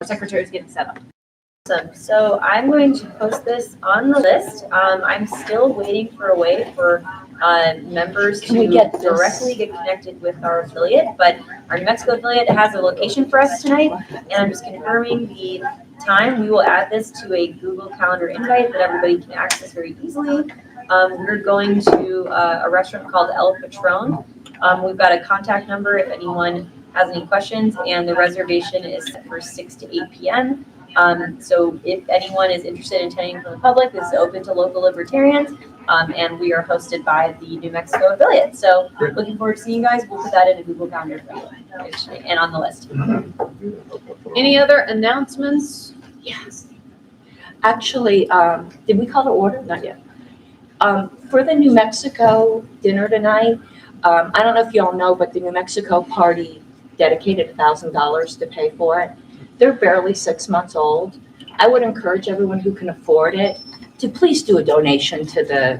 secretary's getting set up. Awesome. So I'm going to post this on the list. I'm still waiting for a way for members to directly get connected with our affiliate, but our New Mexico affiliate has a location for us tonight, and I'm just confirming the time. We will add this to a Google Calendar invite that everybody can access very easily. We're going to a restaurant called El Patron. We've got a contact number if anyone has any questions, and the reservation is set for 6 to 8 p.m. So if anyone is interested in attending from the public, this is open to local libertarians, and we are hosted by the New Mexico affiliate. So looking forward to seeing you guys. We'll put that in a Google Calendar for you and on the list. Any other announcements? Yes. Actually, did we call the order? Not yet. For the New Mexico dinner tonight, I don't know if you all know, but the New Mexico party dedicated $1,000 to pay for it. They're barely 6 months old. I would encourage everyone who can afford it to please do a donation to the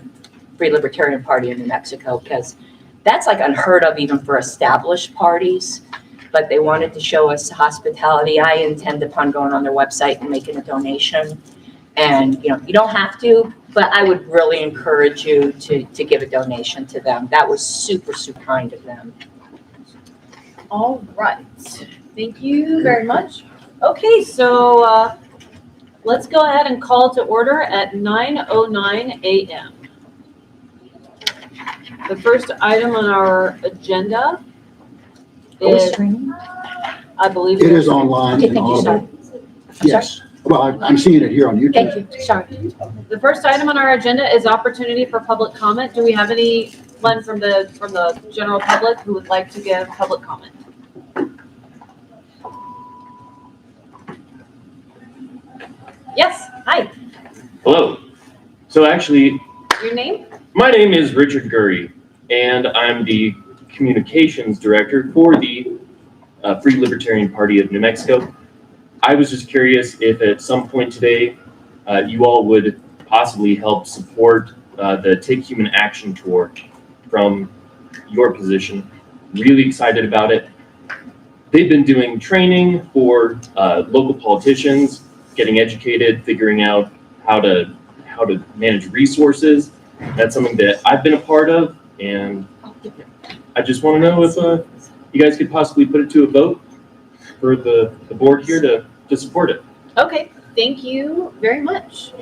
Free Libertarian Party in New Mexico, because that's like unheard of even for established parties. But they wanted to show us hospitality. I intend upon going on their website and making a donation. And you don't have to, but I would really encourage you to give a donation to them. That was super, super kind of them. All right. Thank you very much. Okay, so let's go ahead and call to order at 9:09 a.m. The first item on our agenda is, I believe it is online. Okay, thank you, sorry. Yes. Well, I'm seeing it here on YouTube. Thank you, sorry. The first item on our agenda is opportunity for public comment. Do we have anyone from the general public who would like to give public comment? Yes, hi. Hello. So actually, Your name? my name is Richard Gurry, and I'm the communications director for the Free Libertarian Party of New Mexico. I was just curious if at some point today you all would possibly help support the Take Human Action Tour from your position. Really excited about it. They've been doing training for local politicians, getting educated, figuring out how to manage resources. That's something that I've been a part of, and I just want to know if you guys could possibly put it to a vote for the board here to support it. Okay, thank you very much.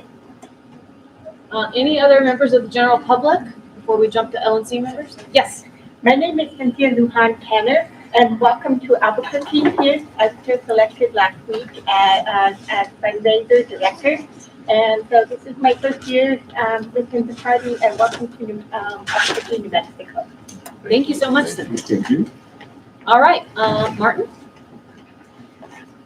Any other members of the general public before we jump to LNC members? Yes. My name is Cynthia Lujan Kenner, and welcome to Albuquerque here. I was just selected last week as fundraiser director. And so this is my first year within the party, and welcome to Albuquerque, New Mexico. Thank you so much. Thank you. All right, Martin.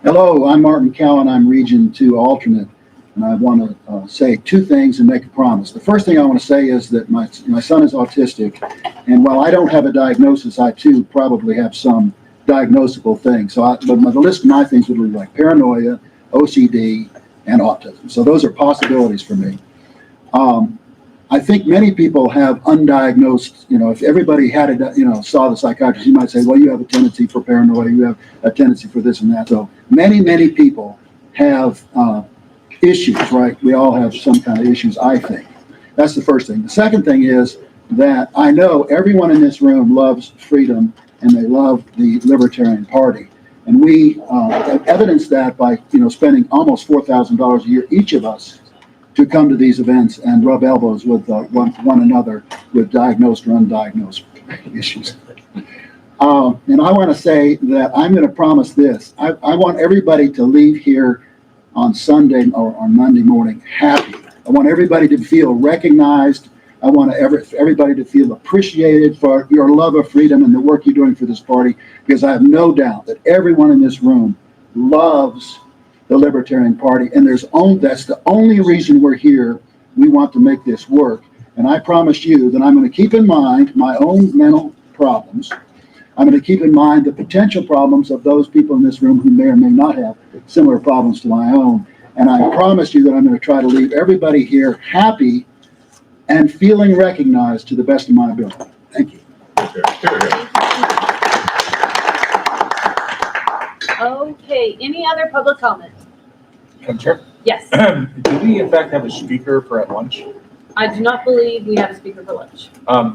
Hello, I'm Martin Cowan. I'm Region 2 alternate, and I want to say two things and make a promise. The first thing I want to say is that my son is autistic, and while I don't have a diagnosis, I too probably have some diagnosable things. But the list of my things would be like paranoia, OCD, and autism. So those are possibilities for me. I think many people have undiagnosed, if everybody had it, saw the psychiatrist, you might say, well, you have a tendency for paranoia, you have a tendency for this and that. So many people have issues, right? We all have some kind of issues, I think. That's the first thing. The second thing is that I know everyone in this room loves freedom and they love the Libertarian Party. And we evidence that by, spending almost $4,000 a year, each of us, to come to these events and rub elbows with one another with diagnosed or undiagnosed issues. And I want to say that I'm going to promise this. I want everybody to leave here on Sunday or on Monday morning happy. I want everybody to feel recognized. I want everybody to feel appreciated for your love of freedom and the work you're doing for this party, because I have no doubt that everyone in this room loves the Libertarian Party, and that's the only reason we're here. We want to make this work, and I promise you that I'm going to keep in mind my own mental problems. I'm going to keep in mind the potential problems of those people in this room who may or may not have similar problems to my own, and I promise you that I'm going to try to leave everybody here happy and feeling recognized to the best of my ability. Thank you. Okay, any other public comment? Madam Chair, Yes, do we in fact have a speaker for at lunch? I do not believe we have a speaker for lunch.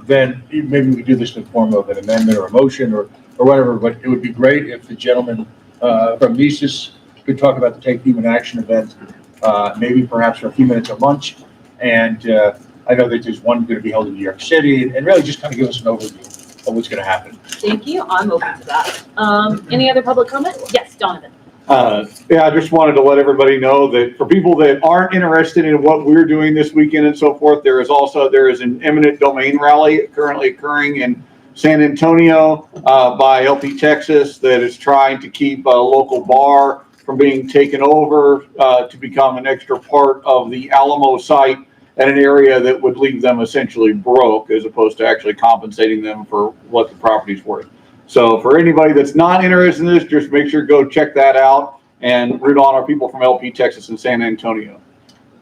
Then maybe we could do this in the form of an amendment or a motion or whatever, but it would be great if the gentleman from Nisus could talk about the Take Human Action event, maybe perhaps for a few minutes at lunch. And I know that there's one going to be held in New York City, and really just kind of give us an overview of what's going to happen. Thank you, I'm open to that. Any other public comment? Yes, Donovan. Yeah, I just wanted to let everybody know that for people that aren't interested in what we're doing this weekend and so forth, there is an eminent domain rally currently occurring in San Antonio by LP Texas that is trying to keep a local bar from being taken over to become an extra part of the Alamo site at an area that would leave them essentially broke as opposed to actually compensating them for what the property's worth. So for anybody that's not interested in this, just make sure to go check that out and root on our people from LP Texas and San Antonio.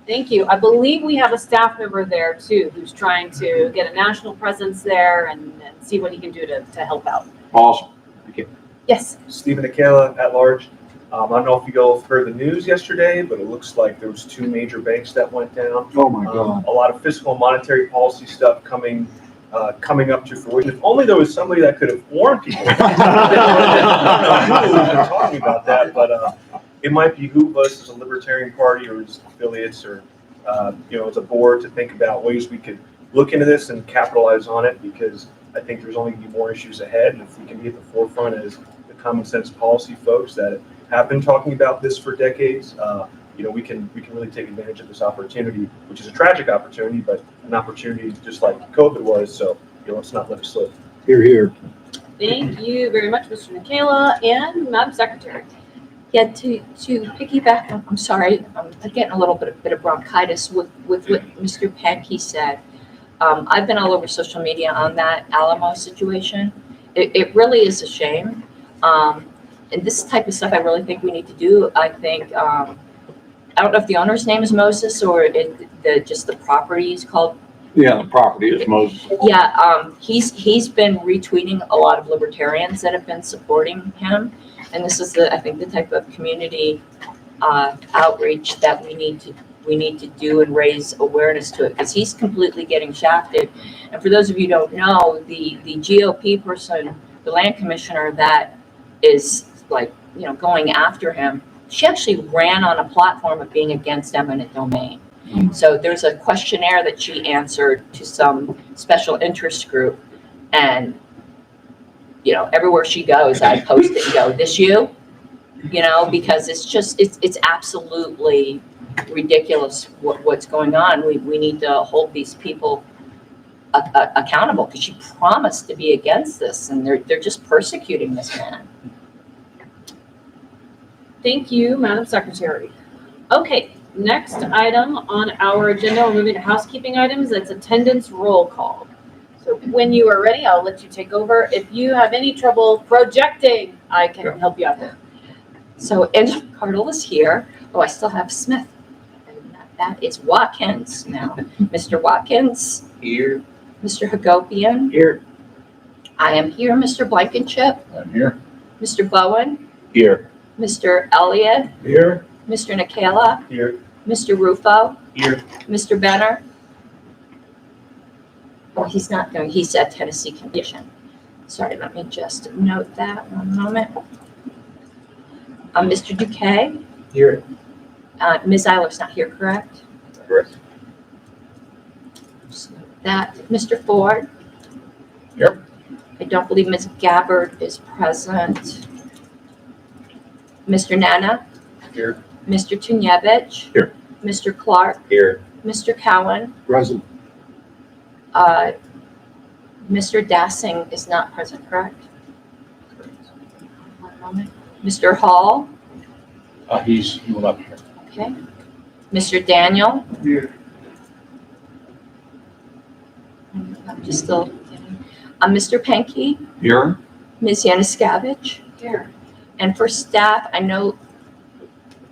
Thank you. I believe we have a staff member there too, who's trying to get a national presence there and see what he can do to help out. Awesome. Thank you. Yes. Stephen Akela at large. I don't know if you all heard the news yesterday, but it looks like there was 2 major banks that went down. Oh, my God. A lot of fiscal and monetary policy stuff coming up to fruition. If only there was somebody that could have warned people. I don't know who was talking about that, but it might behoove us as a Libertarian Party or as affiliates or as a board to think about ways we could look into this and capitalize on it, because I think there's only going to be more issues ahead. And if we can be at the forefront as the common sense policy folks that have been talking about this for decades, we can really take advantage of this opportunity, which is a tragic opportunity, but an opportunity just like COVID was. So let's not let it slip. Here, here. Thank you very much, Mr. Michaela and Madam Secretary. Yeah, to piggyback, I'm sorry, I'm getting a little bit of bronchitis with what Mr. Pankey said. I've been all over social media on that Alamo situation. It really is a shame. And this type of stuff I really think we need to do. I think, I don't know if the owner's name is Moses or just the property is called. Yeah, the property is Moses. Yeah, he's been retweeting a lot of libertarians that have been supporting him. And this is I think the type of community outreach that we need to do and raise awareness to it, because he's completely getting shafted. And for those of you who don't know, the GOP person, the land commissioner that is going after him, she actually ran on a platform of being against eminent domain. So there's a questionnaire that she answered to some special interest group, and everywhere she goes, I post it and go, "This you?" Because it's absolutely ridiculous what's going on. We need to hold these people accountable, because she promised to be against this, and they're just persecuting this man. Thank you, Madam Secretary. Okay, next item on our agenda, we're moving to housekeeping items. That's attendance roll call. So when you are ready, I'll let you take over. If you have any trouble projecting, I can help you out there. So Angela Cardle is here. Oh, I still have Smith. And that is Watkins now. Mr. Watkins. Here. Mr. Hagopian. Here. I am here. Mr. Blankenship. I'm here. Mr. Bowen. Here. Mr. Elliott. Here. Mr. Nikela. Here. Mr. Rufo. Here. Mr. Benner. Oh, he's not going. He's at Tennessee Convention. Sorry, let me just note that 1 moment. Mr. Duque. Here. Ms. Eiler's not here, correct? Correct. Just note that. Mr. Ford. Here. I don't believe Ms. Gabbard is present. Mr. Nana. Here. Mr. Tunjevich. Here. Mr. Clark. Here. Mr. Cowan. Present. Mr. Dassing is not present, correct? 1 moment. Mr. Hall. He will not be here. Okay. Mr. Daniel. Here. I'm just still getting. Mr. Pankey. Here. Ms. Yanuskavich. Here. And for staff, I know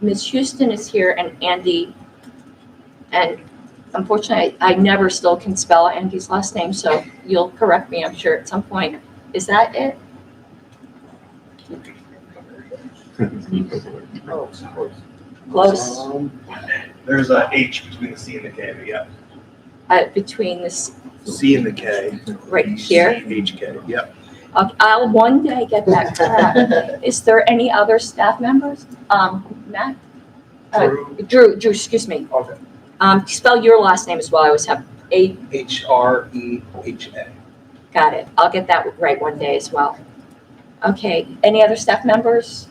Ms. Houston is here and Andy. And unfortunately, I never still can spell Andy's last name, so you'll correct me, I'm sure, at some point. Is that it? Close. There's a H between the C and the K, but yeah. Between this, C and the K. right here. HK, yep. I'll one day get that correct. Is there any other staff members? Matt? Drew, excuse me. Okay. Spell your last name as well. I always have A. HREHA. Got it. I'll get that right one day as well. Okay, any other staff members?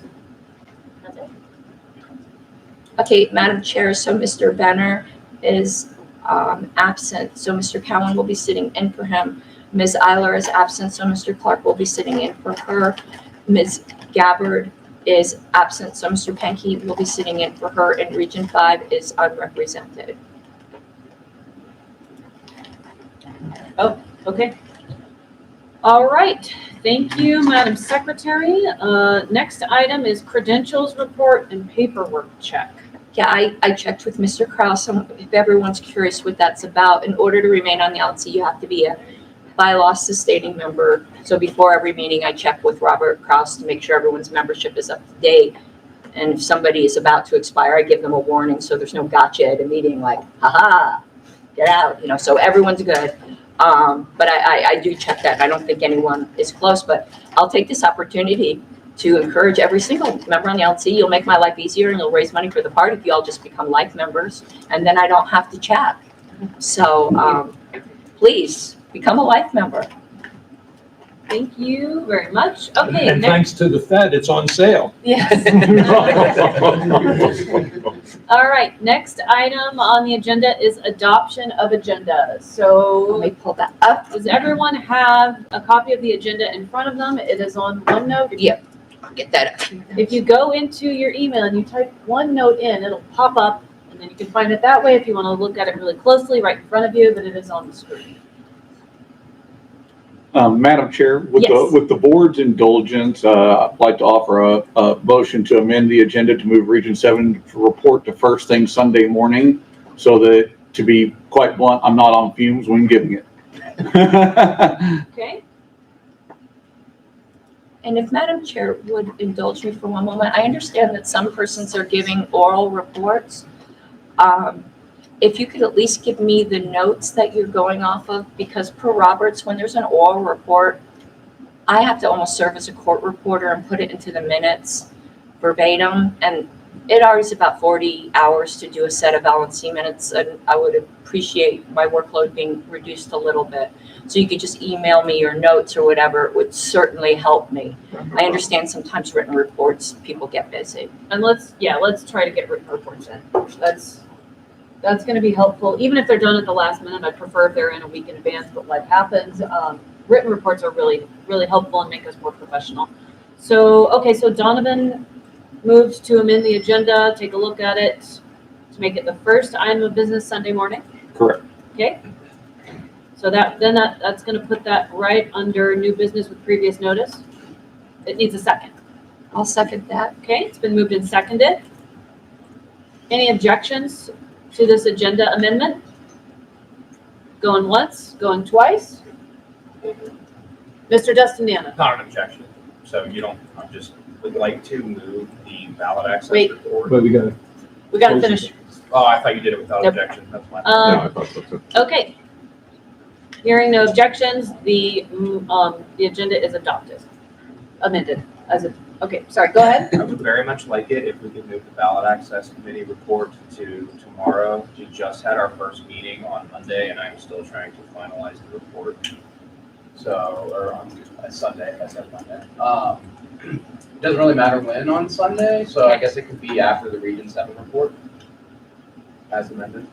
Okay, Madam Chair, so Mr. Benner is absent, so Mr. Cowan will be sitting in for him. Ms. Eiler is absent, so Mr. Clark will be sitting in for her. Ms. Gabbard is absent, so Mr. Penke will be sitting in for her, and Region 5 is unrepresented. Okay. All right, thank you, Madam Secretary. Next item is credentials report and paperwork check. Yeah, I checked with Mr. Kraus, and if everyone's curious what that's about, in order to remain on the LNC, you have to be a bylaw sustaining member. So before every meeting, I check with Robert Kraus to make sure everyone's membership is up to date. And if somebody is about to expire, I give them a warning, so there's no gotcha at a meeting like, haha, get out, so everyone's good. But I do check that. I don't think anyone is close, but I'll take this opportunity to encourage every single member on the LNC. You'll make my life easier, and you'll raise money for the party if you all just become life members, and then I don't have to chat. So please become a life member. Thank you very much. Okay, And next, thanks to the Fed, it's on sale. yes. All right, next item on the agenda is adoption of agenda. Let So me pull that up. does everyone have a copy of the agenda in front of them? It is on OneNote. Yeah, I'll get that up. If you go into your email and you type OneNote in, it'll pop up, and then you can find it that way if you want to look at it really closely right in front of you, but it is on the screen. Madam Chair, Yes. with the board's indulgence, I'd like to offer a motion to amend the agenda to move Region 7 report to first thing Sunday morning, so that, to be quite blunt, I'm not on fumes when giving it. Okay? And if Madam Chair would indulge me for one moment, I understand that some persons are giving oral reports. If you could at least give me the notes that you're going off of, because per Roberts, when there's an oral report, I have to almost serve as a court reporter and put it into the minutes verbatim. And it already is about 40 hours to do a set of LNC minutes, and I would appreciate my workload being reduced a little bit. So you could just email me your notes or whatever, it would certainly help me. I understand sometimes written reports, people get busy. And let's try to get written reports in. That's going to be helpful. Even if they're done at the last minute, I prefer if they're in a week in advance, but life happens. Written reports are really, really helpful and make us more professional. So Donovan moved to amend the agenda, take a look at it, to make it the first item of business Sunday morning. Correct. Okay. So that's going to put that right under new business with previous notice. It needs a second. I'll second that. Okay, it's been moved and seconded. Any objections to this agenda amendment? Going once, going twice? Mr. Dustin Nana. Not an objection. So I just would like to move the ballot access Wait. report. But we got We got to finish. Oh, I thought you did it without Nope. objection. That's fine. I thought so too. Okay. Hearing no objections, the agenda is adopted, amended, okay, sorry, go ahead. I would very much like it if we could move the ballot access committee report to tomorrow. We just had our first meeting on Monday, and I'm still trying to finalize the report. Or on Sunday, I said Monday. It doesn't really matter when on Sunday, so I guess it could be after the Region 7 report, as amended.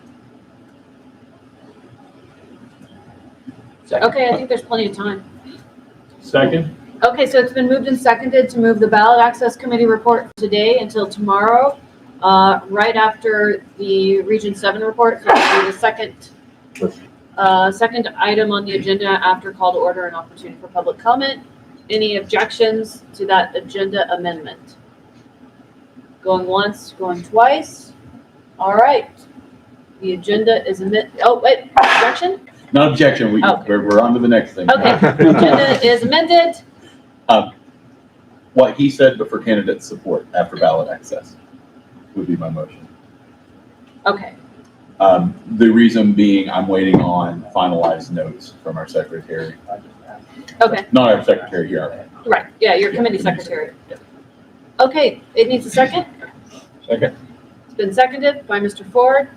Okay, I think there's plenty of time. Second? Okay, so it's been moved and seconded to move the ballot access committee report today until tomorrow, right after the Region 7 report. So it'll be the second item on the agenda after call to order and opportunity for public comment. Any objections to that agenda amendment? Going once, going twice? All right. The agenda is objection? No objection, Okay. we're on to the next thing. Okay, agenda is amended. what he said, but for candidate support after ballot access would be my motion. Okay, The reason being, I'm waiting on finalized notes from our secretary. okay, Not our secretary here. right, yeah, your committee secretary. Okay, it needs a second? Second. It's been seconded by Mr. Ford.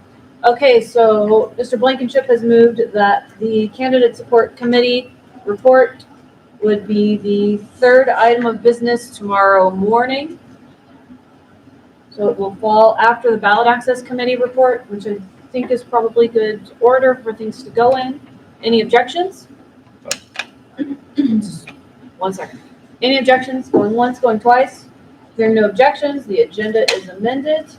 Okay, so Mr. Blankenship has moved that the candidate support committee report would be the third item of business tomorrow morning. So it will fall after the ballot access committee report, which I think is probably good order for things to go in. Any objections? 1 second. Any objections? Going once, going twice? Hearing no objections, the agenda is amended.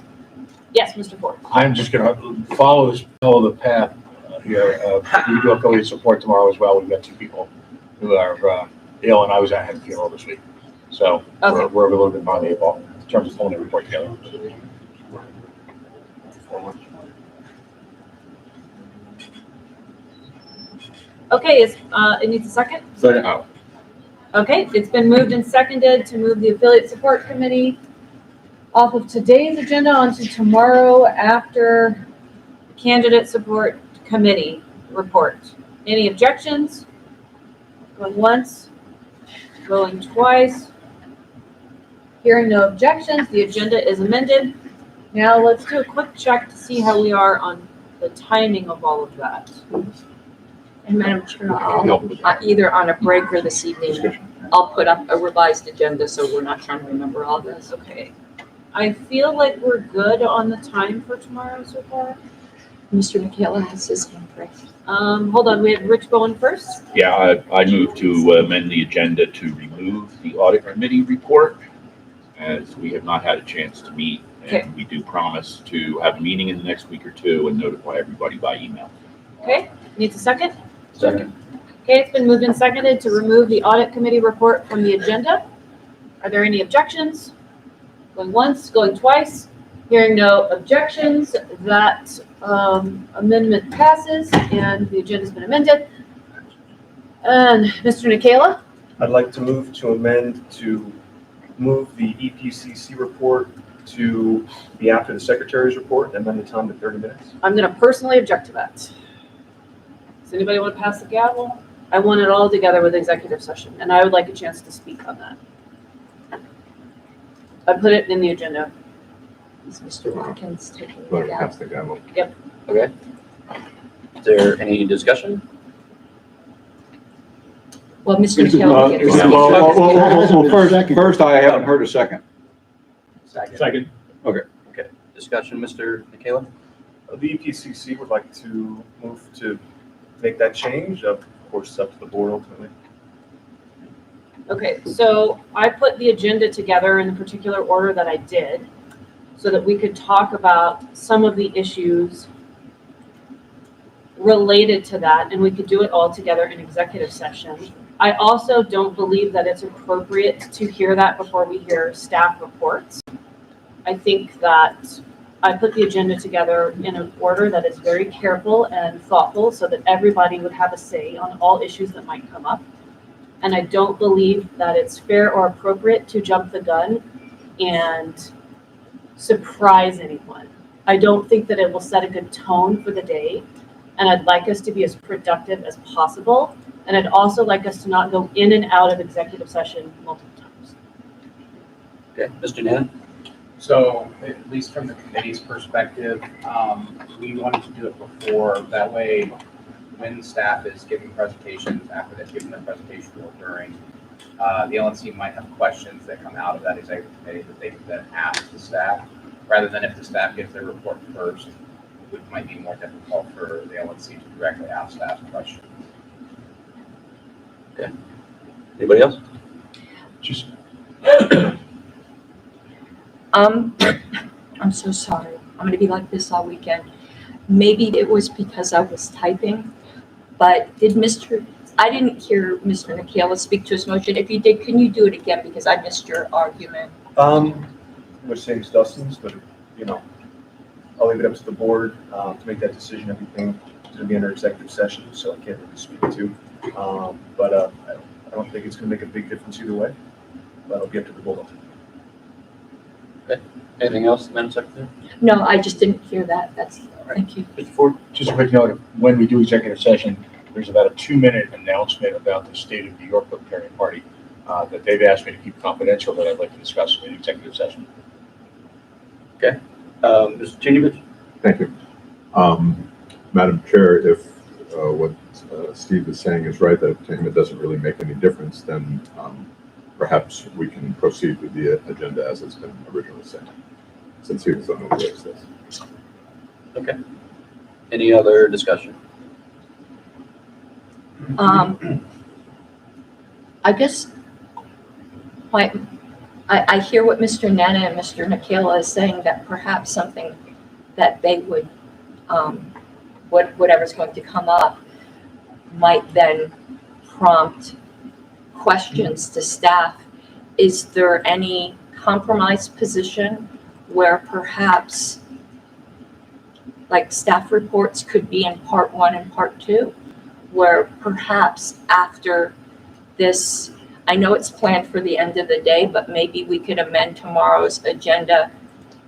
Yes, Mr. Ford. I'm just gonna follow the path here. We do affiliate support tomorrow as well. We've got 2 people who are ill, and I was at a funeral this week. So we're a little bit behind the 8 ball in terms of pulling the report together. Okay, it needs a second? Second. Oh. Okay, it's been moved and seconded to move the affiliate support committee off of today's agenda onto tomorrow after the candidate support committee report. Any objections? Going once, going twice. Hearing no objections, the agenda is amended. Now let's do a quick check to see how we are on the timing of all of that. And Madam Chair, either on a break or this evening, I'll put up a revised agenda, so we're not trying to remember all this. Okay. I feel like we're good on the time for tomorrow so far. Mr. Michaela has his hand raised. Hold on, we had Rich going first. Yeah, I move to amend the agenda to remove the audit committee report, as we have not had a chance to meet. Okay. And we do promise to have a meeting in the next week or 2 and notify everybody by email. Okay, needs a second? Second. Okay, it's been moved and seconded to remove the audit committee report from the agenda. Are there any objections? Going once, going twice. Hearing no objections, that amendment passes and the agenda's been amended. And Mr. Nicola? I'd like to move to amend to move the EPCC report to be after the secretary's report and amend the time to 30 minutes. I'm gonna personally object to that. Does anybody want to pass the gavel? I want it all together with executive session, and I would like a chance to speak on that. I put it in the agenda. Is Mr. Watkins taking Vote it to out? pass the gavel. Okay. Is there any discussion? Well, Mr. Michaela gets. First, I haven't heard a second. Second. Okay, discussion, Mr. Michaela? The EPCC would like to move to make that change. Of course, it's up to the board ultimately. Okay, so I put the agenda together in the particular order that I did so that we could talk about some of the issues related to that, and we could do it all together in executive session. I also don't believe that it's appropriate to hear that before we hear staff reports. I think that I put the agenda together in an order that is very careful and thoughtful so that everybody would have a say on all issues that might come up. And I don't believe that it's fair or appropriate to jump the gun and surprise anyone. I don't think that it will set a good tone for the day. And I'd like us to be as productive as possible. And I'd also like us to not go in and out of executive session multiple times. Okay, Mr. Nan? So at least from the committee's perspective, we wanted to do it before. That way, when staff is giving presentations, after they've given their presentation or during, the LNC might have questions that come out of that executive committee that they can then ask the staff, rather than if the staff gives their report first, it might be more difficult for the LNC to directly ask staff questions. Okay. Anybody else? Just I'm so sorry. I'm gonna be like this all weekend. Maybe it was because I was typing, but I didn't hear Mr. Nicola speak to his motion. If you did, can you do it again because I missed your argument? I'm gonna say it's Dustin's, but I'll leave it up to the board to make that decision. Everything is gonna be under executive session, so I can't really speak to. But I don't think it's gonna make a big difference either way. that'll get to the bulletin. Anything else, Madam Secretary? No, I just didn't hear that. Thank you. Mr. Ford? Just a quick note, when we do executive session, there's about a 2-minute announcement about the state of New York Libertarian Party that they've asked me to keep confidential that I'd like to discuss in the executive session. Mr. Chinovich? Thank you. Madam Chair, if what Steve is saying is right, that to him it doesn't really make any difference, then perhaps we can proceed with the agenda as it's been originally set, since he was the one who raised this. Okay. Any other discussion? I guess I hear what Mr. Nana and Mr. Nikela is saying, that perhaps something that they would, whatever's going to come up might then prompt questions to staff. Is there any compromise position where perhaps like staff reports could be in part 1 and part 2, where perhaps after this, I know it's planned for the end of the day, but maybe we could amend tomorrow's agenda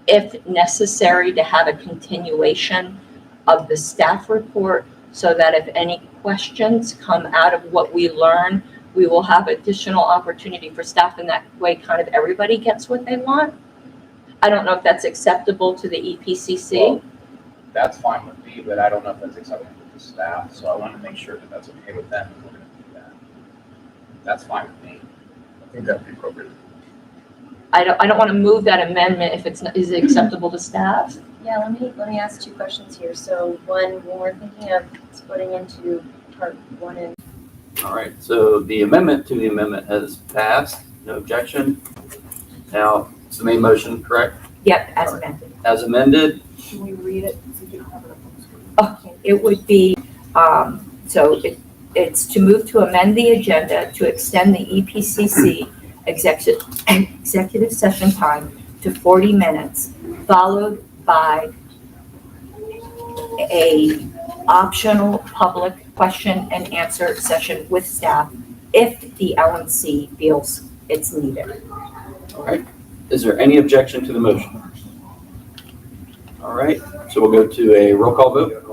if necessary to have a continuation of the staff report, so that if any questions come out of what we learn, we will have additional opportunity for staff, and that way kind of everybody gets what they want. I don't know if that's acceptable to the EPCC. Well, that's fine with me, but I don't know if that's acceptable with the staff, so I want to make sure that that's okay with them if we're going to do that. That's fine with me. I think that'd be appropriate. I don't want to move that amendment if it's not, is it acceptable to staff? Yeah, let me ask 2 questions here. So one, when we're thinking of splitting into part 1 and All right, so the amendment to the amendment has passed. No objection. Now, it's the main motion, correct? Yep, as amended. As amended, Can we read it? Since you don't have it up on the screen. Okay, it would be, it's to move to amend the agenda to extend the EPCC executive session time to 40 minutes, followed by a optional public question and answer session with staff if the LNC feels it's needed. all right. Is there any objection to the motion? All right, so we'll go to a roll call vote.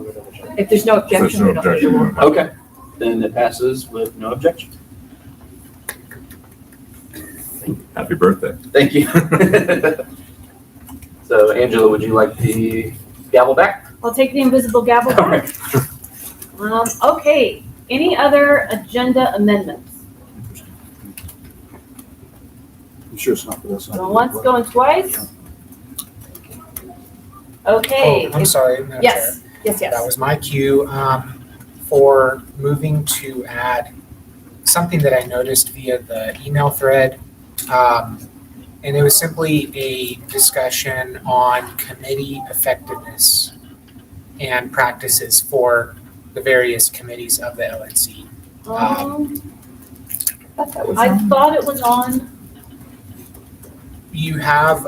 If there's no objection, we don't need to work. Okay, then it passes with no objection. Happy birthday. Thank you. So Angela, would you like the gavel back? I'll take the invisible gavel All back. Okay, any other agenda amendments? I'm sure it's not for this. Going once, going twice? Okay. Oh, I'm sorry, Madam Yes, Chair. yes. That was my cue for moving to add something that I noticed via the email thread. And it was simply a discussion on committee effectiveness and practices for the various committees of the LNC. I thought it was on. You have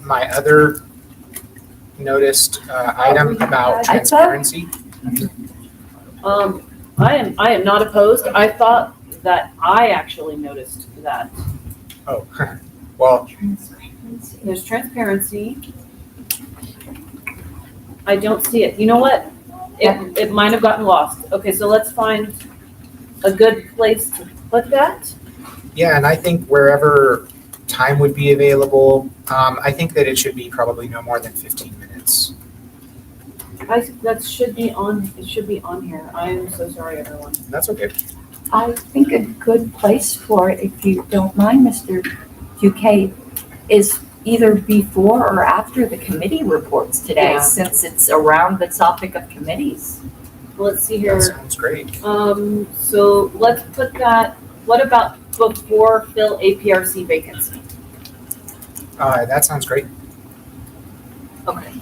my other noticed item about transparency. I am not opposed. I thought that I actually noticed that. Oh, well, There's transparency. I don't see it. You know what? It might have gotten lost. Okay, so let's find a good place to put that. yeah, and I think wherever time would be available, I think that it should be probably no more than 15 minutes. That should be on, it should be on here. I am so sorry, everyone. That's okay. I think a good place for it, if you don't mind, Mr. Duque, is either before or after the committee reports today, Yeah. since it's around the topic of committees. Let's see That here. sounds great. So let's put that, what about before fill APRC vacancy? That sounds great. Okay.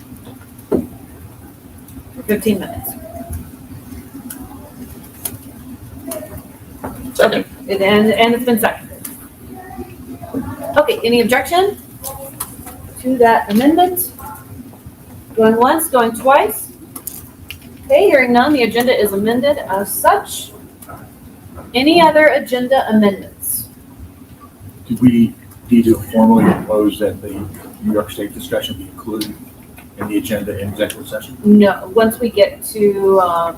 For 15 minutes. Second. And it's been seconded. Okay, any objection to that amendment? Going once, going twice? Okay, hearing none, the agenda is amended as such. Any other agenda amendments? Did we need to formally propose that the New York State discussion be included in the agenda in executive session? No, once we get to,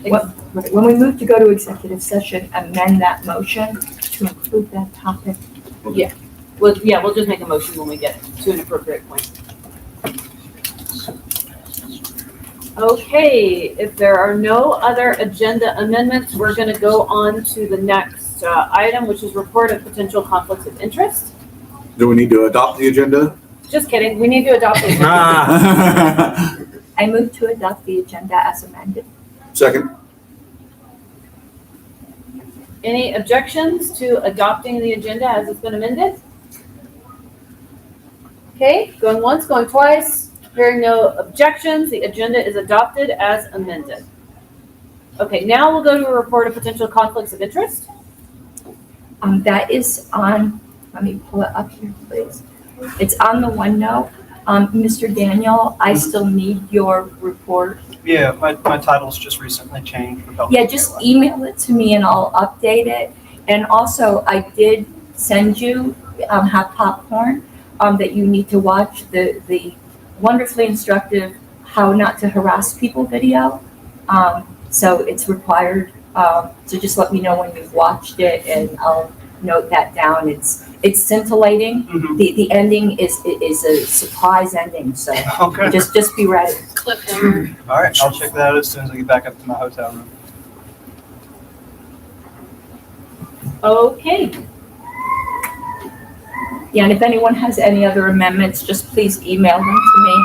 When we move to go to executive session, amend that motion to include that topic. we'll just make a motion when we get to an appropriate point. Okay, if there are no other agenda amendments, we're gonna go on to the next item, which is report of potential conflicts of interest. Do we need to adopt the agenda? Just kidding, we need to adopt it. I move to adopt the agenda as amended. Second. Any objections to adopting the agenda as it's been amended? Okay, going once, going twice, hearing no objections, the agenda is adopted as amended. Okay, now we'll go to a report of potential conflicts of interest. That is on, let me pull it up here, please. It's on the OneNote. Mr. Daniel, I still need your report. Yeah, my title's just recently changed. Yeah, just email it to me and I'll update it. And also, I did send you, have popcorn, that you need to watch the wonderfully instructive How Not to Harass People video. So it's required, so just let me know when you've watched it and I'll note that down. It's scintillating. Mm-hmm. The ending is a surprise ending, so Okay. just be ready. Cliffhanger. All right, I'll check that out as soon as I get back up to my hotel room. Okay, Yeah, and if anyone has any other amendments, just please email them to me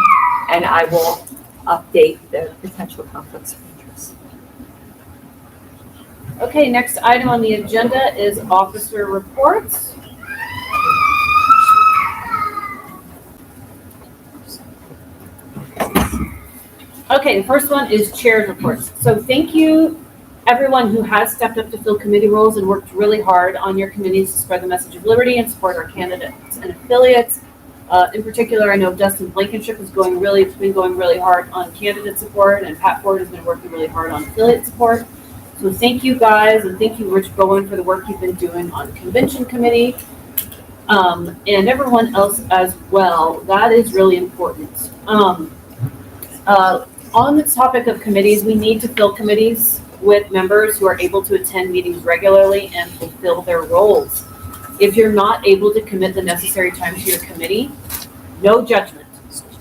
and I will update the potential conflicts of interest. okay, next item on the agenda is officer reports. Okay, the first one is chair's reports. So thank you, everyone who has stepped up to fill committee roles and worked really hard on your committees to spread the message of liberty and support our candidates and affiliates. In particular, I know Dustin Blankenship has been going really hard on candidate support, and Pat Ford has been working really hard on affiliate support. So thank you guys, and thank you, Rich Bowen, for the work you've been doing on the convention committee, and everyone else as well. That is really important. On the topic of committees, we need to fill committees with members who are able to attend meetings regularly and fulfill their roles. If you're not able to commit the necessary time to your committee, no judgment,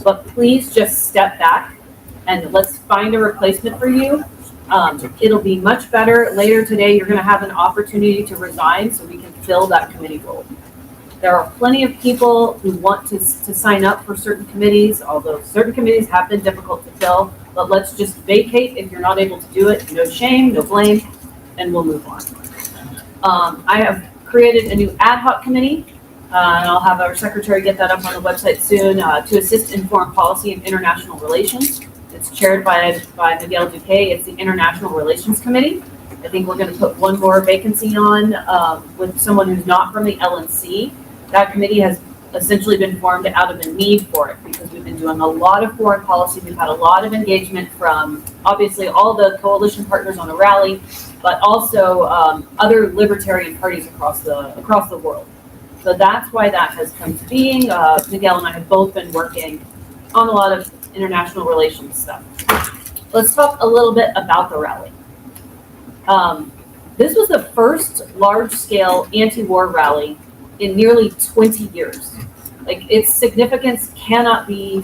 but please just step back and let's find a replacement for you. It'll be much better. Later today, you're gonna have an opportunity to resign so we can fill that committee role. There are plenty of people who want to sign up for certain committees, although certain committees have been difficult to fill, but let's just vacate if you're not able to do it. No shame, no blame, and we'll move on. I have created a new ad hoc committee, and I'll have our secretary get that up on the website soon, to assist in foreign policy and international relations. It's chaired by Miguel Duque. It's the International Relations Committee. I think we're going to put one more vacancy on with someone who's not from the LNC. That committee has essentially been formed out of a need for it because we've been doing a lot of foreign policy. We've had a lot of engagement from obviously all the coalition partners on the rally, but also other libertarian parties across the world. So that's why that has come to being. Miguel and I have both been working on a lot of international relations stuff. Let's talk a little bit about the rally. This was the first large-scale anti-war rally in nearly 20 years. Like, its significance cannot be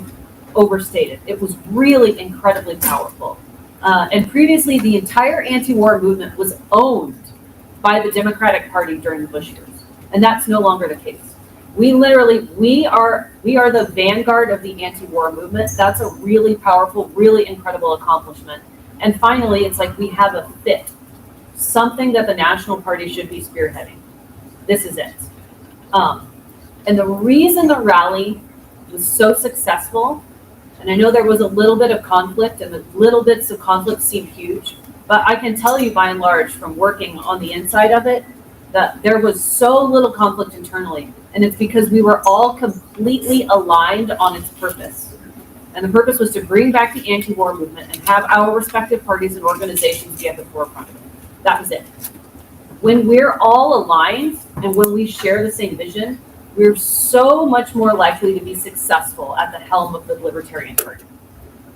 overstated. It was really incredibly powerful. And previously, the entire anti-war movement was owned by the Democratic Party during the Bush years, and that's no longer the case. We are the vanguard of the anti-war movement. That's a really powerful, really incredible accomplishment. And finally, it's like we have a fit, something that the National Party should be spearheading. This is it. And the reason the rally was so successful, and I know there was a little bit of conflict, and the little bits of conflict seem huge, but I can tell you by and large from working on the inside of it, that there was so little conflict internally. And it's because we were all completely aligned on its purpose. And the purpose was to bring back the anti-war movement and have our respective parties and organizations be at the forefront of it. That was it. When we're all aligned and when we share the same vision, we're so much more likely to be successful at the helm of the Libertarian Party.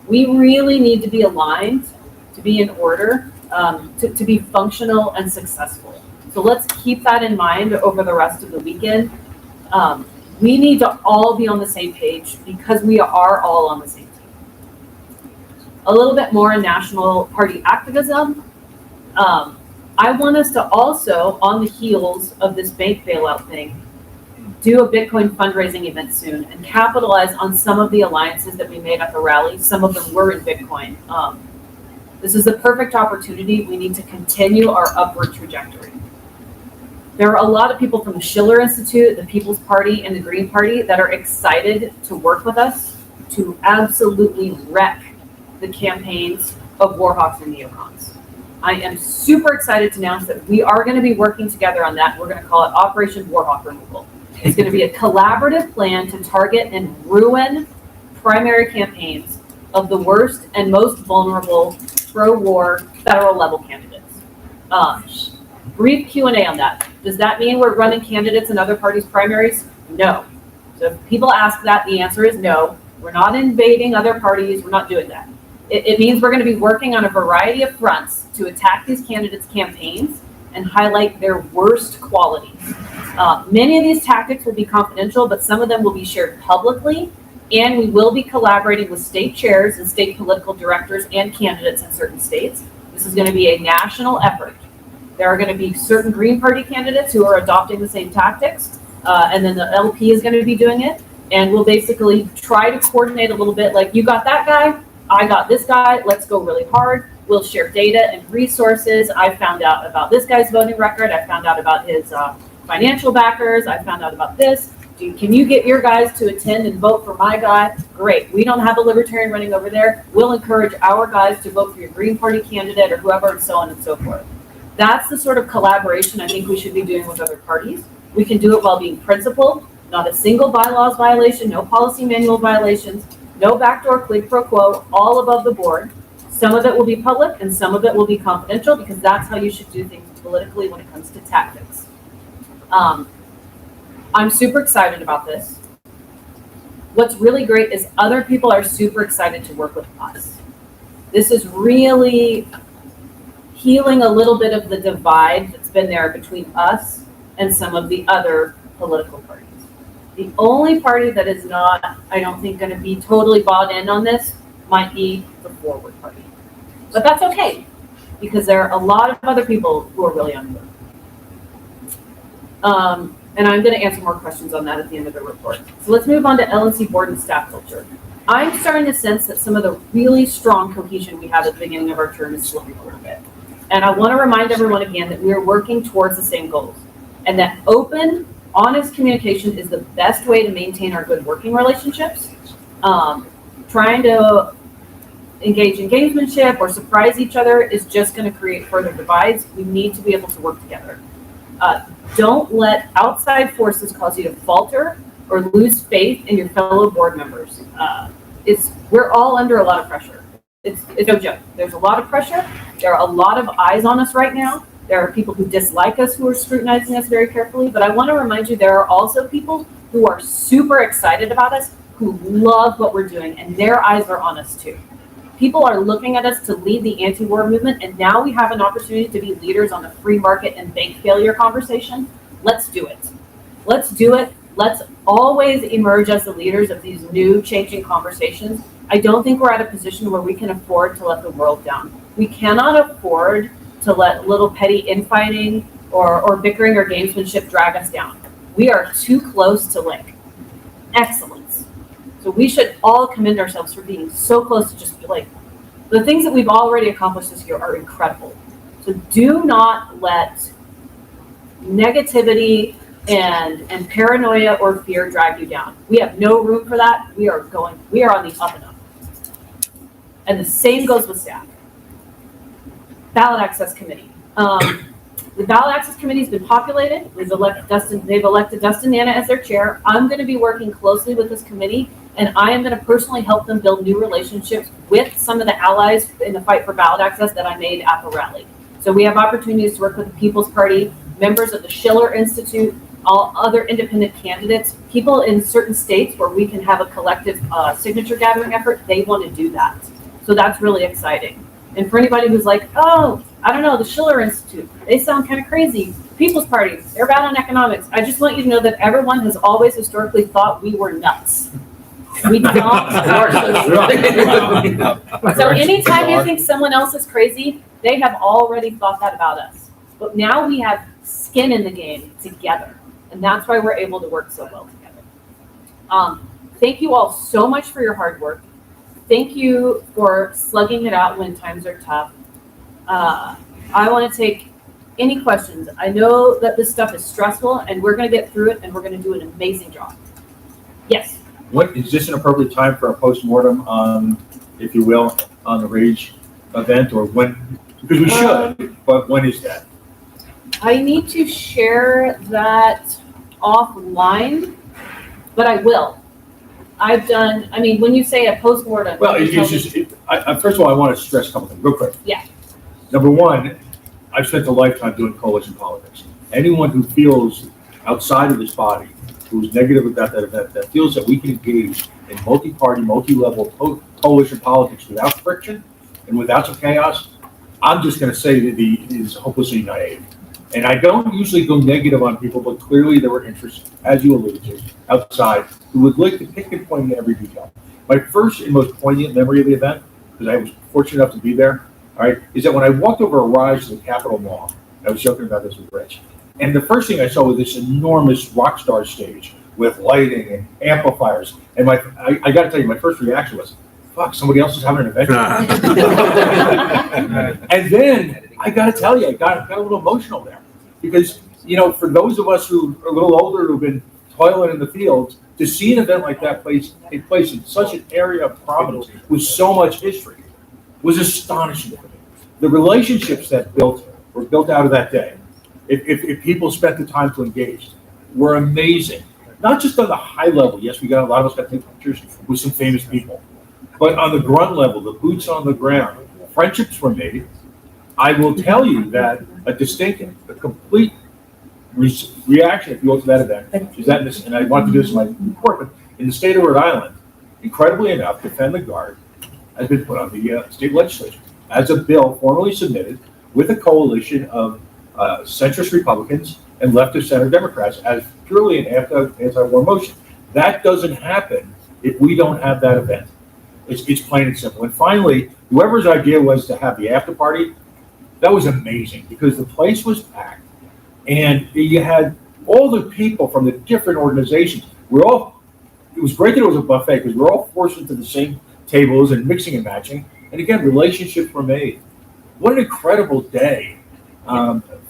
We really need to be aligned, to be in order, to be functional and successful. So let's keep that in mind over the rest of the weekend. We need to all be on the same page because we are all on the same team. A little bit more in national party activism. I want us to also, on the heels of this bank bailout thing, do a Bitcoin fundraising event soon and capitalize on some of the alliances that we made at the rally. Some of them were in Bitcoin. This is the perfect opportunity. We need to continue our upward trajectory. There are a lot of people from the Schiller Institute, the People's Party, and the Green Party that are excited to work with us to absolutely wreck the campaigns of warhawks and neocons. I am super excited to announce that we are going to be working together on that. We're going to call it Operation Warhawk Removal. It's going to be a collaborative plan to target and ruin primary campaigns of the worst and most vulnerable pro-war federal level candidates. Brief Q&A on that. Does that mean we're running candidates in other parties' primaries? No. So if people ask that, the answer is no. We're not invading other parties. We're not doing that. It means we're going to be working on a variety of fronts to attack these candidates' campaigns and highlight their worst qualities. Many of these tactics will be confidential, but some of them will be shared publicly, and we will be collaborating with state chairs and state political directors and candidates in certain states. This is going to be a national effort. There are going to be certain Green Party candidates who are adopting the same tactics, and then the LP is going to be doing it, and we'll basically try to coordinate a little bit, like, you got that guy, I got this guy, let's go really hard. We'll share data and resources. I found out about this guy's voting record. I found out about his financial backers. I found out about this. Can you get your guys to attend and vote for my guy? Great. We don't have a Libertarian running over there. We'll encourage our guys to vote for your Green Party candidate or whoever, and so on and so forth. That's the sort of collaboration I think we should be doing with other parties. We can do it while being principled, not a single bylaws violation, no policy manual violations, no backdoor quid pro quo, all above the board. Some of it will be public and some of it will be confidential because that's how you should do things politically when it comes to tactics. I'm super excited about this. What's really great is other people are super excited to work with us. This is really healing a little bit of the divide that's been there between us and some of the other political parties. The only party that is not, I don't think, going to be totally bought in on this might be the Forward Party. But that's okay, because there are a lot of other people who are really on board. And I'm going to answer more questions on that at the end of the report. So let's move on to LNC board and staff culture. I'm starting to sense that some of the really strong cohesion we had at the beginning of our term is slipping a little bit. And I want to remind everyone again that we are working towards the same goals, and that open, honest communication is the best way to maintain our good working relationships. Trying to engage in gamesmanship or surprise each other is just going to create further divides. We need to be able to work together. Don't let outside forces cause you to falter or lose faith in your fellow board members. We're all under a lot of pressure. It's no joke. There's a lot of pressure. There are a lot of eyes on us right now. There are people who dislike us who are scrutinizing us very carefully. But I want to remind you, there are also people who are super excited about us, who love what we're doing, and their eyes are on us too. People are looking at us to lead the anti-war movement, and now we have an opportunity to be leaders on the free market and bank failure conversation. Let's do it. Let's do it. Let's always emerge as the leaders of these new changing conversations. I don't think we're at a position where we can afford to let the world down. We cannot afford to let little petty infighting or bickering or gamesmanship drag us down. We are too close to excellence. So we should all commend ourselves for being so close to just the things that we've already accomplished this year are incredible. So do not let negativity and paranoia or fear drag you down. We have no room for that. We are on the up and up. And the same goes with staff. Ballot Access Committee. The Ballot Access Committee has been populated. They've elected Dustin Nana as their chair. I'm going to be working closely with this committee, and I am going to personally help them build new relationships with some of the allies in the fight for ballot access that I made at the rally. So we have opportunities to work with the People's Party, members of the Schiller Institute, all other independent candidates, people in certain states where we can have a collective signature gathering effort. They want to do that. So that's really exciting. And for anybody who's like, oh, I don't know, the Schiller Institute, they sound kind of crazy. People's Party, they're bad on economics. I just want you to know that everyone has always historically thought we were nuts. We don't. So anytime you think someone else is crazy, they have already thought that about us. But now we have skin in the game together. And that's why we're able to work so well together. Thank you all so much for your hard work. Thank you for slugging it out when times are tough. I want to take any questions. I know that this stuff is stressful, and we're going to get through it, and we're going to do an amazing job. Yes? What, is this an appropriate time for a postmortem on, if you will, on the Rage event, or when? Because we should, but when is that? I need to share that offline, but I will. I've done, I mean, when you say a postmortem. Well, it's just, first of all, I want to stress a couple things real quick. Yeah. Number one, I've spent a lifetime doing coalition politics. Anyone who feels outside of this body, who's negative about that event, that feels that we can engage in multi-party, multi-level coalition politics without friction and without some chaos, I'm just going to say that is hopelessly naive. And I don't usually go negative on people, but clearly there were interests, as you alluded to, outside, who would like to pick and point in every detail. My first and most poignant memory of the event, because I was fortunate enough to be there, all right, is that when I walked over a rise to the Capitol Mall, I was joking about this with Rich, and the first thing I saw was this enormous rock star stage with lighting and amplifiers. And I got to tell you, my first reaction was, fuck, somebody else is having an event. And then I got to tell you, I got a little emotional there because, you know, for those of us who are a little older who've been toiling in the fields, to see an event like that take place in such an area of prominence with so much history was astonishing to me. The relationships that were built out of that day, if people spent the time to engage, were amazing. Not just on the high level. Yes, a lot of us got to take pictures with some famous people. But on the grunt level, the boots on the ground, friendships were made. I will tell you that a complete reaction, if you will, to that event, is that, and I want to do this in my report, but in the state of Rhode Island, incredibly enough, Defend the Guard has been put on the state legislature as a bill formally submitted with a coalition of centrist Republicans and leftist center Democrats as purely an anti-war motion. That doesn't happen if we don't have that event. It's plain and simple. And finally, whoever's idea was to have the after party, that was amazing because the place was packed and you had all the people from the different organizations. It was great that it was a buffet because we're all forced into the same tables and mixing and matching. And again, relationships were made. What an incredible day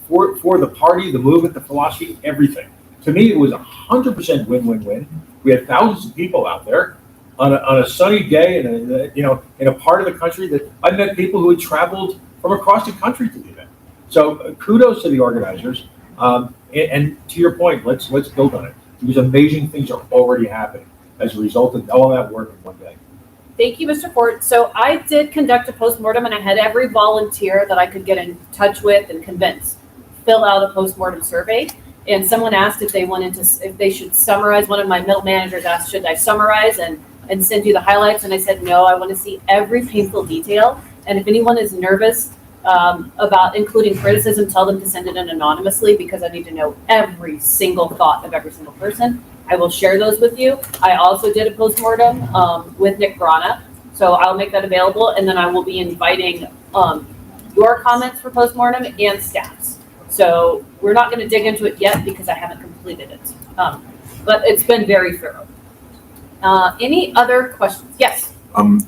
for the party, the movement, the philosophy, everything. To me, it was 100% win-win-win. We had thousands of people out there on a sunny day in a part of the country that I met people who had traveled from across the country to the event. So kudos to the organizers. And to your point, let's build on it because amazing things are already happening as a result of all that work in one day. Thank you, Mr. Ford. So I did conduct a postmortem, and I had every volunteer that I could get in touch with and convince fill out a postmortem survey. And someone asked if they should summarize. One of my middle managers asked, should I summarize and send you the highlights? And I said, no, I want to see every painful detail. And if anyone is nervous about including criticism, tell them to send it in anonymously because I need to know every single thought of every single person. I will share those with you. I also did a postmortem with Nick Brana, so I'll make that available, and then I will be inviting your comments for postmortem and staff's. So we're not going to dig into it yet because I haven't completed it, but it's been very thorough. Any other questions? Yes.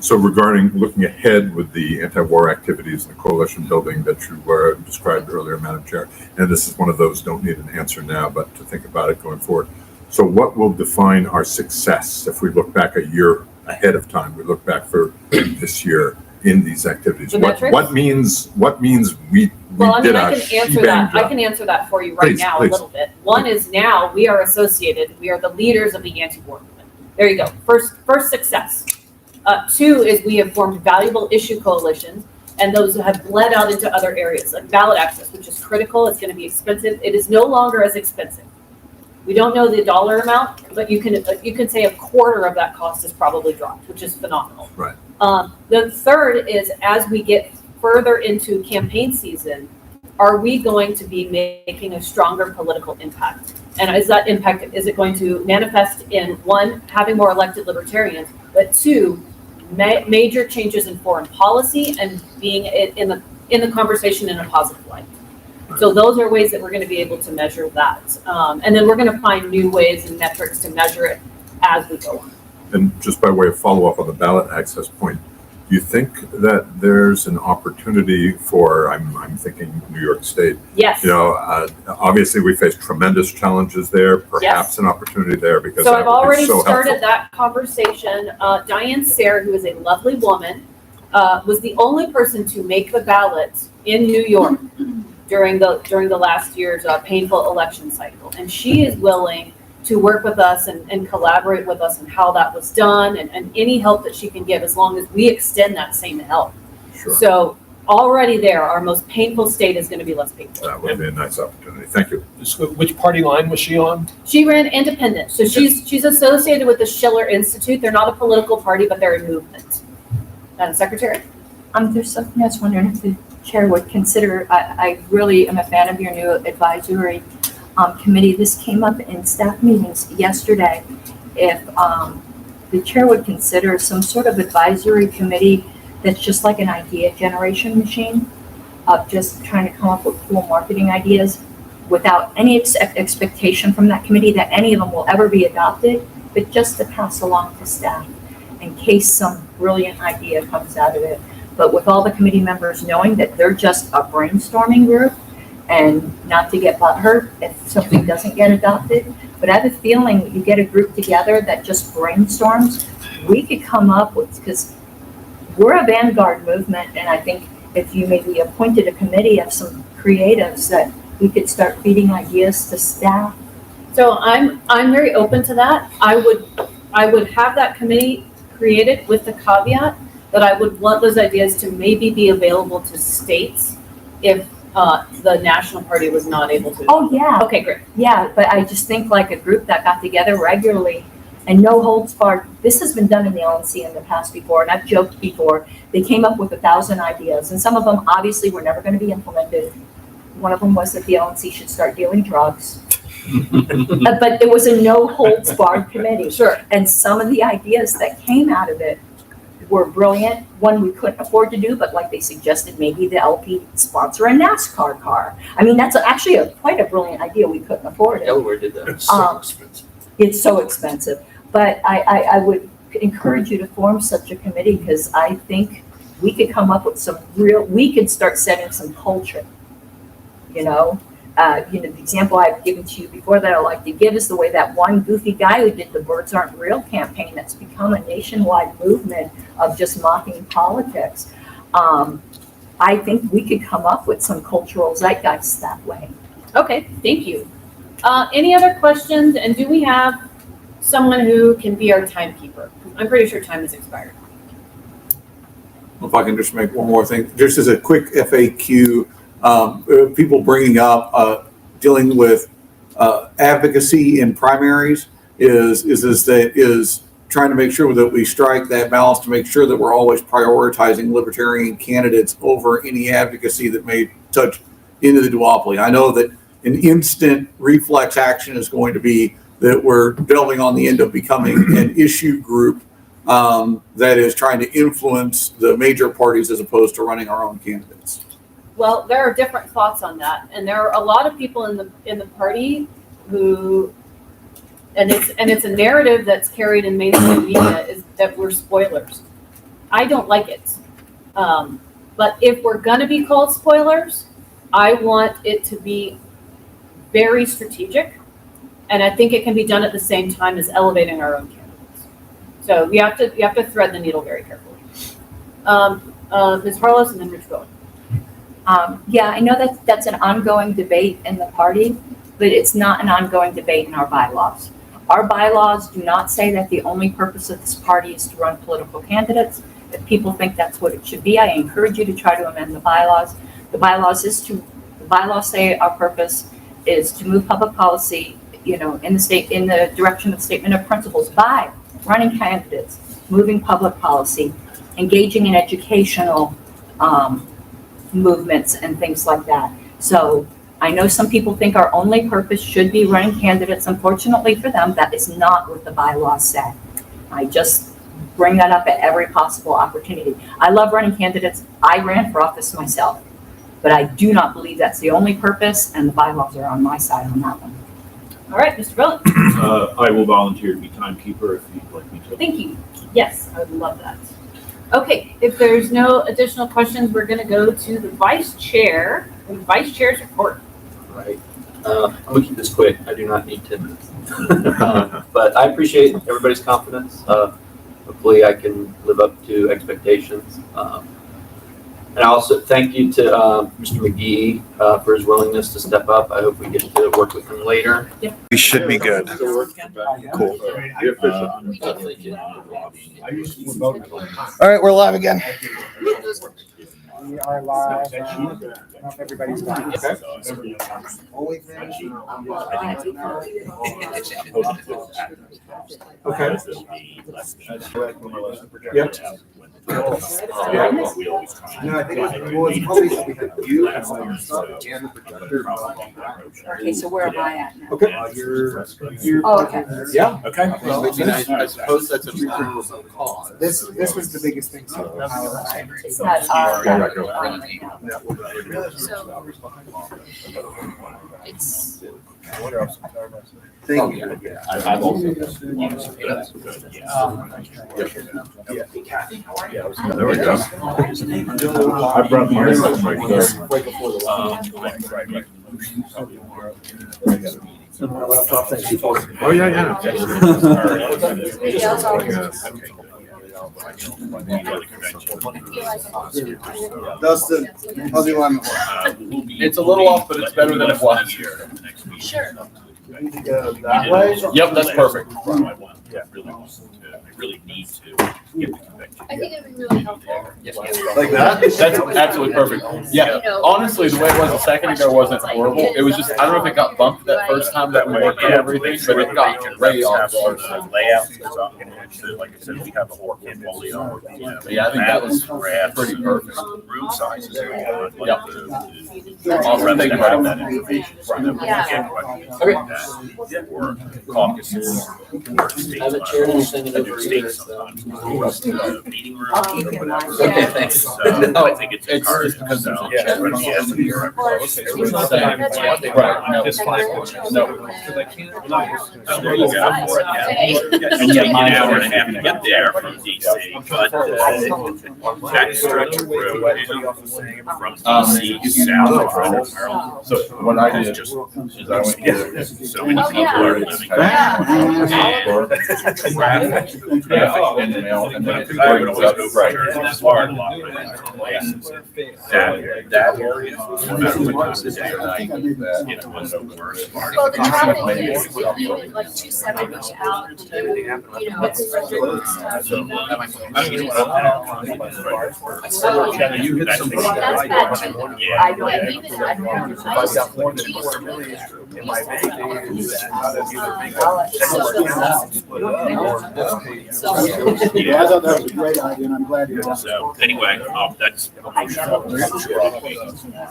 So regarding looking ahead with the anti-war activities and the coalition building that you described earlier, Madam Chair, and this is one of those don't need an answer now, but to think about it going forward. So what will define our success if we look back a year ahead of time? We look back for this year in these activities. What means we did I can answer that. I can answer that for you right now a little bit. One is now we are associated. We are the leaders of the anti-war movement. There you go. First success. Two is we have formed valuable issue coalitions. And those have bled out into other areas, like ballot access, which is critical. It's going to be expensive. It is no longer as expensive. We don't know the dollar amount, but you can say a quarter of that cost has probably dropped, which is phenomenal. Right. The third is, as we get further into campaign season, are we going to be making a stronger political impact? And is that impact, is it going to manifest in, one, having more elected libertarians, but two, major changes in foreign policy and being in the conversation in a positive light? So those are ways that we're going to be able to measure that. And then we're going to find new ways and metrics to measure it as we go on. And just by way of follow-up on the ballot access point, do you think that there's an opportunity for, I'm thinking New York State? Yes. You know, obviously we face tremendous challenges there, perhaps an opportunity there because So that I've would be already so started helpful. that conversation. Diane Sayre, who is a lovely woman, was the only person to make the ballot in New York during the last year's painful election cycle. And she is willing to work with us and collaborate with us on how that was done and any help that she can give, as long as we extend that same help. Sure. So already there, our most painful state is going to be less painful. That would be a nice opportunity. Thank you. Which party line was she on? She ran independent. So she's associated with the Schiller Institute. They're not a political party, but they're a movement. Madam Secretary? There's something I was wondering if the chair would consider. I really am a fan of your new advisory committee. This came up in staff meetings yesterday. If the chair would consider some sort of advisory committee that's just like an idea generation machine of just trying to come up with cool marketing ideas without any expectation from that committee that any of them will ever be adopted, but just to pass along to staff in case some brilliant idea comes out of it. But with all the committee members knowing that they're just a brainstorming group and not to get butthurt if something doesn't get adopted. But I have a feeling you get a group together that just brainstorms, we could come up with, because we're a vanguard movement, and I think if you maybe appointed a committee of some creatives that we could start feeding ideas to staff. So I'm very open to that. I would have that committee created with the caveat that I would want those ideas to maybe be available to states if the national party was not able to. Oh, yeah. Okay, great. Yeah, but I just think like a group that got together regularly and no holds barred. This has been done in the LNC in the past before, and I've joked before. They came up with 1,000 ideas, and some of them obviously were never going to be implemented. One of them was that the LNC should start dealing drugs. But there was a no holds barred committee. Sure. And some of the ideas that came out of it were brilliant. One we couldn't afford to do, but like they suggested, maybe the LP sponsor a NASCAR car. I mean, that's actually quite a brilliant idea. We couldn't afford it. Delaware did that. It's so expensive. It's so expensive. But I would encourage you to form such a committee, because I think we could come up with we could start setting some culture. The example I've given to you before that I like to give is the way that one goofy guy who did the Birds Aren't Real campaign that's become a nationwide movement of just mocking politics. I think we could come up with some cultural zeitgeist that way. Okay, thank you. Any other questions? And do we have someone who can be our timekeeper? I'm pretty sure time has expired. If I can just make one more thing, just as a quick FAQ, people bringing up dealing with advocacy in primaries is trying to make sure that we strike that balance to make sure that we're always prioritizing libertarian candidates over any advocacy that may touch into the duopoly. I know that an instant reflex action is going to be that we're delving on the end of becoming an issue group that is trying to influence the major parties as opposed to running our own candidates. Well, there are different thoughts on that, and there are a lot of people in the party who, and it's a narrative that's carried in mainstream media, is that we're spoilers. I don't like it, but if we're gonna be called spoilers, I want it to be very strategic, and I think it can be done at the same time as elevating our own candidates. So you have to thread the needle very carefully. Ms. Harlos and then Rich Bowen. Yeah, I know that's an ongoing debate in the party, but it's not an ongoing debate in our bylaws. Our bylaws do not say that the only purpose of this party is to run political candidates. If people think that's what it should be, I encourage you to try to amend the bylaws. The bylaws say our purpose is to move public policy, in the direction of statement of principles by running candidates, moving public policy, engaging in educational movements and things like that. So I know some people think our only purpose should be running candidates. Unfortunately for them, that is not what the bylaws say. I just bring that up at every possible opportunity. I love running candidates. I ran for office myself, but I do not believe that's the only purpose, and the bylaws are on my side on that one. All right, Mr. Brilliant. I will volunteer to be timekeeper if you'd like me to. Thank you. Yes, I would love that. Okay, if there's no additional questions, we're going to go to the vice chair. The vice chair's report. Right. I'm gonna keep this quick. I do not need 10 minutes. But I appreciate everybody's confidence. Hopefully I can live up to expectations. And I also thank you to Mr. McGee for his willingness to step up. I hope we get to work with him later. Yep. We should be good. Cool. All right, we're live again. We are live. I don't know if everybody's done. Okay. Yep. No, I think it's probably we had you and all your stuff and the projector. Okay, so where am I at now? Okay. You're. Oh, okay. Yeah. Okay. I suppose that's a reasonable cause. This was the biggest thing. So It's not on right now. It's thank you. I've also. There we go. I brought my right there. Right before the laptop, thank you. Oh, yeah. Dustin, how's it going? It's a little off, but it's better than it was. sure. That way? Yep, that's perfect. I really need to get the convention. I think it'd be really helpful. Like that? That's absolutely perfect. Yeah, honestly, the way it was a second ago wasn't horrible. It was just, I don't know if it got bumped that first time that we went through everything, but it got way off. Like I said, we have a whole portfolio. Yeah, I think that was pretty perfect. Room sizes. Yep. I'll run that information. Okay. Or caucuses. Have a chair and send it I over do here. state sometimes. The meeting room. I'll keep in mind. Okay, thanks. So I think it's It's hard just because there's a yeah, check. but yeah, so you're right. Right, no. Just fine. No. There you go. And you take an hour and a half to get there from DC, but that stretch of road from DC south of Maryland. So what I did is just, I went here, so many people are living. traffic in the mail and then it I would brings always up, go for right. this part a lot, but that area, no matter what time of the day or night, you know, was the worst part. Well, the traffic is even like 270 out, it's ridiculous stuff. You hit some. That's bad too. Yeah. I don't- Yeah, even I remember. I've got more than 4 million in my bank. Yeah, I thought that was a great idea, and I'm glad you did. So anyway, that's.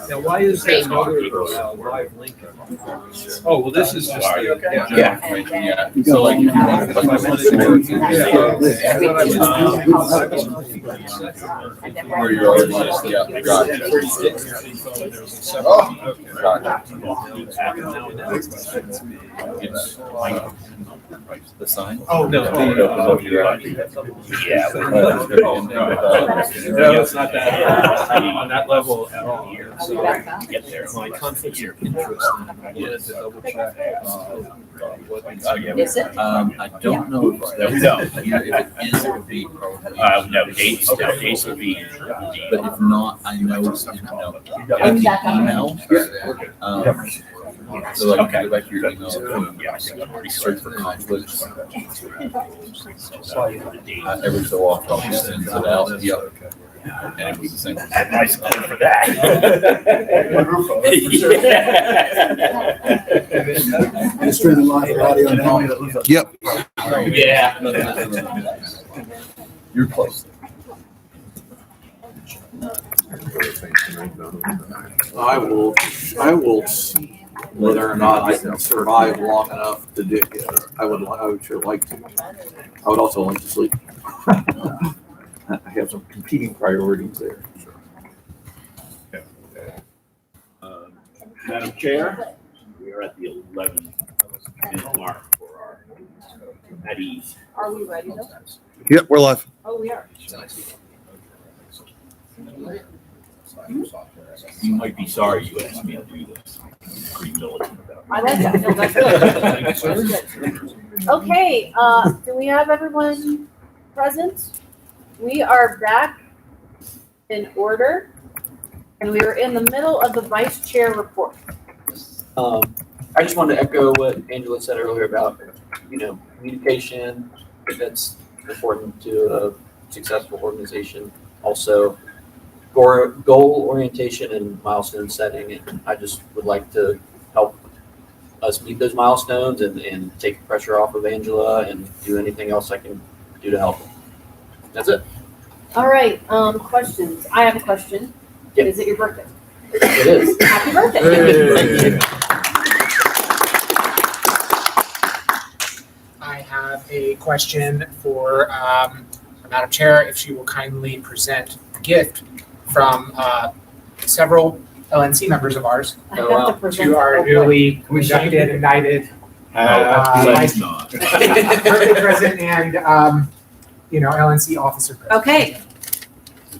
Now, why is that live link? Oh, well, this is just the. Yeah, so like. if you want to- Where you're already, yeah, gotcha. Oh, The sign? Oh, no. Yeah. No, it's not that, on that level at all. So, Get there. my conflicts of interest, I wanted to double check. Is it? I don't know. No. If it is, it would be probably. No, dates would be. But if not, I know, I'm back on. email. So like your email, yeah, search for conflicts. Every so often, I'll just send it out. Yep. And it was the same. Nice color for that. Just streaming live audio now. Yep. Yeah. You're close. I will see whether or not I can survive long enough to do it. I would sure like to. I would also like to sleep. I have some competing priorities there. Madam Chair, we are at the 11-minute mark for our at ease. Are we ready though? Yep, we're live. Oh, we are. You might be sorry you asked me to do this. Pretty militant about it. I like that. No, that's good. We're good. Okay, do we have everyone present? We are back in order, and we are in the middle of the vice chair report. I just wanted to echo what Angela said earlier about, communication. That's important to a successful organization. Also, goal orientation and milestone setting. And I just would like to help us meet those milestones and take the pressure off of Angela and do anything else I can do to help. That's it. All right, questions. I have a question. Yep. Is it your birthday? It is. Happy birthday. Thank you. I have a question for Madam Chair, if she will kindly present a gift from several LNC members of ours to our newly inducted and knighted birthday present and LNC officer present. Okay,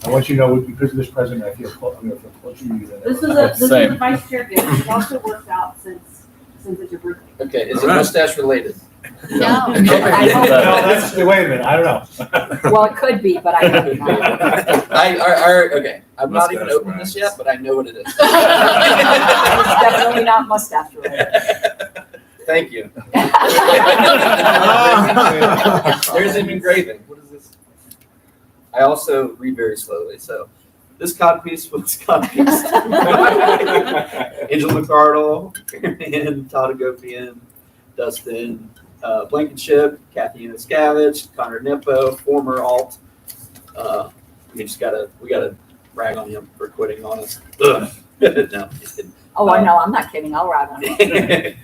I want you to know, because of this president, I feel closer to you than ever. this is a vice chair gift. It also works out since it's your birthday. Okay, is it mustache related? No. No, that's, wait a minute, I don't know. Well, it could be, but I don't know. Okay, I've not even opened this yet, but I know what it is. It's definitely not mustache related. Thank you. There's an engraving. What is this? I also read very slowly, so this codpiece was codpiece. Angel McCardle and Todd Agopian, Dustin Blankenship, Kathy Iniscavage, Connor Nippo, former alt. We gotta brag on him for quitting on us. No, just kidding. Oh, I know, I'm not kidding, I'll ride on it.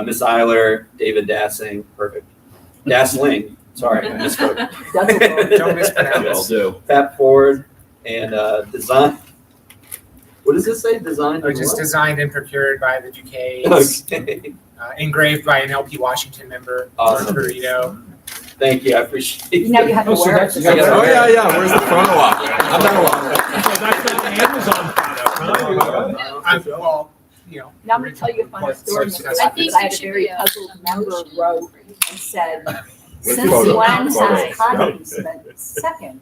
Miss Eiler, David Dassing, perfect. Dassling, sorry, I misspoke. Don't mispronounce. I'll do. Pat Ford and design. What does this say? Designed? Which is designed and procured by the Duquesnes, Okay. engraved by an LP Washington member, Awesome. Burrito. Thank you. I appreciate it. You know you have to wear it. Oh, yeah. Where's the photo op? I'm not allowed. That's an Amazon Well, Now I'm gonna tell you a funny story. I I had a very puzzled member wrote and said, since photo? when has Photo. Connie's been second?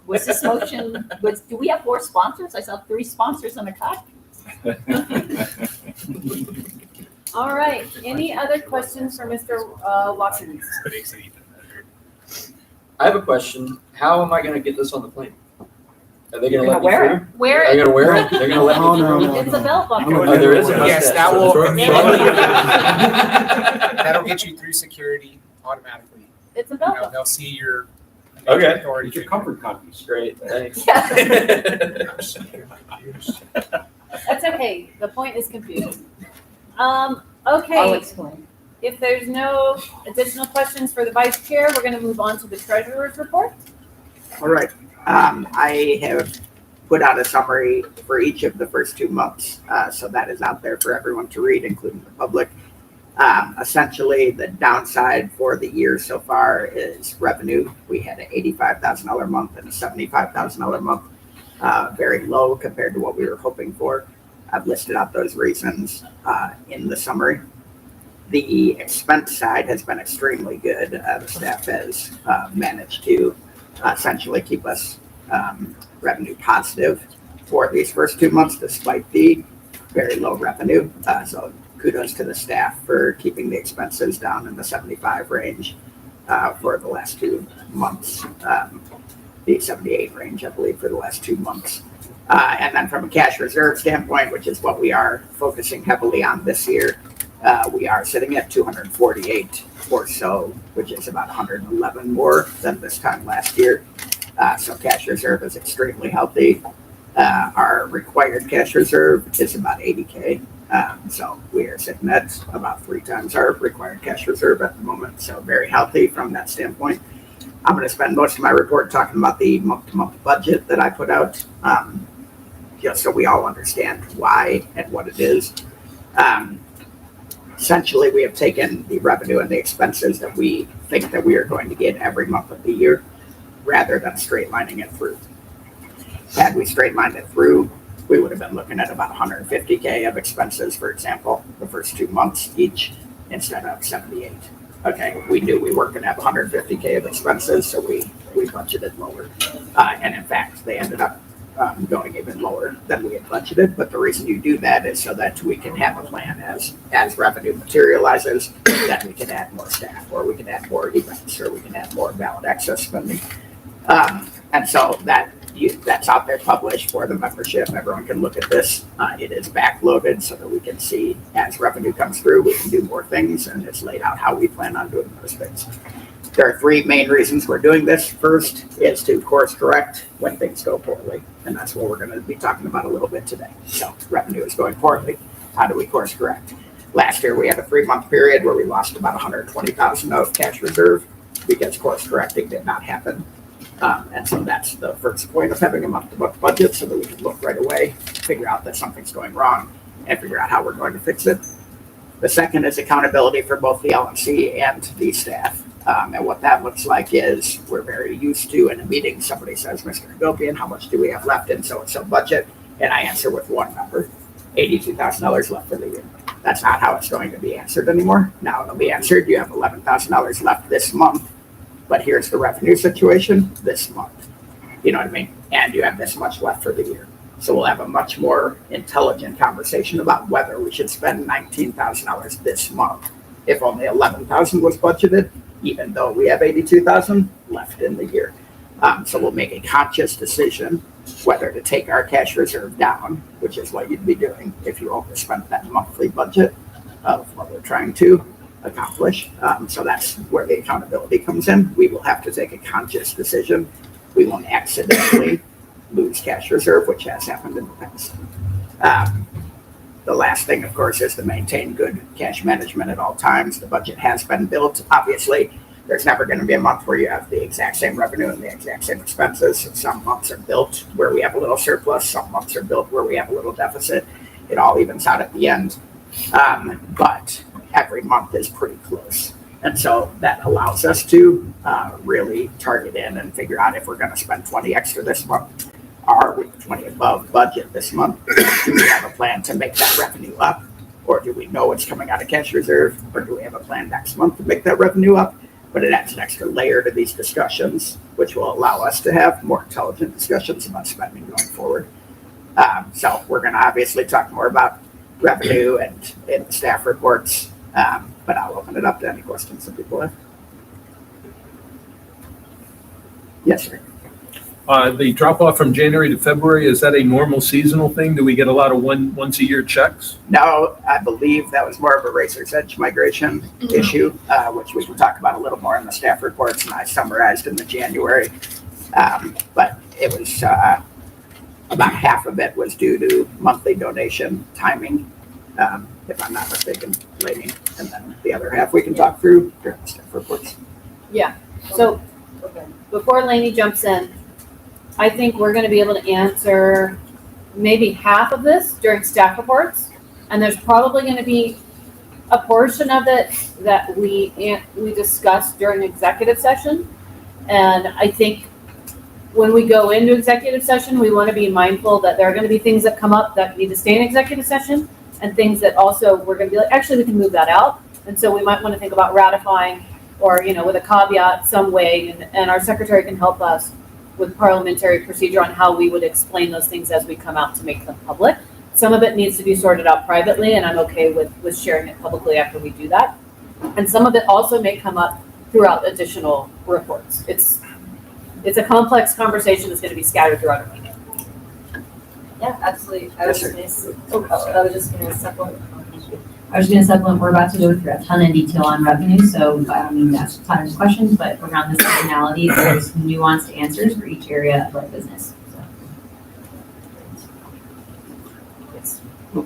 Was this motion, do we have 4 sponsors? I saw 3 sponsors on the cot. All right, any other questions for Mr. Watkins? I have a question. How am I going to get this on the plane? Are they going to You're let me gonna wear through? Wear Are they it. going to wear it? They're going to let me Oh, through? no. It's a belt buckle. Oh, there is a yes, mustache. that will immediately- that'll get you through security automatically. It's a belt buckle. They'll see your Okay. authority. It's your comfort copies. Great, thanks. That's okay, the point is confusing. I'll Okay, explain. if there's no additional questions for the vice chair, we're gonna move on to the treasurer's report. All right. I have put out a summary for each of the first 2 months, so that is out there for everyone to read, including the public. Essentially, the downside for the year so far is revenue. We had an $85,000 month and a $75,000 month, very low compared to what we were hoping for. I've listed out those reasons in the summary. The expense side has been extremely good. The staff has managed to essentially keep us revenue positive for these first 2 months, despite the very low revenue. So kudos to the staff for keeping the expenses down in the 75 range for the last 2 months. The 78 range, I believe, for the last 2 months. And then from a cash reserve standpoint, which is what we are focusing heavily on this year, we are sitting at 248 or so, which is about 111 more than this time last year. So cash reserve is extremely healthy. Our required cash reserve is about 80K. So we are sitting at about 3 times our required cash reserve at the moment. So very healthy from that standpoint. I'm going to spend most of my report talking about the month-to-month budget that I put out, just so we all understand why and what it is. Essentially, we have taken the revenue and the expenses that we think that we are going to get every month of the year, rather than straight lining it through. Had we straight lined it through, we would have been looking at about 150K of expenses, for example, the first 2 months each, instead of 78. Okay, we knew we weren't going to have 150K of expenses, so we budgeted lower. And in fact, they ended up going even lower than we had budgeted. But the reason you do that is so that we can have a plan as revenue materializes, that we can add more staff, or we can add more events, or we can add more ballot access spending. And so that's out there published for the membership. Everyone can look at this. It is backloaded so that we can see as revenue comes through, we can do more things, and it's laid out how we plan on doing those things. There are 3 main reasons we're doing this. First is to course correct when things go poorly, and that's what we're going to be talking about a little bit today. So revenue is going poorly. How do we course correct? Last year we had a 3-month period where we lost about 120,000 of cash reserve because course correcting did not happen. And so that's the first point of having a month-to-month budget, so that we can look right away, figure out that something's going wrong, and figure out how we're going to fix it. The second is accountability for both the LNC and the staff. And what that looks like is we're very used to in a meeting, somebody says, Mr. Agopian, how much do we have left in so-and-so budget? And I answer with one number, $82,000 left for the year. That's not how it's going to be answered anymore. Now it'll be answered, you have $11,000 left this month, but here's the revenue situation this month. You know what I mean? And you have this much left for the year. So we'll have a much more intelligent conversation about whether we should spend $19,000 this month if only $11,000 was budgeted, even though we have $82,000 left in the year. So we'll make a conscious decision whether to take our cash reserve down, which is what you'd be doing if you overspent that monthly budget of what we're trying to accomplish. So that's where the accountability comes in. We will have to take a conscious decision. We won't accidentally lose cash reserve, which has happened in the past. The last thing, of course, is to maintain good cash management at all times. The budget has been built. Obviously, there's never going to be a month where you have the exact same revenue and the exact same expenses. Some months are built where we have a little surplus. Some months are built where we have a little deficit. It all evens out at the end. But every month is pretty close. And so that allows us to really target in and figure out if we're going to spend 20 extra this month. Are we 20 above budget this month? Do we have a plan to make that revenue up? Or do we know it's coming out of cash reserve? Or do we have a plan next month to make that revenue up? But it adds an extra layer to these discussions, which will allow us to have more intelligent discussions about spending going forward. So we're going to obviously talk more about revenue and in the staff reports, but I'll open it up to any questions that people have. Yes, sir. The drop off from January to February, is that a normal seasonal thing? Do we get a lot of once a year checks? No, I believe that was more of a Razor's Edge migration issue, which we can talk about a little more in the staff reports, and I summarized in the January. But it was about half of it was due to monthly donation timing, if I'm not mistaken, lady. And then the other half we can talk through during the staff reports. Yeah, so before Lainey jumps in, I think we're going to be able to answer maybe half of this during staff reports, and there's probably going to be a portion of it that we discussed during executive session. And I think when we go into executive session, we want to be mindful that there are going to be things that come up that need to stay in executive session, and things that also we're going to be like, actually, we can move that out. And so we might want to think about ratifying, or with a caveat some way, and our secretary can help us with parliamentary procedure on how we would explain those things as we come out to make them public. Some of it needs to be sorted out privately, and I'm okay with sharing it publicly after we do that. And some of it also may come up throughout additional reports. It's a complex conversation that's gonna be scattered throughout our meeting. Yeah, absolutely. I was just gonna supplement, we're about to go through a ton of detail on revenue, so I don't mean to ask a ton of questions, but around the seasonality, there's nuanced answers for each area of our business.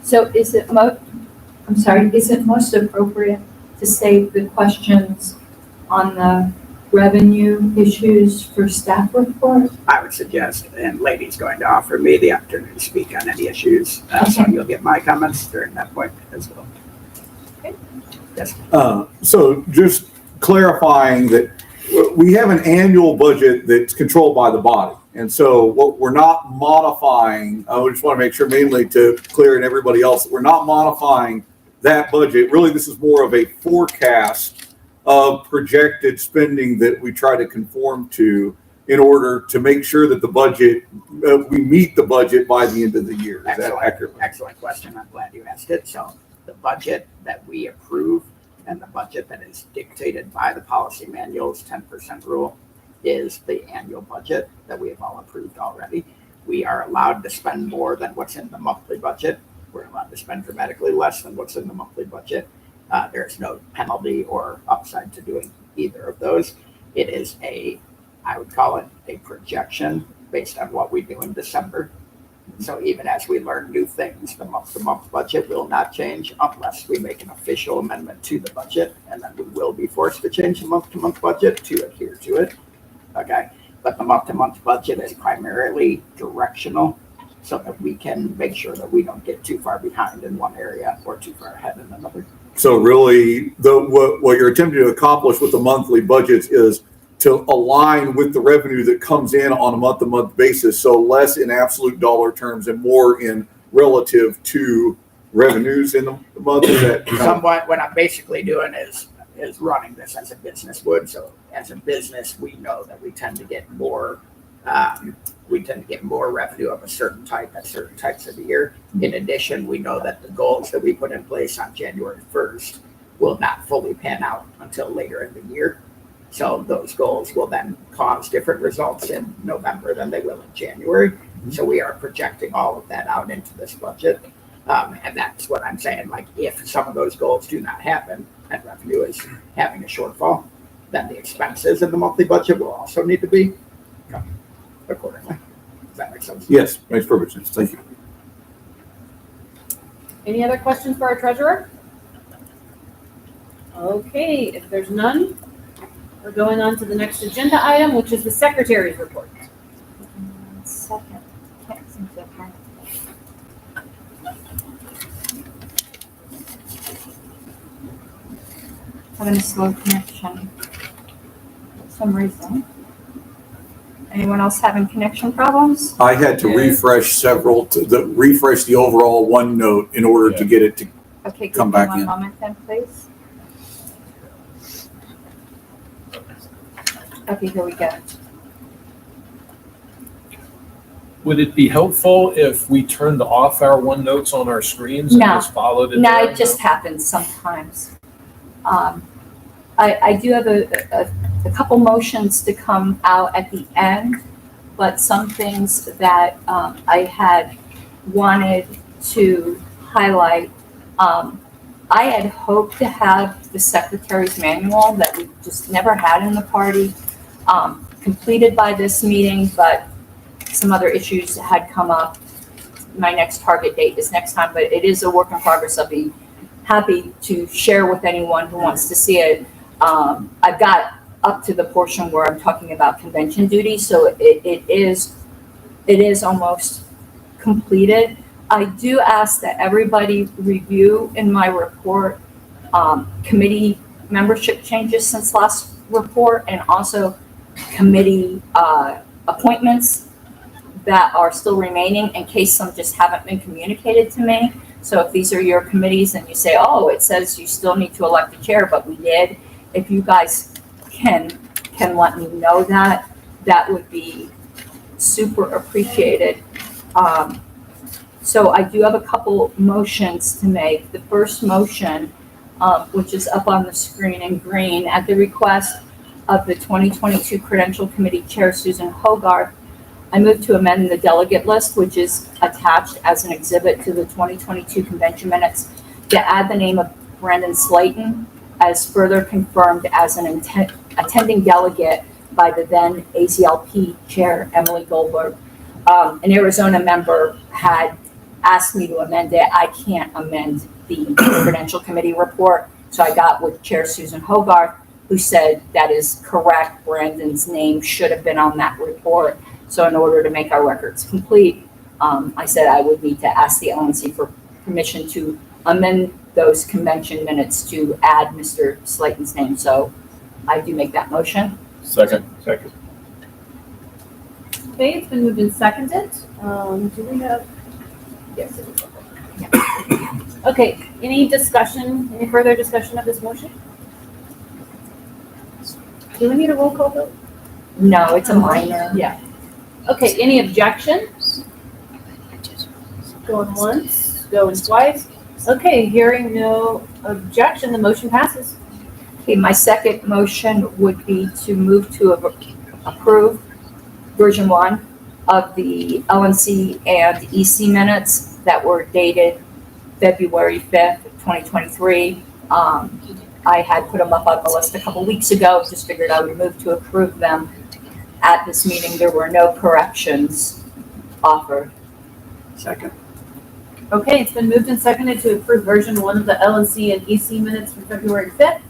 So is it is it most appropriate to save the questions on the revenue issues for staff report? I would suggest, and Lady's going to offer me the opportunity to speak on any issues, so you'll get my comments during that point as well. Yes. So just clarifying that we have an annual budget that's controlled by the body. And so what we're not modifying, I just want to make sure mainly to clear and everybody else, that we're not modifying that budget. Really, this is more of a forecast of projected spending that we try to conform to in order to make sure that the budget, we meet the budget by the end of the year. Is that accurate? Excellent question. I'm glad you asked it. So the budget that we approve and the budget that is dictated by the policy manual's 10% rule is the annual budget that we have all approved already. We are allowed to spend more than what's in the monthly budget. We're allowed to spend dramatically less than what's in the monthly budget. There's no penalty or upside to doing either of those. It is I would call it a projection based on what we do in December. So even as we learn new things, the month-to-month budget will not change unless we make an official amendment to the budget, and then we will be forced to change the month-to-month budget to adhere to it. Okay, but the month-to-month budget is primarily directional so that we can make sure that we don't get too far behind in one area or too far ahead in another. So really, what you're attempting to accomplish with the monthly budgets is to align with the revenue that comes in on a month-to-month basis. So less in absolute dollar terms and more in relative to revenues in the month. Is that somewhat what I'm basically doing is running this as a business would. So as a business, we know that we tend to get more revenue of a certain type at certain types of the year. In addition, we know that the goals that we put in place on January 1st will not fully pan out until later in the year. So those goals will then cause different results in November than they will in January. So we are projecting all of that out into this budget. And that's what I'm saying. Like if some of those goals do not happen and revenue is having a shortfall, then the expenses in the monthly budget will also need to be cut accordingly. Does that make sense? Yes, makes perfect sense. Thank you. Any other questions for our treasurer? Okay, if there's none, we're going on to the next agenda item, which is the secretary's report. Second. Can't seem to find having a slow connection for some reason. Anyone else having connection problems? I had to refresh refresh the overall OneNote in order to get it to Okay, come give me back one in. moment then, please. Okay, here we go. Would it be helpful if we turned off our OneNotes on our screens and No. just followed it? No, there? it just happens sometimes. I do have a couple motions to come out at the end, but some things that I had wanted to highlight. I had hoped to have the secretary's manual that we just never had in the party completed by this meeting, but some other issues had come up. My next target date is next time, but it is a work in progress. I'll be happy to share with anyone who wants to see it. I've got up to the portion where I'm talking about convention duty, so it is almost completed. I do ask that everybody review in my report committee membership changes since last report, and also committee appointments that are still remaining in case some just haven't been communicated to me. So if these are your committees and you say, oh, it says you still need to elect a chair, but we did, if you guys can let me know that would be super appreciated. So I do have a couple motions to make. The first motion, which is up on the screen in green, at the request of the 2022 Credential Committee Chair Susan Hogarth, I move to amend the delegate list, which is attached as an exhibit to the 2022 convention minutes, to add the name of Brandon Slayton as further confirmed as an attending delegate by the then ACLP Chair Emily Goldberg. An Arizona member had asked me to amend it. I can't amend the Credential Committee report, so I got with Chair Susan Hogarth, who said that is correct. Brandon's name should have been on that report. So in order to make our records complete, I said I would need to ask the LNC for permission to amend those convention minutes to add Mr. Slayton's name. So I do make that motion. Second. Okay, it's been moved and seconded. Do we have? Yes. It is. Yeah. Okay, any further discussion of this motion? Do we need a roll call vote? No, it's a minor. Yeah. Okay, any objection? Going once, going twice. Okay, hearing no objection, the motion passes. Okay, my second motion would be to move to approve version 1 of the LNC and EC minutes that were dated February 5th, 2023. I had put them up on the list a couple weeks ago, just figured I would move to approve them. At this meeting, there were no corrections offered. Second. Okay, it's been moved and seconded to approve version 1 of the LNC and EC minutes from February 5th.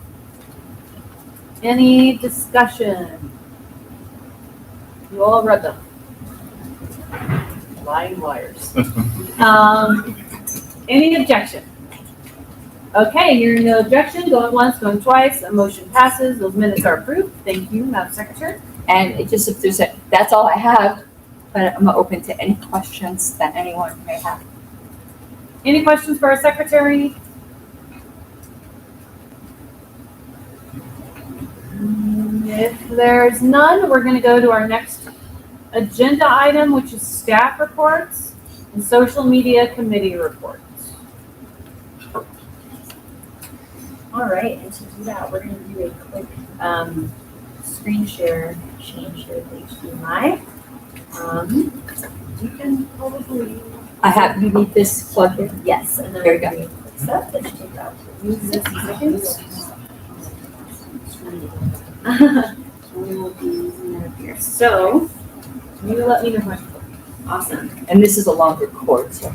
Any discussion? You all read them. Lying liars. Any objection? Okay, hearing no objection, going once, going twice, a motion passes. Those minutes are approved. Thank you, Madam Secretary. And it just, if there's that's all I have, but I'm open to any questions that anyone may have. Any questions for our secretary? If there's none, we're going to go to our next agenda item, which is staff reports and social media committee reports. All right, and to do that, we're going to do a quick screen share, change your HDMI. You can probably. You need this plugged in? Yes, and then there you go. Quick stuff that you take out. Use this seconds. We will be using it up here. So, you let me know my. Awesome. And this is a longer cord, so.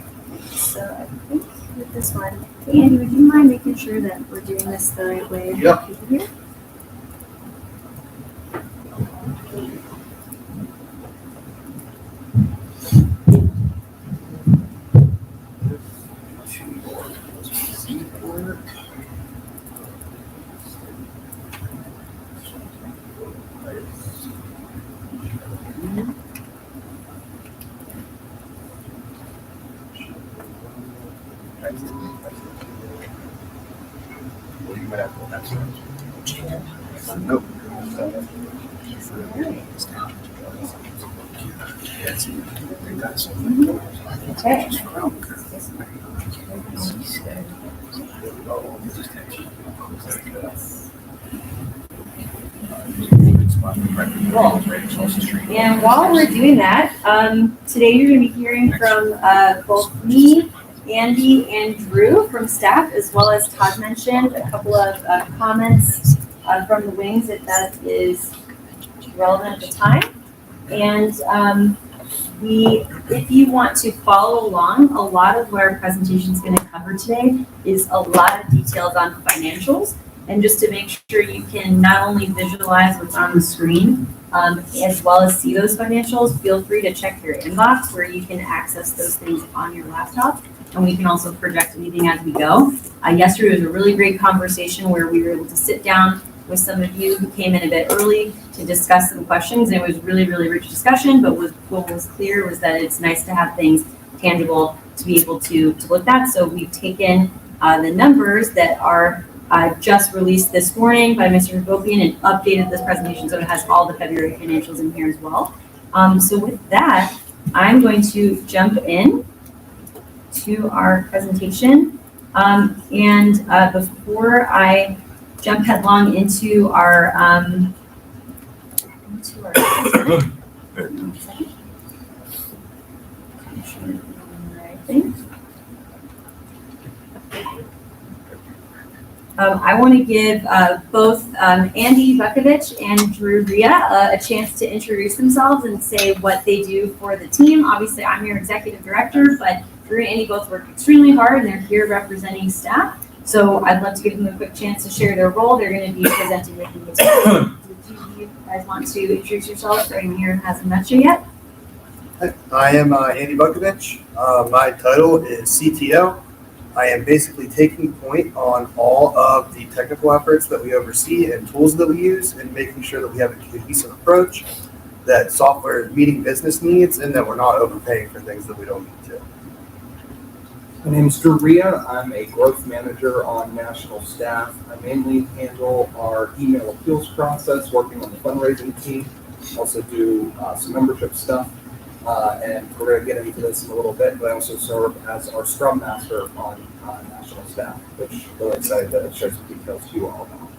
So I think with this one, hey Andy, would you mind making sure that we're doing this the right way? Yep. Here? Nope. Okay. And while we're doing that, today you're going to be hearing from both me, Andy, and Drew from staff, as well as Todd mentioned a couple of comments from the wings if that is relevant at the time. And if you want to follow along, a lot of what our presentation is going to cover today is a lot of details on financials. And just to make sure you can not only visualize what's on the screen, as well as see those financials, feel free to check your inbox where you can access those things on your laptop. And we can also project anything as we go. Yesterday was a really great conversation where we were able to sit down with some of you who came in a bit early to discuss some questions. It was really, really rich discussion, but what was clear was that it's nice to have things tangible to be able to look at. So we've taken the numbers that are just released this morning by Mr. Hagopian and updated this presentation so it has all the February financials in here as well. So with that, I'm going to jump in to our presentation. Before I jump headlong into our I want to give both Andy Bukovich and Drew Ria a chance to introduce themselves and say what they do for the team. Obviously, I'm your executive director, but Drew and Andy both work extremely hard and they're here representing staff. So I'd love to give them a quick chance to share their role. They're going to be presenting with me today. Do you guys want to introduce yourselves for anyone here who hasn't met you yet? I am Andy Bukovich. My title is CTO. I am basically taking point on all of the technical efforts that we oversee and tools that we use and making sure that we have a cohesive approach, that software is meeting business needs, and that we're not overpaying for things that we don't need to. My name is Drew Ria. I'm a growth manager on national staff. I mainly handle our email appeals process, working on the fundraising team. Also do some membership stuff. And we're going to get into this in a little bit, but I also serve as our Scrum Master on national staff, which I'm really excited to share some details to you all about.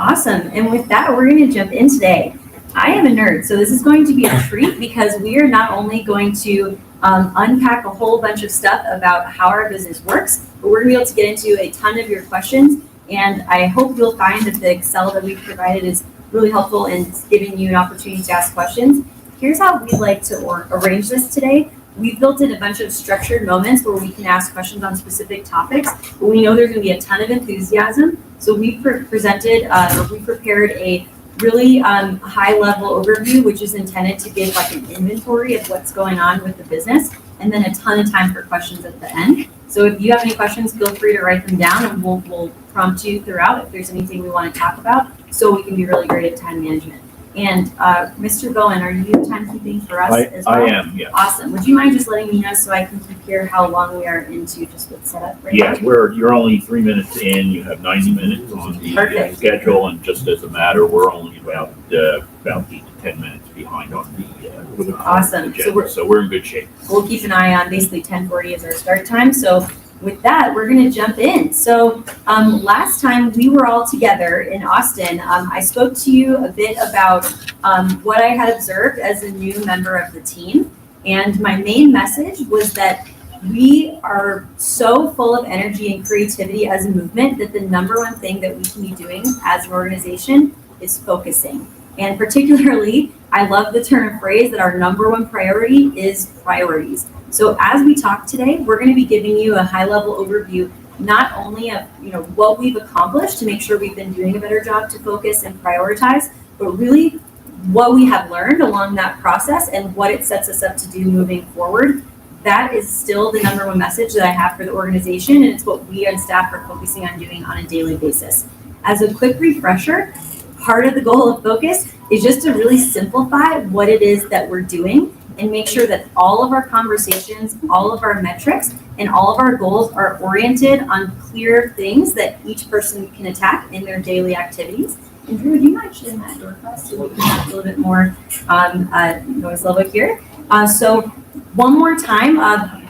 Awesome. And with that, we're going to jump in today. I am a nerd, so this is going to be a treat because we are not only going to unpack a whole bunch of stuff about how our business works, but we're going to be able to get into a ton of your questions. And I hope you'll find that the Excel that we've provided is really helpful in giving you an opportunity to ask questions. Here's how we'd like to arrange this today. We've built in a bunch of structured moments where we can ask questions on specific topics, but we know there's going to be a ton of enthusiasm. So we've prepared a really high-level overview, which is intended to give like an inventory of what's going on with the business, and then a ton of time for questions at the end. So if you have any questions, feel free to write them down, and we'll prompt you throughout if there's anything we want to talk about, so we can be really great at time management. And Mr. Bowen, are you timekeeping for us as well? I am, yes. Awesome. Would you mind just letting me know so I can keep here how long we are into just with setup right now? Yeah, you're only 3 minutes in, you have 90 minutes on the schedule, and just as a matter, we're only about 8 to 10 minutes behind on the awesome. agenda, so we're in good shape. We'll keep an eye on basically 10:40 as our start time. So with that, we're going to jump in. So last time we were all together in Austin, I spoke to you a bit about what I had observed as a new member of the team. And my main message was that we are so full of energy and creativity as a movement that the number one thing that we can be doing as an organization is focusing. And particularly, I love the turn of phrase that our number one priority is priorities. So as we talk today, we're going to be giving you a high-level overview, not only of what we've accomplished to make sure we've been doing a better job to focus and prioritize, but really what we have learned along that process and what it sets us up to do moving forward. That is still the number one message that I have for the organization, and it's what we on staff are focusing on doing on a daily basis. As a quick refresher, part of the goal of focus is just to really simplify what it is that we're doing and make sure that all of our conversations, all of our metrics, and all of our goals are oriented on clear things that each person can attack in their daily activities. And Drew, do you mind shutting that door for us so we can have a little bit more noise level here? So one more time,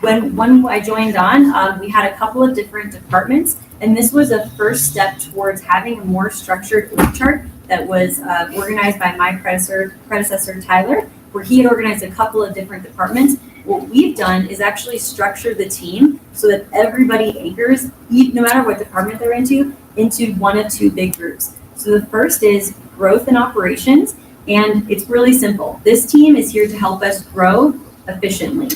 when I joined on, we had a couple of different departments, and this was a first step towards having a more structured org chart that was organized by my predecessor, Tyler, where he had organized a couple of different departments. What we've done is actually structure the team so that everybody anchors, no matter what department they're into one of two big groups. So the first is growth and operations, and it's really simple. This team is here to help us grow efficiently.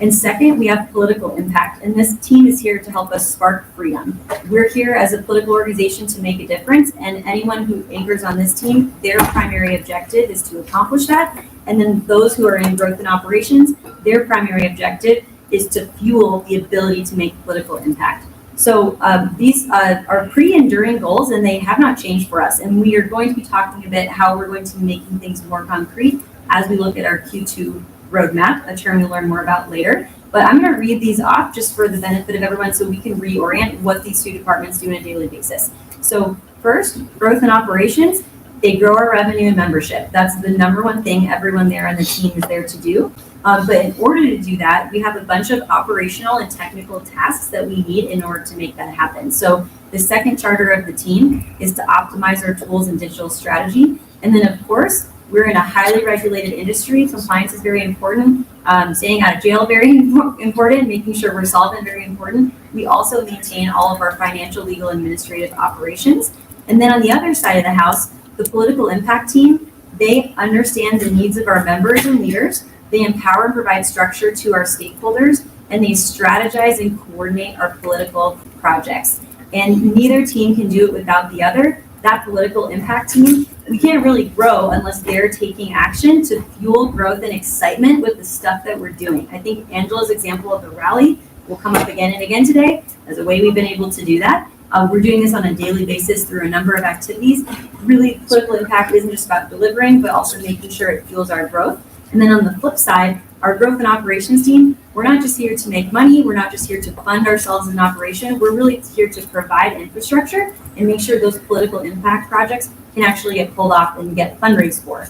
And second, we have political impact, and this team is here to help us spark freedom. We're here as a political organization to make a difference, and anyone who anchors on this team, their primary objective is to accomplish that. And then those who are in growth and operations, their primary objective is to fuel the ability to make political impact. So these are pretty enduring goals, and they have not changed for us. And we are going to be talking a bit how we're going to be making things more concrete as we look at our Q2 roadmap, a term you'll learn more about later. But I'm going to read these off just for the benefit of everyone so we can reorient what these two departments do on a daily basis. So first, growth and operations. They grow our revenue and membership. That's the number one thing everyone there on the team is there to do. But in order to do that, we have a bunch of operational and technical tasks that we need in order to make that happen. So the second charter of the team is to optimize our tools and digital strategy. And then of course, we're in a highly regulated industry. Compliance is very important. Staying out of jail, very important. Making sure we're solvent, very important. We also maintain all of our financial, legal, and administrative operations. And then on the other side of the house, the political impact team, they understand the needs of our members and leaders. They empower and provide structure to our stakeholders, and they strategize and coordinate our political projects. And neither team can do it without the other. That political impact team, we can't really grow unless they're taking action to fuel growth and excitement with the stuff that we're doing. I think Angela's example of the rally will come up again and again today as a way we've been able to do that. We're doing this on a daily basis through a number of activities. Really, political impact isn't just about delivering, but also making sure it fuels our growth. And then on the flip side, our growth and operations team, we're not just here to make money. We're not just here to fund ourselves as an operation. We're really here to provide infrastructure and make sure those political impact projects can actually get pulled off and get fundraised for.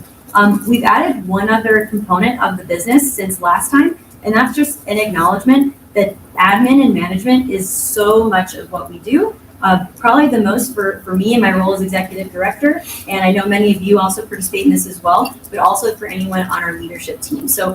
We've added one other component of the business since last time, and that's just an acknowledgement that admin and management is so much of what we do. Probably the most for me in my role as executive director, and I know many of you also participate in this as well, but also for anyone on our leadership team. So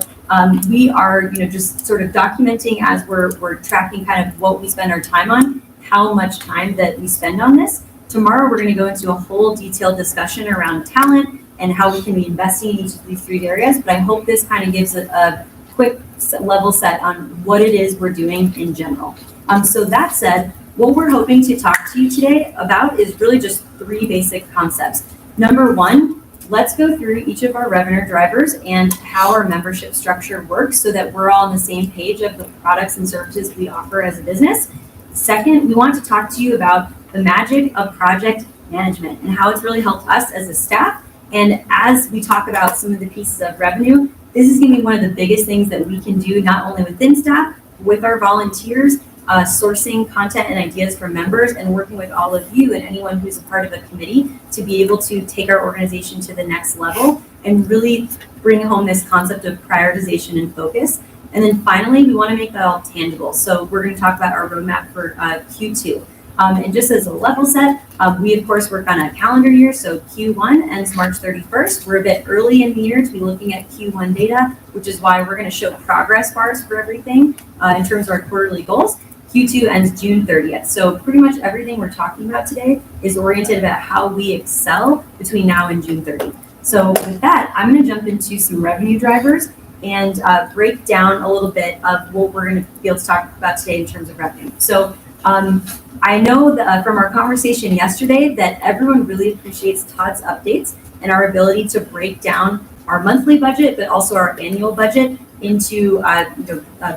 we are, just sort of documenting as we're tracking kind of what we spend our time on, how much time that we spend on this. Tomorrow we're going to go into a whole detailed discussion around talent and how we can be investing in each of these three areas. But I hope this kind of gives a quick level set on what it is we're doing in general. So that said, what we're hoping to talk to you today about is really just three basic concepts. Number one, let's go through each of our revenue drivers and how our membership structure works so that we're all on the same page of the products and services we offer as a business. Second, we want to talk to you about the magic of project management and how it's really helped us as a staff. And as we talk about some of the pieces of revenue, this is going to be one of the biggest things that we can do, not only within staff, with our volunteers, sourcing content and ideas from members, and working with all of you and anyone who's a part of a committee to be able to take our organization to the next level and really bring home this concept of prioritization and focus. And then finally, we want to make that all tangible. So we're going to talk about our roadmap for Q2. And just as a level set, we of course work on a calendar year, so Q1 ends March 31st. We're a bit early in the year to be looking at Q1 data, which is why we're going to show progress bars for everything in terms of our quarterly goals. Q2 ends June 30th. So pretty much everything we're talking about today is oriented about how we excel between now and June 30. So with that, I'm going to jump into some revenue drivers and break down a little bit of what we're going to be able to talk about today in terms of revenue. So I know that from our conversation yesterday that everyone really appreciates Todd's updates and our ability to break down our monthly budget, but also our annual budget into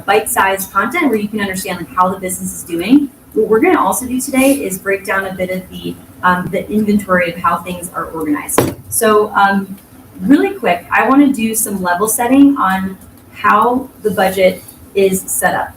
bite-sized content where you can understand how the business is doing. What we're going to also do today is break down a bit of the inventory of how things are organized. So really quick, I want to do some level setting on how the budget is set up.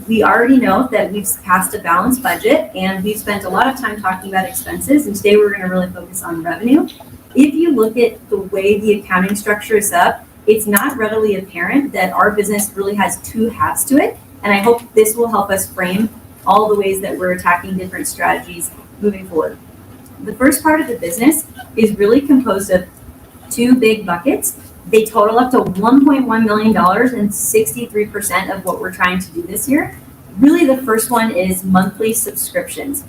We already know that we've passed a balanced budget and we've spent a lot of time talking about expenses, and today we're going to really focus on revenue. If you look at the way the accounting structure is up, it's not readily apparent that our business really has two halves to it, and I hope this will help us frame all the ways that we're attacking different strategies moving forward. The first part of the business is really composed of two big buckets. They total up to $1.1 million and 63% of what we're trying to do this year. Really, the first one is monthly subscriptions.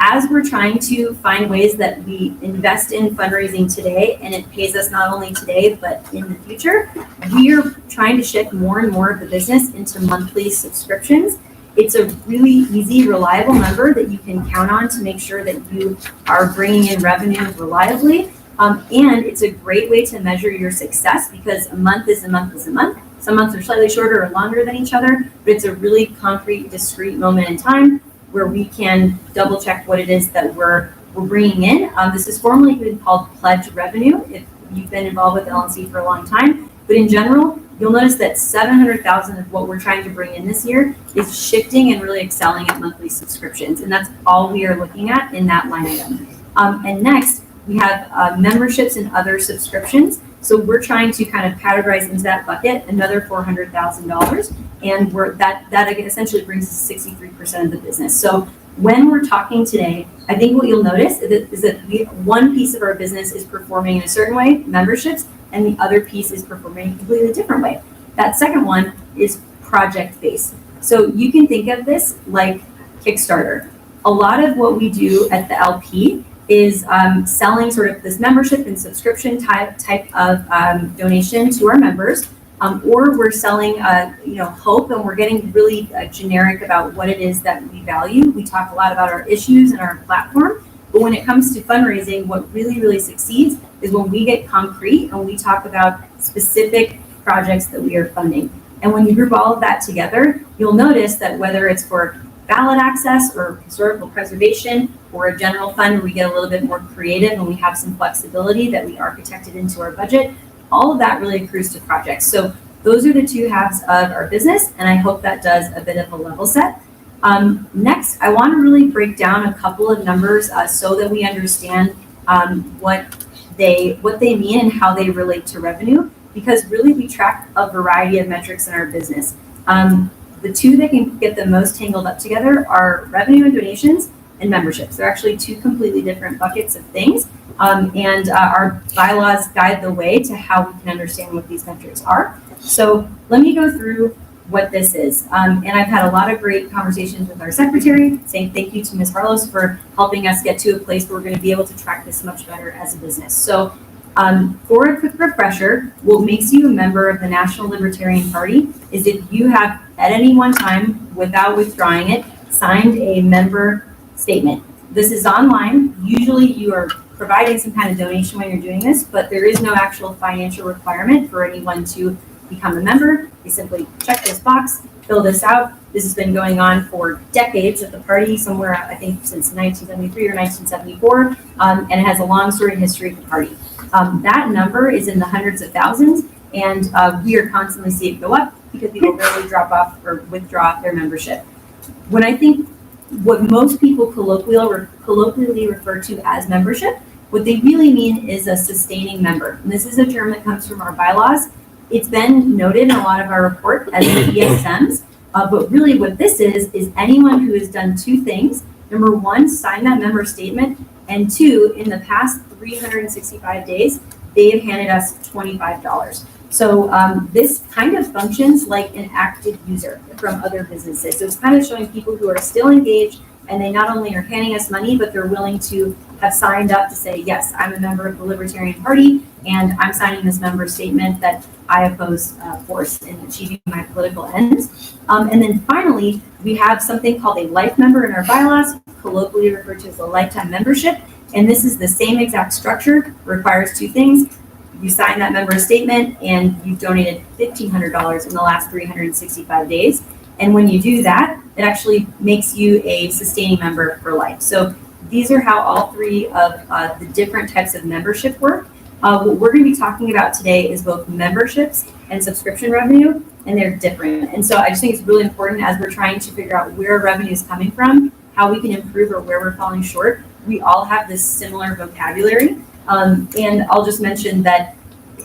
As we're trying to find ways that we invest in fundraising today, and it pays us not only today, but in the future, we are trying to shift more and more of the business into monthly subscriptions. It's a really easy, reliable number that you can count on to make sure that you are bringing in revenue reliably. And it's a great way to measure your success because a month is a month is a month. Some months are slightly shorter or longer than each other, but it's a really concrete, discrete moment in time where we can double check what it is that we're bringing in. This is formally been called pledge revenue if you've been involved with LNC for a long time. But in general, you'll notice that $700,000 of what we're trying to bring in this year is shifting and really excelling at monthly subscriptions. And that's all we are looking at in that line item. And next, We have memberships and other subscriptions. So we're trying to kind of categorize into that bucket another $400,000, and that essentially brings us 63% of the business. So when we're talking today, I think what you'll notice is that one piece of our business is performing in a certain way, memberships, and the other piece is performing a completely different way. That second one is project-based. So you can think of this like Kickstarter. A lot of what we do at the LP is selling sort of this membership and subscription type of donation to our members, or we're selling hope, and we're getting really generic about what it is that we value. We talk a lot about our issues and our platform, but when it comes to fundraising, what really succeeds is when we get concrete and we talk about specific projects that we are funding. And when you group all of that together, you'll notice that whether it's for ballot access or historical preservation or a general fund where we get a little bit more creative and we have some flexibility that we architected into our budget, all of that really accrues to projects. So those are the two halves of our business, and I hope that does a bit of a level set. Next, I want to really break down a couple of numbers so that we understand what they mean and how they relate to revenue, because really we track a variety of metrics in our business. The two that can get the most tangled up together are revenue and donations and memberships. They're actually two completely different buckets of things. And our bylaws guide the way to how we can understand what these metrics are. So let me go through what this is. And I've had a lot of great conversations with our secretary, saying thank you to Ms. Harlos for helping us get to a place where we're going to be able to track this much better as a business. So for a quick refresher, what makes you a member of the National Libertarian Party is if you have at any one time, without withdrawing it, signed a member statement. This is online. Usually you are providing some kind of donation when you're doing this, but there is no actual financial requirement for anyone to become a member. You simply check this box, fill this out. This has been going on for decades at the party, somewhere I think since 1973 or 1974, and it has a long storied history at the party. That number is in the hundreds of thousands, and we are constantly seeing it go up because people rarely drop off or withdraw their membership. When I think what most people colloquially refer to as membership, what they really mean is a sustaining member. And this is a term that comes from our bylaws. It's been noted in a lot of our report as ESMs, but really what this is anyone who has done two things. Number one, sign that member statement, and two, in the past 365 days, they have handed us $25. So this kind of functions like an active user from other businesses. So it's kind of showing people who are still engaged, and they not only are handing us money, but they're willing to have signed up to say, yes, I'm a member of the Libertarian Party, and I'm signing this member statement that I oppose force in achieving my political ends. And then finally, we have something called a life member in our bylaws, colloquially referred to as a lifetime membership. And this is the same exact structure, requires two things. You sign that member statement and you've donated $1,500 in the last 365 days. And when you do that, it actually makes you a sustaining member for life. So these are how all three of the different types of membership work. What we're going to be talking about today is both memberships and subscription revenue, and they're different. And so I just think it's really important as we're trying to figure out where revenue is coming from, how we can improve, or where we're falling short. We all have this similar vocabulary. And I'll just mention that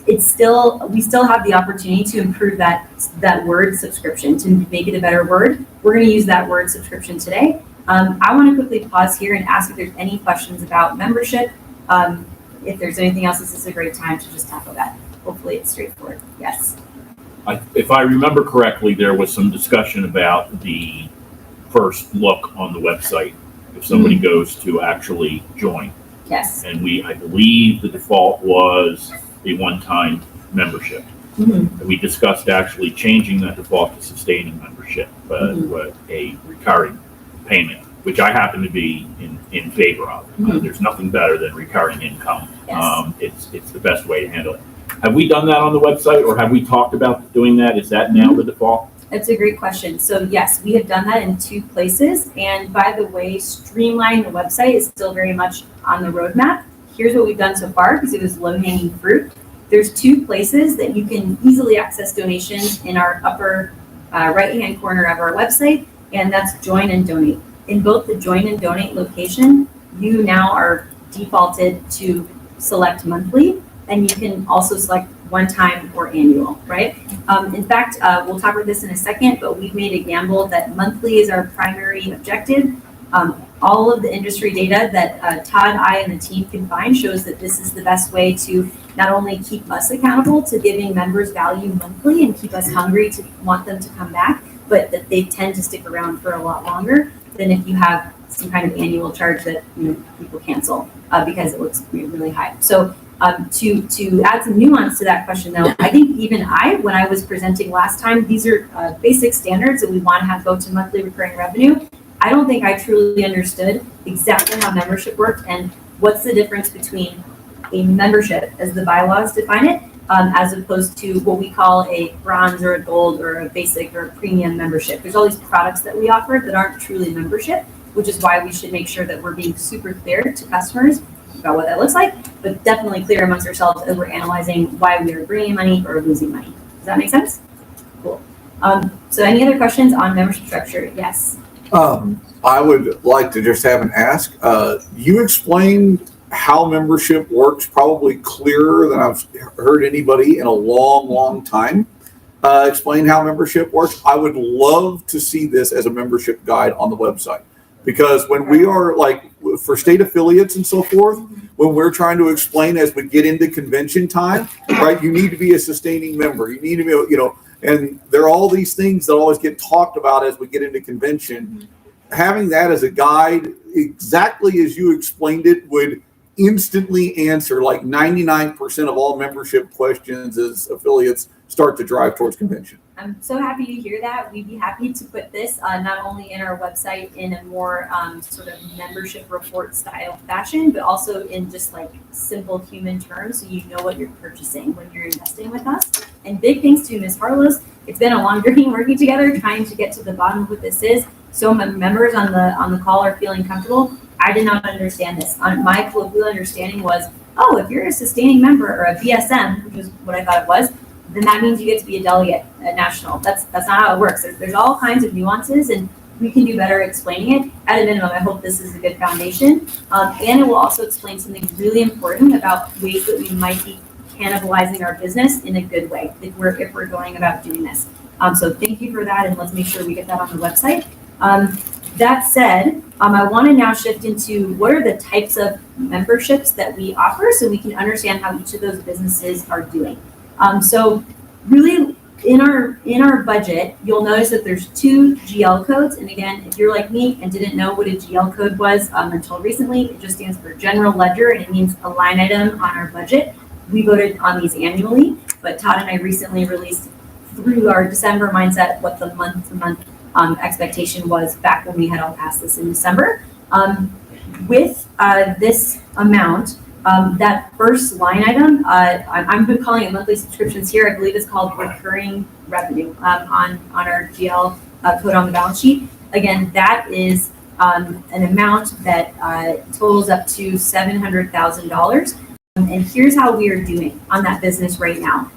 we still have the opportunity to improve that word subscription, to make it a better word. We're going to use that word subscription today. I want to quickly pause here and ask if there's any questions about membership. If there's anything else, this is a great time to just tackle that. Hopefully it's straightforward. Yes. If I remember correctly, there was some discussion about the first look on the website if somebody goes to actually join. Yes. And I believe the default was a one-time membership. Mm-hmm. We discussed actually changing that default to sustaining membership, but a recurring payment, which I happen to be in favor of. Mm-hmm. There's nothing better than recurring income. Yes. It's the best way to handle it. Have we done that on the website, or have we talked about doing that? Is that now the default? That's a great question. So yes, we have done that in two places. And by the way, streamlining the website is still very much on the roadmap. Here's what we've done so far, because it was low-hanging fruit. There's two places that you can easily access donations in our upper right-hand corner of our website, and that's join and donate. In both the join and donate location, you now are defaulted to select monthly, and you can also select one time or annual, right? In fact, we'll talk about this in a second, but we've made a gamble that monthly is our primary objective. All of the industry data that Todd, I, and the team can find shows that this is the best way to not only keep us accountable to giving members value monthly and keep us hungry to want them to come back, but that they tend to stick around for a lot longer than if you have some kind of annual charge that people cancel because it looks really high. So to add some nuance to that question though, I think even when I was presenting last time, these are basic standards that we want to have go to monthly recurring revenue. I don't think I truly understood exactly how membership worked and what's the difference between a membership as the bylaws define it, as opposed to what we call a bronze or a gold or a basic or a premium membership. There's all these products that we offer that aren't truly membership, which is why we should make sure that we're being super clear to customers about what that looks like, but definitely clear amongst ourselves as we're analyzing why we are bringing money or losing money. Does that make sense? Cool. So any other questions on membership structure? Yes. I would like to just have an ask. You explained how membership works probably clearer than I've heard anybody in a long, long time. Explain how membership works. I would love to see this as a membership guide on the website, because when we are like for state affiliates and so forth, when we're trying to explain as we get into convention time, right, you need to be a sustaining member. You need to be, and there are all these things that always get talked about as we get into convention. Having that as a guide, exactly as you explained it, would instantly answer like 99% of all membership questions as affiliates start to drive towards convention. I'm so happy to hear that. We'd be happy to put this not only in our website in a more sort of membership report style fashion, but also in just like simple human terms, so you know what you're purchasing when you're investing with us. And big thanks to Ms. Harlow. It's been a long journey working together, trying to get to the bottom of what this is. So my members on the call are feeling comfortable. I did not understand this. My colloquial understanding was, oh, if you're a sustaining member or a BSM, which is what I thought it was, then that means you get to be a delegate at national. That's not how it works. There's all kinds of nuances, and we can do better explaining it. At a minimum, I hope this is a good foundation. And it will also explain something really important about ways that we might be cannibalizing our business in a good way if we're going about doing this. So thank you for that, and let's make sure we get that on the website. That said, I want to now shift into what are the types of memberships that we offer so we can understand how each of those businesses are doing. So really in our budget, you'll notice that there's 2 GL codes. And again, if you're like me and didn't know what a GL code was until recently, it just stands for General Ledger, and it means a line item on our budget. We voted on these annually, but Todd and I recently released through our December mindset what the month-to-month expectation was back when we had all passed this in December. With this amount, that first line item, I'm calling it monthly subscriptions here. I believe it's called recurring revenue on our GL code on the balance sheet. Again, that is an amount that totals up to $700,000. And here's how we are doing on that business right now.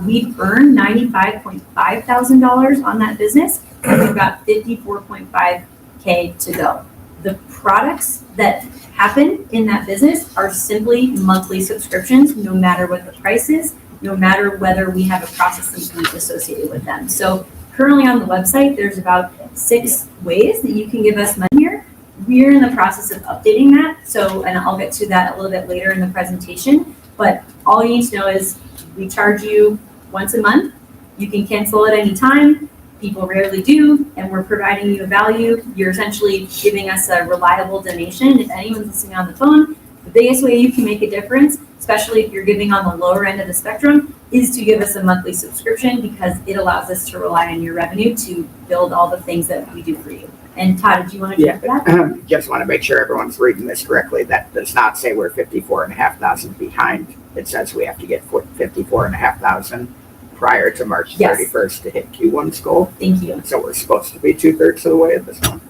We've earned $95.5 thousand on that business, and we've got $54.5K to go. The products that happen in that business are simply monthly subscriptions, no matter what the price is, no matter whether we have a processing fee associated with them. So currently on the website, there's about 6 ways that you can give us money here. We're in the process of updating that. So, and I'll get to that a little bit later in the presentation, but all you need to know is we charge you once a month. You can cancel at any time. People rarely do, and we're providing you a value. You're essentially giving us a reliable donation. If anyone's listening on the phone, the biggest way you can make a difference, especially if you're giving on the lower end of the spectrum, is to give us a monthly subscription, because it allows us to rely on your revenue to build all the things that we do for you. And Todd, do you want to check that? Just want to make sure everyone's reading this correctly. That does not say we're 54,500 behind. It says we have to get 54,500 prior to March 31st to hit Q1's goal. Thank you. So we're supposed to be 2/3 of the way at this point.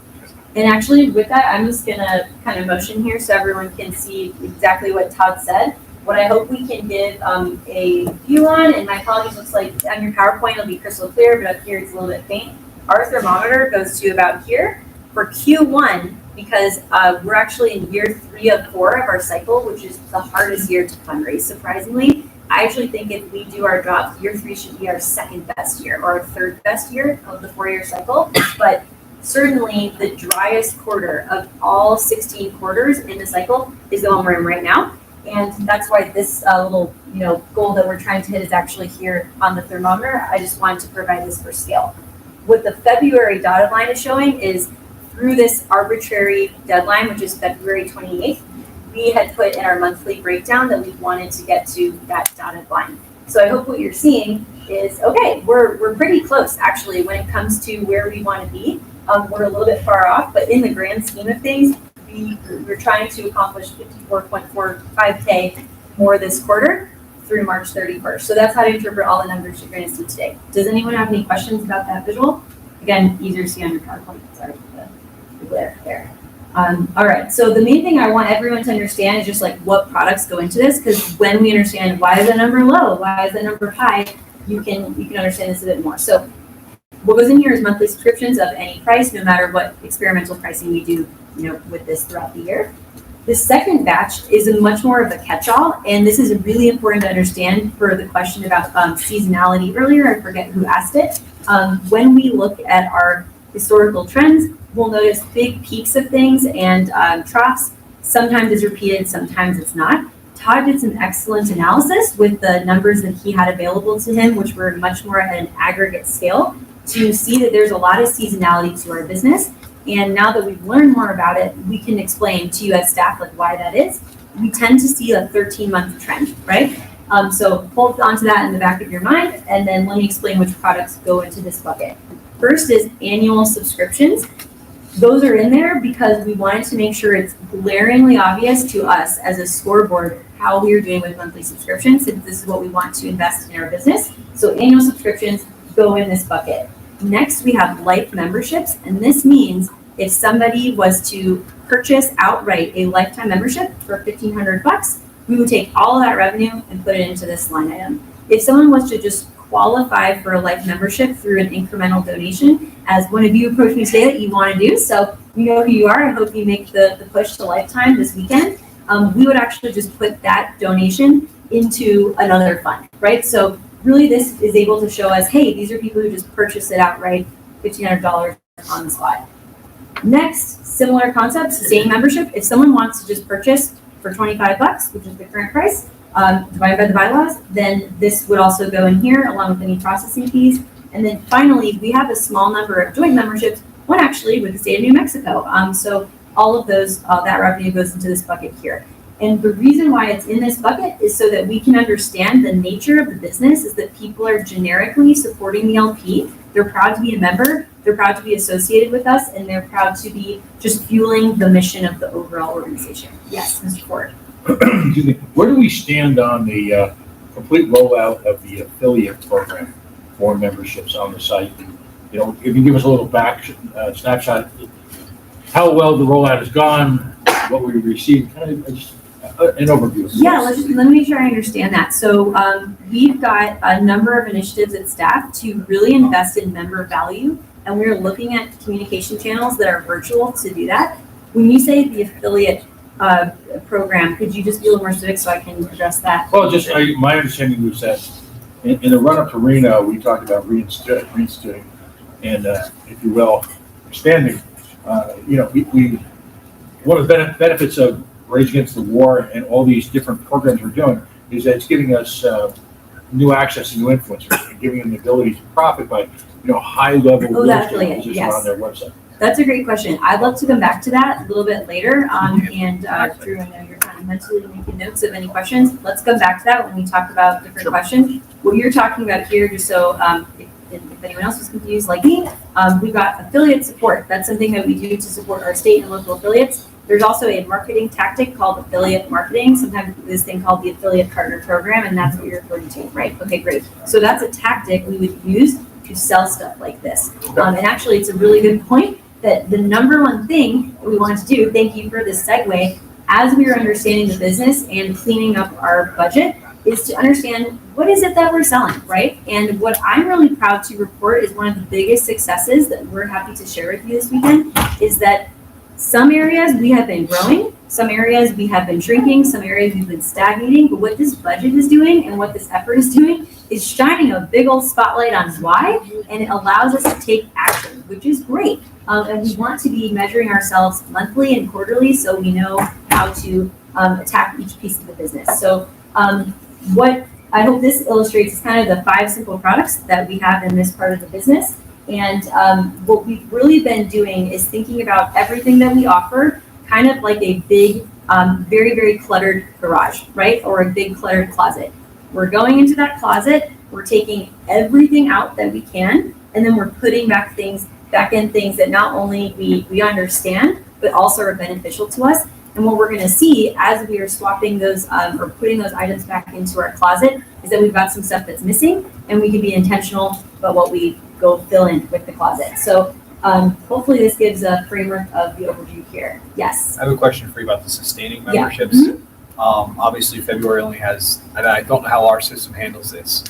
And actually with that, I'm just gonna kind of motion here so everyone can see exactly what Todd said. What I hope we can give a view on, and my apologies, looks like on your PowerPoint it'll be crystal clear, but up here it's a little bit faint. Our thermometer goes to about here. For Q1, because we're actually in year 3 of 4 of our cycle, which is the hardest year to fundraise, surprisingly. I actually think if we do our job, year 3 should be our 2nd best year or our 3rd best year of the 4-year cycle. But certainly the driest quarter of all 16 quarters in the cycle is the one we're in right now. And that's why this little, goal that we're trying to hit is actually here on the thermometer. I just wanted to provide this for scale. What the February dotted line is showing is through this arbitrary deadline, which is February 28th, we had put in our monthly breakdown that we wanted to get to that dotted line. So I hope what you're seeing is, okay, we're pretty close actually when it comes to where we want to be. We're a little bit far off, but in the grand scheme of things, we're trying to accomplish 54.45K more this quarter through March 31st. So that's how to interpret all the numbers you're going to see today. Does anyone have any questions about that visual? Again, easier to see on your PowerPoint. Sorry for the glare there. All right, so the main thing I want everyone to understand is just like what products go into this, because when we understand why is the number low, why is the number high, you can understand this a bit more. So what goes in here is monthly subscriptions of any price, no matter what experimental pricing we do, with this throughout the year. The second batch is a much more of a catch-all, and this is really important to understand for the question about seasonality earlier. I forget who asked it. When we look at our historical trends, we'll notice big peaks of things and troughs. Sometimes it's repeated, sometimes it's not. Todd did some excellent analysis with the numbers that he had available to him, which were much more at an aggregate scale, to see that there's a lot of seasonality to our business. And now that we've learned more about it, we can explain to you as staff like why that is. We tend to see a 13-month trend, right? So hold on to that in the back of your mind, and then let me explain which products go into this bucket. First is annual subscriptions. Those are in there because we wanted to make sure it's glaringly obvious to us as a scoreboard how we are doing with monthly subscriptions, since this is what we want to invest in our business. So annual subscriptions go in this bucket. Next, we have life memberships, and this means if somebody was to purchase outright a lifetime membership for $1,500, we would take all of that revenue and put it into this line item. If someone was to just qualify for a life membership through an incremental donation, as one of you approached me today that you want to do, so you know who you are, I hope you make the push to lifetime this weekend, we would actually just put that donation into another fund, right? So really this is able to show us, hey, these are people who just purchased it outright, $1,500 on the spot. Next, similar concepts, same membership. If someone wants to just purchase for $25, which is the current price, divided by the bylaws, then this would also go in here along with any processing fees. And then finally, we have a small number of joint memberships, one actually with the state of New Mexico. So all of those, that revenue goes into this bucket here. And the reason why it's in this bucket is so that we can understand the nature of the business is that people are generically supporting the LP. They're proud to be a member, they're proud to be associated with us, and they're proud to be just fueling the mission of the overall organization. Yes, Mr. Ford. Where do we stand on the complete rollout of the affiliate program for memberships on the site? If you can give us a little snapshot, how well the rollout has gone, what we received, kind of just an overview. Yeah, let me make sure I understand that. So we've got a number of initiatives at staff to really invest in member value, and we're looking at communication channels that are virtual to do that. When you say the affiliate program, could you just be a little more specific so I can address that? Well, my understanding was that in the run-up to Reno, we talked about reinstituting and, if you will, expanding. One of the benefits of Rage Against the War and all these different programs we're doing is that it's giving us new access to new influencers and giving them the ability to profit by, high-level real estate position on their website. That's a great question. I'd love to come back to that a little bit later. And Drew, I know you're kind of mentally making notes of any questions. Let's come back to that when we talk about different questions. What you're talking about here, just so if anyone else was confused like me, we've got affiliate support. That's something that we do to support our state and local affiliates. There's also a marketing tactic called affiliate marketing, sometimes this thing called the affiliate partner program, and that's what you're referring to, right? Okay, great. So that's a tactic we would use to sell stuff like this. And actually, it's a really good point that the number one thing that we want to do, thank you for this segue, as we are understanding the business and cleaning up our budget, is to understand what is it that we're selling, right? And what I'm really proud to report is one of the biggest successes that we're happy to share with you this weekend is that Some areas we have been growing, some areas we have been shrinking, some areas we've been stagnating, but what this budget is doing and what this effort is doing is shining a big old spotlight on why, and it allows us to take action, which is great. And we want to be measuring ourselves monthly and quarterly so we know how to attack each piece of the business. So what I hope this illustrates is kind of the 5 simple products that we have in this part of the business. And what we've really been doing is thinking about everything that we offer kind of like a big, very, very cluttered garage, right? Or a big cluttered closet. We're going into that closet, we're taking everything out that we can, and then we're putting back in things that not only we understand, but also are beneficial to us. And what we're going to see as we are swapping those or putting those items back into our closet is that we've got some stuff that's missing, and we can be intentional about what we go fill in with the closet. So hopefully this gives a framework of the overview here. Yes. I have a question for you about the sustaining memberships. Yeah. Obviously February only has, and I don't know how our system handles this.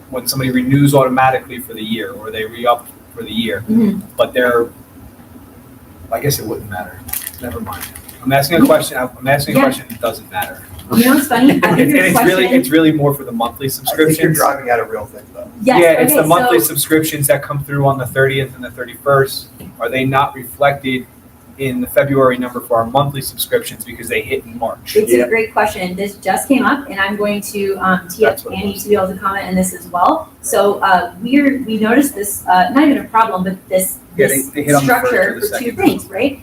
When somebody renews automatically for the year, or they re-up for the year, but I guess it wouldn't matter. Never mind. I'm asking a question. That doesn't matter. You know what's funny? It's really more for the monthly subscriptions. I think you're driving at a real thing though. Yes, It's okay, the monthly so- subscriptions that come through on the 30th and the 31st. Are they not reflected in the February number for our monthly subscriptions because they hit in March? It's a great question. This just came up, and I'm going to tee up Annie to be able to comment on this as well. So we noticed this, not even a problem, but this They hit on the first structure or the for second. 2 things, right?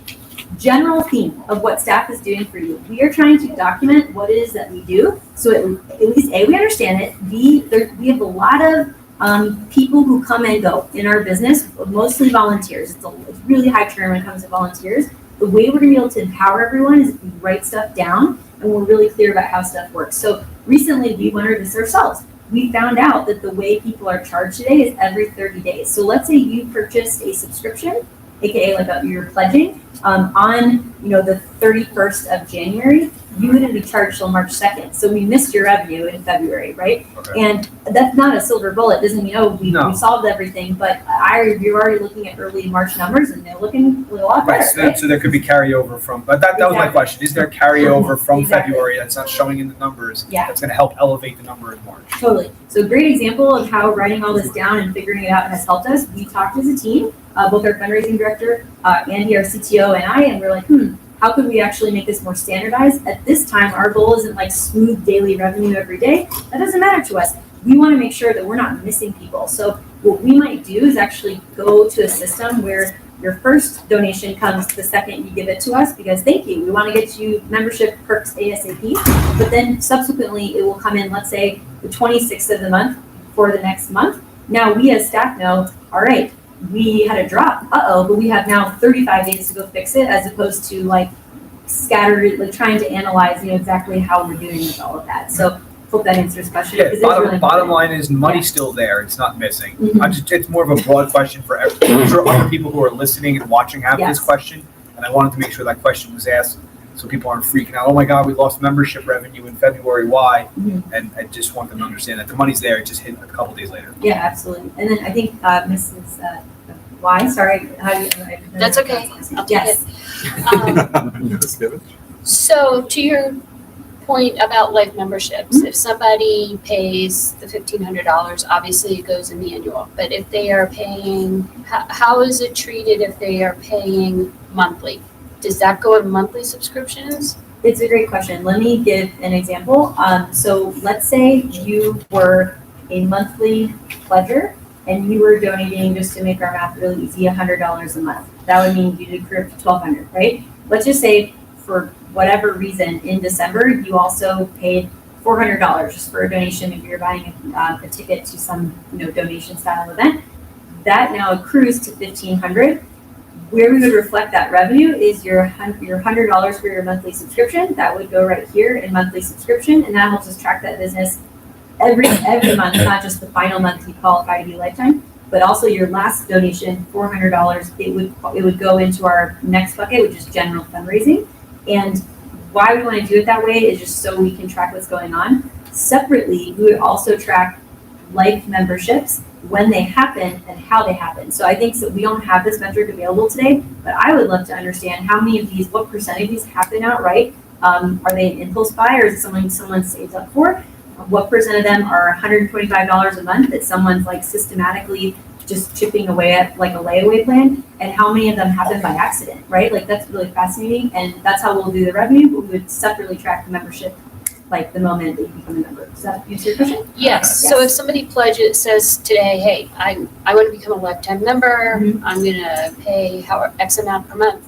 General theme of what staff is doing for you. We are trying to document what it is that we do, so at least A, we understand it. B, we have a lot of people who come and go in our business, mostly volunteers. It's really high turn when it comes to volunteers. The way we're gonna be able to empower everyone is if we write stuff down and we're really clear about how stuff works. So recently we wondered this ourselves. We found out that the way people are charged today is every 30 days. So let's say you purchased a subscription, aka like you're pledging, on the 31st of January, you wouldn't be charged till March 2nd. So we missed your revenue in February, right? Okay. And that's not a silver bullet. Doesn't mean, we solved everything, but you're already looking at early March numbers and they're looking a lot better, right? So there could be carryover from, but that was my question. Is there carryover from February that's not showing in the numbers? Yeah. That's gonna help elevate the number in March? Totally. So great example of how writing all this down and figuring it out has helped us. We talked as a team, both our fundraising director, Andy, our CTO, and I, and we're like, how could we actually make this more standardized? At this time, our goal isn't like smooth daily revenue every day. That doesn't matter to us. We want to make sure that we're not missing people. So what we might do is actually go to a system where your first donation comes the second you give it to us, because thank you, we want to get you membership perks ASAP. But then subsequently it will come in, let's say the 26th of the month for the next month. Now we as staff know, all right, we had a drop, but we have now 35 days to go fix it, as opposed to like scattered, like trying to analyze, exactly how we're doing with all of that. So hope that answers the question. Yeah, bottom line is money's still there. It's not missing. It's more of a broad question for everyone. I'm sure other people who are listening and watching have this question, and I wanted to make sure that question was asked so people aren't freaking out. Oh my God, we lost membership revenue in February. Why? And I just want them to understand that the money's there. It just hit a couple days later. Yeah, absolutely. And then I think Mrs. Y, sorry, how do you? That's okay. I'll take Yes. So to your point about life memberships, if somebody pays the $1,500, obviously it goes in the annual. But if they are paying, how is it treated if they are paying monthly? Does that go in monthly subscriptions? It's a great question. Let me give an example. So let's say you were a monthly pledger and you were donating, just to make our math really easy, $100 a month. That would mean you'd accrue up to $1,200, right? Let's just say for whatever reason in December, you also paid $400 just for a donation if you're buying a ticket to some donation style event. That now accrues to $1,500. Where we would reflect that revenue is your $100 for your monthly subscription. That would go right here in monthly subscription, and that helps us track that business every month, not just the final month you qualify to be lifetime, but also your last donation, $400. It would go into our next bucket, which is general fundraising. And why we want to do it that way is just so we can track what's going on. Separately, we would also track life memberships when they happen and how they happen. So I think that we don't have this metric available today, but I would love to understand how many of these, what percentage of these happen outright. Are they an impulse buy, or is it something someone saves up for? What percent of them are $125 a month that someone's like systematically just chipping away at, like a layaway plan, and how many of them happen by accident, right? Like that's really fascinating, and that's how we'll do the revenue, but we would separately track the membership like the moment that you become a member. Does that answer your question? Yes, so if somebody pledges, says today, hey, I want to become a lifetime member, I'm gonna pay X amount per month.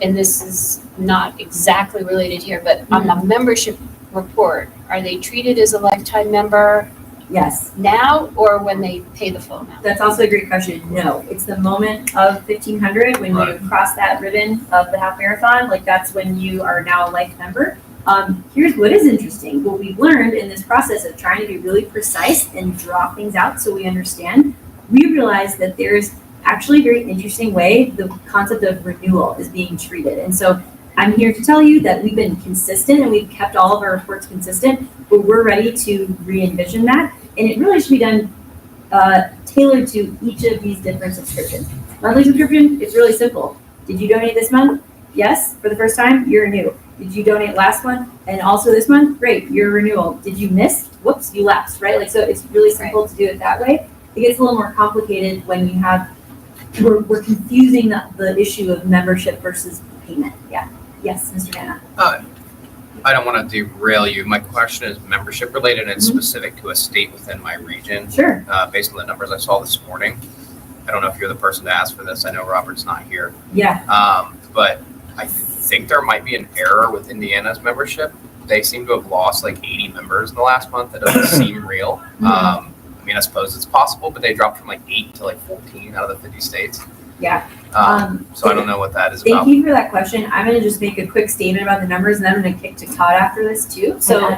And this is not exactly related here, but on the membership report, are they treated as a lifetime member? Yes. Now or when they pay the full amount? That's also a great question. No, it's the moment of 1,500 when you cross that ribbon of the half marathon. Like that's when you are now a life member. Here's what is interesting. What we've learned in this process of trying to be really precise and draw things out so we understand, we realized that there's actually a very interesting way the concept of renewal is being treated. And so I'm here to tell you that we've been consistent and we've kept all of our reports consistent, but we're ready to re-envision that. And it really should be done tailored to each of these different subscriptions. Monthly subscription, it's really simple. Did you donate this month? Yes, for the first time, you're new. Did you donate last month and also this month? Great, you're a renewal. Did you miss? Whoops, you lapsed, right? Like, so it's really simple to do it that way. It gets a little more complicated when you have, we're confusing the issue of membership versus payment. Yeah. Yes, Mr. Hanna. I don't want to derail you. My question is membership related and specific to a state within my region. Sure. Based on the numbers I saw this morning. I don't know if you're the person to ask for this. I know Robert's not here. Yeah. But I think there might be an error with Indiana's membership. They seem to have lost like 80 members in the last month. That doesn't seem real. I mean, I suppose it's possible, but they dropped from like 8 to like 14 out of the 50 states. Yeah. So I don't know what that is about. Thank you for that question. I'm going to just make a quick statement about the numbers, and then I'm going to kick to Todd after this too. So,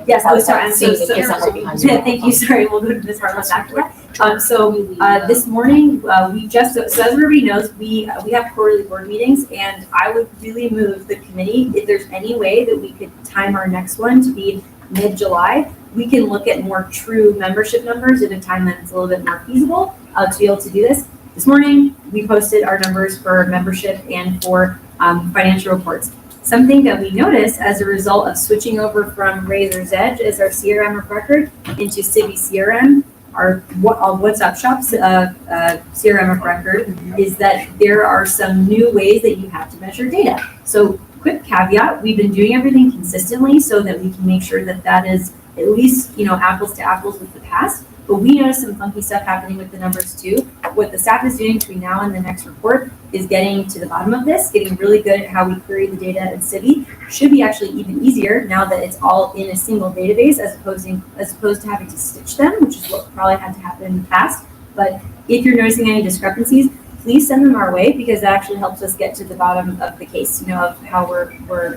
yes, I was sorry. I'm so sorry. Thank you. Sorry, we'll go to Ms. Hartman after that. This morning, we just, so as everybody knows, we have quarterly board meetings, and I would really move the committee, if there's any way that we could time our next one to be mid-July, we can look at more true membership numbers at a time that's a little bit more feasible to be able to do this. This morning, we posted our numbers for membership and for financial reports. Something that we noticed as a result of switching over from Razor's Edge as our CRM of record into Civi CRM, our WhatsApp Shops CRM of record, is that there are some new ways that you have to measure data. So quick caveat, we've been doing everything consistently so that we can make sure that that is at least, apples to apples with the past. But we noticed some funky stuff happening with the numbers too. What the staff is doing between now and the next report is getting to the bottom of this, getting really good at how we query the data in Civi. Should be actually even easier now that it's all in a single database as opposed to having to stitch them, which is what probably had to happen in the past. But if you're noticing any discrepancies, please send them our way, because that actually helps us get to the bottom of the case, of how we're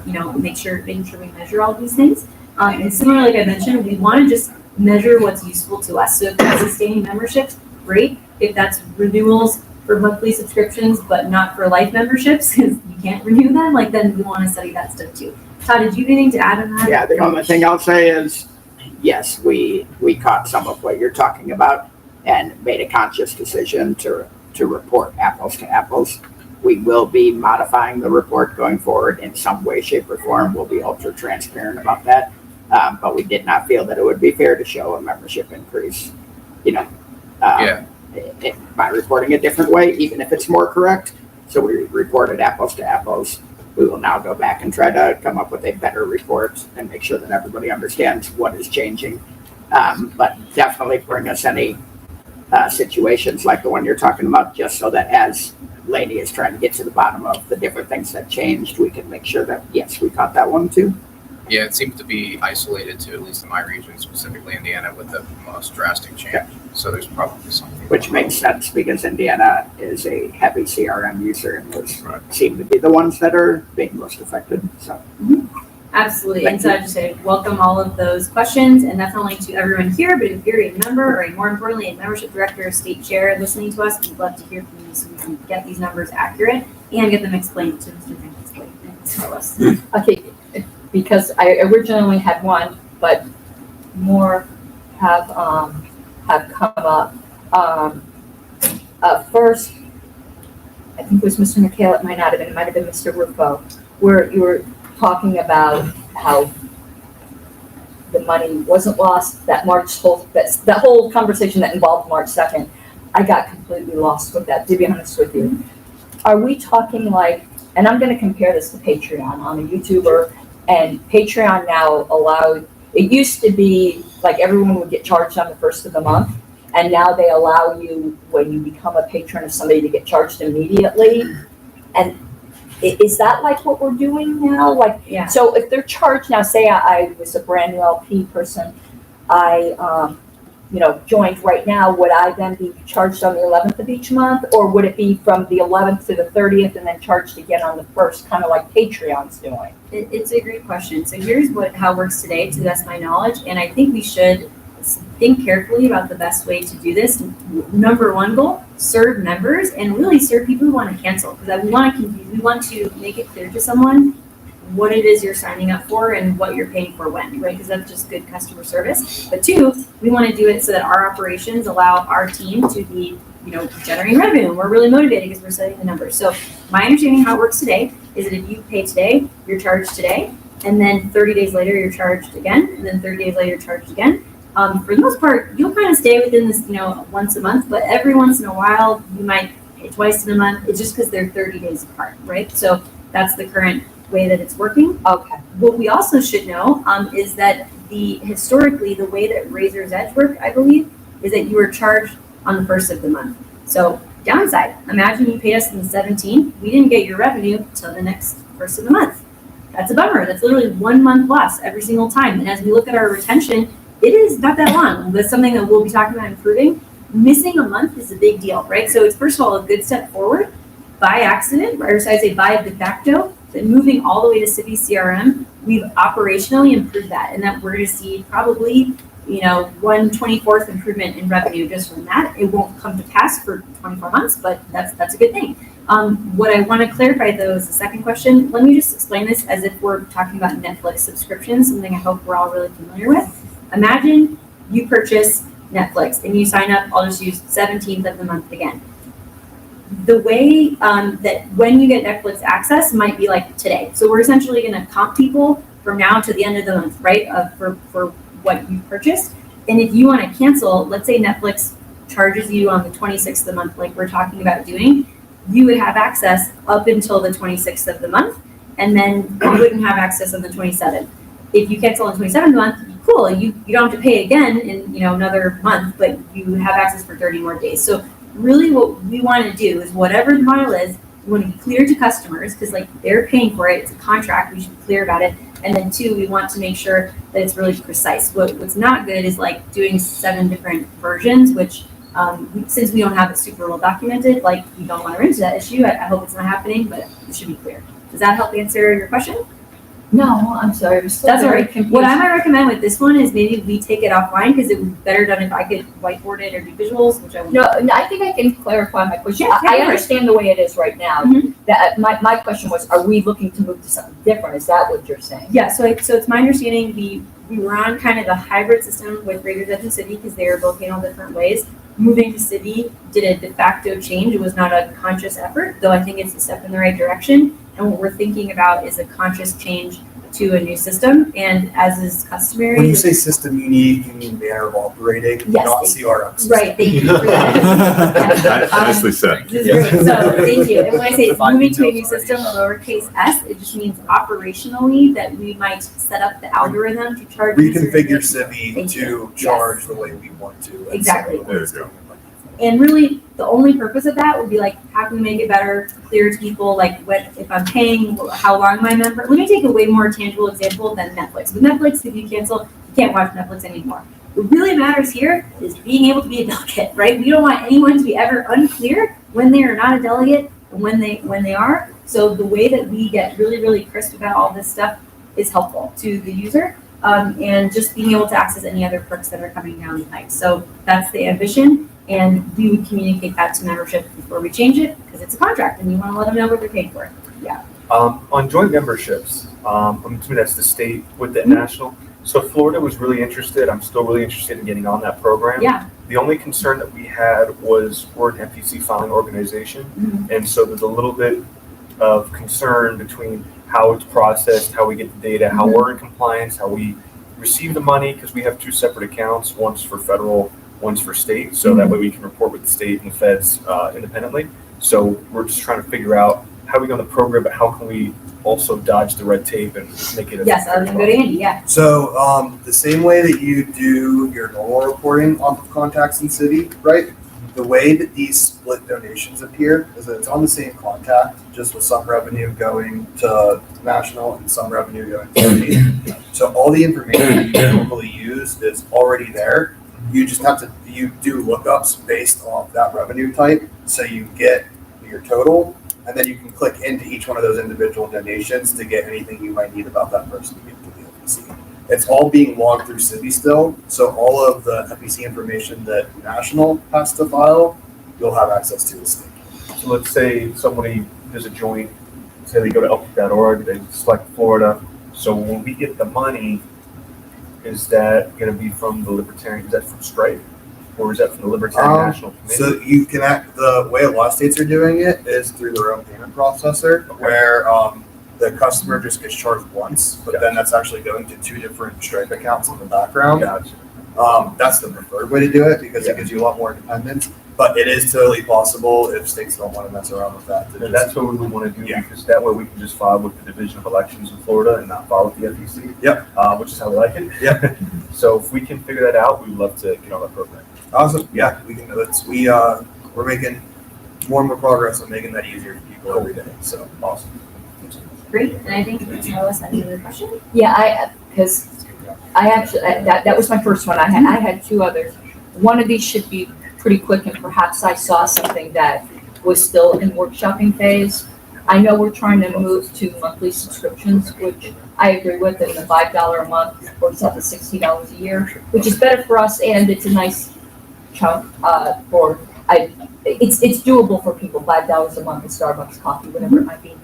making sure we measure all these things. And similarly, like I mentioned, we want to just measure what's useful to us. So if that's sustaining memberships, great. If that's renewals for monthly subscriptions, but not for life memberships, because you can't renew them, then we want to study that stuff too. Todd, did you have anything to add on that? Yeah, the only thing I'll say is, yes, we caught some of what you're talking about and made a conscious decision to report apples to apples. We will be modifying the report going forward in some way, shape, or form. We'll be ultra transparent about that. But we did not feel that it would be fair to show a membership increase, by reporting a different way, even if it's more correct. So we reported apples to apples. We will now go back and try to come up with a better report and make sure that everybody understands what is changing. But definitely bring us any situations like the one you're talking about, just so that as Lainey is trying to get to the bottom of the different things that changed, we can make sure that, yes, we caught that one too. Yeah, it seems to be isolated to, at least in my region, specifically Indiana, with the most drastic change. Yeah. So there's probably something. Which makes sense, because Indiana is a heavy CRM user, and those seem to be the ones that are being most affected. So. Absolutely. And so I just say welcome all of those questions, and that's not only to everyone here, but if you're a member, or more importantly, a membership director or state chair listening to us, we'd love to hear from you so we can get these numbers accurate and get them explained to Mr. Okay, because I originally had one, but more have come up. First, I think it was Mr. McHale, it might have been Mr. Rufo, where you were talking about how the money wasn't lost, that whole conversation that involved March 2nd. I got completely lost with that, to be honest with you. Are we talking like, and I'm gonna compare this to Patreon. I'm a YouTuber, and Patreon now allowed, it used to be like everyone would get charged on the first of the month, and now they allow you, when you become a patron of somebody, to get charged immediately. And is that like what we're doing now? Like, Yeah. So if they're charged now, say I was a brand new LP person, I joined right now, would I then be charged on the 11th of each month, or would it be from the 11th to the 30th and then charged again on the 1st, kind of like Patreon's doing? It's a great question. So here's how it works today, to the best of my knowledge, and I think we should think carefully about the best way to do this. Number one goal, serve members and really serve people who want to cancel, because we want to make it clear to someone what it is you're signing up for and what you're paying for when, right? Because that's just good customer service. But two, we want to do it so that our operations allow our team to be, generating revenue. We're really motivated because we're setting the numbers. So my understanding how it works today is that if you pay today, you're charged today, and then 30 days later you're charged again, and then 30 days later you're charged again. For the most part, you'll kind of stay within this, once a month, but every once in a while you might pay twice in a month. It's just because they're 30 days apart, right? So that's the current way that it's working. Okay. What we also should know is that historically the way that Razor's Edge worked, I believe, is that you were charged on the first of the month. So downside, imagine you paid us on the 17th, we didn't get your revenue till the next first of the month. That's a bummer. That's literally 1 month loss every single time. And as we look at our retention, it is not that long. That's something that we'll be talking about improving. Missing a month is a big deal, right? So it's first of all a good step forward. By accident, or should I say by de facto, that moving all the way to Civi CRM, we've operationally improved that, and that we're going to see probably 1/24th improvement in revenue just from that. It won't come to pass for 24 months, but that's a good thing. What I want to clarify though is the second question. Let me just explain this as if we're talking about Netflix subscriptions, something I hope we're all really familiar with. Imagine you purchase Netflix and you sign up, I'll just use 17th of the month again. The way that when you get Netflix access might be like today. So we're essentially going to comp people from now to the end of the month, right? For what you purchased. And if you want to cancel, let's say Netflix charges you on the 26th of the month, like we're talking about doing, you would have access up until the 26th of the month, and then you wouldn't have access on the 27th. If you cancel on the 27th month, cool, you don't have to pay again in another month, but you have access for 30 more days. So really what we want to do is whatever the model is, we want to be clear to customers because they're paying for it. It's a contract. We should be clear about it. And then two, we want to make sure that it's really precise. What's not good is doing 7 different versions, which since we don't have it super well documented, you don't want to run into that issue. I hope it's not happening, but it should be clear. Does that help answer your question? No, I'm sorry. That's all right. What I might recommend with this one is maybe we take it offline because it would be better done if I could whiteboard it or do visuals, which I won't. No, I think I can clarify my question. Yeah, I understand the way it is right now. Mm-hmm. That my question was, are we looking to move to something different? Is that what you're saying? Yeah. So it's my understanding we were on kind of a hybrid system with Razor's Edge and Civi because they were both in all different ways. Moving to Civi did a de facto change. It was not a conscious effort, though I think it's a step in the right direction. And what we're thinking about is a conscious change to a new system, and as is customary. When you say system, you mean manner of operating, yes, not CRM system. Right, thank you for that. Nicely said. So thank you. And when I say moving to a new system, lowercase s, it just means operationally that we might set up the algorithm to charge. Reconfigure Civi to charge the way we want to. Exactly. There you go. And really, the only purpose of that would be how can we make it better, clear to people, if I'm paying, how long my member. Let me take a way more tangible example than Netflix. With Netflix, if you cancel, you can't watch Netflix anymore. What really matters here is being able to be a delegate, right? We don't want anyone to be ever unclear when they are not a delegate and when they are. So the way that we get really, really crisp about all this stuff is helpful to the user. And just being able to access any other perks that are coming down the pipe. So that's the ambition. And we would communicate that to membership before we change it because it's a contract and you want to let them know what they're paying for. Yeah. On joint memberships, I'm assuming that's the state with the national. So Florida was really interested. I'm still really interested in getting on that program. Yeah. The only concern that we had was we're an FEC filing organization. Mhm. And so there's a little bit of concern between how it's processed, how we get the data, how we're in compliance, how we receive the money, because we have two separate accounts, one's for federal, one's for state. So that way we can report with the state and the feds independently. So we're just trying to figure out how we go on the program, but how can we also dodge the red tape and make it. Yes, I was gonna go to Andy, yeah. So, the same way that you do your normal reporting off of contacts in city, right? The way that these split donations appear is that it's on the same contact, just with some revenue going to national and some revenue going to state. So all the information you normally use is already there. You just have to, you do lookups based off that revenue type. So you get your total, and then you can click into each one of those individual donations to get anything you might need about that person to get to the FEC. It's all being logged through Civi still, so all of the FEC information that National has to file, you'll have access to the state. So let's say somebody does a joint, say they go to elk.org, they select Florida. So when we get the money, is that going to be from the Libertarian? Is that from Stripe? Or is that from the Libertarian National Committee? So you can the way a lot of states are doing it is through their own payment processor, where the customer just gets charged once, but then that's actually going to two different Stripe accounts in the background. That's the preferred way to do it because it gives you a lot more independence. But it is totally possible if states don't want to mess around with that. And that's what we would want to do because that way we can just file with the Division of Elections in Florida and not file with the FEC. Yep. Which is how we like it. Yep. So if we can figure that out, we'd love to get on that program. Awesome. Yeah, we can. We're making more and more progress on making that easier for people every day. So awesome. Great, and I think Alice had another question. Yeah, because I actually, that was my first one. I had two others. One of these should be pretty quick, and perhaps I saw something that was still in workshopping phase. I know we're trying to move to monthly subscriptions, which I agree with, and the $5 a month works out to $60 a year, which is better for us, and it's a nice chunk it's doable for people, $5 a month at Starbucks coffee, whatever it might be.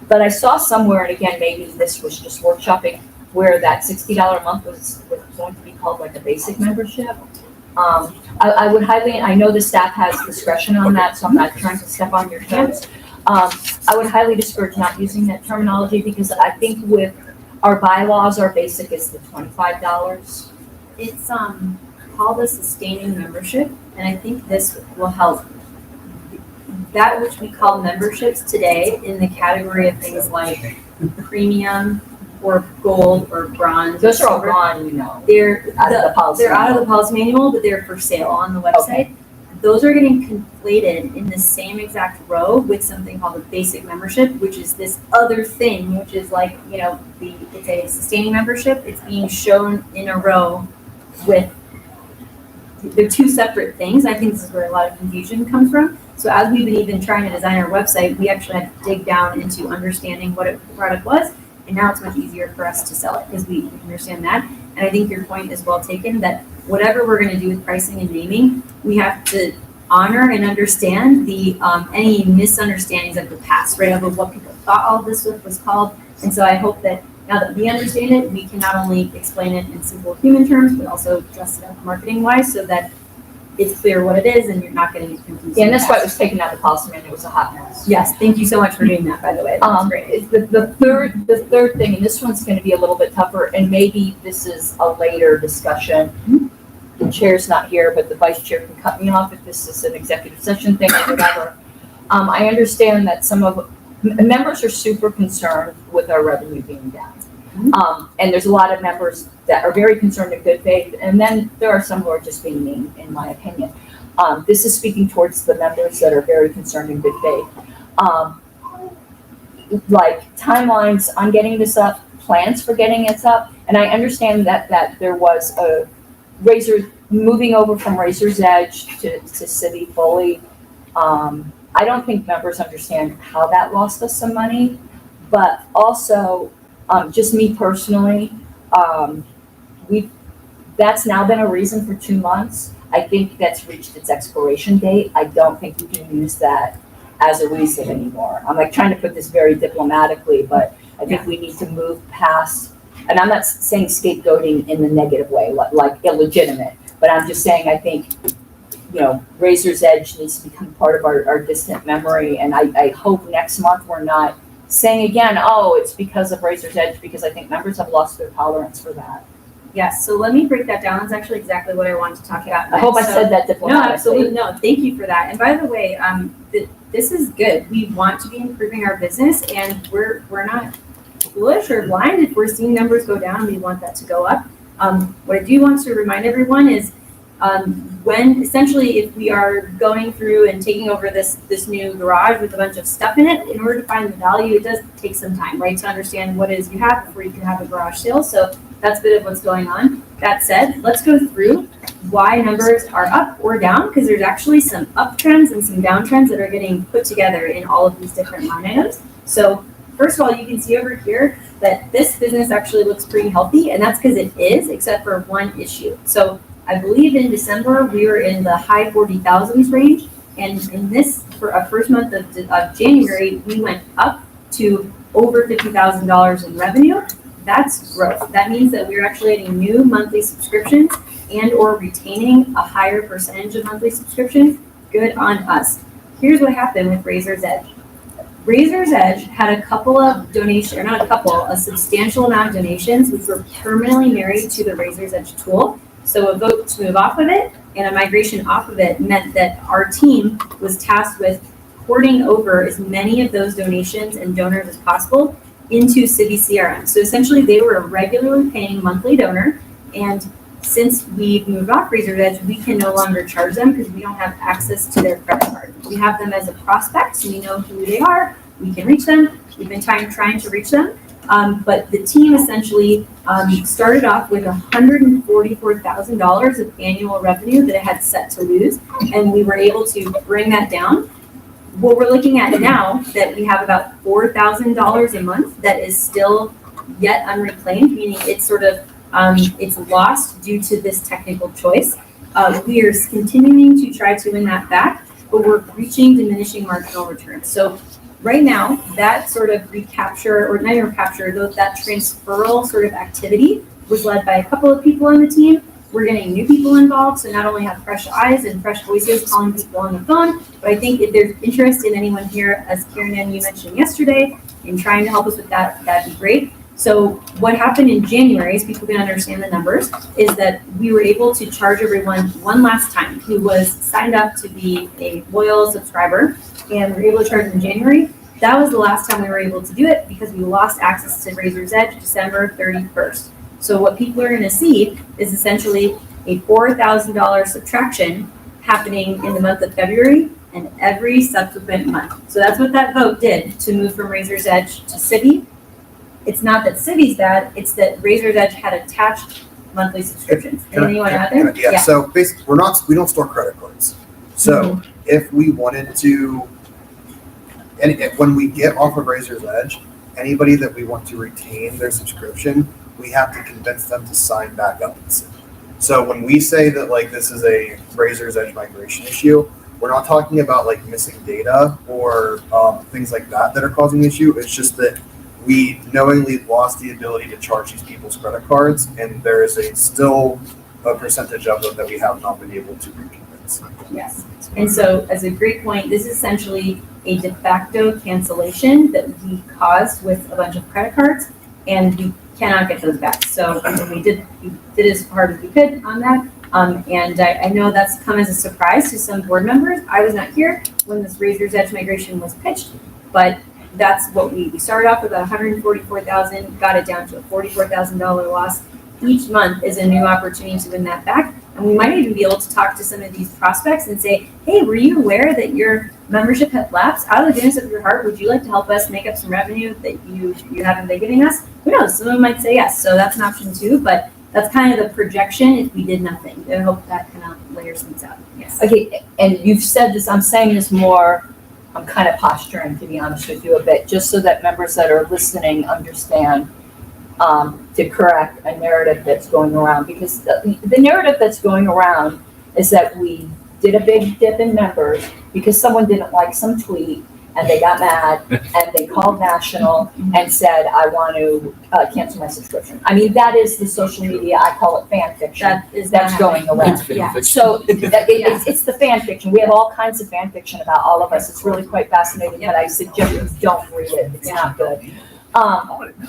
But I saw somewhere, and again, maybe this was just workshopping, where that $60 a month was going to be called like a basic membership. I would highly, I know the staff has discretion on that, so I'm not trying to step on your toes. I would highly discourage not using that terminology because I think with our bylaws, our basic is the $25. It's called a sustaining membership, and I think this will help. That which we call memberships today in the category of things like premium or gold or bronze. Those are all gone, you know. They're out of the policy They're out of the manual. policy manual, but they're for sale on the website. Okay. Those are getting conflated in the same exact row with something called a basic membership, which is this other thing, which is like, you know, it's a sustaining membership. It's being shown in a row with, they're two separate things. I think this is where a lot of confusion comes from. So as we've been even trying to design our website, we actually had to dig down into understanding what the product was. And now it's much easier for us to sell it because we understand that. And I think your point is well taken that whatever we're going to do with pricing and naming, we have to honor and understand the any misunderstandings of the past, right? Of what people thought all this was called. And so I hope that now that we understand it, we can not only explain it in simple human terms, but also dress it up marketing wise so that it's clear what it is and you're not getting confused. Yeah, and that's why it was taken out of the policy manual. It was a hot mess. Yes, thank you so much for doing that, by the way. That's great. The third thing, and this one's going to be a little bit tougher, and maybe this is a later discussion. The chair's not here, but the vice chair can cut me off if this is an executive session thing or whatever. I understand that some of members are super concerned with our revenue being down. And there's a lot of members that are very concerned in good faith, and then there are some who are just being mean, in my opinion. This is speaking towards the members that are very concerned in good faith. Like timelines on getting this up, plans for getting it up, and I understand that there was a moving over from Razor's Edge to City fully. I don't think members understand how that lost us some money, but also just me personally, that's now been a reason for 2 months. I think that's reached its expiration date. I don't think we can use that as a reason anymore. I'm like trying to put this very diplomatically, but I think we need to move past and I'm not saying scapegoating in the negative way, like illegitimate, but I'm just saying, I think, Razor's Edge needs to become part of our distant memory, and I hope next month we're not saying again, oh, it's because of Razor's Edge, because I think members have lost their tolerance for that. Yes, so let me break that down. That's actually exactly what I wanted to talk about. I hope I said that No, diplomatically. absolutely, no, thank you for that. And by the way, this is good. We want to be improving our business, and we're not foolish or blind. If we're seeing numbers go down, we want that to go up. What I do want to remind everyone is when essentially if we are going through and taking over this new garage with a bunch of stuff in it, in order to find the value, it does take some time, right, to understand what it is you have before you can have a garage sale. So that's a bit of what's going on. That said, let's go through why numbers are up or down, because there's actually some uptrends and some downtrends that are getting put together in all of these different line items. So first of all, you can see over here that this business actually looks pretty healthy, and that's because it is, except for one issue. So I believe in December, we were in the high 40,000s range, and in this, for a first month of January, we went up to over $50,000 in revenue. That's growth. That means that we're actually getting new monthly subscriptions and or retaining a higher percentage of monthly subscriptions. Good on us. Here's what happened with Razor's Edge. Razor's Edge had a couple of donations, or not a couple, a substantial amount of donations which were permanently married to the Razor's Edge tool. So a vote to move off of it and a migration off of it meant that our team was tasked with porting over as many of those donations and donors as possible into Civi CRM. So essentially they were a regularly paying monthly donor, and since we've moved off Razor's Edge, we can no longer charge them because we don't have access to their credit card. We have them as a prospect, so we know who they are, we can reach them, we've been trying to reach them. But the team essentially started off with $144,000 of annual revenue that it had set to lose, and we were able to bring that down. What we're looking at now, that we have about $4,000 a month that is still yet unreclaimed, meaning it's sort of it's lost due to this technical choice. We are continuing to try to win that back, but we're reaching diminishing marginal returns. So right now, that sort of recapture, or not even recapture, that transferal sort of activity was led by a couple of people on the team. We're getting new people involved, so not only have fresh eyes and fresh voices calling people on the phone, but I think if there's interest in anyone here, as Karen and you mentioned yesterday, in trying to help us with that, that'd be great. So what happened in January, so people can understand the numbers, is that we were able to charge everyone one last time who was signed up to be a loyal subscriber, and we were able to charge in January. That was the last time we were able to do it because we lost access to Razor's Edge December 31st. So what people are going to see is essentially a $4,000 subtraction happening in the month of February and every subsequent month. So that's what that vote did to move from Razor's Edge to Civi. It's not that Civi's bad, it's that Razor's Edge had attached monthly subscriptions. Anything you want to add there? Yeah, so basically, we don't store credit cards. So if we wanted to, when we get off of Razor's Edge, anybody that we want to retain their subscription, we have to convince them to sign back up. So when we say that like this is a Razor's Edge migration issue, we're not talking about like missing data or things like that are causing the issue. It's just that we knowingly lost the ability to charge these people's credit cards, and there is still a percentage of them that we have not been able to reconvince. Yes. And so as a great point, this is essentially a de facto cancellation that we caused with a bunch of credit cards, and we cannot get those back. So we did as hard as we could on that. And I know that's come as a surprise to some board members. I was not here when this Razor's Edge migration was pitched, but that's what we started off with $144,000, got it down to a $44,000 loss. Each month is a new opportunity to win that back. And we might even be able to talk to some of these prospects and say, hey, were you aware that your membership had lapsed? Out of the goodness of your heart, would you like to help us make up some revenue that you haven't been giving us? Who knows? Some of them might say yes. So that's an option too, but that's kind of the projection if we did nothing. I hope that kind of layers things out. Yes. Okay, and you've said this, I'm saying this more, I'm kind of posturing, to be honest with you, a bit, just so that members that are listening understand to correct a narrative that's going around, because the narrative that's going around is that we did a big dip in members because someone didn't like some tweet, and they got mad, and they called National and said, I want to cancel my subscription. I mean, that is the social media, I call it fan fiction, that's going around. Yeah. So it's the fan fiction. We have all kinds of fan fiction about all of us. It's really quite fascinating, but I suggest you don't read it. It's not good.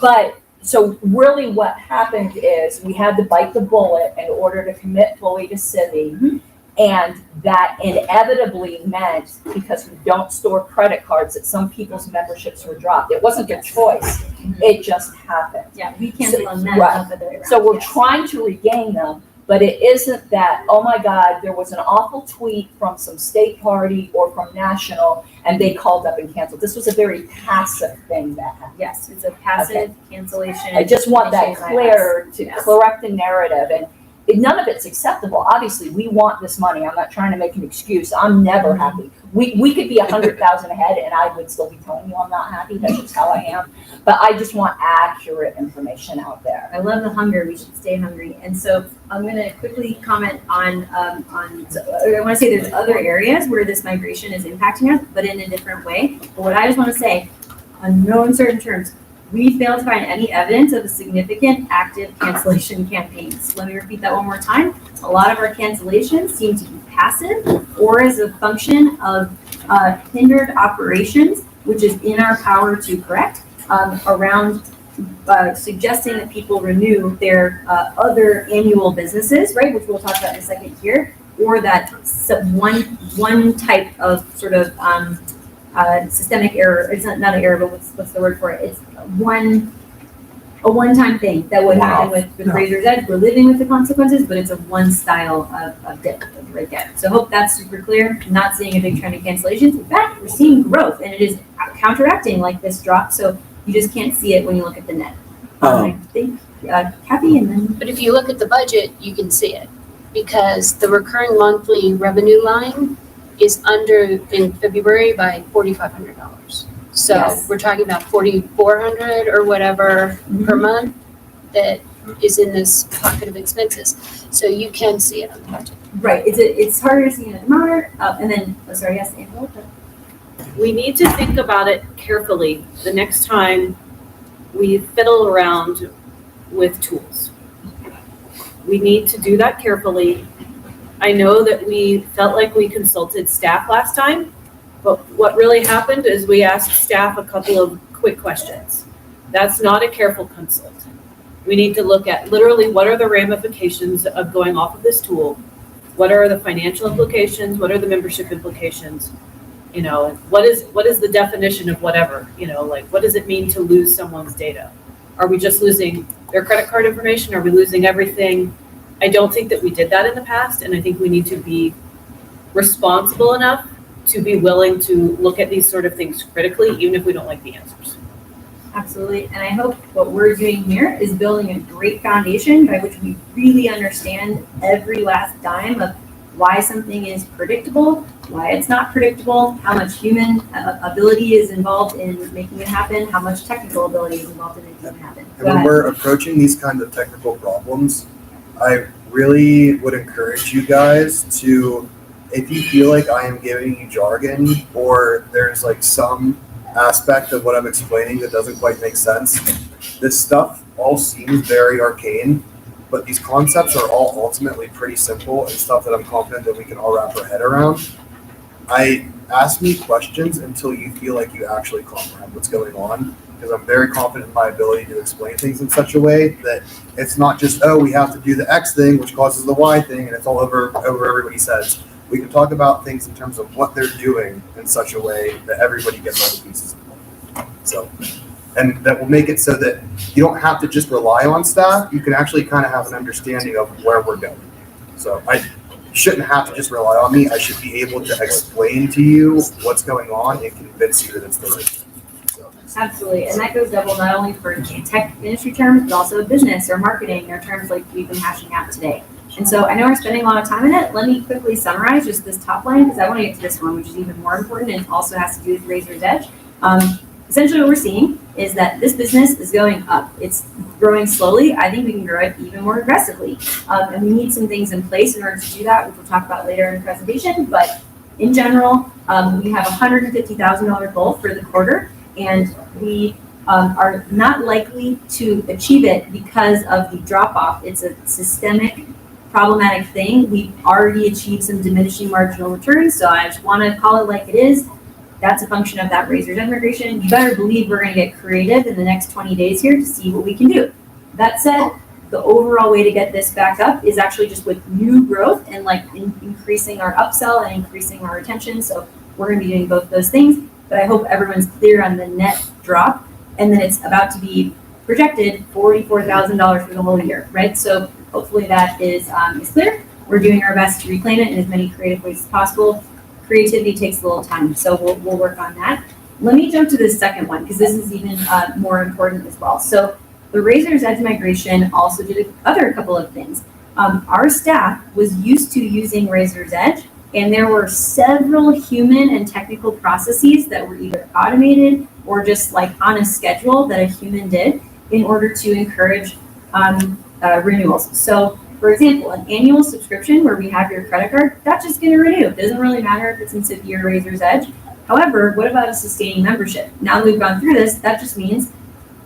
But so really what happened is we had to bite the bullet in order to commit fully to Civi. And that inevitably meant, because we don't store credit cards, that some people's memberships were dropped. It wasn't their choice. It just happened. Yeah, we canceled on that. Right. Not the other way around. So we're trying to regain them, but it isn't that, oh my God, there was an awful tweet from some state party or from National, and they called up and canceled. This was a very passive thing that happened. Yes, it's a passive cancellation. I just want that initiated by clear us. to Yes. correct the narrative, and none of it's acceptable. Obviously, we want this money. I'm not trying to make an excuse. I'm never happy. We could be 100,000 ahead and I would still be telling you I'm not happy. That's just how I am. But I just want accurate information out there. I love the hunger. We should stay hungry. And so I'm going to quickly comment on so I want to say there's other areas where this migration is impacting us, but in a different way. But what I just want to say, on no uncertain terms, we failed to find any evidence of a significant active cancellation campaigns. Let me repeat that one more time. A lot of our cancellations seem to be passive or as a function of hindered operations, which is in our power to correct, around suggesting that people renew their other annual businesses, right, which we'll talk about in a second here, or that one type of sort of systemic error. It's not an error, but what's the word for it? It's a one-time thing that would happen with Razor's Edge. We're living with the consequences, but it's a one style of dip right there. So I hope that's super clear. I'm not seeing a big trend of cancellations. In fact, we're seeing growth, and it is counteracting like this drop. So you just can't see it when you look at the net. I think Kathy, and then. But if you look at the budget, you can see it, because the recurring monthly revenue line is under in February by $4,500. So Yes. we're talking about $4,400 or whatever per month that is in this pocket of expenses. So you can see it on the budget. Right. It's harder to see in a thermometer. And then, sorry, yes, Angela. We need to think about it carefully the next time we fiddle around with tools. We need to do that carefully. I know that we felt like we consulted staff last time, but what really happened is we asked staff a couple of quick questions. That's not a careful consult. We need to look at literally what are the ramifications of going off of this tool? What are the financial implications? What are the membership implications? You know, what is the definition of whatever? You know, like what does it mean to lose someone's data? Are we just losing their credit card information? Are we losing everything? I don't think that we did that in the past, and I think we need to be responsible enough to be willing to look at these sort of things critically, even if we don't like the answers. Absolutely. And I hope what we're doing here is building a great foundation by which we really understand every last dime of why something is predictable, why it's not predictable, how much human ability is involved in making it happen, how much technical ability is involved in making it happen. And when we're approaching these kinds of technical problems, I really would encourage you guys to, if you feel like I am giving you jargon or there's like some aspect of what I'm explaining that doesn't quite make sense, this stuff all seems very arcane, but these concepts are all ultimately pretty simple and stuff that I'm confident that we can all wrap our head around. Ask me questions until you feel like you actually comprehend what's going on, because I'm very confident in my ability to explain things in such a way that it's not just, oh, we have to do the X thing, which causes the Y thing, and it's all over everybody's heads. We can talk about things in terms of what they're doing in such a way that everybody gets all the pieces involved. So, and that will make it so that you don't have to just rely on staff. You can actually kind of have an understanding of where we're going. So I shouldn't have to just rely on me. I should be able to explain to you what's going on and convince you that it's the right thing. Absolutely. And that goes double not only for tech industry terms, but also business or marketing or terms like we've been hashing out today. And so I know we're spending a lot of time in it. Let me quickly summarize just this top line, because I want to get to this one, which is even more important and also has to do with Razor's Edge. Essentially what we're seeing is that this business is going up. It's growing slowly. I think we can grow it even more aggressively. And we need some things in place in order to do that, which we'll talk about later in the presentation. But in general, we have a $150,000 goal for the quarter, and we are not likely to achieve it because of the drop off. It's a systemic problematic thing. We've already achieved some diminishing marginal returns, so I just want to call it like it is. That's a function of that Razor's Edge migration. You better believe we're going to get creative in the next 20 days here to see what we can do. That said, the overall way to get this back up is actually just with new growth and like increasing our upsell and increasing our retention. So we're going to be doing both those things, but I hope everyone's clear on the net drop. And then it's about to be projected $44,000 for the whole year, right? So hopefully that is clear. We're doing our best to reclaim it in as many creative ways as possible. Creativity takes a little time, so we'll work on that. Let me jump to the second one, because this is even more important as well. So the Razor's Edge migration also did a couple of things. Our staff was used to using Razor's Edge, and there were several human and technical processes that were either automated or just like on a schedule that a human did in order to encourage renewals. So for example, an annual subscription where we have your credit card, that's just going to renew. It doesn't really matter if it's in severe Razor's Edge. However, what about a sustaining membership? Now that we've gone through this, that just means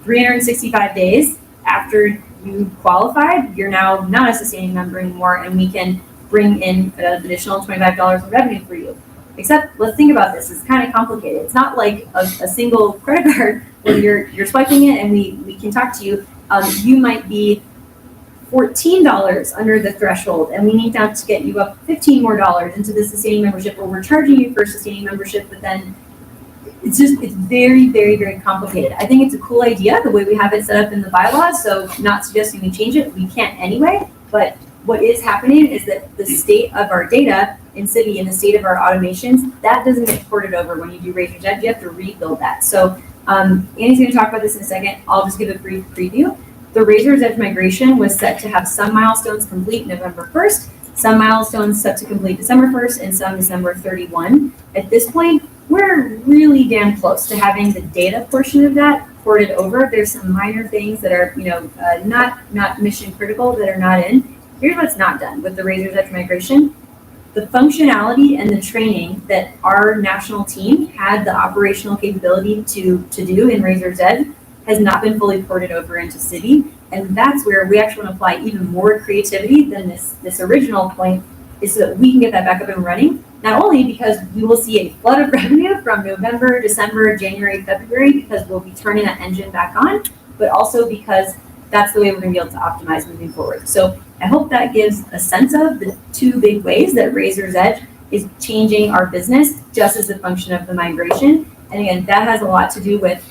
365 days after you qualified, you're now not a sustaining member anymore, and we can bring in an additional $25 of revenue for you. Except, let's think about this. It's kind of complicated. It's not like a single credit card where you're swiping it and we can talk to you. You might be $14 under the threshold, and we need now to get you up $15 more into the sustaining membership, where we're charging you for sustaining membership, but then it's very, very, very complicated. I think it's a cool idea, the way we have it set up in the bylaws, so not suggesting we change it. We can't anyway, but what is happening is that the state of our data in Civvy and the state of our automations, that doesn't get ported over when you do Razor's Edge. You have to rebuild that. So Annie's going to talk about this in a second. I'll just give a brief preview. The Razor's Edge migration was set to have some milestones complete November 1st, some milestones set to complete December 1st, and some December 31. At this point, we're really damn close to having the data portion of that ported over. There's some minor things that are, not mission critical that are not in. Here's what's not done with the Razor's Edge migration. The functionality and the training that our national team had the operational capability to do in Razor's Edge has not been fully ported over into Civvy. And that's where we actually want to apply even more creativity than this original point, is so that we can get that back up and running. Not only because we will see a flood of revenue from November, December, January, February, because we'll be turning that engine back on, but also because that's the way we're going to be able to optimize moving forward. So I hope that gives a sense of the two big ways that Razor's Edge is changing our business just as a function of the migration. And again, that has a lot to do with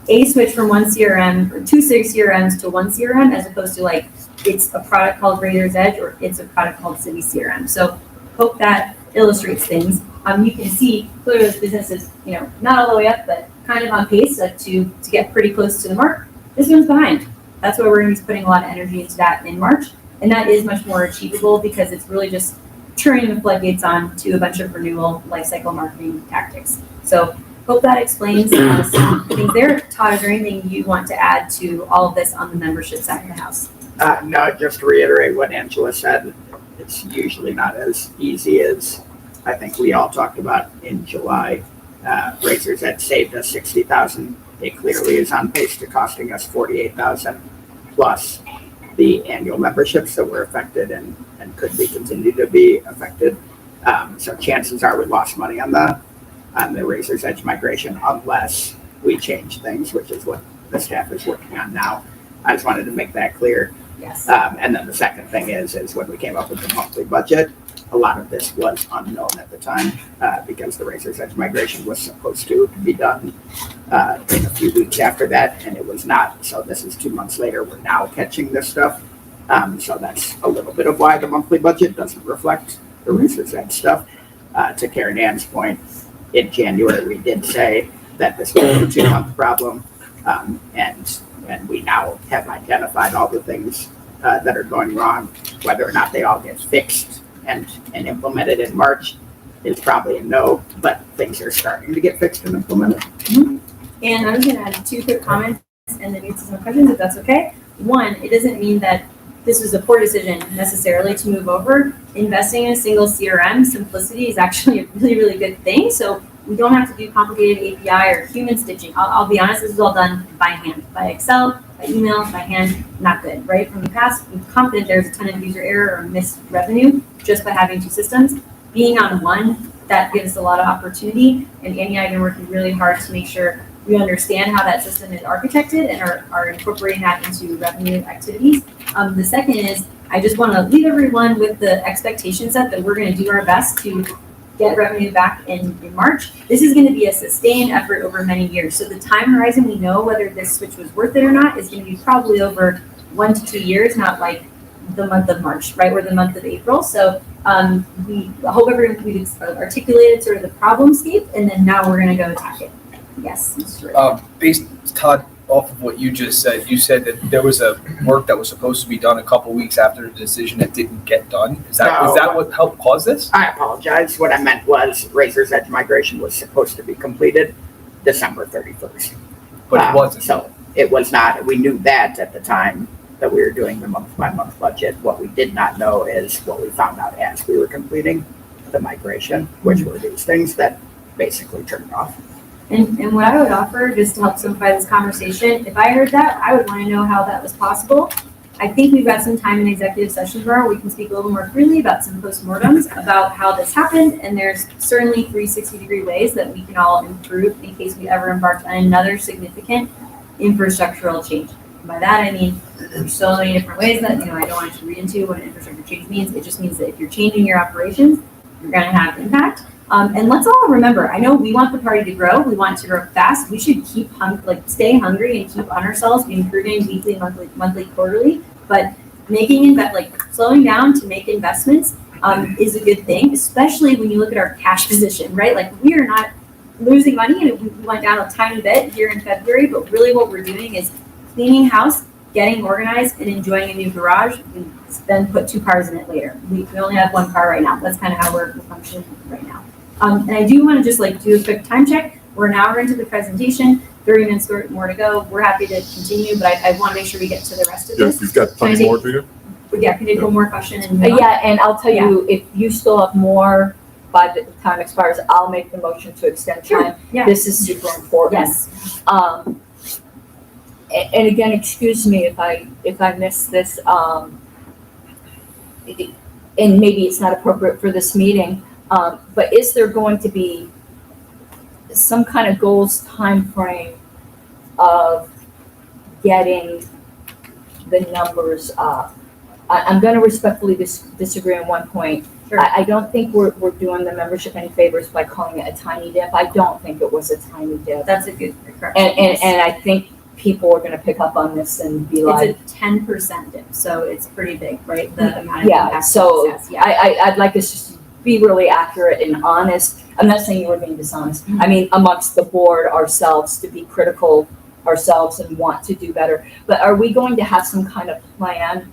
a switch from one CRM or two CRMs to one CRM, as opposed to like it's a product called Razor's Edge or it's a product called Civvy CRM. So hope that illustrates things. You can see clearly this business is, not all the way up, but kind of on pace to get pretty close to the mark. This one's behind. That's why we're going to be putting a lot of energy into that in March. And that is much more achievable because it's really just turning the floodgates on to a bunch of renewal lifecycle marketing tactics. So hope that explains some things there. Todd, is there anything you want to add to all of this on the membership side of the house? No, just to reiterate what Angela said, it's usually not as easy as I think we all talked about in July. Razor's Edge saved us $60,000. It clearly is on pace to costing us $48,000 plus the annual memberships that were affected and could be continued to be affected. So chances are we lost money on the Razor's Edge migration unless we change things, which is what the staff is working on now. I just wanted to make that clear. Yes. And then the second thing is when we came up with the monthly budget, a lot of this was unknown at the time because the Razor's Edge migration was supposed to be done in a few weeks after that, and it was not. So this is 2 months later. We're now catching this stuff. So that's a little bit of why the monthly budget doesn't reflect the Razor's Edge stuff. To Karen Ann's point, in January we did say that this was a 2-month problem, and we now have identified all the things that are going wrong. Whether or not they all get fixed and implemented in March is probably a no, but things are starting to get fixed and implemented. Mm-hmm. And I'm just going to add 2 quick comments and then answer some questions if that's okay. One, it doesn't mean that this was a poor decision necessarily to move over. Investing in a single CRM, simplicity is actually a really, really good thing. So we don't have to do complicated API or human stitching. I'll be honest, this is all done by hand, by Excel, by email, by hand, not good, right? From the past, I'm confident there's a ton of user error or missed revenue just by having two systems. Being on one, that gives a lot of opportunity. And Annie and I have been working really hard to make sure we understand how that system is architected and are incorporating that into revenue activities. The second is, I just want to leave everyone with the expectation set that we're going to do our best to get revenue back in March. This is going to be a sustained effort over many years. So the time horizon, we know whether this switch was worth it or not, is going to be probably over 1 to 2 years, not like the month of March, right, or the month of April. So we hope everyone we've articulated sort of the problem scape, and then now we're going to go attack it. Yes, Mr. Based, Todd, off of what you just said, you said that there was a work that was supposed to be done a couple weeks after the decision that didn't get done. Is that what helped cause this? I apologize. What I meant was Razor's Edge migration was supposed to be completed December 31st. But it wasn't. So it was not. We knew that at the time that we were doing the month-by-month budget. What we did not know is what we found out as we were completing the migration, which were these things that basically turned off. And what I would offer, just to help simplify this conversation, if I heard that, I would want to know how that was possible. I think we've got some time in executive session where we can speak a little more freely about some postmortems about how this happened. And there's certainly 360-degree ways that we can all improve in case we ever embarked on another significant infrastructural change. And by that, I mean, there's so many different ways that, I don't want to read into what an infrastructure change means. It just means that if you're changing your operations, you're going to have impact. And let's all remember, I know we want the party to grow. We want it to grow fast. We should keep stay hungry and keep on ourselves, be improving weekly, monthly, quarterly. But slowing down to make investments is a good thing, especially when you look at our cash position, right? Like, we are not losing money, and we went down a tiny bit here in February, but really what we're doing is cleaning house, getting organized, and enjoying a new garage. We then put 2 cars in it later. We only have 1 car right now. That's kind of how we're functioning right now. And I do want to just do a quick time check. We're an hour into the presentation, 30 minutes more to go. We're happy to continue, but I want to make sure we get to the rest of this. You've got plenty more, do you? Yeah, can I take one more question? Yeah, and I'll tell you, if you still have more by the time expires, I'll make the motion to extend time. Yeah. This is super important. Yes. And again, excuse me if I missed this, and maybe it's not appropriate for this meeting, but is there going to be some kind of goals timeframe of getting the numbers up? I'm going to respectfully disagree on one point. Sure. I don't think we're doing the membership any favors by calling it a tiny dip. I don't think it was a tiny dip. That's a good correction. And I think people are going to pick up on this and be like, it's a 10% dip, so it's pretty big, right? The amount of yeah. impact So success. Yeah. I'd like us just to be really accurate and honest. I'm not saying you were being dishonest. Mm-hmm. I mean, amongst the board ourselves, to be critical ourselves and want to do better. But are we going to have some kind of plan?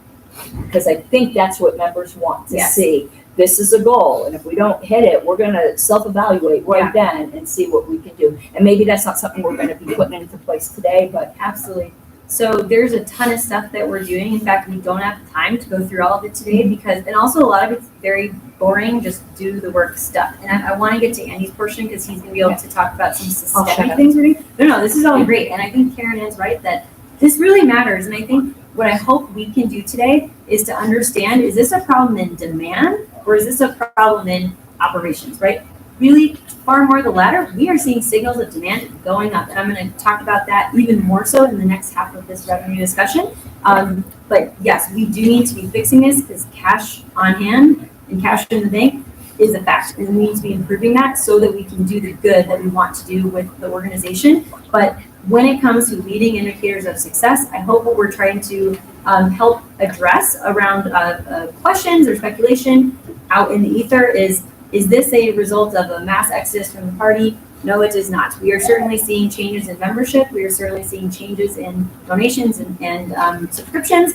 Because I think that's what members want to see. This is a goal, and if we don't hit it, we're going to self-evaluate right then and see what we can do. And maybe that's not something we're going to be putting into place today, but absolutely. So there's a ton of stuff that we're doing. In fact, we don't have time to go through all of it today and also a lot of it's very boring, just do the work stuff. And I want to get to Andy's portion because he's going to be able to talk about some systemic things we're doing. No, this is all great. And I think Karen is right that this really matters. And I think what I hope we can do today is to understand, is this a problem in demand or is this a problem in operations, right? Really, far more the latter. We are seeing signals of demand going up, and I'm going to talk about that even more so in the next half of this revenue discussion. But yes, we do need to be fixing this because cash on hand and cash in the bank is a fact, and we need to be improving that so that we can do the good that we want to do with the organization. But when it comes to leading indicators of success, I hope what we're trying to help address around questions or speculation out in the ether is this a result of a mass exodus from the party? No, it is not. We are certainly seeing changes in membership. We are certainly seeing changes in donations and subscriptions.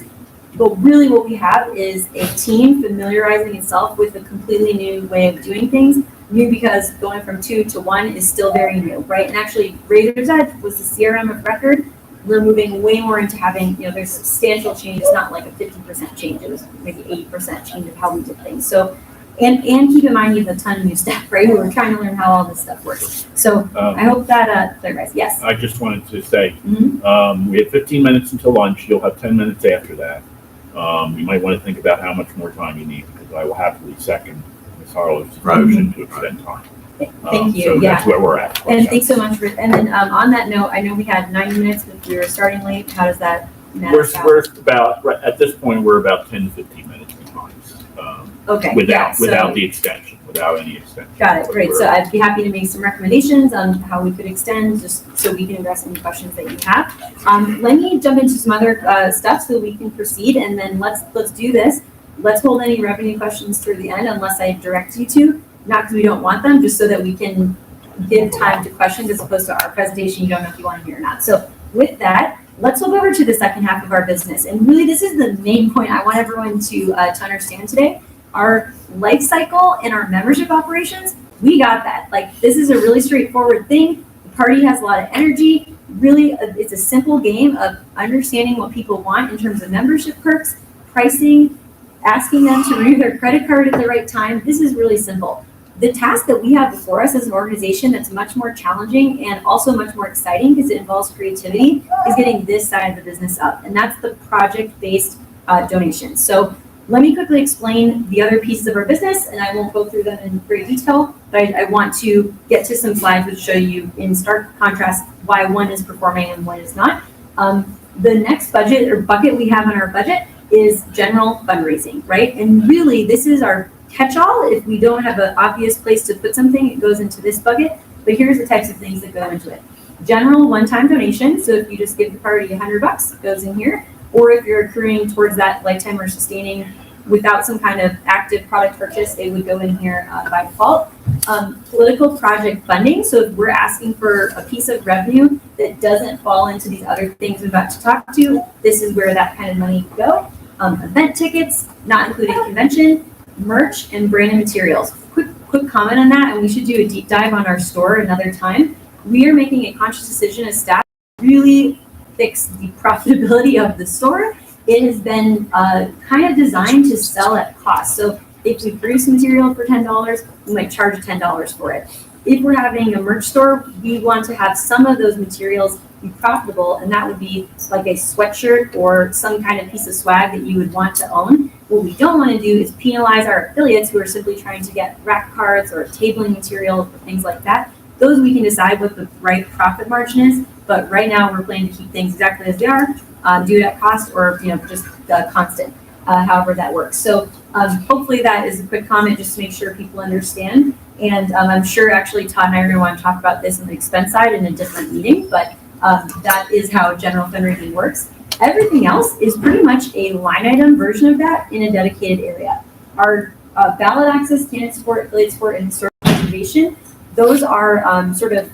But really what we have is a team familiarizing itself with a completely new way of doing things. New because going from 2 to 1 is still very new, right? And actually, Razor's Edge was the CRM of record we're moving way more into having, there's substantial change. It's not like a 50% change. It was maybe 80% change of how we did things. So, and keep in mind, you have a ton of new stuff, right? We're trying to learn how all this stuff works. So I hope that clarifies. Yes. I just wanted to say, Mhm. we have 15 minutes until lunch. You'll have 10 minutes after that. You might want to think about how much more time you need, because I will happily second Ms. Harlow's motion to extend time. Thank you. So Yeah. that's where we're at. And thanks so much, Ruth. And then on that note, I know we had 9 minutes, but we were starting late. How does that matter? We're about, right, at this point, we're about 10 to 15 minutes behind. Okay. Without So- the extension, without any extension. Got it. Great. So I'd be happy to make some recommendations on how we could extend, just so we can address any questions that you have. Let me jump into some other stuff so we can proceed, and then let's do this. Let's hold any revenue questions through the end, unless I direct you to. Not because we don't want them, just so that we can give time to questions as opposed to our presentation. You don't know if you want to hear or not. So with that, let's flip over to the second half of our business. And really, this is the main point I want everyone to understand today. Our life cycle and our membership operations, we got that. Like, this is a really straightforward thing. The party has a lot of energy. Really, it's a simple game of understanding what people want in terms of membership perks, pricing, asking them to renew their credit card at the right time. This is really simple. The task that we have before us as an organization that's much more challenging and also much more exciting because it involves creativity is getting this side of the business up. And that's the project-based donations. So let me quickly explain the other pieces of our business, and I won't go through them in great detail, but I want to get to some slides which show you in stark contrast why one is performing and one is not. The next budget or bucket we have in our budget is general fundraising, right? And really, this is our catch-all. If we don't have an obvious place to put something, it goes into this bucket. But here's the types of things that go into it. General one-time donation. So if you just give the party $100, it goes in here. Or if you're accruing towards that lifetime or sustaining without some kind of active product purchase, it would go in here by default. Political project funding. So if we're asking for a piece of revenue that doesn't fall into these other things we're about to talk to, this is where that kind of money would go. Event tickets, not including convention, merch, and branded materials. Quick comment on that, and we should do a deep dive on our store another time. We are making a conscious decision as staff to really fix the profitability of the store. It has been kind of designed to sell at cost. So if we produce material for $10, we might charge $10 for it. If we're having a merch store, we want to have some of those materials be profitable, and that would be like a sweatshirt or some kind of piece of swag that you would want to own. What we don't want to do is penalize our affiliates who are simply trying to get rack cards or tabling material or things like that. Those we can decide what the right profit margin is, but right now we're planning to keep things exactly as they are, do it at cost or just constant, however that works. So hopefully that is a quick comment just to make sure people understand. And I'm sure actually Todd and I are going to want to talk about this on the expense side in a different meeting, but that is how general fundraising works. Everything else is pretty much a line item version of that in a dedicated area. Our ballot access, candidate support, affiliate support, and service conservation, those are sort of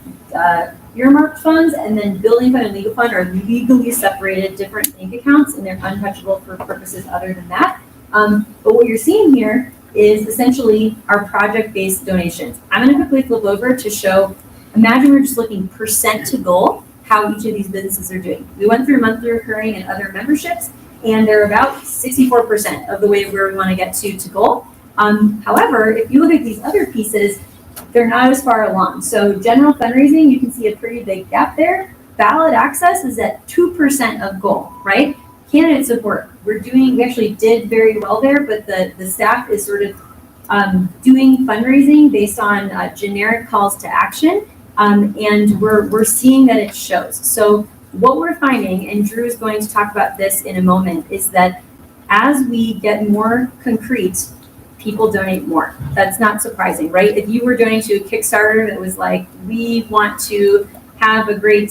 earmarked funds, and then building fund and legal fund are legally separated different bank accounts, and they're untouchable for purposes other than that. But what you're seeing here is essentially our project-based donations. I'm going to quickly flip over to show, imagine we're just looking percent to goal, how each of these businesses are doing. We went through monthly recurring and other memberships, and they're about 64% of the way where we want to get to goal. However, if you look at these other pieces, they're not as far along. So general fundraising, you can see a pretty big gap there. Ballot access is at 2% of goal, right? Candidate support, we actually did very well there, but the staff is sort of doing fundraising based on generic calls to action. And we're seeing that it shows. So what we're finding, and Drew is going to talk about this in a moment, is that as we get more concrete, people donate more. That's not surprising, right? If you were donating to a Kickstarter that was like, we want to have a great,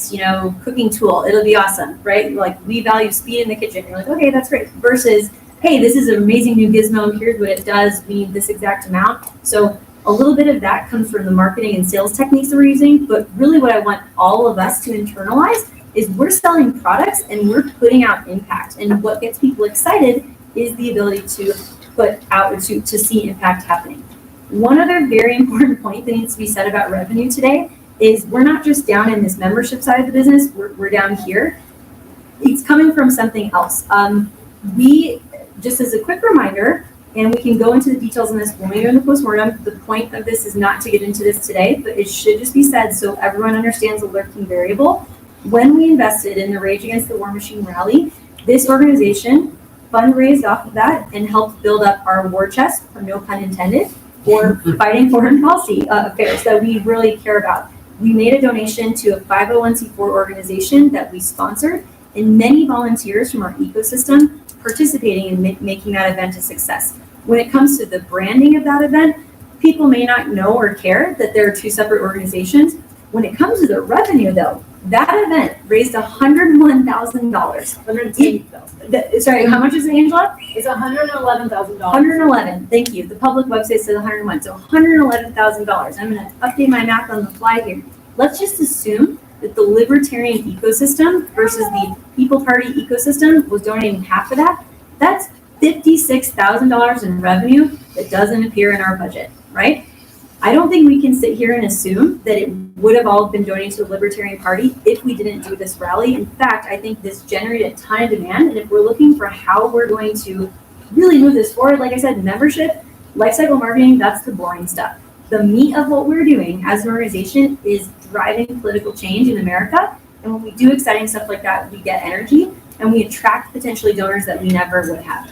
cooking tool, it'll be awesome, right? Like, we value speed in the kitchen. You're like, okay, that's great. Versus, hey, this is an amazing new gizmo. Here's what it does. We need this exact amount. So a little bit of that comes from the marketing and sales techniques that we're using. But really what I want all of us to internalize is we're selling products and we're putting out impact. And what gets people excited is the ability to put out, to see impact happening. One other very important point that needs to be said about revenue today is we're not just down in this membership side of the business, we're down here. it's coming from something else. We, just as a quick reminder, and we can go into the details on this when we do in the postmortem. The point of this is not to get into this today, but it should just be said so everyone understands the lurking variable. When we invested in the Rage Against the War Machine rally, this organization fundraised off of that and helped build up our war chest, no pun intended, for fighting foreign policy affairs that we really care about. We made a donation to a 501c4 organization that we sponsored, and many volunteers from our ecosystem participating in making that event a success. When it comes to the branding of that event, people may not know or care that there are two separate organizations. When it comes to the revenue, though, that event raised $101,000. $180,000. Sorry, how much is it, Angela? It's $111,000. 111. Thank you. The public website says 101. So $111,000. I'm going to update my math on the fly here. Let's just assume that the Libertarian ecosystem versus the People Party ecosystem was donating half of that. That's $56,000 in revenue that doesn't appear in our budget, right? I don't think we can sit here and assume that it would have all been donated to the Libertarian Party if we didn't do this rally. In fact, I think this generated a ton of demand. And if we're looking for how we're going to really move this forward, like I said, membership, lifecycle marketing, that's the boring stuff. The meat of what we're doing as an organization is driving political change in America. And when we do exciting stuff like that, we get energy and we attract potentially donors that we never would have.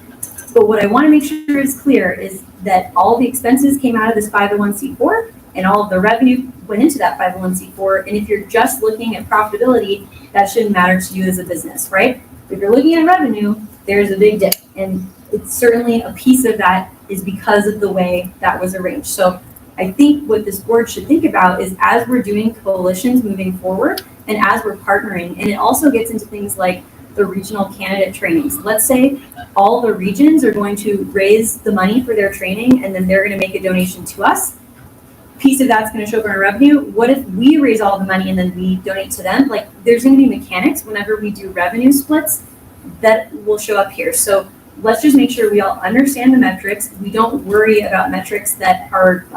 But what I want to make sure is clear is that all the expenses came out of this 501c4 and all of the revenue went into that 501c4. And if you're just looking at profitability, that shouldn't matter to you as a business, right? If you're looking at revenue, there's a big dip. And it's certainly a piece of that is because of the way that was arranged. So I think what this board should think about is as we're doing coalitions moving forward and as we're partnering, and it also gets into things like the regional candidate trainings. Let's say all the regions are going to raise the money for their training and then they're going to make a donation to us. Piece of that's going to show up in our revenue. What if we raise all the money and then we donate to them? Like there's going to be mechanics whenever we do revenue splits that will show up here. So let's just make sure we all understand the metrics. We don't worry about metrics that are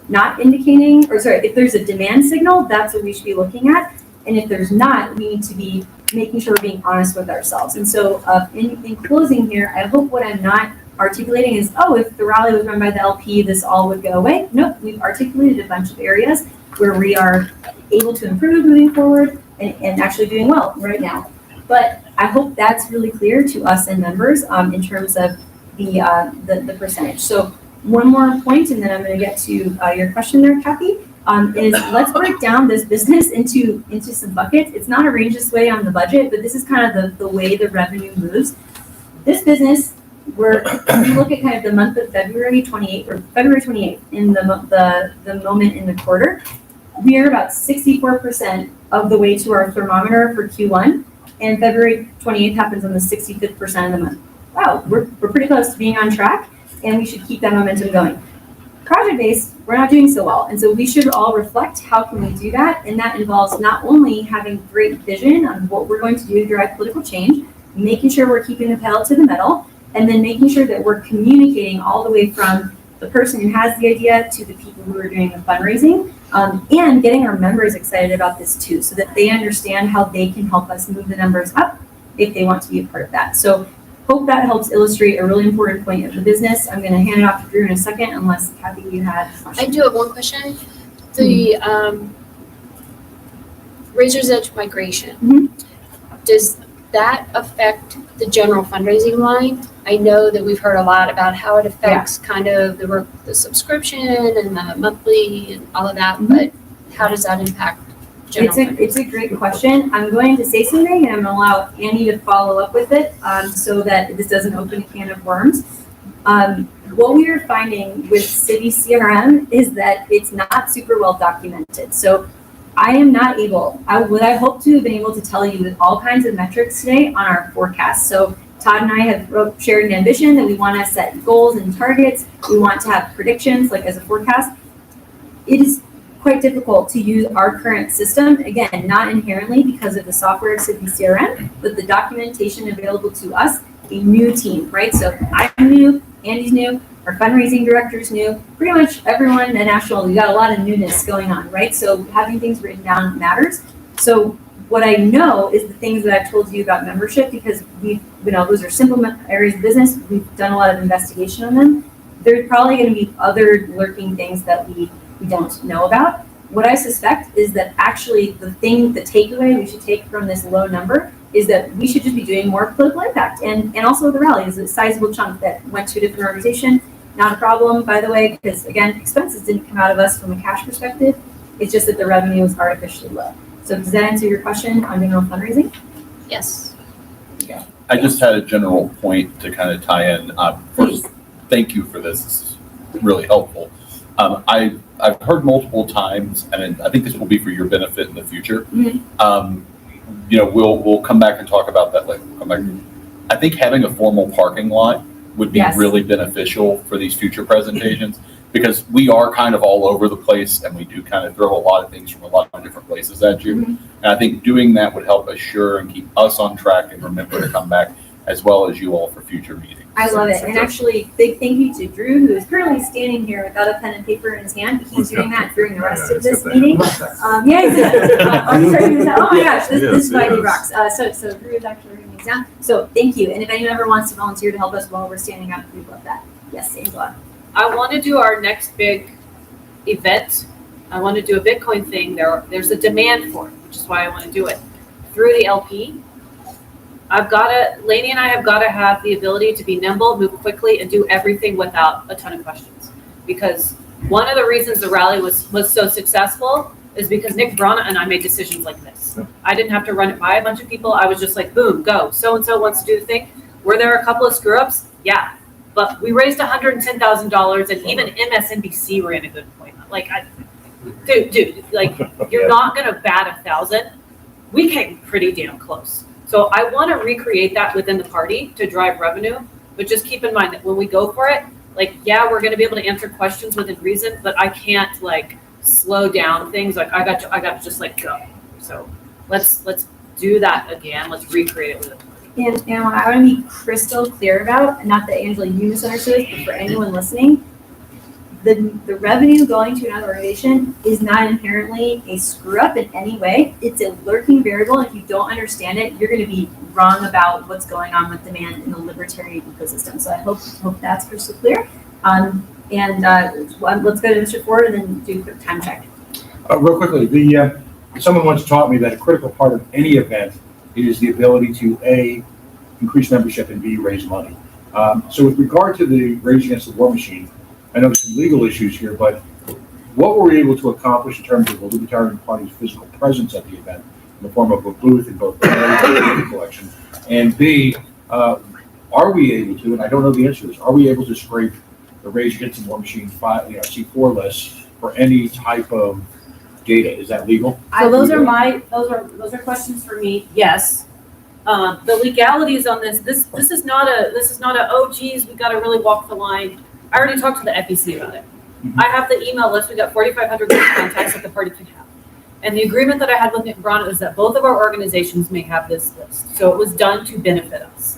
not indicating, or sorry, if there's a demand signal, that's what we should be looking at. And if there's not, we need to be making sure we're being honest with ourselves. And so in closing here, I hope what I'm not articulating is, oh, if the rally was run by the LP, this all would go away. Nope, we've articulated a bunch of areas where we are able to improve moving forward and actually doing well right now. But I hope that's really clear to us and members in terms of the percentage. So one more point, and then I'm going to get to your question there, Kathy. Is let's break down this business into some buckets. It's not arranged this way on the budget, but this is kind of the way the revenue moves. This business, we look at kind of the month of February 28th or February 28th in the moment in the quarter. We are about 64% of the way to our thermometer for Q1, and February 28th happens on the 65th percent of the month. Wow, we're pretty close to being on track, and we should keep that momentum going. Project-based, we're not doing so well. And so we should all reflect how can we do that. And that involves not only having great vision on what we're going to do to drive political change, making sure we're keeping the pedal to the metal, and then making sure that we're communicating all the way from the person who has the idea to the people who are doing the fundraising, and getting our members excited about this too, so that they understand how they can help us move the numbers up if they want to be a part of that. So hope that helps illustrate a really important point of the business. I'm going to hand it off to Drew in a second, unless Kathy, you had a question. I do have one question. The Razor's Edge migration, does that affect the general fundraising line? I know that we've heard a lot about how it affects kind of the subscription and the monthly and all of that, but how does that impact general fundraising? It's a great question. I'm going to say something and I'm going to allow Annie to follow up with it so that this doesn't open a can of worms. What we are finding with City CRM is that it's not super well documented. So I am not able, I hope to have been able to tell you with all kinds of metrics today on our forecast. So Todd and I have shared an ambition that we want to set goals and targets. We want to have predictions like as a forecast. It is quite difficult to use our current system, again, not inherently because of the software of City CRM, but the documentation available to us, a new team, right? So I'm new, Andy's new, our fundraising director's new, pretty much everyone at National, we got a lot of newness going on, right? So having things written down matters. So what I know is the things that I've told you about membership, because those are simple areas of business. We've done a lot of investigation on them. There's probably going to be other lurking things that we don't know about. What I suspect is that actually the takeaway we should take from this low number is that we should just be doing more political impact. And also the rally is a sizable chunk that went to a different organization. Not a problem, by the way, because again, expenses didn't come out of us from a cash perspective. It's just that the revenue is artificially low. So does that answer your question on general fundraising? Yes. I just had a general point to kind of tie in. First, thank you for this. This is really helpful. I've heard multiple times, and I think this will be for your benefit in the future. Mm-hmm. We'll come back and talk about that later. I think having a formal parking lot would be really beneficial for these future presentations, because we are kind of all over the place and we do kind of throw a lot of things from a lot of different places at you. Mm-hmm. And I think doing that would help assure and keep us on track and remember to come back, as well as you all, for future meetings. I love it. And actually, big thank you to Drew, who is currently standing here without a pen and paper in his hand. He's doing that during the rest of this meeting. I'm sorry. Oh my gosh, this is why he rocks. So Drew is actually writing these down. So thank you. And if anyone ever wants to volunteer to help us while we're standing up, we'd love that. Yes, Angela. I want to do our next big event. I want to do a Bitcoin thing. There's a demand for it, which is why I want to do it through the LP. Lainey and I have got to have the ability to be nimble, move quickly, and do everything without a ton of questions. Because one of the reasons the rally was so successful is because Nick Brana and I made decisions like this. I didn't have to run it by a bunch of people. I was just like, boom, go. So-and-so wants to do the thing. Were there a couple of screw-ups? Yeah. But we raised $110,000, and even MSNBC ran a good point. Like, dude, like, you're not going to bat 1,000. We came pretty damn close. So I want to recreate that within the party to drive revenue, but just keep in mind that when we go for it, like, yeah, we're going to be able to answer questions within reason, but I can't like slow down things. Like I got to just like go. So let's do that again. Let's recreate it within the party. And I want to be crystal clear about, not that Angela, you misunderstood, but for anyone listening, the revenue going to another organization is not inherently a screw up in any way. It's a lurking variable. If you don't understand it, you're going to be wrong about what's going on with demand in the libertarian ecosystem. So I hope that's crystal clear. Let's go to Mr. Ford and then do a quick time check. Real quickly, someone once taught me that a critical part of any event is the ability to A, increase membership, and B, raise money. So with regard to the Rage Against the War Machine, I know there's some legal issues here, but what were we able to accomplish in terms of the Libertarian Party's physical presence at the event in the form of a booth in both the collection? And B, are we able to, and I don't know the answer to this, are we able to scrape the Rage Against the War Machine C4 list for any type of data? Is that legal? So those are questions for me. Yes. The legalities on this is not a oh geez, we got to really walk the line. I already talked to the FEC about it. Mm-hmm. I have the email list. We got 4,500 contacts that the party can have. And the agreement that I had with Nick Brana is that both of our organizations may have this list. So it was done to benefit us.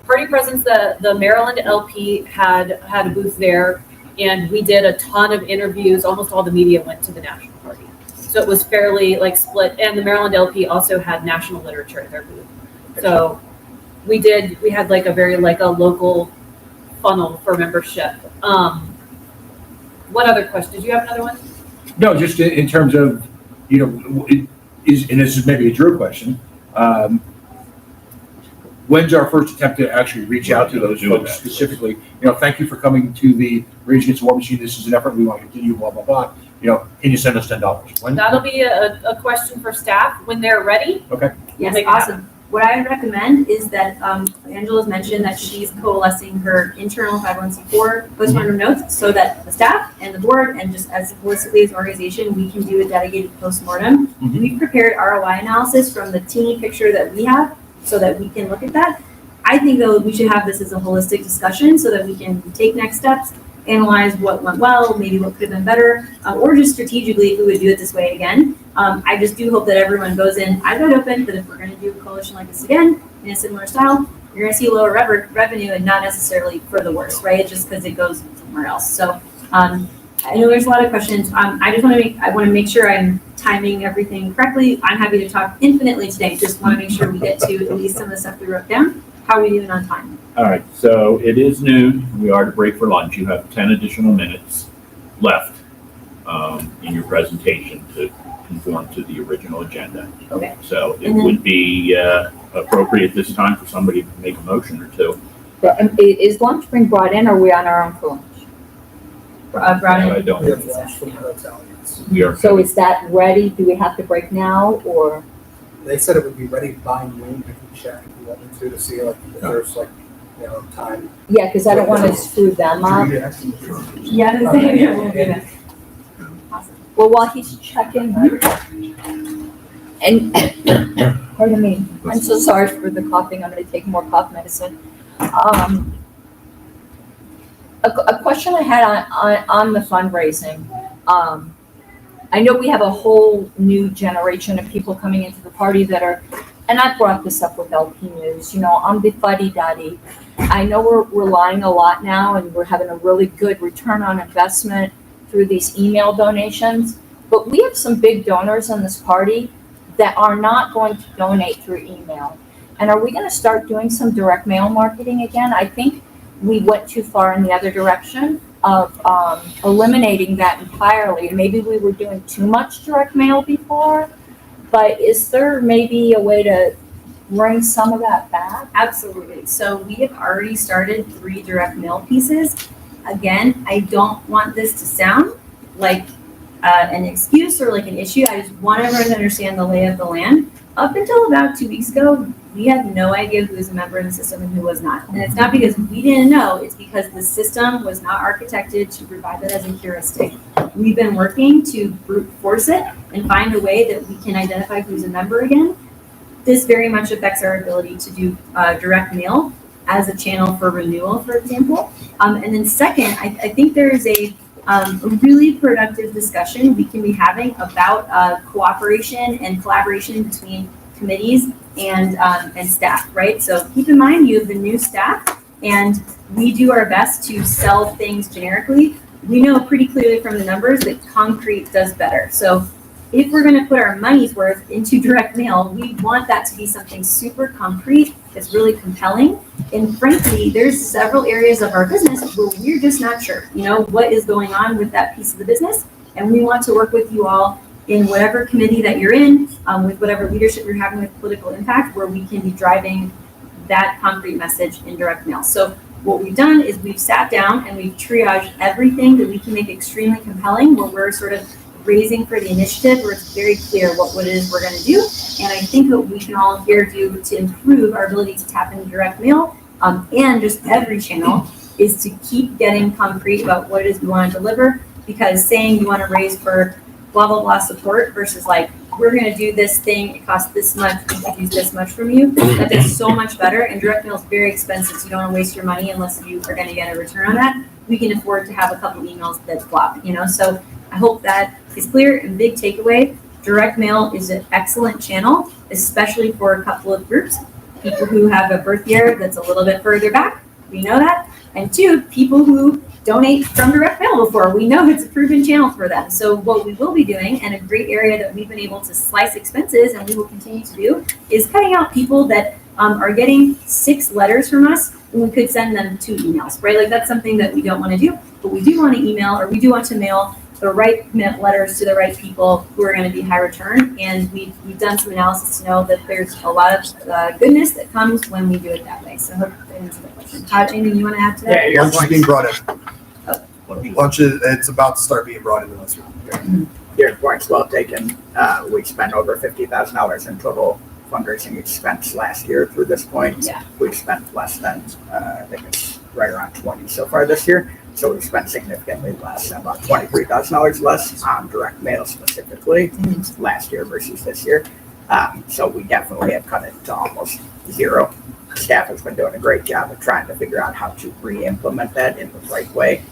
Party presence, the Maryland LP had a booth there, and we did a ton of interviews. Almost all the media went to the national party. So it was fairly like split. And the Maryland LP also had national literature at their booth. So we had like a very like a local funnel for membership. What other question? Did you have another one? No, just in terms of, and this is maybe a Drew question. When's our first attempt to actually reach out to those folks specifically? Thank you for coming to the Rage Against the War Machine. This is an effort we want to continue, blah, blah, blah. Can you send us $10? That'll be a question for staff when they're ready. Okay. Yes, awesome. What I recommend is that Angela's mentioned that she's coalescing her internal 501c4 postmortem notes so that the staff and the board and just as holistically as an organization, we can do a dedicated postmortem. Mm-hmm. We've prepared ROI analysis from the teeny picture that we have so that we can look at that. I think though we should have this as a holistic discussion so that we can take next steps, analyze what went well, maybe what could have been better, or just strategically if we would do it this way again. I just do hope that everyone goes in eyes wide open that if we're going to do a coalition like this again in a similar style, you're going to see lower revenue and not necessarily for the worse, right? Just because it goes somewhere else. So I know there's a lot of questions. I want to make sure I'm timing everything correctly. I'm happy to talk infinitely today. Just want to make sure we get to at least some of the stuff we wrote down. How are we doing on time? All right, so it is noon. We are to break for lunch. You have 10 additional minutes left in your presentation to conform to the original agenda. Okay. So it would be appropriate this time for somebody to make a motion or two. But, is lunch being brought in or are we on our own for lunch? Brought in. I don't. We have lunch from the hotel, yes. We are. So is that ready? Do we have to break now or? They said it would be ready by noon. I can check if you want me to see like if there's like, you know, time. Yeah, because I don't want to screw them up. Yeah, we'll do that. Well, while he's checking, and pardon me, I'm so sorry for the coughing. I'm going to take more cough medicine. A question I had on the fundraising. I know we have a whole new generation of people coming into the party that are, and I brought this up with LP News, you know, I'm the fuddy-duddy. I know we're relying a lot now and we're having a really good return on investment through these email donations, but we have some big donors in this party that are not going to donate through email. And are we going to start doing some direct mail marketing again? I think we went too far in the other direction of eliminating that entirely. Maybe we were doing too much direct mail before, but is there maybe a way to bring some of that back? Absolutely. So we have already started 3 direct mail pieces. Again, I don't want this to sound like an excuse or like an issue. I just want everyone to understand the lay of the land. Up until about 2 weeks ago, we had no idea who was a member in the system and who was not. And it's not because we didn't know, it's because the system was not architected to provide that as a heuristic. We've been working to brute force it and find a way that we can identify who's a member again. This very much affects our ability to do direct mail as a channel for renewal, for example. And then second, I think there is a really productive discussion we can be having about cooperation and collaboration between committees and staff, right? So keep in mind you have the new staff and we do our best to sell things generically. We know pretty clearly from the numbers that concrete does better. So if we're going to put our money's worth into direct mail, we want that to be something super concrete that's really compelling. And frankly, there's several areas of our business where we're just not sure, you know, what is going on with that piece of the business. And we want to work with you all in whatever committee that you're in, with whatever leadership you're having with political impact, where we can be driving that concrete message in direct mail. So what we've done is we've sat down and we've triaged everything that we can make extremely compelling, where we're sort of raising for the initiative, where it's very clear what it is we're going to do. And I think what we can all here do to improve our ability to tap into direct mail and just every channel is to keep getting concrete about what it is we want to deliver, because saying you want to raise for blah, blah, blah support versus like, we're going to do this thing, it costs this much, we can use this much from you, that is so much better. And direct mail is very expensive, so you don't want to waste your money unless you are going to get a return on that. We can afford to have a couple emails that flop, you know? So I hope that is clear. And big takeaway, direct mail is an excellent channel, especially for a couple of groups. People who have a birth year that's a little bit further back, we know that. And 2, people who donate from direct mail before, we know it's a proven channel for them. So what we will be doing, and a great area that we've been able to slice expenses and we will continue to do, is cutting out people that are getting 6 letters from us when we could send them 2 emails, right? Like that's something that we don't want to do, but we do want to email, or we do want to mail the right letters to the right people who are going to be high return. And we've done some analysis to know that there's a lot of goodness that comes when we do it that way. So I hope that answers the question. Todd, anything you want to add to that? Yeah, lunch is being brought in. Lunch is, it's about to start being brought in the lunchroom. Your point's well taken. We spent over $50,000 in total fundraising expense last year through this point. Yeah. We've spent less than, I think it's right around 20 so far this year. So we've spent significantly less, about $23,000 less on direct mail specifically last year versus this year. So we definitely have cut it to almost 0. Staff has been doing a great job of trying to figure out how to re-implement that in the right way,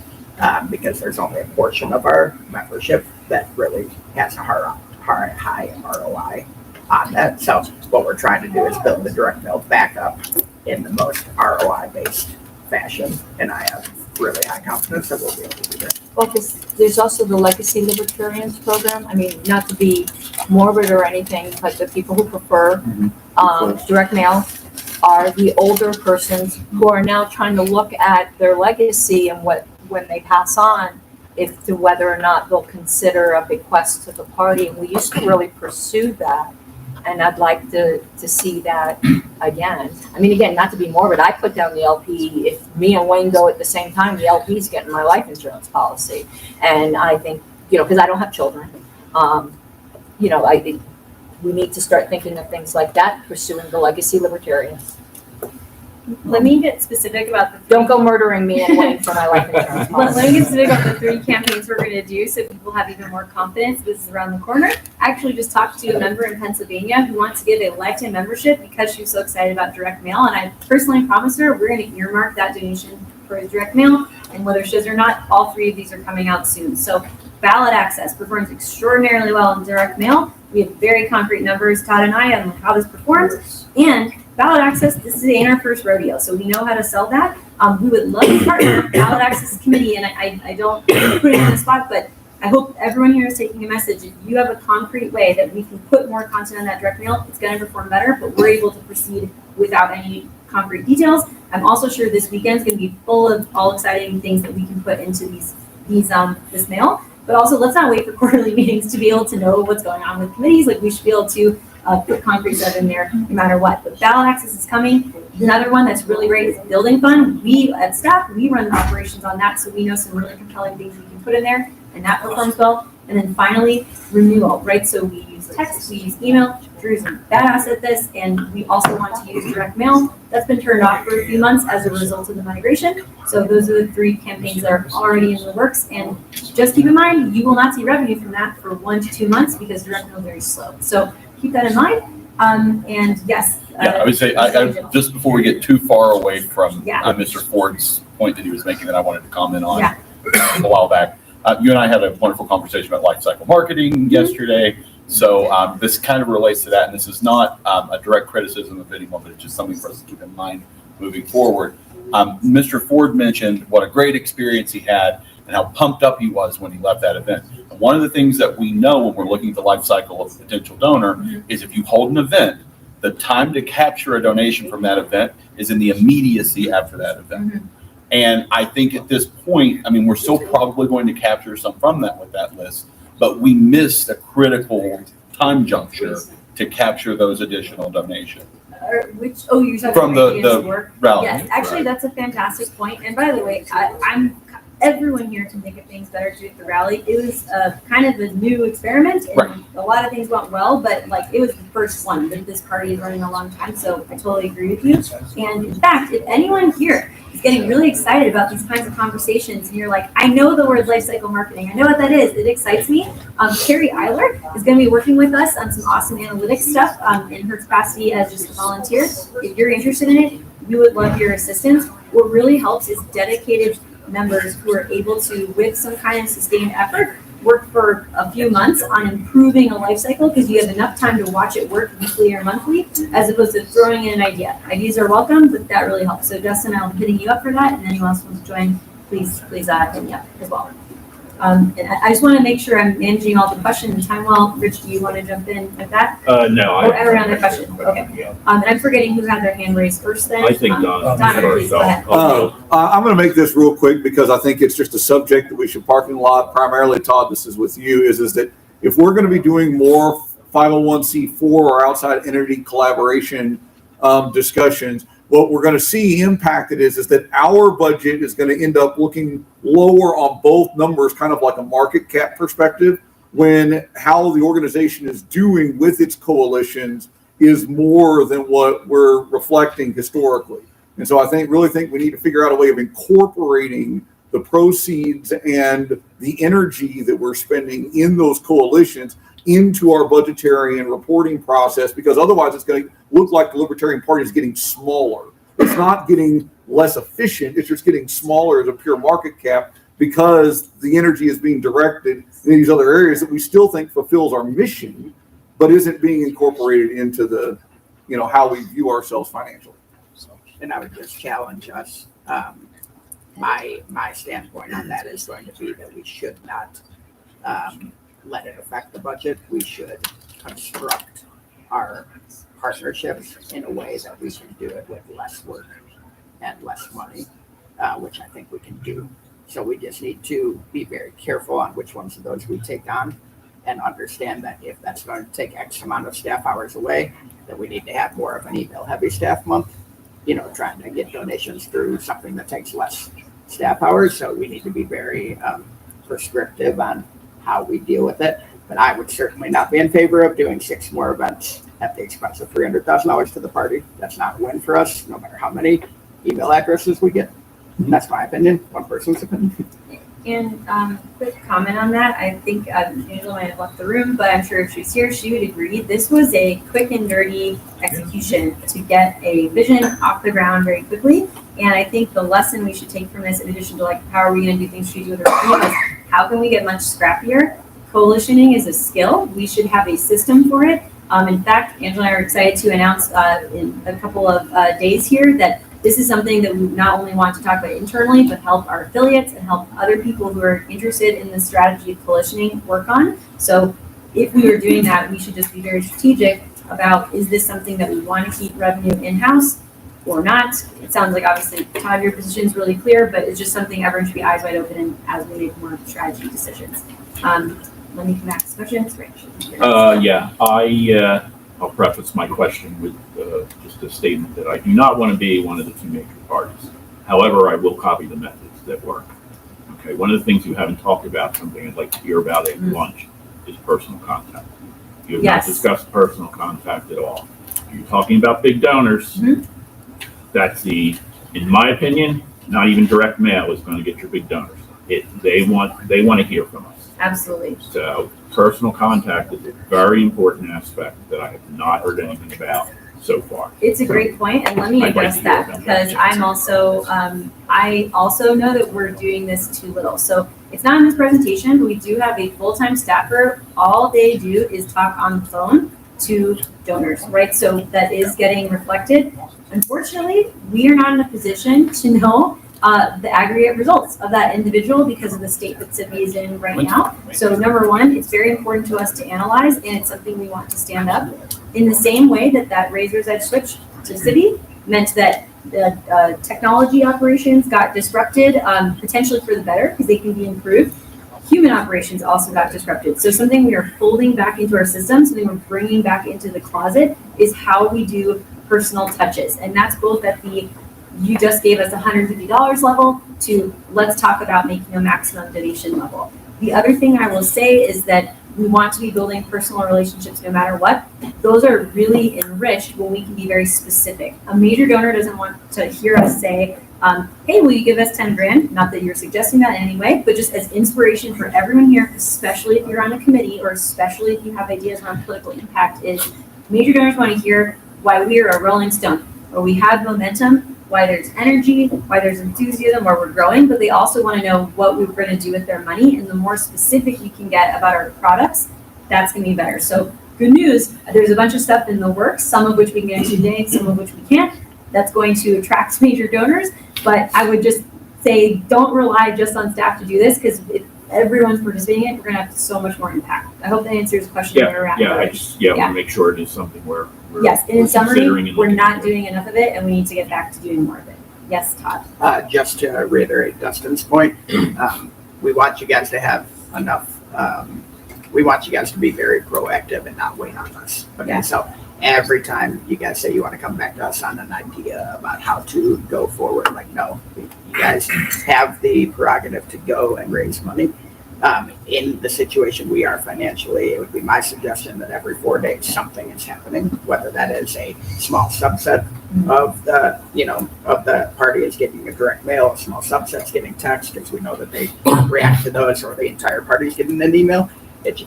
because there's only a portion of our membership that really has a high ROI on that. So what we're trying to do is build the direct mail back up in the most ROI-based fashion. And I have really high confidence that we'll be able to do that. Well, there's also the Legacy Libertarians program. I mean, not to be morbid or anything, but the people who prefer direct mail are the older persons who are now trying to look at their legacy and when they pass on, if to whether or not they'll consider a bequest to the party. And we used to really pursue that. And I'd like to see that again. I mean, again, not to be morbid, I put down the LP. If me and Wayne go at the same time, the LP's getting my life insurance policy. And I think, because I don't have children, I think we need to start thinking of things like that, pursuing the Legacy Libertarians. Let me get specific about the. Don't go murdering me and Wayne for my life insurance policy. Let me get specific about the 3 campaigns we're going to do so people have even more confidence. This is around the corner. I actually just talked to a member in Pennsylvania who wants to give a lifetime membership because she's so excited about direct mail. And I personally promised her we're going to earmark that donation for his direct mail. And whether she does or not, all 3 of these are coming out soon. So ballot access performs extraordinarily well in direct mail. We have very concrete numbers, Todd and I, on how this performs. And ballot access, this ain't our first rodeo, so we know how to sell that. We would love to partner with Ballot Access Committee, and I don't put it on the spot, but I hope everyone here is taking a message. If you have a concrete way that we can put more content on that direct mail, it's going to perform better, but we're able to proceed without any concrete details. I'm also sure this weekend's going to be full of all exciting things that we can put into this mail. But also, let's not wait for quarterly meetings to be able to know what's going on with committees. Like, we should be able to put concrete stuff in there no matter what. But ballot access is coming. Another one that's really great is building fund. We at staff, we run the operations on that, so we know some really compelling things we can put in there, and that performs well. And then finally, renewal, right? So we use text, we use email. Drew's a badass at this, and we also want to use direct mail. That's been turned off for a few months as a result of the migration. So those are the 3 campaigns that are already in the works. And just keep in mind, you will not see revenue from that for 1 to 2 months because direct mail is very slow. So keep that in mind. And yes. I would say, just before we get too far away from Mr. Ford's point that he was making that I wanted to comment on a while back, you and I had a wonderful conversation about life cycle marketing yesterday. So this kind of relates to that, and this is not a direct criticism of anyone, but it's just something for us to keep in mind moving forward. Mr. Ford mentioned what a great experience he had and how pumped up he was when he left that event. And one of the things that we know when we're looking at the life cycle of a potential donor is if you hold an event, the time to capture a donation from that event is in the immediacy after that event. And I think at this point, I mean, we're still probably going to capture some from that with that list, but we missed a critical time juncture to capture those additional donations. You're talking From about the rally. Yes, actually, that's a fantastic point. And by the way, everyone here can think of things better to do at the rally. It was kind of a new experiment, and a lot of things went well, but it was the first one that this party is running a long time, so I totally agree with you. And in fact, if anyone here is getting really excited about these kinds of conversations, and you're like, I know the word life cycle marketing, I know what that is, it excites me. Carrie Eiler is going to be working with us on some awesome analytics stuff in her capacity as just a volunteer. If you're interested in it, we would love your assistance. What really helps is dedicated members who are able to, with some kind of sustained effort, work for a few months on improving a life cycle because you have enough time to watch it work weekly or monthly, as opposed to throwing in an idea. Ideas are welcome, but that really helps. So Justin, I'll be hitting you up for that, and anyone else wants to join, please hit me up as well. And I just want to make sure I'm managing all the questions in time well. Rich, do you want to jump in with that? No. Around the question. Okay. And I'm forgetting who had their hand raised first then. I think Donna please go ahead. I'm going to make this real quick because I think it's just a subject that we should parking lot. Primarily, Todd, this is with you, is that if we're going to be doing more 501c4 or outside entity collaboration discussions, what we're going to see impacted is that our budget is going to end up looking lower on both numbers, kind of like a market cap perspective, when how the organization is doing with its coalitions is more than what we're reflecting historically. And so I really think we need to figure out a way of incorporating the proceeds and the energy that we're spending in those coalitions into our budgetary and reporting process, because otherwise it's going to look like the Libertarian Party is getting smaller. It's not getting less efficient, it's just getting smaller as a pure market cap because the energy is being directed in these other areas that we still think fulfills our mission, but isn't being incorporated into the, how we view ourselves financially. And I would just challenge us my standpoint on that is going to be that we should not let it affect the budget. We should construct our partnerships in a way that we can do it with less work and less money, which I think we can do. So we just need to be very careful on which ones of those we take on and understand that if that's going to take X amount of staff hours away, that we need to have more of an email heavy staff month, trying to get donations through something that takes less staff hours. So we need to be very prescriptive on how we deal with it. But I would certainly not be in favor of doing 6 more events at the expense of $300,000 to the party. That's not a win for us, no matter how many email addresses we get. That's my opinion, one person's opinion. And quick comment on that. I think Angela might have left the room, but I'm sure if she's here, she would agree. This was a quick and dirty execution to get a vision off the ground very quickly. And I think the lesson we should take from this, in addition to like, how are we going to do things strategically with our team, is how can we get much scrappier? Coalitioning is a skill. We should have a system for it. In fact, Angela and I are excited to announce in a couple of days here that this is something that we not only want to talk about internally, but help our affiliates and help other people who are interested in the strategy of coalitioning work on. So if we are doing that, we should just be very strategic about, is this something that we want to keep revenue in-house or not? It sounds like obviously Todd, your position is really clear, but it's just something everyone should be eyes wide open in as we make more strategy decisions. Let me come back to questions. I'll preface my question with just a statement that I do not want to be one of the 2 major parties. However, I will copy the methods that work. Okay, one of the things you haven't talked about, something I'd like to hear about at lunch, is personal contact. You have not discussed personal contact at all. You're talking about big donors. That's in my opinion, not even direct mail is going to get your big donors. They want to hear from us. Absolutely. So personal contact is a very important aspect that I have not heard anything about so far. It's a great point, and let me address that because I'm also, I also know that we're doing this too little. So it's not in this presentation, but we do have a full-time staffer. All they do is talk on the phone to donors, right? So that is getting reflected. Unfortunately, we are not in a position to know the aggregate results of that individual because of the state that Sippy is in right now. So number one, it's very important to us to analyze, and it's something we want to stand up. In the same way that Razor's Edge switch to Sippy meant that the technology operations got disrupted, potentially for the better because they can be improved. Human operations also got disrupted. So something we are folding back into our system, something we're bringing back into the closet is how we do personal touches. And that's both at the you just gave us $150 level to let's talk about making a maximum donation level. The other thing I will say is that we want to be building personal relationships no matter what. Those are really enriched when we can be very specific. A major donor doesn't want to hear us say, hey, will you give us 10 grand? Not that you're suggesting that in any way, but just as inspiration for everyone here, especially if you're on a committee or especially if you have ideas around political impact, is major donors want to hear why we are a rolling stone, or we have momentum, why there's energy, why there's enthusiasm, why we're growing, but they also want to know what we're going to do with their money. And the more specific you can get about our products, that's going to be better. So good news, there's a bunch of stuff in the works, some of which we can actually donate, some of which we can't. That's going to attract major donors. But I would just say, don't rely just on staff to do this, because if everyone's participating in it, we're going to have so much more impact. I hope that answers the question. I want to make sure it is something where we're and in summary, we're not into. doing enough of it, and we need to get back to doing more of it. Yes, Todd. Just to reiterate Dustin's point, we want you guys to have enough. We want you guys to be very proactive and not wait on us. Okay, so every time you guys say you want to come back to us on an idea about how to go forward, like, no, you guys have the prerogative to go and raise money. In the situation we are financially, it would be my suggestion that every 4 days something is happening, whether that is a small subset of the, of the party is getting a direct mail, a small subset's getting text because we know that they react to those, or the entire party's getting an email.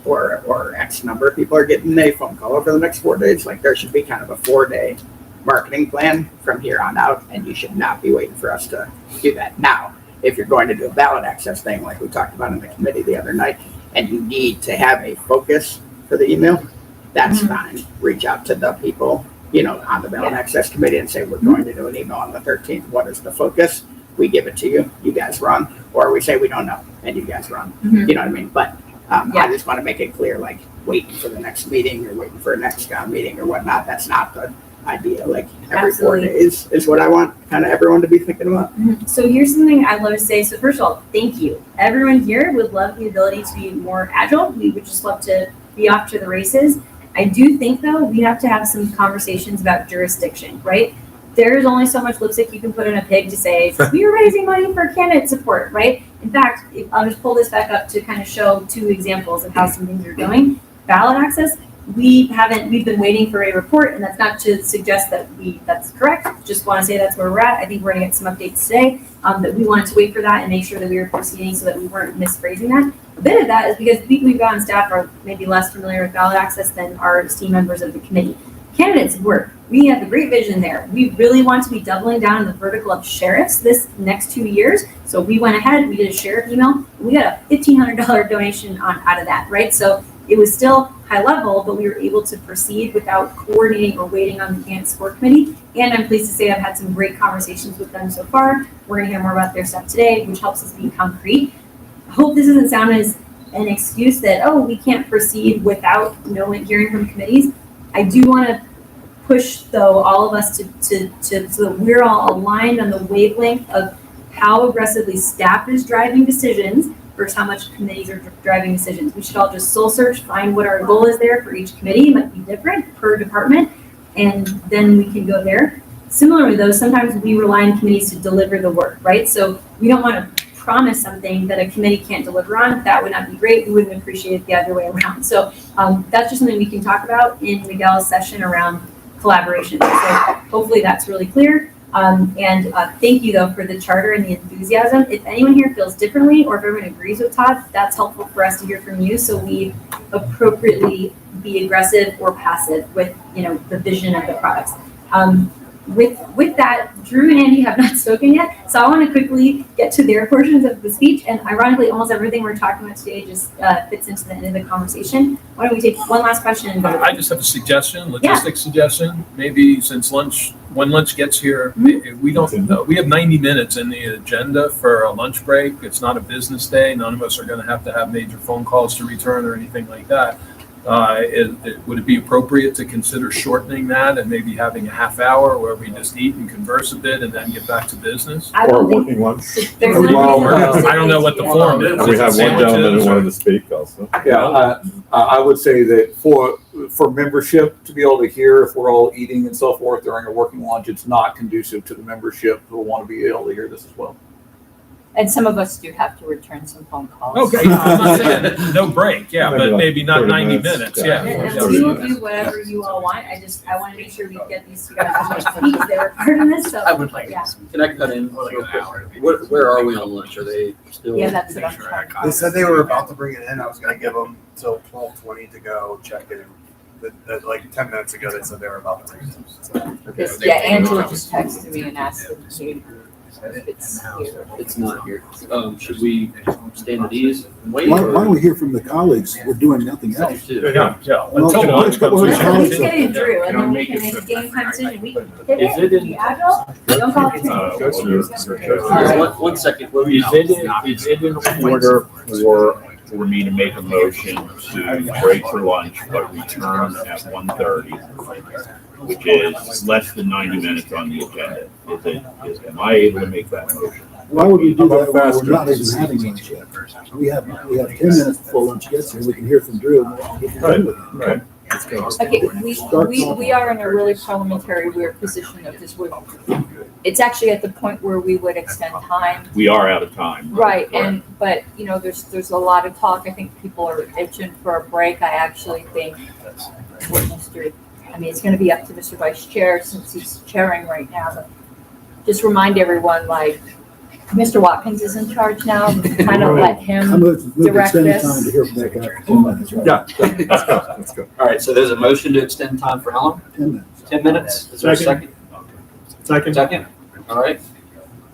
Or X number of people are getting a phone call over the next 4 days. Like, there should be kind of a 4-day marketing plan from here on out, and you should not be waiting for us to do that. Now, if you're going to do a ballot access thing like we talked about in the committee the other night, and you need to have a focus for the email, that's fine. Reach out to the people, on the ballot access committee and say, we're going to do an email on the 13th. What is the focus? we give it to you, you guys run, or we say we don't know and you guys run. Mhm. You know what I mean? But I just want to make it clear, like waiting for the next meeting or waiting for a next meeting or whatnot. That's not the idea. Like every 4 Absolutely. days is what I want kind of everyone to be thinking about. So here's something I'd love to say. So first of all, thank you. Everyone here would love the ability to be more agile. We would just love to be off to the races. I do think though, we have to have some conversations about jurisdiction, right? There's only so much lipstick you can put in a pig to say, we are raising money for candidate support, right? In fact, I'll just pull this back up to kind of show 2 examples of how some things are going. Ballot access, we've been waiting for a report, and that's not to suggest that that's correct. Just want to say that's where we're at. I think we're going to get some updates today, that we wanted to wait for that and make sure that we were proceeding so that we weren't misphrasing that. A bit of that is because people we've got on staff are maybe less familiar with ballot access than our esteemed members of the committee. Candidates work. We have a great vision there. We really want to be doubling down on the vertical of sheriffs this next 2 years. So we went ahead, we did a sheriff email, and we got a $1,500 donation out of that, right? So it was still high level, but we were able to proceed without coordinating or waiting on the candidate support committee. And I'm pleased to say I've had some great conversations with them so far. We're going to hear more about their stuff today, which helps us be concrete. I hope this doesn't sound as an excuse that, oh, we can't proceed without hearing from committees. I do want to push, though, all of us to so that we're all aligned on the wavelength of how aggressively staff is driving decisions versus how much committees are driving decisions. We should all just soul search, find what our goal is there for each committee. It might be different per department, and then we can go there. Similarly, though, sometimes we rely on committees to deliver the work, right? So we don't want to promise something that a committee can't deliver on. That would not be great. We wouldn't appreciate it the other way around. So that's just something we can talk about in Miguel's session around collaboration. So hopefully that's really clear. Thank you though for the charter and the enthusiasm. If anyone here feels differently or if everyone agrees with Todd, that's helpful for us to hear from you so we appropriately be aggressive or passive with the vision of the products. With that, Drew and Andy have not spoken yet, so I want to quickly get to their portions of the speech. And ironically, almost everything we're talking about today just fits into the end of the conversation. Why don't we take one last question and go? I just have a suggestion, logistics suggestion. Maybe since when lunch gets here, we have 90 minutes in the agenda for a lunch break. It's not a business day. None of us are going to have major phone calls to return or anything like that. Would it be appropriate to consider shortening that and maybe having a half hour where we just eat and converse a bit and then get back to business? Or a working lunch. I don't know what the form is. And we have one gentleman who wanted to speak also. Yeah, I would say that for membership to be able to hear if we're all eating and so forth during a working lunch, it's not conducive to the membership who will want to be able to hear this as well. And some of us do have to return some phone calls. Okay, I'm not saying no break, but maybe not 90 minutes, And we will do whatever you all want. I want to make sure we get these two guys as much speech. They were part of this, so. I would like, can I cut in? Where are we on lunch? Are they still? Yeah, that's what I'm trying. They said they were about to bring it in. I was going to give them till 12:20 to go check it. But like 10 minutes ago, they said they were about to bring it in. So. Yeah, Angela just texted me and asked if it's here. It's not here. Should we stand at ease and wait? Why don't we hear from the colleagues? We're doing nothing else. Yeah. Let's get one of the colleagues Let's up get it there. through, and then we can make a game time decision. We can hit Is it in- be agile. Don't call it. One second. Is it in order for me to make a motion to break for lunch but return at 1:30, which is less than 90 minutes on the agenda? Am I able to make that motion? Why would we do that when we're not even having lunch yet? We have 10 minutes before lunch gets here. We can hear from Drew. And we can go with it. Right. Okay, we are in a really parliamentary weird position of this. It's actually at the point where we would extend time. We are out of time. Right, but there's a lot of talk. I think people are itching for a break. I actually think it's going to be up to Mr. Vice Chair since he's chairing right now. But just remind everyone, Mr. Watkins is in charge now. Kind of let him direct this. Time to hear from that guy. 10 minutes, right? Yeah, let's go. All right, so there's a motion to extend time for how long? 10 minutes. 10 minutes? Is there a second? Second. All right.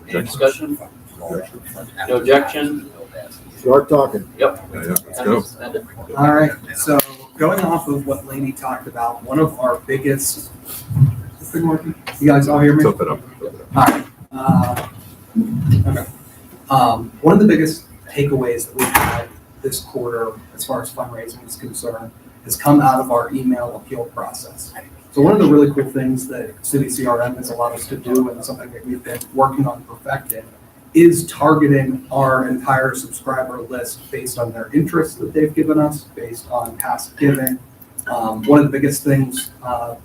Any discussion? No objection? Start talking. Yep. Yeah, let's go. All right. So going off of what Lainey talked about, one of our biggest. You guys all hear me? Tilt it up. All right. Okay. One of the biggest takeaways that we had this quarter, as far as fundraising is concerned, has come out of our email appeal process. So one of the really cool things that City CRM has allowed us to do, and something that we've been working on perfecting, is targeting our entire subscriber list based on their interests that they've given us, based on past giving. One of the biggest things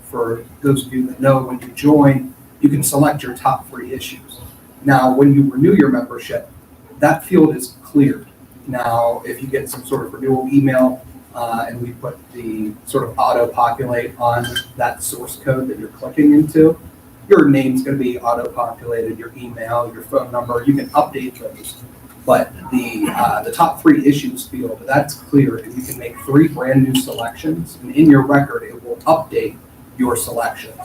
for those of you that know, when you join, you can select your top 3 issues. Now, when you renew your membership, that field is cleared. Now, if you get some sort of renewal email and we put the sort of auto-populate on that source code that you're clicking into, your name's going to be auto-populated, your email, your phone number, you can update those. But the top 3 issues field, that's clear, and you can make 3 brand new selections, and in your record, it will update your selections.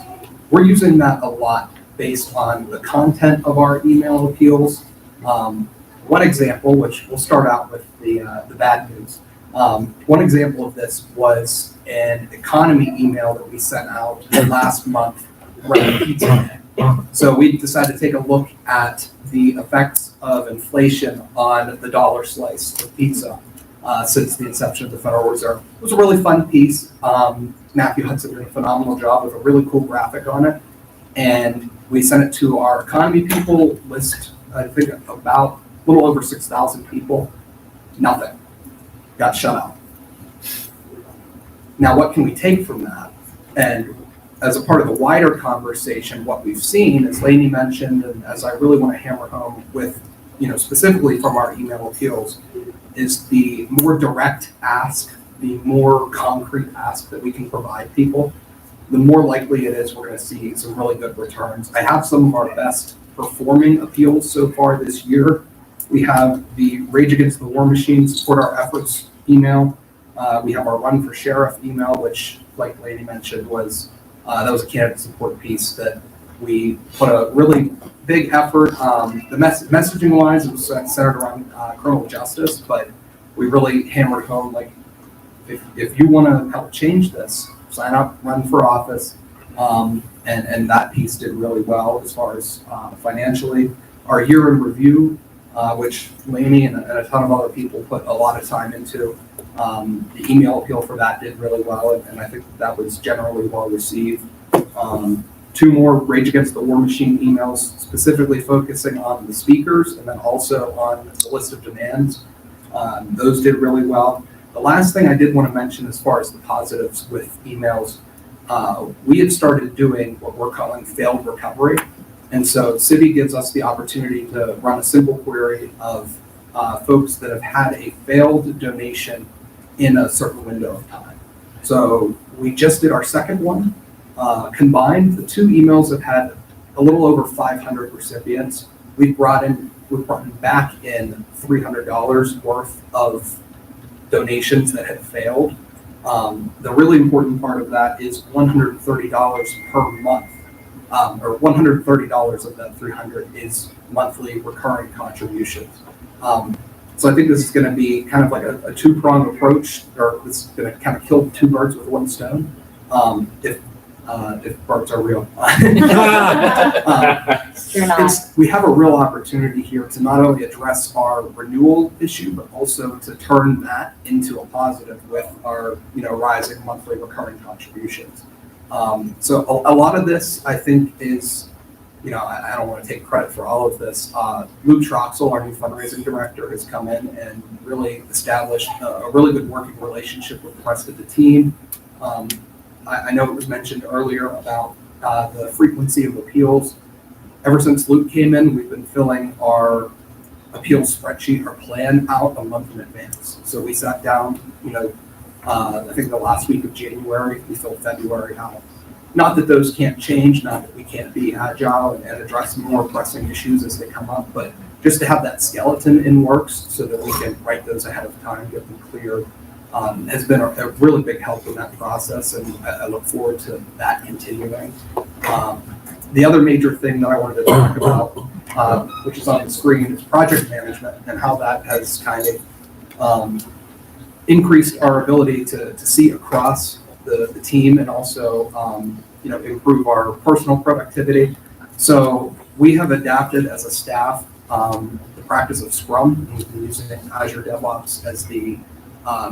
We're using that a lot based on the content of our email appeals. One example, which we'll start out with the bad news. One example of this was an economy email that we sent out last month around Pizza Day. So we decided to take a look at the effects of inflation on the dollar slice of pizza since the inception of the Federal Reserve. It was a really fun piece. Matthew Hudson did a phenomenal job with a really cool graphic on it. And we sent it to our economy people list, I think about a little over 6,000 people. Nothing. Got shut out. Now, what can we take from that? And as a part of the wider conversation, what we've seen, as Lainey mentioned, and as I really want to hammer home with, specifically from our email appeals, is the more direct ask, the more concrete ask that we can provide people, the more likely it is we're going to see some really good returns. I have some of our best performing appeals so far this year. We have the Rage Against the War Machine Support Our Efforts email. We have our Run for Sheriff email, which, like Lainey mentioned, was that was a candidate support piece that we put a really big effort. The messaging wise, it was centered around criminal justice, but we really hammered home, like, if you want to help change this, sign up, run for office. And that piece did really well as far as financially. Our year in review, which Lainey and a ton of other people put a lot of time into, the email appeal for that did really well, and I think that was generally well received. 2 more Rage Against the War Machine emails, specifically focusing on the speakers and then also on the list of demands. Those did really well. The last thing I did want to mention as far as the positives with emails, we had started doing what we're calling failed recovery. And so City gives us the opportunity to run a simple query of folks that have had a failed donation in a certain window of time. So we just did our second one. Combined, the 2 emails have had a little over 500 recipients. We've brought back in $300 worth of donations that had failed. The really important part of that is $130 per month, or $130 of that 300 is monthly recurring contributions. So I think this is going to be kind of like a 2-pronged approach, or this is going to kind of kill 2 birds with 1 stone, if birds are real. We have a real opportunity here to not only address our renewal issue, but also to turn that into a positive with our rising monthly recurring contributions. So a lot of this, I think, is, I don't want to take credit for all of this. Luke Troxel, our new fundraising director, has come in and really established a really good working relationship with the rest of the team. I know it was mentioned earlier about the frequency of appeals. Ever since Luke came in, we've been filling our appeals spreadsheet, our plan out a month in advance. So we sat down, I think the last week of January, we filled February out. Not that those can't change, not that we can't be agile and address more pressing issues as they come up, but just to have that skeleton in works so that we can write those ahead of time, get them clear, has been a really big help in that process, and I look forward to that continuing. The other major thing that I wanted to talk about, which is on the screen, is project management and how that has kind of increased our ability to see across the team and also improve our personal productivity. So we have adapted as a staff the practice of Scrum, and we've been using Azure DevOps as the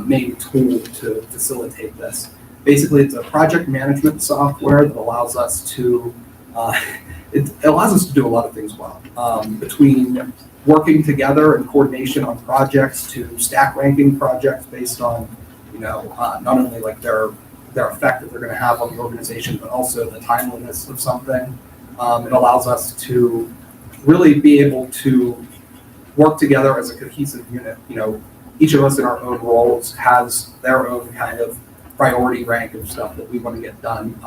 main tool to facilitate this. Basically, it's a project management software that allows us to it allows us to do a lot of things well. Between working together and coordination on projects to stack ranking projects based on, not only like their effect that they're going to have on the organization, but also the timeliness of something. It allows us to really be able to work together as a cohesive unit. Each of us in our own roles has their own kind of priority rank of stuff that we want to get done,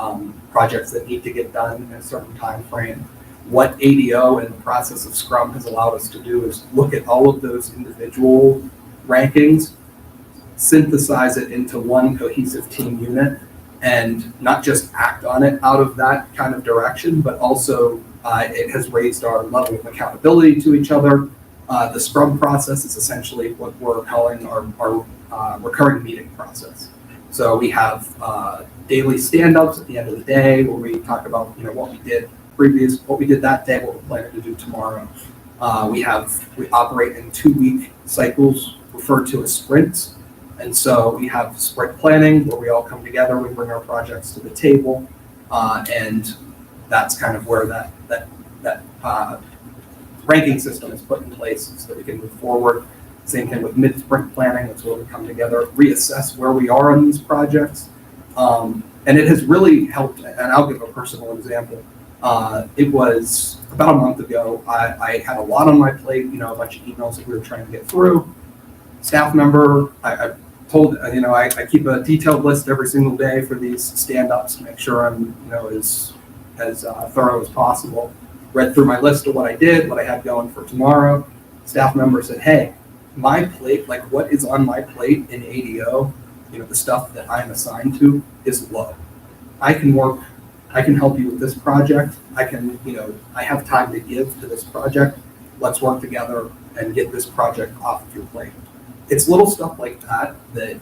projects that need to get done in a certain time frame. What ADO and the process of Scrum has allowed us to do is look at all of those individual rankings, synthesize it into one cohesive team unit, and not just act on it out of that kind of direction, but also it has raised our level of accountability to each other. The Scrum process is essentially what we're calling our recurring meeting process. So we have daily stand-ups at the end of the day where we talk about what we did what we did that day, what we're planning to do tomorrow. We operate in 2-week cycles referred to as sprints. And so we have sprint planning where we all come together, we bring our projects to the table, and that's kind of where that ranking system is put in place so that we can move forward. Same thing with mid-sprint planning, that's where we come together, reassess where we are on these projects. And it has really helped, and I'll give a personal example. It was about a month ago, I had a lot on my plate, a bunch of emails that we were trying to get through. Staff member, I told, I keep a detailed list every single day for these stand-ups to make sure I'm, as thorough as possible. Read through my list of what I did, what I had going for tomorrow. Staff member said, hey, my plate, like what is on my plate in ADO, the stuff that I'm assigned to is low. I can help you with this project. I have time to give to this project. Let's work together and get this project off of your plate. It's little stuff like that that,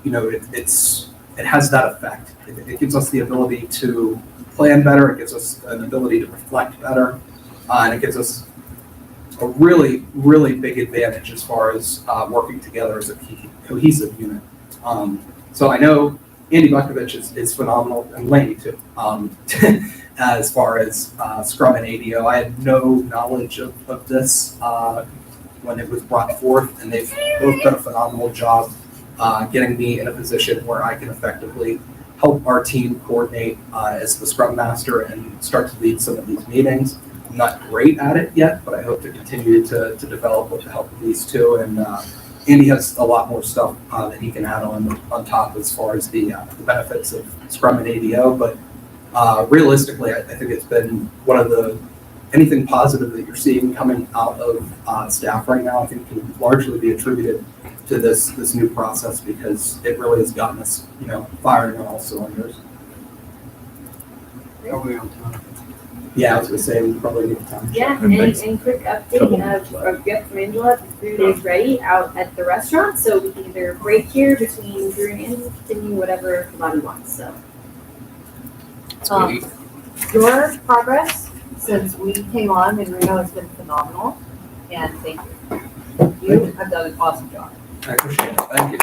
it has that effect. It gives us the ability to plan better. It gives us an ability to reflect better. And it gives us a really, really big advantage as far as working together as a cohesive unit. So I know Andy Bukovich is phenomenal, and Laney too, as far as Scrum and ADO. I had no knowledge of this when it was brought forth, and they've both done a phenomenal job getting me in a position where I can effectively help our team coordinate as the Scrum Master and start to lead some of these meetings. I'm not great at it yet, but I hope to continue to develop with the help of these two. And Andy has a lot more stuff that he can add on top as far as the benefits of Scrum and ADO. But realistically, I think it's been one of anything positive that you're seeing coming out of staff right now, I think can largely be attributed to this new process, because it really has gotten us, firing on all cylinders. Yeah, I was gonna say we probably need time. Yeah, and quick update of gift from Angela. The food is ready out at the restaurant, so we can either break here between Drew and Andy, continue whatever the body wants. So, your progress since we came on in Reno has been phenomenal, and thank you. You have done an awesome job. I appreciate it. Thank you.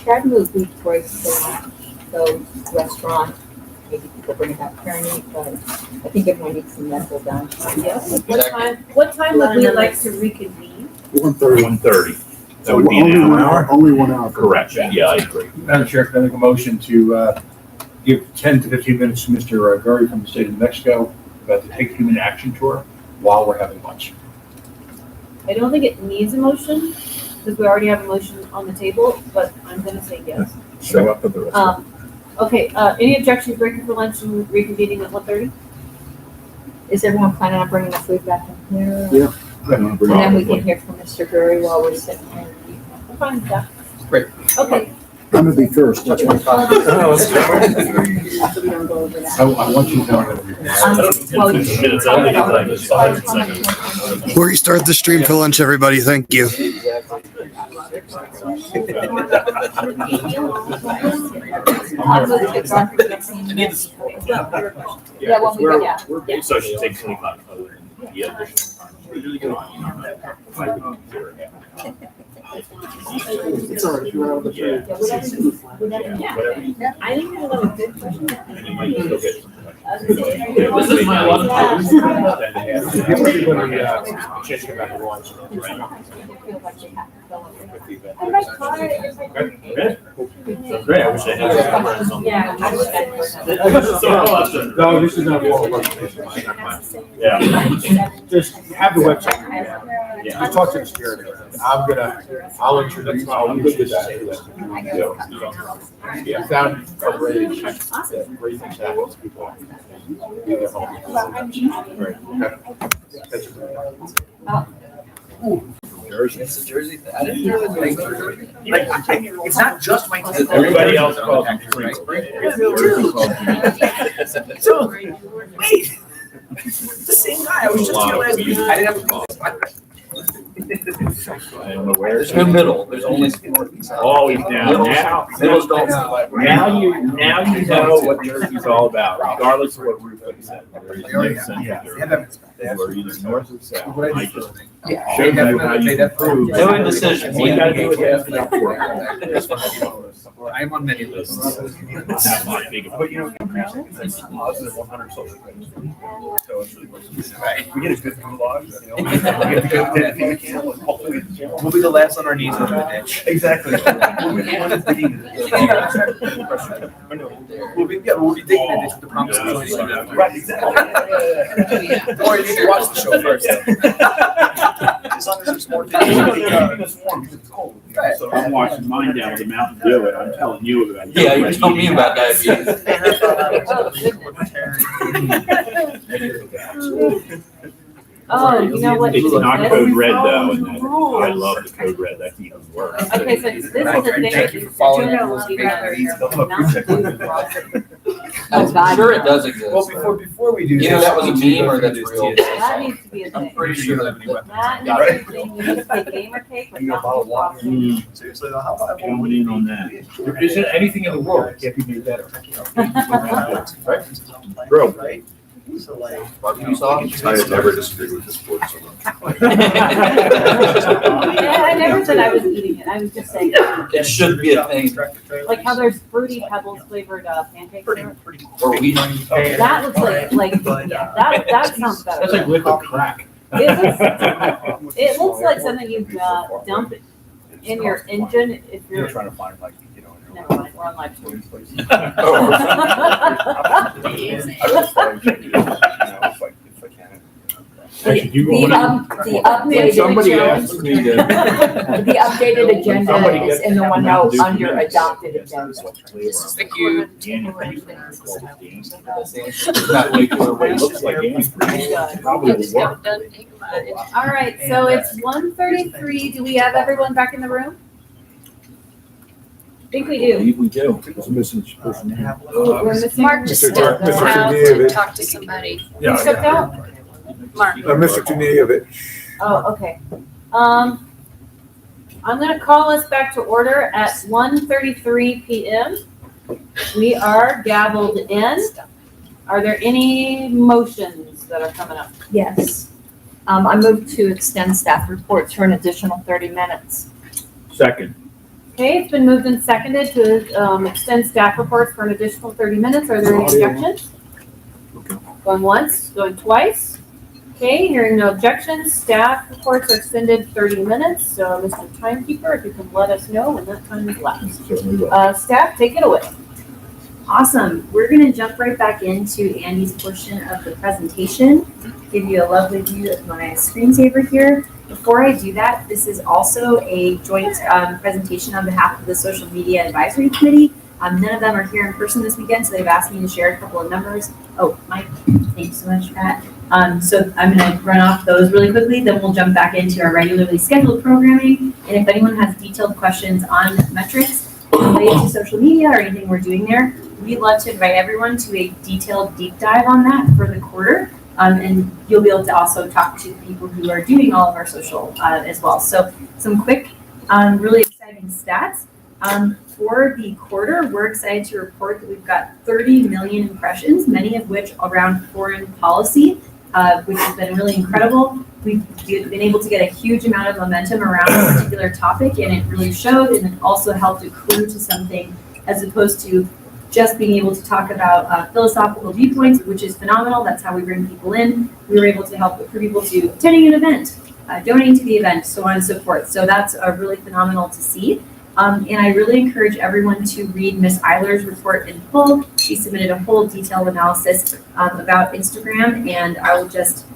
Try to move food towards the restaurant. Maybe people bring it up currently, but I think everyone needs some mental downtime. Yes. What time would we like to reconvene? 1:30. 1:30. That would be an hour. Only 1 hour. Correct. Yeah, I agree. Madam Chair, can I make a motion to give 10 to 15 minutes to Mr. Gurry from the state of New Mexico about the Take Human Action Tour while we're having lunch? I don't think it needs a motion, because we already have a motion on the table, but I'm gonna say yes. Show up at the restaurant. Okay, any objections, breaking for lunch and reconvening at 1:30? Is everyone planning on bringing the food back in here? Yeah. And then we can hear from Mr. Gurry while we're sitting here. I'm fine with that. Great. Okay. I'm gonna be first, that's my comment. So we don't go over that. I want you to know that. Well, Before you start the stream for lunch, everybody, thank you. Yeah, when we go, yeah. So I should take 25 other than the additional time. It's all right. You're out of the tree. I think it's a little good. And you might still get some. This is my one. Changing back to lunch. Sounds great. I wish I had cameras on. Yeah. No, this is not formal presentation. Yeah. Just have the website. Yeah. Just talk to the spirit. I'll introduce, I'll good with that. Yeah, found a great things happen to people. Jersey. It's a Jersey. I didn't realize it's not just my. Everybody else calls them free. So, wait. It's the same guy. I was just here last week. I didn't have to call. I don't know where. There's no middle. The's only north and south. Always down. Now you know what Jersey's all about, regardless of what Ruth said. There is no sense of there. You are either north or south. I just show you how you can prove. No indecision. You gotta do it after that work. I'm on many lists. Have my big opinion. Positive 100 social credits. So it's really worth it. We get a good vlog, you know. We get to go to hopefully We'll be the last on our knees in the ditch. Exactly. We'll be digging it with the promise of joining you. Right, exactly. Or you need to watch the show first. As long as there's more It's warm, it's cold. Right. So I'm washing mine down with the Mountain Dew, and I'm telling you about it. Yeah, you told me about diabetes. Oh, you know what? It's not This code is red so though, and rules. I love the code red. That's even worse. Okay, so this is the thing. Thank you for following that the you rules. don't either I'm sure it does exist. Well, before we do this. Either that was a we need to meme or go that's through real. this That needs to be a I'm thing. pretty sure that That needs to be a thing. You need to say gamer cake, but You got a not bottle of water. coffee. Seriously, though, how about I Coming in on that. There isn't anything in the world that can't be made better. Bro. Right? So like. Barbecue sauce? I have never disagreed with this board so much. Yeah, I never said I was eating it. I was just saying, It should be a thing. like how there's fruity pebbles flavored pancakes. Or we. That looks like, yeah, that sounds better. That's like liquid crack. It looks like something you dump in your engine if You're you're. trying to find like, you know. Never mind, we're on live stream. Actually, you The When somebody updated asks me to. the updated agenda Somebody is gets in the Mountain OneNote Dew under mix. adopted agenda. Thank you. It looks like antifreeze. Probably will work. All right, so it's 1:33. Do we have everyone back in the room? I think we I do. believe we do. It's a missing person. Ooh, we're missing. Mark just Mr. stepped Mr. out to Tadeusz. talk to somebody. Who stepped out? Mark. Mr. Tunevich. Oh, okay. I'm gonna call us back to order at 1:33 PM. We are gavelled in. Are there any motions that are coming up? Yes. I move to extend staff reports for an additional 30 minutes. Second. Okay, it's been moved and seconded to extend staff reports for an additional 30 minutes. Are there any objections? Going once, going twice? Okay, hearing no objections, staff reports are extended 30 minutes. So, Mr. Timekeeper, if you can let us know when that time is lapsed. Certainly will. Staff, take it away. Awesome. We're going to jump right back into Andy's portion of the presentation, give you a lovely view of my screensaver here. Before I do that, this is also a joint presentation on behalf of the Social Media Advisory Committee. None of them are here in person this weekend, so they've asked me to share a couple of numbers. Oh, Mike, thank you so much, Pat. So I'm going to run off those really quickly, then we'll jump back into our regularly scheduled programming. And if anyone has detailed questions on metrics related to social media or anything we're doing there, we'd love to invite everyone to a detailed deep dive on that for the quarter. And you'll be able to also talk to people who are doing all of our social as well. So some quick, really exciting stats. For the quarter, we're excited to report that we've got 30 million impressions, many of which around foreign policy, which has been really incredible. We've been able to get a huge amount of momentum around a particular topic, and it really showed, and it also helped accrue to something as opposed to just being able to talk about philosophical viewpoints, which is phenomenal. That's how we bring people in. We were able to help for people to attending an event, donating to the event, so on and so forth. So that's really phenomenal to see. And I really encourage everyone to read Ms. Eiler's report in full. She submitted a whole detailed analysis about Instagram, and I will just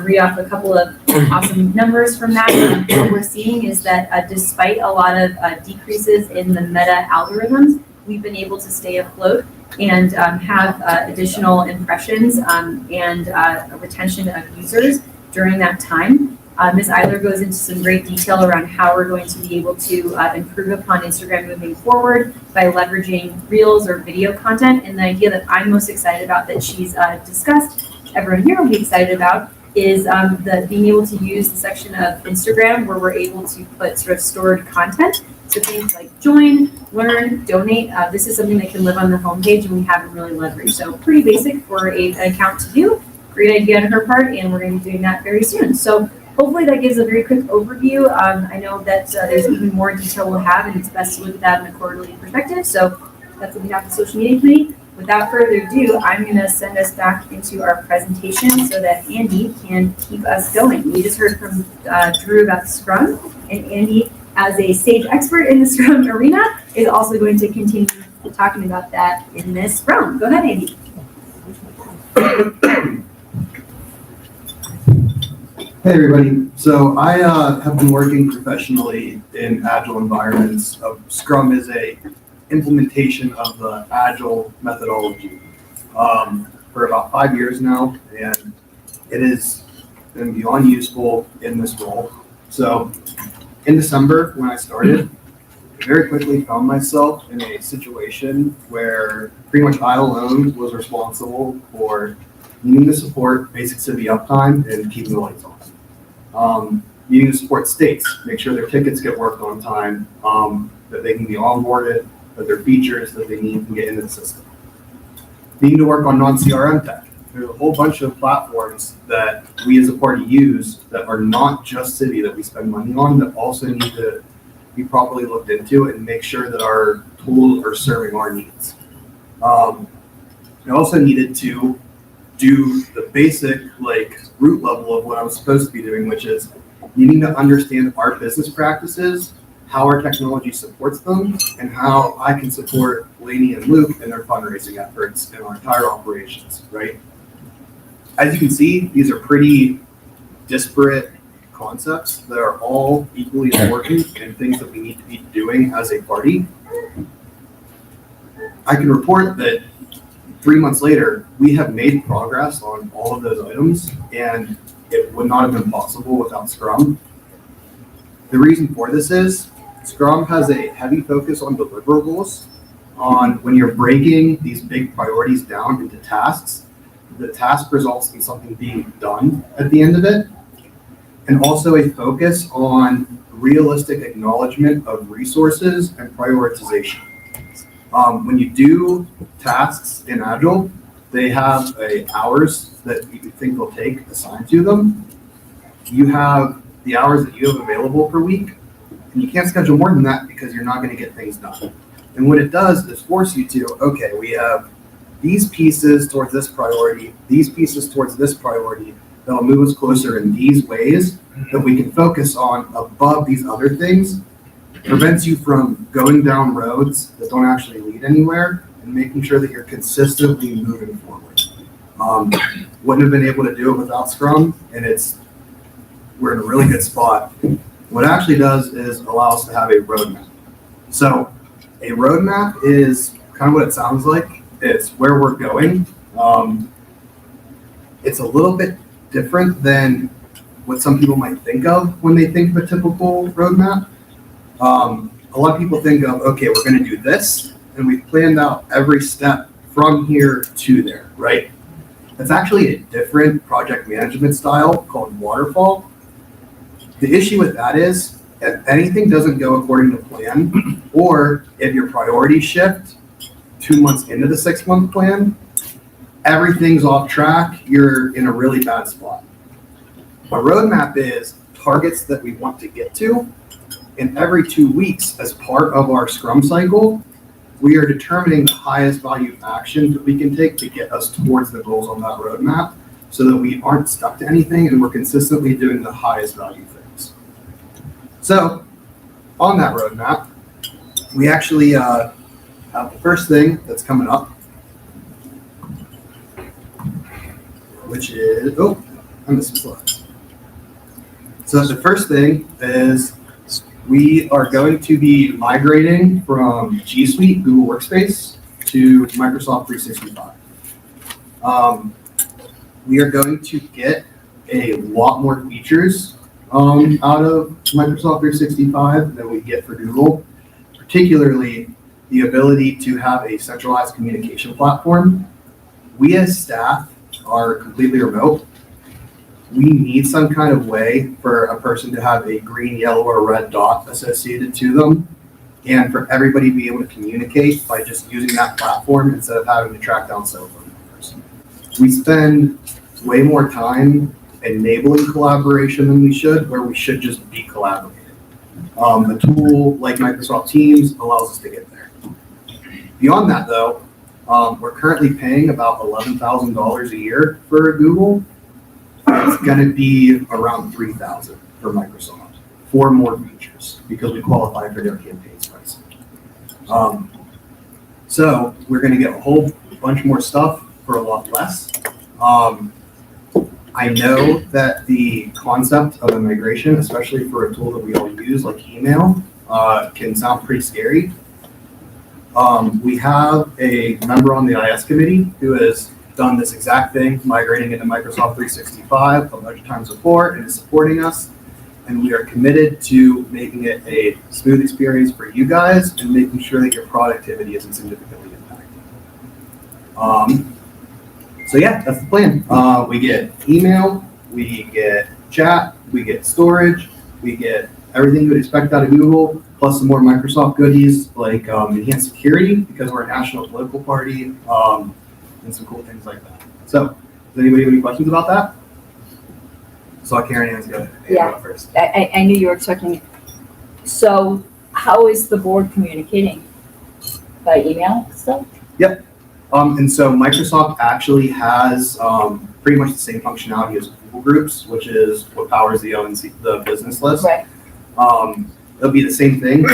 read off a couple of awesome numbers from that. What we're seeing is that despite a lot of decreases in the meta algorithms, we've been able to stay afloat and have additional impressions and a retention of users during that time. Ms. Eiler goes into some great detail around how we're going to be able to improve upon Instagram moving forward by leveraging reels or video content. And the idea that I'm most excited about that she's discussed, everyone here will be excited about, is the being able to use the section of Instagram where we're able to put sort of stored content. So things like join, learn, donate. This is something that can live on the homepage and we haven't really leveraged. So pretty basic for an account to do. Great idea on her part, and we're going to be doing that very soon. So hopefully that gives a very quick overview. I know that there's even more detail we'll have, and it's best to look at that in a quarterly perspective. So that's what we have the social media committee. Without further ado, I'm going to send us back into our presentation so that Andy can keep us going. We just heard from Drew about Scrum, and Andy, as a sage expert in the Scrum arena, is also going to continue talking about that in this realm. Go ahead, Andy. Hey everybody, so I have been working professionally in Agile environments. Scrum is a implementation of the Agile methodology for about 5 years now, and it has been beyond useful in this role. So in December, when I started, I very quickly found myself in a situation where pretty much I alone was responsible for needing to support basic civvy uptime and keeping the lights on. Needing to support states, make sure their tickets get worked on time, that they can be onboarded, that their features that they need can get into the system. Needing to work on non-CRM tech. There's a whole bunch of platforms that we as a party use that are not just Civvy that we spend money on, that also need to be properly looked into and make sure that our tools are serving our needs. I also needed to do the basic root level of what I was supposed to be doing, which is needing to understand our business practices, how our technology supports them, and how I can support Lainey and Luke in their fundraising efforts and our entire operations, right? As you can see, these are pretty disparate concepts that are all equally important and things that we need to be doing as a party. I can report that 3 months later, we have made progress on all of those items, and it would not have been possible without Scrum. The reason for this is Scrum has a heavy focus on deliverables, on when you're breaking these big priorities down into tasks, the task results in something being done at the end of it, and also a focus on realistic acknowledgement of resources and prioritization. When you do tasks in Agile, they have hours that you think they'll take assigned to them. You have the hours that you have available per week, and you can't schedule more than that because you're not going to get things done. And what it does is force you to, okay, we have these pieces towards this priority, these pieces towards this priority that'll move us closer in these ways that we can focus on above these other things. Prevents you from going down roads that don't actually lead anywhere and making sure that you're consistently moving forward. Wouldn't have been able to do it without Scrum, and we're in a really good spot. What it actually does is allow us to have a roadmap. So a roadmap is kind of what it sounds like. It's where we're going. It's a little bit different than what some people might think of when they think of a typical roadmap. A lot of people think of, okay, we're going to do this, and we've planned out every step from here to there, right? It's actually a different project management style called waterfall. The issue with that is if anything doesn't go according to plan, or if your priorities shift 2 months into the 6-month plan, everything's off track, you're in a really bad spot. A roadmap is targets that we want to get to, and every 2 weeks as part of our Scrum cycle, we are determining the highest value actions that we can take to get us towards the goals on that roadmap so that we aren't stuck to anything and we're consistently doing the highest value things. So on that roadmap, we actually have the first thing that's coming up, which is, oh, I missed some slides. So the first thing is we are going to be migrating from G Suite, Google Workspace, to Microsoft 365. We are going to get a lot more features out of Microsoft 365 than we get for Google, particularly the ability to have a centralized communication platform. We as staff are completely remote. We need some kind of way for a person to have a green, yellow, or red dot associated to them, and for everybody to be able to communicate by just using that platform instead of having to track down cell phone numbers. We spend way more time enabling collaboration than we should, where we should just be collaborating. A tool like Microsoft Teams allows us to get there. Beyond that, though, we're currently paying about $11,000 a year for Google. It's going to be around $3,000 for Microsoft for more features because we qualify for their campaigns pricing. So we're going to get a whole bunch more stuff for a lot less. I know that the concept of a migration, especially for a tool that we all use like email, can sound pretty scary. We have a member on the IS committee who has done this exact thing, migrating into Microsoft 365 a bunch of times before and is supporting us. And we are committed to making it a smooth experience for you guys and making sure that your productivity isn't significantly impacted. So yeah, that's the plan. We get email, we get chat, we get storage, we get everything you would expect out of Google, plus some more Microsoft goodies like enhanced security because we're a national political party, and some cool things like that. So, does anybody have any questions about that? Saw Karen Ann's go first. I knew you were expecting. So how is the board communicating? By email still? Yep. And so Microsoft actually has pretty much the same functionality as Google Groups, which is what powers the LNC, the business list. Right. It'll be the same thing.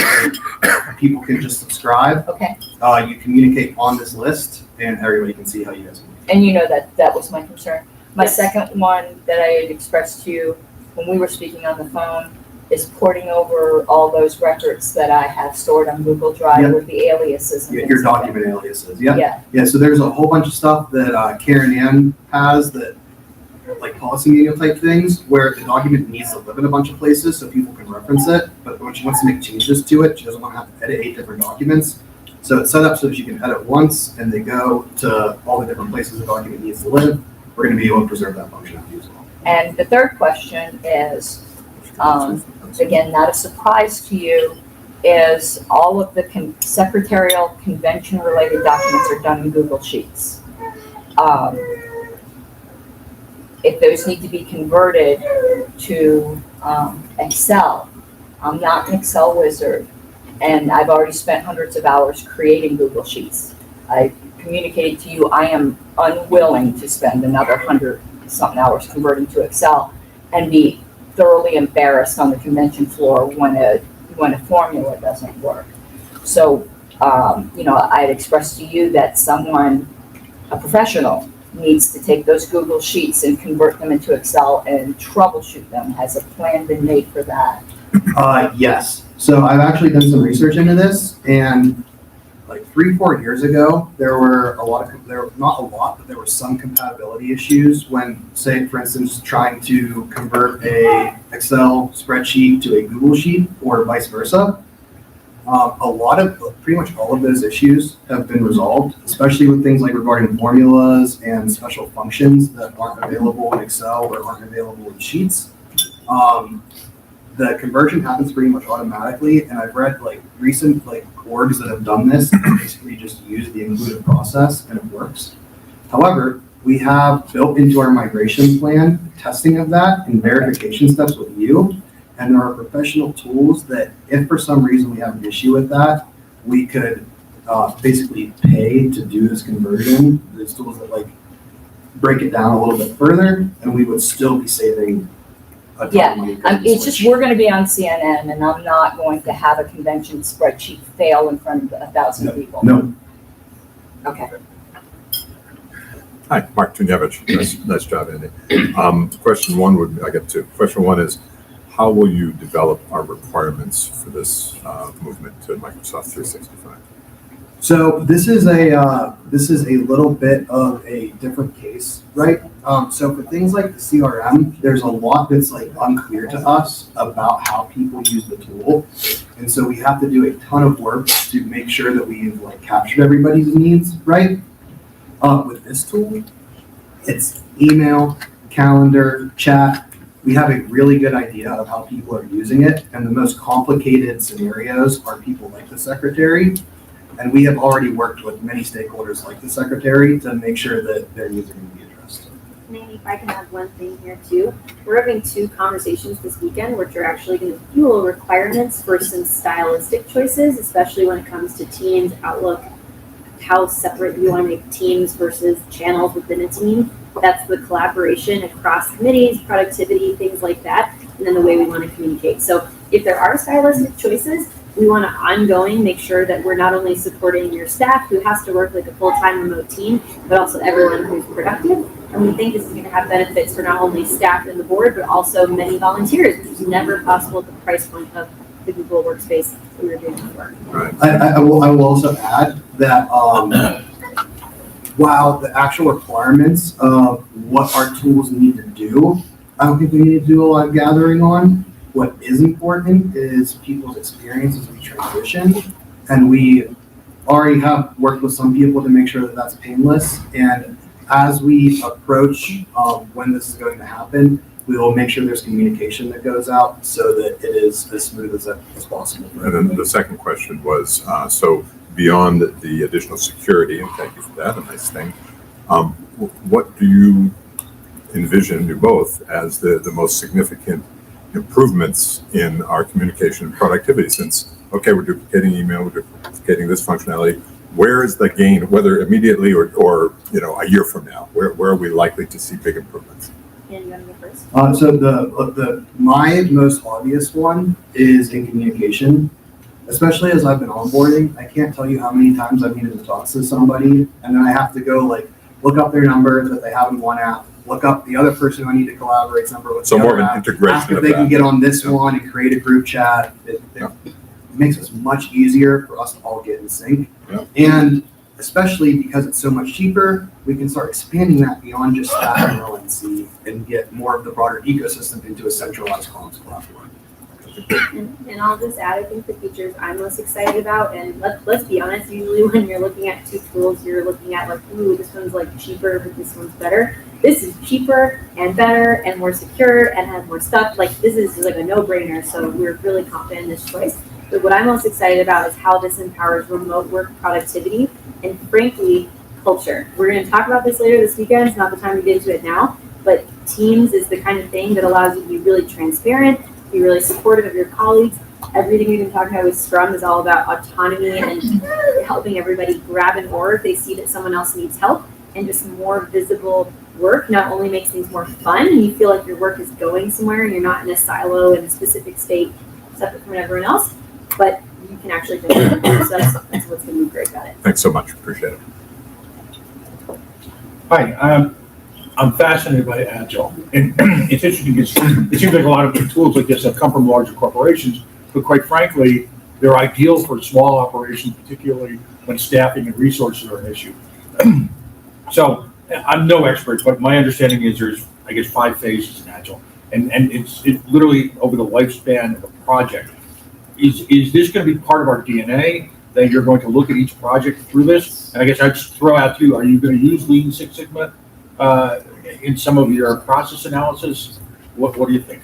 People can just subscribe. Okay. You communicate on this list, and everybody can see how you guys communicate. And you know that was my concern. My second one that I had expressed to you when we were speaking on the phone is porting over all those records that I have stored on Google Drive with the aliases. And your document aliases. Yep. Yeah. Yeah. So there's a whole bunch of stuff that Karen Ann has that, like policy manual type things, where the document needs to live in a bunch of places so people can reference it. But when she wants to make changes to it, she doesn't want to have to edit 8 different documents. So it's set up so that you can edit once and they go to all the different places the document needs to live. We're going to be able to preserve that functionality as well. And the third question is, again, not a surprise to you, is all of the secretarial convention-related documents are done in Google Sheets. If those need to be converted to Excel, I'm not an Excel wizard, and I've already spent hundreds of hours creating Google Sheets. I communicated to you I am unwilling to spend another 100-something hours converting to Excel and be thoroughly embarrassed on the convention floor when a formula doesn't work. So, I had expressed to you that someone, a professional, needs to take those Google Sheets and convert them into Excel and troubleshoot them. Has a plan been made for that? Yes. So I've actually done some research into this, and like 3-4 years ago, there were some compatibility issues when, say, for instance, trying to convert a Excel spreadsheet to a Google Sheet or vice versa. Pretty much all of those issues have been resolved, especially with things like regarding formulas and special functions that aren't available in Excel or aren't available in Sheets. The conversion happens pretty much automatically, and I've read recent orgs that have done this and basically just use the included process and it works. However, we have built into our migration plan testing of that and verification steps with you. And there are professional tools that if for some reason we have an issue with that, we could basically pay to do this conversion. There's tools that break it down a little bit further, and we would still be saving a ton of money. It's just, we're gonna be on CNN, and I'm not going to have a convention spreadsheet fail in front of 1,000 people. No. Okay. Hi, Mark Tunevich. Nice job, Andy. Question one I get two. Question one is, how will you develop our requirements for this movement to Microsoft 365? So this is a little bit of a different case, right? So for things like the CRM, there's a lot that's unclear to us about how people use the tool, and so we have to do a ton of work to make sure that we've captured everybody's needs, right? With this tool, it's email, calendar, chat. We have a really good idea of how people are using it, and the most complicated scenarios are people like the secretary. And we have already worked with many stakeholders like the secretary to make sure that their needs are going to be addressed. Maybe if I can add one thing here too. We're having 2 conversations this weekend, which are actually going to fuel requirements for some stylistic choices, especially when it comes to Teams, Outlook, how separate you want to make teams versus channels within a team. That's the collaboration across committees, productivity, things like that, and then the way we want to communicate. So if there are stylistic choices, we want to ongoing make sure that we're not only supporting your staff who has to work like a full-time remote team, but also everyone who's productive. And we think this is going to have benefits for not only staff and the board, but also many volunteers, which is never possible at the price point of the Google Workspace that we were doing before. Right. I will also add that while the actual requirements of what our tools need to do, I don't think we need to do a lot of gathering on. What is important is people's experience as we transition, and we already have worked with some people to make sure that that's painless. And as we approach when this is going to happen, we will make sure there's communication that goes out so that it is as smooth as possible. And then the second question was, so beyond the additional security, and thank you for that, a nice thing, what do you envision, do both, as the most significant improvements in our communication and productivity? Since, okay, we're duplicating email, we're duplicating this functionality, where is the gain, whether immediately or a year from now? Where are we likely to see big improvements? And you want to go first? So my most obvious one is in communication, especially as I've been onboarding. I can't tell you how many times I've needed to talk to somebody, and then I have to go look up their number that they have in one app, look up the other person I need to collaborate's number with. So more of an integration ask if of they that. can get on this one and create a group chat. It makes it much easier for us to all get in sync. Yeah. And especially because it's so much cheaper, we can start expanding that beyond just staff and LNC and get more of the broader ecosystem into a centralized comms platform. And I'll just add, I think the features I'm most excited about, and let's be honest, usually when you're looking at 2 tools, you're looking at ooh, this one's cheaper, but this one's better. This is cheaper and better and more secure and has more stuff. This is a no-brainer, so we're really confident in this choice. But what I'm most excited about is how this empowers remote work productivity and, frankly, culture. We're going to talk about this later this weekend. It's not the time to get into it now, but Teams is the kind of thing that allows you to be really transparent, be really supportive of your colleagues. Everything we've been talking about with Scrum is all about autonomy and helping everybody grab an oar if they see that someone else needs help, and just more visible work not only makes things more fun and you feel like your work is going somewhere and you're not in a silo in a specific state separate from everyone else, but you can actually do it. So that's what's going to be great about it. Thanks so much. Appreciate it. Hi, I'm fascinated by Agile. And it's interesting because it seems like a lot of the tools like this have come from larger corporations, but quite frankly, they're ideal for small operations, particularly when staffing and resources are an issue. So I'm no expert, but my understanding is there's, 5 phases in Agile. And it's literally over the lifespan of a project. is this gonna be part of our DNA, that you're going to look at each project through this? And I guess I'd just throw out too, are you gonna use Lean Six Sigma, in some of your process analysis? What do you think?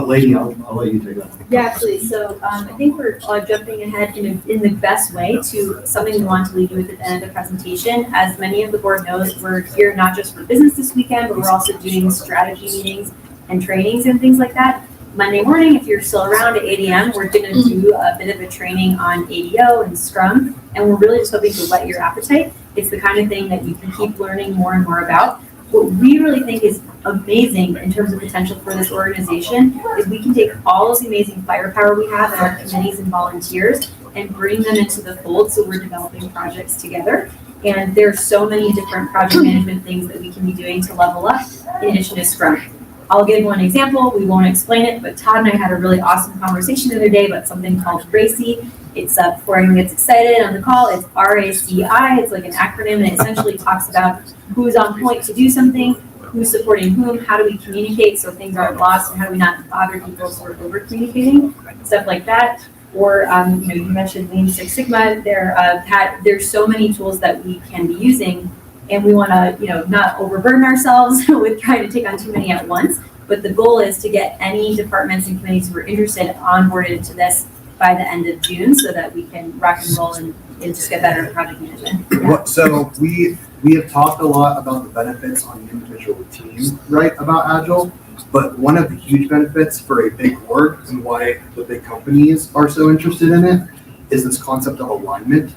Lady, I'll let you take that. Yeah, absolutely. So I think we're jumping ahead in the best way to something we want to leave you with at the end of the presentation. As many of the board knows, we're here not just for business this weekend, but we're also doing strategy meetings and trainings and things like that. Monday morning, if you're still around at 8 a.m., we're going to do a bit of a training on ADO and Scrum, and we're really just hoping to whet your appetite. It's the kind of thing that you can keep learning more and more about. What we really think is amazing in terms of potential for this organization is we can take all of the amazing firepower we have in our committees and volunteers and bring them into the fold so we're developing projects together. And there's so many different project management things that we can be doing to level up in addition to Scrum. I'll give one example. We won't explain it, but Todd and I had a really awesome conversation the other day about something called RACI. It's before anyone gets excited on the call, it's RACI. It's like an acronym, and it essentially talks about who's on point to do something, who's supporting whom, how do we communicate so things aren't lost, and how do we not bother people sort of over communicating, stuff like that. Or you mentioned Lean Six Sigma. There's so many tools that we can be using, and we want to not overburden ourselves with trying to take on too many at once. But the goal is to get any departments and committees who are interested onboarded into this by the end of June, so that we can rock and roll and just get better at project management. Yeah. So we have talked a lot about the benefits on the individual team, right, about Agile. But one of the huge benefits for a big org and why the big companies are so interested in it is this concept of alignment.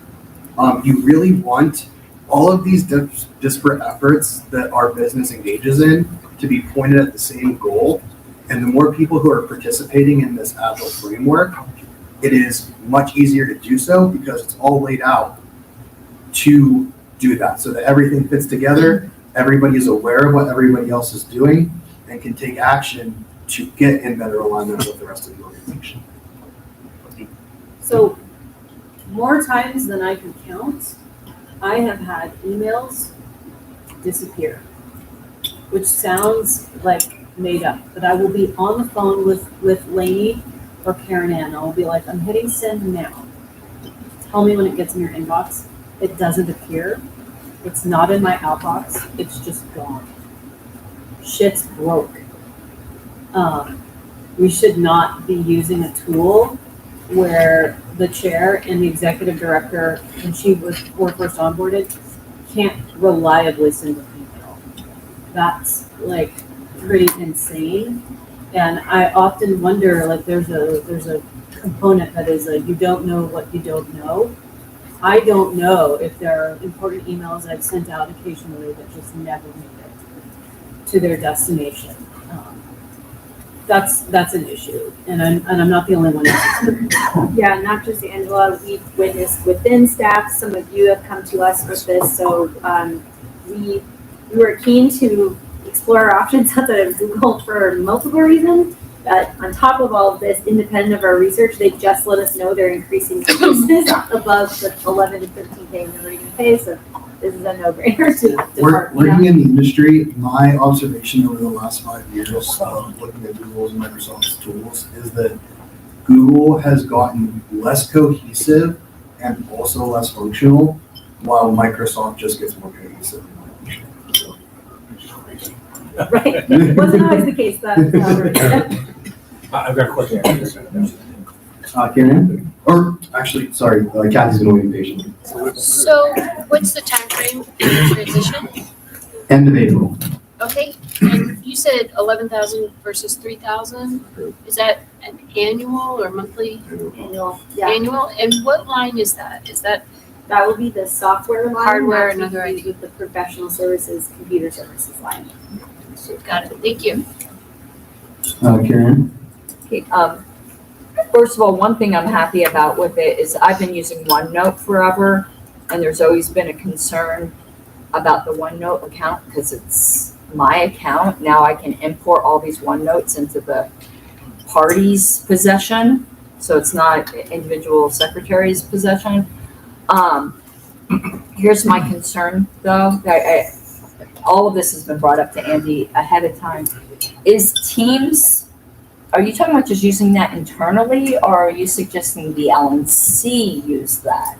You really want all of these disparate efforts that our business engages in to be pointed at the same goal. And the more people who are participating in this Agile framework, it is much easier to do so because it's all laid out to do that so that everything fits together. Everybody is aware of what everybody else is doing and can take action to get in better alignment with the rest of the organization. So more times than I can count, I have had emails disappear, which sounds like made up, but I will be on the phone with Lainey or Karen Ann. I'll be like, I'm hitting send now. Tell me when it gets in your inbox. It doesn't appear. It's not in my outbox. It's just gone. Shit's broke. We should not be using a tool where the chair and the executive director, when were first onboarded, can't reliably send an email. That's like pretty insane. And I often wonder, like, there's a component that is you don't know what you don't know. I don't know if there are important emails I've sent out occasionally that just never made it to their destination. That's an issue, and I'm not the only one. Yeah, not just Angela. We've witnessed within staff. Some of you have come to us with this, so we were keen to explore our options outside of Google for multiple reasons. On top of all of this, independent of our research, they just let us know they're increasing cases above the 11 to 15K they're going to pay. So this is a no-brainer to Working in the industry, my observation over the last 5 years of looking at Google's and Microsoft's tools is that Google has gotten less cohesive and also less functional, while Microsoft just gets more cohesive. Right. Wasn't always the case. I've got a question. Karen? Or actually, sorry, Kathy's been waiting patiently. So what's the time frame for the transition? End of April. Okay, and you said 11,000 versus 3,000. Is that an annual or monthly? Annual. Yeah. Annual, and what line is that? That will be the software line. Hardware, not another to do with the professional services, computer services line. Got it. Thank you. Karen? Okay, first of all, one thing I'm happy about with it is I've been using OneNote forever, and there's always been a concern about the OneNote account because it's my account. Now I can import all these OneNotes into the party's possession, so it's not individual secretary's possession. Here's my concern, though. All of this has been brought up to Andy ahead of time. Is Teams Are you talking about just using that internally, or are you suggesting the LNC use that?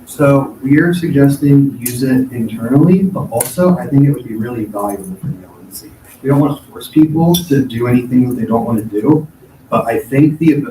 So we are suggesting use it internally, but also I think it would be really valuable for the LNC. We don't want to force people to do anything that they don't want to do, but I think the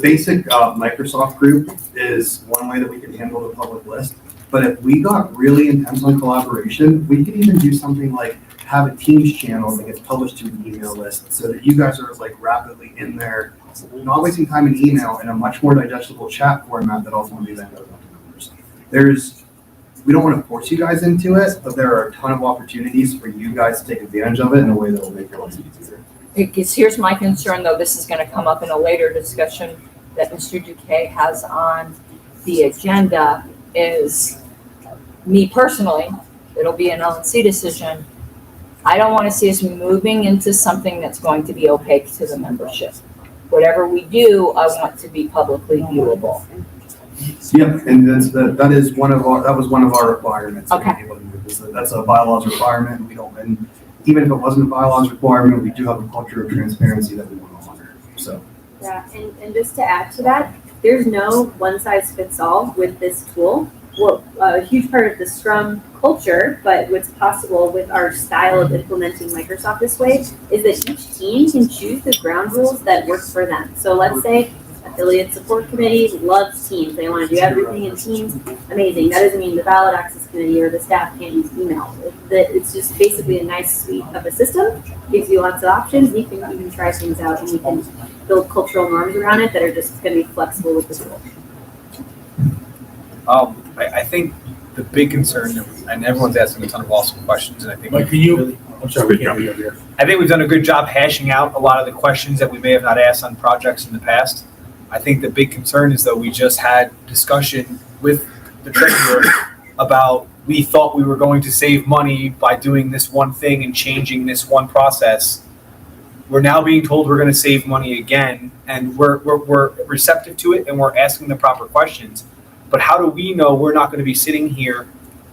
basic Microsoft group is one way that we can handle the public list. But if we got really intense on collaboration, we could even do something like have a Teams channel that gets published to an email list so that you guys are like rapidly in there, not wasting time in email, in a much more digestible chat format that ultimately then goes out to members. We don't want to force you guys into it, but there are a ton of opportunities for you guys to take advantage of it in a way that will make your life easier. Because here's my concern, though, this is going to come up in a later discussion that Mr. Duque has on the agenda, is me personally, it'll be an LNC decision. I don't want to see us moving into something that's going to be opaque to the membership. Whatever we do, I want to be publicly viewable. Yep, and that was one of our requirements. Okay. That's a bylaws requirement. And even if it wasn't a bylaws requirement, we do have a culture of transparency that we want to honor. So. Yeah, and just to add to that, there's no one size fits all with this tool. Well, a huge part of the Scrum culture, but what's possible with our style of implementing Microsoft this way is that each team can choose the ground rules that work for them. So let's say affiliate support committee loves Teams. They want to do everything in Teams. Amazing. That doesn't mean the ballot access committee or the staff can't use email. It's just basically a nice suite of a system. Gives you lots of options. You can even try things out, and you can build cultural norms around it that are just going to be flexible with the tool. I think the big concern, and everyone's asking a ton of awesome questions, and I think. Mike, can you, I'm sorry, we can't hear you. I think we've done a good job hashing out a lot of the questions that we may have not asked on projects in the past. I think the big concern is, though, we just had discussion with the treasurer about we thought we were going to save money by doing this one thing and changing this one process. We're now being told we're going to save money again, and we're receptive to it, and we're asking the proper questions. But how do we know we're not going to be sitting here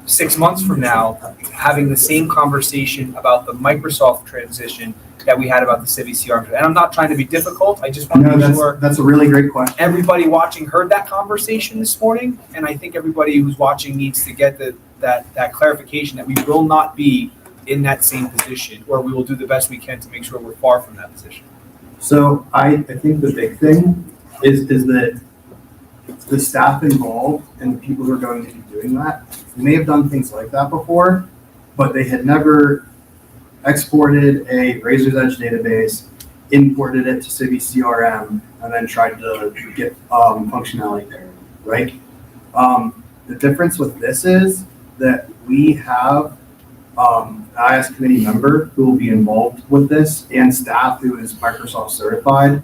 6 months from now having the same conversation about the Microsoft transition that we had about the Civi CRM? And I'm not trying to be difficult. I just want to make sure that's a really great question. Everybody watching heard that conversation this morning, and I think everybody who's watching needs to get that clarification that we will not be in that same position, or we will do the best we can to make sure we're far from that position. So I think the big thing is that the staff involved and the people who are going to be doing that may have done things like that before, but they had never exported a Razor's Edge database, imported it to Civi CRM, and then tried to get functionality there, right? The difference with this is that we have an IS committee member who will be involved with this and staff who is Microsoft certified.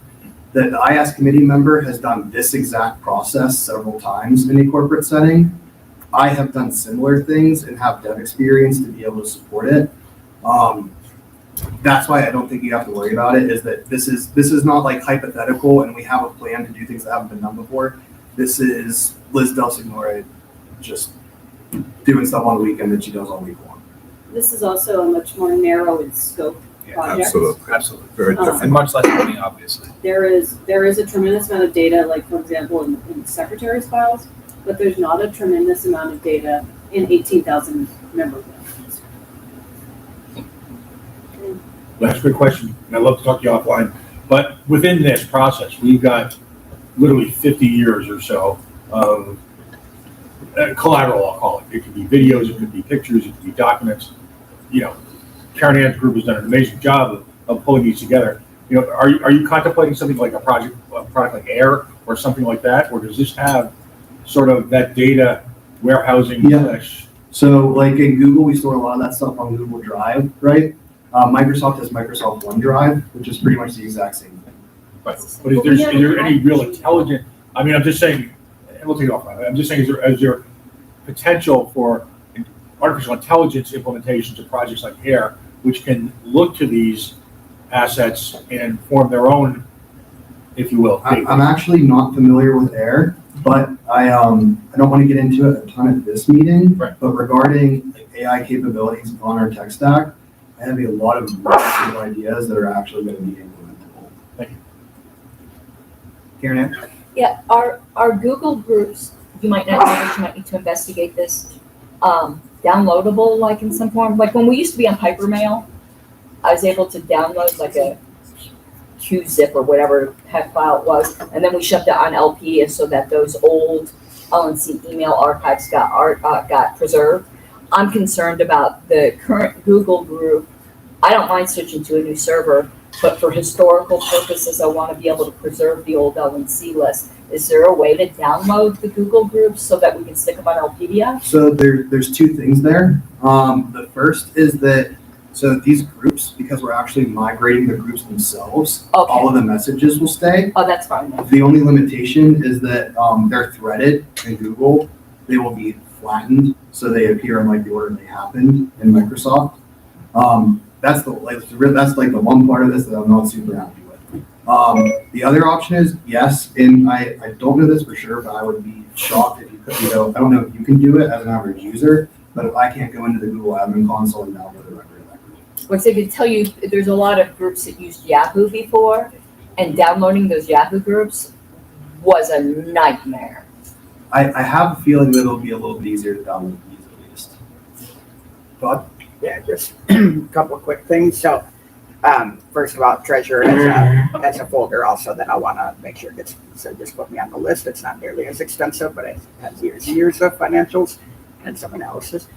That the IS committee member has done this exact process several times in a corporate setting. I have done similar things and have dev experience to be able to support it. That's why I don't think you have to worry about it, is that this is not like hypothetical and we have a plan to do things that haven't been done before. This is Liz Del Signore just doing stuff on the weekend that she does all week long. This is also a much more narrow in scope project. Absolutely. Very different. And much less money, obviously. There is a tremendous amount of data, like for example, in secretary's files, but there's not a tremendous amount of data in 18,000 member files. That's a good question, and I'd love to talk to you offline. But within this process, we've got literally 50 years or so of collateral, I'll call it. It could be videos, it could be pictures, it could be documents. You know, Karen Ann's group has done an amazing job of pulling these together. You know, are you contemplating something like a product like AIR or something like that, or does this have sort of that data warehousing? Yeah. So like in Google, we store a lot of that stuff on Google Drive, right? Microsoft has Microsoft OneDrive, which is pretty much the exact same thing. Right. But is there any real intelligent? I mean, I'm just saying, and we'll take it offline. I'm just saying, is there potential for artificial intelligence implementations of projects like AIR, which can look to these assets and form their own, if you will? I'm actually not familiar with AIR, but I don't want to get into it a ton at this meeting. Right. But regarding AI capabilities on our tech stack, and have a lot of really good ideas that are actually going to be implementable. Karen? Yeah, our Google groups, you might not know this, you might need to investigate this, downloadable like in some form. Like when we used to be on Hypermail, I was able to download like a QZip or whatever heck file it was, and then we shoved it on LP so that those old LNC email archives got preserved. I'm concerned about the current Google group. I don't mind switching to a new server, but for historical purposes, I want to be able to preserve the old LNC list. Is there a way to download the Google groups so that we can stick them on LPDF? So there's two things there. The first is that, so these groups, because we're actually migrating the groups themselves, all of the messages will stay. Oh, that's fine. The only limitation is that they're threaded in Google. They will be flattened so they appear in like the order they happened in Microsoft. That's the one part of this that I'm not super happy with. The other option is yes, and I don't know this for sure, but I would be shocked if you could. I don't know if you can do it as an average user, but if I can't go into the Google admin console and download the record of that group. Once I could tell you, there's a lot of groups that used Yahoo before, and downloading those Yahoo groups was a nightmare. I have a feeling that it'll be a little bit easier to download these at least. Bob? Yeah, just a couple of quick things. So, first of all, Treasurer has a folder also that I want to make sure gets, so just put me on the list. It's not nearly as extensive, but it has years of financials and some analysis.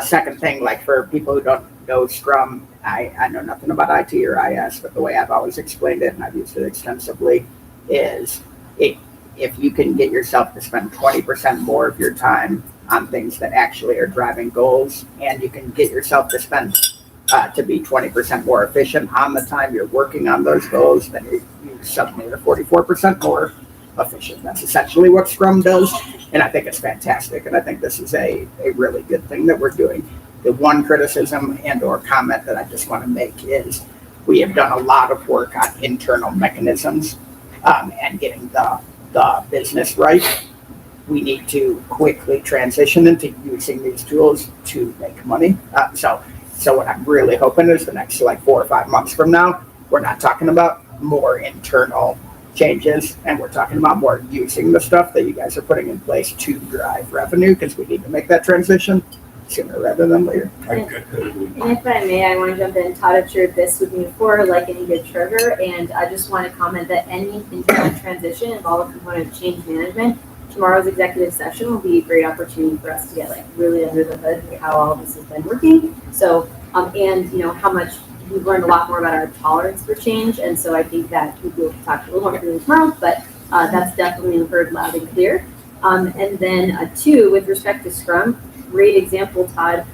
Second thing, like for people who don't know Scrum, I know nothing about IT or IS, but the way I've always explained it, and I've used it extensively, is if you can get yourself to spend 20% more of your time on things that actually are driving goals, and you can get yourself to spend to be 20% more efficient on the time you're working on those goals, then you suddenly are 44% more efficient. That's essentially what Scrum does, and I think it's fantastic, and I think this is a really good thing that we're doing. The one criticism and or comment that I just want to make is we have done a lot of work on internal mechanisms and getting the business right. We need to quickly transition into using these tools to make money. So what I'm really hoping is the next like 4 or 5 months from now, we're not talking about more internal changes, and we're talking about more using the stuff that you guys are putting in place to drive revenue, because we need to make that transition sooner rather than later. And if I may, I want to jump in. Todd had shared this with me before, like any good treasurer, and I just want to comment that any internal transition involving a component of change management, tomorrow's executive session will be a great opportunity for us to get like really under the hood of how all this has been working. So, and how much we've learned a lot more about our tolerance for change, and so I think that we will talk a little more freely tomorrow, but that's definitely heard loud and clear. And then two, with respect to Scrum, great example, Todd,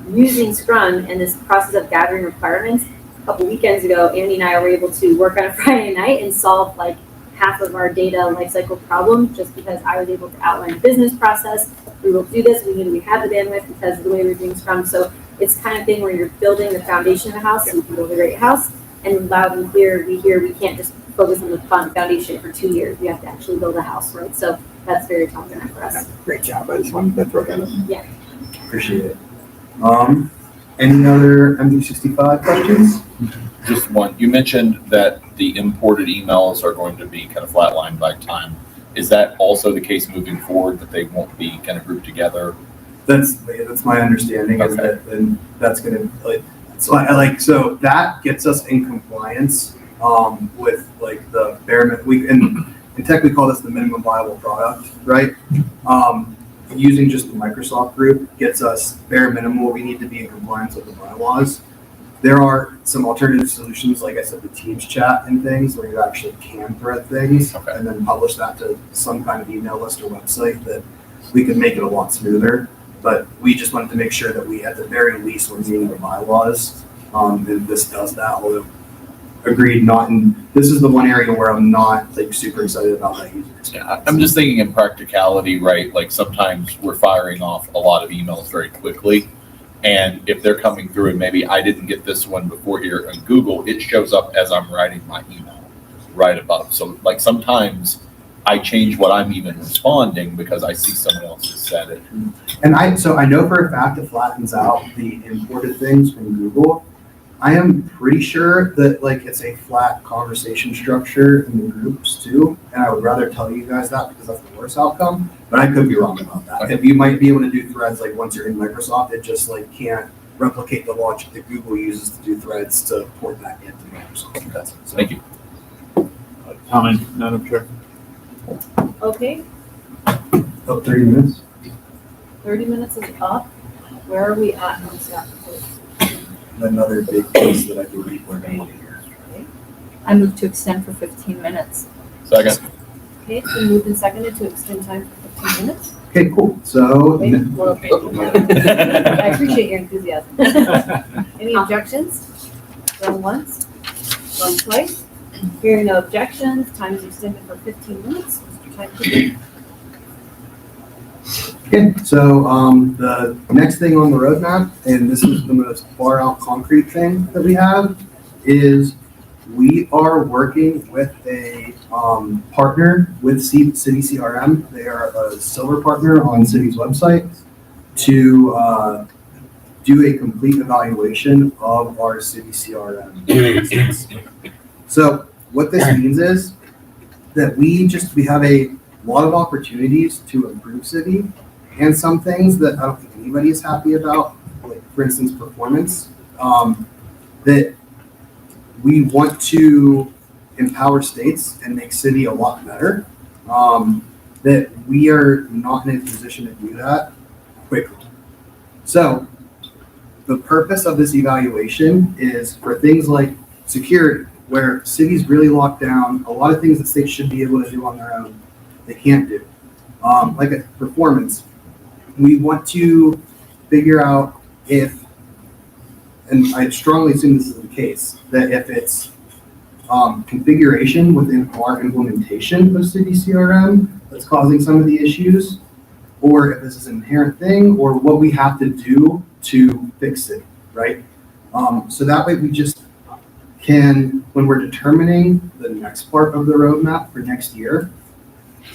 using Scrum and this process of gathering requirements. A couple weekends ago, Andy and I were able to work on a Friday night and solve like half of our data lifecycle problem, just because I was able to outline the business process. We will do this. We knew we had the bandwidth because of the way we're doing Scrum. So it's the kind of thing where you're building the foundation of a house, so you can build a great house. And loud and clear, we can't just focus on the foundation for 2 years. We have to actually build a house, right? So that's very top of mind for us. Great job. I just wanted to throw that in. Yeah. Appreciate it. Any other MD65 questions? Just one. You mentioned that the imported emails are going to be kind of flatlined by time. Is that also the case moving forward, that they won't be kind of grouped together? That's my understanding. Okay. Is that then that's going to so that gets us in compliance with like the bare and tech we call this the minimum viable product, right? Using just the Microsoft group gets us bare minimal. We need to be in compliance with the bylaws. There are some alternative solutions, like I said, the Teams chat and things where you actually can thread things and then publish that to some kind of email list or website that we could make it a lot smoother. But we just wanted to make sure that we, at the very least, were meeting the bylaws. And this does that. Although, agreed, this is the one area where I'm not like super excited about that user experience. Yeah, I'm just thinking in practicality, right? Like sometimes we're firing off a lot of emails very quickly. And if they're coming through and maybe I didn't get this one before here on Google, it shows up as I'm writing my email right above. So like sometimes I change what I'm even responding because I see someone else has said it. And I know for a fact it flattens out the imported things from Google. I am pretty sure that like it's a flat conversation structure in the groups too, and I would rather tell you guys that because that's the worst outcome. But I could be wrong about that. If you might be able to do threads like once you're in Microsoft, it just like can't replicate the logic that Google uses to do threads to port that into Microsoft. That's it. So, Thank you. Comment, Madam Chair? Okay, oh, 30 minutes. 30 minutes is up. Where are we at on staff reports? Another big piece that I believe we're going to hear. I move to extend for 15 minutes. Second. Okay, it's been moved and seconded to extend time for 15 minutes. Okay, cool. So, Wait, well, I appreciate your enthusiasm. Any objections? Going once? Going twice? Hearing no objections, time is extended for 15 minutes. Mr. Timekeeper. okay, so the next thing on the roadmap, and this is the most far out concrete thing that we have, is we are working with a partner with City CRM. They are a silver partner on City's website to do a complete evaluation of our City CRM. So what this means is that we have a lot of opportunities to improve City, and some things that I don't think anybody is happy about, like for instance, performance, that we want to empower states and make City a lot better, that we are not in a position to do that quickly. So the purpose of this evaluation is for things like security, where cities really lock down a lot of things that states should be able to do on their own, they can't do. Like a performance, we want to figure out if, and I strongly assume this is the case, that if it's configuration within our implementation of City CRM that's causing some of the issues, or if this is an inherent thing, or what we have to do to fix it, right? So that way we just can, when we're determining the next part of the roadmap for next year,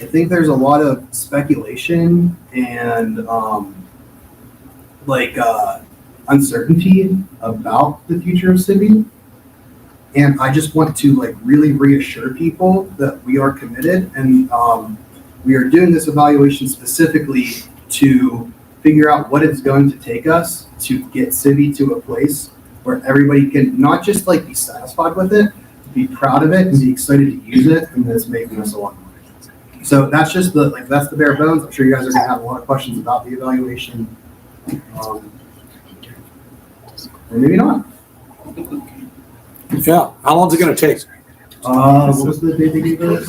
I think there's a lot of speculation and uncertainty about the future of City. And I just want to like really reassure people that we are committed, and we are doing this evaluation specifically to figure out what it's going to take us to get City to a place where everybody can not just like be satisfied with it, be proud of it, and be excited to use it, and that's making us a lot more. So that's just that's the bare bones. I'm sure you guys are gonna have a lot of questions about the evaluation, or maybe not. Yeah, how long is it gonna take? What was the date they gave us?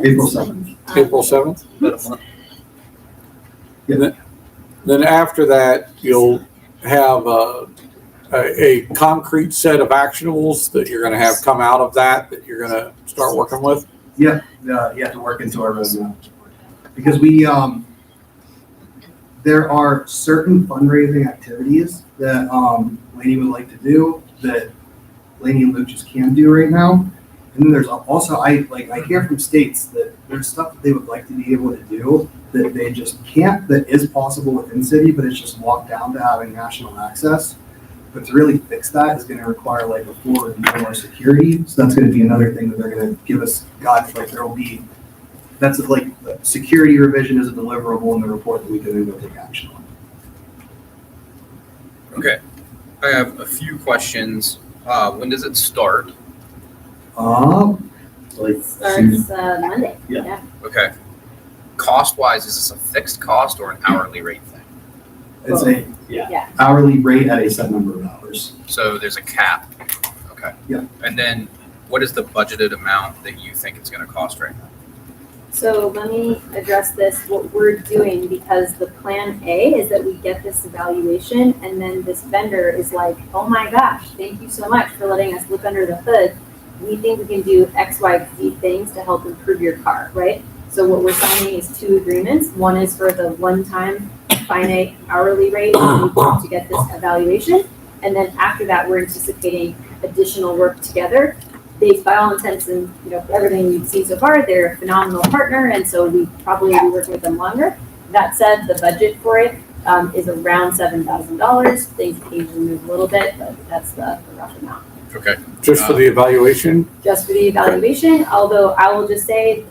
April 7th. April 7th. April 7th? About a month. Yeah. Then after that, you'll have a concrete set of actionables that you're gonna have come out of that you're gonna start working with? Yeah, you have to work into our roadmap. Because we, there are certain fundraising activities that Lainey would like to do that Lainey and Luke just can't do right now. And then there's also, I hear from states that there's stuff that they would like to be able to do that they just can't, that is possible within City, but it's just locked down to having national access. But to really fix that is going to require like a full review of our security. So that's going to be another thing that they're going to give us. There will be, that's like security revision is a deliverable in the report that we can then go take action on. Okay, I have a few questions. When does it start? Starts Monday. Yeah. Okay. Cost-wise, is this a fixed cost or an hourly rate thing? It's a hourly rate at a set number of hours. So there's a cap. Okay. Yeah. And then what is the budgeted amount that you think it's going to cost right now? So let me address this, what we're doing, because the plan A is that we get this evaluation and then this vendor is like, oh my gosh, thank you so much for letting us look under the hood. We think we can do X, Y, Z things to help improve your car, right? So what we're signing is 2 agreements. One is for the one-time finite hourly rate to get this evaluation. And then after that, we're anticipating additional work together. They, by all intents and everything we've seen so far, they're a phenomenal partner, and so we probably will be working with them longer. That said, the budget for it is around $7,000. Things occasionally move a little bit, but that's the rough amount. Okay. Just for the evaluation? Just for the evaluation, although I will just say,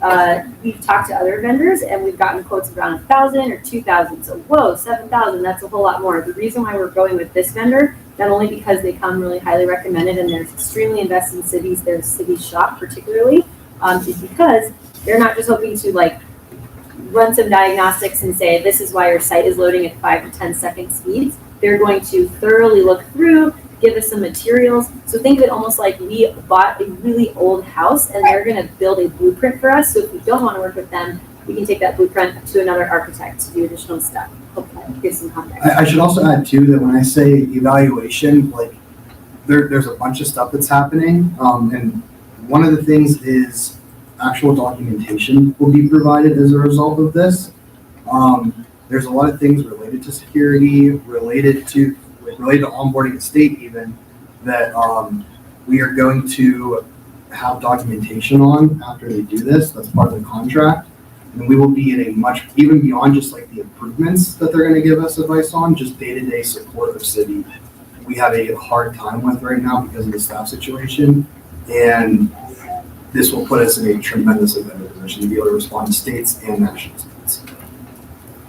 we've talked to other vendors and we've gotten quotes around 1,000 or 2,000. So whoa, 7,000, that's a whole lot more. The reason why we're going with this vendor, not only because they come really highly recommended and they're extremely invested in cities, their city shop particularly, is because they're not just hoping to like run some diagnostics and say, this is why your site is loading at 5 to 10 second speeds. They're going to thoroughly look through, give us some materials. So think of it almost like we bought a really old house and they're going to build a blueprint for us. So if we don't want to work with them, we can take that blueprint to another architect to do additional stuff. Hopefully that gives some context. I should also add too that when I say evaluation, like there's a bunch of stuff that's happening. And one of the things is actual documentation will be provided as a result of this. There's a lot of things related to security, related to onboarding the state even, that we are going to have documentation on after they do this. That's part of the contract. And we will be in a much, even beyond just like the improvements that they're going to give us advice on, just day-to-day support of city. We have a hard time with right now because of the staff situation. And this will put us in a tremendously better position to be able to respond to states and national states.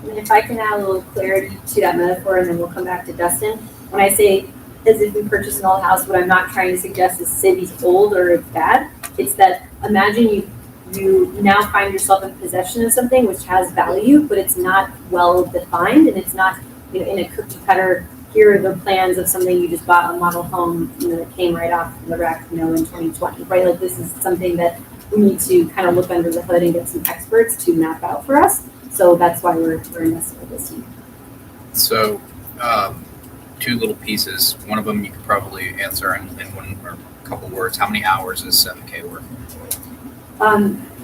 And if I can add a little clarity to that metaphor, and then we'll come back to Dustin. When I say as if we purchase an old house, what I'm not trying to suggest is city's old or it's bad. It's that imagine you now find yourself in possession of something which has value, but it's not well defined and it's not in a cookie cutter. Here are the plans of something you just bought, a model home, that came right off the rack, in 2020, right? Like this is something that we need to kind of look under the hood and get some experts to map out for us. So that's why we're investing with this team. So, two little pieces. One of them you could probably answer in one or a couple words. How many hours is 7K worth?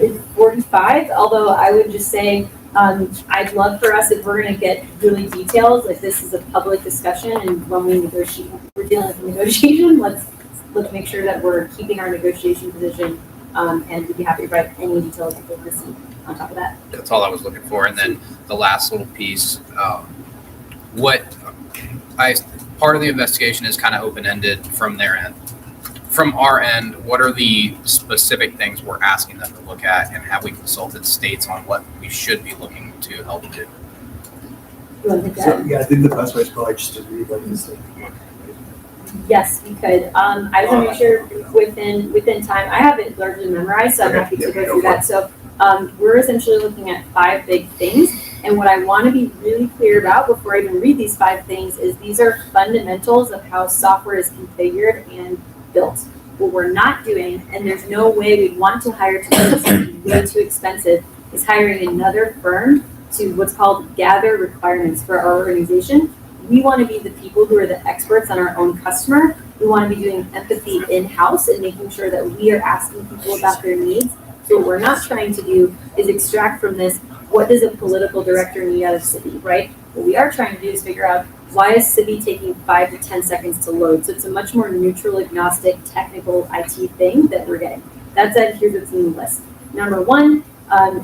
It's 45, although I would just say, I'd love for us if we're going to get really detailed, like this is a public discussion, and when we negotiate, we're dealing with negotiation, let's make sure that we're keeping our negotiation position, and we'd be happy to provide any details that they want to see on top of that. That's all I was looking for. And then the last little piece, part of the investigation is kind of open-ended from their end. From our end, what are the specific things we're asking them to look at, and have we consulted states on what we should be looking to help do? You want to take So, that? yeah, I think the best way is probably just to read like this thing. Yes, we could. I just want to make sure within time, I have it largely memorized, so I'm happy to go through that. So we're essentially looking at 5 big things. And what I want to be really clear about before I even read these 5 things is these are fundamentals of how software is configured and built. What we're not doing, and there's no way we'd want to hire to do this, it's way too expensive, is hiring another firm to what's called gather requirements for our organization. We want to be the people who are the experts on our own customer. We want to be doing empathy in-house and making sure that we are asking people about their needs. So what we're not trying to do is extract from this, what does a political director need out of city, right? What we are trying to do is figure out, why is city taking 5 to 10 seconds to load? So it's a much more neutral, agnostic, technical IT thing that we're getting. That said, here's what's in the list. Number 1, let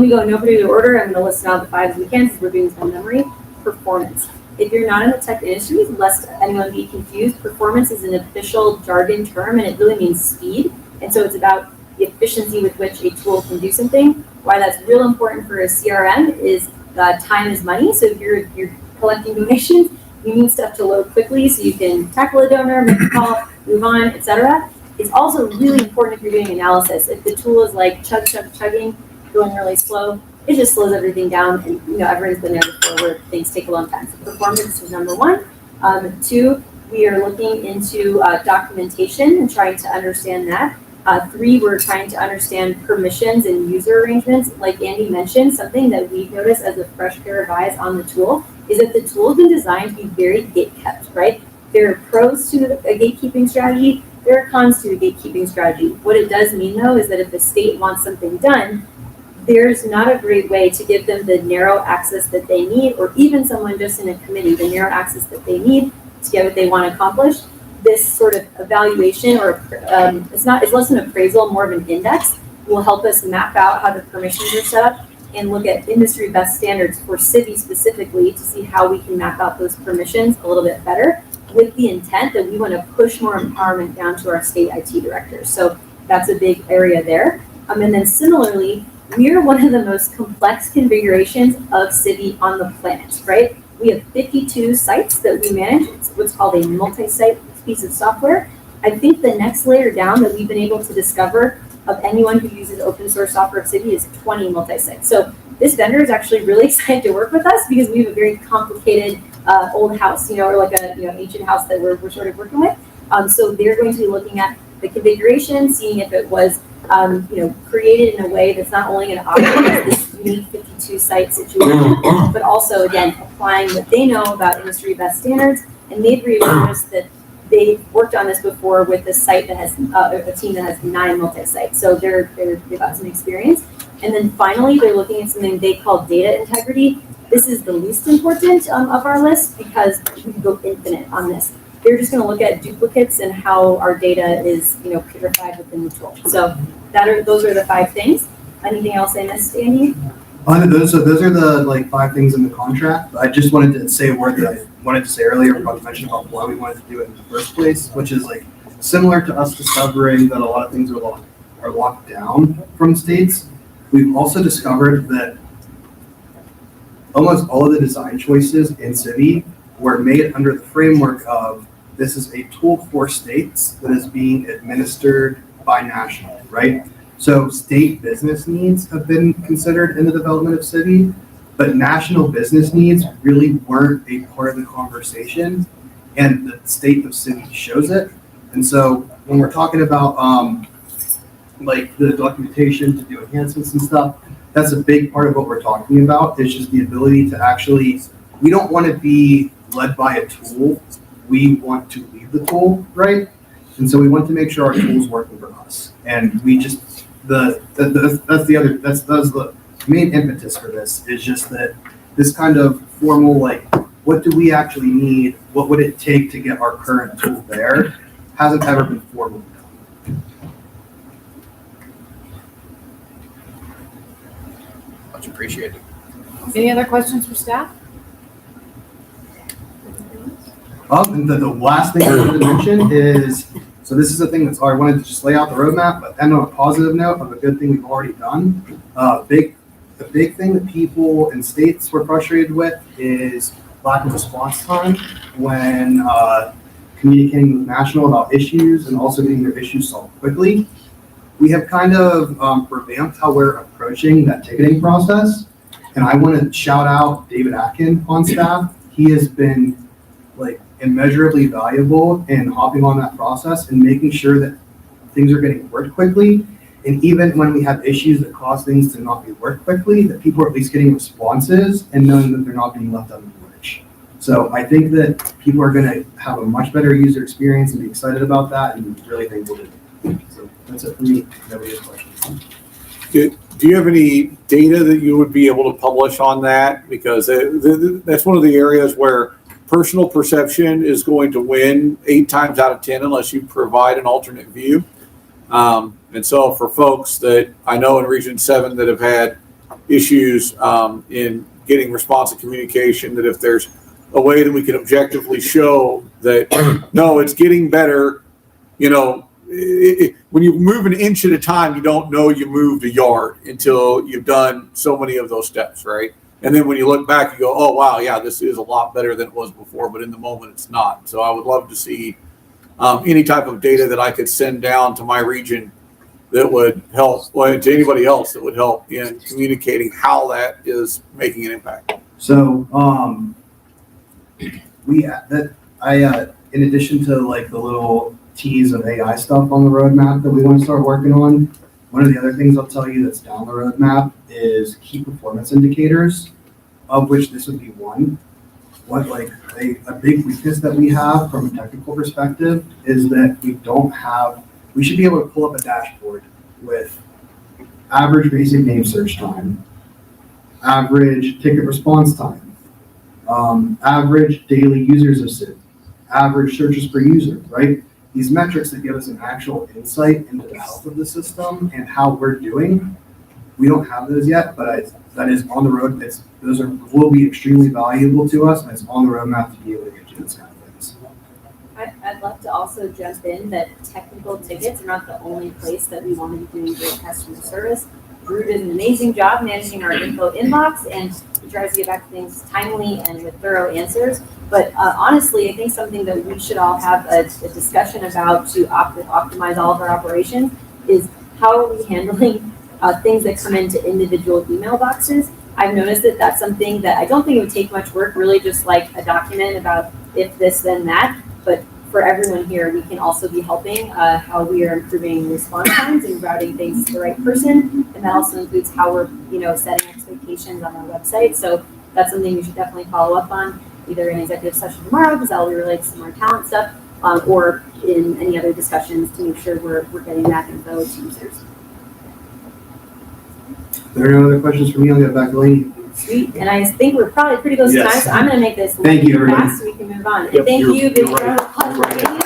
me go in no particular order. I'm going to list out the 5 as we can since we're doing this by memory. Performance. If you're not in the tech industry, lest anyone be confused, performance is an official jargon term and it really means speed. And so it's about the efficiency with which a tool can do something. Why that's real important for a CRM is time is money. So if you're collecting donations, you need stuff to load quickly so you can tackle a donor, make a call, move on, etc. It's also really important if you're doing analysis. If the tool is like chugging, going really slow, it just slows everything down, and everyone's been there before where things take a long time. So performance is number 1. 2, we are looking into documentation and trying to understand that. 3, we're trying to understand permissions and user arrangements. Like Andy mentioned, something that we've noticed as a fresh pair of eyes on the tool is that the tool has been designed to be very gate-kept, right? There are pros to a gatekeeping strategy. There are cons to a gatekeeping strategy. What it does mean, though, is that if the state wants something done, there's not a great way to give them the narrow access that they need, or even someone just in a committee, the narrow access that they need to get what they want accomplished. This sort of evaluation, or it's less an appraisal, more of an index, will help us map out how the permissions are set up, and look at industry best standards for city specifically to see how we can map out those permissions a little bit better, with the intent that we want to push more empowerment down to our state IT directors. So that's a big area there. And then similarly, we are one of the most complex configurations of city on the planet, right? We have 52 sites that we manage. It's what's called a multi-site piece of software. I think the next layer down that we've been able to discover of anyone who uses open source software of city is 20 multi-sites. So this vendor is actually really excited to work with us because we have a very complicated old house, or like a ancient house that we're sort of working with. So they're going to be looking at the configuration, seeing if it was created in a way that's not only going to optimize this unique 52 site situation, but also again applying what they know about industry best standards. And they've reassured us that they've worked on this before with a site that has a team that has 9 multi-sites. So they've got some experience. And then finally, they're looking at something they call data integrity. This is the least important of our list because we can go infinite on this. They're just going to look at duplicates and how our data is, purified within the tool. So those are the 5 things. Anything else I missed, Andy? Those are the 5 things in the contract. I just wanted to say a word that I wanted to say earlier about to mention about why we wanted to do it in the first place, which is similar to us discovering that a lot of things are locked down from states. We've also discovered that almost all of the design choices in city were made under the framework of this is a tool for states that is being administered by national, right? So state business needs have been considered in the development of city, but national business needs really weren't a part of the conversation, and the state of city shows it. And so when we're talking about the documentation to do enhancements and stuff, that's a big part of what we're talking about. It's just the ability to actually, we don't want to be led by a tool. We want to lead the tool, right? And so we want to make sure our tool's working for us. And we just, that's the main impetus for this, is just that this kind of formal, what do we actually need? What would it take to get our current tool there? Hasn't ever been formally done. Much appreciated. Any other questions for staff? And the last thing I wanted to mention is, so this is a thing I wanted to just lay out the roadmap, but end on a positive note of a good thing we've already done. The big thing that people in states were frustrated with is lack of response time when communicating with national about issues and also getting their issues solved quickly. We have kind of revamped how we're approaching that ticketing process. And I want to shout out David Atkin on staff. He has been immeasurably valuable in hopping on that process and making sure that things are getting worked quickly. And even when we have issues that cause things to not be worked quickly, that people are at least getting responses and knowing that they're not being left out in the lurch. So I think that people are going to have a much better user experience and be excited about that, and really think we'll do. So that's it for me. Nobody has questions. Do you have any data that you would be able to publish on that? Because that's one of the areas where personal perception is going to win 8 times out of 10 unless you provide an alternate view. And so for folks that I know in Region 7 that have had issues in getting responsive communication, that if there's a way that we can objectively show that, no, it's getting better, when you move an inch at a time, you don't know you moved a yard until you've done so many of those steps, right? And then when you look back, you go, oh, wow, yeah, this is a lot better than it was before, but in the moment it's not. So I would love to see any type of data that I could send down to my region that would help, to anybody else that would help in communicating how that is making an impact. So in addition to the little tease of AI stuff on the roadmap that we want to start working on, one of the other things I'll tell you that's down the roadmap is key performance indicators, of which this would be one. A big weakness that we have from a technical perspective is that we should be able to pull up a dashboard with average basic name search time, average ticket response time, average daily users of SID, average searches per user, right? These metrics that give us an actual insight into the health of the system and how we're doing. We don't have those yet, but that is on the road. Will be extremely valuable to us, and it's on the roadmap to be able to get you those kind of things. I'd love to also jump in that technical tickets are not the only place that we want to be doing great customer service. Drew did an amazing job managing our info inbox, and he tries to get back to things timely and with thorough answers. But honestly, I think something that we should all have a discussion about to optimize all of our operations is how are we handling things that come into individual email boxes. I've noticed that that's something that I don't think it would take much work, really just like a document about if this, then that. But for everyone here, we can also be helping how we are improving response times and routing things to the right person. And that also includes how we're, setting expectations on our website. So that's something we should definitely follow up on, either in executive session tomorrow, because that will be related to some more talent stuff, or in any other discussions to make sure we're getting that info to users. There are no other questions for me. I'll get back to Lainey. Sweet, and I think we're probably pretty close to time, so I'm gonna make this Thank you, everybody. fast so we can move on. Yep, Thank you, big you're right. round of applause for Lainey.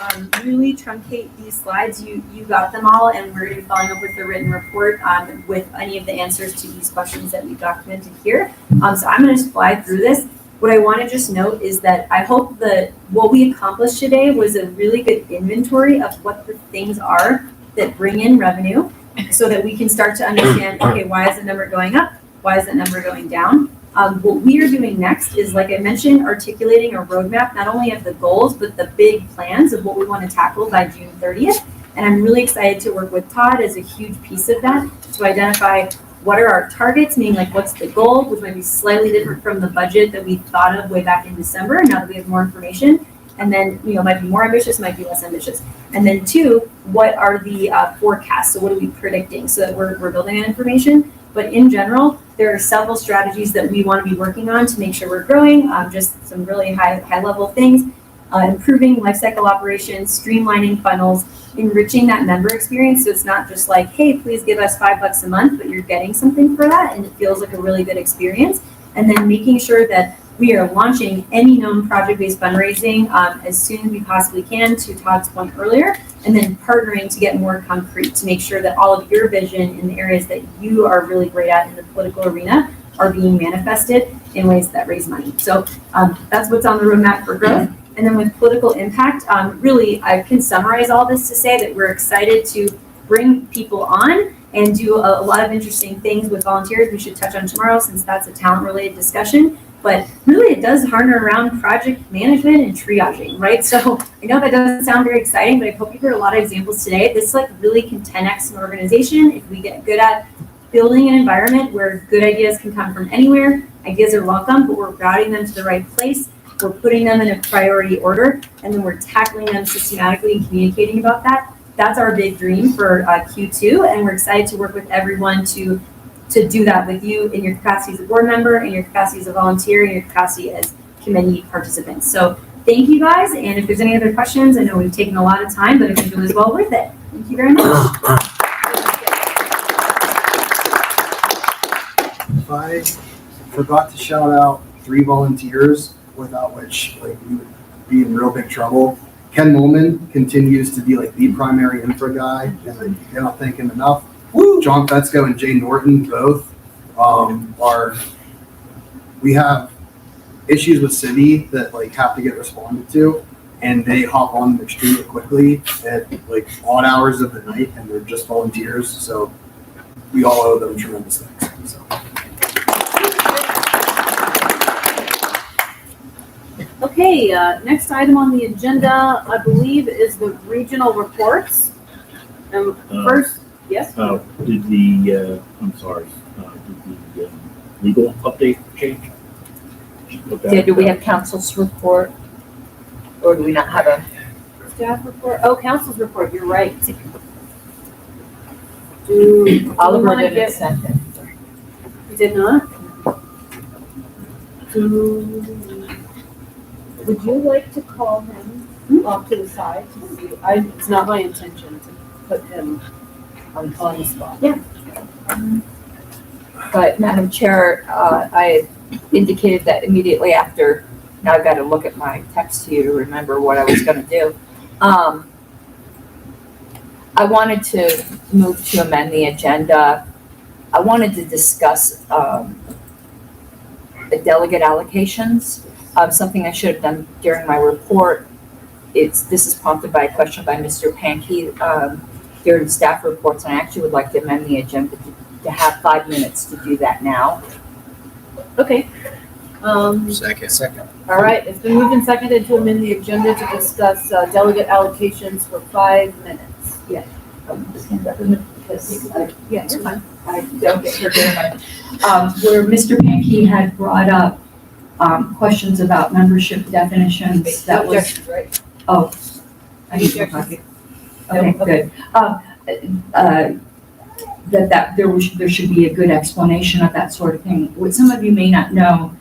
I'm going to really truncate these slides. You got them all, and we're gonna be following up with the written report with any of the answers to these questions that we documented here. So I'm gonna just fly through this. What I want to just note is that I hope that what we accomplished today was a really good inventory of what the things are that bring in revenue, so that we can start to understand, okay, why is the number going up? Why is the number going down? What we are doing next is, like I mentioned, articulating a roadmap, not only of the goals, but the big plans of what we want to tackle by June 30th. And I'm really excited to work with Todd as a huge piece of that to identify what are our targets, meaning like what's the goal, which might be slightly different from the budget that we thought of way back in December, now that we have more information. And then, might be more ambitious, might be less ambitious. And then 2, what are the forecasts? So what are we predicting so that we're building that information? But in general, there are several strategies that we want to be working on to make sure we're growing, just some really high level things, improving lifecycle operations, streamlining funnels, enriching that member experience. So it's not just like, hey, please give us $5 a month, but you're getting something for that. And it feels like a really good experience. And then making sure that we are launching any known project-based fundraising as soon as we possibly can, to Todd's point earlier, and then partnering to get more concrete to make sure that all of your vision in the areas that you are really great at in the political arena are being manifested in ways that raise money. So that's what's on the roadmap for growth. And then with political impact, really, I can summarize all this to say that we're excited to bring people on and do a lot of interesting things with volunteers we should touch on tomorrow, since that's a talent-related discussion. But really, it does harness around project management and triaging, right? So I know that doesn't sound very exciting, but I hope you heard a lot of examples today. This really can 10x an organization if we get good at building an environment where good ideas can come from anywhere. Ideas are welcome, but we're routing them to the right place. We're putting them in a priority order, and then we're tackling them systematically and communicating about that. That's our big dream for Q2, and we're excited to work with everyone to do that with you in your capacity as a board member, in your capacity as a volunteer, in your capacity as committee participants. So thank you guys, and if there's any other questions, I know we've taken a lot of time, but I think it was well worth it. Thank you very much. If I forgot to shout out 3 volunteers, without which we would be in real big trouble. Ken Molman continues to be the primary infra guy, and I cannot thank him enough. John Fetzko and Jay Norton both we have issues with Civi that have to get responded to, and they hop on them extremely quickly at odd hours of the night, and they're just volunteers, so we all owe them tremendous thanks. So. Okay, next item on the agenda, I believe, is the regional reports. First, yes? Did the legal update change? Do we have council's report? Or do we not have a staff report? Oh, council's report, you're right. Oliver didn't send it. You did not? Would you like to call him off to the side to see? It's not my intention to put him on the spot. Yeah. But Madam Chair, I indicated that immediately after. Now I've got to look at my text to you to remember what I was going to do. I wanted to move to amend the agenda. I wanted to discuss the delegate allocations, something I should have done during my report. This is prompted by a question by Mr. Pankey during staff reports, and I actually would like to amend the agenda to have 5 minutes to do that now. Okay. Second. All right, it's been moved and seconded to amend the agenda to discuss delegate allocations for 5 minutes. Yeah. Because Yeah, you're fine. I don't get her very much. Where Mr. Pankey had brought up questions about membership definitions, that was, Objections, right? oh, I need to talk. Okay, good. That there should be a good explanation of that sort of thing. What some of you may not know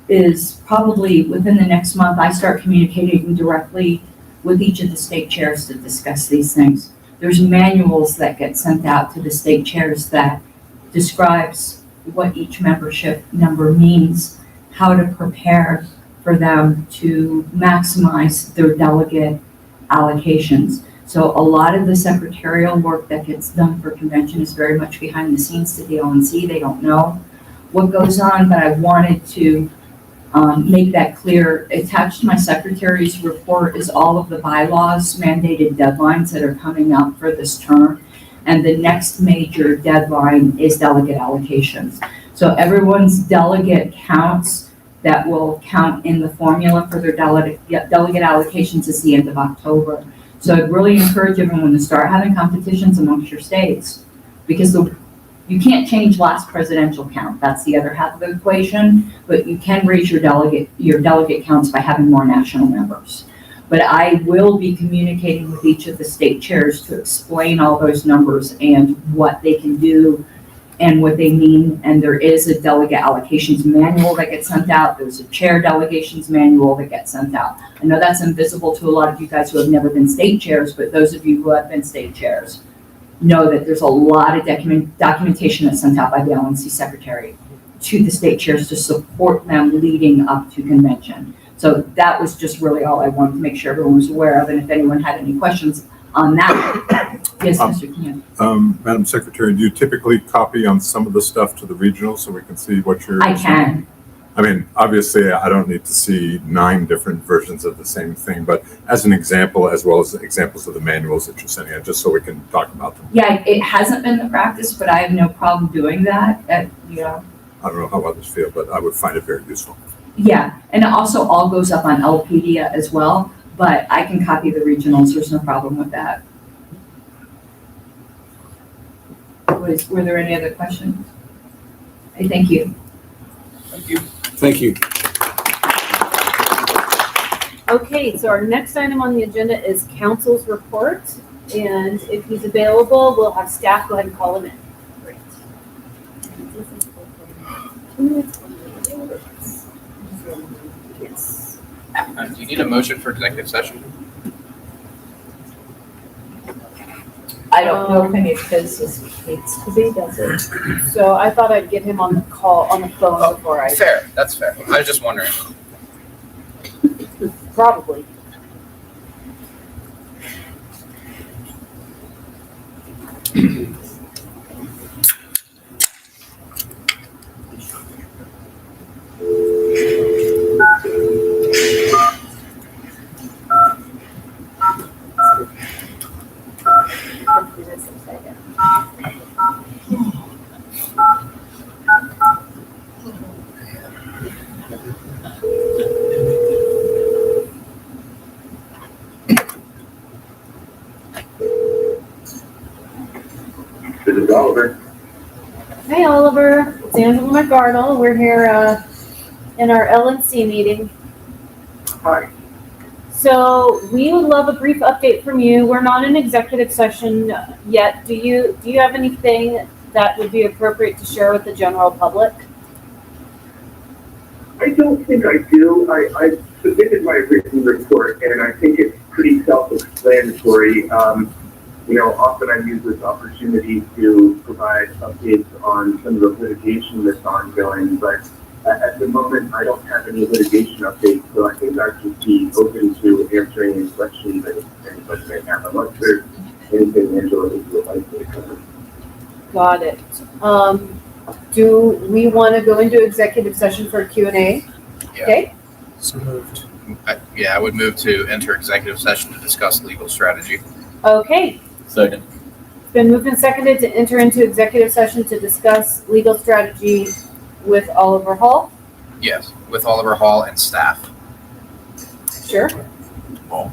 is probably within the next month, I start communicating directly with each of the state chairs to discuss these things. There's manuals that get sent out to the state chairs that describes what each membership number means, how to prepare for them to maximize their delegate allocations. So a lot of the secretarial work that gets done for convention is very much behind the scenes to the LNC. They don't know what goes on, but I wanted to make that clear. Attached to my secretary's report is all of the bylaws mandated deadlines that are coming up for this term. And the next major deadline is delegate allocations. So everyone's delegate counts that will count in the formula for their delegate allocations is the end of October. So I'd really encourage everyone to start having competitions amongst your states, because you can't change last presidential count. That's the other half of the equation, but you can raise your delegate counts by having more national members. But I will be communicating with each of the state chairs to explain all those numbers and what they can do and what they mean. And there is a delegate allocations manual that gets sent out. There's a chair delegations manual that gets sent out. I know that's invisible to a lot of you guys who have never been state chairs, but those of you who have been state chairs know that there's a lot of documentation that's sent out by the LNC secretary to the state chairs to support them leading up to convention. So that was just really all I wanted to make sure everyone was aware of, and if anyone had any questions on that. Yes, Mr. Kenyon. Madam Secretary, do you typically copy on some of the stuff to the regional so we can see what you're? I can. I mean, obviously, I don't need to see 9 different versions of the same thing, but as an example, as well as examples of the manuals that you're sending out, just so we can talk about them. Yeah, it hasn't been the practice, but I have no problem doing that. I don't know how others feel, but I would find it very useful. Yeah, and it also all goes up on LPedia as well, but I can copy the regionals. There's no problem with that. Were there any other questions? Thank you. Thank you. Thank you. Okay, so our next item on the agenda is council's report, and if he's available, we'll have staff go ahead and call him in. Great. Yes. Do you need a motion for executive session? I don't know if any of this needs to be, does it? So I thought I'd get him on the phone before I. Fair, that's fair. I was just wondering. Probably. This is Oliver. Hey, Oliver. It's Angela McGardle. We're here in our LNC meeting. Hi. So we would love a brief update from you. We're not in executive session yet. Do you have anything that would be appropriate to share with the general public? I don't think I do. I submitted my written report, and I think it's pretty self-explanatory. Often I use this opportunity to provide updates on some of the litigation that's ongoing, but at the moment, I don't have any litigation updates, so I think I'd just be open to answering any questions that anybody may have. I'm not sure anything Angela would like to cover. Got it. Do we want to go into executive session for Q&A? Yeah. Okay, So moved. I would move to enter executive session to discuss legal strategy. okay. Second. It's been moved and seconded to enter into executive session to discuss legal strategy with Oliver Hall. Yes, with Oliver Hall and staff. Sure.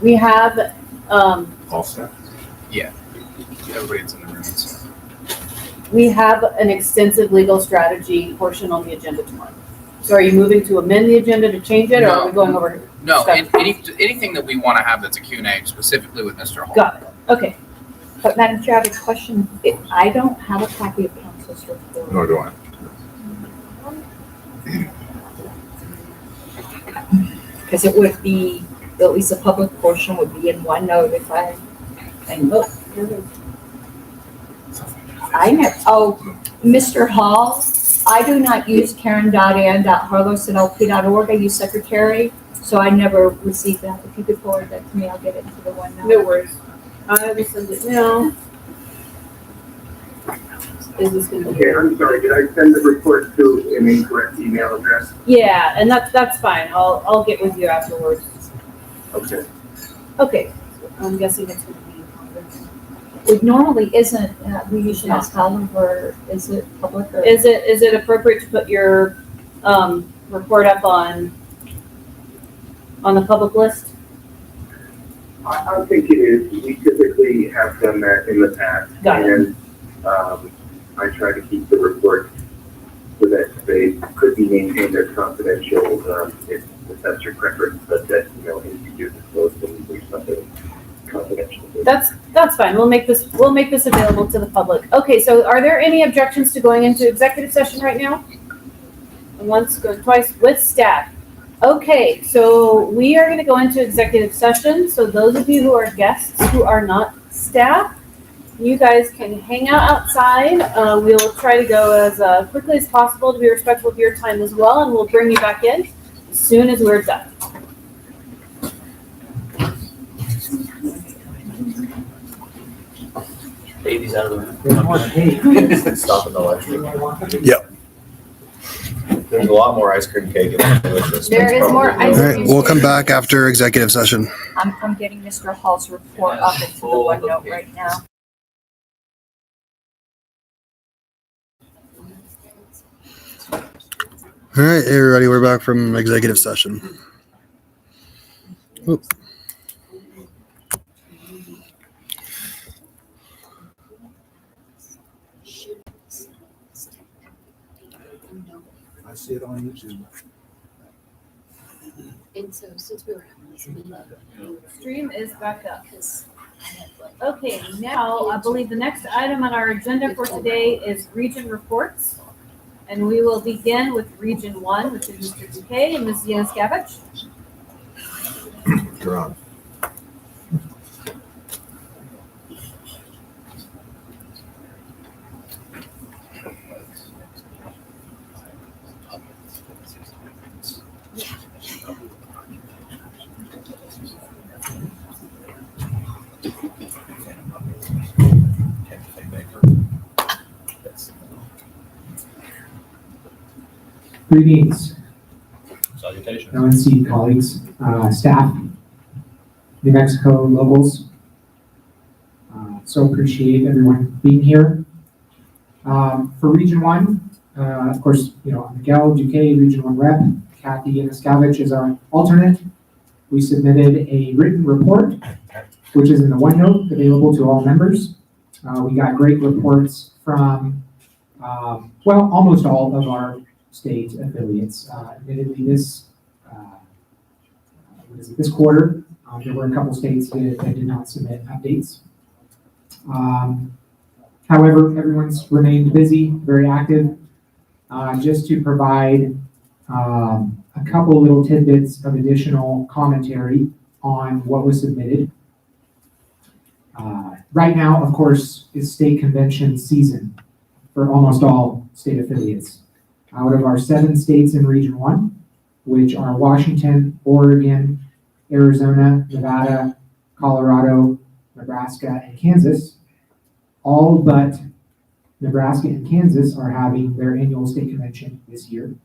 We have, All set. Yeah. Everybody's in the room. we have an extensive legal strategy portion on the agenda tomorrow. So are you moving to amend the agenda to change it, or are we going over? No, stuff? anything that we want to have that's a Q&A specifically with Mr. Hall. Got it. Okay. But Madam Chair, I have a question. I don't have a copy of council's report. Nor do I. Because it would be, at least the public portion would be in OneNote if and look. I never, Mr. Hall, I do not use karen.ann.harlow.lp.org. I use secretary, so I never received that. If you could forward that to me, I'll get it into the OneNote. No worries. I will send it now. Is this gonna be? Okay, I'm sorry, did I send the report to an incorrect email address? Yeah, and that's fine. I'll get with you afterwards. Okay. Okay, I'm guessing it's gonna be. It normally isn't, we usually ask Oliver, is it public or? Is it appropriate to put your, report up on the public list? I think it is. We typically have done that in the past. Got it. And I try to keep the report so that they could be maintained as confidential if that's your preference, but that, if you do disclose them, there's something confidential. That's fine. We'll make this available to the public. Okay, so are there any objections to going into executive session right now? Once, go twice with staff. Okay, so we are gonna go into executive session. So those of you who are guests who are not staff, you guys can hang out outside. We'll try to go as quickly as possible to be respectful of your time as well, and we'll bring you back in as soon as we're done. Baby's out of the room. Stopping the live stream. Yep. There's a lot more ice cream cake in there. There is more ice All cream. right, we'll come back after executive session. I'm getting Mr. Hall's report up into the OneNote right now. All right, everybody, we're back from executive session. Oop. I see it on YouTube. And so since we were having this meeting. Stream is back up. Okay, now I believe the next item on our agenda for today is region reports. And we will begin with Region 1, which is Mr. Bouquet and Ms. Yanuskevich. You're on. Greetings, Salutations. LNC colleagues, staff, New Mexico locals. So appreciate everyone being here. For Region 1, of course, Miguel Duque, Region 1 rep, Kathy Yanuskevich is our alternate. We submitted a written report, which is in the OneNote available to all members. We got great reports from, almost all of our state affiliates. Admittedly, this quarter, there were a couple states that did not submit updates. However, everyone's remained busy, very active. Just to provide a couple little tidbits of additional commentary on what was submitted. Right now, of course, is state convention season for almost all state affiliates. Out of our 7 states in Region 1, which are Washington, Oregon, Arizona, Nevada, Colorado, Nebraska, and Kansas. All but Nebraska and Kansas are having their annual state convention this year.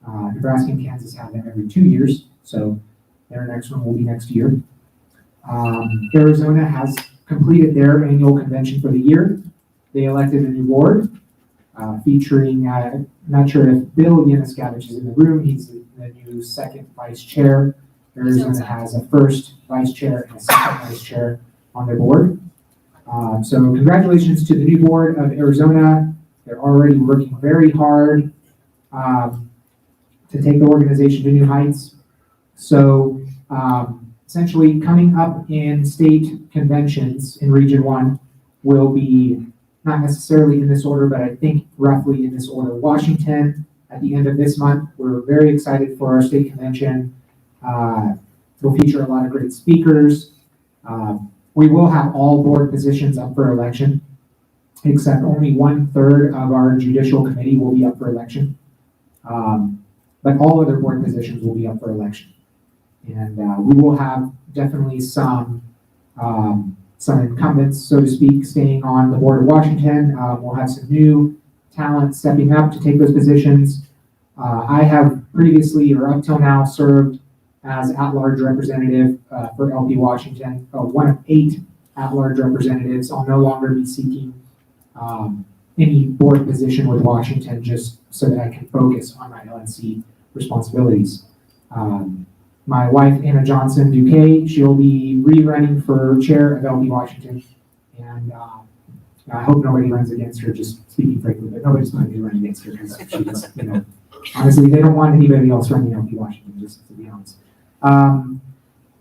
Nebraska and Kansas have them every 2 years, so their next one will be next year. Arizona has completed their annual convention for the year. They elected a new board featuring, not sure if Bill Yanuskavich is in the room, he's the new second vice chair. Arizona has a first vice chair and a second vice chair on their board. So congratulations to the new board of Arizona. They're already working very hard to take the organization to new heights. So essentially coming up in state conventions in Region 1 will be not necessarily in this order, but I think roughly in this order. Washington at the end of this month. We're very excited for our state convention. We'll feature a lot of great speakers. We will have all board positions up for election, except only 1/3 of our judicial committee will be up for election. But all other board positions will be up for election. And we will have definitely some incumbents, so to speak, staying on the board of Washington. We'll have some new talent stepping up to take those positions. I have previously, or up till now, served as at-large representative for LP Washington, one of 8 at-large representatives. I'll no longer be seeking any board position with Washington just so that I can focus on my LNC responsibilities. My wife, Anna Johnson Duque, she'll be rerunning for chair of LP Washington. And I hope nobody runs against her, just speaking frankly, but nobody's going to be running against her because she's, honestly, they don't want anybody else running LP Washington, just to be honest.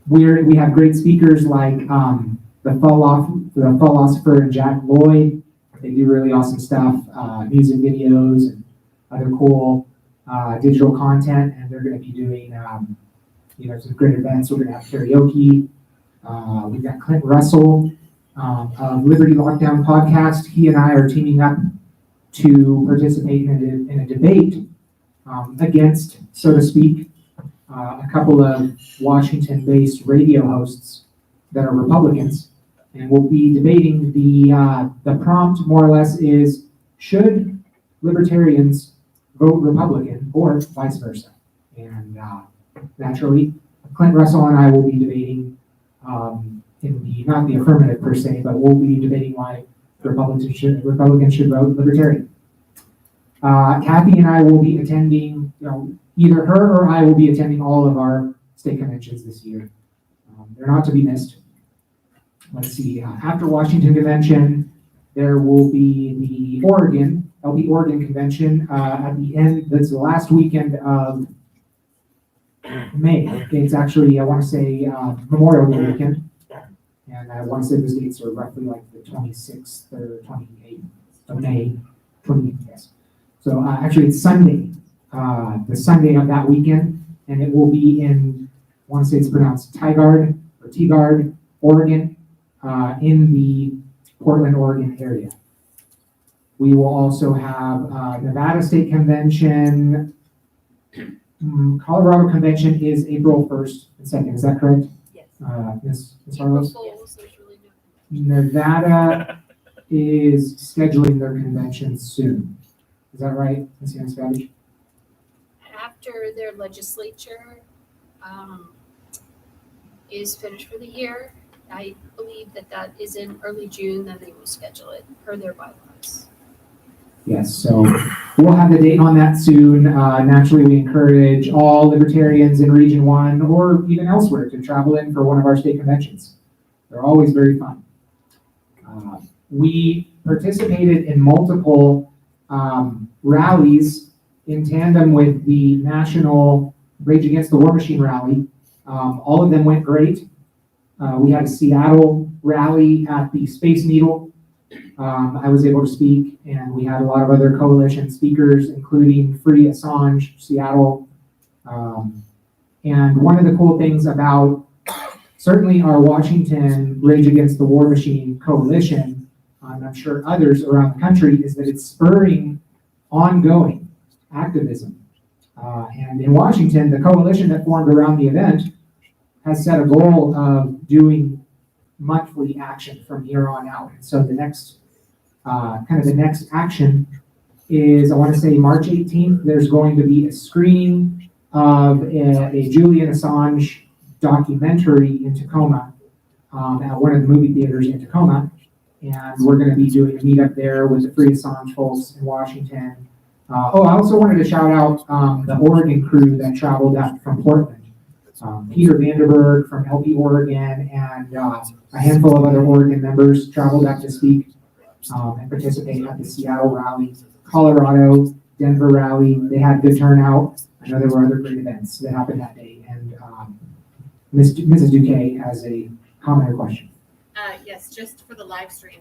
We have great speakers like the philosopher Jack Lloyd. They do really awesome stuff, music videos and other cool digital content, and they're going to be doing some great events. We're going to have karaoke. We've got Clint Russell of Liberty Lockdown Podcast. He and I are teaming up to participate in a debate against, so to speak, a couple of Washington-based radio hosts that are Republicans, and we'll be debating the prompt more or less is, should libertarians vote Republican or vice versa? And naturally, Clint Russell and I will be debating not the affirmative per se, but we'll be debating why Republicans should vote Libertarian. Kathy and I will be attending, either her or I will be attending all of our state conventions this year. They're not to be missed. Let's see, after Washington Convention, there will be the LP Oregon Convention at the end, that's the last weekend of May. It's actually, I want to say, Memorial Day weekend. And I want to say those dates are roughly like the 26th or 28th of May. Yes. So actually it's Sunday, the Sunday of that weekend, and it will be in, I want to say it's pronounced Tigard, Oregon, in the Portland, Oregon area. We will also have Nevada State Convention. Colorado Convention is April 1st and 2nd. Is that correct? Yes. Ms. Harlow? Nevada is scheduling their convention soon. Is that right, Ms. Yanuskavich? After their legislature is finished for the year, I believe that is in early June, then they will schedule it per their bylaws. Yes, so we'll have the date on that soon. Naturally, we encourage all libertarians in Region 1 or even elsewhere to travel in for one of our state conventions. They're always very fun. We participated in multiple rallies in tandem with the National Rage Against the War Machine rally. All of them went great. We had a Seattle rally at the Space Needle. I was able to speak, and we had a lot of other coalition speakers, including Free Assange, Seattle. And one of the cool things about certainly our Washington Rage Against the War Machine coalition, and I'm sure others around the country, is that it's spurring ongoing activism. And in Washington, the coalition that formed around the event has set a goal of doing monthly action from here on out. So the next, the next action is, I want to say March 18th, there's going to be a screening of a Julian Assange documentary in Tacoma, at one of the movie theaters in Tacoma. And we're going to be doing a meetup there with the Free Assange folks in Washington. I also wanted to shout out the Oregon crew that traveled out from Portland. Peter Vanderberg from LP Oregon and a handful of other Oregon members traveled out to speak and participate at the Seattle rally, Colorado, Denver rally. They had good turnout. I know there were other great events that happened that day. And Mrs. Duque has a comment or question. Yes, just for the live stream,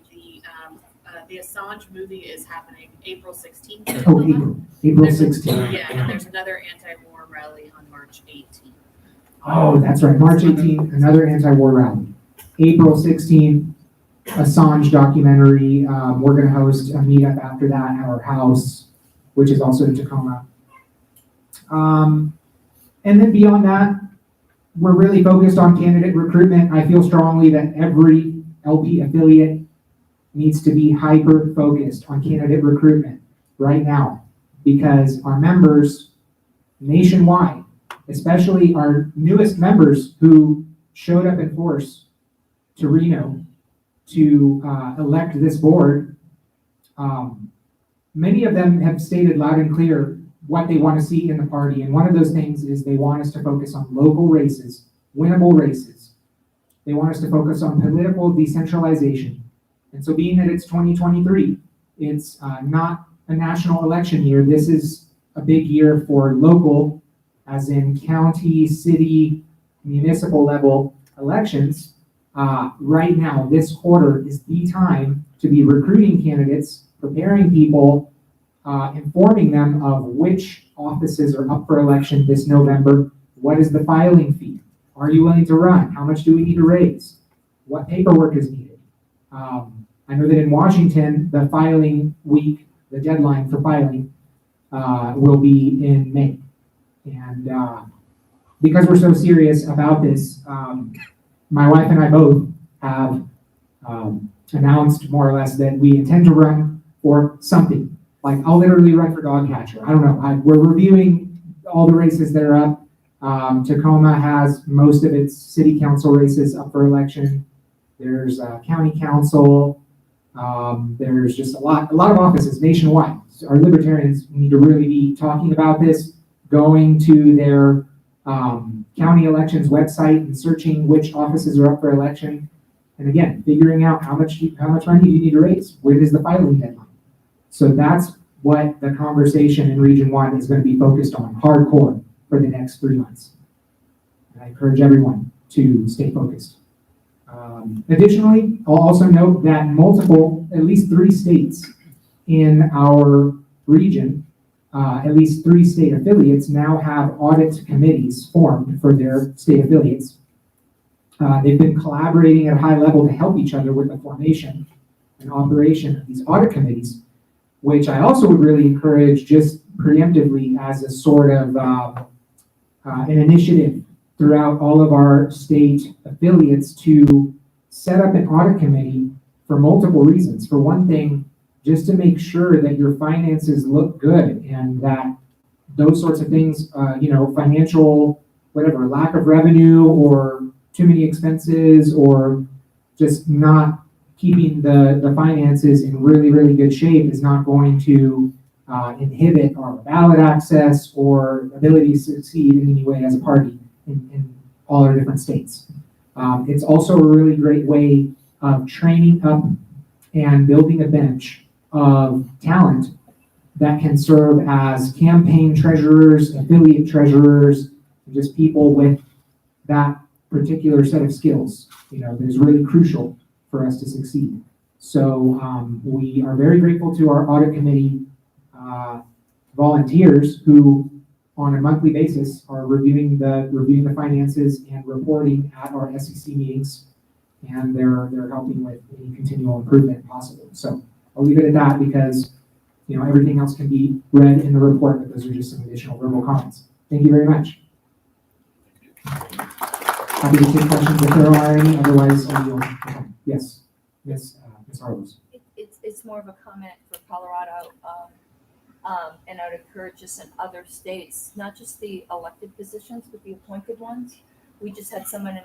the Assange movie is happening April 16th. April 16th. Yeah, and there's another anti-war rally on March 18th. Oh, that's right. March 18th, another anti-war rally. April 16th, Assange documentary. We're going to host a meetup after that at our house, which is also in Tacoma. And then beyond that, we're really focused on candidate recruitment. I feel strongly that every LP affiliate needs to be hyper-focused on candidate recruitment right now, because our members nationwide, especially our newest members who showed up in force to Reno to elect this board, many of them have stated loud and clear what they want to see in the party. And one of those things is they want us to focus on local races, winnable races. They want us to focus on political decentralization. And so being that it's 2023, it's not a national election year. This is a big year for local, as in county, city, municipal level elections. Right now, this quarter is the time to be recruiting candidates, preparing people, informing them of which offices are up for election this November. What is the filing fee? Are you willing to run? How much do we need to raise? What paperwork is needed? I know that in Washington, the filing week, the deadline for filing, will be in May. And because we're so serious about this, my wife and I both have announced more or less that we intend to run for something. Like, I'll literally run for dog catcher. I don't know. We're reviewing all the races that are up. Tacoma has most of its city council races up for election. There's county council. There's just a lot of offices nationwide. So our libertarians need to really be talking about this, going to their county elections website and searching which offices are up for election. And again, figuring out how much money you need to raise. When is the filing deadline? So that's what the conversation in Region 1 is going to be focused on, hardcore, for the next 3 months. And I encourage everyone to stay focused. Additionally, I'll also note that at least 3 states in our region, at least 3 state affiliates now have audit committees formed for their state affiliates. They've been collaborating at a high level to help each other with the formation and operation of these audit committees, which I also would really encourage just preemptively as a sort of an initiative throughout all of our state affiliates to set up an audit committee for multiple reasons. For one thing, just to make sure that your finances look good and that those sorts of things, financial, whatever, lack of revenue or too many expenses or just not keeping the finances in really, really good shape is not going to inhibit our ballot access or ability to succeed in any way as a party in all our different states. It's also a really great way of training up and building a bench of talent that can serve as campaign treasurers, affiliate treasurers, and just people with that particular set of skills, that is really crucial for us to succeed. So we are very grateful to our audit committee volunteers who on a monthly basis are reviewing the finances and reporting at our SEC meetings, and they're helping with any continual improvement possible. So I'll leave it at that because everything else can be read in the report, but those are just some additional verbal comments. Thank you very much. happy to take questions if there are any, otherwise, yes, Ms. Harlows. It's more of a comment for Colorado, and I would encourage this in other states, not just the elected positions, but the appointed ones. We just had someone in,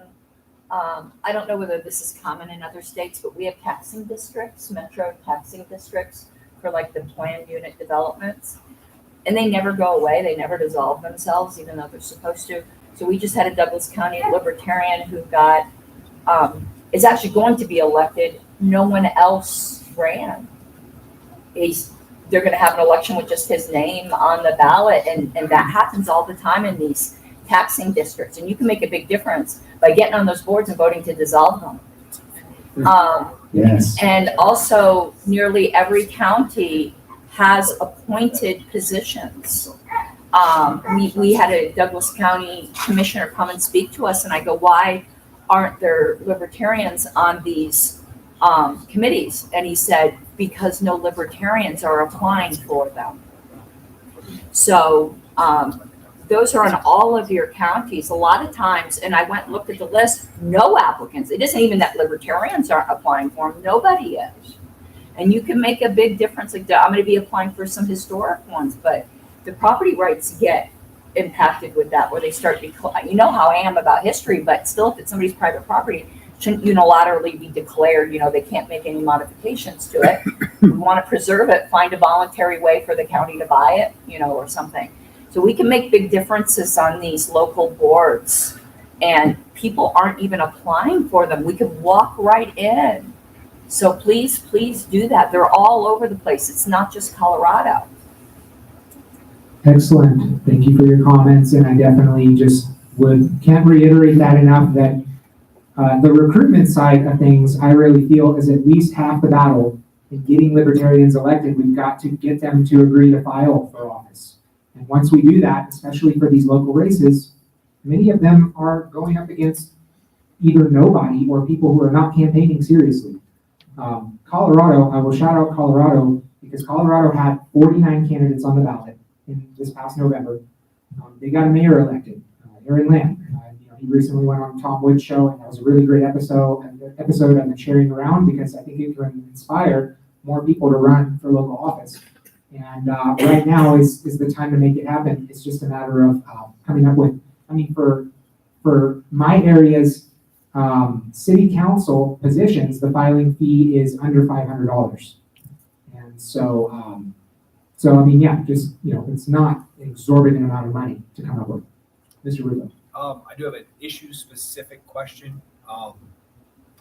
I don't know whether this is common in other states, but we have taxing districts, metro taxing districts for like the planned unit developments. And they never go away, they never dissolve themselves, even though they're supposed to. So we just had a Douglas County Libertarian who got, is actually going to be elected. No one else ran. They're gonna have an election with just his name on the ballot, and that happens all the time in these taxing districts. And you can make a big difference by getting on those boards and voting to dissolve them. Yes. And also nearly every county has appointed positions. We had a Douglas County commissioner come and speak to us, and I go, why aren't there libertarians on these committees? And he said, because no libertarians are applying for them. So those are in all of your counties. A lot of times, and I went and looked at the list, no applicants. It isn't even that libertarians aren't applying for them, nobody is. And you can make a big difference. Like I'm going to be applying for some historic ones, but the property rights get impacted with that, where they start, you know how I am about history, but still if it's somebody's private property, shouldn't unilaterally be declared, they can't make any modifications to it. We want to preserve it, find a voluntary way for the county to buy it, or something. So we can make big differences on these local boards, and people aren't even applying for them. We could walk right in. So please do that. They're all over the place. It's not just Colorado. Excellent. Thank you for your comments, and I definitely just can't reiterate that enough, that the recruitment side of things, I really feel, is at least half the battle in getting libertarians elected. We've got to get them to agree to file for office. And once we do that, especially for these local races, many of them are going up against either nobody or people who are not campaigning seriously. Colorado, I will shout out Colorado, because Colorado had 49 candidates on the ballot in this past November. They got a mayor elected, Aaron Lamb. He recently went on Tom Wood's show, and that was a really great episode I've been sharing around, because I think it can inspire more people to run for local office. And right now is the time to make it happen. It's just a matter of coming up with, for my area's city council positions, the filing fee is under $500. And so, it's not an exorbitant amount of money to come up with. Mr. Rubin. I do have an issue-specific question.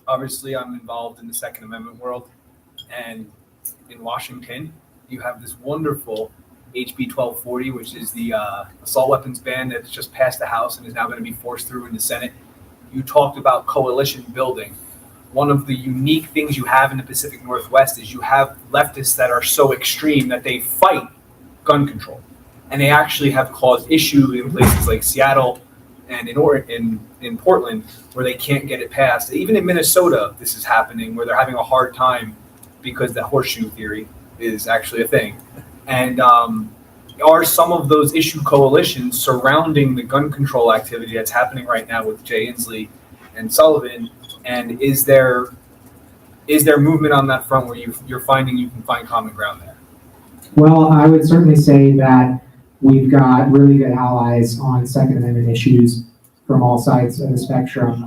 Obviously, I'm involved in the Second Amendment world, and in Washington, you have this wonderful HB 1240, which is the assault weapons ban that's just passed the House and is now going to be forced through in the Senate. You talked about coalition building. One of the unique things you have in the Pacific Northwest is you have leftists that are so extreme that they fight gun control, and they actually have caused issue in places like Seattle and in Portland, where they can't get it passed. Even in Minnesota, this is happening, where they're having a hard time because the horseshoe theory is actually a thing. And are some of those issue coalitions surrounding the gun control activity that's happening right now with Jay Inslee and Sullivan? And is there movement on that front where you're finding you can find common ground there? Well, I would certainly say that we've got really good allies on Second Amendment issues from all sides of the spectrum.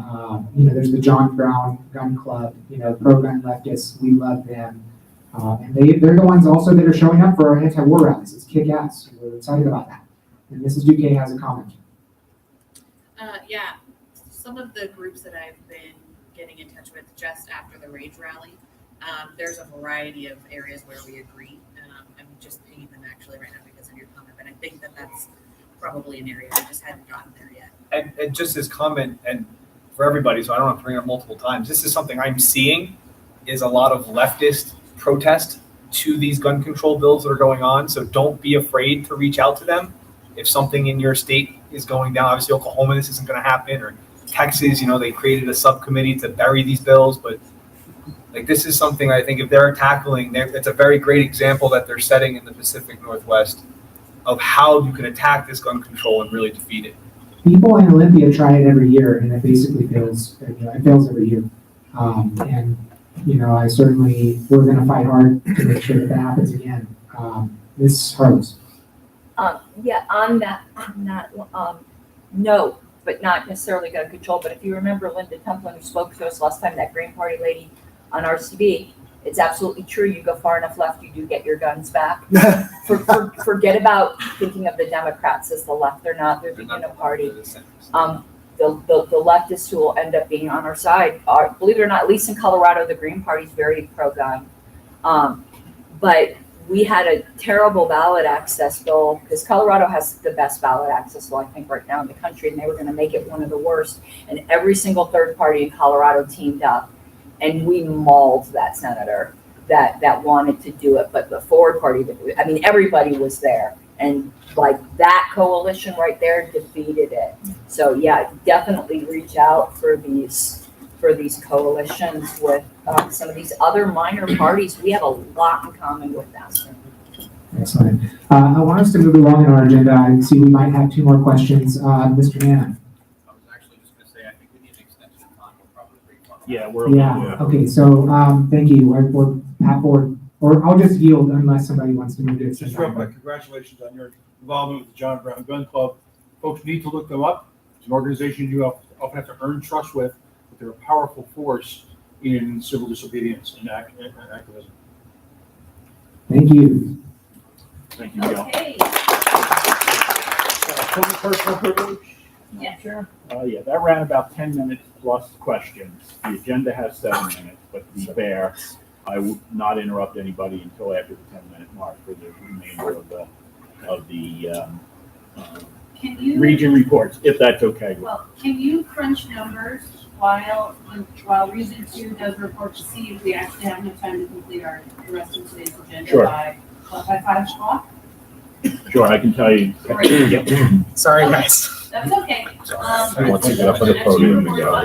There's the John Brown Gun Club, pro-gun leftists. We love them. And they're the ones also that are showing up for our anti-war rallies. It's kick-ass. We're excited about that. And Mrs. Duque has a comment. Yeah, some of the groups that I've been getting in touch with just after the Rage Rally, there's a variety of areas where we agree. I'm just pinging them actually right now because of your comment, but I think that that's probably an area we just hadn't gotten there yet. And just as comment, and for everybody, so I don't have to bring it up multiple times, this is something I'm seeing is a lot of leftist protest to these gun control bills that are going on. So don't be afraid to reach out to them. If something in your state is going down, obviously Oklahoma, this isn't going to happen, or Texas, they created a subcommittee to bury these bills, but this is something I think if they're tackling, it's a very great example that they're setting in the Pacific Northwest of how you can attack this gun control and really defeat it. people in Olympia try it every year, and it basically fails. It fails every year. And I certainly we're going to fight hard to make sure that happens again. Ms. Harless. Yeah, on that, no, but not necessarily gun control. But if you remember Linda Templin, who spoke to us last time, that Green Party lady on RCB, it's absolutely true. You go far enough left, you do get your guns back. Forget about thinking of the Democrats as the left. They're not. They're the party. The leftists who will end up being on our side are, believe it or not, at least in Colorado, the Green Party is very pro-gun. But we had a terrible ballot access bill because Colorado has the best ballot access bill, I think, right now in the country, and they were going to make it one of the worst. And every single third party in Colorado teamed up, and we mauled that senator that wanted to do it. But the Forward Party, I mean, everybody was there, and like that coalition right there defeated it. So yeah, definitely reach out for these coalitions with some of these other minor parties. We have a lot in common with them. Excellent. I want us to move along in our agenda. I see we might have two more questions. Mr. Mann. I was actually just going to say, I think we need an extension of time. We'll probably bring one. Yeah. Okay. So thank you. We'll path forward, or I'll just yield unless somebody wants to move it. Just real quick, congratulations on your involvement with the John Brown Gun Club. Folks need to look them up. It's an organization you often have to earn trust with, but they're a powerful force in civil disobedience and activism. Thank you. Thank you, Miguel. Okay. Personal privilege? Yeah, sure. Yeah, that ran about 10 minutes plus questions. The agenda has 7 minutes, but to be fair, I would not interrupt anybody until after the 10-minute mark for the remainder of the Can you region reports, if that's okay. Well, can you crunch numbers while Region 2 does a report to see if we actually have enough time to complete the rest of today's agenda Sure. by 5 o'clock? Sure, I can tell you. Great. Yep. Sorry, guys. That's okay. Once you get up on the podium, Miguel.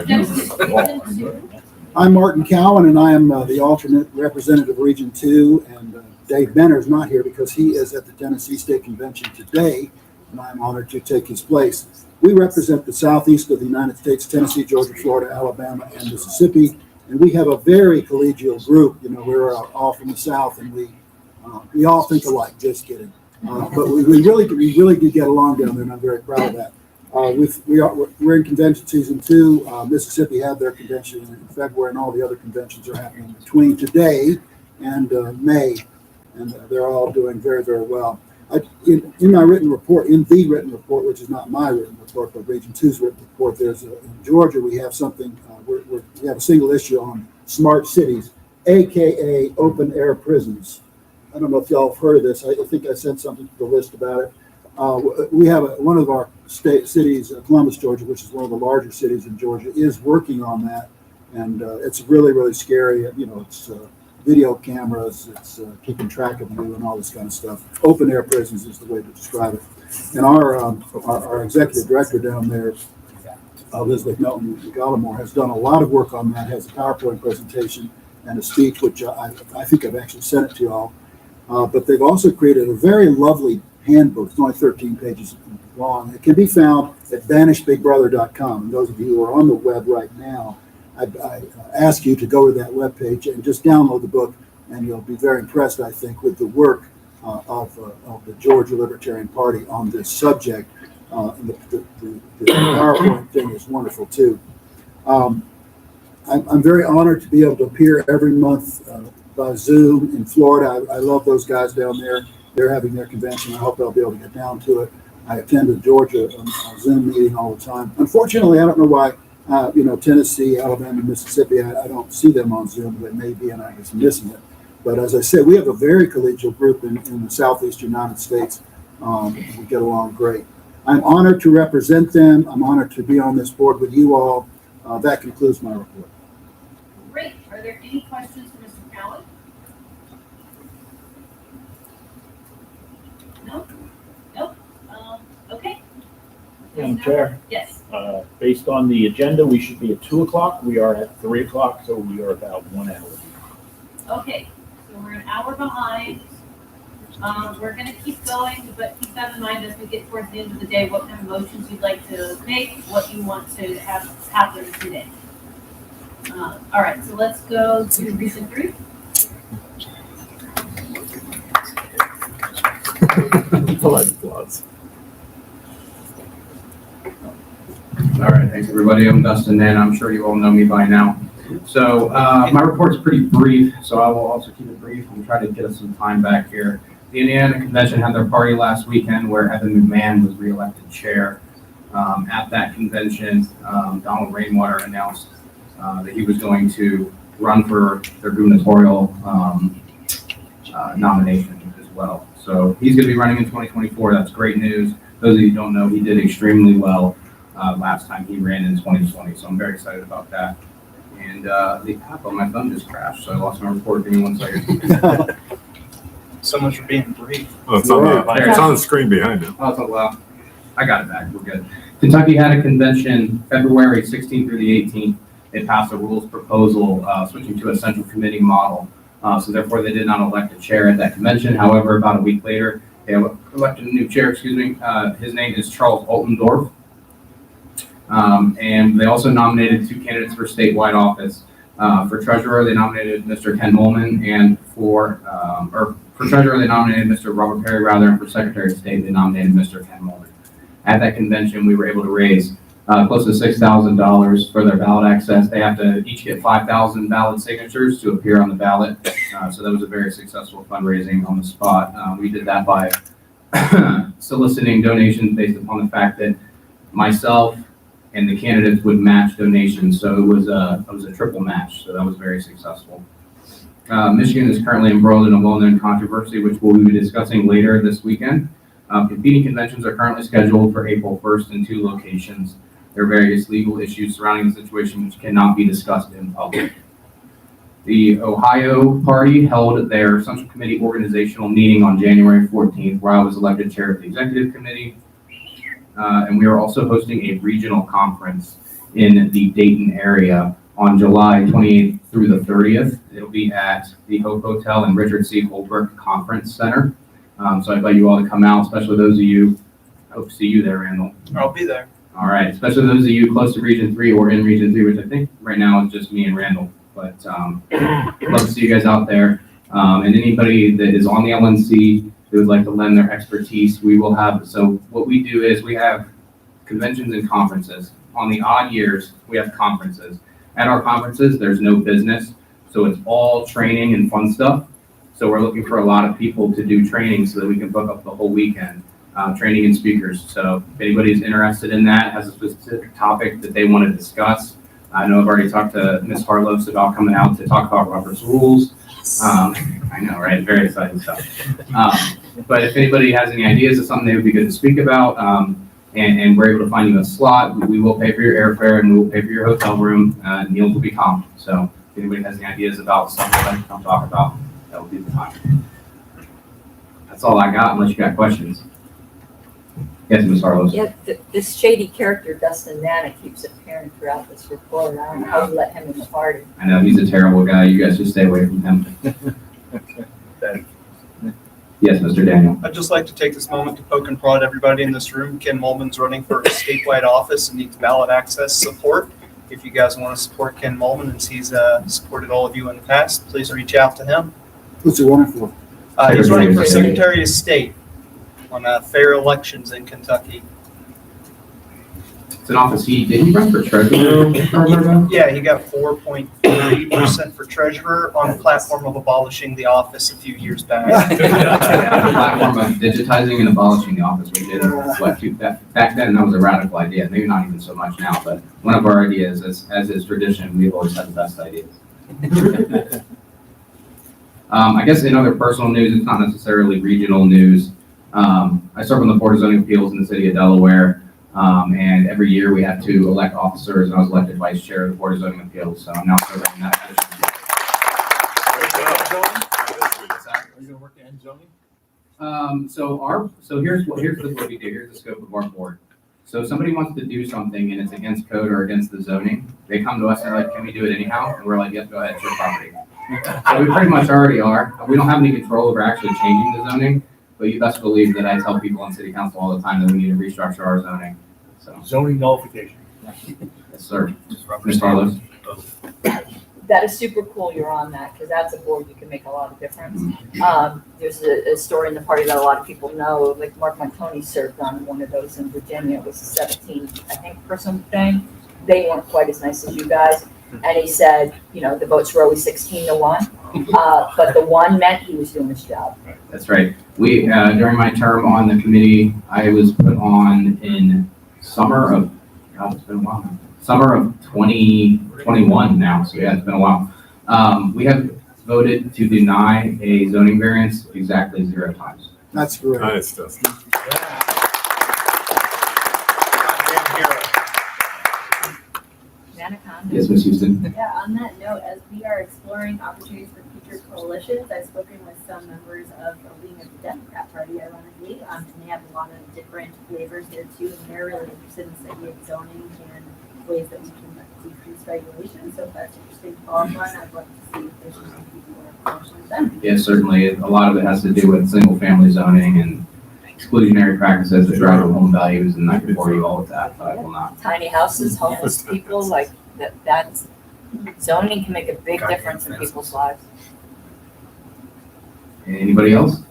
I'm Martin Cowan, and I am the alternate representative of Region 2, and Dave Benner is not here because he is at the Tennessee State Convention today, and I'm honored to take his place. We represent the southeast of the United States, Tennessee, Georgia, Florida, Alabama, and Mississippi, and we have a very collegial group. We're all from the South, and we all think alike, just kidding. But we really do get along down there, and I'm very proud of that. We're in convention season 2. Mississippi had their convention in February, and all the other conventions are happening between today and May, and they're all doing very, very well. In my written report, which is not my written report, but Region 2's written report, in Georgia we have something. We have a single issue on smart cities, aka open air prisons. I don't know if y'all have heard of this. I think I sent something to the list about it. We have one of our state cities, Columbus, Georgia, which is one of the larger cities in Georgia, is working on that, and it's really, really scary. It's video cameras, it's keeping track of you and all this kind of stuff. Open air prisons is the way to describe it. And our executive director down there, Elizabeth Melton Gallimore, has done a lot of work on that. Has a PowerPoint presentation and a speech, which I think I've actually sent it to y'all. But they've also created a very lovely handbook. It's only 13 pages long. It can be found at banishedbigbrother.com. And those of you who are on the web right now, I ask you to go to that webpage and just download the book, and you'll be very impressed, I think, with the work of the Georgia Libertarian Party on this subject. And the PowerPoint thing is wonderful, too. I'm very honored to be able to appear every month by Zoom in Florida. I love those guys down there. They're having their convention. I hope I'll be able to get down to it. I attend the Georgia Zoom meeting all the time. Unfortunately, I don't know why, Tennessee, Alabama, Mississippi, I don't see them on Zoom. They may be, and I'm just missing it. But as I said, we have a very collegial group in the Southeast United States. We get along great. I'm honored to represent them. I'm honored to be on this board with you all. That concludes my report. Great. Are there any questions for Mr. Cowan? No? Nope. Okay. Madam Chair. Yes. Based on the agenda, we should be at 2 o'clock. We are at 3 o'clock, so we are about 1 hour. Okay. So we're an hour behind. We're gonna keep going, but keep that in mind as we get towards the end of the day, what kind of motions you'd like to make, what you want to have happen today. All right, so let's go to Region 3. All right, thanks everybody. I'm Dustin Nan. I'm sure you all know me by now. So my report's pretty brief, so I will also keep it brief and try to get us some time back here. The Indiana Convention had their party last weekend where Evan McMahon was reelected chair. At that convention, Donald Rainwater announced that he was going to run for their gubernatorial nomination as well. So he's going to be running in 2024. That's great news. Those of you who don't know, he did extremely well last time he ran in 2020. So I'm very excited about that. And the app on my phone just crashed, so I lost my report. Give me 1 second. So much for being brief. Oh, it's on the screen behind you. Oh, it's a lot. I got it back. We're good. Kentucky had a convention February 16th through the 18th. They passed a rules proposal switching to a central committee model. So therefore, they did not elect a chair at that convention. However, about a week later, they elected a new chair. His name is Charles Altendorf. And they also nominated 2 candidates for statewide office. For treasurer, they nominated Mr. Ken Molman, and for treasurer, they nominated Mr. Robert Perry Rather, and for secretary of state, they nominated Mr. Ken Molman. At that convention, we were able to raise close to $6,000 for their ballot access. They have to each get 5,000 ballot signatures to appear on the ballot. So that was a very successful fundraising on the spot. We did that by soliciting donations based upon the fact that myself and the candidates would match donations. So it was a triple match. So that was very successful. Michigan is currently embroiled in a well-known controversy, which we'll be discussing later this weekend. Competing conventions are currently scheduled for April 1st in 2 locations. There are various legal issues surrounding the situation which cannot be discussed in public. The Ohio party held their Central Committee organizational meeting on January 14th, where I was elected chair of the executive committee. And we are also hosting a regional conference in the Dayton area on July 28th through the 30th. It'll be at the Hope Hotel and Richard C. Holbrook Conference Center. So I invite you all to come out, especially those of you, I hope to see you there, Randall. I'll be there. All right, especially those of you close to Region 3 or in Region 3, which I think right now is just me and Randall. But love to see you guys out there. And anybody that is on the LNC who would like to lend their expertise, we will have. So what we do is we have conventions and conferences. On the odd years, we have conferences. At our conferences, there's no business. So it's all training and fun stuff. So we're looking for a lot of people to do training so that we can book up the whole weekend, training and speakers. So if anybody's interested in that, has a specific topic that they want to discuss, I know I've already talked to Ms. Harlow about coming out to talk about Robert's rules. I know, right? Very exciting stuff. But if anybody has any ideas of something they would be good to speak about, and we're able to find you a slot, we will pay for your airfare and we will pay for your hotel room. Meals will be comped. So if anybody has any ideas about something they'd like to come talk about, that would be the time. That's all I got, unless you got questions. Yes, Ms. Harlow. Yeah, this shady character, Dustin Nana, keeps appearing throughout this report. I don't know how you let him in the party. I know, he's a terrible guy. You guys should stay away from him. Yes, Mr. Daniel. I'd just like to take this moment to poke and prod everybody in this room. Ken Molman's running for statewide office and needs ballot access support. If you guys want to support Ken Molman, and he's supported all of you in the past, please reach out to him. What's he running for? He's running for Secretary of State on fair elections in Kentucky. It's an office. Did he run for treasurer? Yeah, he got 4.3% for treasurer on the platform of abolishing the office a few years back. The platform of digitizing and abolishing the office. We did back then. That was a radical idea. Maybe not even so much now, but one of our ideas, as is tradition, we've always had the best ideas. I guess in other personal news, it's not necessarily regional news. I serve on the Board of Zoning Appeals in the city of Delaware. And every year we have to elect officers, and I was elected vice chair of the Board of Zoning Appeals, so I'm now serving in that position. Are you gonna work to end zoning? So here's what we do. Here's the scope of our board. So if somebody wants to do something and it's against code or against the zoning, they come to us and they're like, "Can we do it anyhow?" And we're like, "Yep, go ahead, it's your property." So we pretty much already are. We don't have any control over actually changing the zoning. But you best believe that I tell people on city council all the time that we need to restructure our zoning, so. Zoning nullification. Yes, sir. Ms. Barlow? That is super cool you're on that, because that's a board you can make a lot of difference. There's a story in the party that a lot of people know, like Mark Montoni served on one of those in Virginia. It was a 17, I think, person thing. They weren't quite as nice as you guys. And he said, you know, the votes were always 16-1, but the one meant he was doing his job. That's right. We, during my term on the committee, I was put on in summer of, God, it's been a while now. Summer of 2021 now, so yeah, it's been a while. We have voted to deny a zoning variance exactly 0 times. That's great. Nice, Dustin. Yes, Ms. Houston. Yeah, on that note, as we are exploring opportunities for future coalitions, I've spoken with some members of the wing of the Democrat Party, ironically, and they have a lot of different flavors there too, and they're really interested in studying zoning and ways that we can decrease regulation. So if that's interesting to follow on, I'd love to see if there's some people who are coalition with them. Yes, certainly. A lot of it has to do with single-family zoning and exclusionary practices that drive home values, and I can bore you all with that, but I will not. Tiny houses, homeless people, like that's zoning can make a big difference in people's lives. Anybody else?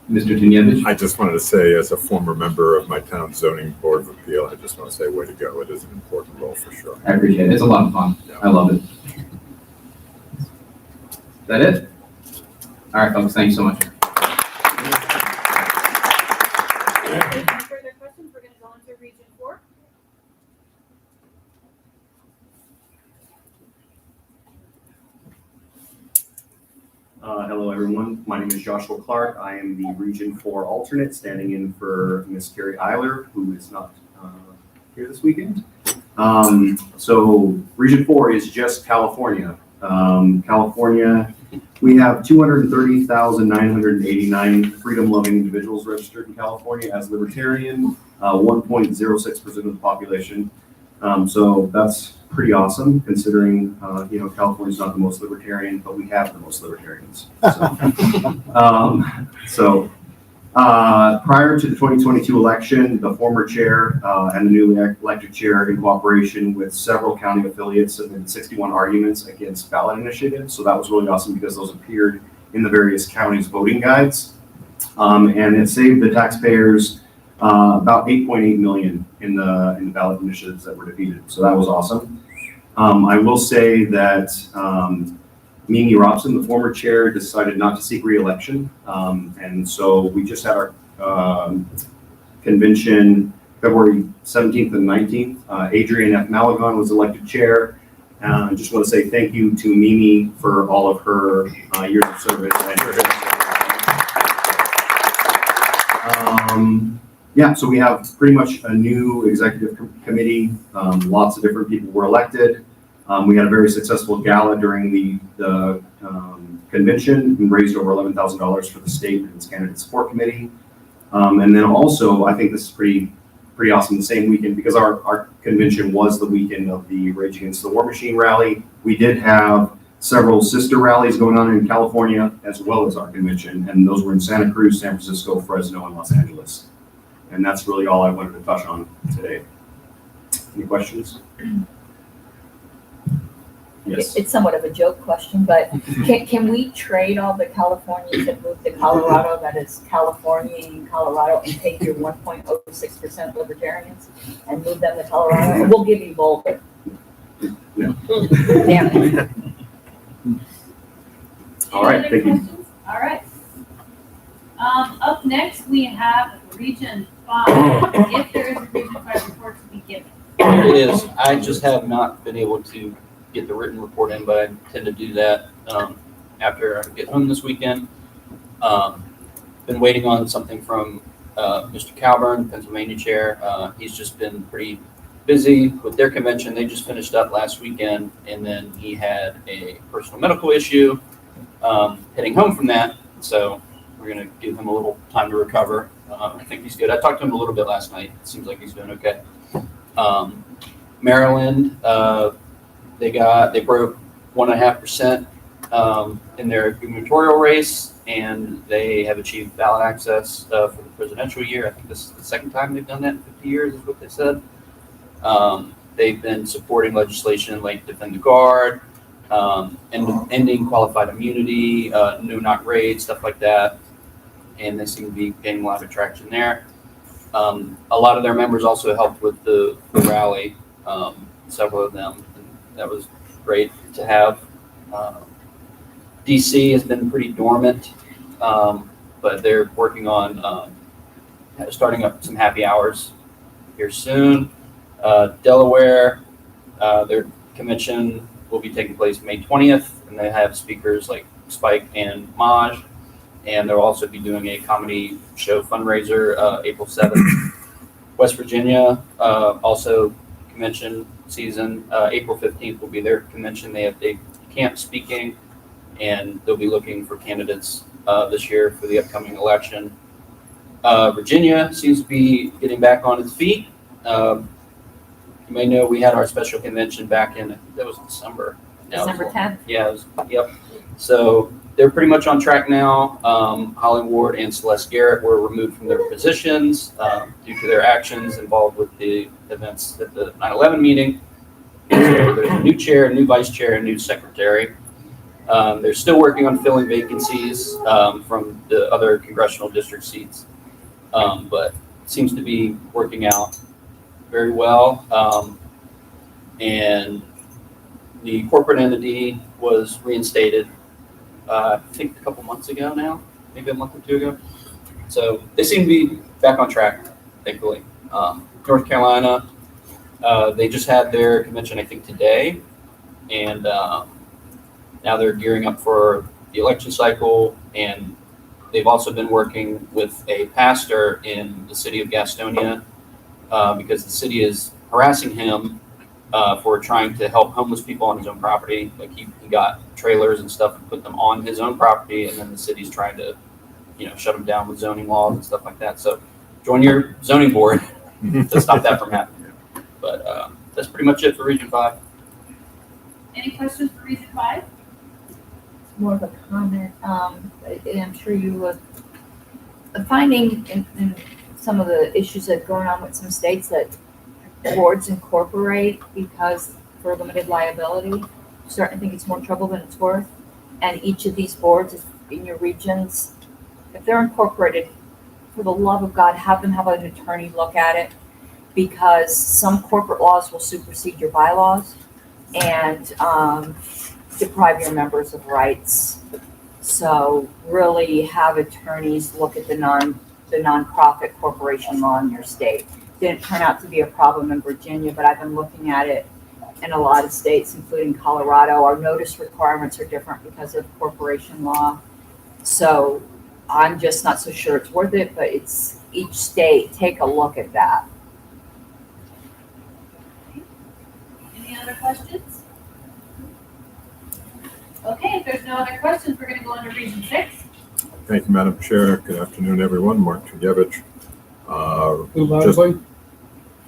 Mr. Tanyevich? I just wanted to say, as a former member of my town zoning board of appeal, I just want to say, way to go. It is an important role for sure. I appreciate it. It's a lot of fun. I love it. Is that it? All right, folks, thank you so much. Any further questions? We're going to go into Region 4. Hello, everyone. My name is Joshua Clark. I am the Region 4 alternate, standing in for Ms. Carrie Eiler, who is not here this weekend. So Region 4 is just California. California, we have 230,989 freedom-loving individuals registered in California as Libertarian, 1.06% of the population. So that's pretty awesome, considering California's not the most libertarian, but we have the most libertarians. So, prior to the 2022 election, the former chair and the newly elected chair, in cooperation with several county affiliates, submitted 61 arguments against ballot initiatives. So that was really awesome because those appeared in the various counties' voting guides, and it saved the taxpayers about 8.8 million in the ballot initiatives that were defeated. So that was awesome. I will say that Mimi Robson, the former chair, decided not to seek re-election. And so we just had our convention February 17th and 19th. Adrian F. Malagon was elected chair. I just want to say thank you to Mimi for all of her years of service. Yeah, so we have pretty much a new executive committee. Lots of different people were elected. We had a very successful gala during the convention. We raised over $11,000 for the state and its candidate support committee. And then also, I think this is pretty awesome, the same weekend, because our convention was the weekend of the Rage Against the War Machine rally. We did have several sister rallies going on in California, as well as our convention, and those were in Santa Cruz, San Francisco, Fresno, and Los Angeles. And that's really all I wanted to touch on today. Any questions? Yes. It's somewhat of a joke question, but can we trade all the Californians that moved to Colorado, that is California and Colorado, and take your 1.06% libertarians and move them to Colorado? We'll give you Boulder. No. Damn it. All right, thank you. Questions? All right. Up next, we have Region 5. If there is a Region 5 report to be given. It is. I just have not been able to get the written report in, but I intend to do that after I get home this weekend. Been waiting on something from Mr. Calburn, Pennsylvania chair. He's just been pretty busy with their convention. They just finished up last weekend, and then he had a personal medical issue heading home from that. So we're going to give him a little time to recover. I think he's good. I talked to him a little bit last night. It seems like he's doing okay. Maryland, they broke 1.5% in their gubernatorial race, and they have achieved ballot access for the presidential year. I think this is the second time they've done that in 50 years, is what they said. They've been supporting legislation like Defend the Guard, ending qualified immunity, no knock raid, stuff like that. And they seem to be gaining a lot of traction there. A lot of their members also helped with the rally, several of them. And that was great to have. DC has been pretty dormant, but they're working on starting up some happy hours here soon. Delaware, their convention will be taking place May 20th, and they have speakers like Spike and Maj, and they'll also be doing a comedy show fundraiser April 7th. West Virginia, also convention season, April 15th will be their convention. They have a camp speaking, and they'll be looking for candidates this year for the upcoming election. Virginia seems to be getting back on its feet. You may know we had our special convention back in, that was December. December 10th. Yeah, yep. So they're pretty much on track now. Holly Ward and Celeste Garrett were removed from their positions due to their actions involved with the events at the 9/11 meeting. So there's a new chair, a new vice chair, a new secretary. They're still working on filling vacancies from the other congressional district seats, but it seems to be working out very well. And the corporate entity was reinstated, I think a couple months ago now, maybe a month or two ago. So they seem to be back on track, thankfully. North Carolina, they just had their convention, I think, today. And now they're gearing up for the election cycle. And they've also been working with a pastor in the city of Gastonia because the city is harassing him for trying to help homeless people on his own property. Like he got trailers and stuff and put them on his own property, and then the city's trying to, shut him down with zoning laws and stuff like that. So join your zoning board to stop that from happening. But that's pretty much it for Region 5. Any questions for Region 5? More of a comment. I'm sure you were finding in some of the issues that are going on with some states that boards incorporate because for limited liability, starting to think it's more trouble than it's worth. And each of these boards is in your regions, if they're incorporated, for the love of God, have them have an attorney look at it because some corporate laws will supersede your bylaws and deprive your members of rights. So really have attorneys look at the nonprofit corporation law in your state. Didn't turn out to be a problem in Virginia, but I've been looking at it in a lot of states, including Colorado. Our notice requirements are different because of corporation law. So I'm just not so sure it's worth it, but it's each state, take a look at that. Any other questions? Okay, if there's no other questions, we're gonna go on to Region 6. Thank you, Madam Chair. Good afternoon, everyone. Mark Tujevich.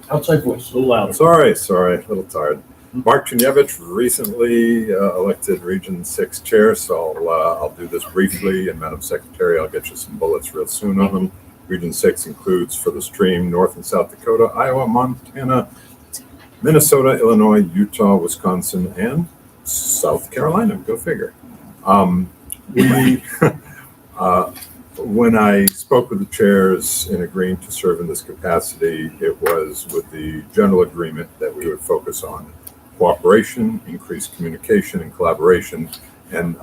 Outside voice, a little louder. Sorry, a little tired. Mark Tujevich, recently elected Region 6 Chair, so I'll do this briefly, and Madam Secretary, I'll get you some bullets real soon on them. Region 6 includes for the stream North and South Dakota, Iowa, Montana, Minnesota, Illinois, Utah, Wisconsin, and South Carolina. Go figure. When I spoke with the chairs in agreeing to serve in this capacity, it was with the general agreement that we would focus on cooperation, increased communication and collaboration, and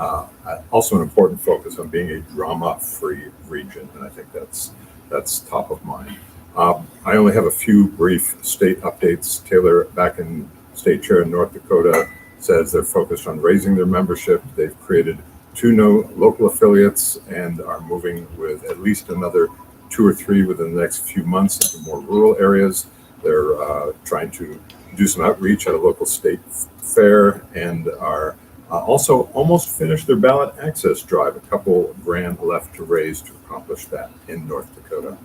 also an important focus on being a drama-free region. And I think that's top of mind. I only have a few brief state updates. Taylor, back in state chair in North Dakota, says they're focused on raising their membership. They've created 2 local affiliates and are moving with at least another 2 or 3 within the next few months into more rural areas. They're trying to do some outreach at a local state fair and are also almost finished their ballot access drive. A couple grand left to raise to accomplish that in North Dakota.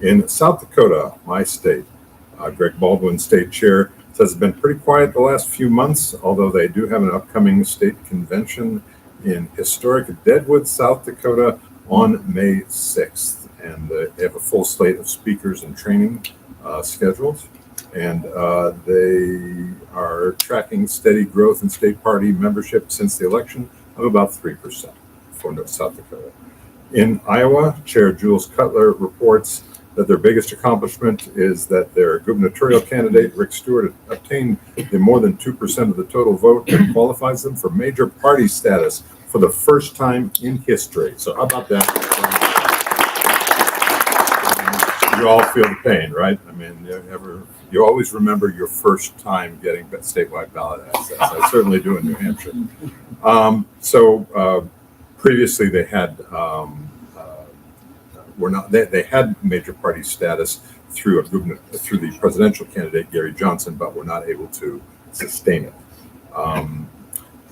In South Dakota, my state, Greg Baldwin, state chair, says it's been pretty quiet the last few months, although they do have an upcoming state convention in historic Deadwood, South Dakota on May 6th. And they have a full slate of speakers and training schedules. And they are tracking steady growth in state party membership since the election of about 3% for South Dakota. In Iowa, Chair Jules Cutler reports that their biggest accomplishment is that their gubernatorial candidate, Rick Stewart, obtained the more than 2% of the total vote that qualifies them for major party status for the first time in history. So how about that? You all feel the pain, right? I mean, you always remember your first time getting statewide ballot access. I certainly do in New Hampshire. Previously they had they had major party status through the presidential candidate Gary Johnson, but were not able to sustain it.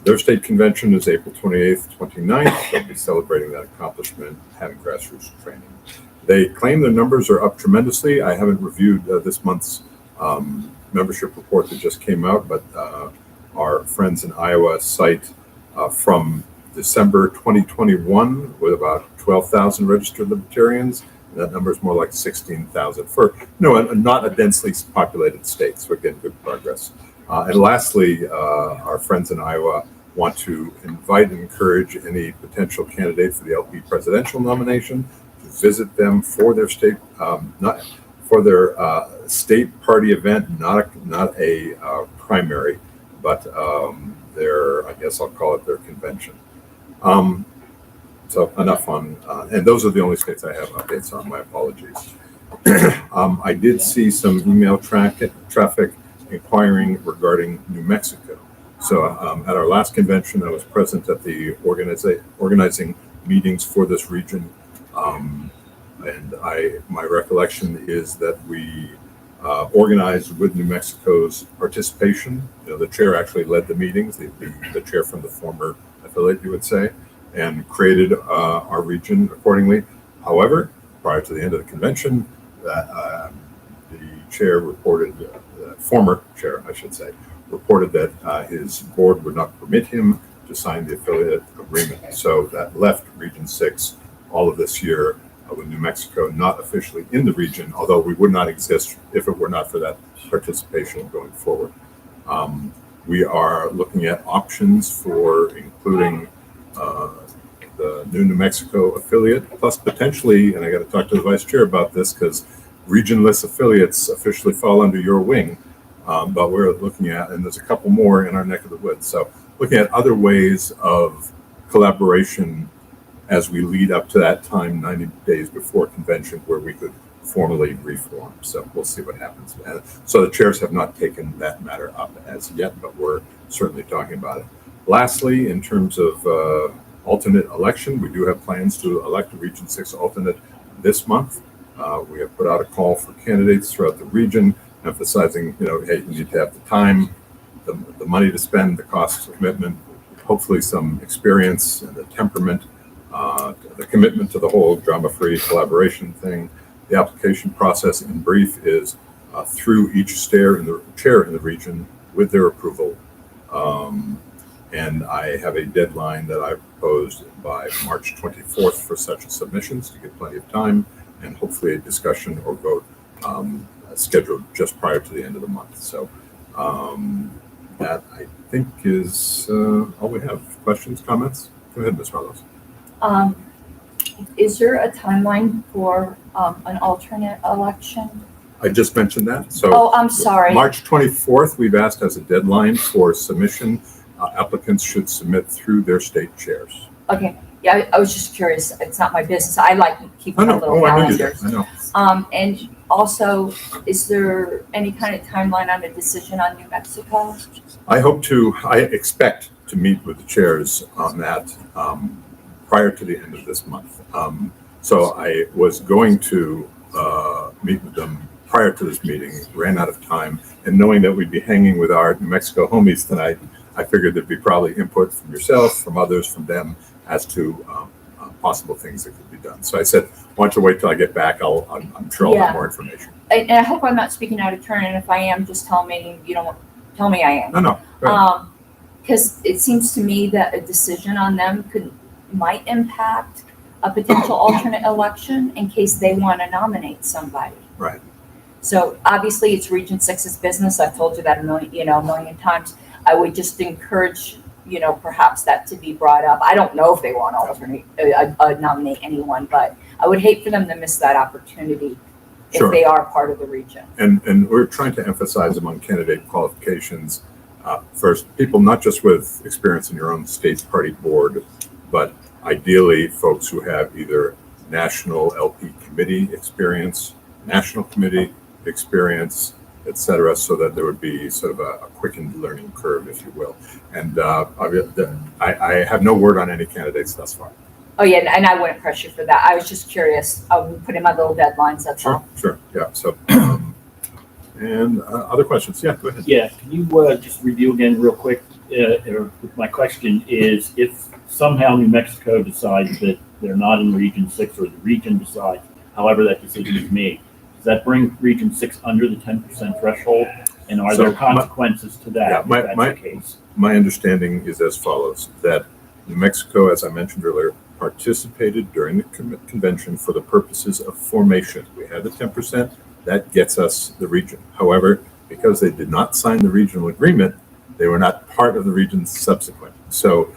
Their state convention is April 28th, 29th. They'll be celebrating that accomplishment, having grassroots training. They claim the numbers are up tremendously. I haven't reviewed this month's membership report that just came out, but our friends in Iowa cite from December 2021 with about 12,000 registered libertarians. And that number is more like 16,000 for not a densely populated state. So again, good progress. And lastly, our friends in Iowa want to invite and encourage any potential candidate for the LP presidential nomination to visit them for their state, state party event, not a primary, but I guess I'll call it their convention. So enough on, and those are the only states I have updates on. My apologies. I did see some email traffic inquiring regarding New Mexico. So at our last convention, I was present at the organizing meetings for this region. And my recollection is that we organized with New Mexico's participation. The chair actually led the meetings, the chair from the former affiliate, you would say, and created our region accordingly. However, prior to the end of the convention, the chair reported, former chair, I should say, reported that his board would not permit him to sign the affiliate agreement. So that left Region 6 all of this year with New Mexico not officially in the region, although we would not exist if it were not for that participation going forward. We are looking at options for including the new New Mexico affiliate, plus potentially, and I got to talk to the vice chair about this because regionless affiliates officially fall under your wing, but we're looking at, and there's a couple more in our neck of the woods. So looking at other ways of collaboration as we lead up to that time, 90 days before convention, where we could formally reform. So we'll see what happens. So the chairs have not taken that matter up as yet, but we're certainly talking about it. Lastly, in terms of alternate election, we do have plans to elect a Region 6 alternate this month. We have put out a call for candidates throughout the region, emphasizing, hey, you need to have the time, the money to spend, the cost commitment, hopefully some experience and the temperament, the commitment to the whole drama-free collaboration thing. The application process, in brief, is through each chair in the region with their approval. And I have a deadline that I proposed by March 24th for such submissions to get plenty of time, and hopefully a discussion or vote scheduled just prior to the end of the month. So that, I think, is all we have. Questions, comments? Go ahead, Ms. Carlos. Is there a timeline for an alternate election? I just mentioned that. So oh, I'm sorry. March 24th, we've asked as a deadline for submission. Applicants should submit through their state chairs. Okay. Yeah, I was just curious. It's not my business. I like keeping a little calendar. I know. And also, is there any kind of timeline on a decision on New Mexico? I expect to meet with the chairs on that prior to the end of this month. So I was going to meet with them prior to this meeting, ran out of time, and knowing that we'd be hanging with our New Mexico homies tonight, I figured there'd be probably input from yourself, from others, from them, as to possible things that could be done. So I said, why don't you wait till I get back? I'm sure I'll have more information. And I hope I'm not speaking out of turn, and if I am, just tell me I am. No. Because it seems to me that a decision on them might impact a potential alternate election in case they want to nominate somebody. Right. So obviously it's Region 6's business. I've told you that a million times. I would just encourage, perhaps that to be brought up. I don't know if they want to nominate anyone, but I would hate for them to miss that opportunity if Sure. they are part of the region. And we're trying to emphasize among candidate qualifications, first, people not just with experience in your own state party board, but ideally folks who have either national LP committee experience, national committee experience, et cetera, so that there would be sort of a quickened learning curve, if you will. And I have no word on any candidates thus far. Oh yeah, and I wouldn't press you for that. I was just curious. I'll put in my little deadlines, that's all. Sure, yeah. So, and other questions? Yeah, go ahead. Yeah, can you just review again real quick? My question is, if somehow New Mexico decides that they're not in Region 6, or the region decides, however that decision is made, does that bring Region 6 under the 10% threshold? And are there consequences to that if that's the case? My understanding is as follows, that New Mexico, as I mentioned earlier, participated during the convention for the purposes of formation. We had the 10%, that gets us the region. However, because they did not sign the regional agreement, they were not part of the region's subsequent. So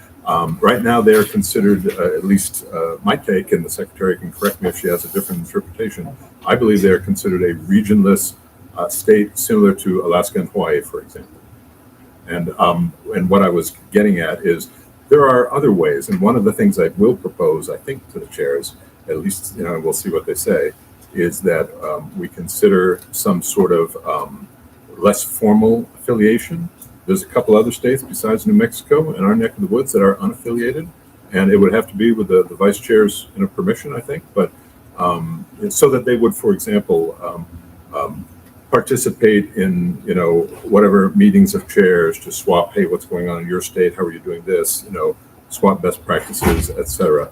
right now they are considered, at least my take, and the secretary can correct me if she has a different interpretation, I believe they are considered a regionless state similar to Alaska and Hawaii, for example. And what I was getting at is there are other ways, and one of the things I will propose, I think, to the chairs, at least, we'll see what they say, is that we consider some sort of less formal affiliation. There's a couple other states besides New Mexico in our neck of the woods that are unaffiliated, and it would have to be with the vice chairs in a permission, I think, but so that they would, for example, participate in, whatever meetings of chairs to swap, hey, what's going on in your state? How are you doing this? Swap best practices, et cetera.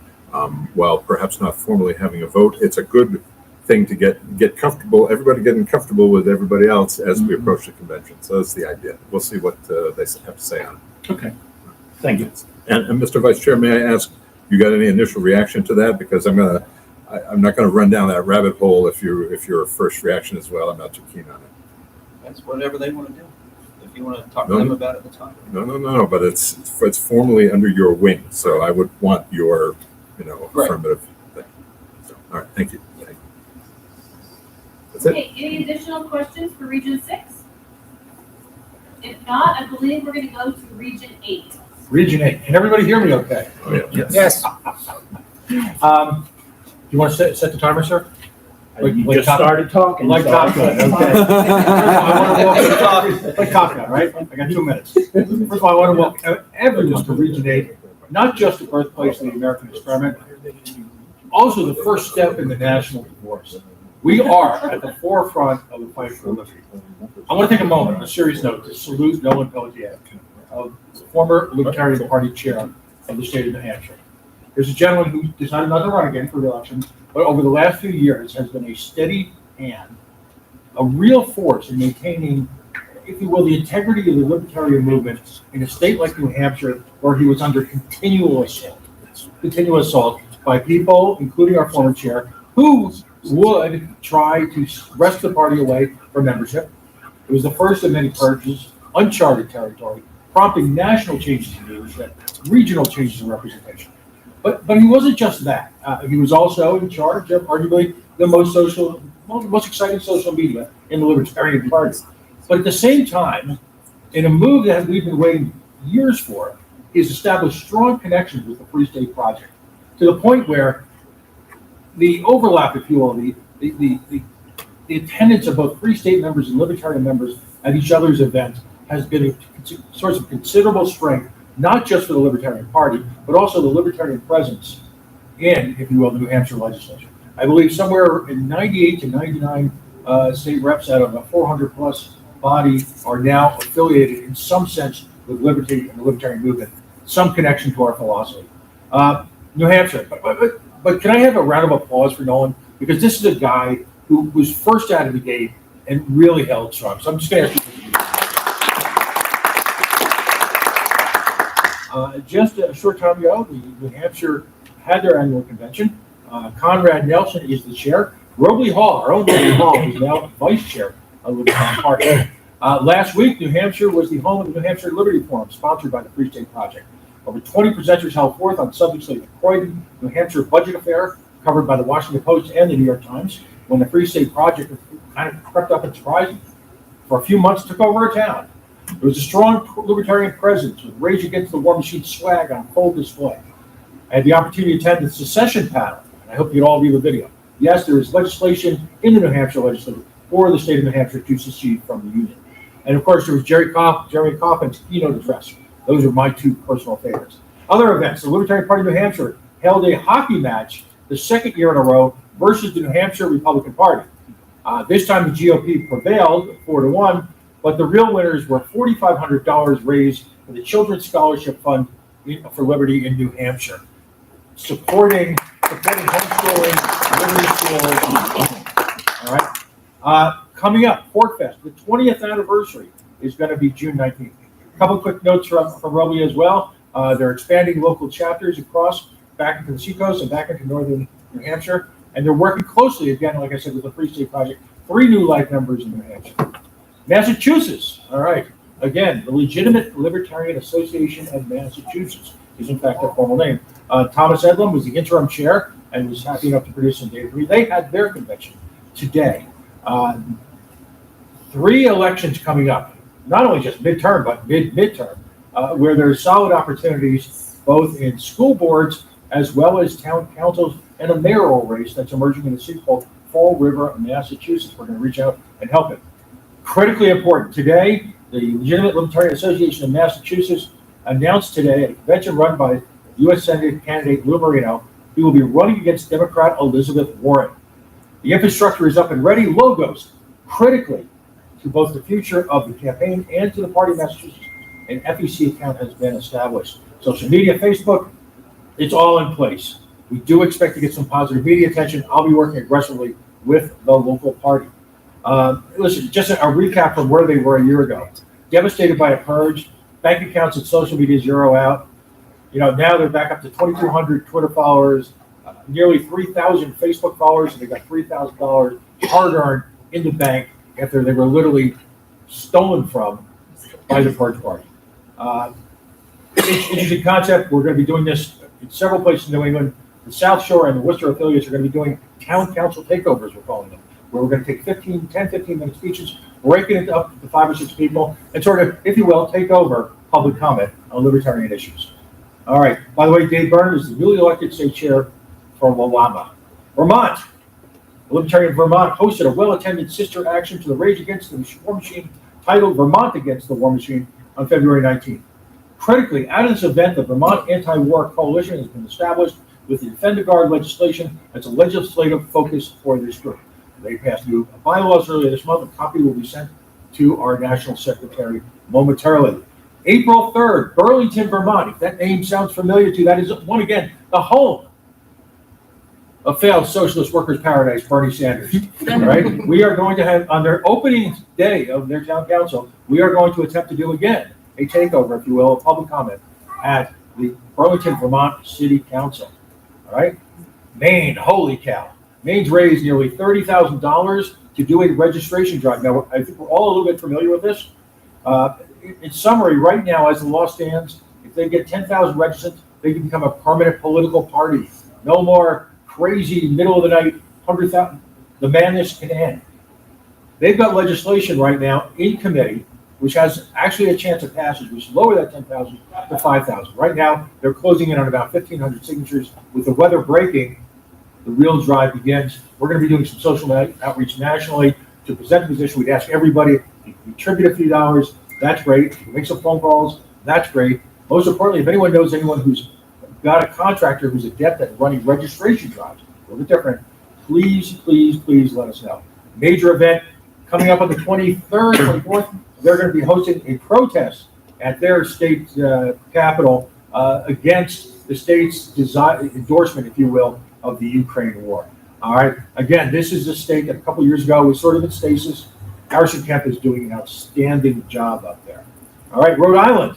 While perhaps not formally having a vote, it's a good thing to get comfortable, everybody getting comfortable with everybody else as we approach the convention. So that's the idea. We'll see what they have to say on it. Okay, thank you. And Mr. Vice Chair, may I ask, you got any initial reaction to that? Because I'm not gonna run down that rabbit hole if your first reaction is, well, I'm not too keen on it. That's whatever they want to do. If you want to talk to them about it, that's fine. No, but it's formally under your wing, so I would want your, affirmative thing. So, all right, thank you. That's it. Okay, any additional questions for Region 6? If not, I believe we're gonna go to Region 8. Region 8. Can everybody hear me okay? Oh, yeah. Yes. You want to set the timer, sir? You just started talking. Like so Top I'm Gun, good. okay. Like Top Gun, right? I got 2 minutes. First of all, I want to welcome everyone to Region 8, not just the birthplace of the American experiment, also the first step in the national divorce. We are at the forefront of the fight for liberty. I want to take a moment, on a serious note, to salute Nolan Pelletier, former Libertarian Party chair of the state of New Hampshire. There's a gentleman who decided not to run again for re-election, but over the last few years has been a steady hand, a real force in maintaining, if you will, the integrity of the libertarian movement in a state like New Hampshire, where he was under continual assault by people, including our former chair, who would try to wrest the party away from membership. It was the first of many purges, uncharted territory, prompting national changes in leadership, regional changes in representation. But he wasn't just that. He was also in charge of arguably the most exciting social media in the Libertarian Party. But at the same time, in a move that we've been waiting years for, he's established strong connections with the Free State Project, to the point where the overlap, if you will, the attendance of both Free State members and Libertarian members at each other's events has been a source of considerable strength, not just for the Libertarian Party, but also the Libertarian presence in, if you will, the New Hampshire legislature. I believe somewhere in 98 to 99 state reps out of a 400 plus body are now affiliated in some sense with liberty and the Libertarian movement, some connection to our philosophy. New Hampshire, but can I have a round of applause for Nolan? Because this is a guy who was first out of the gate and really held strong. So I'm just going to ask you. Just a short time ago, New Hampshire had their annual convention. Conrad Nelson is the chair. Robley Hall, our own Robley Hall, is now vice chair of Libertarian Party. Last week, New Hampshire was the home of the New Hampshire Liberty Forum, sponsored by the Free State Project. Over 20 presenters held forth on subjects like the Croydon, New Hampshire budget affair, covered by the Washington Post and the New York Times, when the Free State Project kind of crept up and surprised for a few months, took over a town. There was a strong libertarian presence with Rage Against the War Machine swag on full display. I had the opportunity to attend the secession panel, and I hope you'd all view the video. Yes, there is legislation in the New Hampshire legislature for the state of New Hampshire to secede from the Union. And of course, there was Jeremy Coffin's keynote address. Those are my two personal favorites. Other events, the Libertarian Party of New Hampshire held a hockey match the second year in a row versus the New Hampshire Republican Party. This time the GOP prevailed 4-1, but the real winners were $4,500 raised for the Children's Scholarship Fund for Liberty in New Hampshire, supporting homeschooling, liberty schools. All right. Coming up, Pork Fest, the 20th anniversary is going to be June 19th. A couple quick notes from Roby as well. They're expanding local chapters across back into the seacoast and back into northern New Hampshire. And they're working closely, again, like I said, with the Free State Project, 3 new life members in New Hampshire. Massachusetts, all right. Again, the Legitimate Libertarian Association of Massachusetts is, in fact, their formal name. Thomas Edlund was the interim chair and was happy enough to produce some data for me. They had their convention today. 3 elections coming up, not only just midterm, but midterm, where there's solid opportunities both in school boards as well as town councils and a mayoral race that's emerging in a city called Fall River, Massachusetts. We're going to reach out and help it. Critically important. Today, the Legitimate Libertarian Association of Massachusetts announced today a convention run by U.S. Senate candidate Lou Marino. He will be running against Democrat Elizabeth Warren. The infrastructure is up and ready. Logos, critically to both the future of the campaign and to the party of Massachusetts. An FEC account has been established. Social media, Facebook, it's all in place. We do expect to get some positive media attention. I'll be working aggressively with the local party. Listen, just a recap from where they were a year ago. Devastated by a purge, bank accounts and social media zero out. Now they're back up to 2,200 Twitter followers, nearly 3,000 Facebook followers, and they got $3,000 hard-earned in the bank after they were literally stolen from by the purge party. Interesting concept. We're going to be doing this in several places in New England. The South Shore and the Worcester affiliates are going to be doing town council takeovers, we're calling them, where we're going to take 15-minute speeches, breaking it up to 5 or 6 people, and sort of, if you will, take over public comment on libertarian issues. All right. By the way, Dave Byrne is the newly elected state chair for Wawama. Vermont. The Libertarian of Vermont hosted a well-attended sister action to the Rage Against the War Machine titled Vermont Against the War Machine on February 19th. Critically, out of this event, the Vermont Anti-War Coalition has been established with the Defend the Guard legislation as a legislative focus for this group. They passed new bylaws earlier this month. A copy will be sent to our national secretary momentarily. April 3rd, Burlington, Vermont. If that name sounds familiar to you, that is, one again, the home of failed socialist workers' paradise, Bernie Sanders. Right? We are going to have, on their opening day of their town council, we are going to attempt to do again a takeover, if you will, a public comment at the Burlington, Vermont City Council. All right? Maine, holy cow. Maine's raised nearly $30,000 to do a registration drive. Now, I think we're all a little bit familiar with this. In summary, right now, as the law stands, if they get 10,000 registrants, they can become a permanent political party. No more crazy middle of the night 100,000. The madness can end. They've got legislation right now in committee, which has actually a chance of passage, which lower that 10,000 to 5,000. Right now, they're closing in on about 1,500 signatures. With the weather breaking, the real drive begins. We're going to be doing some social outreach nationally to present the position. We'd ask everybody to contribute a few dollars. That's great. Make some phone calls. That's great. Most importantly, if anyone knows anyone who's got a contractor who's adept at running registration drives, a little bit different, please let us know. Major event coming up on the 23rd, 24th. They're going to be hosting a protest at their state capital against the state's endorsement, if you will, of the Ukraine war. All right. Again, this is a state that a couple years ago was sort of in stasis. Harrison Kemp is doing an outstanding job up there. All right, Rhode Island.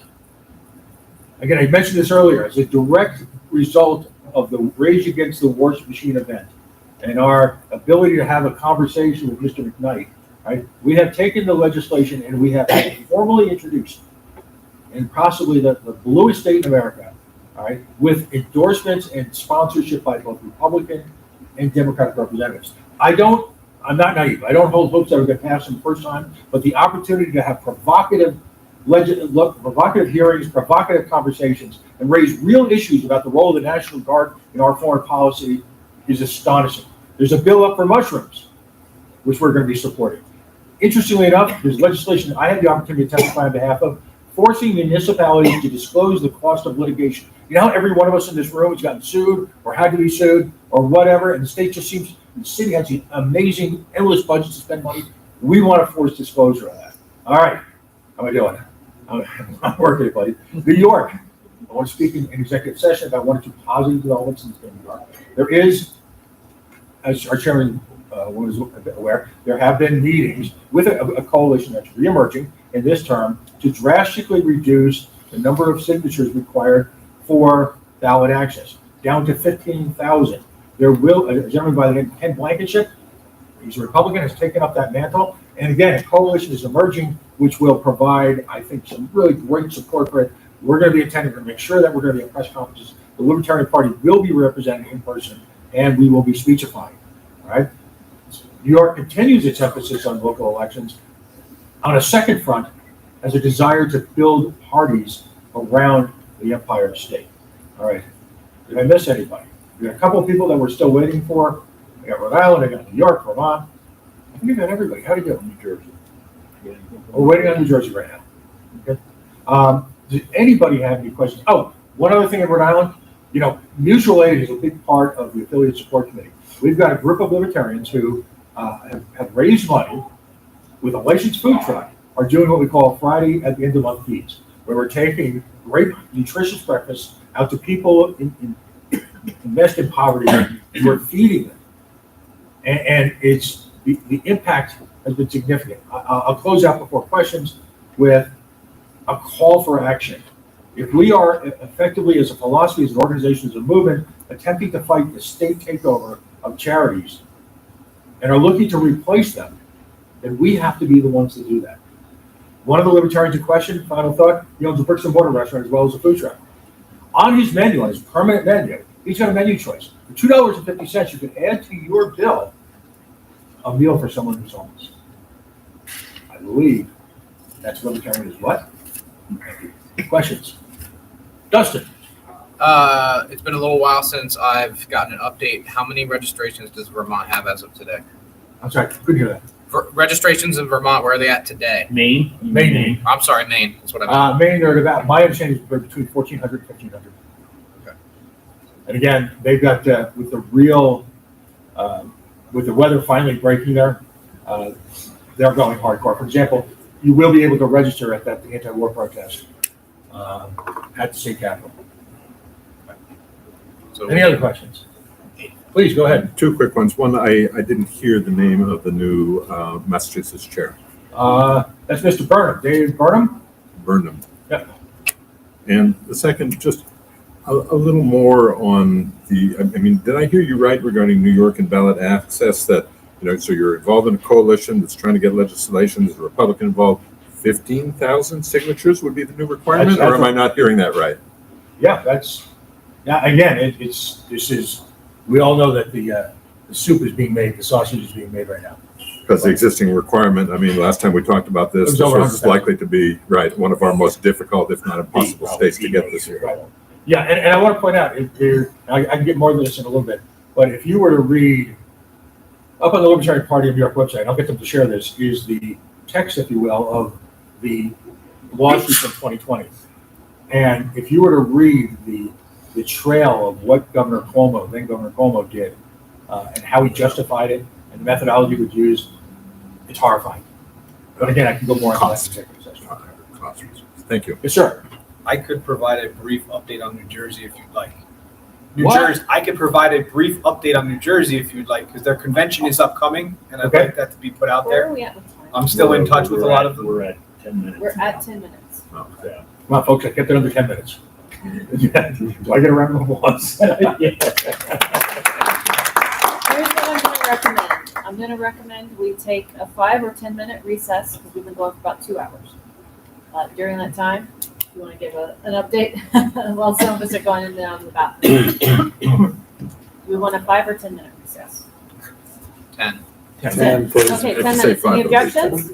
Again, I mentioned this earlier. As a direct result of the Rage Against the Wars Machine event and our ability to have a conversation with Mr. McKnight, right? We have taken the legislation and we have formally introduced in possibly the bluest state in America, all right, with endorsements and sponsorship by both Republican and Democratic representatives. I'm not naive. I don't hold hopes that we're going to pass them the first time, but the opportunity to have provocative hearings, provocative conversations, and raise real issues about the role of the National Guard in our foreign policy is astonishing. There's a bill up for mushrooms, which we're going to be supporting. Interestingly enough, there's legislation I had the opportunity to testify on behalf of, forcing municipalities to disclose the cost of litigation. You know how every one of us in this room has gotten sued or had to be sued or whatever, and the state just seems, the city has the amazing, endless budget to spend money. We want to force disclosure of that. All right, how am I doing? I'm working it, buddy. New York. I want to speak in executive session about one or two positive developments in the state of New York. There is, as our chairman was aware, there have been meetings with a coalition that's reemerging in this term to drastically reduce the number of signatures required for ballot access, down to 15,000. There will, a gentleman by the name of Ken Blankenship, he's a Republican, has taken up that mantle. And again, a coalition is emerging, which will provide, I think, some really great support for it. We're going to be attending to make sure that we're going to be at press conferences. The Libertarian Party will be represented in person, and we will be speechifying. All right. New York continues its emphasis on local elections. On a second front, as a desire to build parties around the Empire State. All right. Did I miss anybody? We got a couple of people that we're still waiting for. I got Rhode Island, I got New York, Vermont. I think I got everybody. How do you do? New Jersey. We're waiting on New Jersey right now. Okay. Does anybody have any questions? Oh, one other thing in Rhode Island. You know, mutual aid is a big part of the affiliate support committee. We've got a group of libertarians who have raised money with a licensed food truck, are doing what we call Friday at the end of the month feeds, where we're taking great nutritious breakfast out to people in invest in poverty, and we're feeding them. And it's the impact has been significant. I'll close out before questions with a call for action. If we are effectively, as a philosophy, as an organization, as a movement, attempting to fight the state takeover of charities and are looking to replace them, then we have to be the ones to do that. One of the libertarians in question, final thought, he owns a bricks and mortar restaurant as well as a food truck. On his menu, on his permanent menu, he's got a menu choice. For $2.50, you can add to your bill a meal for someone who's homeless. I believe that's libertarian is what? Questions? Dustin. It's been a little while since I've gotten an update. How many registrations does Vermont have as of today? I'm sorry, couldn't hear that. Registrations in Vermont, where are they at today? Maine. I'm sorry, Maine. That's what I meant. Maine, they're at about, my understanding is between 1,400 and 1,500. Okay. And again, they've got, with the weather finally breaking there, they're going hardcore. For example, you will be able to register at that anti-war protest at the state capitol. So any other questions? Please, go ahead. Two quick ones. One, I didn't hear the name of the new Massachusetts chair. That's Mr. Burnham, David Burnham. Burnham. Yeah. And the second, just a little more on the, I mean, did I hear you right regarding New York and ballot access that, you know, so you're involved in a coalition that's trying to get legislation, there's a Republican involved, 15,000 signatures would be the new requirement, or am I not hearing that right? Yeah, again, we all know that the soup is being made, the sausage is being made right now. Because the existing requirement, I mean, last time we talked about this was likely to be, right, one of our most difficult, if not impossible states to get this year. Right. Yeah, and I want to point out, I can get more than this in a little bit, but if you were to read, up on the Libertarian Party of New York website, I'll get them to share this, is the text, if you will, of the lawsuit from 2020. And if you were to read the trail of what then Governor Cuomo did, and how he justified it, and the methodology he would use, it's horrifying. But again, I can go more into that executive session. Thank you. Yes, sir. I could provide a brief update on New Jersey if you'd like. I could provide a brief update on New Jersey if you'd like, because their convention is upcoming, and I'd like that to be put out Where there. are we at with time? I'm still in touch with a lot of them. We're at 10 minutes. We're at 10 minutes. Yeah. Come on, folks, I kept it under 10 minutes. Do I get a round of applause? Here's what I'm gonna recommend. I'm gonna recommend we take a 5 or 10 minute recess, because we've been going for about 2 hours. During that time, if you wanna give an update, while some of us are going in and out of the bathroom. We want a 5 or 10 minute recess. 10. 10. Okay, 10 minutes. Any objections?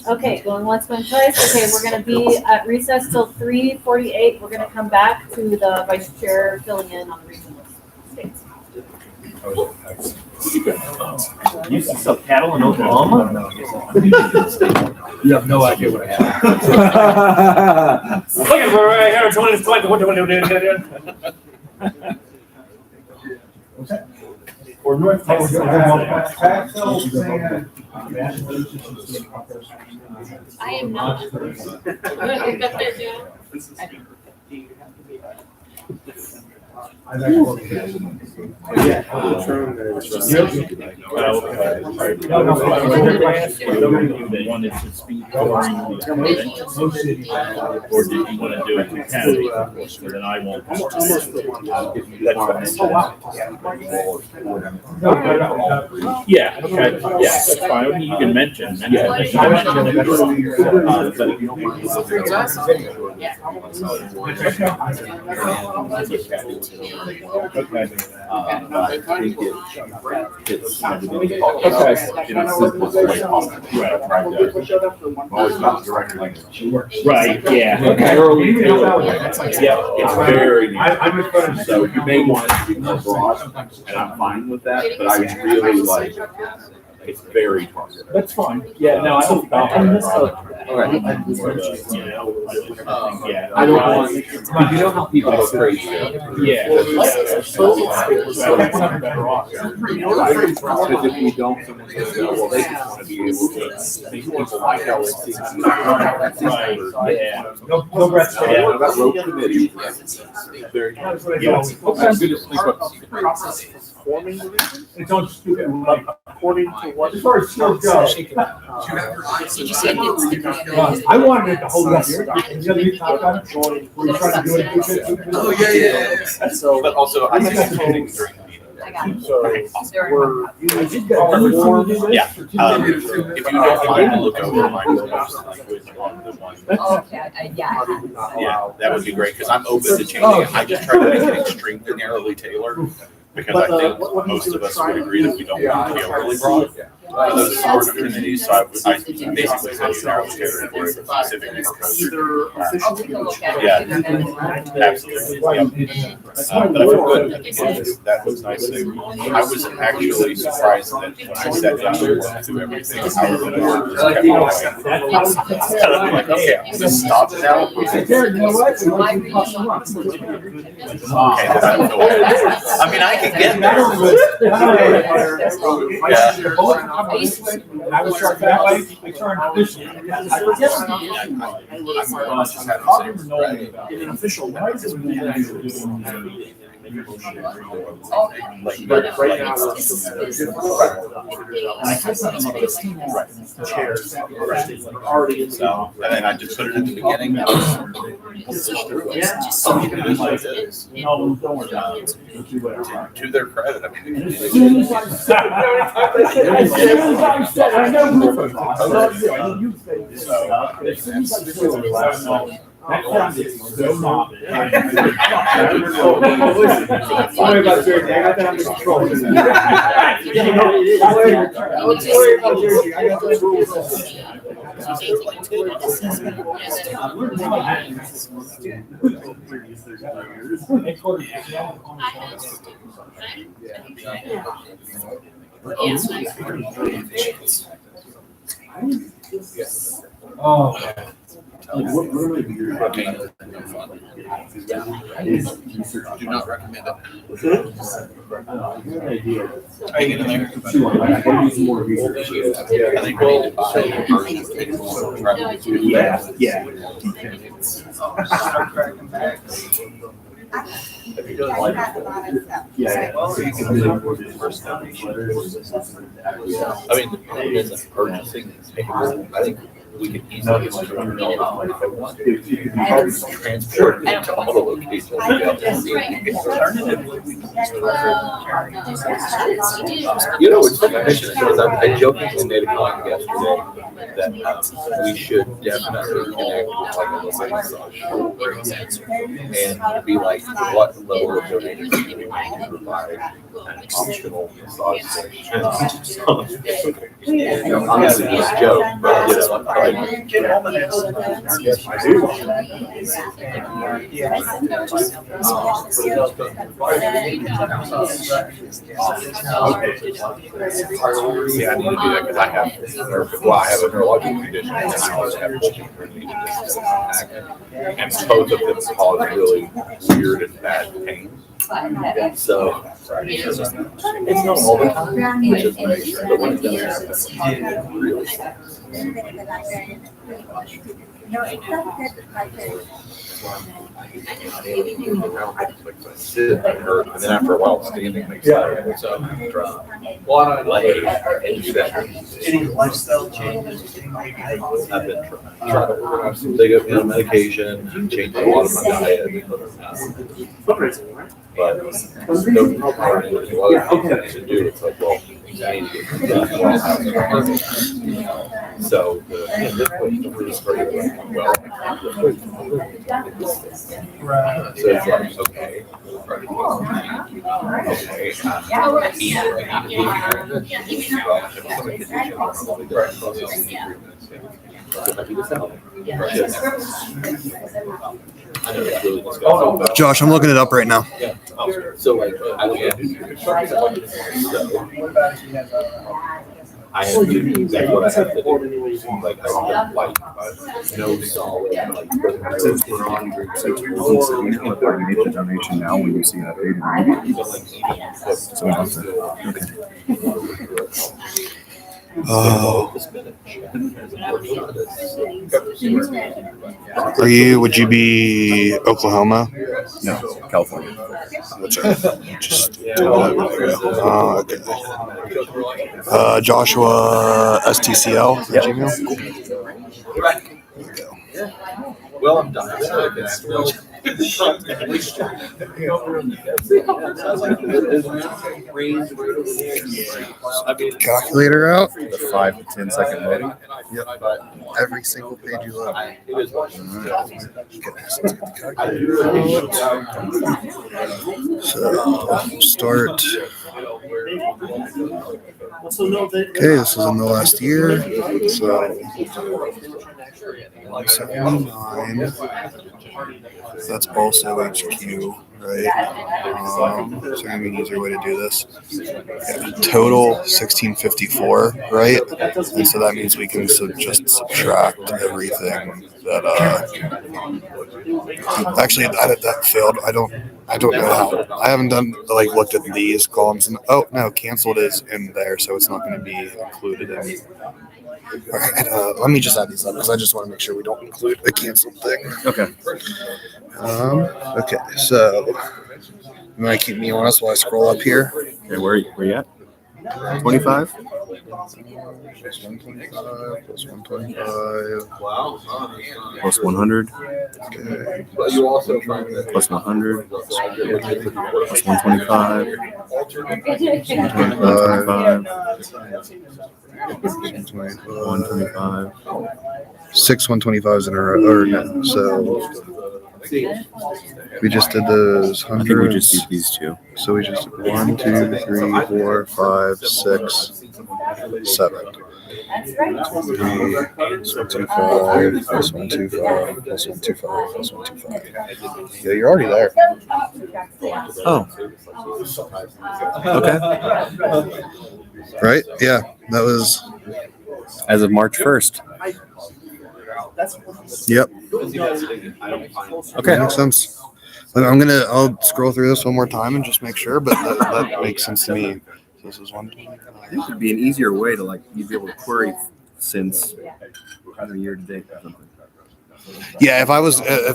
Okay, going once, going twice. Okay, we're gonna be at recess till 3:48. We're gonna come back to the vice chair filling in on the regional states. You used to sell cattle in Oklahoma? You have no idea what I have. Look at where I have 20. Or North Texas. I am not. Or did you want to do it in Kennedy? Then I won't. Yeah, okay, yeah, that's fine. You can mention. Right, yeah. Okay. Yeah, it's very. So you may want it to be more broad, and I'm fine with that, but I really like, it's very targeted. That's fine. Yeah, no, I don't. Yeah, I don't want, you know how people go crazy? Yeah. Because if we don't, someone's gonna go, well, they just wanna be able to make people like LNC. Right, yeah. No breath. Yeah, that road committee. Very. Forming the region? It's on stupid, according to what, as far as skills go. I wanted it to hold up here. And the other you talked about it, we were trying to do it. Oh, yeah. So, but also, I think it's voting during the meeting. So we're. Yeah. If you don't mind to look over my notes, like with the one. Okay, yeah. Yeah, that would be great, because I'm open to changing it. I just try to make it extremely narrowly tailored, because I think most of us would agree that we don't want it to be overly broad. Those sort of committees, so I basically said you narrow tailored for a specific code. I'll take a look at it. Yeah, absolutely. Yep. But I feel good. That was nice. I was actually surprised that when I sat down and worked through everything, how the board just kept going. I'm like, okay, I'm gonna stop now. Okay, then I don't know. I mean, I can get there. I was trying that way, we turned this. In an official way. But right now, chairs already in the. And then I just put it at the beginning. To their credit, I mean. As soon as I said, I know. That sounded so morbid. Sorry about Jersey, I got that under control. Sorry about Jersey, I got Oh. What am I doing? Do not recommend it. I get in there. I think we need to buy a version of it. Yeah. I mean, the problem isn't purchasing these papers. I think we could easily get $200 if I want to. Transport it to all the locations. You know, it's funny, I mentioned because I jokingly made a comment yesterday that we should definitely connect with like a local massage and be like, what level of donation do we want to provide an optional massage session? Honestly, it's a joke, but you know, yes, I do. Yeah, I need to do that because I have, well, I have a neurological condition and I also have multiple and both of them cause really weird and bad pain. So it's not all the time, which is nice, but when it does happen, really. Sit and hurt, and then after a while, standing makes it hurt. So, well, I like do that. Any lifestyle changes? I've been trying to organize some big medication, change a lot of my diet. But no other things to do. It's like, well, I need to get done. So the really started well. So it's like, okay. Josh, I'm looking it up right now. Yeah. So like, I look at I have to do that's what I have to do. Like I don't like no solid like. Since we're on the make the donation now when you see that page. So we don't would you be Oklahoma? No, California. Just okay. Joshua STCL at Gmail. Well, I'm done. Calculator out. The 5 to 10 second loading. Yep. Every single page you load. So start. Okay, this is in the last year. So 179. That's also HQ, right? So gonna be an easier way to do this. Yeah, total 1654, right? And so that means we can just subtract everything that actually that failed. I don't know how. I haven't looked at these columns and oh no, canceled is in there, so it's not going to be included in. All right, let me just add these up because I just want to make sure we don't include a canceled thing. Okay. Okay, so you want to keep me honest while I scroll up here? Okay, where you at? 25? Plus 125, plus 125. Plus 100. Okay. Plus 100. Plus 125. 125. 6 125s in a row, or no, so we just did those hundreds. I think we just did these two. So we just did 1, 2, 3, 4, 5, 6, 7. Plus 125, plus 125, plus 125, plus 125. Yeah, you're already there. Oh. Okay. Right? Yeah, that was as of March 1st. Yep. Okay, makes sense. I'll scroll through this one more time and just make sure, but that makes sense to me. This is one. I think it'd be an easier way to you'd be able to query since year to date or something. Yeah, if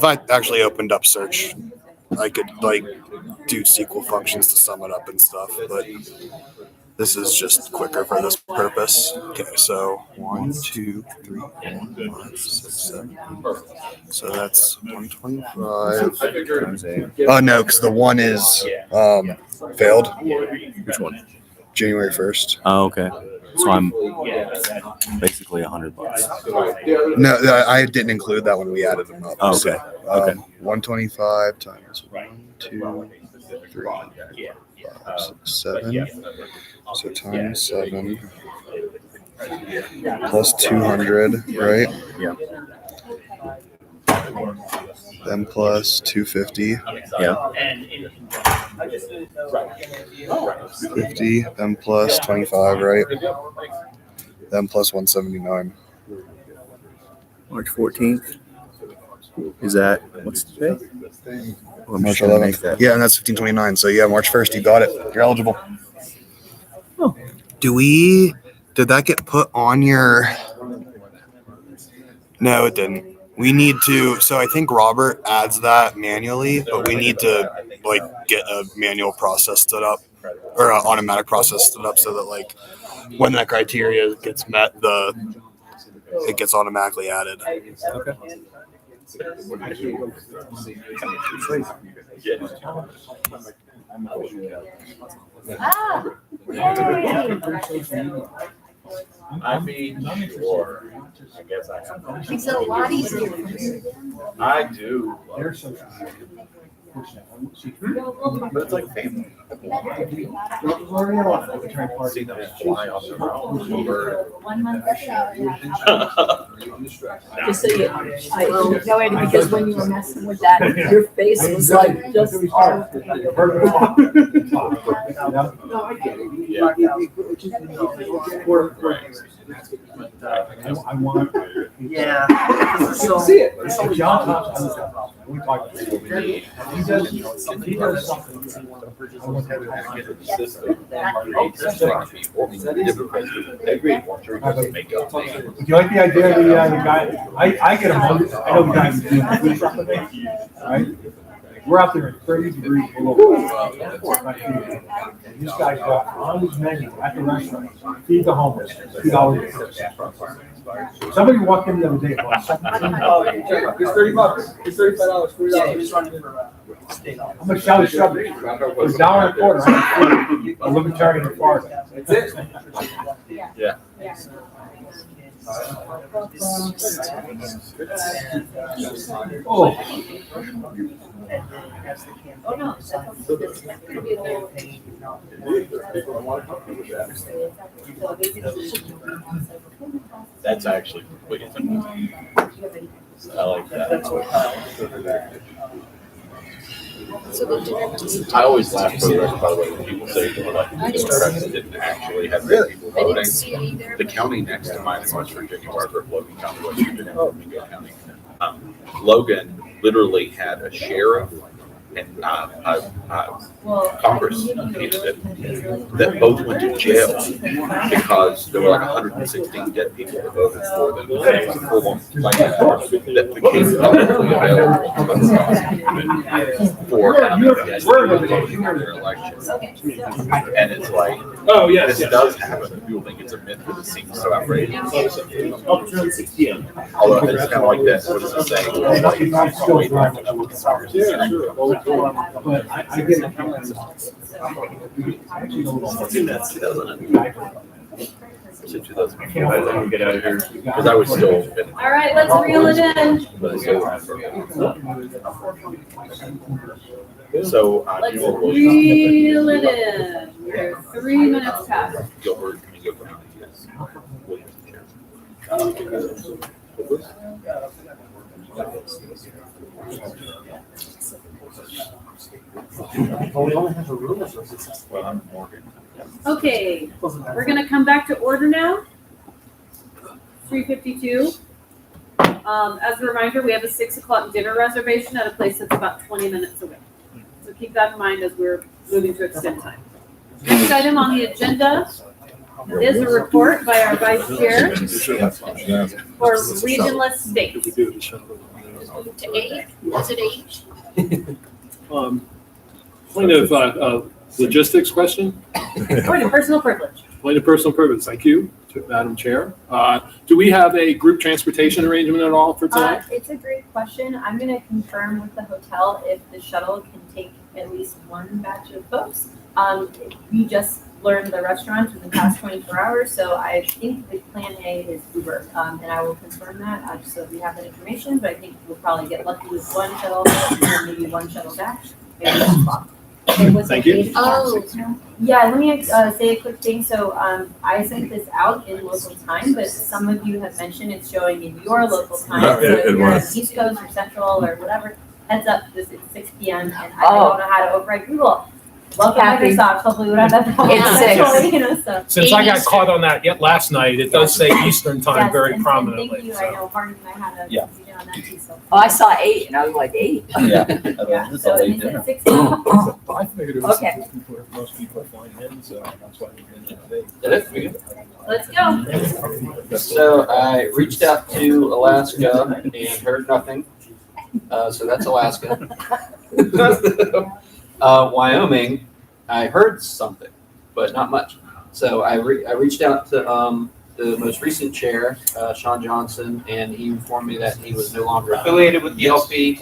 I actually opened up search, I could do SQL functions to sum it up and stuff, but This is just quicker for this purpose. Okay, so 1, 2, 3, 4, 5, 6, 7. So that's 125. Oh no, because the one is failed. Which one? January 1st. Oh, okay. So I'm basically $100. No, I didn't include that when we added them up. Oh, okay. So, Okay. 125 times 1, 2, 3, 5, 6, 7. So times 7 plus 200, right? Yeah. Then plus 250. Yeah. 50, then plus 25, right? Then plus 179. March 14th. Is that what's today? Oh, I'm March just gonna make 11th. that. Yeah, and that's 1529. So yeah, March 1st, you got it. You're eligible. Oh. Did that get put on your? No, it didn't. We need to, so I think Robert adds that manually, but we need to like get a manual process stood up or an automatic process stood up so that like when that criteria gets met, it gets automatically added. Okay. I mean, sure. I guess I have. It's a lot easier. I do. But it's like family. See them fly off the mountain over. 1 month. Just so you, no, Andy, because when you were messing with that, your face was like just. No, I get it. I want. Yeah. So see it. John Thompson. We talked. He does something. I want to get the system. Do you like the idea of the guy? I get him. I know the guy who's doing food truck with me, right? We're out there in 30 degrees below. And this guy's got on his menu at the restaurant, feed the homeless, $2. Somebody walked in the other day. Oh, it's $30. It's $35, $40. I'm a shouty subject. For $1.25, I'm a libertarian in Florida. That's it. Yeah. Oh. That's actually what you think. I like that. So the dinner was. I always laugh for the rest, by the way, when people say that like the Democrats didn't actually have many people I didn't voting. see it either. The county next to mine in West Virginia, Margaret, Logan County, West Virginia, Flamingo County. Logan literally had a sheriff and Congress candidate that both went to jail because there were like 116 dead people that voted for them. It was a full-on plan that became publicly available for their election. And it's like, Oh, yeah, this does happen. People think it's a myth because it seems so outrageous. Although it's kind of like that. What is it saying? But I get it. That's 2004. I didn't get out of here because I was still. All right, let's reel it in. So, Let's reel it in. We're 3 minutes past. Gilbert, can you go for yes. Well, I'm Morgan. Okay, we're gonna come back to order now. 3:52. As a reminder, we have a 6 o'clock dinner reservation at a place that's about 20 minutes away. So keep that in mind as we're moving to extend time. Next item on the agenda is a report by our vice chair for regionless states. To 8, was it 8? Kind of Logistics question? Point of personal privilege. Point of personal privilege. Thank you, Madam Chair. Do we have a group transportation arrangement at all for tonight? It's a great question. I'm gonna confirm with the hotel if the shuttle can take at least one batch of folks. We just learned the restaurant in the past 24 hours, so I think the plan A is Uber, and I will confirm that, just so we have that information, but I think we'll probably get lucky with one shuttle, or maybe one shuttle back. Maybe one swap. Thank you. Oh, yeah, let me say a quick thing. So I sent this out in local time, but some of you have mentioned it's showing in your local time. Yeah, So it if you're was. on East Coast or Central or whatever, heads up, this is 6 p.m. and I don't know how to override Google. Welcome Kathy. Microsoft, hopefully we don't have that problem. It's six. Actually, you know, so. Since I got caught on that yet last night, it does say Eastern time Yes, very and prominently. thank you, I know Hardy and I had a Yeah. confusion on that too, so. Oh, I saw 8 and I was like, 8. Yeah. Yeah, It's so a it late is dinner. at 6 I figured it was Okay. just before most people are flying in, so that's why we're in today. Did it for you? Let's go. So I reached out to Alaska and heard nothing. So that's Alaska. Wyoming, I heard something, but not much. So I reached out to the most recent chair, Sean Johnson, and he informed me that he was no longer affiliated with the LP.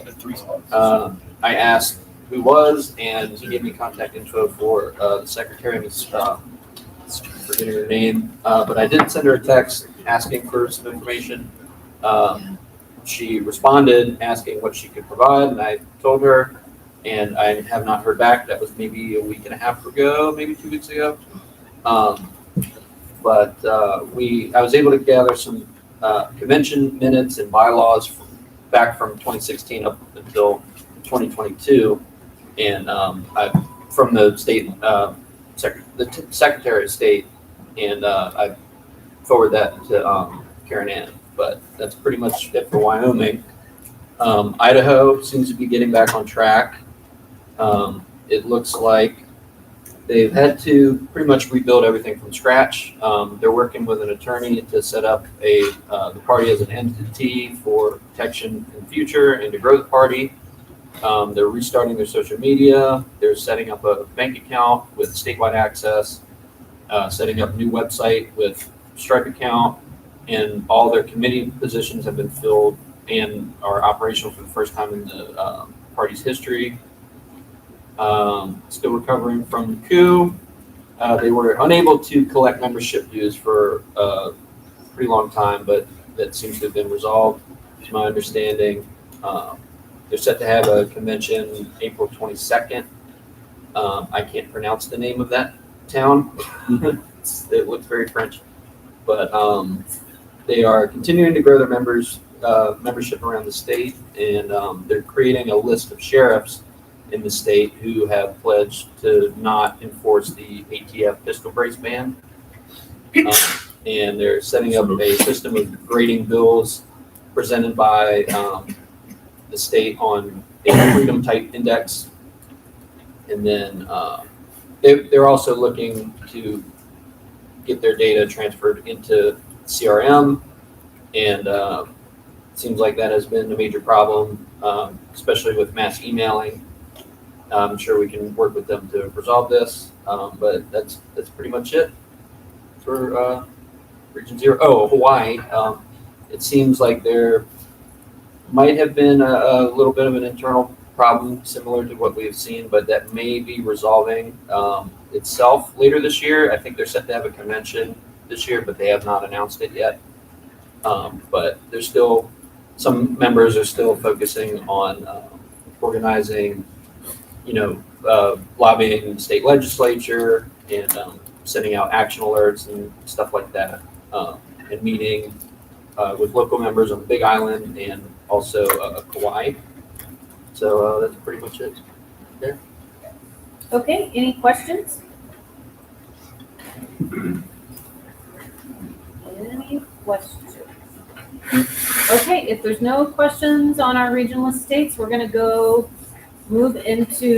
I asked who was, and he gave me contact info for the secretary, Ms. Forgetting her name, but I did send her a text asking for some information. She responded asking what she could provide, and I told her, and I have not heard back. That was maybe a week and a half ago, maybe 2 weeks ago. But I was able to gather some convention minutes and bylaws back from 2016 up until 2022, and from the state Secretary of State, and I forwarded that to Karen Ann. But that's pretty much it for Wyoming. Idaho seems to be getting back on track. It looks like they've had to pretty much rebuild everything from scratch. They're working with an attorney to set up the party as an entity for protection in the future and to grow the party. They're restarting their social media. They're setting up a bank account with statewide access, setting up a new website with Stripe account, and all their committee positions have been filled and are operational for the first time in the party's history. Still recovering from the coup. They were unable to collect membership dues for a pretty long time, but that seems to have been resolved, to my understanding. They're set to have a convention April 22nd. I can't pronounce the name of that town. It looks very French, but they are continuing to grow their membership around the state, and they're creating a list of sheriffs in the state who have pledged to not enforce the ATF pistol brace ban. And they're setting up a system of grading bills presented by the state on a freedom type index. And then they're also looking to get their data transferred into CRM, and it seems like that has been a major problem, especially with mass emailing. I'm sure we can work with them to resolve this, but that's pretty much it for Region 0. Oh, Hawaii. It seems like there might have been a little bit of an internal problem similar to what we have seen, but that may be resolving itself later this year. I think they're set to have a convention this year, but they have not announced it yet. But there's still, some members are still focusing on organizing, lobbying the state legislature and sending out action alerts and stuff like that, and meeting with local members on the Big Island and also Kauai. So that's pretty much it there. Okay, any questions? Any questions? Okay, if there's no questions on our regional estates, we're gonna go move into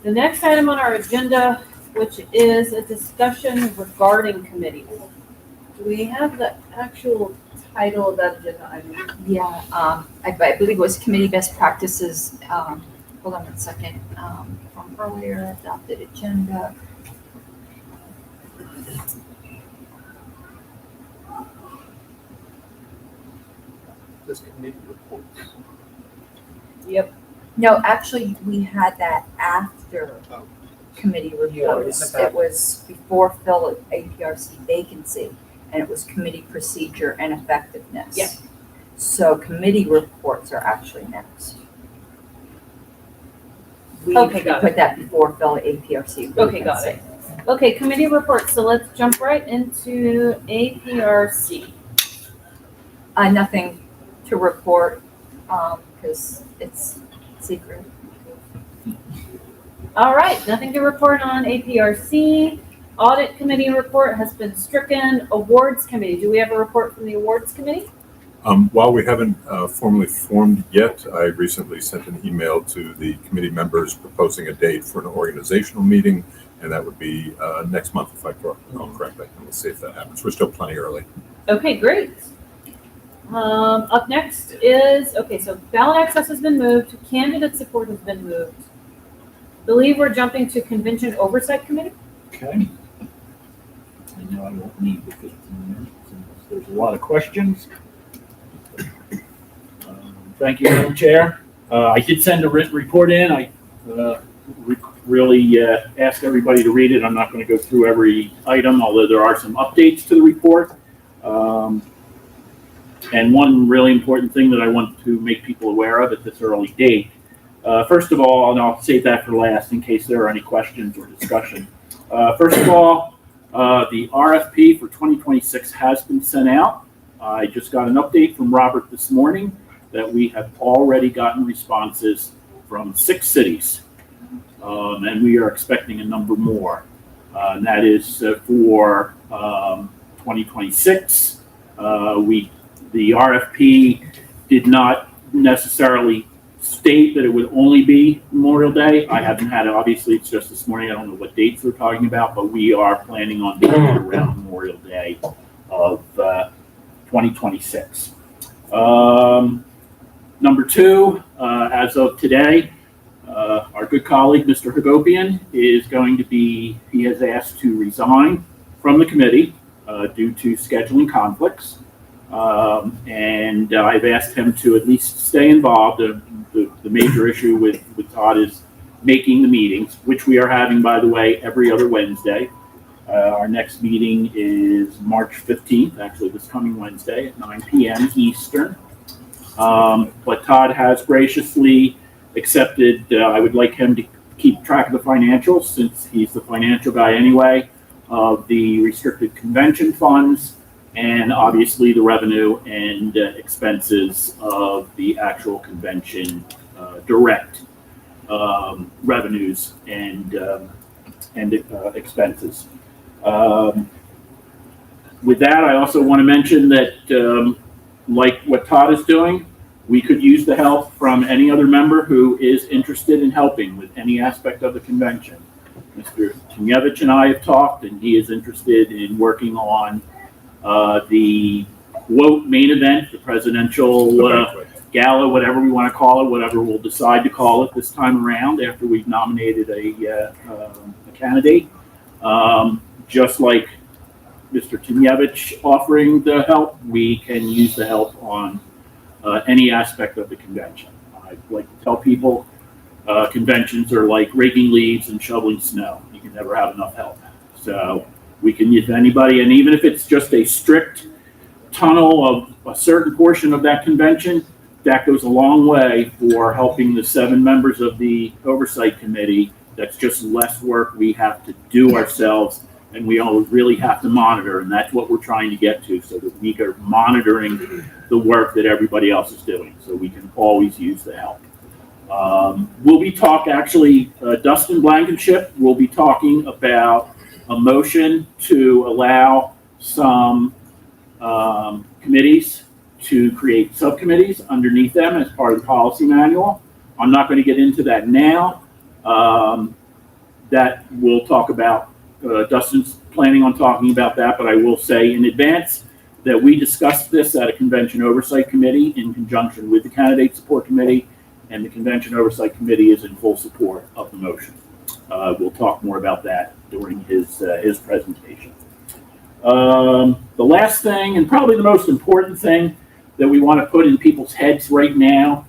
the next item on our agenda, which is a discussion regarding committees. Do we have the actual title of that agenda item? Yeah, I believe it was committee best practices hold on one second, from earlier, adopted agenda. This committee reports. Yep. No, actually, we had that after committee reports. It was before fill of APRC vacancy, and it was committee procedure and effectiveness. Yeah. So committee reports are actually next. We Okay, got put that before fill of APRC. Okay, got it. Okay, committee reports, so let's jump right into APRC. Nothing to report, because it's secret. All right, nothing to report on APRC. Audit committee report has been stricken. Awards committee, do we have a report from the awards committee? While we haven't formally formed yet, I recently sent an email to the committee members proposing a date for an organizational meeting, and that would be next month, if I recall correctly. And we'll see if that happens. We're still plenty early. Okay, great. Up next is, okay, so ballot access has been moved, candidate support has been moved. Believe we're jumping to convention oversight committee? Okay. I know I won't need the 15 minutes unless there's a lot of questions. Thank you, Madam Chair. I did send a written report in. I really asked everybody to read it. I'm not going to go through every item, although there are some updates to the report. And one really important thing that I want to make people aware of at this early date. First of all, and I'll save that for last in case there are any questions or discussion. First of all, the RFP for 2026 has been sent out. I just got an update from Robert this morning that we have already gotten responses from 6 cities. And we are expecting a number more. And that is for 2026. The RFP did not necessarily state that it would only be Memorial Day. I haven't had it, obviously, it's just this morning. I don't know what dates they're talking about, but we are planning on being around Memorial Day of 2026. Number 2, as of today, our good colleague, Mr. Hagopian, is going to be, he has asked to resign from the committee due to scheduling conflicts. And I've asked him to at least stay involved. The major issue with Todd is making the meetings, which we are having, by the way, every other Wednesday. Our next meeting is March 15th, actually this coming Wednesday at 9 p.m. Eastern. But Todd has graciously accepted, I would like him to keep track of the financials, since he's the financial guy anyway, of the restricted convention funds, and obviously the revenue and expenses of the actual convention direct revenues and expenses. With that, I also want to mention that, like what Todd is doing, we could use the help from any other member who is interested in helping with any aspect of the convention. Mr. Timievich and I have talked, and he is interested in working on the quote main event, the presidential gala, whatever we want to call it, whatever we'll decide to call it this time around after we've nominated a candidate. Just like Mr. Timievich offering the help, we can use the help on any aspect of the convention. I like to tell people conventions are like raking leaves and shoveling snow. You can never have enough help. So we can use anybody, and even if it's just a strict tunnel of a certain portion of that convention, that goes a long way for helping the 7 members of the oversight committee. That's just less work we have to do ourselves, and we all really have to monitor, and that's what we're trying to get to, so that we are monitoring the work that everybody else is doing, so we can always use the help. We'll be Dustin Blankenship will be talking about a motion to allow some committees to create subcommittees underneath them as part of the policy manual. I'm not going to get into that now. That we'll talk about. Dustin's planning on talking about that, but I will say in advance that we discussed this at a convention oversight committee in conjunction with the candidate support committee, and the Convention Oversight Committee is in full support of the motion. We'll talk more about that during his presentation. The last thing, and probably the most important thing that we want to put in people's heads right now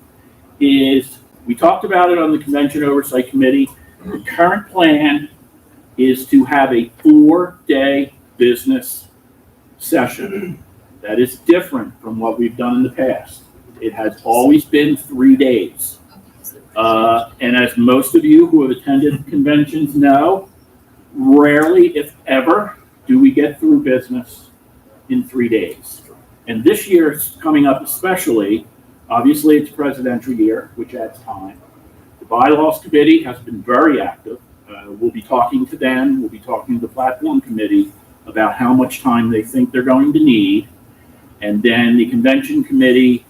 is, we talked about it on the Convention Oversight Committee. The current plan is to have a 4-day business session. That is different from what we've done in the past. It has always been 3 days. And as most of you who have attended conventions know, rarely, if ever, do we get through business in 3 days. And this year is coming up especially. Obviously, it's a presidential year, which adds time. The Bylaws Committee has been very active. We'll be talking to them. We'll be talking to the Platform Committee about how much time they think they're going to need. And then the Convention Committee,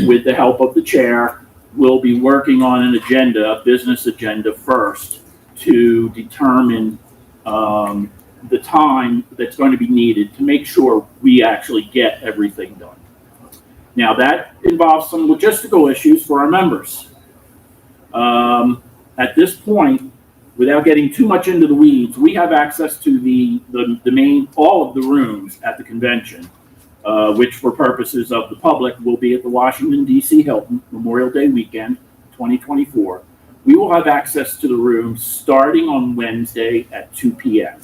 with the help of the chair, will be working on an agenda, a business agenda first, to determine the time that's going to be needed to make sure we actually get everything done. Now, that involves some logistical issues for our members. At this point, without getting too much into the weeds, we have access to the main, all of the rooms at the convention, which for purposes of the public will be at the Washington, D.C. Hilton, Memorial Day weekend, 2024. We will have access to the rooms starting on Wednesday at 2 p.m.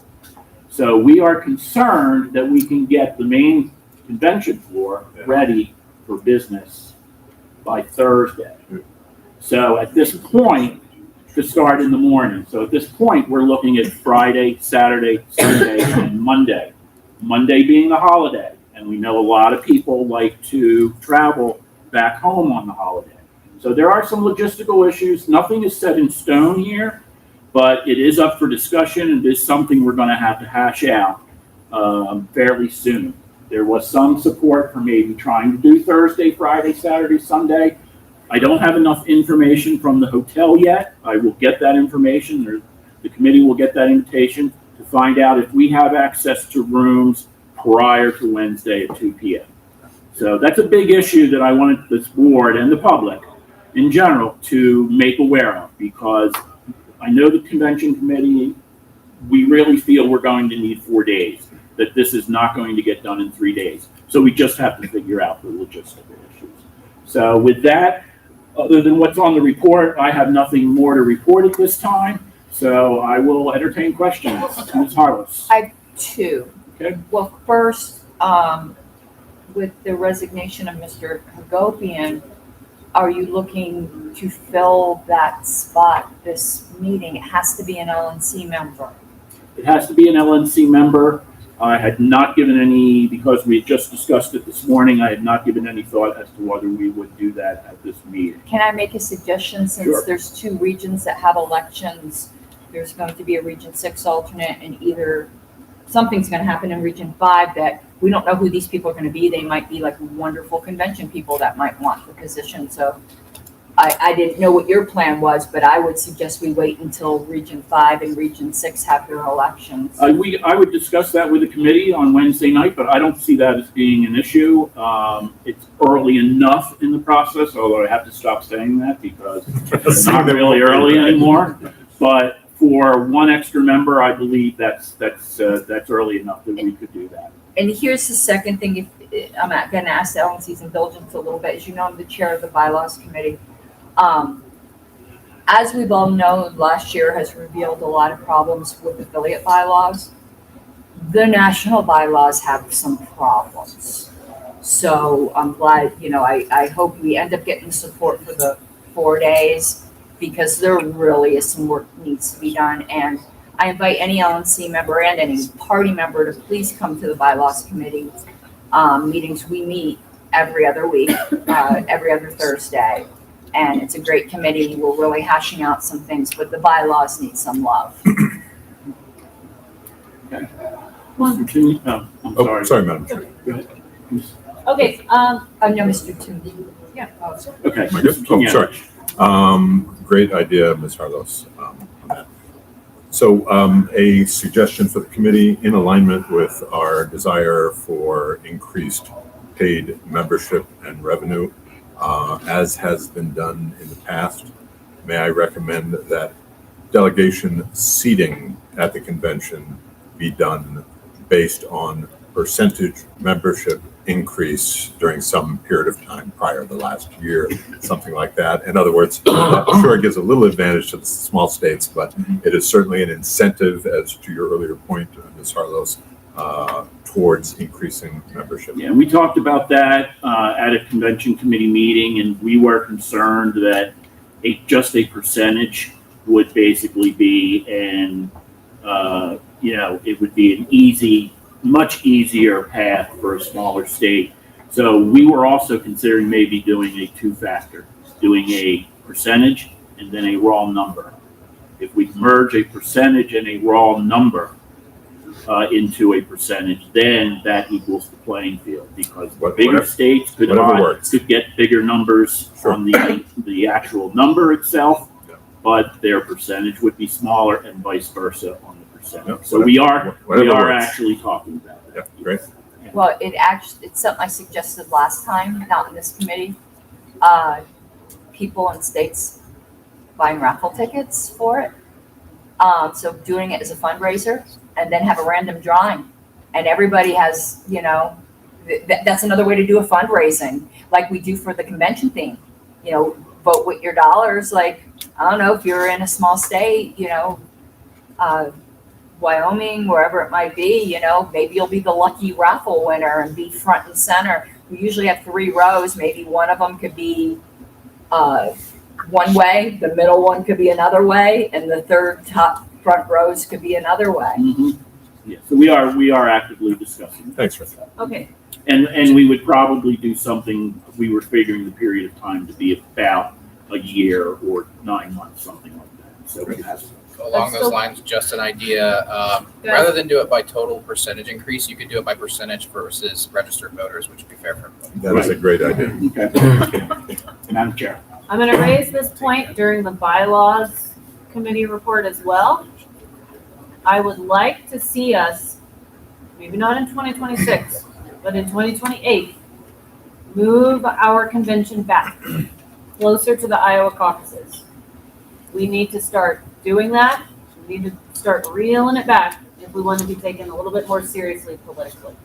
So we are concerned that we can get the main convention floor ready for business by Thursday. So at this point, to start in the morning. So at this point, we're looking at Friday, Saturday, Sunday, and Monday. Monday being the holiday. And we know a lot of people like to travel back home on the holiday. So there are some logistical issues. Nothing is set in stone here, but it is up for discussion, and it is something we're going to have to hash out fairly soon. There was some support for maybe trying to do Thursday, Friday, Saturday, Sunday. I don't have enough information from the hotel yet. I will get that information. The committee will get that invitation to find out if we have access to rooms prior to Wednesday at 2 p.m. So that's a big issue that I wanted this board and the public in general to make aware of, because I know the convention committee, we really feel we're going to need 4 days, that this is not going to get done in 3 days. So we just have to figure out the logistical issues. So with that, other than what's on the report, I have nothing more to report at this time. So I will entertain questions. Ms. Harless. I have two. Okay. Well, first, with the resignation of Mr. Hagopian, are you looking to fill that spot this meeting? It has to be an LNC member. It has to be an LNC member. I had not given any, because we just discussed it this morning, I had not given any thought as to whether we would do that at this meeting. Can I make a suggestion? Since Sure. there's 2 regions that have elections, there's going to be a Region 6 alternate, and either something's going to happen in Region 5 that we don't know who these people are going to be. They might be like wonderful convention people that might want the position. So I didn't know what your plan was, but I would suggest we wait until Region 5 and Region 6 have their elections. I would discuss that with the committee on Wednesday night, but I don't see that as being an issue. It's early enough in the process, although I have to stop saying that because it's not really early anymore. But for 1 extra member, I believe that's early enough that we could do that. And here's the second thing. If I'm going to ask the LNC's indulgence a little bit. As you know, I'm the chair of the Bylaws Committee. As we've all known, last year has revealed a lot of problems with affiliate bylaws. The national bylaws have some problems. So I'm glad, I hope we end up getting support for the 4 days, because there really is some work needs to be done. And I invite any LNC member and any party member to please come to the Bylaws Committee meetings. We meet every other week, every other Thursday. And it's a great committee. We're really hashing out some things, but the bylaws need some love. Okay. Mr. Toomey? Oh, I'm sorry. Oh, sorry, Madam Chair. Go ahead. Okay, no, Mr. Toomey. Yeah. Okay. Am I good? Oh, sorry. Great idea, Ms. Harlos, on that. So a suggestion for the committee in alignment with our desire for increased paid membership and revenue as has been done in the past, may I recommend that delegation seating at the convention be done based on percentage membership increase during some period of time prior to the last year, something like that. In other words, I'm sure it gives a little advantage to the small states, but it is certainly an incentive, as to your earlier point, Ms. Harlos, towards increasing membership. Yeah, we talked about that at a convention committee meeting, and we were concerned that just a percentage would basically be it would be an much easier path for a smaller state. So we were also considering maybe doing a two-factor, doing a percentage and then a raw number. If we merge a percentage and a raw number into a percentage, then that equals the playing field, because bigger states could get bigger numbers from the actual number itself, but their percentage would be smaller, and vice versa on the percentage. So we are actually talking about that. Yeah, great. Well, it's something I suggested last time, not in this committee. People in states buying raffle tickets for it. So doing it as a fundraiser, and then have a random drawing, and everybody has, that's another way to do a fundraising, like we do for the convention theme. Vote with your dollars. Like, I don't know, if you're in a small state, Wyoming, wherever it might be, maybe you'll be the lucky raffle winner and be front and center. We usually have 3 rows. Maybe one of them could be one way, the middle one could be another way, and the third top front rows could be another way. Mm-hmm. Yeah, so we are actively discussing. Thanks for that. Okay. And we would probably do something, we were figuring the period of time to be about a year or 9 months, something like that. So along those lines, just an idea, rather than do it by total percentage increase, you could do it by percentage versus registered voters, which would be fair for everybody. That is a great idea. Okay. Madam Chair. I'm going to raise this point during the bylaws committee report as well. I would like to see us, maybe not in 2026, but in 2028, move our convention back closer to the Iowa caucuses. We need to start doing that. We need to start reeling it back if we want to be taken a little bit more seriously politically.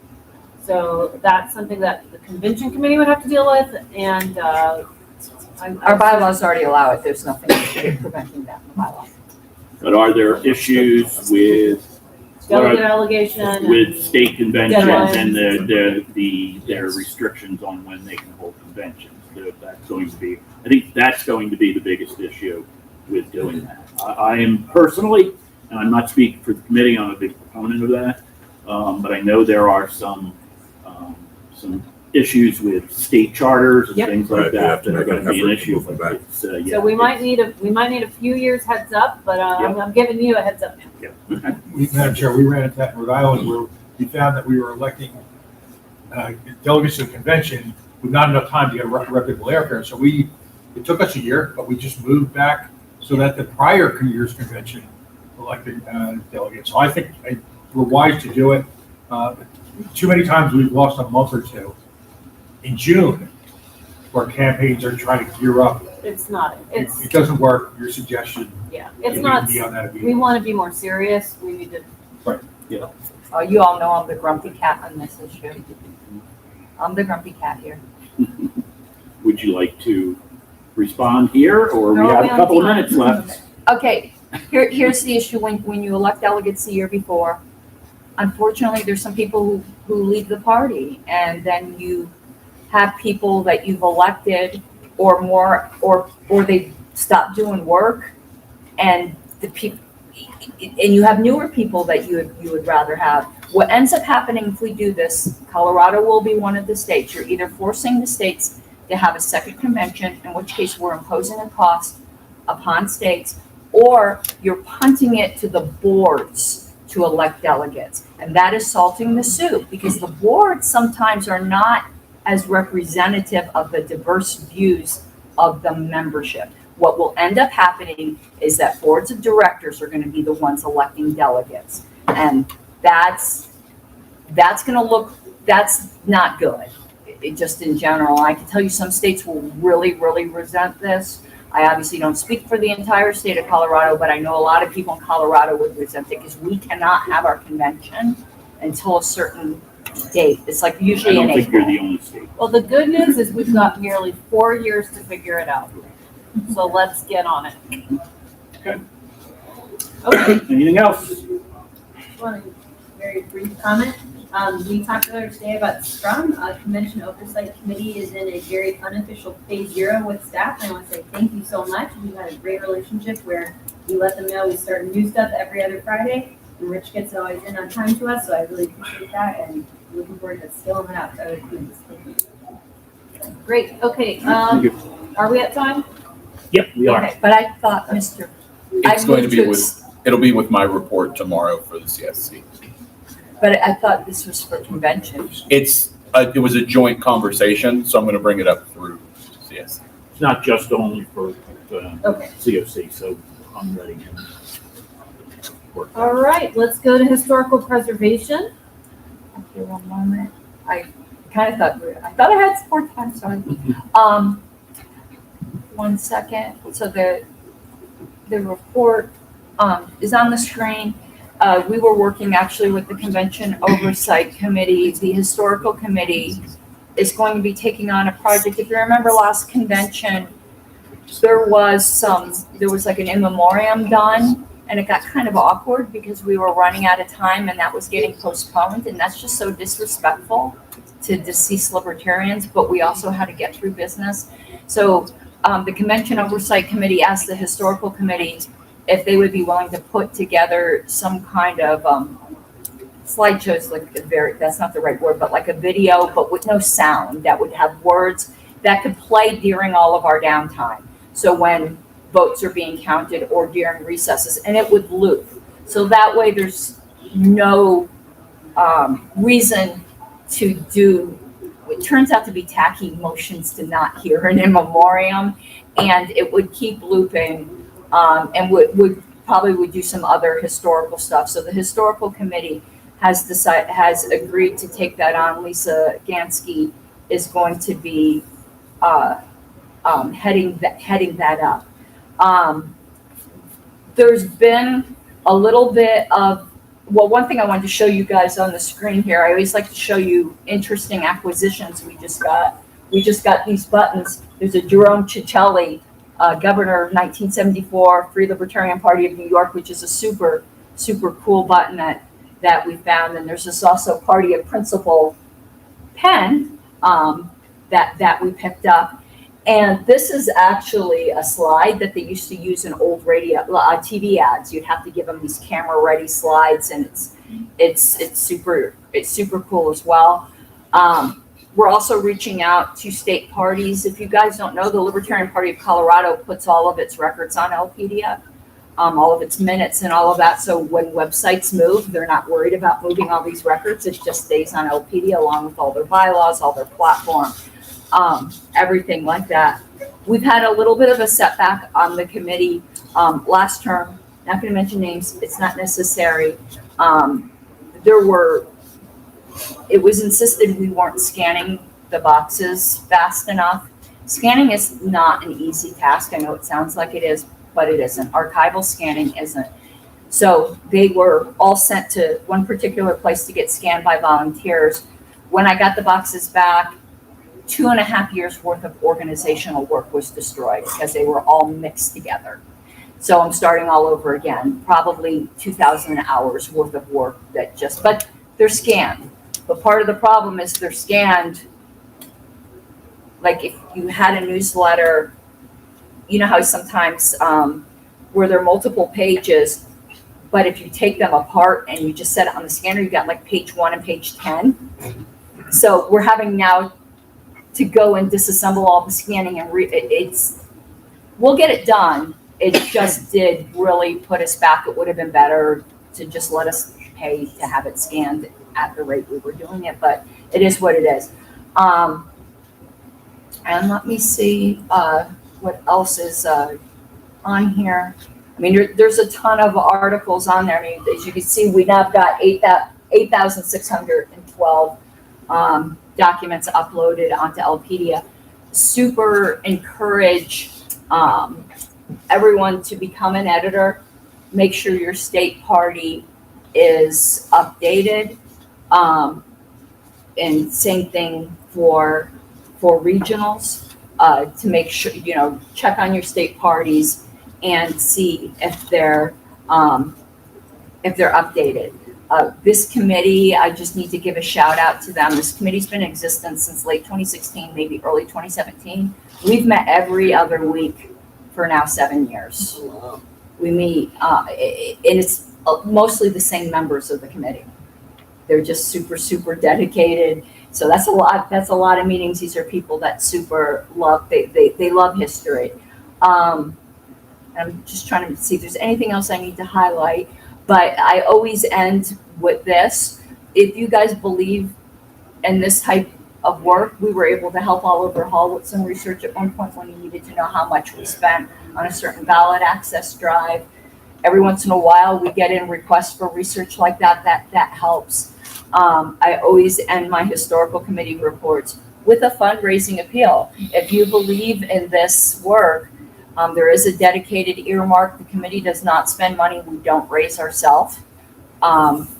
So that's something that the convention committee would have to deal with, and our bylaws already allow it. There's nothing preventing that in the bylaw. But are there issues with delegate allegation with state conventions and deadlines. their restrictions on when they can hold conventions? That's going to be, I think that's going to be the biggest issue with doing that. I am personally, and I'm not speaking for the committee, I'm a big proponent of that, but I know there are some issues with state charters and things like that that are going to be an issue. So we might need a few years heads up, but I'm giving you a heads up now. Madam Chair, we ran into that in Rhode Island where we found that we were electing delegates to the convention with not enough time to get a reputable airfare. So it took us a year, but we just moved back so that the prior year's convention elected delegates. So I think we're wise to do it. Too many times we've lost a month or two in June where campaigns are trying to gear up. It's not. It doesn't work. Your suggestion. Yeah, it's not. We want to be more serious. We need to. Right. Yeah. Oh, you all know I'm the grumpy cat on this issue. I'm the grumpy cat here. Would you like to respond here, or we have a couple of minutes left? Okay, here's the issue when you elect delegates the year before. Unfortunately, there's some people who leave the party, and then you have people that you've elected or they stop doing work, and and you have newer people that you would rather have. What ends up happening if we do this, Colorado will be one of the states. You're either forcing the states to have a second convention, in which case we're imposing a cost upon states, or you're punting it to the boards to elect delegates. And that is salting the soup, because the boards sometimes are not as representative of the diverse views of the membership. What will end up happening is that boards of directors are going to be the ones electing delegates. And that's not good. just in general. I can tell you some states will really, really resent this. I obviously don't speak for the entire state of Colorado, but I know a lot of people in Colorado would resent it because we cannot have our convention until a certain date. It's like usually in I don't think you're April. the only state. Well, the good news is we've got nearly 4 years to figure it out. So let's get on it. Okay. Okay. Anything else? Just want a very brief comment. We talked earlier today about Scrum. Convention Oversight Committee is in a very unofficial phase 0 with staff. I want to say thank you so much. We've had a great relationship where we let them know we start new stuff every other Friday. And Rich gets always in on time to us, so I really appreciate that. And looking forward to scaling it out to other committees. Great. Okay. Are we at time? Yep, we are. Okay, but I thought, It's going to be it'll be with my report tomorrow for the CSC. But I thought this was for convention. It was a joint conversation, so I'm going to bring it up through CSC. It's not just only for Okay. COC, so I'm ready. All right. Let's go to historical preservation. Okay, one moment. I kind of thought I had support time, sorry. 1 second. So the report is on the screen. We were working actually with the Convention Oversight Committee. The Historical Committee is going to be taking on a project. If you remember last convention, there was like an in memoriam done, and it got kind of awkward because we were running out of time and that was getting postponed, and that's just so disrespectful to deceased libertarians, but we also had to get through business. So the Convention Oversight Committee asked the Historical Committee if they would be willing to put together some kind of slideshows, like that's not the right word, but like a video, but with no sound, that would have words that could play during all of our downtime. So when votes are being counted or during recesses, and it would loop. So that way there's no reason to do, it turns out to be tacky motions to not hear an in memoriam, and it would keep looping. And would probably do some other historical stuff. So the historical committee has agreed to take that on. Lisa Gansky is going to be heading that up. There's been a little bit of, well, one thing I wanted to show you guys on the screen here. I always like to show you interesting acquisitions we just got. We just got these buttons. There's a Jerome Ciccelli, governor of 1974, Free Libertarian Party of New York, which is a super, super cool button that we found. And there's this also Party of Principle pen that we picked up. And this is actually a slide that they used to use in old radio, TV ads. You'd have to give them these camera-ready slides, and it's super cool as well. We're also reaching out to state parties. If you guys don't know, the Libertarian Party of Colorado puts all of its records on LPedia, all of its minutes and all of that. So when websites move, they're not worried about moving all these records. It just stays on LPedia along with all their bylaws, all their platform, everything like that. We've had a little bit of a setback on the committee last term. Not going to mention names. It's not necessary. It was insisted we weren't scanning the boxes fast enough. Scanning is not an easy task. I know it sounds like it is, but it isn't. Archival scanning isn't. So they were all sent to one particular place to get scanned by volunteers. When I got the boxes back, 2.5 years worth of organizational work was destroyed because they were all mixed together. So I'm starting all over again, probably 2,000 hours worth of work but they're scanned. But part of the problem is they're scanned, like if you had a newsletter, you know how sometimes where there are multiple pages, but if you take them apart and you just set it on the scanner, you got like page 1 and page 10. So we're having now to go and disassemble all the scanning and we'll get it done. It just did really put us back. It would have been better to just let us pay to have it scanned at the rate we were doing it, but it is what it is. And let me see what else is on here. I mean, there's a ton of articles on there. I mean, as you can see, we now got 8,612 documents uploaded onto LPedia. Super encourage everyone to become an editor. Make sure your state party is updated. And same thing for regionals, to make sure, check on your state parties and see if they're updated. This committee, I just need to give a shout out to them. This committee's been in existence since late 2016, maybe early 2017. We've met every other week for now 7 years. Wow. We meet, and it's mostly the same members of the committee. They're just super, super dedicated. So that's a lot of meetings. These are people that super love, they love history. I'm just trying to see if there's anything else I need to highlight, but I always end with this. If you guys believe in this type of work, we were able to help Oliver Hall with some research at one point when he needed to know how much we spent on a certain ballot access drive. Every once in a while, we get in requests for research like that helps. I always end my historical committee reports with a fundraising appeal. If you believe in this work, there is a dedicated earmark. The committee does not spend money we don't raise ourselves.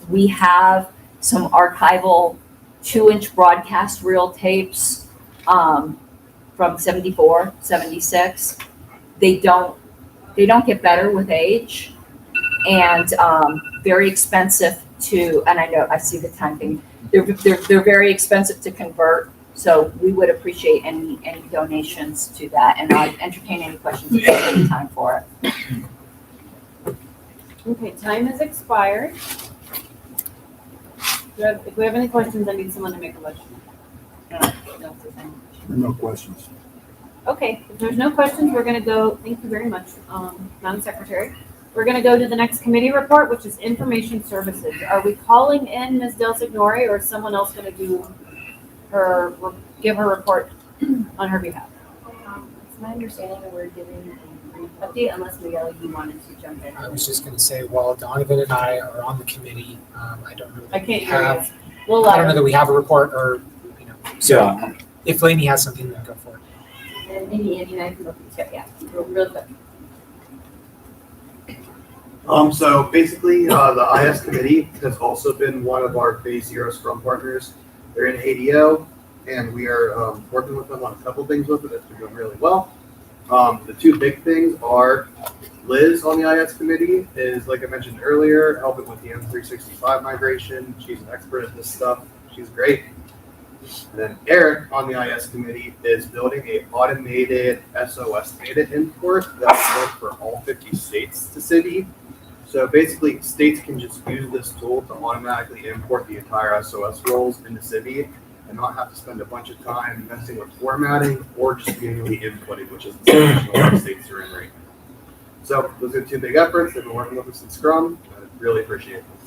We have some archival 2-inch broadcast reel tapes from 74, 76. They don't get better with age, and very expensive to, and I know I see the time thing, they're very expensive to convert. So we would appreciate any donations to that, and I'll entertain any questions if there's any time for it. Okay, time has expired. If we have any questions, I need someone to make a motion. No questions. Okay, if there's no questions, we're gonna go, thank you very much, Madam Secretary. We're gonna go to the next committee report, which is information services. Are we calling in Ms. Del Signore, or is someone else gonna do give her report on her behalf? It's my understanding that we're giving a brief update, unless Miguel, you wanted to jump in. I was just going to say, while Donovan and I are on the committee, I don't know. I can't have. hear you. I don't know that we have a report, or So if Lainey has something, then go for it. And maybe Andy and I can look into it. Yeah, real quick. So basically, the IS committee has also been one of our Phase Zero Scrum partners. They're in ADO, and we are working with them on a couple things with it that's been doing really well. The two big things are Liz on the IS committee is, like I mentioned earlier, helping with the M365 migration. She's an expert at this stuff. She's great. And then Eric on the IS committee is building a automated SOS data import that will work for all 50 states to city. So basically, states can just use this tool to automatically import the entire SOS roles into Civi and not have to spend a bunch of time messing with formatting or just manually inputting, which is the situation a lot of states are in right now. So those are two big efforts. They've been working with us in Scrum. I really appreciate them.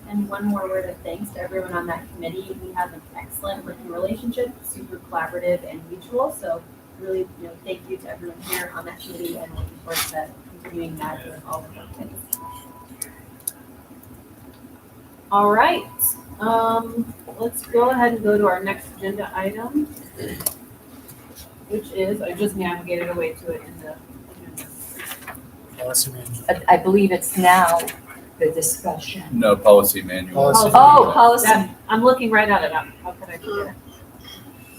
And one more word of thanks to everyone on that committee. We have an excellent working relationship, super collaborative and mutual. So really, thank you to everyone here on that committee, and looking forward to continuing that with all of our committees. All right, let's go ahead and go to our next agenda item, which is, I just navigated away to it in the agenda. I believe it's now the discussion. No, policy manual. Policy. I'm looking right at it. How could I forget it?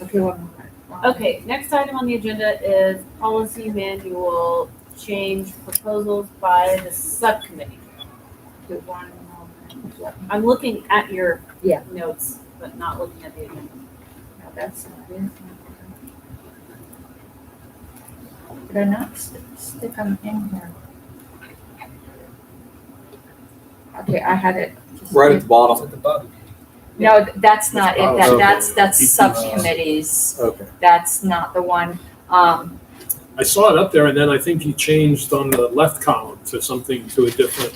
Okay, one more. Okay, next item on the agenda is policy manual change proposals by the subcommittee. I'm looking at your notes, but not looking at the agenda. No, that's not it. Did I not stick them in here? Okay, I had it. Right at the bottom. No, that's not it. Oh, That's subcommittees. Okay. That's not the one. I saw it up there, and then I think you changed on the left column to something, to a different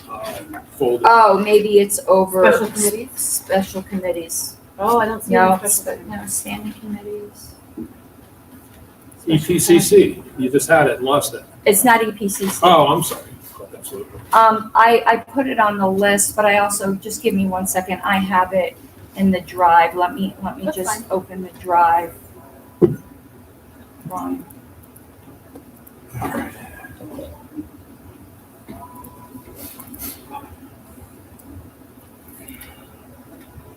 folder. Oh, maybe it's over. Special committees? Special committees. Oh, I don't see No, any special committees. no, standing committees. EPCC, you just had it and lost it. It's not EPCC. Oh, I'm sorry. Absolutely. I put it on the list, but I also, just give me 1 second, I have it in the drive. Let me That's just fine. open the drive. Wrong.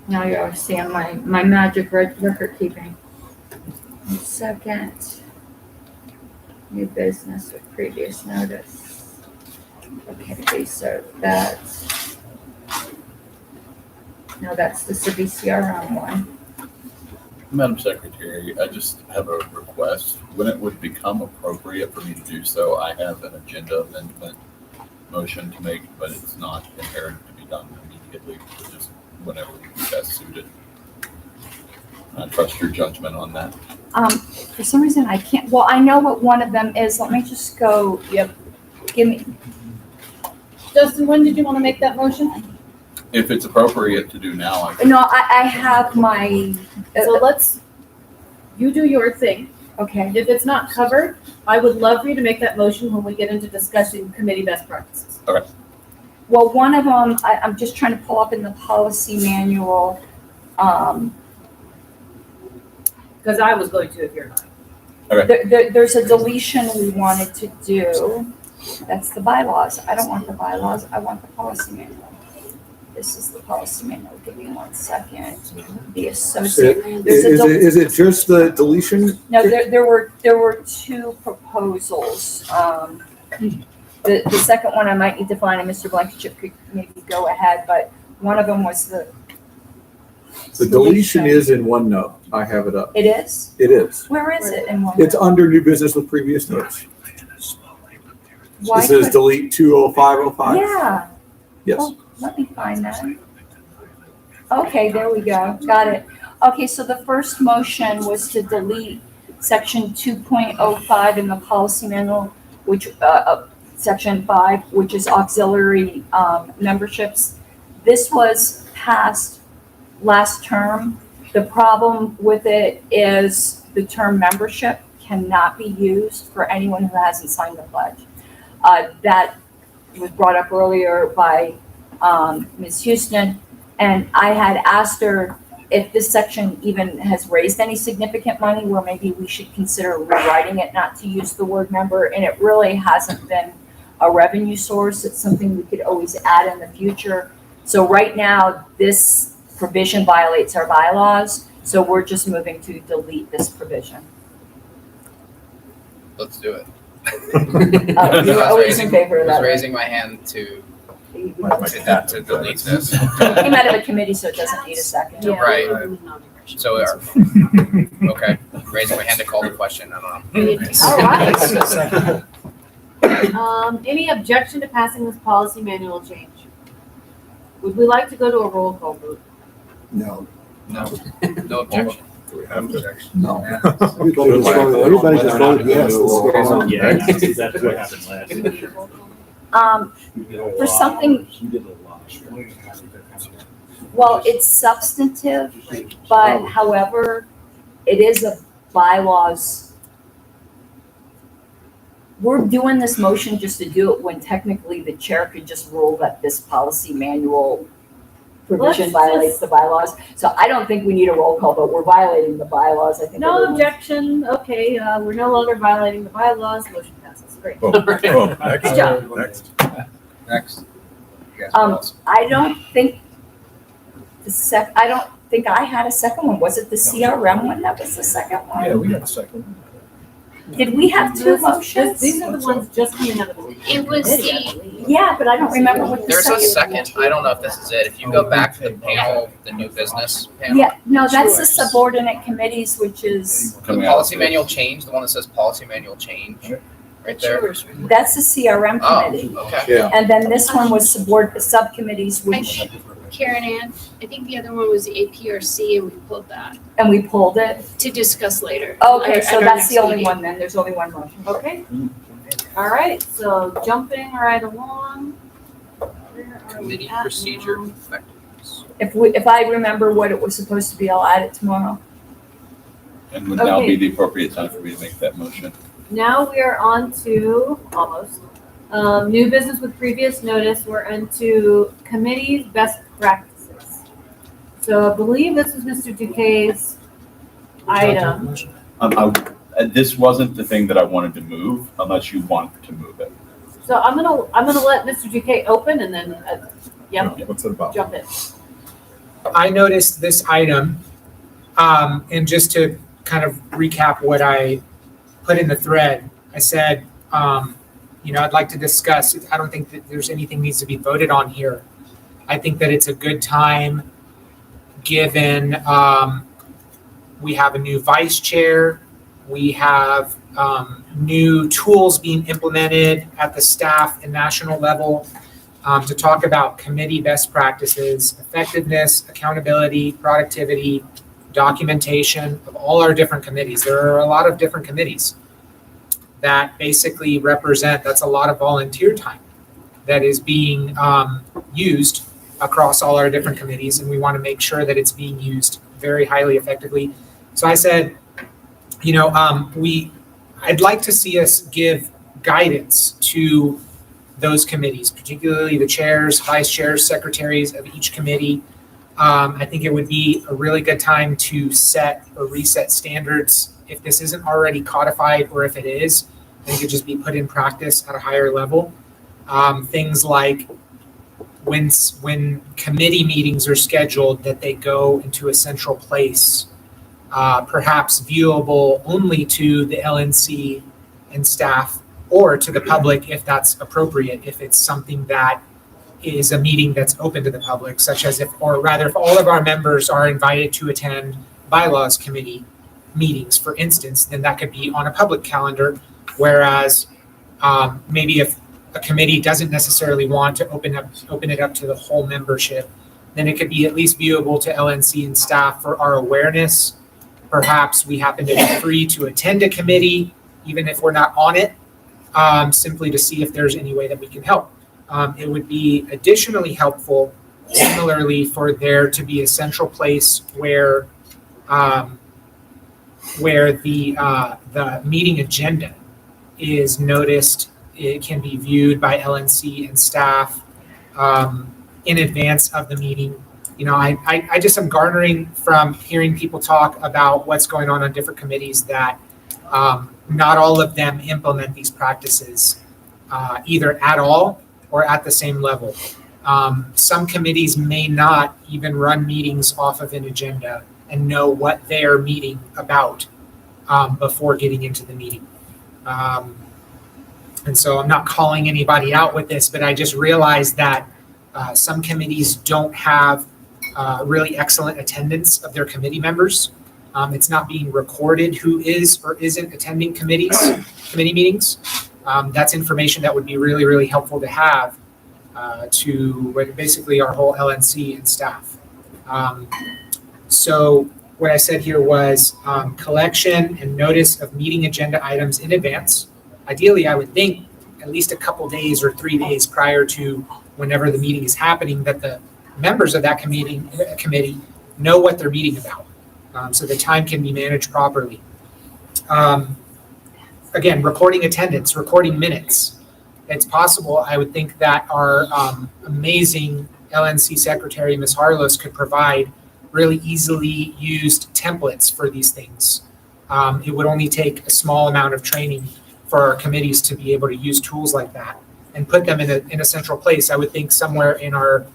Now you understand my magic record keeping. 1 second. New business with previous notice. Okay, so that's, no, that's the Civi CRM one. Madam Secretary, I just have a request. When it would become appropriate for me to do so, I have an agenda amendment motion to make, but it's not imperative to be done immediately, just whenever best suited. I trust your judgment on that. For some reason I can't, well, I know what one of them is. Let me just go, give me, Justin, when did you want to make that motion? If it's appropriate to do now, I no, I have my, So you do your thing. okay. If it's not covered, I would love for you to make that motion when we get into discussing committee best practices. Okay. Well, one of them, I'm just trying to pull up in the policy manual. Because I was going to if you're not. There's a deletion we wanted to do. That's the bylaws. I don't want the bylaws. I want the policy manual. This is the policy manual. Give me 1 second. The associate. Is it just the deletion? No, there were two proposals. The second one I might need to find, and Mr. Blankenship could maybe go ahead, but one of them was the deletion is in OneNote. I have it up. It is? It is. Where is it in one? It's under new business with previous notes. Why It says could- delete 20505. Yeah. Yes. Well, let me find that. Okay, there we go. Got it. Okay, so the first motion was to delete section 2.05 in the policy manual, which, section 5, which is auxiliary memberships. This was passed last term. The problem with it is the term membership cannot be used for anyone who hasn't signed the pledge. That was brought up earlier by Ms. Houston, and I had asked her if this section even has raised any significant money where maybe we should consider rewriting it not to use the word member, and it really hasn't been a revenue source. It's something we could always add in the future. So right now, this provision violates our bylaws, so we're just moving to delete this provision. Let's do it. You're always in favor of I was that, right? raising my hand to delete this. It came out of a committee, so it doesn't need a second. Right. So, okay, raising my hand to call the question, I don't know. All right. Any objection to passing this policy manual change? Would we like to go to a roll call vote? No. No, no objection. No. Everybody just voted yes. That's what happened last year. For something, well, it's substantive, but however, it is a bylaws. We're doing this motion just to do it when technically the chair could just rule that this policy manual provision violates the bylaws. So I don't think we need a roll call, but we're violating the bylaws. I think. No objection. Okay, we're no longer violating the bylaws. Motion passes. Great. Next. Good job. Next. I don't think I don't think I had a second one. Was it the CRM one that was the second one? Yeah, we got a second. Did we have two motions? These are the ones just coming out of the. It was the, Yeah, but I don't remember what the There's a second. second, I don't know if this is it, if you go back to the panel, the new business panel. Yeah, no, that's the subordinate committees, which is, The policy manual change, the one that says policy manual change, right there. that's the CRM Oh, committee. okay. And then this one was subcommittees, which, Karen Ann, I think the other one was the APRC and we pulled that and we pulled it. to discuss later. Okay, At so our that's next the only meeting. one then. There's only one motion. Okay. All right, so jumping right along. Where are we Committee at procedure now? effectiveness. If I remember what it was supposed to be, I'll add it tomorrow. And would now Okay. be the appropriate time for me to make that motion. Now we are on to, almost, new business with previous notice. We're into committees best practices. So I believe this is Mr. Duquesne's item. This wasn't the thing that I wanted to move unless you want to move it. So I'm gonna let Mr. Duquesne open and then, What's it about? jump in. I noticed this item, and just to kind of recap what I put in the thread, I said, I'd like to discuss, I don't think that there's anything needs to be voted on here. I think that it's a good time, given we have a new vice chair, we have new tools being implemented at the staff and national level to talk about committee best practices, effectiveness, accountability, productivity, documentation of all our different committees. There are a lot of different committees that basically represent, that's a lot of volunteer time that is being used across all our different committees, and we want to make sure that it's being used very highly effectively. So I said, I'd like to see us give guidance to those committees, particularly the chairs, vice chairs, secretaries of each committee. I think it would be a really good time to set or reset standards if this isn't already codified, or if it is, I think it could just be put in practice at a higher level. Things like when committee meetings are scheduled, that they go into a central place, perhaps viewable only to the LNC and staff, or to the public if that's appropriate, if it's something that is a meeting that's open to the public, such as if all of our members are invited to attend bylaws committee meetings, for instance, then that could be on a public calendar. Whereas maybe if a committee doesn't necessarily want to open it up to the whole membership, then it could be at least viewable to LNC and staff for our awareness. Perhaps we happen to be free to attend a committee, even if we're not on it, simply to see if there's any way that we can help. It would be additionally helpful, similarly, for there to be a central place where the meeting agenda is noticed. It can be viewed by LNC and staff in advance of the meeting. I just am garnering from hearing people talk about what's going on different committees that not all of them implement these practices either at all or at the same level. Some committees may not even run meetings off of an agenda and know what they're meeting about before getting into the meeting. And so I'm not calling anybody out with this, but I just realized that some committees don't have really excellent attendance of their committee members. It's not being recorded who is or isn't attending committee meetings. That's information that would be really, really helpful to have to basically our whole LNC and staff. So what I said here was collection and notice of meeting agenda items in advance. Ideally, I would think at least a couple days or 3 days prior to whenever the meeting is happening, that the members of that committee know what they're meeting about, so the time can be managed properly. Again, recording attendance, recording minutes. It's possible, I would think, that our amazing LNC secretary, Ms. Harlos, could provide really easily used templates for these things. It would only take a small amount of training for our committees to be able to use tools like that and put them in a central place. I would think somewhere in our,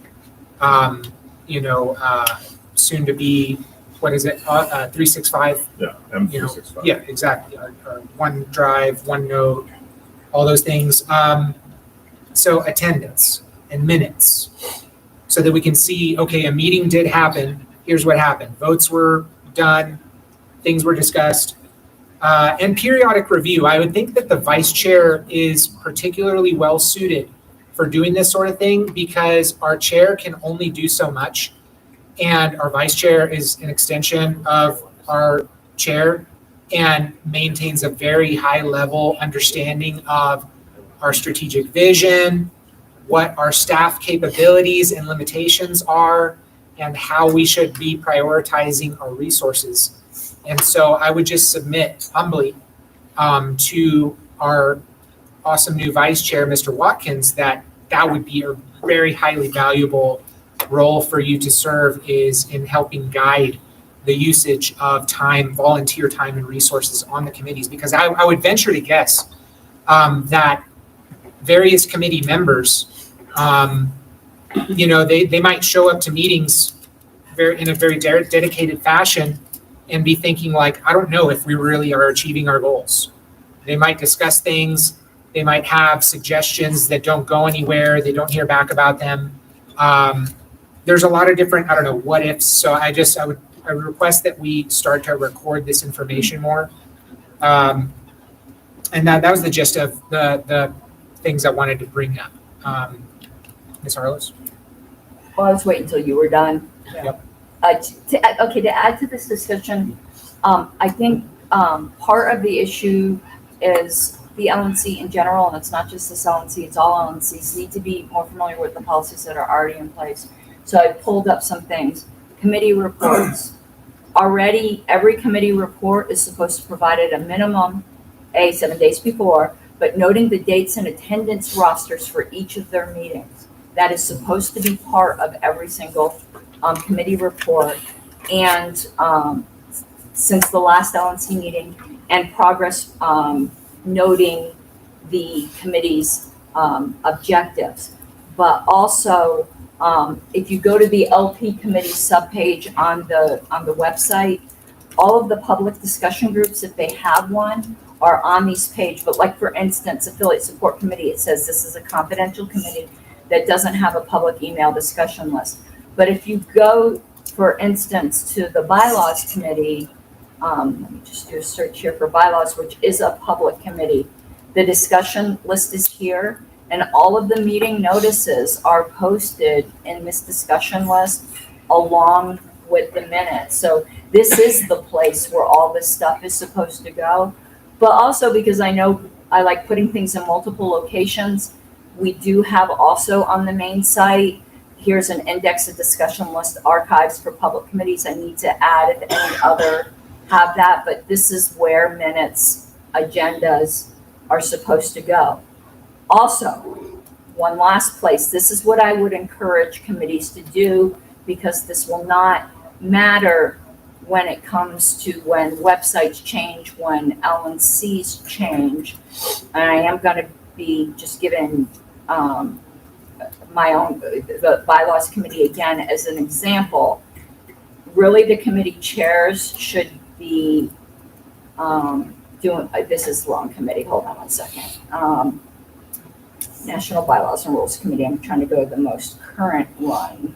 soon to be, what is it, 365? Yeah, M365. Yeah, exactly. Our OneDrive, OneNote, all those things. So attendance and minutes, so that we can see, okay, a meeting did happen. Here's what happened. Votes were done. Things were discussed. And periodic review. I would think that the vice chair is particularly well suited for doing this sort of thing, because our chair can only do so much, and our vice chair is an extension of our chair and maintains a very high level understanding of our strategic vision, what our staff capabilities and limitations are, and how we should be prioritizing our resources. And so I would just submit humbly to our awesome new vice chair, Mr. Watkins, that would be a very highly valuable role for you to serve is in helping guide the usage of time, volunteer time and resources on the committees, because I would venture to guess that various committee members, they might show up to meetings in a very dedicated fashion and be thinking like, I don't know if we really are achieving our goals. They might discuss things, they might have suggestions that don't go anywhere, they don't hear back about them. There's a lot of different, I don't know, what ifs. So I would request that we start to record this information more. And that was the gist of the things I wanted to bring up. Ms. Harless? Well, I was waiting until you were done. Yep. To add to this discussion, I think part of the issue is the LNC in general, and it's not just this LNC, it's all LNCs, need to be more familiar with the policies that are already in place. So I pulled up some things. Committee reports. Already, every committee report is supposed to provide at a minimum 7 days before, but noting the dates and attendance rosters for each of their meetings. That is supposed to be part of every single committee report. And since the last LNC meeting, and progress noting the committee's objectives. But also, if you go to the LP committee subpage on the website, all of the public discussion groups, if they have one, are on this page. But like, for instance, Affiliate Support Committee, it says this is a confidential committee that doesn't have a public email discussion list. But if you go, for instance, to the Bylaws Committee, let me just do a search here for bylaws, which is a public committee. The discussion list is here, and all of the meeting notices are posted in this discussion list along with the minutes. So this is the place where all this stuff is supposed to go. But also, because I know I like putting things in multiple locations, we do have also on the main site, here's an index of discussion list archives for public committees. I need to add if any other have that, but this is where minutes, agendas are supposed to go. Also, one last place, this is what I would encourage committees to do, because this will not matter when it comes to when websites change, when LNCs change. And I am going to be just giving my own, the bylaws committee again as an example. Really, the committee chairs should be doing, this is the wrong committee, hold on one second. National Bylaws and Rules Committee, I'm trying to go to the most current one,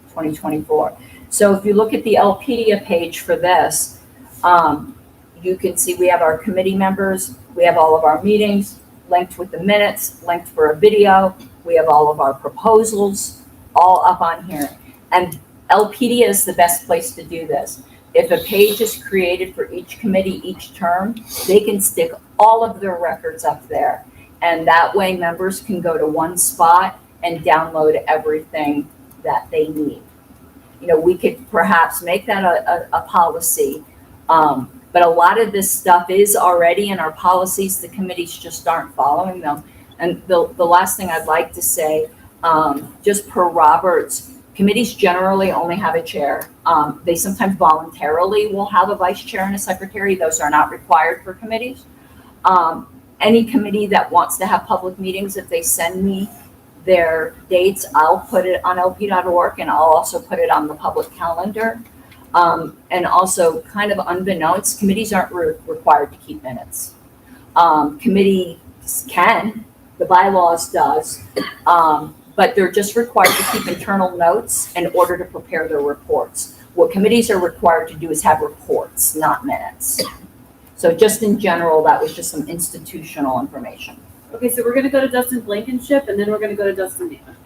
2024. So if you look at the LPDA page for this, you can see we have our committee members, we have all of our meetings linked with the minutes, linked for a video, we have all of our proposals all up on here. And LPDA is the best place to do this. If a page is created for each committee each term, they can stick all of their records up there. And that way members can go to one spot and download everything that they need. You know, we could perhaps make that a policy, but a lot of this stuff is already in our policies. The committees just aren't following them. And the last thing I'd like to say, just per Roberts, committees generally only have a chair. They sometimes voluntarily will have a vice chair and a secretary. Those are not required for committees. Any committee that wants to have public meetings, if they send me their dates, I'll put it on lp.org, and I'll also put it on the public calendar. And also, kind of unbeknownst, committees aren't required to keep minutes. Committees can, the bylaws does, but they're just required to keep internal notes in order to prepare their reports. What committees are required to do is have reports, not minutes. So just in general, that was just some institutional information. Okay, so we're gonna go to Dustin Blankenship, and then we're gonna go to Dustin Neva.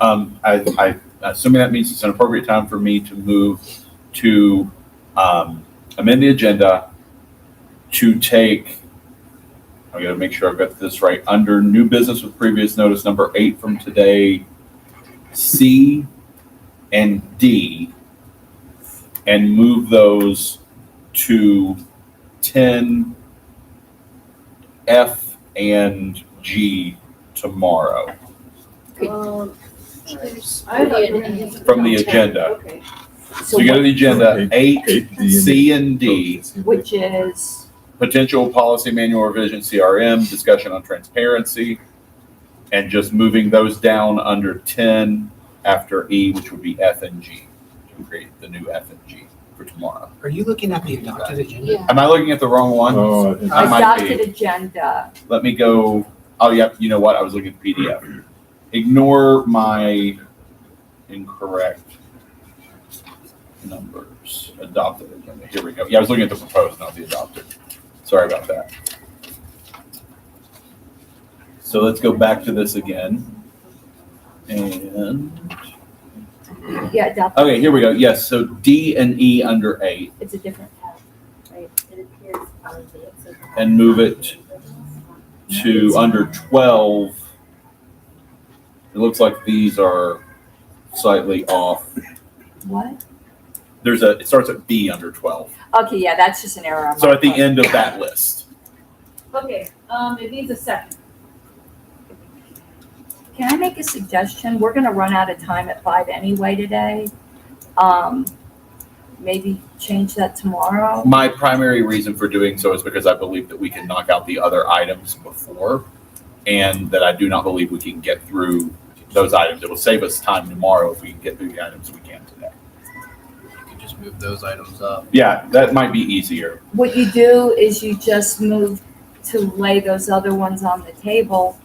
All right. I assuming that means it's an appropriate time for me to move to amend the agenda to take, I gotta make sure I've got this right, under new business with previous notice number 8 from today, C and D, and move those to 10, F, and G tomorrow. From the agenda. Okay. So you go to the agenda, eight, D, C and D, Which is, potential policy manual revision, CRM, discussion on transparency, and just moving those down under 10 after E, which would be F and G, to create the new F and G for tomorrow. Are you looking at the adopted agenda? Yeah. Am I looking at the wrong one? Oh, I might adopted be. agenda. Let me go, oh, yeah, you know what? I was looking at the PDF. Ignore my incorrect numbers. Adopted agenda. Here we go. Yeah, I was looking at the proposed, not the adopted. Sorry about that. So let's go back to this again. And, Yeah, adopted. okay, here we go. Yes, so D and E under 8 It's a different tab. Right, it appears probably it's a. and move it to under 12. It looks like these are slightly off. What? It starts at B under 12. Okay, yeah, that's just an error on So my at the part. end of that list. Okay, it needs a second. Can I make a suggestion? We're gonna run out of time at 5 anyway today. Maybe change that tomorrow. My primary reason for doing so is because I believe that we can knock out the other items before, and that I do not believe we can get through those items. It will save us time tomorrow if we can get through the items we can today. You could just move those items up. Yeah, that might be easier. What you do is you just move to lay those other ones on the table.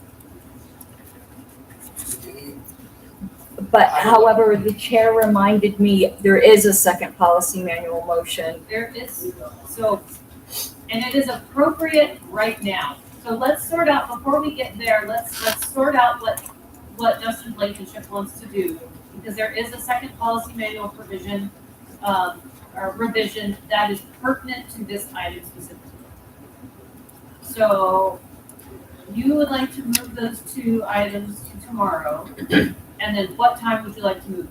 But however, the chair reminded me there is a second policy manual motion. There is, so, and it is appropriate right now. So let's sort out, before we get there, let's sort out what Justin Blankenship wants to do. Because there is a second policy manual provision, or revision that is pertinent to this item specifically. So you would like to move those two items to tomorrow. And then what time would you like to move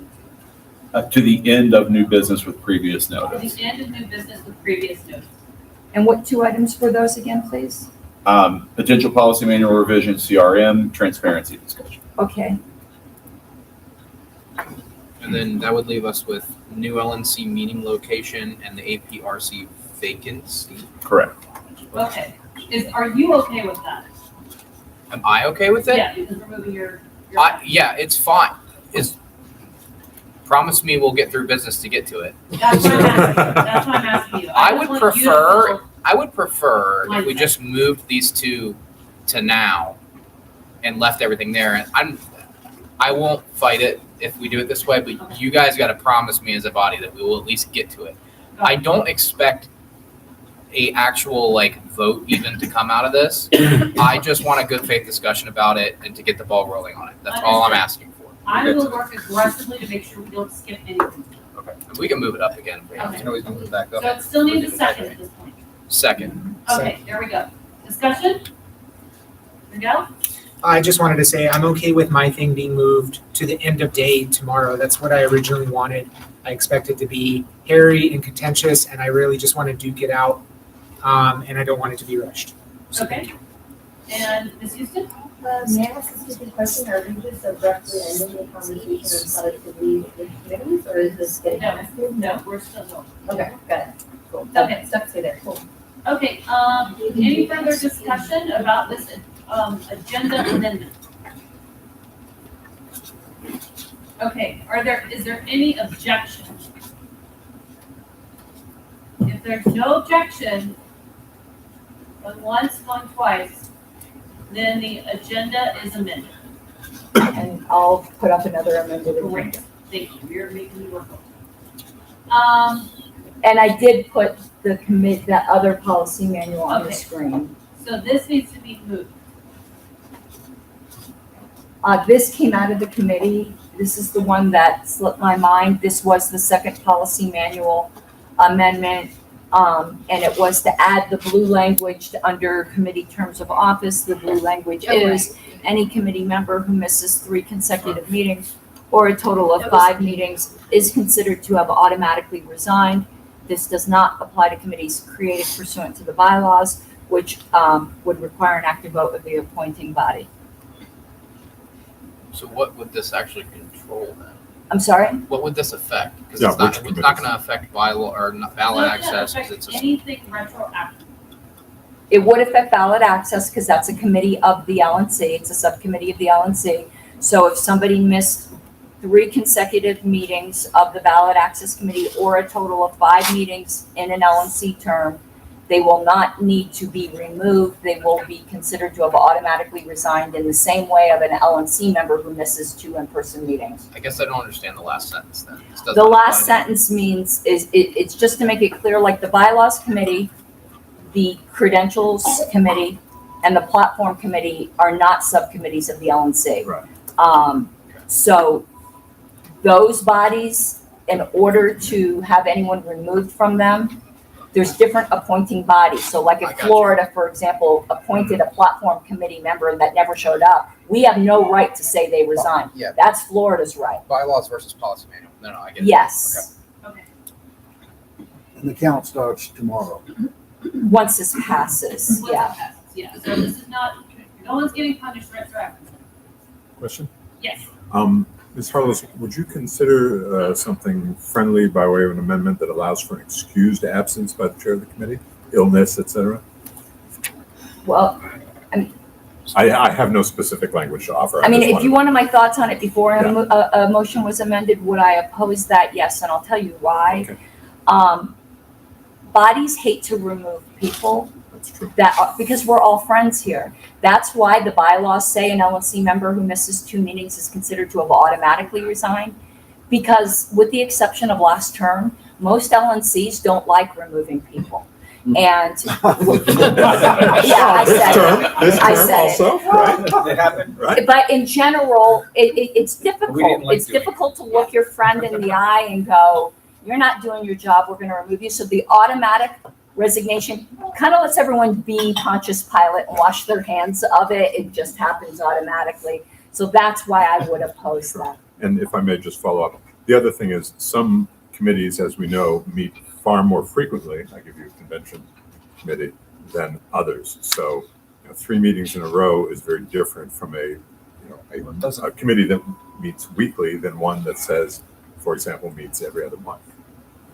it To the end of new business with previous to? notice. The end of new business with previous notice. And what 2 items were those again, please? Potential policy manual revision, CRM, transparency discussion. Okay, And then that would leave us with new LNC meeting location and the APRC vacancy. Correct. Okay, are you okay with that? Am I okay with it? Yeah, because we're moving your. Yeah, it's fine. Promise me we'll get through business to get to it. That's what I'm asking, that's what I'm asking you. I just would want you to prefer if we Mindset. just moved these two to now and left everything there. And I won't fight it if we do it this way, but you guys got to promise me as a body that we will at least get to it. I don't expect a actual vote even to come out of this. I just want a good faith discussion about it and to get the ball rolling on it. That's all I'm asking for. I will work aggressively to make sure we don't skip anything. Okay. And we can move it up again. If we have Okay. to. Can always move it back up. So it still needs a second at this point. Second. Okay, there we go. Discussion? Miguel? I just wanted to say I'm okay with my thing being moved to the end of day tomorrow. That's what I originally wanted. I expect it to be hairy and contentious, and I really just want to duke it out, and I don't want it to be rushed. So Okay. And Ms. Houston? May I ask a stupid question? Are we just abruptly ending the conversation on productivity with committees, or is this getting messy? No, we're still going. Okay, got it. Cool. Okay. Stuck to there. Cool. Okay, any further discussion about this, agenda amendment? Okay, is there any objection? If there's no objection, going once, going twice, then the agenda is amended. and I'll put up another amended Great, agenda. thank you, you're making me work. And I did put that other policy manual on the Okay. screen. So this needs to be moved. This came out of the committee. This is the one that slipped my mind. This was the second policy manual amendment. And it was to add the blue language under committee terms of office. The blue language is any committee member who misses 3 consecutive meetings or a total of 5 meetings is considered to have automatically resigned. This does not apply to committees created pursuant to the bylaws, which would require an active vote of the appointing body. So what would this actually control? control then? I'm sorry? What would this affect? Because Yeah, it's not, which it's not gonna affect bylaw or ballot access, because it's a. Anything retroactive. It would affect ballot access because that's a committee of the LNC. It's a subcommittee of the LNC. So if somebody missed 3 consecutive meetings of the ballot access committee or a total of 5 meetings in an LNC term, they will not need to be removed. They will be considered to have automatically resigned in the same way of an LNC member who misses 2 in-person meetings. I guess I don't understand the last sentence then. This doesn't The last apply to- sentence means it's just to make it clear, like the bylaws committee, the credentials committee, and the platform committee are not subcommittees of the LNC. Right. So those bodies, in order to have anyone removed from them, there's different appointing bodies. So like if Florida, for example, appointed a platform committee member that never showed up, we have no right to say they resigned. Yeah. That's Florida's right. Bylaws versus policy manual. No, I get it. Yes. And the count starts tomorrow. Once this passes, yeah. Yeah, so this is not, no one's getting punished retroactively. Question? Yes. Ms. Harless, would you consider something friendly by way of an amendment that allows for an excused absence by the chair of the committee, illness, et cetera? Well, I have no specific language to offer. I mean, just if you wanted my thoughts on it before Yeah. a motion was amended, would I oppose that? Yes, and I'll tell you why. Okay. Bodies hate to remove people That's true. because we're all friends here. That's why the bylaws say an LNC member who misses 2 meetings is considered to have automatically resigned. Because with the exception of last term, most LNCs don't like removing people. And yeah, I said it. I said it. Also, right? It happened. Right. But in general, it's difficult. We didn't like It's doing it. difficult to look your friend in the eye and go, you're not doing your job, we're gonna remove you. So the automatic resignation kind of lets everyone be Pontius Pilate and wash their hands of it. It just happens automatically. So that's why I would oppose that. And if I may just follow up, the other thing is some committees, as we know, meet far more frequently. I give you a convention committee than others. So 3 meetings in a row is very different from a committee that meets weekly than one that says, for example, meets every other month.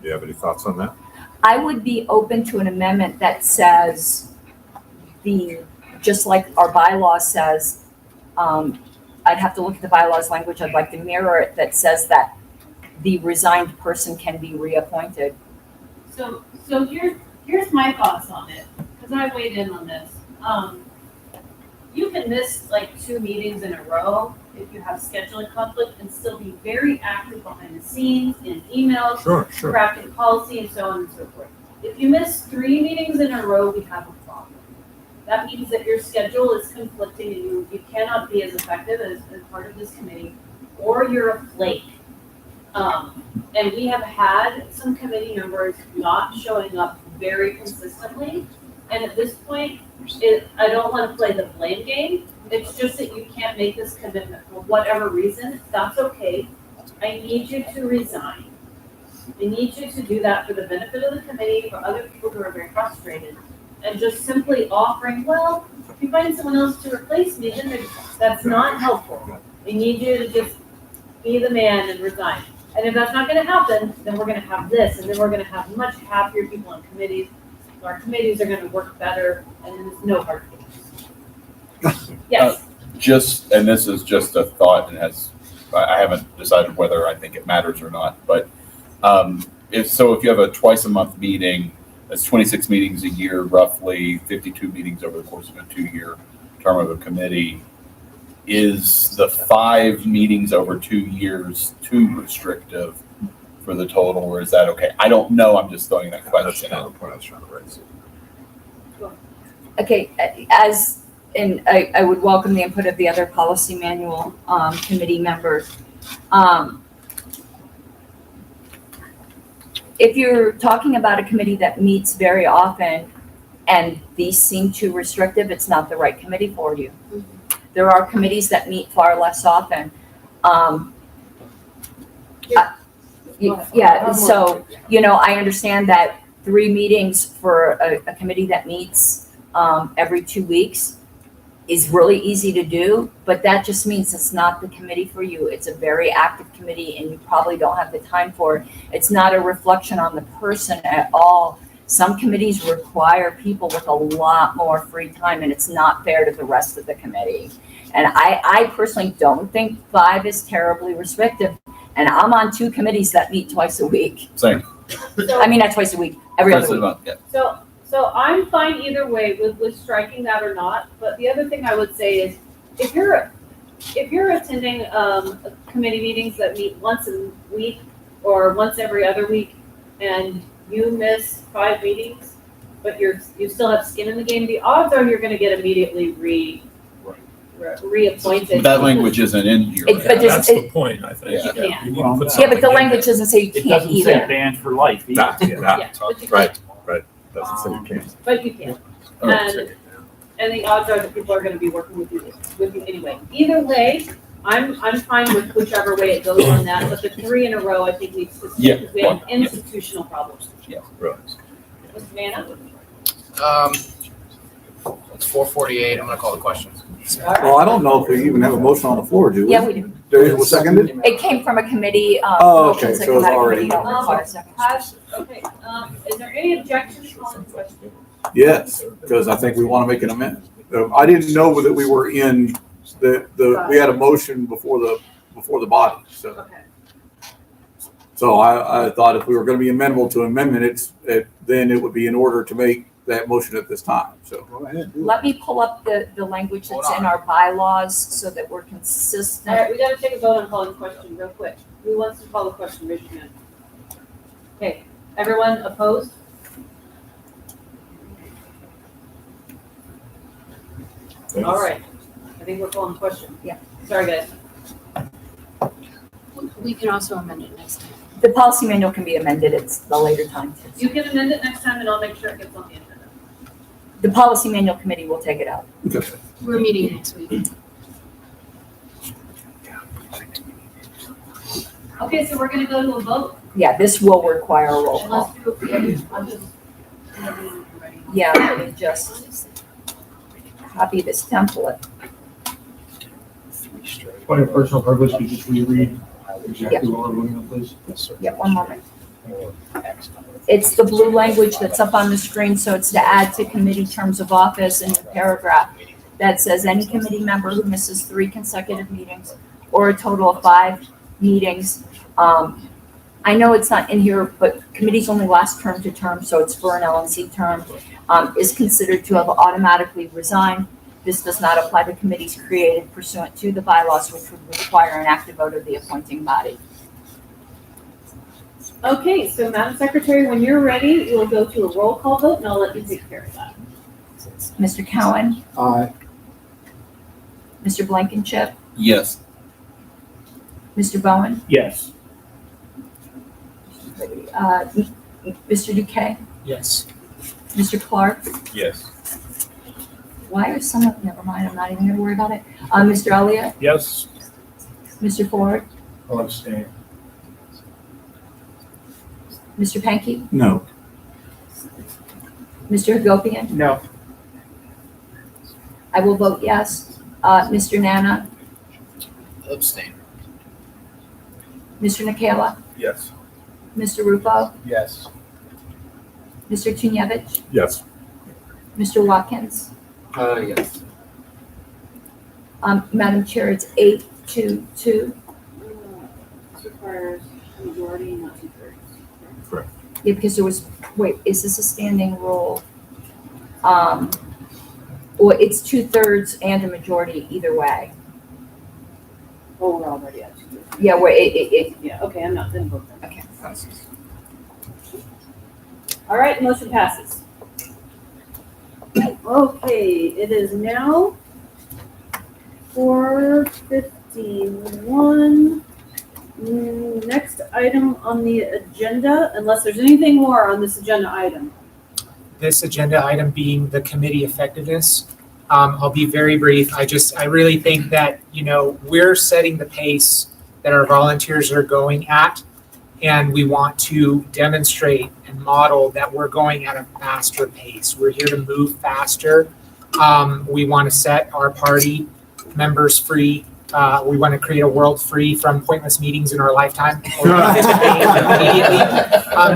Do you have any thoughts on that? I would be open to an amendment that says just like our bylaw says, I'd have to look at the bylaws language, I'd like to mirror it, that says that the resigned person can be reappointed. So here's my thoughts on it, because I weighed in on this. You can miss like 2 meetings in a row if you have scheduling conflict and still be very active behind the scenes in emails, Sure. crafting policy, and so on and so forth. If you miss 3 meetings in a row, we have a problem. That means that your schedule is conflicting and you cannot be as effective as part of this committee, or you're a flake. And we have had some committee members not showing up very consistently. And at this point, I don't want to play the blame game. It's just that you can't make this commitment for whatever reason. That's okay. I need you to resign. I need you to do that for the benefit of the committee, for other people who are very frustrated. And just simply offering, well, if you find someone else to replace me, then that's not helpful. I need you to just be the man and resign. And if that's not going to happen, then we're going to have this, and then we're going to have much happier people on committees. Our committees are going to work better, and there's no hard feelings. Yes. And this is just a thought, and I haven't decided whether I think it matters or not, but if you have a twice a month meeting, that's 26 meetings a year, roughly 52 meetings over the course of a 2-year term of a committee. Is the 5 meetings over 2 years too restrictive for the total, or is that okay? I don't know. I'm just throwing that question That's out. the point I was trying to raise. Okay, and I would welcome the input of the other policy manual committee members. If you're talking about a committee that meets very often and these seem too restrictive, it's not the right committee for you. There are committees that meet far less often. Yeah, so, I understand that 3 meetings for a committee that meets every 2 weeks is really easy to do, but that just means it's not the committee for you. It's a very active committee and you probably don't have the time for it. It's not a reflection on the person at all. Some committees require people with a lot more free time and it's not fair to the rest of the committee. And I personally don't think 5 is terribly restrictive. And I'm on 2 committees that meet twice a week. Same. I mean, not twice a week, every other week. Yeah. So I'm fine either way with striking that or not, but the other thing I would say is, if you're attending, committee meetings that meet once a week or once every other week, and you miss 5 meetings, but you still have skin in the game, the odds are you're gonna get immediately reappointed. But that language isn't in here. That's the point, I think. You can't. You need to put Yeah, something but the in language there. doesn't say you It can't doesn't say either. banned for life either. Yeah, but you Right, doesn't say you can't. But you can. And the odds are that people are gonna be working with you anyway. Either way, I'm fine with whichever way it goes on that, but the 3 in a row, I think needs to stay, because we have institutional problems. Yeah. Right. Mr. Vanna? It's 4:48. I'm gonna call the question. Well, I don't know if we even have a motion on the floor, do we? Yeah, we do. There was seconded? It came from a committee, Oh, okay, motions that so come it's out of already- committee, don't require seconds. Okay, is there any objection to calling the question? Yes, because I think we want to make an amendment. I didn't know that we were in we had a motion before the body, so. Okay. So I thought if we were going to be amenable to amendment, then it would be in order to make that motion at this time, so. Go ahead. Let me pull up the language that's in our bylaws so that we're All consistent. right, we gotta take a vote on calling the question real quick. Who wants to call the question? Raise your hand. Okay, everyone opposed? All right, I think we're calling the question. Yeah. Sorry, guys. We can also amend it next time. The policy manual can be amended, it's the later time. You can amend it next time and I'll make sure it gets on the agenda. The policy manual committee will take it out. We're meeting next week. Okay, so we're gonna go to a vote. Yeah, this will require a roll And call. let's do it. I'll just. Yeah, let me just copy this template. By your personal privilege, could you just reread exactly what we're voting on, please? Yeah, one moment. It's the blue language that's up on the screen, so it's to add to committee terms of office in the paragraph that says any committee member who misses 3 consecutive meetings or a total of 5 meetings. I know it's not in here, but committees only last term to term, so it's for an LNC term, is considered to have automatically resigned. This does not apply to committees created pursuant to the bylaws, which would require an active vote of the appointing body. Okay, so Madam Secretary, when you're ready, we'll go to a roll call vote and I'll let you take care of that. Mr. Cowan, Aye. Mr. Blankenship, Yes. Mr. Bowen, Yes. Mr. Duque, Yes. Mr. Clark. Yes. Why are some of, never mind, I'm not even gonna worry about it. Mr. Elliott, Yes. Mr. Ford, I'll abstain. Mr. Pankey, No. Mr. Hagopian. No. I will vote yes. Mr. Nana, Abstain. Mr. Nikela, Yes. Mr. Rufo, Yes. Mr. Tunyevich, Yes. Mr. Watkins. Yes. Madam Chair, it's 8-2-2. This requires a majority, not 2/3. Correct. Yeah, because there was, wait, is this a standing rule? Well, it's 2/3 and a majority either way. Oh, we're already at 2/3. Yeah, where it, Yeah, okay, I'm not, then vote then. okay. All right, motion passes. Okay, it is now 4:51. Next item on the agenda, unless there's anything more on this agenda item. This agenda item being the committee effectiveness. I'll be very brief. I really think that, we're setting the pace that our volunteers are going at, and we want to demonstrate and model that we're going at a faster pace. We're here to move faster. We want to set our party members free. We want to create a world free from pointless meetings in our lifetime. Immediately.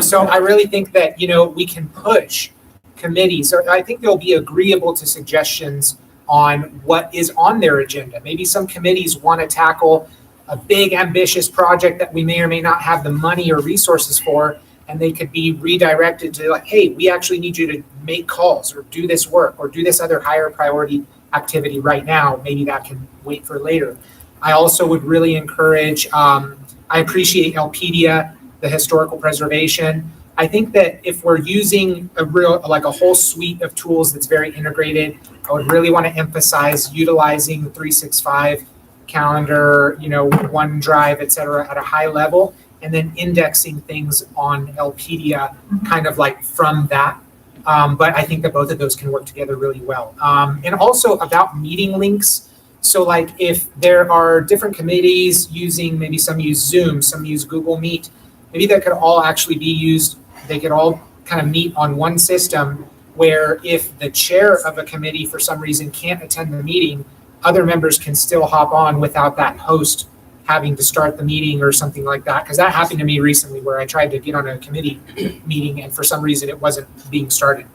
So I really think that, we can push committees, or I think they'll be agreeable to suggestions on what is on their agenda. Maybe some committees want to tackle a big ambitious project that we may or may not have the money or resources for, and they could be redirected to like, hey, we actually need you to make calls or do this work or do this other higher priority activity right now. Maybe that can wait for later. I also would really encourage, I appreciate LPedia, the historical preservation. I think that if we're using a whole suite of tools that's very integrated, I would really want to emphasize utilizing the 365 calendar, OneDrive, et cetera, at a high level, and then indexing things on LPedia kind of like from that. But I think that both of those can work together really well. And also about meeting links. So like if there are different committees using, maybe some use Zoom, some use Google Meet, maybe that could all actually be used. They could all kind of meet on one system where if the chair of a committee for some reason can't attend the meeting, other members can still hop on without that host having to start the meeting or something like that. Because that happened to me recently where I tried to get on a committee meeting and for some reason it wasn't being started.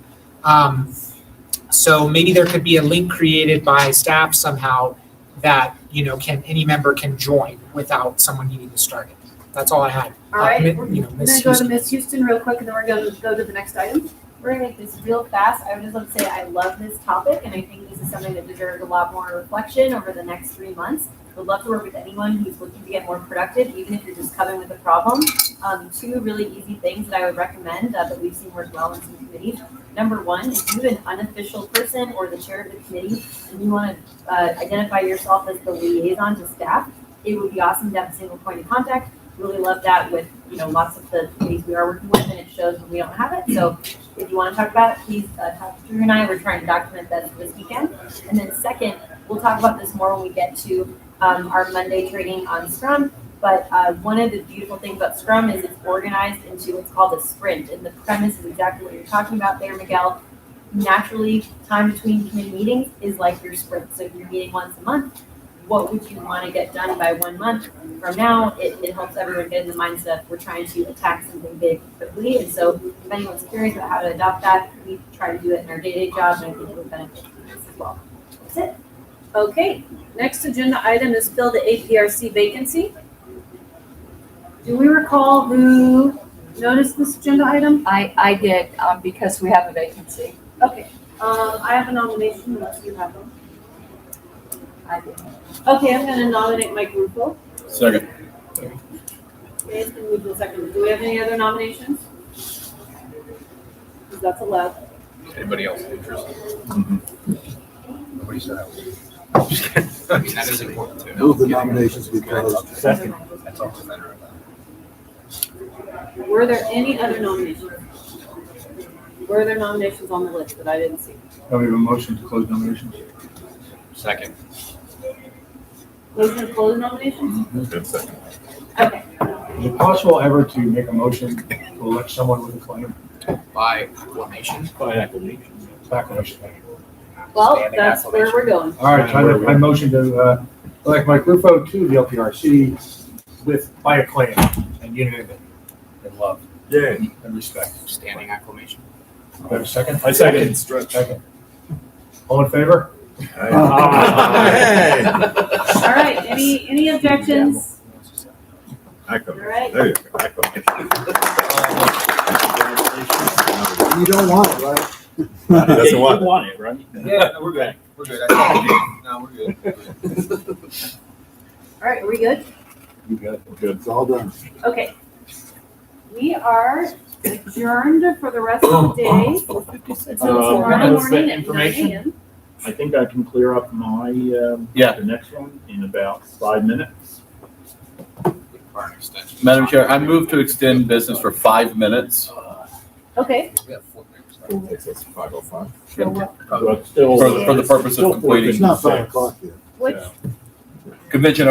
So maybe there could be a link created by staff somehow that, any member can join without someone needing to start it. That's all I had. All right, we're Ms. gonna go to Houston. Ms. Houston real quick, and then we're gonna go to the next item. We're gonna make this real fast. I would just love to say I love this topic, and I think this is something that deserves a lot more reflection over the next 3 months. Would love to work with anyone who's looking to get more productive, even if you're just coming with a problem. 2 really easy things that I would recommend that we've seen work well in some committees. Number 1, if you're an unofficial person or the chair of the committee, and you want to identify yourself as the liaison to staff, it would be awesome to have a single point of contact. Really love that with lots of the committees we are working with, and it shows when we don't have it. So if you want to talk about it, please talk to Drew and I. We're trying to document that this weekend. And then second, we'll talk about this more when we get to our Monday training on Scrum. But one of the beautiful things about Scrum is it's organized into what's called a sprint, and the premise is exactly what you're talking about there, Miguel. Naturally, time between committee meetings is like your sprint. So if you're meeting once a month, what would you want to get done by 1 month from now? It helps everyone get in the mindset we're trying to attack something big quickly. And so if anyone's curious about how to adopt that, we try to do it in our day-to-day jobs, and I think it would benefit us as well. That's it. Okay, next agenda item is fill the APRC vacancy. Do we recall who noticed this agenda item? I did, because we have a vacancy. Okay, I have a nomination unless you have one. I did. Okay, I'm gonna nominate Mike Ruffo. Second. Okay, it's been moved and seconded. Do we have any other nominations? Because that's allowed. Anybody else interested? Nobody said that. That is important too. Move the nominations because. Second. That's all the matter about. Were there any other nominations? Were there nominations on the list that I didn't see? Now we have a motion to close nominations. Second. Motion to close nominations? Good second. Okay. Is it possible ever to make a motion to elect someone with a claim? By acclamation. By acclamation. Acclamation. Well, that's where we're going. All right, I motion to elect Mike Ruffo to the LPRC by acclaim and unanimity and love. Yay. And respect. Standing acclamation. Do I have a second? I second. Stretch. Second. All in favor? Hey. All right, any objections? Echo. All right. There you go. Echo. You don't want it, right? He doesn't You want it. want it, right? Yeah, no, we're good. We're good. No, we're good. All right, are we good? You good? Good. It's all done. Okay. We are adjourned for the rest of the day. Until tomorrow morning at 9 a.m. I think I can clear up my, the next one in about 5 minutes. Madam Chair, I move to extend business for 5 minutes. Okay. Takes us 5:05. But still. For the purpose of completing. It's not 5 o'clock yet. Which, Convention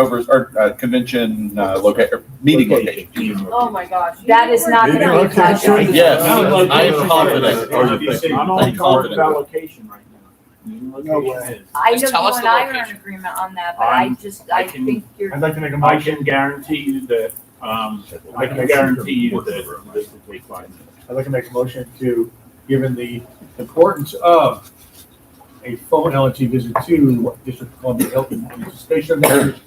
meeting location. oh my gosh. That is not going to be a pleasure. Yes, I am confident. I'm only talking about location right now. meeting No location way. is. I know Just you tell us and the I are in location. agreement on that, but I I can- think you're. I'd like to make a I motion, can guarantee you that, I can guarantee you that this will take 5 minutes. I'd like to make a motion to, given the importance of a phone LNC visit to District of Columbia Hilton Anticipation of Mayor's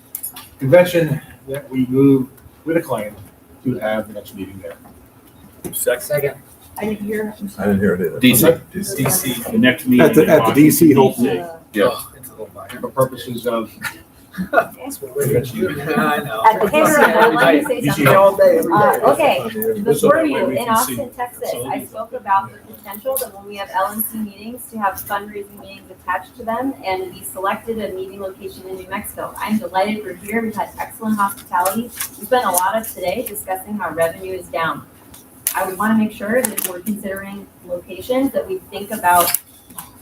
Convention, that we move with a claim to have the next meeting there. Second. I didn't hear. I didn't hear it either. DC. The next meeting. At the in DC Washington, Hilton. DC. Yeah. For purposes of. I know. At the Hilton, let me say something. all day, Okay, before you, we in can see. Austin, Texas, I spoke about the potential that when we have LNC meetings, to have fundraising meetings attached to them, and we selected a meeting location in New Mexico. I'm delighted we're here, we've had excellent hospitality. We spent a lot of today discussing how revenue is down. I would wanna make sure that if we're considering locations, that we think about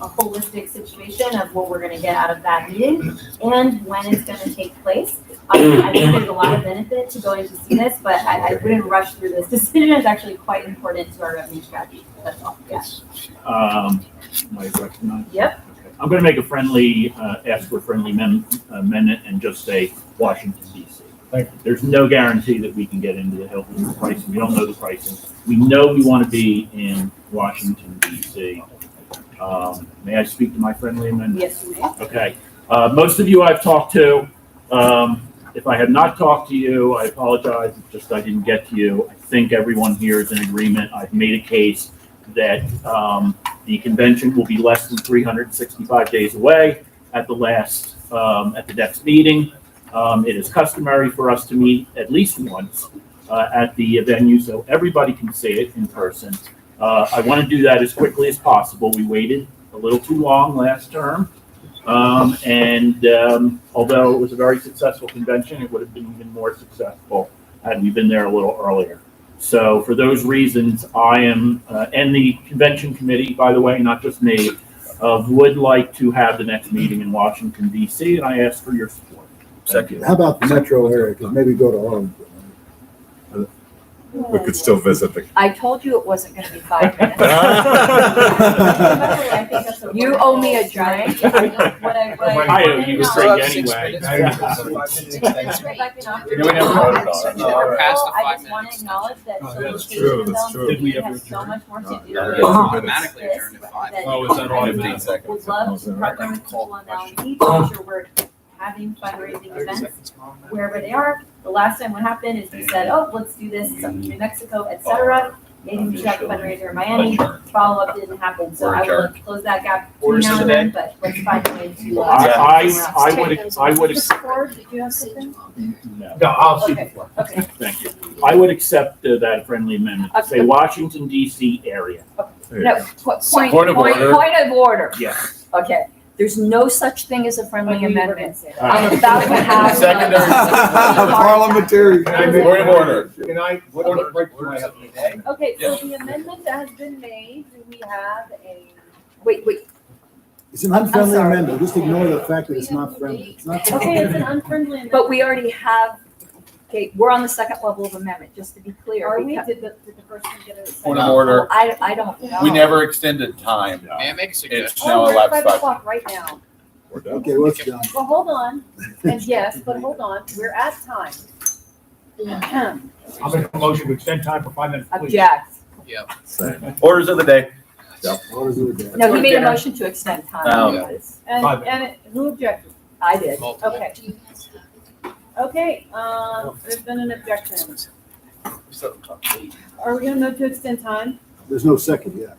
a holistic situation of what we're gonna get out of that meeting and when it's gonna take place. I think there's a lot of benefit to going to see this, but I wouldn't rush through this decision. It's actually quite important to our revenue strategy. That's all, yes. Am I recognized? Yep. I'm gonna make a friendly, ask for a friendly amendment and just say Washington DC. Thank you. There's no guarantee that we can get into the Hilton pricing. We don't know the pricing. We know we want to be in Washington DC. May I speak to my friendly amendment? Yes, you may. Okay. Most of you I've talked to. If I have not talked to you, I apologize. It's just I didn't get to you. I think everyone here is in agreement. I've made a case that the convention will be less than 365 days away at the next meeting. It is customary for us to meet at least once at the venue so everybody can see it in person. I want to do that as quickly as possible. We waited a little too long last term. Although it was a very successful convention, it would have been even more successful had we been there a little earlier. So for those reasons, I am, and the convention committee, by the way, not just me, would like to have the next meeting in Washington, DC, and I ask for your support. Thank you. How about the metro area? Because maybe go to Arlington. We could still visit the. I told you it wasn't gonna be 5 minutes. You owe me a drink. I owe you a drink anyway. I just want to acknowledge that the location in LNC has so much more to do with Automatically this, adjourned at 5. that Oh, is that I automatic? would love to partner with people on LNC to make sure we're having fundraising events wherever they are. The last time what happened is we said, oh, let's do this in New Mexico, et cetera. Maybe we should have a fundraiser in Miami. Follow-up didn't happen, so I will close that gap between now and then, but let's find a way to. I would. Ford, did you have something? No. No, I'll see Okay. before. Okay. Thank you. I would accept that friendly amendment. Say Washington DC area. No, point Point of order. point of order. Yes. Okay, there's no such thing as a friendly I knew you were amendment. gonna say that. I'm about to have. Secondary. Parliamentary. Point of order. Can I, what break do I have today? Okay, so the amendment that has been made, do we have a? Wait, It's an unfriendly sorry. amendment. Just ignore the fact that it's not friendly. It's not. Okay, it's an unfriendly amendment. but we already have, okay, we're on the second level of amendment, just to be clear. Are we, because- did the first one get a? Point of order. I don't know. We never extended time. May I make a suggestion? It's now Oh, we're at elapsed 5 5. o'clock right now. We're done. Okay, what's done? Well, hold on, and yes, but hold on, we're at time. I'll make a motion to extend time for 5 minutes, please. Object. Yep. Same. Orders of the day. Orders of the day. No, he made a motion to extend time. Oh. Who objected? I did. Okay. Okay, there's been an objection. Are we gonna move to extend time? There's no second yet.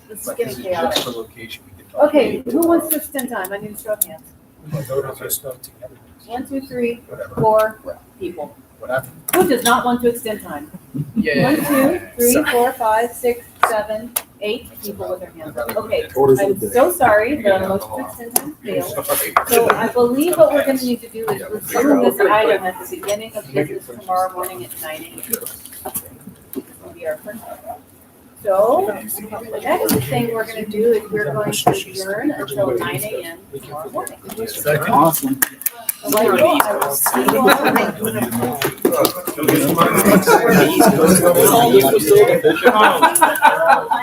This is getting chaotic. Okay, who wants to extend time? I need to show of hands. 1, 2, 3, 4 people. Who does not want to extend time? 1, 2, 3, 4, 5, 6, 7, 8 people with their hands up. Okay, Orders of I'm the day. so sorry, the motion to extend time failed. So I believe what we're gonna need to do is resume this item at the beginning of business tomorrow morning at 9 a.m. We are first. So, the next thing we're gonna do is we're going to adjourn until 9 a.m. tomorrow morning. Awesome. Delightful. I will see you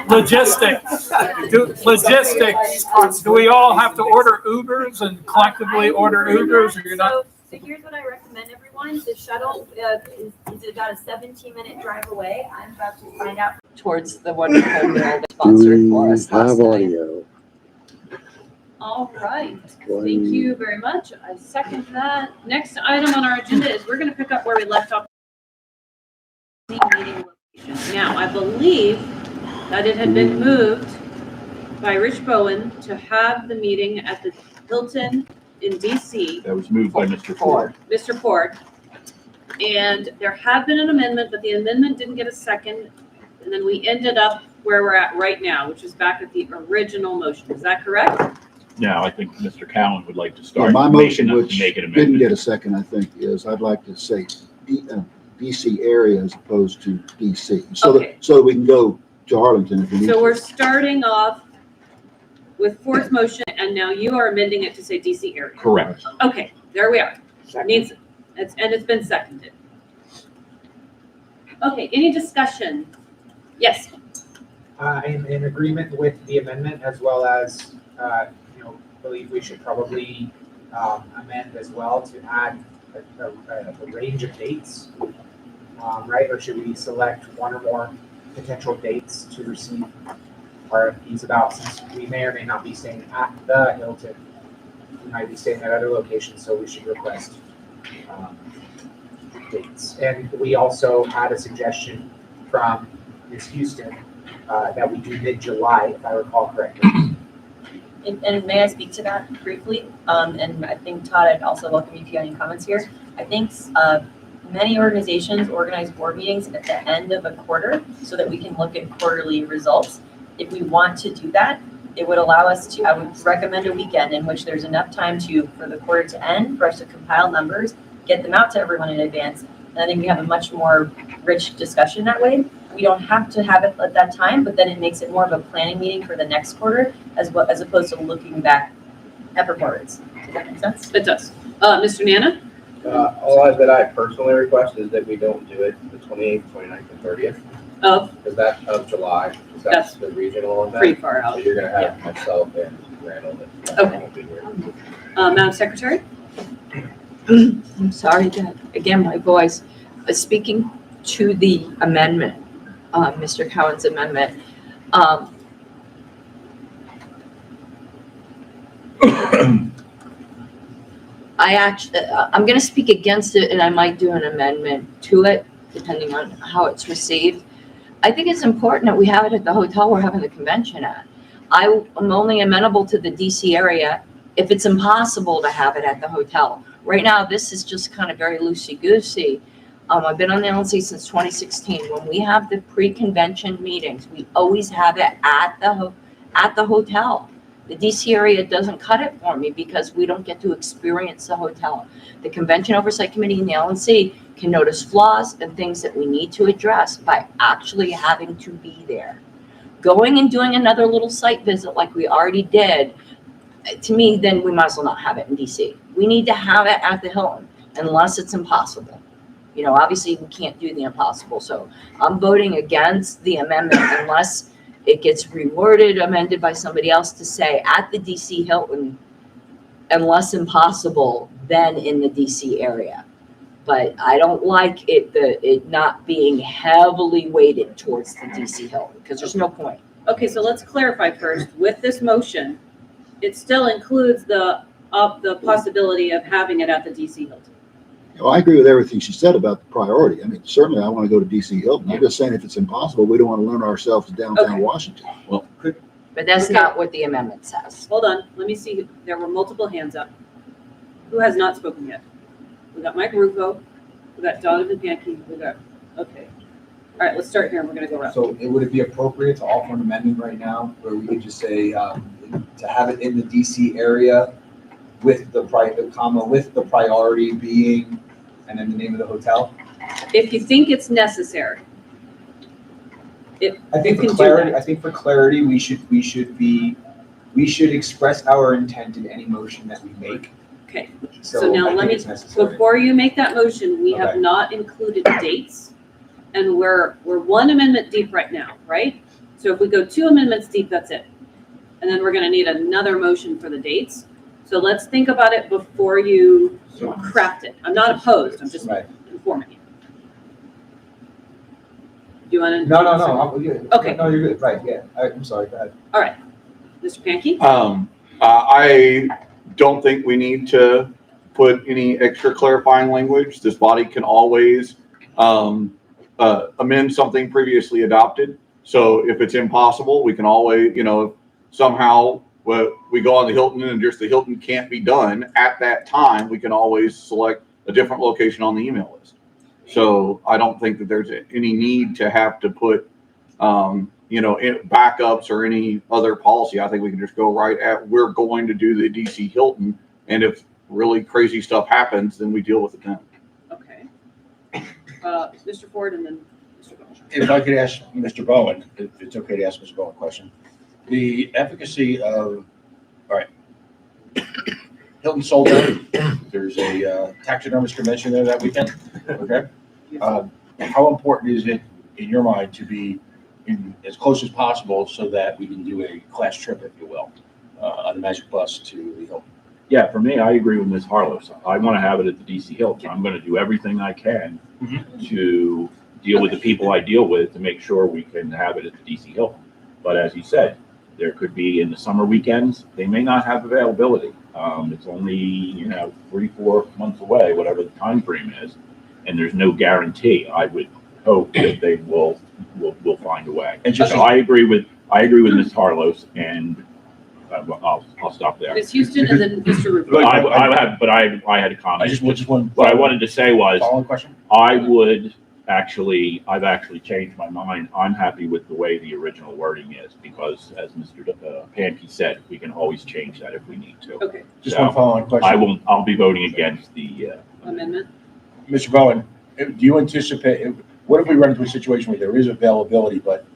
Logistics. Logistics. Do we all have to order Ubers and collectively order Ubers, or you're not? So here's what I recommend, everyone. The shuttle is about a 17-minute drive away. I'm about to find out. Towards the wonderful meal they sponsored for us last night. audio? All right, thank you very much. I second that. Next item on our agenda is we're going to pick up where we left off. Meeting location. Now, I believe that it had been moved by Rich Bowen to have the meeting at the Hilton in DC. That was moved by Mr. Ford. Mr. Ford. And there had been an amendment, but the amendment didn't get a second. And then we ended up where we're at right now, which is back at the original motion. Is that correct? Now, I think Mr. Cowan would like to Yeah, start. my motion, making which make an didn't amendment. get a second, I think, is I'd like to say DC area as opposed to DC. So Okay. that, so we can go to Arlington if we need So to. we're starting off with Ford's motion, and now you are amending it to say DC area. Correct. Okay, there we are. Needs, it's been seconded. Okay, any discussion? Yes. I am in agreement with the amendment as well as, believe we should probably amend as well to add a range of dates, right? Or should we select one or more potential dates to receive RFPs about, since we may or may not be staying at the Hilton. We might be staying at other locations, so we should request dates. And we also had a suggestion from Ms. Houston that we do mid-July, if I recall correctly. And may I speak to that briefly? And I think, Todd, I'd also welcome you if you have any comments here. I think many organizations organize board meetings at the end of a quarter so that we can look at quarterly results. If we want to do that, it would allow us to, I would recommend a weekend in which there's enough time for the quarter to end, for us to compile numbers, get them out to everyone in advance. And I think we have a much more rich discussion that way. We don't have to have it at that time, but then it makes it more of a planning meeting for the next quarter as opposed to looking back at performance. Does that make sense? It does. Mr. Nana? All that I personally request is that we don't do it the 28th, 29th, and 30th. Because that of July, 'cause that's the regional event. Pretty far out. So you're gonna have myself and Randall that Okay. won't be here. Madam Secretary? I'm sorry that, again, my voice, speaking to the amendment, Mr. Cowan's amendment. I'm going to speak against it, and I might do an amendment to it, depending on how it's received. I think it's important that we have it at the hotel we're having the convention at. I'm only amenable to the DC area if it's impossible to have it at the hotel. Right now, this is just kind of very loosey-goosey. I've been on the LNC since 2016. When we have the pre-convention meetings, we always have it at the hotel. The DC area doesn't cut it for me because we don't get to experience the hotel. The Convention Oversight Committee and the LNC can notice flaws and things that we need to address by actually having to be there. Going and doing another little site visit like we already did, to me, then we might as well not have it in DC. We need to have it at the Hilton unless it's impossible. You know, obviously we can't do the impossible. So I'm voting against the amendment unless it gets reworded, amended by somebody else to say at the DC Hilton, unless impossible, then in the DC area. But I don't like it not being heavily weighted towards the DC Hilton because there's no point. Okay, so let's clarify first. With this motion, it still includes the possibility of having it at the DC Hilton. Well, I agree with everything she said about the priority. I mean, certainly I want to go to DC Hilton. I'm just saying if it's impossible, we don't want to limit ourselves to downtown Washington. Well, but that's not what the amendment says. Hold on, let me see. There were multiple hands up. Who has not spoken yet? We got Mike Rufo, we got Donovan Pankey, okay. All right, let's start here and we're gonna go around. So would it be appropriate to offer an amendment right now where we could just say, to have it in the DC area with the priority being, and then the name of the hotel? If you think it's necessary. I think for clarity, we should express our intent in any motion that we make. Okay, so now let me, before you make that motion, we have not included dates. And we're one amendment deep right now, right? So if we go 2 amendments deep, that's it. And then we're gonna need another motion for the dates. So let's think about it before you craft it. I'm not opposed, I'm just informing you. Do you wanna? No, I'm good. Okay. No, you're good, right, yeah. I'm sorry, go ahead. All right, Mr. Pankey? I don't think we need to put any extra clarifying language. This body can always amend something previously adopted. So if it's impossible, we can always, somehow we go on the Hilton and just the Hilton can't be done at that time, we can always select a different location on the email list. So I don't think that there's any need to have to put, backups or any other policy. I think we can just go right at, we're going to do the DC Hilton. And if really crazy stuff happens, then we deal with it then. Okay. Mr. Ford and then Mr. Bowen. If I could ask Mr. Bowen, if it's okay to ask Mr. Bowen a question. The efficacy of, all right, Hilton sold out. There's a taxidermist convention there that weekend, okay? How important is it, in your mind, to be in as close as possible so that we can do a class trip, if you will, on the Magic Bus to the Hilton? Yeah, for me, I agree with Ms. Harlow. I want to have it at the DC Hilton. I'm going to do everything I can to deal with the people I deal with to make sure we can have it at the DC Hilton. But as you said, there could be in the summer weekends, they may not have availability. It's only, 3-4 months away, whatever the time frame is, and there's no guarantee. I would hope that they will find a way. And so I agree with Ms. Harlow's, and I'll stop there. Ms. Houston and then Mr. Rupert. I had a comment. What I wanted to say was, I've actually changed my mind. I'm happy with the way the original wording is because, as Mr. Pankey said, we can always change that if we need to. Okay. Just one following question. I'll be voting against the amendment. Mr. Bowen, do you anticipate, what if we run into a situation where there is availability, but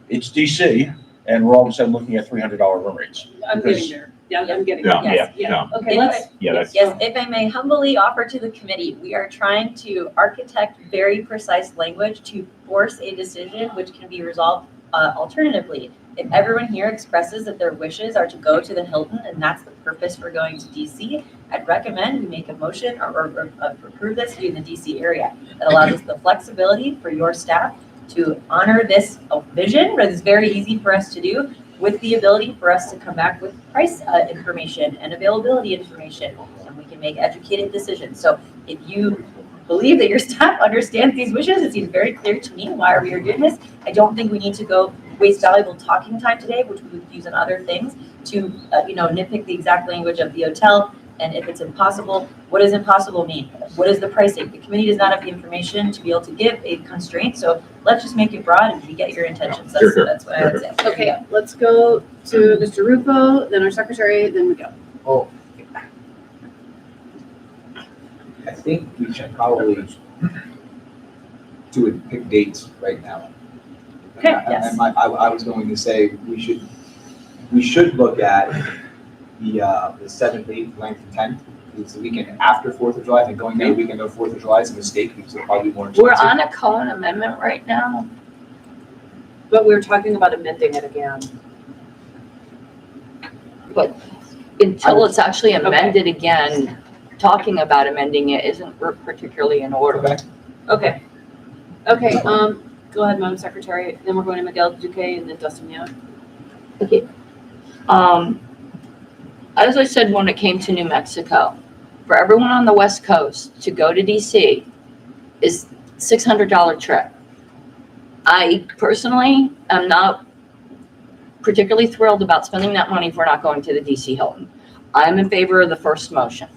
it's DC and we're all of a sudden looking at $300 room rates? I'm getting there. Yeah, I'm getting there. Yes. Okay, let's. Yes, if I may humbly offer to the committee, we are trying to architect very precise language to force a decision which can be resolved alternatively. If everyone here expresses that their wishes are to go to the Hilton and that's the purpose for going to DC, I'd recommend we make a motion or approve this in the DC area. That allows us the flexibility for your staff to honor this vision, but it's very easy for us to do, with the ability for us to come back with price information and availability information, and we can make educated decisions. So if you believe that your staff understands these wishes, it seems very clear to me why we are doing this. I don't think we need to go waste valuable talking time today, which we would use on other things, to nitpick the exact language of the hotel. And if it's impossible, what does impossible mean? What is the pricing? The committee does not have the information to be able to give a constraint, so let's just make it broad and we get your intentions. That's what I would say. Okay, let's go to Mr. Rupo, then our secretary, then we go. Oh. I think we should probably pick dates right now. Okay, yes. I was going to say we should look at the 7th, 8th, 9th, and 10th. It's the weekend after 4th of July. I think going there the weekend of 4th of July is a mistake because it'll probably be more expensive. We're on a Cohen amendment right now. But we were talking about amending it again. But until it's actually amended again, talking about amending it isn't particularly in order. Okay. Go ahead, Madam Secretary. Then we're going to Miguel Duque and then Dustin Young. Okay. As I said when it came to New Mexico, for everyone on the West Coast to go to DC is $600 trip. I personally am not particularly thrilled about spending that money if we're not going to the DC Hilton. I'm in favor of the first motion.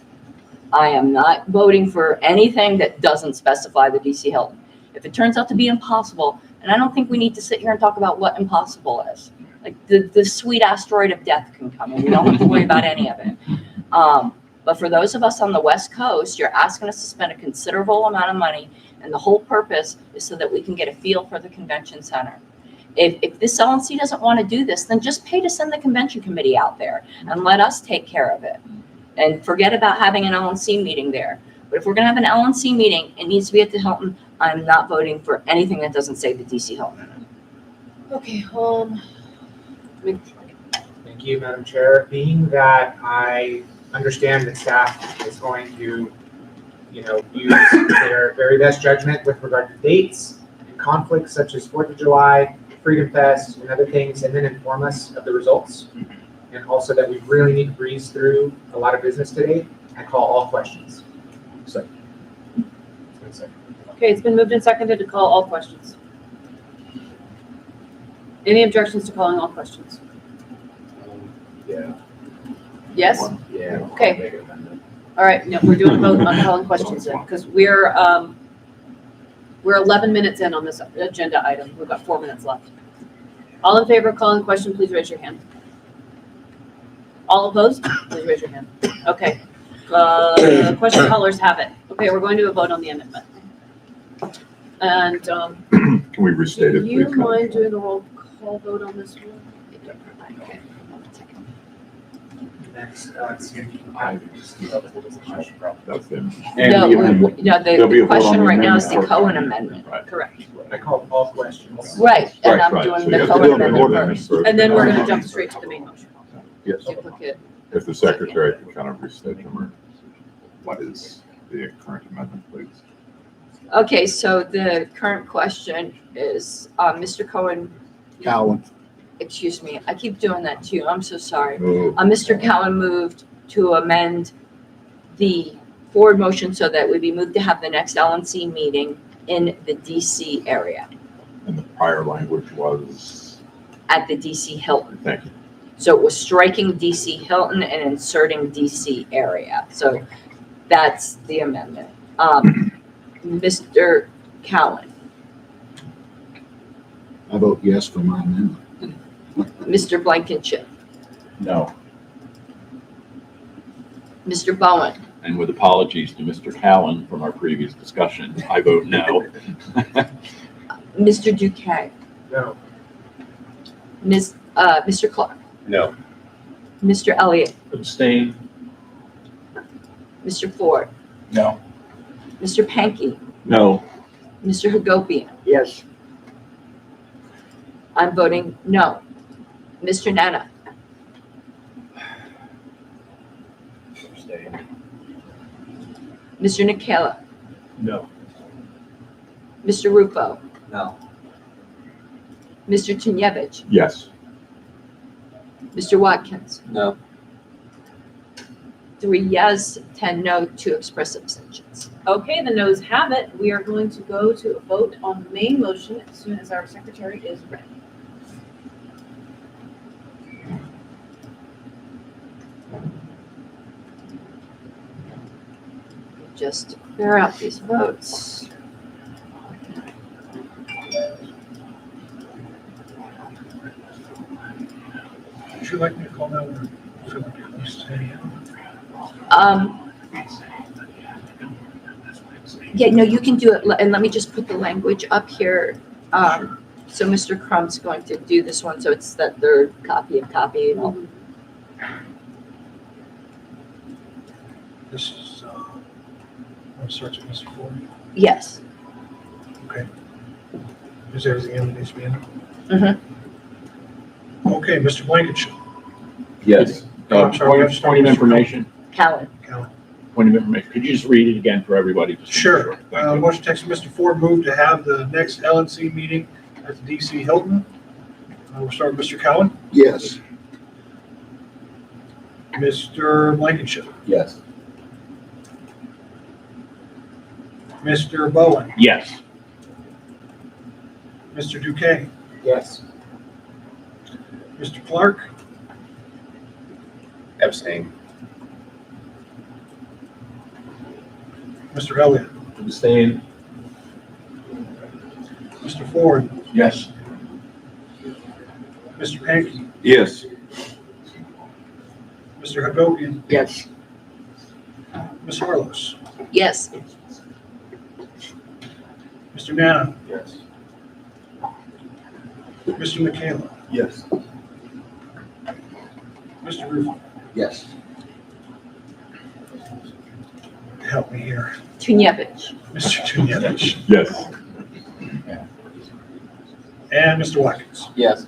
I am not voting for anything that doesn't specify the DC Hilton. If it turns out to be impossible, and I don't think we need to sit here and talk about what impossible is. Like the sweet asteroid of death can come and we don't have to worry about any of it. But for those of us on the West Coast, you're asking us to spend a considerable amount of money, and the whole purpose is so that we can get a feel for the convention center. If this LNC doesn't want to do this, then just pay to send the convention committee out there and let us take care of it. And forget about having an LNC meeting there. But if we're gonna have an LNC meeting, it needs to be at the Hilton. I'm not voting for anything that doesn't say the DC Hilton in it. Okay, Thank you, Madam Chair. Being that I understand that staff is going to, use their very best judgment with regard to dates and conflicts such as 4th of July, Freedom Fest, and other things, and then inform us of the results. And also that we really need to breeze through a lot of business today, I call all questions. So. Okay, it's been moved and seconded to call all questions. Any objections to calling all questions? Yeah. Yes? Yeah. Okay. All right, no, we're doing a vote on calling questions then, because we're 11 minutes in on this agenda item. We've got 4 minutes left. All in favor of calling question, please raise your hand. All opposed? Please raise your hand. Okay. Question callers have it. Okay, we're going to a vote on the amendment. And Can we restate it, do you please? mind doing a roll call vote on this one? Okay. Next, That's it. No, the question right now is the Cohen amendment. Correct. I call all questions. Right, and I'm Right, doing so you the have to Cohen do an amendment ordinance first. And then we're gonna jump straight to the main motion. Yes, Duplicate. if the secretary can kind of restate them, or what is the current amendment, please? Okay, so the current question is, Mr. Cohen, excuse me, I keep doing that to you, I'm so sorry. Mr. Cowan moved to amend the forward motion so that we'd be moved to have the next LNC meeting in the DC area, And the prior language was, at the DC Hilton. thank you. So it was striking DC Hilton and inserting DC area. So that's the amendment. Mr. Cowan, I vote yes for my amendment. Mr. Blankenship, No. Mr. Bowen, And with apologies to Mr. Cowan from our previous discussion, I vote no. Mr. Duque, No. Mr. Clark, No. Mr. Elliott, Abstain. Mr. Ford, No. Mr. Pankey, No. Mr. Hagopian. Yes. I'm voting no. Mr. Nana, Mr. Nikela, No. Mr. Rufo, No. Mr. Tinyevich, Yes. Mr. Watkins. No. 3 yes, 10 no, 2 express abstentions. Okay, the noes have it. We are going to go to a vote on the main motion as soon as our secretary is ready. Just clear out these votes. Would you like me to call that one? Should I stay? Yeah, no, you can do it, and let me just put the language up here. So Mr. Crumb's going to do this one, so it's that third copy of copy, you know. This is, starts with Mr. Ford. Yes. Okay. Is everything in this man? Mm-hmm. Okay, Mr. Blankenship. Yes. I'm sorry, Point of information. Callan. Point of information. Could you just read it again for everybody? Just to make Sure. Thank you. Motion text, Mr. Ford moved to have the next LNC meeting at the DC Hilton. We'll start with Mr. Cowan. Yes. Mr. Blankenship. Yes. Mr. Bowen. Yes. Mr. Duque. Yes. Mr. Clark. Abstain. Mr. Elliott. Abstain. Mr. Ford. Yes. Mr. Pankey. Yes. Mr. Hagopian. Yes. Ms. Harlos. Yes. Mr. Nana. Yes. Mr. Nikela. Yes. Mr. Rufo. Yes. help me here. Tunevich. Mr. Tunevich. Yes. And Mr. Watkins. Yes.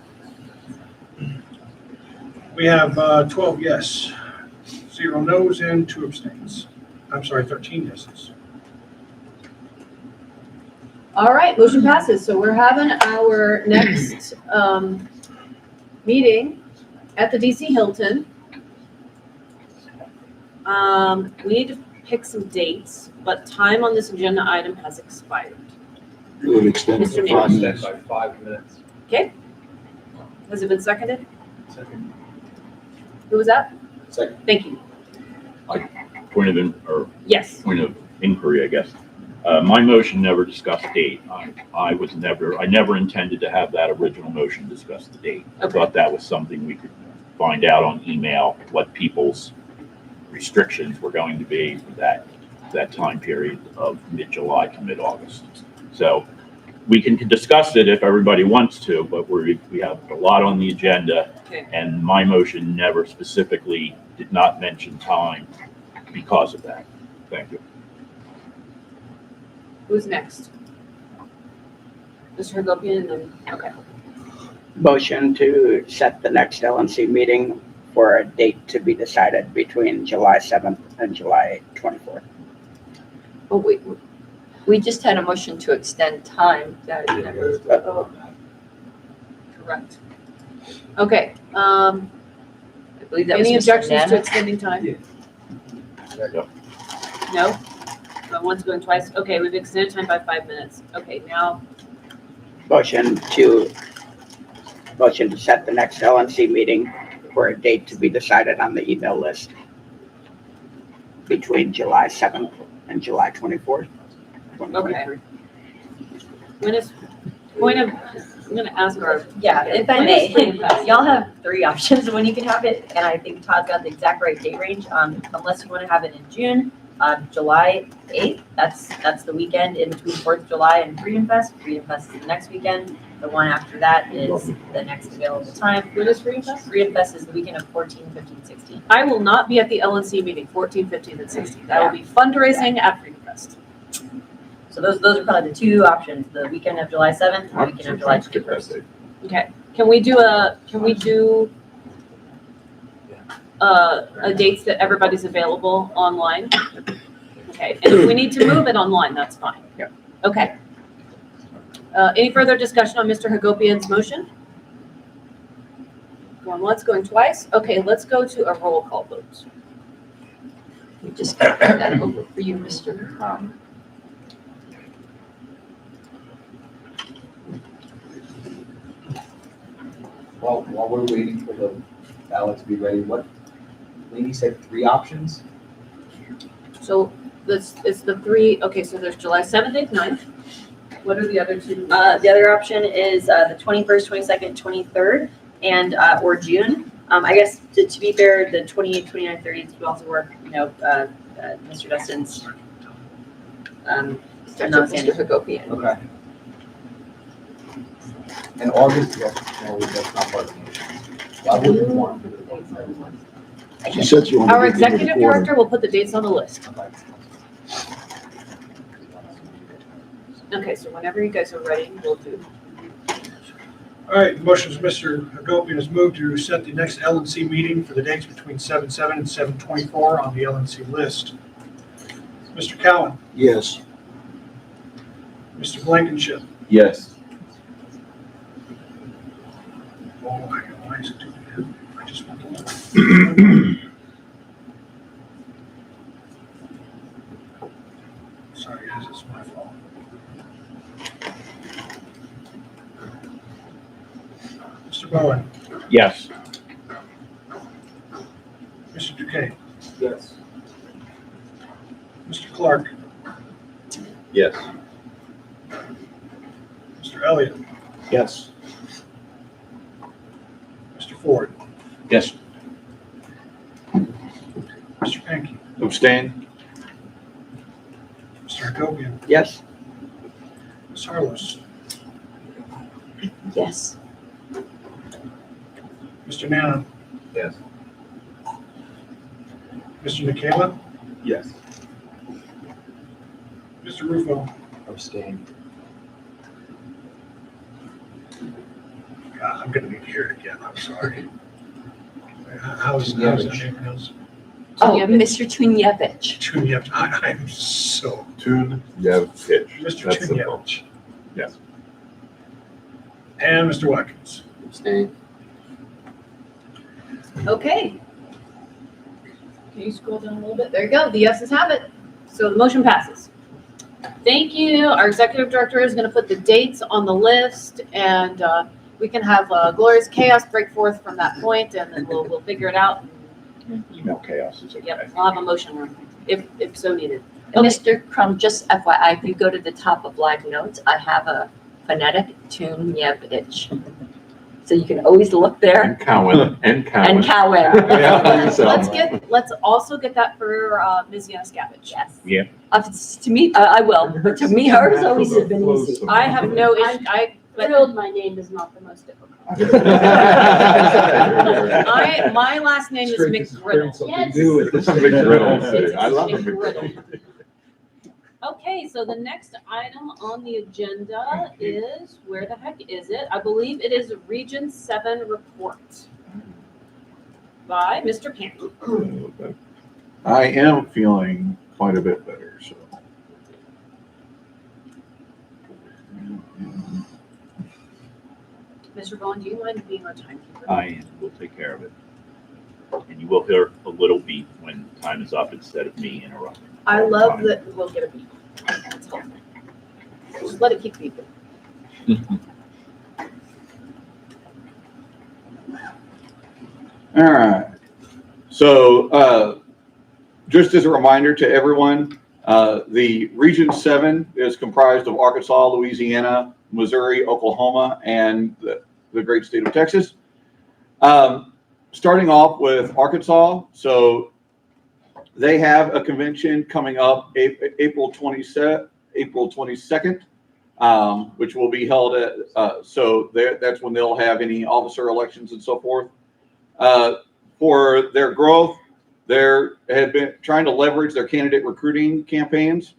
We have 12 yes, 0 no's, and 2 abstains. I'm sorry, 13 yeses. All right, motion passes. So we're having our next meeting at the DC Hilton. We need to pick some dates, but time on this agenda item has expired. We'll extend it Mr. for Mayor. 5 minutes. By 5 minutes. Okay. Has it been seconded? Second. Who was that? Second. Thank you. Point of Yes. point of inquiry, I guess. My motion never discussed date. I never intended to have that original motion discuss the date. I thought that was something we could find out on email, what people's restrictions were going to be for that time period of mid-July to mid-August. So we can discuss it if everybody wants to, but we have a lot on the agenda. Okay. And my motion never specifically did not mention time because of that. Thank you. Who's next? Mr. Hagopian, and then, okay. Motion to set the next LNC meeting for a date to be decided between July 7th and July 24th. Oh, we just had a motion to extend time. Correct. Okay, I believe that was any Mr. objections to Nana. extending time? No? Going once, going twice? Okay, we've extended time by 5 minutes. Okay, now, Motion to set the next LNC meeting for a date to be decided on the email list between July 7th and July 24th. okay. When is, point of, I'm gonna ask our. Yeah, if I when is spring may, fest? y'all have 3 options when you can have it, and I think Todd's got the exact right date range, unless you want to have it in June. July 8th, that's the weekend in between 4th of July and Freedom Fest. Freedom Fest is the next weekend. The one after that is the next available time. When is Freedom Fest? Freedom Fest is the weekend of 14, 15, 16. I will not be at the LNC meeting, 14, 15, and 16. I will be fundraising at Freedom Fest. So those are probably the 2 options, the weekend of July 7th, and the weekend of July 21st. Okay, can we do a dates that everybody's available online? Okay, and if we need to move it online, that's fine. Yeah. Okay. Any further discussion on Mr. Hagopian's motion? Going once, going twice? Okay, let's go to a roll call vote. We just got that over for you, Mr. While we're waiting for the ballot to be ready, what, Lainey said 3 options? So it's the 3, okay, so there's July 7th, 8th, 9th. What are the other 2? The other option is the 21st, 22nd, 23rd, and or June. I guess to be fair, the 28th, 29th, 30th would also work. Mr. Dustin's Mr. Hagopian. Okay. And August, that's not part of the motion. Why would we want to do it? She said you wanted Our to do it executive before. director will put the dates on the list. Okay, so whenever you guys are ready, we'll do. All right, the motion is Mr. Hagopian has moved to set the next LNC meeting for the dates between 7/7 and 7/24 on the LNC list. Mr. Cowan, Yes. Mr. Blankenship. Yes. Oh, why is it doing that? I just want to. Sorry, guys, it's my fault. Mr. Bowen, Yes. Mr. Duquesne, Yes. Mr. Clark, Yes. Mr. Elliott, Yes. Mr. Ford, Yes. Mr. Pankey, Abstain? Mr. Hagopian, Yes. Ms. Harless, Yes. Mr. Nana, Yes. Mr. Nicola, Yes. Mr. Rufo? Abstain. God, I'm gonna need to hear it again, I'm sorry. How's that name pronounced? Oh, Mr. Tunjevich. Tunjevich, I'm so. Tunjevich. Mr. That's the Tunjevich. Yes. And Mr. Watkins. Abstain. Okay. Can you scroll down a little bit? There you go. The yeses have it. So the motion passes. Thank you. Our executive director is going to put the dates on the list, and we can have glorious chaos break forth from that point, and then we'll figure it out. Email chaos is okay. Yep, I'll have a motion run if so needed. And Mr. Crum, just FYI, if you go to the top of live notes, I have a phonetic Tunjevich. So you can always look there. And Cowan. And Cowan. And Cowan. Let's also get that for Ms. Yanuskavich. Yes. Yeah. To me, I will, but to me, hers always has been easy. I have no issue. Thrilled my name is not the most difficult. My last name is McGriddle. Yes. McGriddle. I love McGriddle. Okay, so the next item on the agenda is, where the heck is it? I believe it is Region 7 report by Mr. Pant. I am feeling quite a bit better, so. Mr. Vaughn, do you mind being our timekeeper? I am. We'll take care of it. And you will hear a little beep when time is up instead of me interrupting. I love that we'll get a beep. That's helpful. Just let it keep beeping. All right. So just as a reminder to everyone, the Region 7 is comprised of Arkansas, Louisiana, Missouri, Oklahoma, and the great state of Texas. Starting off with Arkansas, so they have a convention coming up April 22nd, which will be held at, so that's when they'll have any officer elections and so forth. For their growth, they have been trying to leverage their candidate recruiting campaigns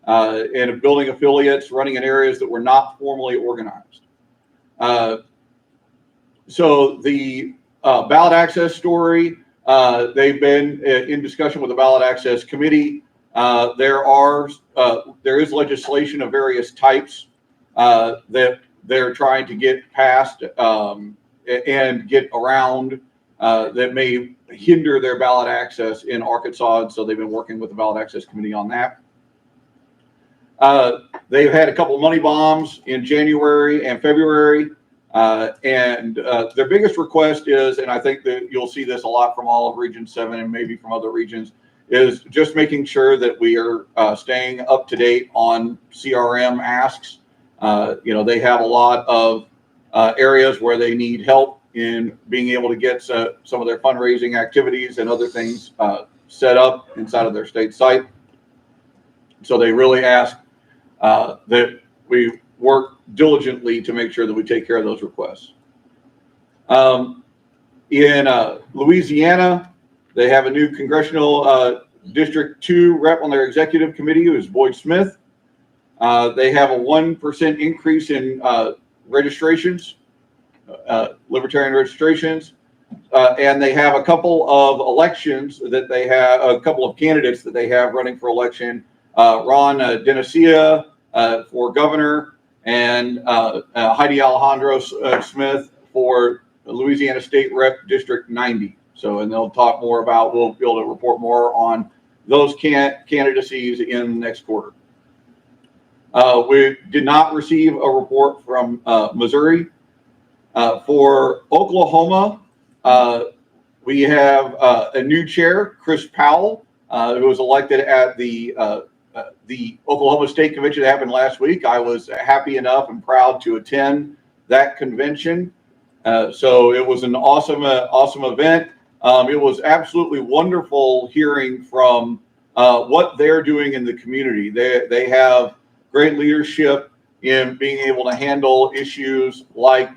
and building affiliates, running in areas that were not formally organized. So the ballot access story, they've been in discussion with the ballot access committee. There is legislation of various types that they're trying to get passed and get around that may hinder their ballot access in Arkansas. And so they've been working with the ballot access committee on that. They've had a couple of money bombs in January and February. And their biggest request is, and I think that you'll see this a lot from all of Region 7 and maybe from other regions, is just making sure that we are staying up to date on CRM asks. They have a lot of areas where they need help in being able to get some of their fundraising activities and other things set up inside of their state site. So they really ask that we work diligently to make sure that we take care of those requests. In Louisiana, they have a new congressional District 2 rep on their executive committee, who is Boyd Smith. They have a 1% increase in registrations, Libertarian registrations, and they have a couple of elections that they have, a couple of candidates that they have running for election. Ron Denecia for governor, and Heidi Alejandro Smith for Louisiana State Rep District 90. So, and they'll talk more about, we'll be able to report more on those candidacies in the next quarter. We did not receive a report from Missouri. For Oklahoma, we have a new chair, Chris Powell, who was elected at the Oklahoma State Convention that happened last week. I was happy enough and proud to attend that convention. So it was an awesome event. It was absolutely wonderful hearing from what they're doing in the community. They have great leadership in being able to handle issues like,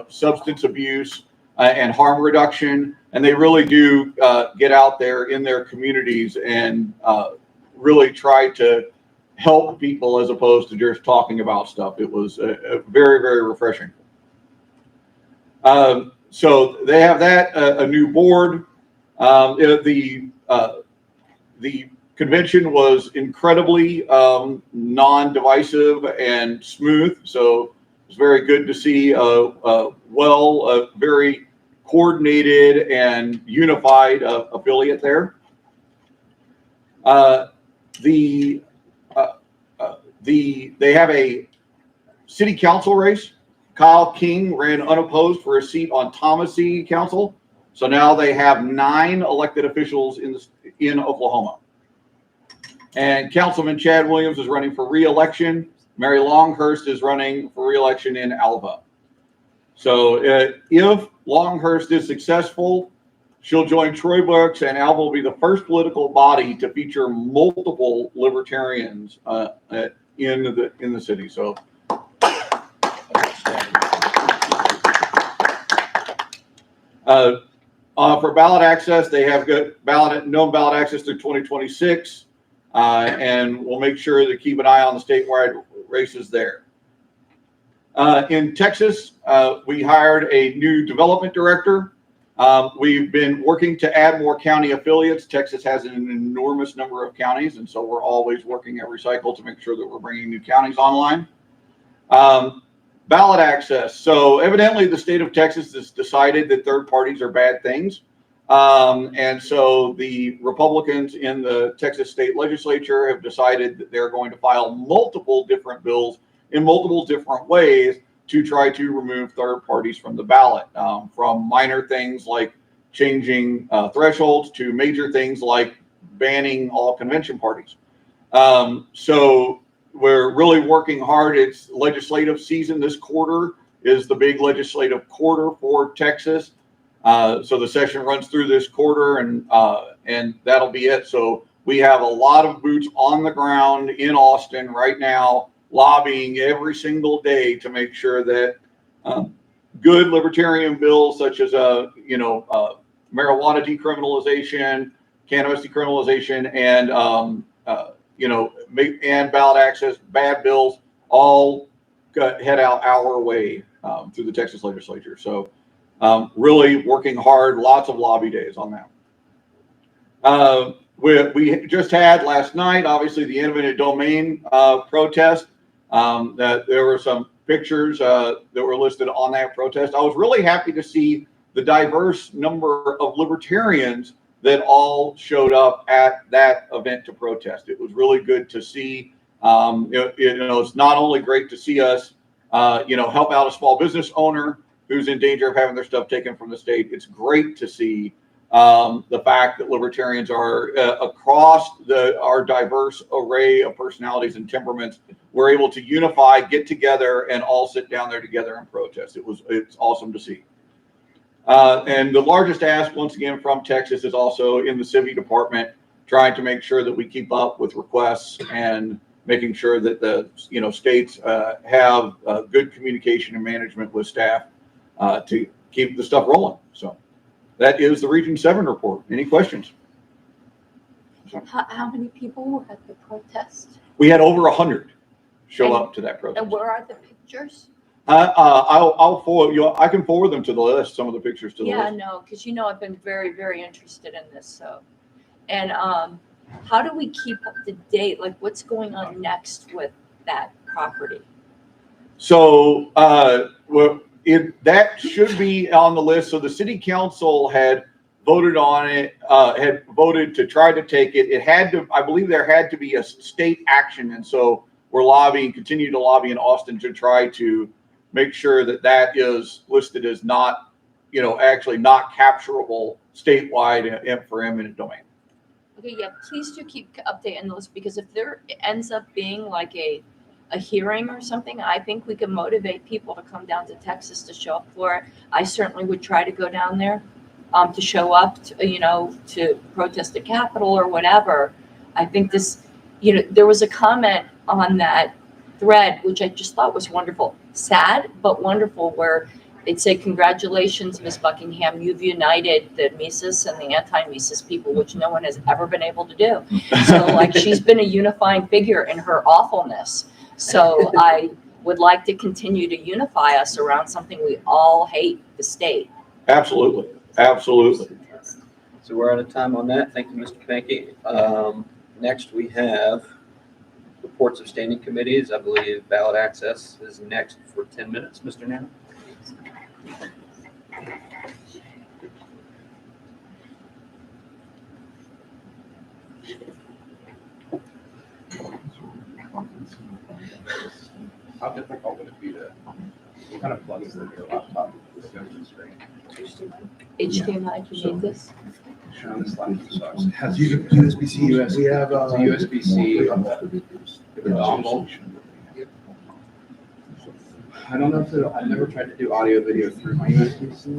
substance abuse and harm reduction. And they really do get out there in their communities and really try to help people as opposed to just talking about stuff. It was very, very refreshing. So they have that, a new board. The convention was incredibly non-divisive and smooth. So it's very good to see a very coordinated and unified affiliate there. They have a city council race. Kyle King ran unopposed for a seat on Thomas City Council. So now they have 9 elected officials in Oklahoma. And Councilman Chad Williams is running for re-election. Mary Longhurst is running for re-election in Alva. So if Longhurst is successful, she'll join Troy Brooks, and Alva will be the first political body to feature multiple libertarians in the city. So. For ballot access, they have good known ballot access through 2026, and we'll make sure to keep an eye on the statewide races there. In Texas, we hired a new development director. We've been working to add more county affiliates. Texas has an enormous number of counties, and so we're always working every cycle to make sure that we're bringing new counties online. Ballot access. So evidently the state of Texas has decided that third parties are bad things. And so the Republicans in the Texas state legislature have decided that they're going to file multiple different bills in multiple different ways to try to remove third parties from the ballot, from minor things like changing thresholds to major things like banning all convention parties. So we're really working hard. It's legislative season. This quarter is the big legislative quarter for Texas. So the session runs through this quarter, and that'll be it. So we have a lot of boots on the ground in Austin right now, lobbying every single day to make sure that good libertarian bills such as marijuana decriminalization, cannabis decriminalization, and and ballot access, bad bills, all head out our way through the Texas legislature. So really working hard, lots of lobby days on that. We just had last night, obviously, the eminent domain protest. That there were some pictures that were listed on that protest. I was really happy to see the diverse number of libertarians that all showed up at that event to protest. It was really good to see. It's not only great to see us, help out a small business owner who's in danger of having their stuff taken from the state. It's great to see the fact that libertarians are across our diverse array of personalities and temperaments. We're able to unify, get together, and all sit down there together and protest. It's awesome to see. And the largest ask, once again, from Texas is also in the Civic Department, trying to make sure that we keep up with requests and making sure that the states have good communication and management with staff to keep the stuff rolling. So that is the Region 7 report. Any questions? How many people were at the protest? We had over 100 show up to that protest. And where are the pictures? I'll forward you. I can forward them to the list. Some of the pictures to the list. Yeah, no, because I've been very, very interested in this. So, and how do we keep up to date? Like, what's going on next with that property? So, that should be on the list. So the city council had voted on it, had voted to try to take it. It had to, I believe there had to be a state action. And so we're continue to lobby in Austin to try to make sure that is listed as not, actually not capturable statewide for eminent domain. Okay, yeah, please do keep updating those, because if there ends up being like a hearing or something, I think we can motivate people to come down to Texas to show up for it. I certainly would try to go down there to show up, to protest the Capitol or whatever. I think this, there was a comment on that thread, which I just thought was wonderful, sad, but wonderful, where they'd say, congratulations, Ms. Buckingham, you've united the Mises and the anti-Mises people, which no one has ever been able to do. So like, she's been a unifying figure in her awfulness. So I would like to continue to unify us around something we all hate, the state. Absolutely, absolutely. So we're out of time on that. Thank you, Mr. Pankey. Next, we have reports of standing committees. I believe ballot access is next for 10 minutes, Mr. Nana. How difficult would it be to kind of plug into your laptop with the screen? HDMI, do you need this? Showing this laptop sucks. It has USB-C. We have USB-C with a dongle. I don't know if it'll, I've never tried to do audio video through my USB-C.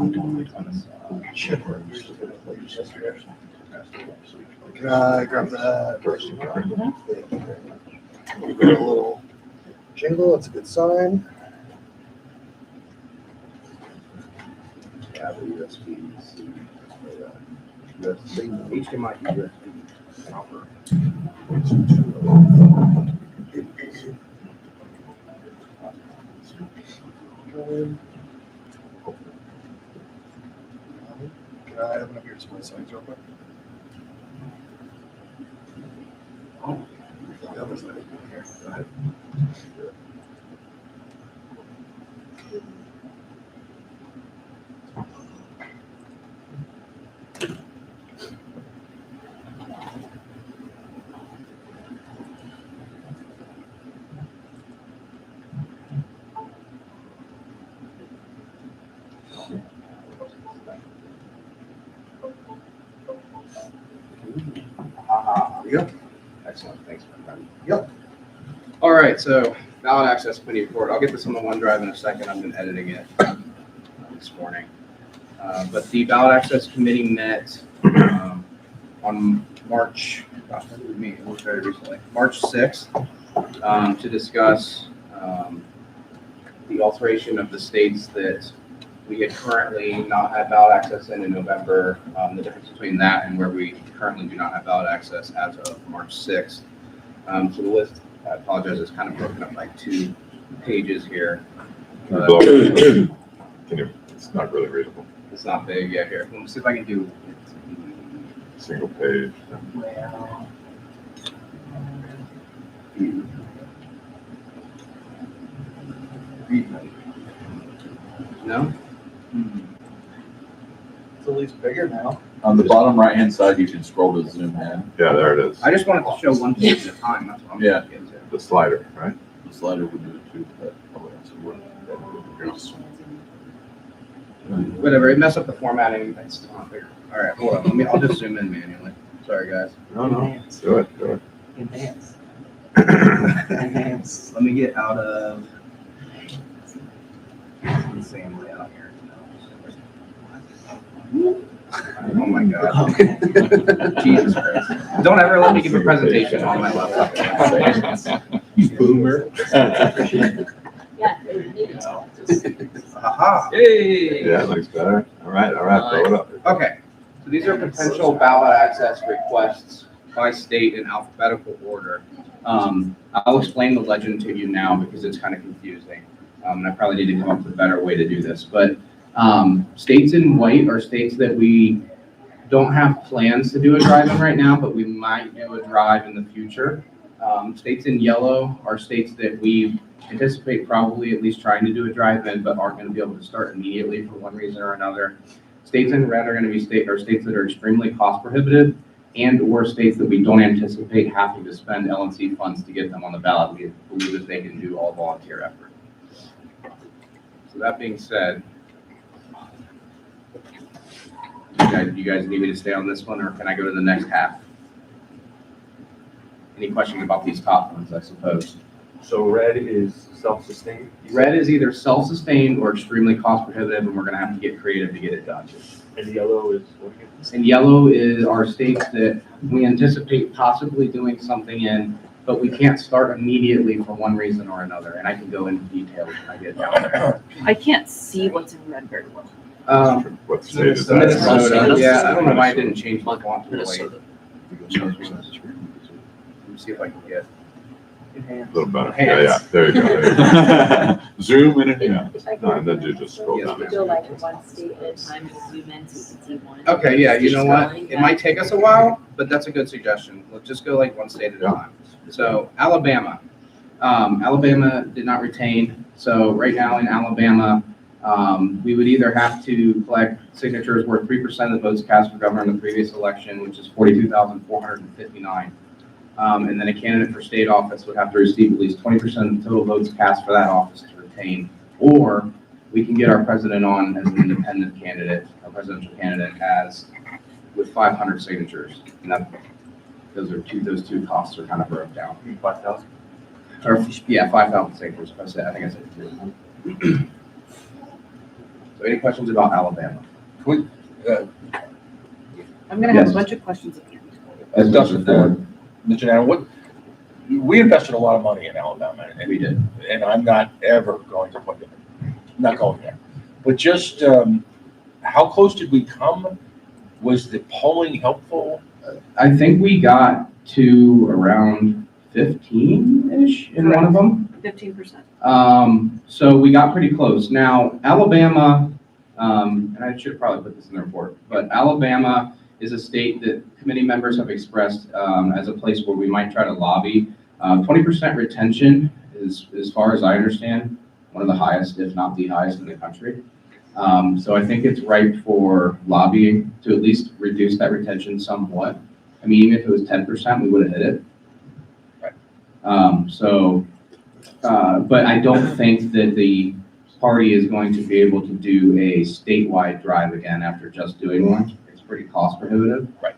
Can I grab that? We got a little jingle, that's a good sign. Yeah, the USB-C. HDMI USB. Can I open up your display settings real quick? The other side. Here, go ahead. There you go. Excellent, thanks for that. Yep. All right, so ballot access committee report. I'll get this on the OneDrive in a second. I've been editing it this morning. But the ballot access committee met on March, gosh, when did we meet? It was very recently, March 6th, to discuss the alteration of the states that we had currently not had ballot access in November, the difference between that and where we currently do not have ballot access as of March 6th. So the list, I apologize, is kind of broken up by 2 pages here. It's not really readable. It's not big, yeah, here. Let me see if I can do Single page. No? It's at least bigger now. On the bottom right-hand side, you can scroll to zoom in. Yeah, there it is. I just wanted to show one page at a time, that's what I'm Yeah. getting to. The slider, right? The slider would do it too, but probably has to work. Whatever, it messed up the formatting, it's still not bigger. All right, hold on, I'll just zoom in manually. Sorry, guys. No, do it. Enhance. Enhance. Let me get out of the same layout here. Oh my God. Jesus Christ. Don't ever let me give a presentation on my laptop. You boomer. Aha. Hey. Yeah, it looks better. All right, throw it up. Okay, so these are potential ballot access requests by state in alphabetical order. I'll explain the legend to you now because it's kind of confusing. And I probably need to come up with a better way to do this. But states in white are states that we don't have plans to do a drive-in right now, but we might do a drive in the future. States in yellow are states that we anticipate probably at least trying to do a drive-in, but aren't going to be able to start immediately for one reason or another. States in red are going to be states that are extremely cost prohibitive and or states that we don't anticipate having to spend LNC funds to get them on the ballot. We believe that they can do all volunteer effort. So that being said, you guys need me to stay on this one or can I go to the next half? Any questions about these top ones, I suppose? So red is self-sustained? Red is either self-sustained or extremely cost prohibitive, and we're gonna have to get creative to get it done. And yellow is what again? And yellow is our states that we anticipate possibly doing something in, but we can't start immediately for one reason or another, and I can go into detail when I get down there. I can't see what's in red very well. What state is that? Minnesota, yeah, I don't know why I didn't change the font to the late. Let me see if I can get. A little better. Yeah, there you go. There you go. Zoom in it, yeah. No, and then you just scroll down. Go like one state at a time, just zoom in so you can see one. Okay, yeah, you know what? It might take us a while, but that's a good suggestion. Let's just go like one state at a time. So Alabama. Alabama did not retain. So right now in Alabama, we would either have to collect signatures worth 3% of the votes cast for governor in the previous election, which is 42,459. And then a candidate for state office would have to receive at least 20% of the total votes cast for that office to retain. Or we can get our president on as an independent candidate, a presidential candidate, with 500 signatures. And that, those two costs are kind of broke down. 5,000? Or, yeah, 5,000 signatures. I think I said 2. So any questions about Alabama? I'm gonna have a bunch of questions at the end. As Dustin said. Mr. Nana, we invested a lot of money in Alabama, and we did. And I'm not ever going to put it, not going there. But just how close did we come? Was the polling helpful? I think we got to around 15-ish in one of them. 15%. So we got pretty close. Now, Alabama, and I should probably put this in the report, but Alabama is a state that committee members have expressed as a place where we might try to lobby. 20% retention is, as far as I understand, one of the highest, if not the highest in the country. So I think it's ripe for lobbying to at least reduce that retention somewhat. I mean, even if it was 10%, we would have hit it. Right. But I don't think that the party is going to be able to do a statewide drive again after just doing one. It's pretty cost prohibitive. Right.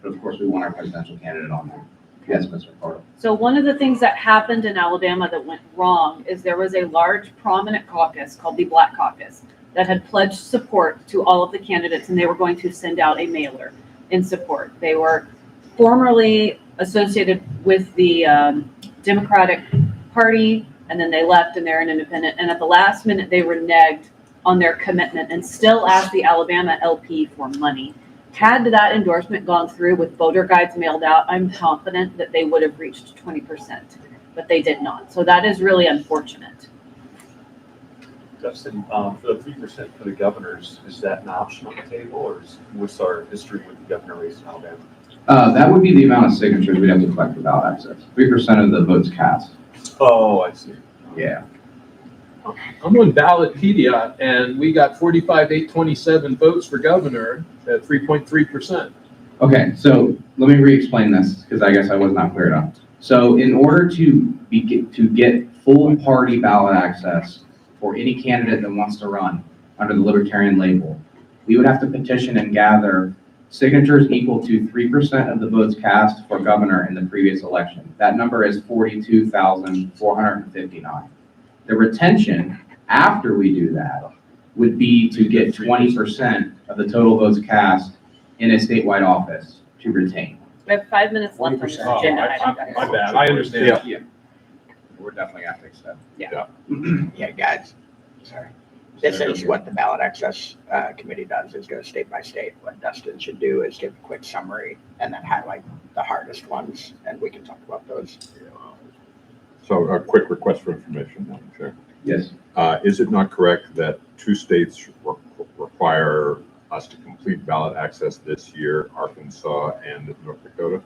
But of course, we want our presidential candidate on there. Yes, Mr. Carter. So one of the things that happened in Alabama that went wrong is there was a large prominent caucus called the Black Caucus that had pledged support to all of the candidates, and they were going to send out a mailer in support. They were formerly associated with the Democratic Party, and then they left and they're an independent. And at the last minute, they reneged on their commitment and still asked the Alabama LP for money. Had that endorsement gone through with voter guides mailed out, I'm confident that they would have reached 20%, but they did not. So that is really unfortunate. Justin, for the 3% for the governors, is that an option on the table, or what's our history with the governor race in Alabama? That would be the amount of signatures we'd have to collect for ballot access. 3% of the votes cast. Oh, I see. Yeah. I'm on Ballotpedia, and we got 45,827 votes for governor at 3.3%. Okay, so let me re-explain this because I guess I was not clear enough. So in order to get full party ballot access for any candidate that wants to run under the Libertarian label, we would have to petition and gather signatures equal to 3% of the votes cast for governor in the previous election. That number is 42,459. The retention after we do that would be to get 20% of the total votes cast in a statewide office to retain. We have 5 minutes left on this agenda item. My bad, I understand. Yeah. We're definitely gonna fix that. Yeah. Yeah, guys, sorry. This is what the ballot access committee does, is go state by state. What Dustin should do is give a quick summary and then highlight the hardest ones, and we can talk about those. So a quick request for information, Madam Chair. Yes. Is it not correct that 2 states require us to complete ballot access this year, Arkansas and North Dakota?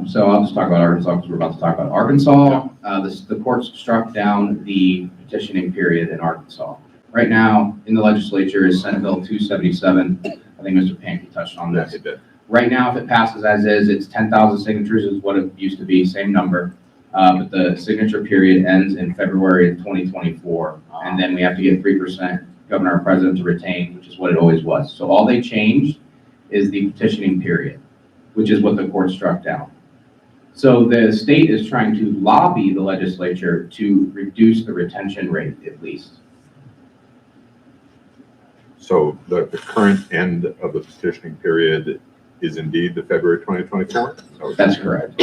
So I'll just talk about Arkansas because we're about to talk about Arkansas. The courts struck down the petitioning period in Arkansas. Right now in the legislature is Senate Bill 277. I think Mr. Pankey touched on this. Yes, it did. Right now, if it passes as is, it's 10,000 signatures is what it used to be, same number. But the signature period ends in February of 2024. And then we have to get 3% governor or president to retain, which is what it always was. So all they changed is the petitioning period, which is what the court struck down. So the state is trying to lobby the legislature to reduce the retention rate at least. So the current end of the petitioning period is indeed the February 2024? That's correct.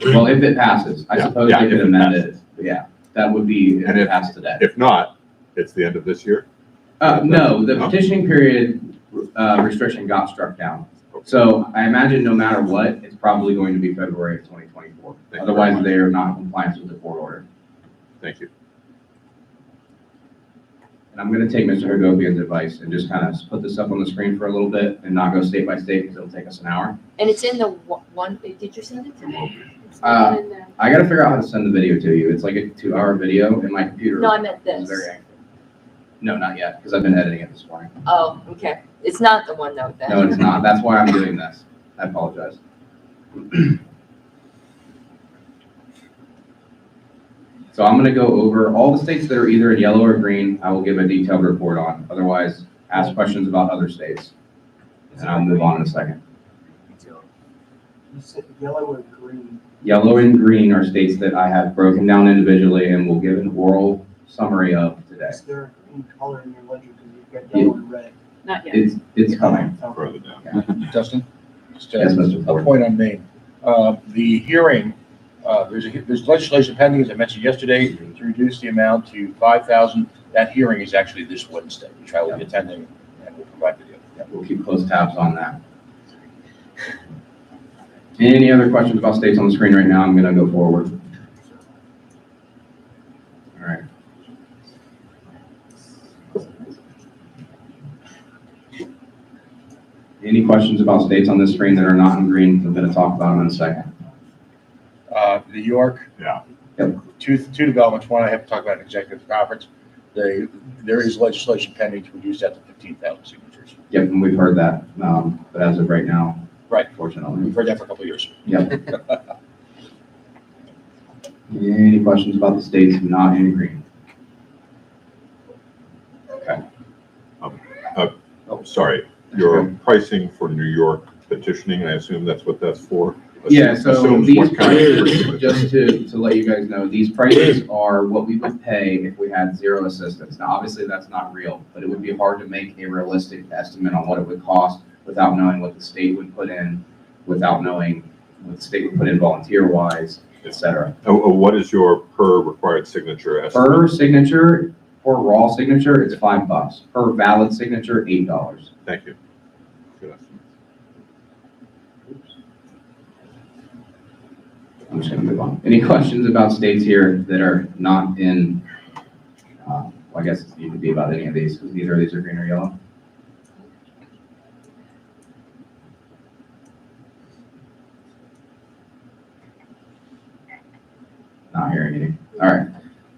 Well, if it passes, I suppose Yeah, they if could it amend it. Yeah, that would be if it passed today. If not, it's the end of this year? No, the petitioning period restriction got struck down. So I imagine no matter what, it's probably going to be February of 2024. Otherwise, they are not in compliance with the court order. Thank you. And I'm going to take Mr. Hagopian's advice and just kind of put this up on the screen for a little bit and not go state by state because it'll take us an hour. And it's in the one, did you send it to me? I got to figure out how to send the video to you. It's like a 2-hour video and my computer. No, I meant is this. very angry. No, not yet, because I've been editing it this morning. Oh, okay. It's not the one though, then. No, it's not. That's why I'm doing this. I apologize. So I'm going to go over all the states that are either in yellow or green. I will give a detailed report on. Otherwise, ask questions about other states. And I'll move on in a second. You said yellow or green? Yellow and green are states that I have broken down individually and will give an oral summary of today. Is there a green color in your ledger because you've got yellow and red? Not yet. It's coming. Further down. Justin? Just Yes, Mr. a Ford. point on Maine. The hearing, there's legislation pending, as I mentioned yesterday, to reduce the amount to 5,000. That hearing is actually this Wednesday, which I will be attending and will provide video. Yeah, we'll keep close tabs on that. Any other questions about states on the screen right now? I'm going to go forward. All right. Any questions about states on this screen that are not in green? I'm going to talk about them in a second. New York. Yeah. Yep. Two developments. One, I have to talk about an executive conference. There is legislation pending to reduce that to 15,000 signatures. Yep, and we've heard that, but as of right now, Right. fortunately. We've heard that for a couple of years. Yep. Any questions about the states not in green? Okay. Sorry, your pricing for New York petitioning, I assume that's what that's for? Yeah, so Assumes these what kind of- prices, just to let you guys know, these prices are what we would pay if we had zero assistance. Now, obviously, that's not real, but it would be hard to make a realistic estimate on what it would cost without knowing what the state would put in, without knowing what the state would put in volunteer-wise, et cetera. What is your per required signature estimate? Per signature, for raw signature, it's $5. Per valid signature, $8. Thank you. Good. I'm just gonna move on. Any questions about states here that are not in, well, I guess it could be about any of these, because neither of these are green or yellow. Not hearing anything. All right.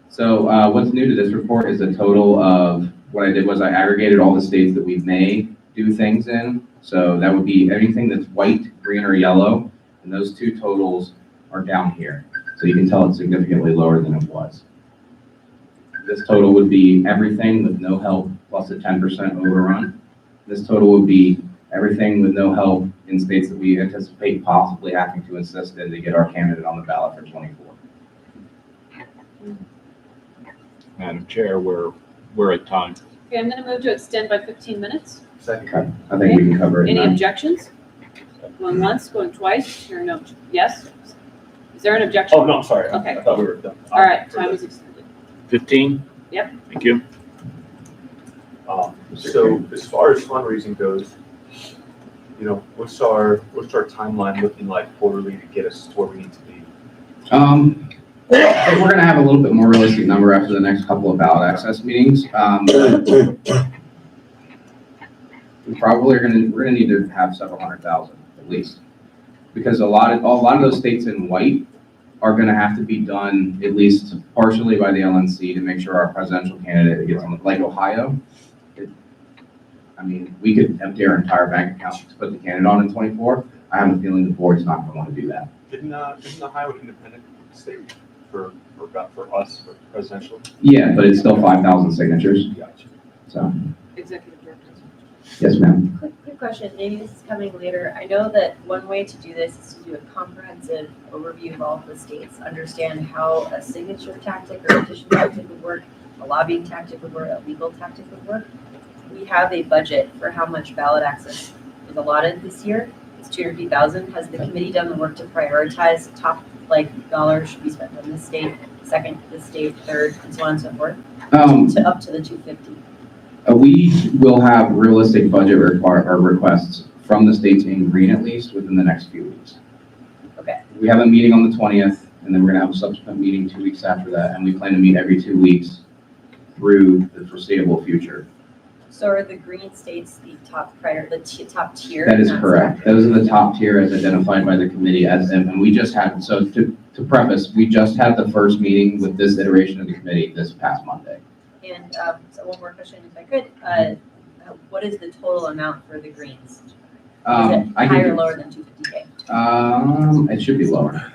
So what's new to this report is a total of, what I did was I aggregated all the states that we may do things in. So that would be anything that's white, green, or yellow, and those two totals are down here. So you can tell it's significantly lower than it was. This total would be everything with no help plus a 10% overrun. This total would be everything with no help in states that we anticipate possibly having to insist in to get our candidate on the ballot for 24. Madam Chair, we're at time. Okay, I'm gonna move to extend by 15 minutes. Second. I think we can cover it. Any now. objections? Going once, going twice, or no? Yes? Is there an objection? Oh, no, I'm sorry. Okay. I thought we were done. All right, time is extended. 15? Yep. Thank you. So as far as fundraising goes, you know, what's our timeline looking like quarterly to get us to where we need to be? I think we're gonna have a little bit more realistic number after the next couple of ballot access meetings. We probably we're gonna need to have several 100,000 at least, because a lot of those states in white are gonna have to be done at least partially by the LNC to make sure our presidential candidate gets on the, like Ohio. I mean, we could empty our entire bank account to put the candidate on in 24. I have a feeling the board's not gonna want to do that. Isn't Ohio an independent state for us, for presidential? Yeah, but it's still 5,000 signatures. Gotcha. So, Executive Director. yes, ma'am. Quick question, maybe this is coming later. I know that one way to do this is to do a comprehensive overview of all of the states, understand how a signature tactic or petition tactic would work, a lobbying tactic would work, a legal tactic would work. We have a budget for how much ballot access is allotted this year. it's 250,000. Has the committee done the work to prioritize top, dollars should be spent on this state, second, this state, third, and so on and so forth? To up to the 250. We will have realistic budget requests from the states in green at least within the next few weeks. Okay. We have a meeting on the 20th, and then we're gonna have a subsequent meeting 2 weeks after that, and we plan to meet every 2 weeks through the foreseeable future. So are the green states the top top tier? That is not correct. second? Those are the top tier as identified by the committee and we just had, so to preface, we just had the first meeting with this iteration of the committee this past Monday. And so one more question, if I could. What is the total amount for the greens? Is it higher or lower than 250K? It should be lower.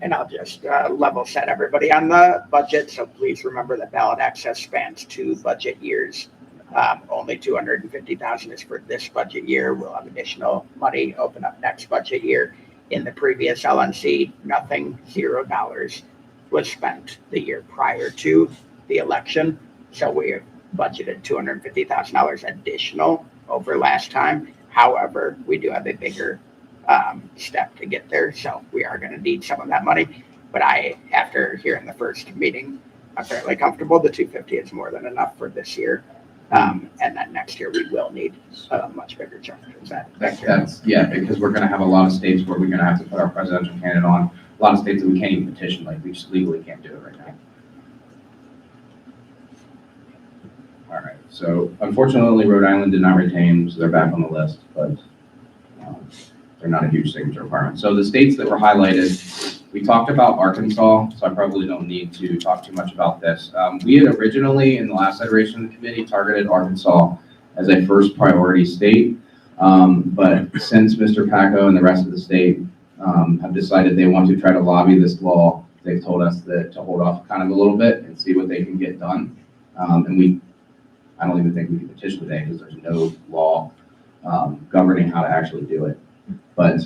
And I'll just level set everybody on the budget. So please remember that ballot access spans 2 budget years. Only 250,000 is for this budget year. We'll have additional money open up next budget year. In the previous LNC, nothing, $0 was spent the year prior to the election. So we budgeted $250,000 additional over last time. However, we do have a bigger step to get there, so we are going to need some of that money. But after hearing the first meeting, I'm fairly comfortable. The 250 is more than enough for this year, and then next year we will need a much bigger chunk. Yeah, because we're going to have a lot of states where we're going to have to put our presidential candidate on. A lot of states that we can't even petition, we just legally can't do it right now. All right, so unfortunately, Rhode Island did not retain, so they're back on the list, but they're not a huge signature requirement. So the states that were highlighted, we talked about Arkansas, so I probably don't need to talk too much about this. We had originally, in the last iteration of the committee, targeted Arkansas as a first priority state. But since Mr. Pacco and the rest of the state have decided they want to try to lobby this law, they've told us that to hold off kind of a little bit and see what they can get done. And I don't even think we can petition today because there's no law governing how to actually do it. But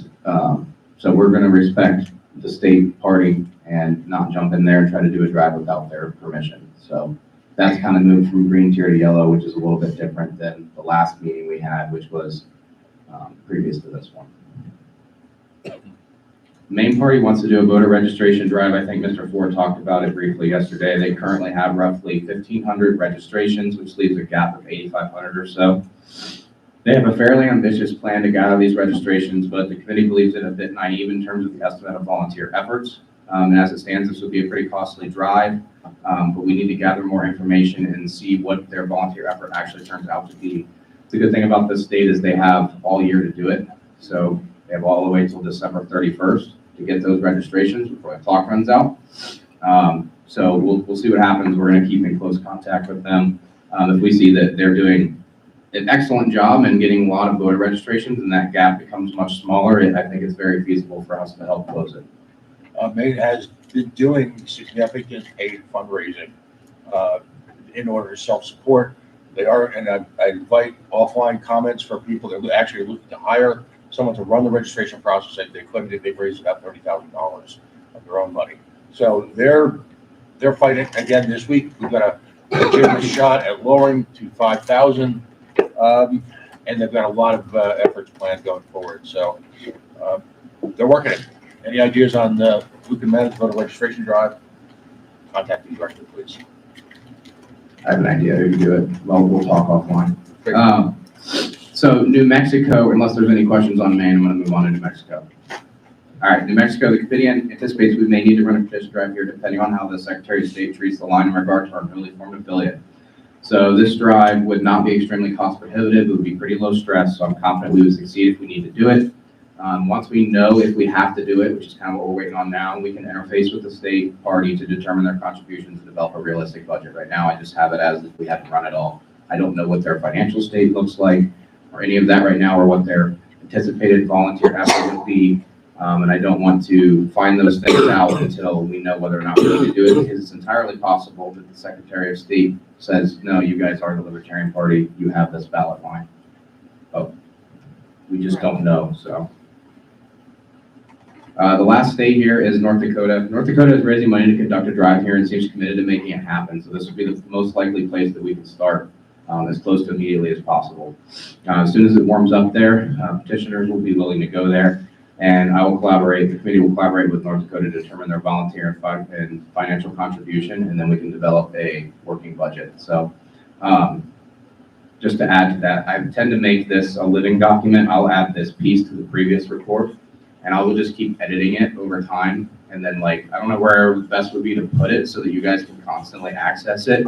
so we're going to respect the state party and not jump in there and try to do a drive without their permission. So that's kind of moved from green tier to yellow, which is a little bit different than the last meeting we had, which was previous to this one. Main party wants to do a voter registration drive. I think Mr. Ford talked about it briefly yesterday. They currently have roughly 1,500 registrations, which leaves a gap of 8,500 or so. They have a fairly ambitious plan to gather these registrations, but the committee believes it a bit naive in terms of the estimate of volunteer efforts. And as it stands, this would be a pretty costly drive, but we need to gather more information and see what their volunteer effort actually turns out to be. The good thing about this state is they have all year to do it. So they have all the way till December 31st to get those registrations before the clock runs out. So we'll see what happens. We're going to keep in close contact with them. If we see that they're doing an excellent job in getting a lot of voter registrations and that gap becomes much smaller, I think it's very feasible for us to help close it. Maine has been doing significant aid fundraising in order to self-support. They are, and I invite offline comments for people that are actually looking to hire someone to run the registration process. They claim that they've raised about $30,000 of their own money. So they're fighting again this week. We've got a legitimate shot at lowering to 5,000, and they've got a lot of efforts planned going forward. So they're working it. Any ideas on who can manage voter registration drive? Contact the director, please. I have an idea who can do it. Well, we'll talk offline. So New Mexico, unless there's any questions on Maine, I'm going to move on to New Mexico. All right, New Mexico, the committee anticipates we may need to run a petition drive here depending on how the Secretary of State treats the line in regard to our newly formed affiliate. So this drive would not be extremely cost prohibitive. It would be pretty low stress, so I'm confident we would succeed if we need to do it. Once we know if we have to do it, which is kind of what we're waiting on now, we can interface with the state party to determine their contributions and develop a realistic budget. Right now, I just have it as if we have to run it all. I don't know what their financial state looks like or any of that right now, or what their anticipated volunteer effort would be. And I don't want to find those things out until we know whether or not we need to do it, because it's entirely possible that the Secretary of State says, no, you guys are the Libertarian Party, you have this ballot line. But we just don't know, so. The last state here is North Dakota. North Dakota is raising money to conduct a drive here and seems committed to making it happen. So this would be the most likely place that we can start. as close to immediately as possible. As soon as it warms up there, petitioners will be willing to go there, and I will collaborate, the committee will collaborate with North Dakota to determine their volunteer and financial contribution, and then we can develop a working budget. So just to add to that, I tend to make this a living document. I'll add this piece to the previous report, and I will just keep editing it over time. And then I don't know where best would be to put it so that you guys can constantly access it.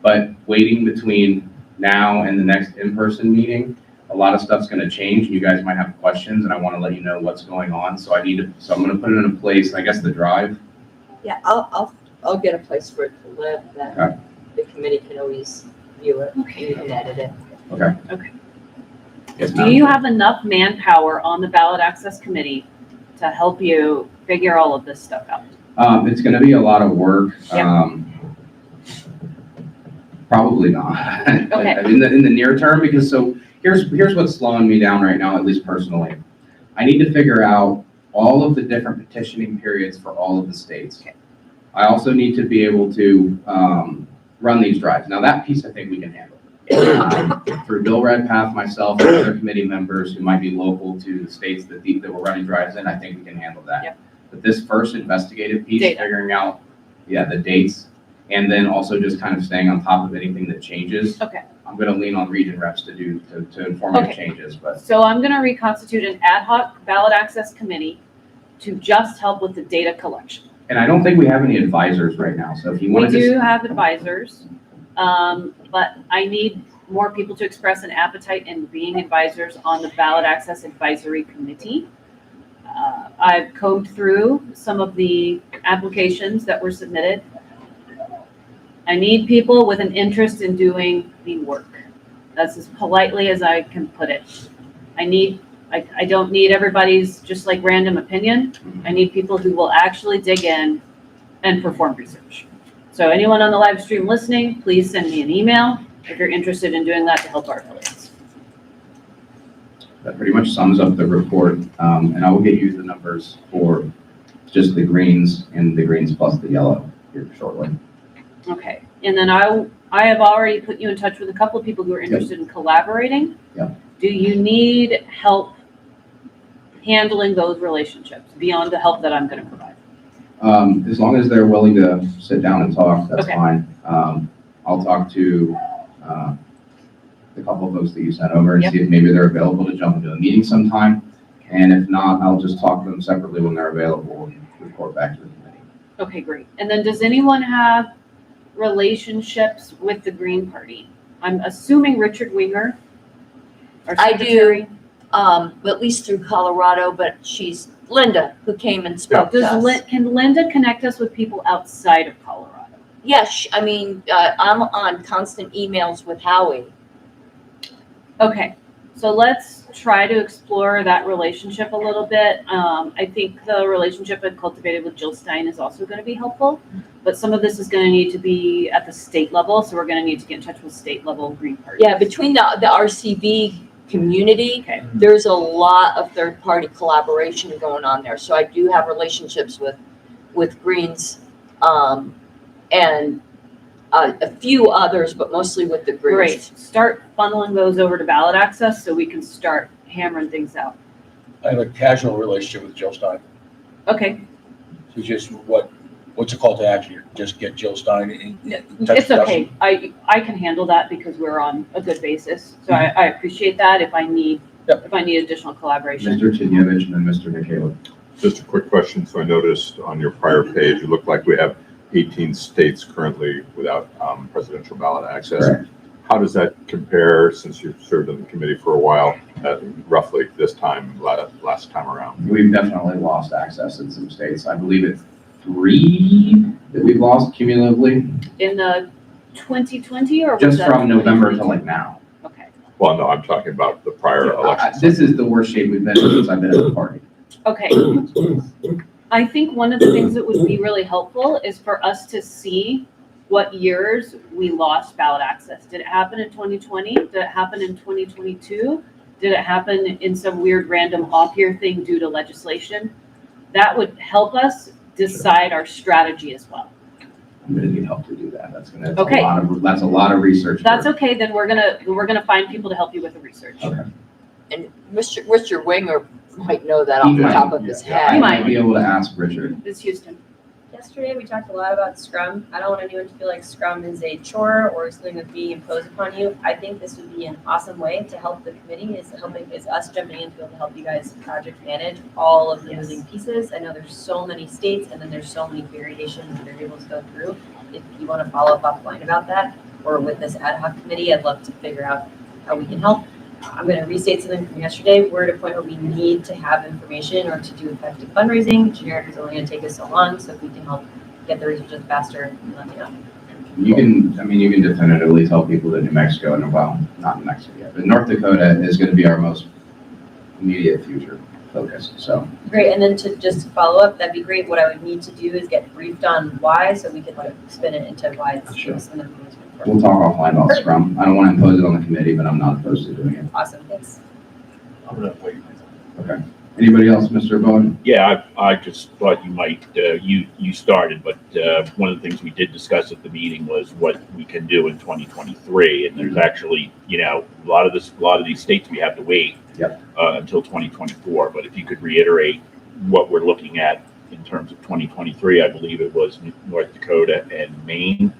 But waiting between now and the next in-person meeting, a lot of stuff's gonna change. You guys might have questions, and I wanna let you know what's going on. So I'm gonna put it in a place, I guess the drive. Yeah, I'll get a place for it to live, then the committee can always view it, and you can edit it. Okay. Okay. Yes, Do you have enough manpower on the ballot access committee to help you figure all of this stuff out? It's gonna be a lot of work. Yep. Probably not. Okay. in the near term, because here's what's slowing me down right now, at least personally. I need to figure out all of the different petitioning periods for all of the states. Okay. I also need to be able to run these drives. Now that piece I think we can handle. Through Bill Redpath, myself, and other committee members who might be local to the states that we're running drives in, I think we can handle that. Yep. But this first investigative piece, Data. figuring out, the dates, and then also just kind of staying on top of anything that changes. Okay. I'm gonna lean on region reps to inform me of Okay. changes, but So I'm gonna reconstitute an ad hoc ballot access committee to just help with the data collection. and I don't think we have any advisors right now, so if you We want to do just, have advisors, but I need more people to express an appetite in being advisors on the ballot access advisory committee. I've combed through some of the applications that were submitted. I need people with an interest in doing the work. That's as politely as I can put it. I don't need everybody's just like random opinion. I need people who will actually dig in and perform research. So anyone on the live stream listening, please send me an email if you're interested in doing that to help our affiliates. that pretty much sums up the report, and I will get you the numbers for just the greens and the greens plus the yellow here shortly. Okay, and then I have already put you in touch with a couple of people who are interested in collaborating. Yep. Do you need help handling those relationships beyond the help that I'm gonna provide? As long as they're willing to sit down and talk, that's Okay. fine. I'll talk to the couple of those that you sent over and Yep. see if maybe they're available to jump into a meeting sometime. And if not, I'll just talk to them separately when they're available and report back to the committee. Okay, great. And then does anyone have relationships with the Green Party? I'm assuming Richard Winger, our I secretary. At least through Colorado, but she's Linda, who came and spoke to us. Can Linda connect us with people outside of Colorado? Yes, I mean, I'm on constant emails with Howie. Okay, so let's try to explore that relationship a little bit. I think the relationship I've cultivated with Jill Stein is also going to be helpful, but some of this is going to need to be at the state level, so we're going to need to get in touch with state level Green Party. Yeah, between the RCV community, Okay. there's a lot of third-party collaboration going on there. So I do have relationships with Greens, and a few others, but mostly with the Greens. Great, start funneling those over to ballot access so we can start hammering things out. I have a casual relationship with Jill Stein. Okay, So just what's a call to action? Just get Jill Stein in touch it's with us? okay. I can handle that because we're on a good basis. So I appreciate that if I need additional collaboration. Mr. Tadevich and then Mr. Mikhail. Just a quick question. So I noticed on your prior page, it looked like we have 18 states currently without presidential ballot access. Correct. How does that compare, since you've served on the committee for a while, roughly this time, last time around? We've definitely lost access in some states. I believe it's 3 that we've lost cumulatively, In the 2020 or was just that from November 2022? to like now. Okay. Well, no, I'm talking about the prior election. This is the worst shape we've been in since I've been at the party. Okay. I think one of the things that would be really helpful is for us to see what years we lost ballot access. Did it happen in 2020? Did it happen in 2022? Did it happen in some weird random off year thing due to legislation? That would help us decide our strategy as well. I'm gonna need help to do that. Okay. That's a lot of research. That's okay, then we're gonna find people to help you with the research. And Mr. Winger might know that off the top of his head. You might be able to ask Richard. Ms. Houston. Yesterday, we talked a lot about Scrum. I don't want anyone to feel like Scrum is a chore or something that's being imposed upon you. I think this would be an awesome way to help the committee, is us jumping in to be able to help you guys project manage all of the moving pieces. I know there's so many states and then there's so many variations and variables to go through. If you want to follow up offline about that, or with this ad hoc committee, I'd love to figure out how we can help. I'm going to restate something from yesterday. We're at a point where we need to have information or to do effective fundraising. Generic is only going to take us so long, so if we can help get the research faster, let me know. You can definitively tell people that New Mexico, and well, not New Mexico yet, but North Dakota is going to be our most immediate future focus, so. Great, and then to just follow up, that'd be great. What I would need to do is get briefed on why, so we could like spin it into why it's Sure. some information. We'll talk offline about Scrum. I don't want to impose it on the committee, but I'm not opposed to doing it. Awesome, thanks. I'm gonna wait. Okay. Anybody else, Mr. Bowen? Yeah, I just thought you might, you started, but one of the things we did discuss at the meeting was what we can do in 2023. And there's actually, a lot of these states, we have to wait until 2024. But if you could reiterate what we're looking at in terms of 2023, I believe it was North Dakota and Maine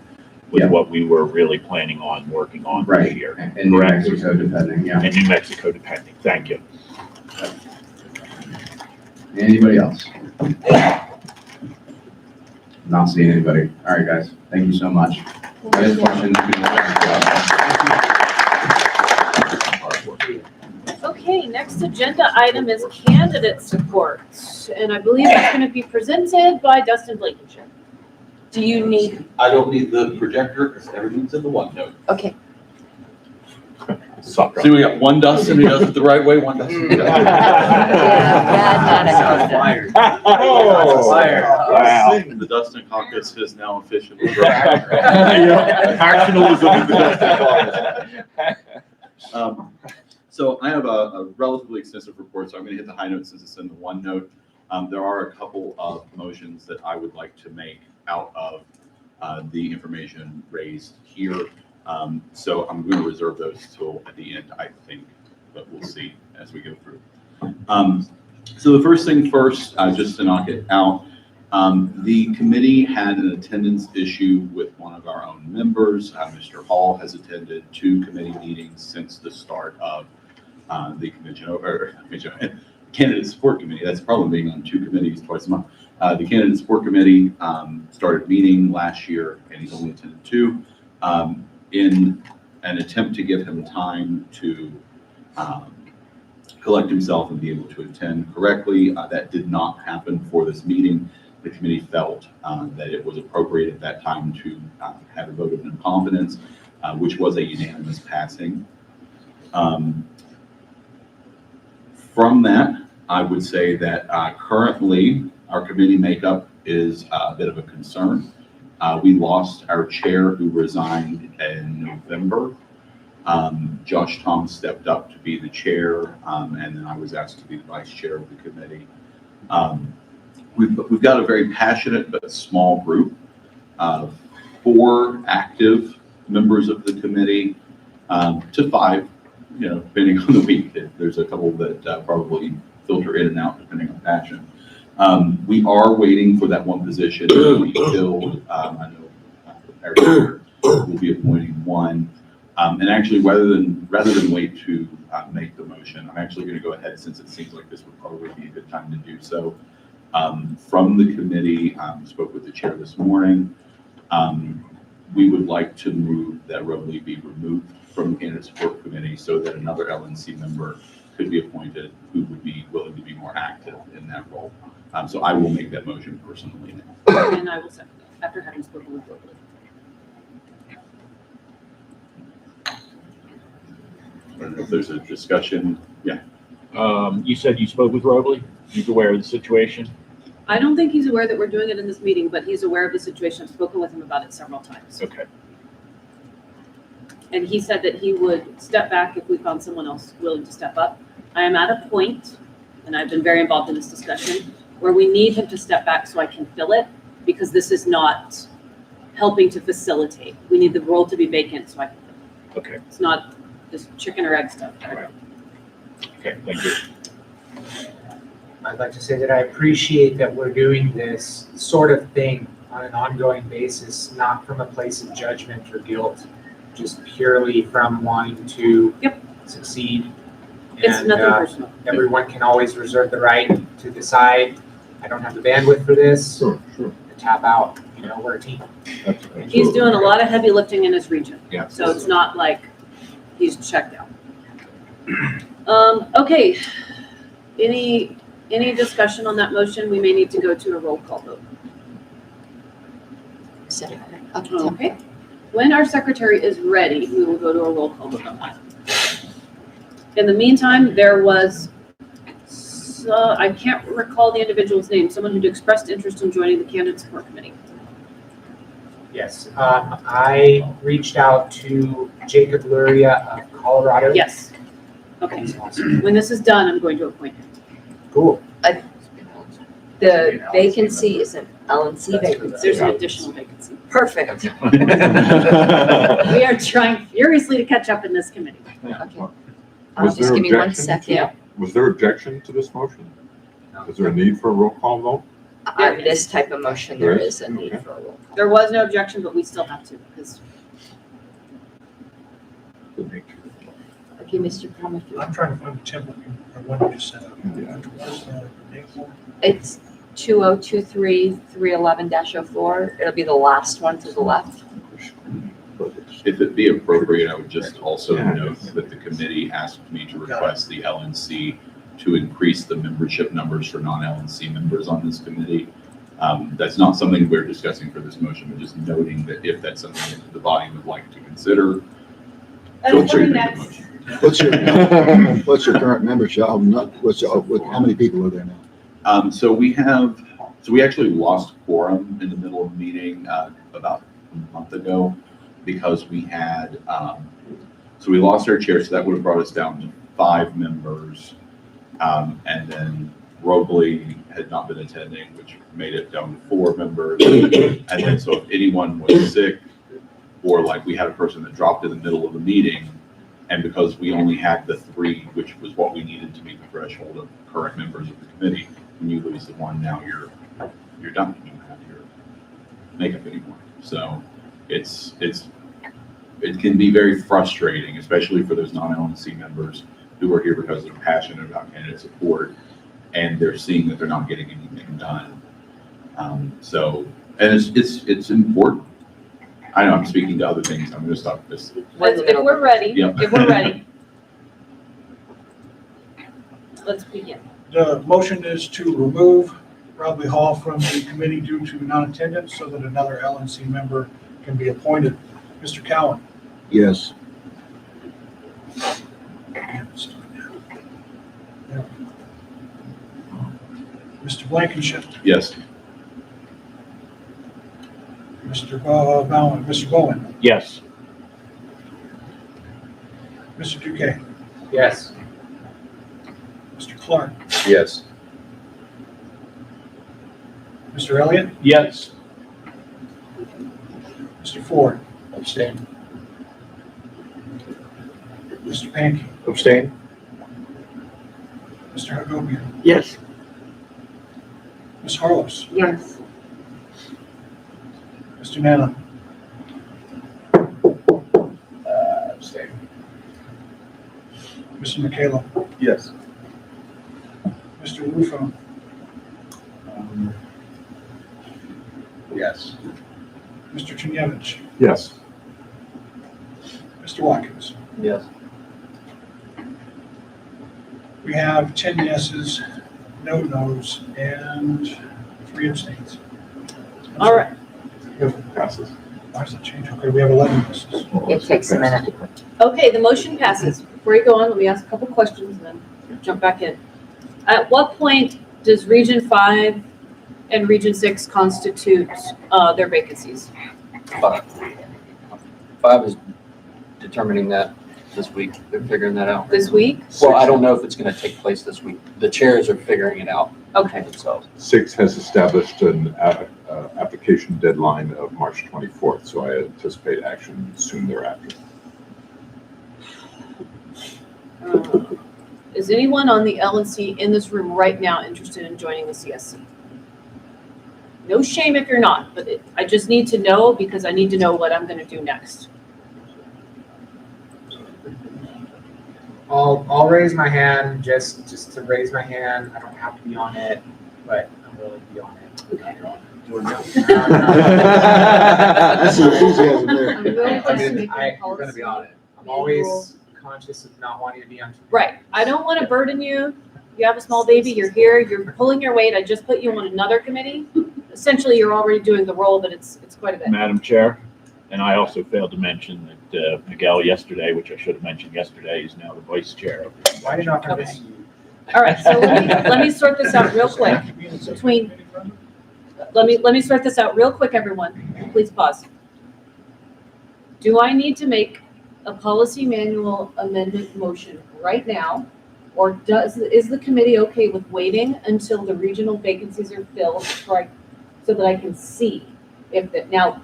was what we were really planning on working on this year. And New Mexico depending, And New Mexico depending. Thank you. Anybody else? Not seeing anybody. All right, guys. Thank you so much. Any questions? Okay, next agenda item is candidate support. And I believe that's going to be presented by Dustin Blankenship. Do you need? I don't need the projector because everything's in the OneNote. Okay. See, we got one Dustin who does it the right way, one Dustin who doesn't. Wow. The Dustin Caucus is now officially. Factionalism in the Dustin Caucus. So I have a relatively extensive report, so I'm going to hit the high notes since it's in the OneNote. There are a couple of motions that I would like to make out of the information raised here. So I'm going to reserve those till at the end, I think, but we'll see as we go through. So the first thing first, just to knock it out, the committee had an attendance issue with one of our own members. Mr. Hall has attended 2 committee meetings since the start of the Candidate Support Committee. That's the problem, being on 2 committees twice a month. The Candidate Support Committee started meeting last year, and he's only attended 2. In an attempt to give him time to collect himself and be able to attend correctly. That did not happen for this meeting. The committee felt that it was appropriate at that time to have a vote of no confidence, which was a unanimous passing. From that, I would say that currently our committee makeup is a bit of a concern. We lost our chair who resigned in November. Josh Thomas stepped up to be the chair, and then I was asked to be the vice chair of the committee. We've got a very passionate but small group of 4 active members of the committee to 5, depending on the week. There's a couple that probably filter in and out depending on passion. We are waiting for that one position to be filled. I know our chair will be appointing one. And actually, rather than wait to make the motion, I'm actually going to go ahead, since it seems like this would probably be a good time to do so. From the committee, spoke with the chair this morning. We would like to move that Robley be removed from the Candidate Support Committee so that another LNC member could be appointed who would be willing to be more active in that role. So I will make that motion personally now. And I will second it after having spoken with Robley. I don't know if there's a discussion. Yeah. You said you spoke with Robley? He's aware of the situation? I don't think he's aware that we're doing it in this meeting, but he's aware of the situation. I've spoken with him about it several times. Okay. And he said that he would step back if we found someone else willing to step up. I am at a point, and I've been very involved in this discussion, where we need him to step back so I can fill it, because this is not helping to facilitate. We need the role to be vacant, so I can, Okay, it's not just chicken or egg stuff. okay, thank you. I'd like to say that I appreciate that we're doing this sort of thing on an ongoing basis, not from a place of judgment or guilt, just purely from wanting to succeed. It's And, nothing personal. everyone can always reserve the right to decide, I don't have the bandwidth for this, Sure, sure. to tap out, we're a team. He's doing a lot of heavy lifting in his region. Yeah. So it's not like he's checked out. Okay, any discussion on that motion? We may need to go to a roll call vote. Okay, when our secretary is ready, we will go to a roll call vote on that. In the meantime, there was, I can't recall the individual's name, someone who expressed interest in joining the candidate support committee. Yes, I reached out to Jacob Luria of Colorado. Yes. Okay, when this is done, I'm going to appoint him. Cool. The vacancy is an LNC vacancy. There's an additional vacancy. Perfect. We are trying furiously to catch up in this committee. Okay. Was Just there give me 1 objection? second. Was there objection to this motion? Is there a need for a roll call vote? On this type of motion, there is a need Okay. for a roll call. There was no objection, but we still have to, because Okay, Mr. Plum, if you. I'm trying to find the template or one you just set up. What's the date for? It's 2023-311-04. It'll be the last one to the left. If it be appropriate, I would just also note that the committee asked me to request the LNC to increase the membership numbers for non-LNC members on this committee. That's not something we're discussing for this motion, but just noting that if that's something that the body would like to consider, feel free to make the motion. What's your current membership? How many people are there now? So we actually lost quorum in the middle of the meeting about a month ago because we had, so we lost our chair, so that would have brought us down to 5 members. And then Robley had not been attending, which made it down to 4 members. And then so if anyone was sick or like we had a person that dropped in the middle of the meeting, and because we only had the 3, which was what we needed to meet the threshold of current members of the committee, when you lose the 1, now you're done. You don't have your makeup anymore. So it can be very frustrating, especially for those non-LNC members who are here because they're passionate about candidate support and they're seeing that they're not getting anything done. And it's important. I know I'm speaking to other things. I'm going to stop this. if we're ready, Yep. if we're ready, let's begin. The motion is to remove Robley Hall from the committee due to non-attendance so that another LNC member can be appointed. Mr. Cowan? Yes. Mr. Blankenship? Yes. Mr. Bowen? Mr. Bowen? Yes. Mr. Duque? Yes. Mr. Clark? Yes. Mr. Elliott? Yes. Mr. Ford? Abstain. Mr. Pankey? Abstain. Mr. Hagopian? Yes. Ms. Harlos? Yes. Mr. Nana? Abstain. Mr. Michaela? Yes. Mr. Rufo? Yes. Mr. Chinyevich? Yes. Mr. Watkins? Yes. We have 10 yeses, no nos, and 3 abstains. All right. Passes. Why does that change? Okay, we have 11 yeses. It takes a minute. Okay, the motion passes. Before you go on, let me ask a couple questions and then jump back in. At what point does Region 5 and Region 6 constitute their vacancies? 5 is determining that. this week. They're figuring that out. This week? Well, I don't know if it's gonna take place this week. The chairs are figuring it out Okay. themselves. 6 has established an application deadline of March 24th, so I anticipate action soon thereafter. Is anyone on the LNC in this room right now interested in joining the CSC? No shame if you're not, but I just need to know because I need to know what I'm gonna do next. I'll raise my hand, just to raise my hand. I don't have to be on it, but I'm willing to be on it. Okay. That's the enthusiasm there. You're gonna be on it. I'm always conscious of not wanting to be on. Right, I don't wanna burden you. You have a small baby, you're here, you're pulling your weight. I just put you on another committee. Essentially, you're already doing the role, but it's quite a bit. Madam Chair, and I also failed to mention that Miguel yesterday, which I should have mentioned yesterday, is now the vice chair of the Why did I miss you? All right, so let me sort this out real quick. Let me sort this out real quick, everyone. Please pause. Do I need to make a policy manual amendment motion right now? Or is the committee okay with waiting until the regional vacancies are filled so that I can see if now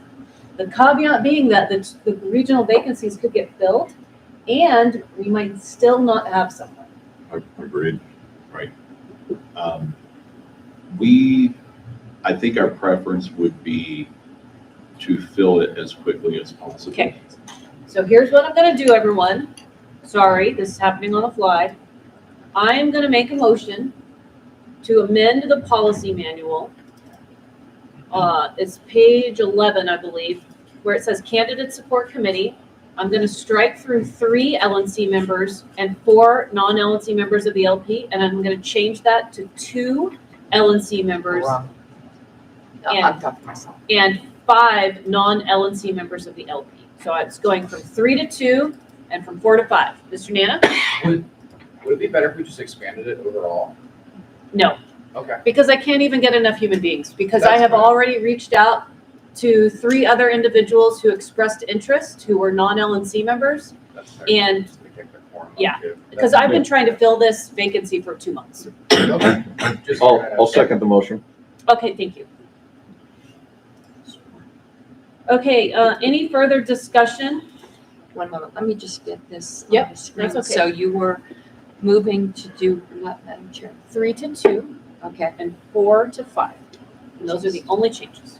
the caveat being that the regional vacancies could get filled and we might still not have someone. Agreed. Right. I think our preference would be to fill it as quickly as possible. Okay. So here's what I'm gonna do, everyone. Sorry, this is happening on the fly. I'm gonna make a motion to amend the policy manual. It's page 11, I believe, where it says candidate support committee. I'm gonna strike through 3 LNC members and 4 non-LNC members of the LP, and I'm gonna change that to 2 LNC members and 5 non-LNC members of the LP. So it's going from 3 to 2 and from 4 to 5. Mr. Nana? Would it be better if we just expanded it overall? No. Okay. Because I can't even get enough human beings, because I That's have fine. already reached out to 3 other individuals who expressed interest, who were non-LNC members. That's fair. And Just to take the quorum up, yeah, too. because I've been trying to fill this vacancy for 2 months. Okay. Just I'll second the motion. Okay, thank you. Okay, any further discussion? One moment, let me just get this on Yep, the screen. that's okay. So you were moving to do what, Madam Chair? 3 to 2 Okay. and 4 to 5. And those are the only changes.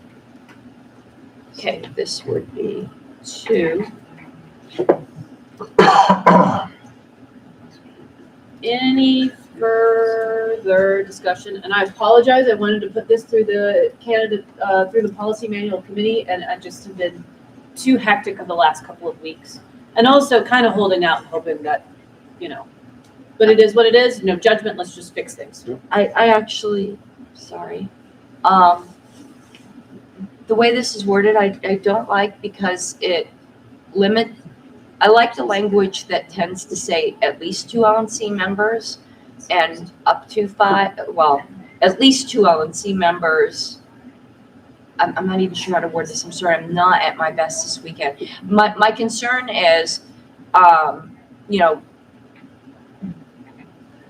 Okay, this would be 2. Any further discussion? And I apologize, I wanted to put this through the candidate, through the policy manual committee, and I just have been too hectic of the last couple of weeks. And also kind of holding out, hoping that, but it is what it is, no judgment, let's just fix things. I actually, sorry. The way this is worded, I don't like because it I like the language that tends to say at least 2 LNC members and up to 5, well, at least 2 LNC members. I'm not even sure how to word this. I'm sorry, I'm not at my best this weekend. My concern is,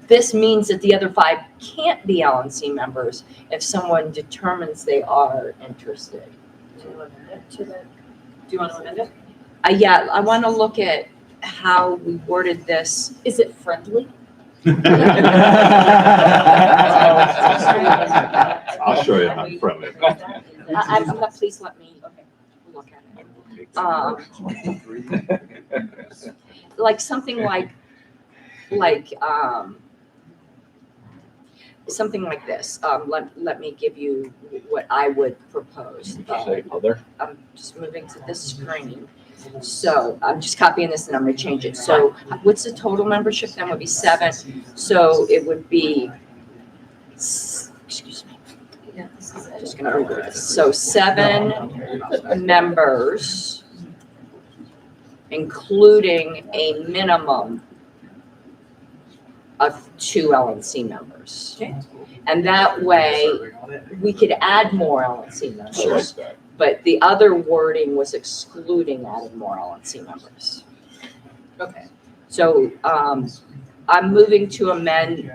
this means that the other 5 can't be LNC members if someone determines they are interested. Do you want to amend it? Yeah, I want to look at how we worded this. Is it friendly? I'll show you how friendly. I'm not, please let me look at it. Like something something like this. Let me give you what I would propose. Say other. I'm just moving to this screen. So I'm just copying this and I'm gonna change it. So what's the total membership? Then would be 7. So it would be, excuse me. Just gonna revert this. So 7 members, including a minimum of 2 LNC members. Okay. And that way, we could add more LNC I like members, that. but the other wording was excluding adding more LNC members. Okay. So, I'm moving to amend,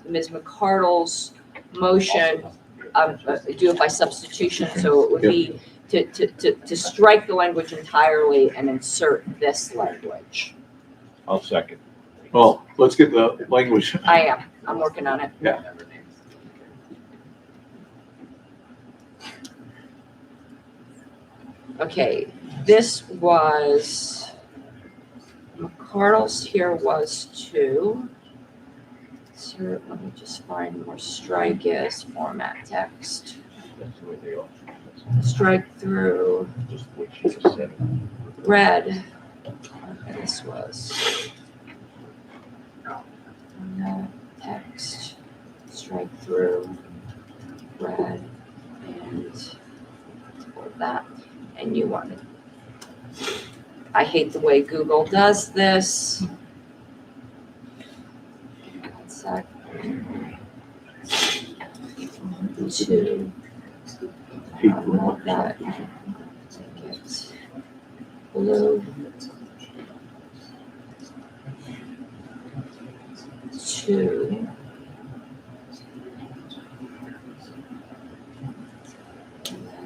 Ms. McCardle's motion, do it by substitution, so it would be to strike the language entirely and insert this language. I'll second. Well, let's get the language. I'm working on it. Yeah. Okay, this was, McCardle's here was to, so let me just find where strike is, format text. Strike through, red, this was, format text, strike through, red, and all that. And you want it. I hate the way Google does this. One sec. 2. All that. Get blue. 2.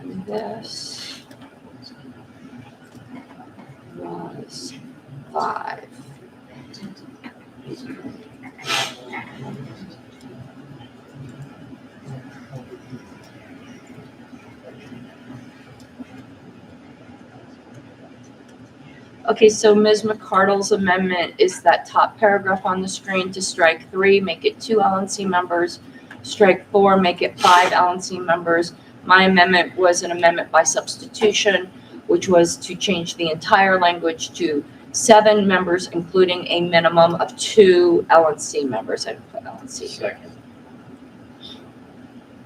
And this was 5. Okay, so Ms. McCardle's amendment is that top paragraph on the screen to strike 3, make it 2 LNC members, strike 4, make it 5 LNC members. My amendment was an amendment by substitution, which was to change the entire language to 7 members, including a minimum of 2 LNC members. I didn't put LNC. Second.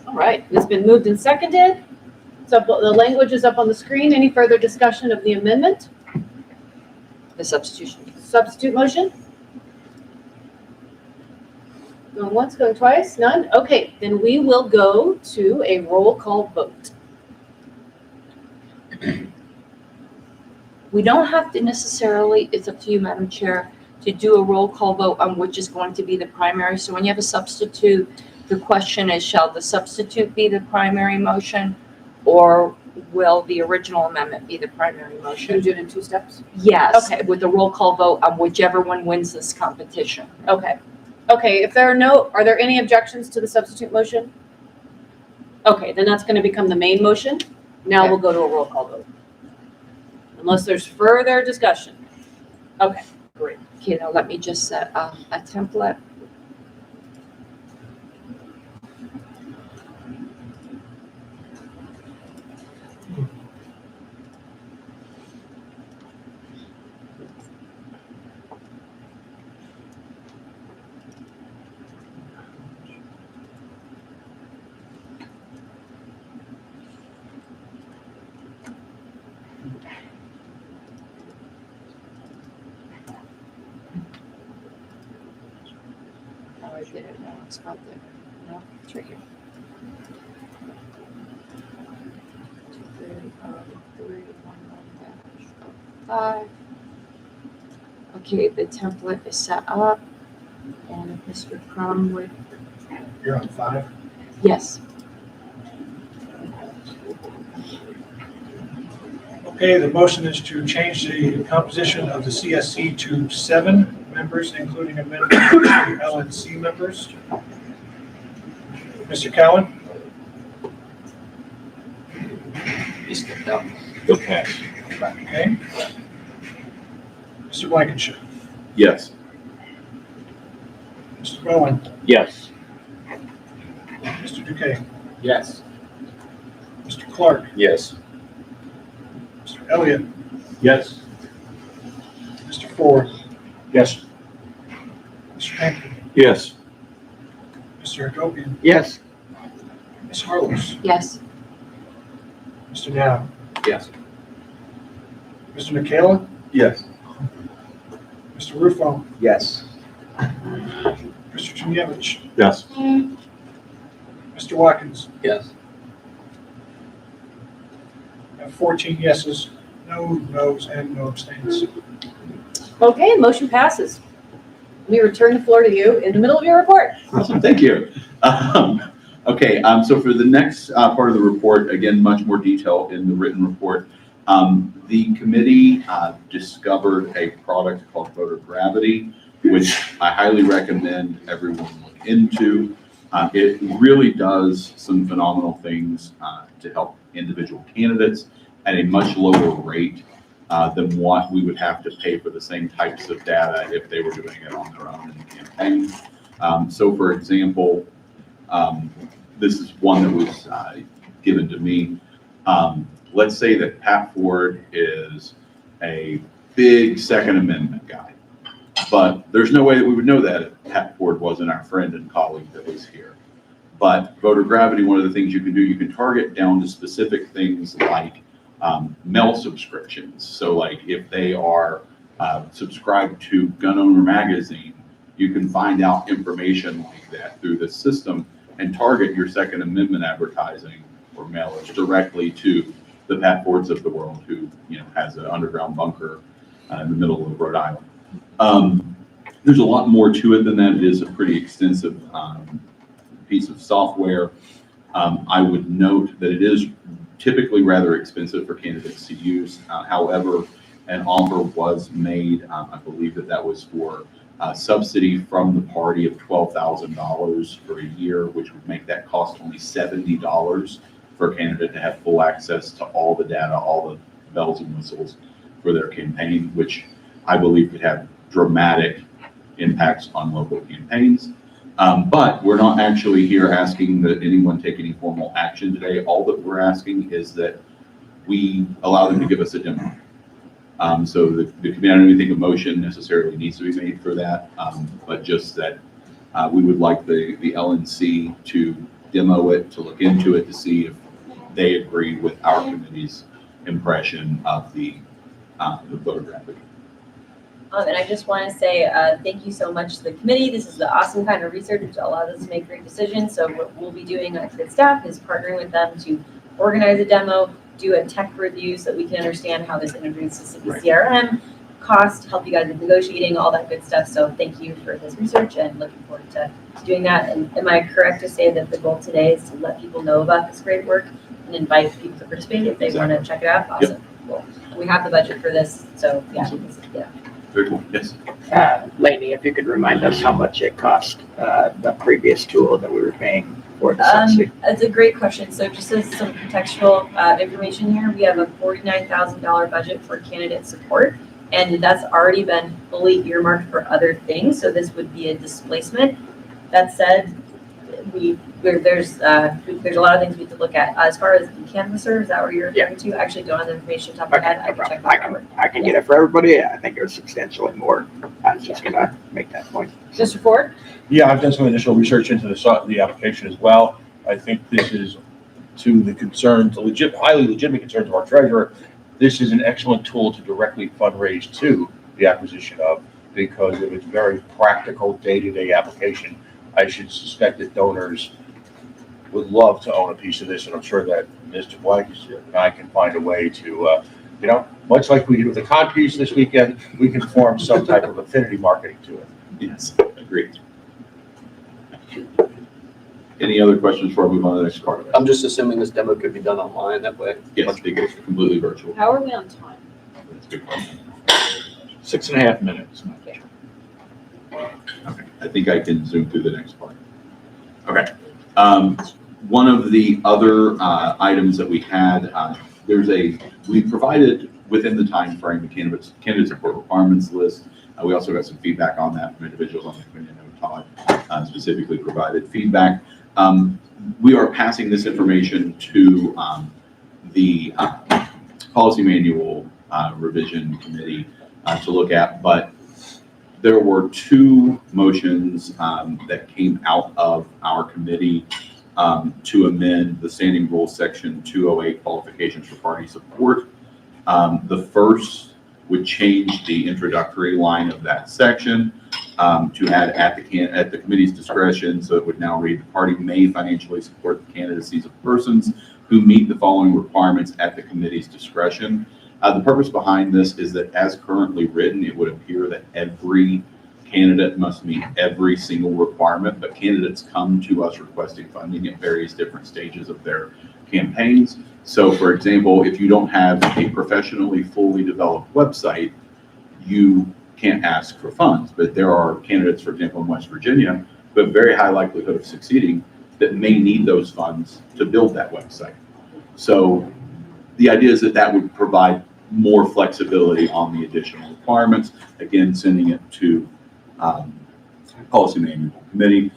All right, it's been moved and seconded. So the language is up on the screen. Any further discussion of the amendment? The substitution. Substitute motion? Going once, going twice, none? Okay, then we will go to a roll call vote. We don't have to necessarily, it's up to you, Madam Chair, to do a roll call vote on which is going to be the primary. So when you have a substitute, the question is, shall the substitute be the primary motion, or will the original amendment be the primary motion? Should we do it in 2 steps? Yes, Okay. with a roll call vote on whichever one wins this competition. Okay. Okay, if there are there any objections to the substitute motion? Okay, then that's going to become the main motion. Now we'll go to a roll call vote. Unless there's further discussion. Okay, great. Okay, now let me just set a template. I did it now, it's not there. No, it's right here. 5. Okay, the template is set up, and if Mr. Crum would. You're on 5. Yes. Okay, the motion is to change the composition of the CSC to 7 members, including amendment to LNC members. Mr. Cowan? He skipped out. Go pass. Okay. Mr. Blankenship? Yes. Mr. Bowen? Yes. Mr. Duque? Yes. Mr. Clark? Yes. Mr. Elliott? Yes. Mr. Ford? Yes. Mr. Hankton? Yes. Mr. Hagopian? Yes. Ms. Harless? Yes. Mr. Now? Yes. Mr. Michaela? Yes. Mr. Rufo? Yes. Mr. Chumyevich? Yes. Mr. Watkins? Yes. I have 14 yeses, no noes, and no abstains. Okay, motion passes. We return the floor to you in the middle of your report. Awesome, thank you. Okay, so for the next part of the report, again, much more detail in the written report. The committee discovered a product called Voter Gravity, which I highly recommend everyone look into. It really does some phenomenal things to help individual candidates at a much lower rate than what we would have to pay for the same types of data if they were doing it on their own in the campaign. So for example, this is one that was given to me. Let's say that Pat Ford is a big Second Amendment guy, but there's no way that we would know that if Pat Ford wasn't our friend and colleague that was here. But Voter Gravity, one of the things you can do, you can target down to specific things like mail subscriptions. So like if they are subscribed to Gun Owner Magazine, you can find out information like that through the system and target your Second Amendment advertising or mailers directly to the Pat Fords of the world who, you know, has an underground bunker in the middle of Rhode Island. There's a lot more to it than that. It is a pretty extensive piece of software. I would note that it is typically rather expensive for candidates to use. However, an offer was made, I believe that was for subsidy from the party of $12,000 for a year, which would make that cost only $70 for a candidate to have full access to all the data, all the bells and whistles for their campaign, which I believe could have dramatic impacts on local campaigns. But we're not actually here asking that anyone take any formal action today. All that we're asking is that we allow them to give us a demo. So the committee, I don't even think a motion necessarily needs to be made for that, but just that we would like the LNC to demo it, to look into it, to see if they agree with our committee's impression of the voter graphic. And I just want to say thank you so much to the committee. This is the awesome kind of research which allows us to make great decisions. So what we'll be doing at Fit Staff is partnering with them to organize a demo, do a tech review so that we can understand how this integrates to CRM, cost, help you guys with negotiating, all that good stuff. So thank you for this research and looking forward to doing that. And am I correct to say that the goal today is to let people know about this great work and invite people to participate if they want to check it out? Awesome. Yep. Cool. We have the budget for this, so yeah. Yeah. Very cool. Yes. Lainey, if you could remind us how much it cost the previous tool that we were paying for the subsidy. That's a great question. So just as some contextual information here, we have a $49,000 budget for candidate support, and that's already been fully earmarked for other things. So this would be a displacement. That said, there's a lot of things we have to look at. As far as the canvasser, is that what you're referring to? I actually don't have the information top of my head. I can check that out. I can get it for everybody. I think it was substantially more. I was just gonna make that point. Mr. Ford? Yeah, I've done some initial research into the application as well. I think this is, to the concerns, the highly legitimate concerns of our treasurer, this is an excellent tool to directly fundraise to the acquisition of, because of its very practical day-to-day application. I should suspect that donors would love to own a piece of this, and I'm sure that Mr. Blank and I can find a way to, much like we did with the cod piece this weekend, we can form some type of affinity marketing to it. Yes, agreed. Any other questions before I move on to the next part? I'm just assuming this demo could be done online that way. Yes, it's completely virtual. How are we on time? That's a good question. 6.5 minutes. Okay, I think I can zoom through the next part. Okay. One of the other items that we had, we provided within the time frame the candidate support requirements list. We also got some feedback on that from individuals on the committee. I know Todd specifically provided feedback. We are passing this information to the policy manual revision committee to look at, but there were two motions that came out of our committee to amend the standing rules section 208 qualifications for party support. The first would change the introductory line of that section to add at the committee's discretion. So it would now read, the party may financially support the candidacies of persons who meet the following requirements at the committee's discretion. The purpose behind this is that as currently written, it would appear that every candidate must meet every single requirement, but candidates come to us requesting funding at various different stages of their campaigns. So for example, if you don't have a professionally fully developed website, you can't ask for funds. But there are candidates, for example, in West Virginia, who have very high likelihood of succeeding that may need those funds to build that website. So the idea is that that would provide more flexibility on the additional requirements. Again, sending it to Policy Manual Committee.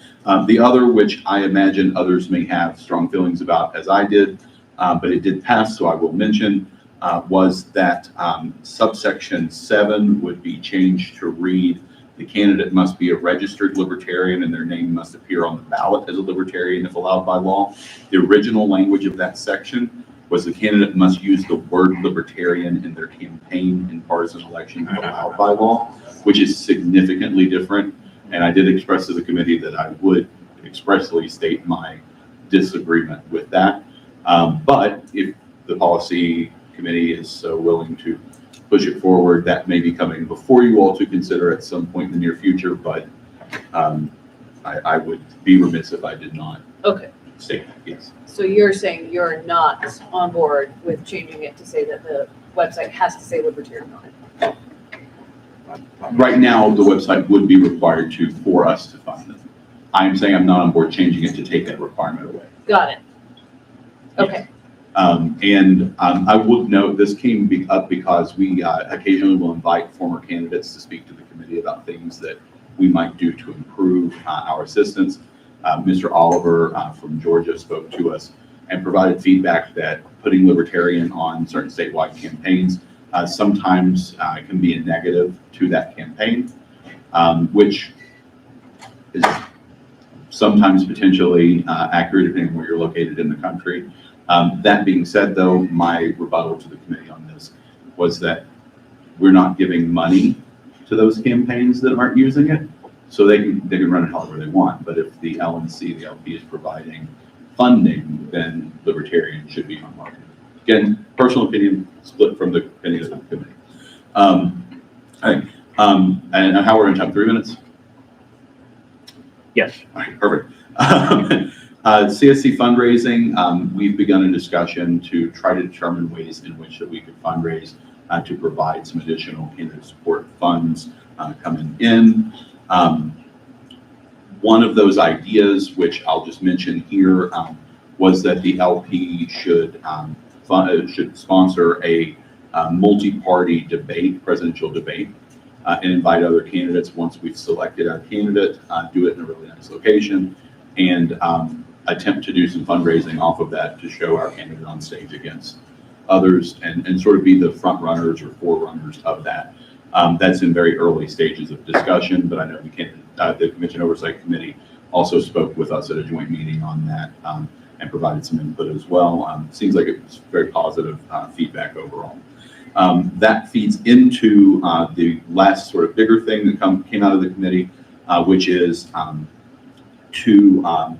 The other, which I imagine others may have strong feelings about as I did, but it did pass, so I will mention, was that subsection 7 would be changed to read, the candidate must be a registered Libertarian and their name must appear on the ballot as a Libertarian if allowed by law. The original language of that section was the candidate must use the word Libertarian in their campaign in partisan elections if allowed by law, which is significantly different. And I did express to the committee that I would expressly state my disagreement with that. But if the policy committee is so willing to push it forward, that may be coming before you all to consider at some point in the near future, but I would be remiss if I did not state that, yes. So you're saying you're not on board with changing it to say that the website has to say Libertarian on it? Right now, the website would be required to, for us to fund them. I'm saying I'm not on board changing it to take that requirement away. Got it. Okay. I would note this came up because we occasionally will invite former candidates to speak to the committee about things that we might do to improve our assistance. Mr. Oliver from Georgia spoke to us and provided feedback that putting Libertarian on certain statewide campaigns sometimes can be a negative to that campaign, which is sometimes potentially accurate depending on where you're located in the country. That being said, though, my rebuttal to the committee on this was that we're not giving money to those campaigns that aren't using it, so they can run it however they want. But if the LNC, the LP, is providing funding, then Libertarian should be on market. Again, personal opinion, split from the opinion of the committee. And how we're in time? 3 minutes? Yes. All right, perfect. CSC fundraising, we've begun a discussion to try to determine ways in which that we could fundraise to provide some additional candidate support funds coming in. One of those ideas, which I'll just mention here, was that the LP should sponsor a multi-party debate, presidential debate, and invite other candidates once we've selected our candidate, do it in a really nice location, and attempt to do some fundraising off of that to show our candidate on stage against others and sort of be the front runners or forerunners of that. That's in very early stages of discussion, but I know the Convention Oversight Committee also spoke with us at a joint meeting on that and provided some input as well. Seems like it was very positive feedback overall. That feeds into the last sort of bigger thing that came out of the committee, which is to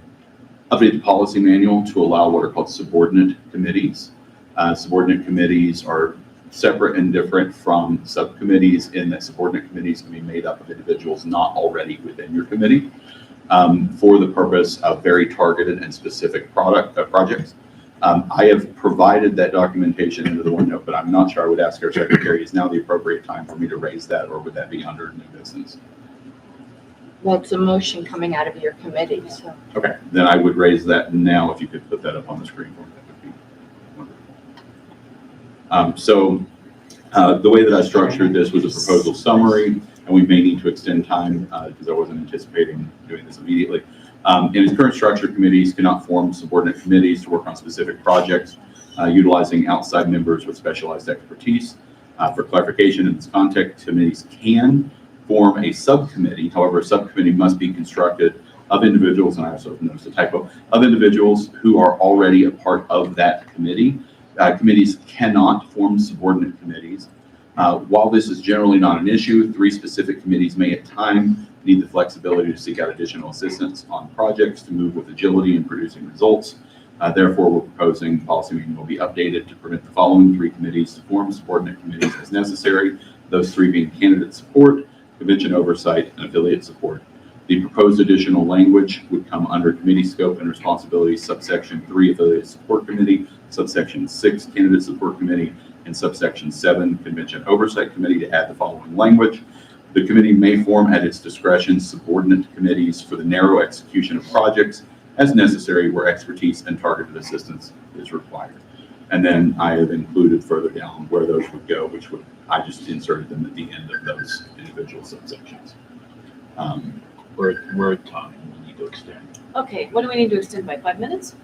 update the policy manual to allow what are called subordinate committees. Subordinate committees are separate and different from subcommittees in that subordinate committees can be made up of individuals not already within your committee for the purpose of very targeted and specific projects. I have provided that documentation into the OneNote, but I'm not sure. I would ask our secretary, is now the appropriate time for me to raise that, or would that be under new business? Well, it's a motion coming out of your committee, so. Okay, then I would raise that now if you could put that up on the screen for me. That would be wonderful. The way that I structured this was a proposal summary, and we may need to extend time because I wasn't anticipating doing this immediately. In its current structure, committees cannot form subordinate committees to work on specific projects utilizing outside members with specialized expertise. For clarification, in this context, committees can form a subcommittee. However, a subcommittee must be constructed of individuals, and I also noticed a typo, of individuals who are already a part of that committee. Committees cannot form subordinate committees. While this is generally not an issue, 3 specific committees may at times need the flexibility to seek out additional assistance on projects to move with agility in producing results. Therefore, we're proposing the policy meeting will be updated to permit the following 3 committees to form subordinate committees as necessary. Those 3 being candidate support, convention oversight, and affiliate support. The proposed additional language would come under committee scope and responsibilities, subsection 3, affiliate support committee, subsection 6, candidate support committee, and subsection 7, convention oversight committee, to add the following language. The committee may form at its discretion subordinate committees for the narrow execution of projects as necessary where expertise and targeted assistance is required. And then I have included further down where those would go, which would, I just inserted them at the end of those individual subsections. We're at time, we need to extend. Okay, what do we need to extend by 5 minutes?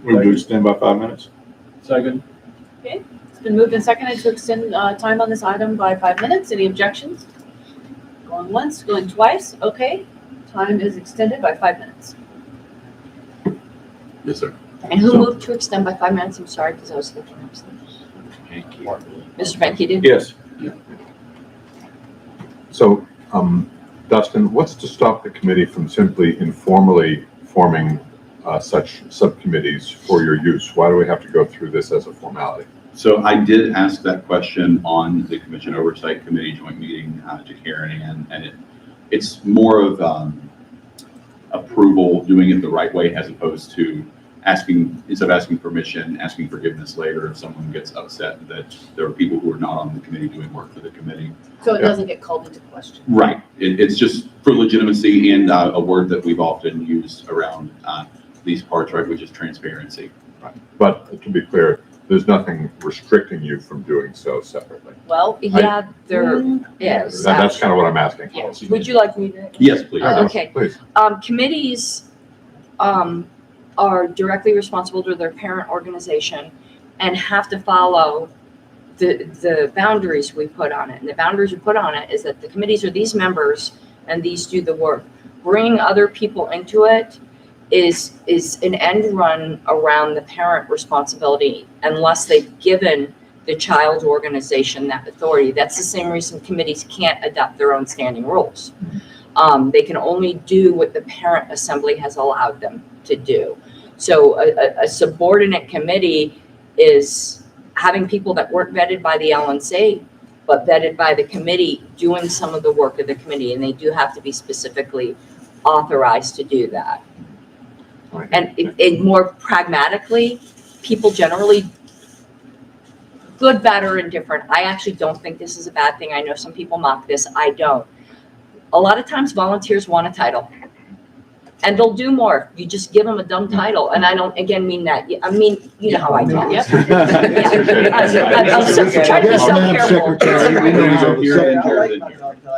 Move to extend by 5 minutes. Second. Okay, it's been moved and seconded to extend time on this item by 5 minutes. Any objections? Going once, going twice. Okay, time is extended by 5 minutes. Yes, sir. And who moved to extend by 5 minutes? I'm sorry, because I was looking up something. Mr. Becky did? Yes. So, Dustin, what's to stop the committee from simply informally forming such subcommittees for your use? Why do we have to go through this as a formality? So I did ask that question on the Commission Oversight Committee joint meeting to Karen Ann, and it's more of approval, doing it the right way, as opposed to instead of asking permission, asking forgiveness later if someone gets upset that there are people who are not on the committee doing work for the committee. So it doesn't get called into question. Right. It's just for legitimacy and a word that we've often used around these parts, right, which is transparency. Right. But to be clear, there's nothing restricting you from doing so separately. Well, yeah, there is. That's kind of what I'm asking. Yeah. Would you like me to? Yes, please. Okay. Please. Committees are directly responsible to their parent organization and have to follow the boundaries we put on it. And the boundaries we put on it is that the committees are these members and these do the work. Bringing other people into it is an end run around the parent responsibility unless they've given the child's organization that authority. That's the same reason committees can't adopt their own standing rules. They can only do what the parent assembly has allowed them to do. So a subordinate committee is having people that weren't vetted by the LNC, but vetted by the committee doing some of the work of the committee, and they do have to be specifically authorized to do that. And it more pragmatically, people generally, good, bad, or indifferent, I actually don't think this is a bad thing. I know some people mock this. I don't. A lot of times volunteers want a title. And they'll do more. You just give them a dumb title. And I don't, again, mean that. I mean, you know how I talk. Yep. I'm trying to be so careful.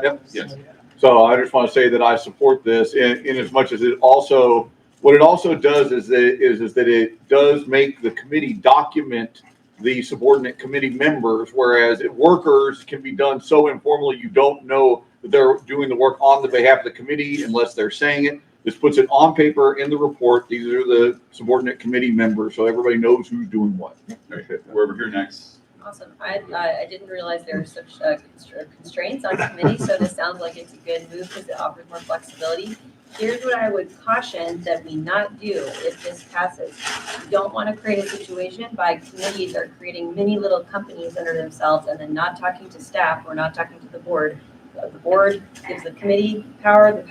Yep. Yes. So I just want to say that I support this in as much as it also, what it also does is that it does make the committee document the subordinate committee members, whereas workers can be done so informally you don't know that they're doing the work on the behalf of the committee unless they're saying it. This puts it on paper in the report. These are the subordinate committee members, so everybody knows who's doing what. Okay, we're over here next. Awesome. I didn't realize there were such constraints on committees, so this sounds like it's a good move because it offers more flexibility. Here's what I would caution that we not do if this passes. We don't want to create a situation by committees are creating mini little companies under themselves and then not talking to staff or not talking to the board. The board gives the committee power, the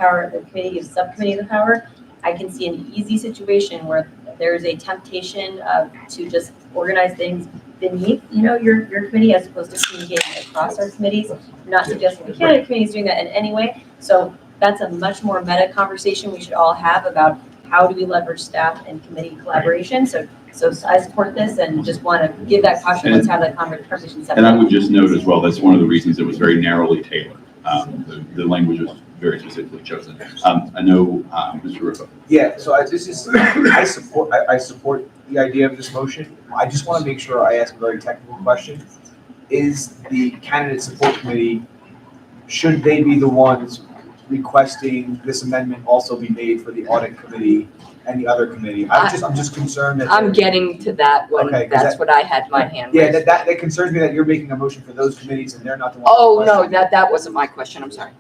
committee gives subcommittee the power. I can see an easy situation where there's a temptation to just organize things beneath, your committee as opposed to communicating across our committees. I'm not suggesting the candidate committee is doing that in any way. So that's a much more meta conversation we should all have about how do we leverage staff and committee collaboration. So I support this and just want to give that caution. Let's have that conversation separately. And I would just note as well, that's one of the reasons it was very narrowly tailored. The language was very specifically chosen. I know, Mr. Rufo. Yeah, so I support the idea of this motion. I just want to make sure I ask a very technical question. Is the candidate support committee, should they be the ones requesting this amendment also be made for the audit committee and the other committee? I'm just concerned that I'm getting to that one. Okay, That's what I had my hand yeah, raised. that concerns me that you're making a motion for those committees and they're not the ones. Oh, no, that wasn't my question. I'm sorry.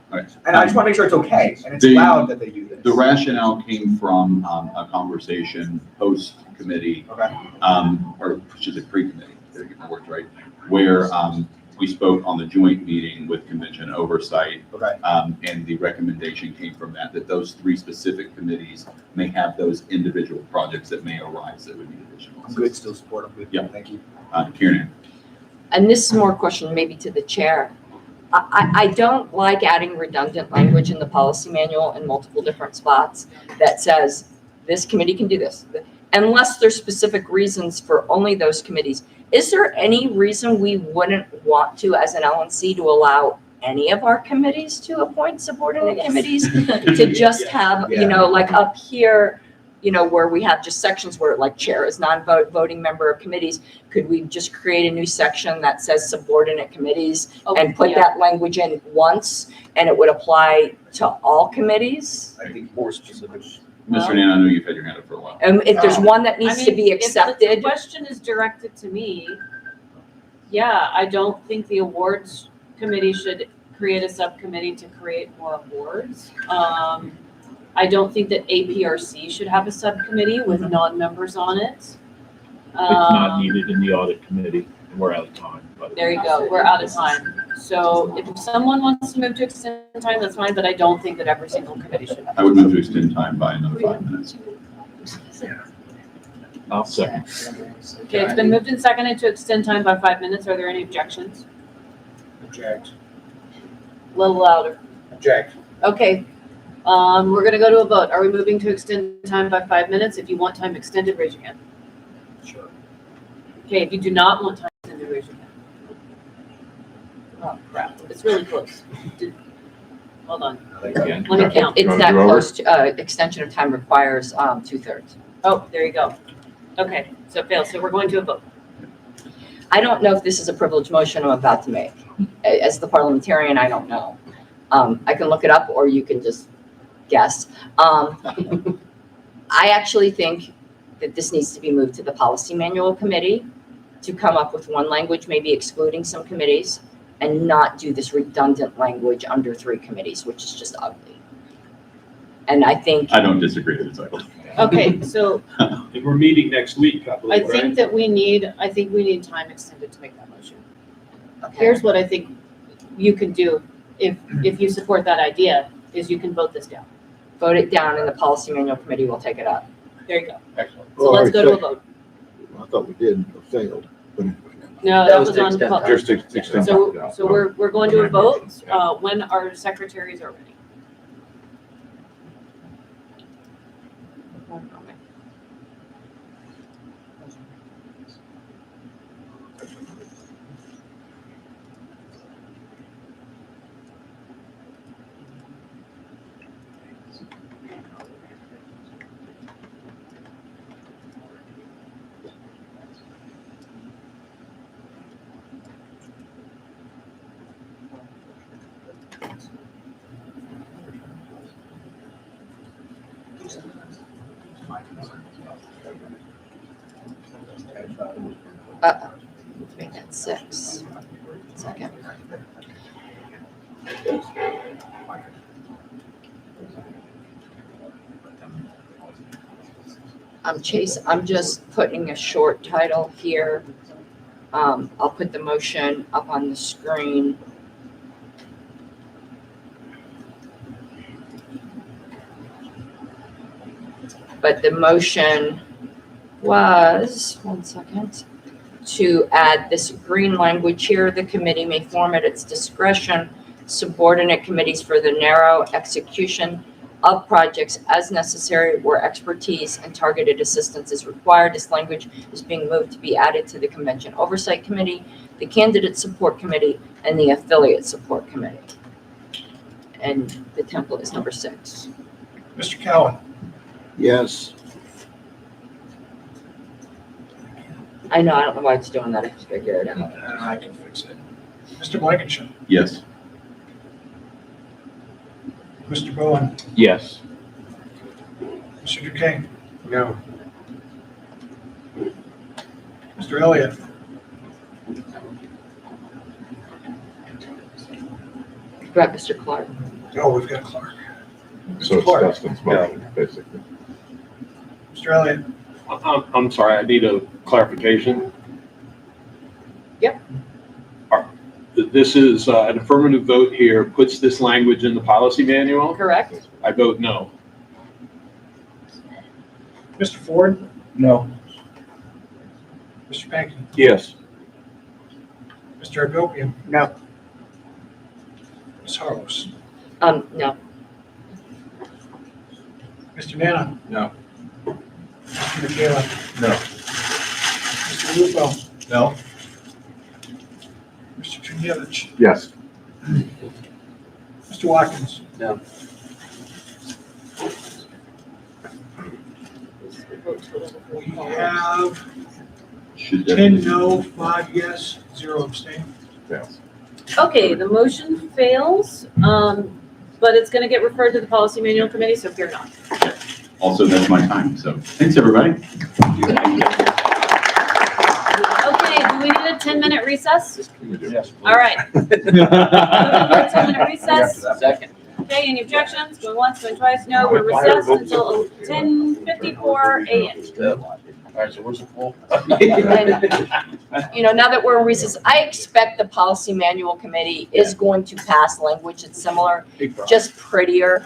And I just want to make sure it's okay and it's allowed that they do this. The rationale came from a conversation post-committee, or should say pre-committee, did I get my words right? Where we spoke on the joint meeting with convention oversight. And the recommendation came from that those three specific committees may have those individual projects that may arise that would need additional. I'm good, still support them. Yeah. Thank you. Kieran. And this is more a question maybe to the chair. I don't like adding redundant language in the policy manual in multiple different spots that says this committee can do this, unless there's specific reasons for only those committees. Is there any reason we wouldn't want to, as an LNC, to allow any of our committees to appoint subordinate committees to just have, you know, like up here, you know, where we have just sections where like chair is non-voting member of committees, could we just create a new section that says subordinate committees and put that language in once and it would apply to all committees? I think more specific. Mr. Nan, I know you've had your hand up for a while. If there's one that needs to be If the accepted, question is directed to me, yeah, I don't think the awards committee should create a subcommittee to create more awards. I don't think that APRC should have a subcommittee with non-members on it. It's not needed in the audit committee, and we're out of time. There you go, we're out of time. So if someone wants to move to extend time, that's fine, but I don't think that every single committee should have. I would move to extend time by another 5 minutes. I'll second. Okay, it's been moved and seconded to extend time by 5 minutes. Are there any objections? Object. A little louder. Object. Okay, we're gonna go to a vote. Are we moving to extend time by 5 minutes? If you want time extended, raise your hand. Sure. Okay, if you do not want time extended, raise your hand. Oh crap, it's really close. Hold on, let me count. it's that close to, extension of time requires 2/3. Oh, there you go. Okay, so it fails. So we're going to a vote. I don't know if this is a privileged motion I'm about to make. As the parliamentarian, I don't know. I can look it up or you can just guess. I actually think that this needs to be moved to the policy manual committee to come up with one language, maybe excluding some committees, and not do this redundant language under 3 committees, which is just ugly. And I think. I don't disagree with the title. Okay, so And we're meeting next week, I I believe, think right? that we need time extended to make that motion. Here's what I think you can do if you support that idea, is you can vote this down. Vote it down and the policy manual committee will take it up. There you go. Excellent. So let's go to a vote. I thought we did, or failed. But No, that was on. Just extend So, time. so we're going to a vote, when our secretaries are ready. Let's make that 6. Second. Chase, I'm just putting a short title here. I'll put the motion up on the screen. But the motion was, one second, to add this green language here. The committee may form at its discretion subordinate committees for the narrow execution of projects as necessary where expertise and targeted assistance is required. This language is being moved to be added to the Convention Oversight Committee, the Candidate Support Committee, and the Affiliate Support Committee. And the template is number 6. Mr. Cowan? yes, I know, I don't know why it's doing that. I just figured it out. I can fix it. Mr. Blankenship? Yes. Mr. Bowen? Yes. Mr. Duquesne? No. Mr. Elliott? Correct, Mr. Clark. Oh, we've got Clark. So it's Dustin's motion, basically. Mr. Elliott. I'm sorry, I need a clarification. Yep. This is an affirmative vote here, puts this language in the policy manual. Correct. I vote no. Mr. Ford? No. Mr. Pankey? Yes. Mr. Agopian? No. Ms. Harlos? No. Mr. Nana? No. Mr. Michaela? No. Mr. Lupo? No. Mr. Trinyevich? Yes. Mr. Watkins? No. We have Should 10 no, 5 yes, 0 abstain. Yes. Okay, the motion fails, but it's gonna get referred to the policy manual committee, so fear not. Also, that's my time, so thanks, everybody. Okay, do we need a 10-minute recess? Yes. All right. 10-minute recess. Second. Okay, any objections? Going once, going twice? No, we're recessed until 10:54 a.m. All right, so where's the pool? Now that we're in recess, I expect the policy manual committee is going to pass language that's similar, just prettier.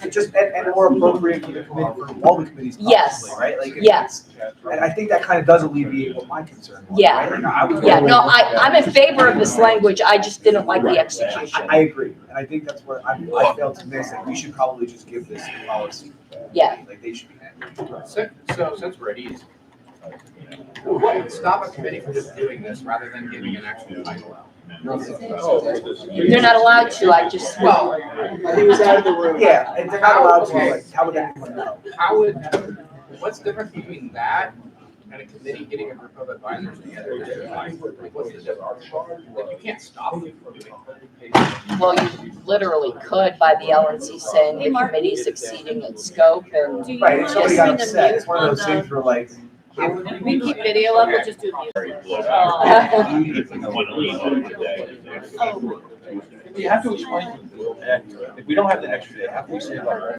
Just, and more appropriate for the committee, for all the committees Yes. possibly, right? Like, Yes. And I think that kind of does alleviate what my concern was. Yeah. right? I was Yeah, really- no, I'm in favor of this language, I just didn't like the execution. I agree, and I think that's where I failed to miss it. We should probably just give this a policy. Yeah. Like, they should be. So since we're at ease, stop a committee from just doing this rather than giving an actual title out. They're not allowed to, I just. Well, He was out of the room. Yeah, and they're not allowed to, like, how would anyone know? What's the difference between that and a committee getting a group of advisors together? Like, what's the difference? Like, you can't stop them from doing it. Well, you literally could by the LNC saying the committee's exceeding its scope and. Right, if somebody got upset, it's one of those things where like. We keep video up, we'll just do mute. You have to explain to them, if we don't have the extra day, how can we say like,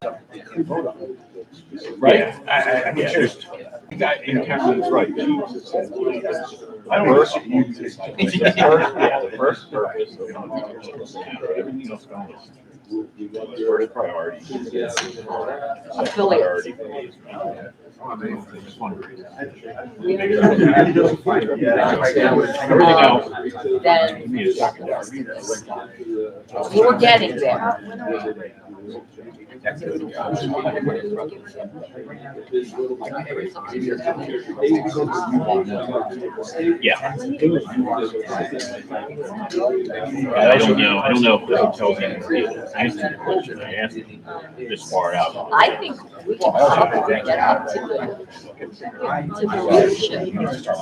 and vote on it? Right? I mean, seriously. Catherine's right. I don't know. The first purpose of everything else going is first priority. Affiliates. Everything else. Then we're getting there. Yeah. I don't know if the hotel's even answering the question I asked this far out. I think we can probably get up to the leadership.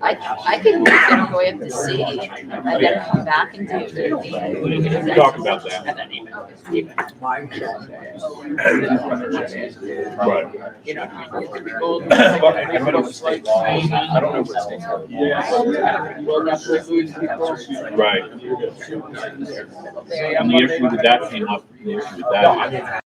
I think we can go in to see and then come back and do. We talk about that. Right. Right. And the issue with that came up, the issue with that.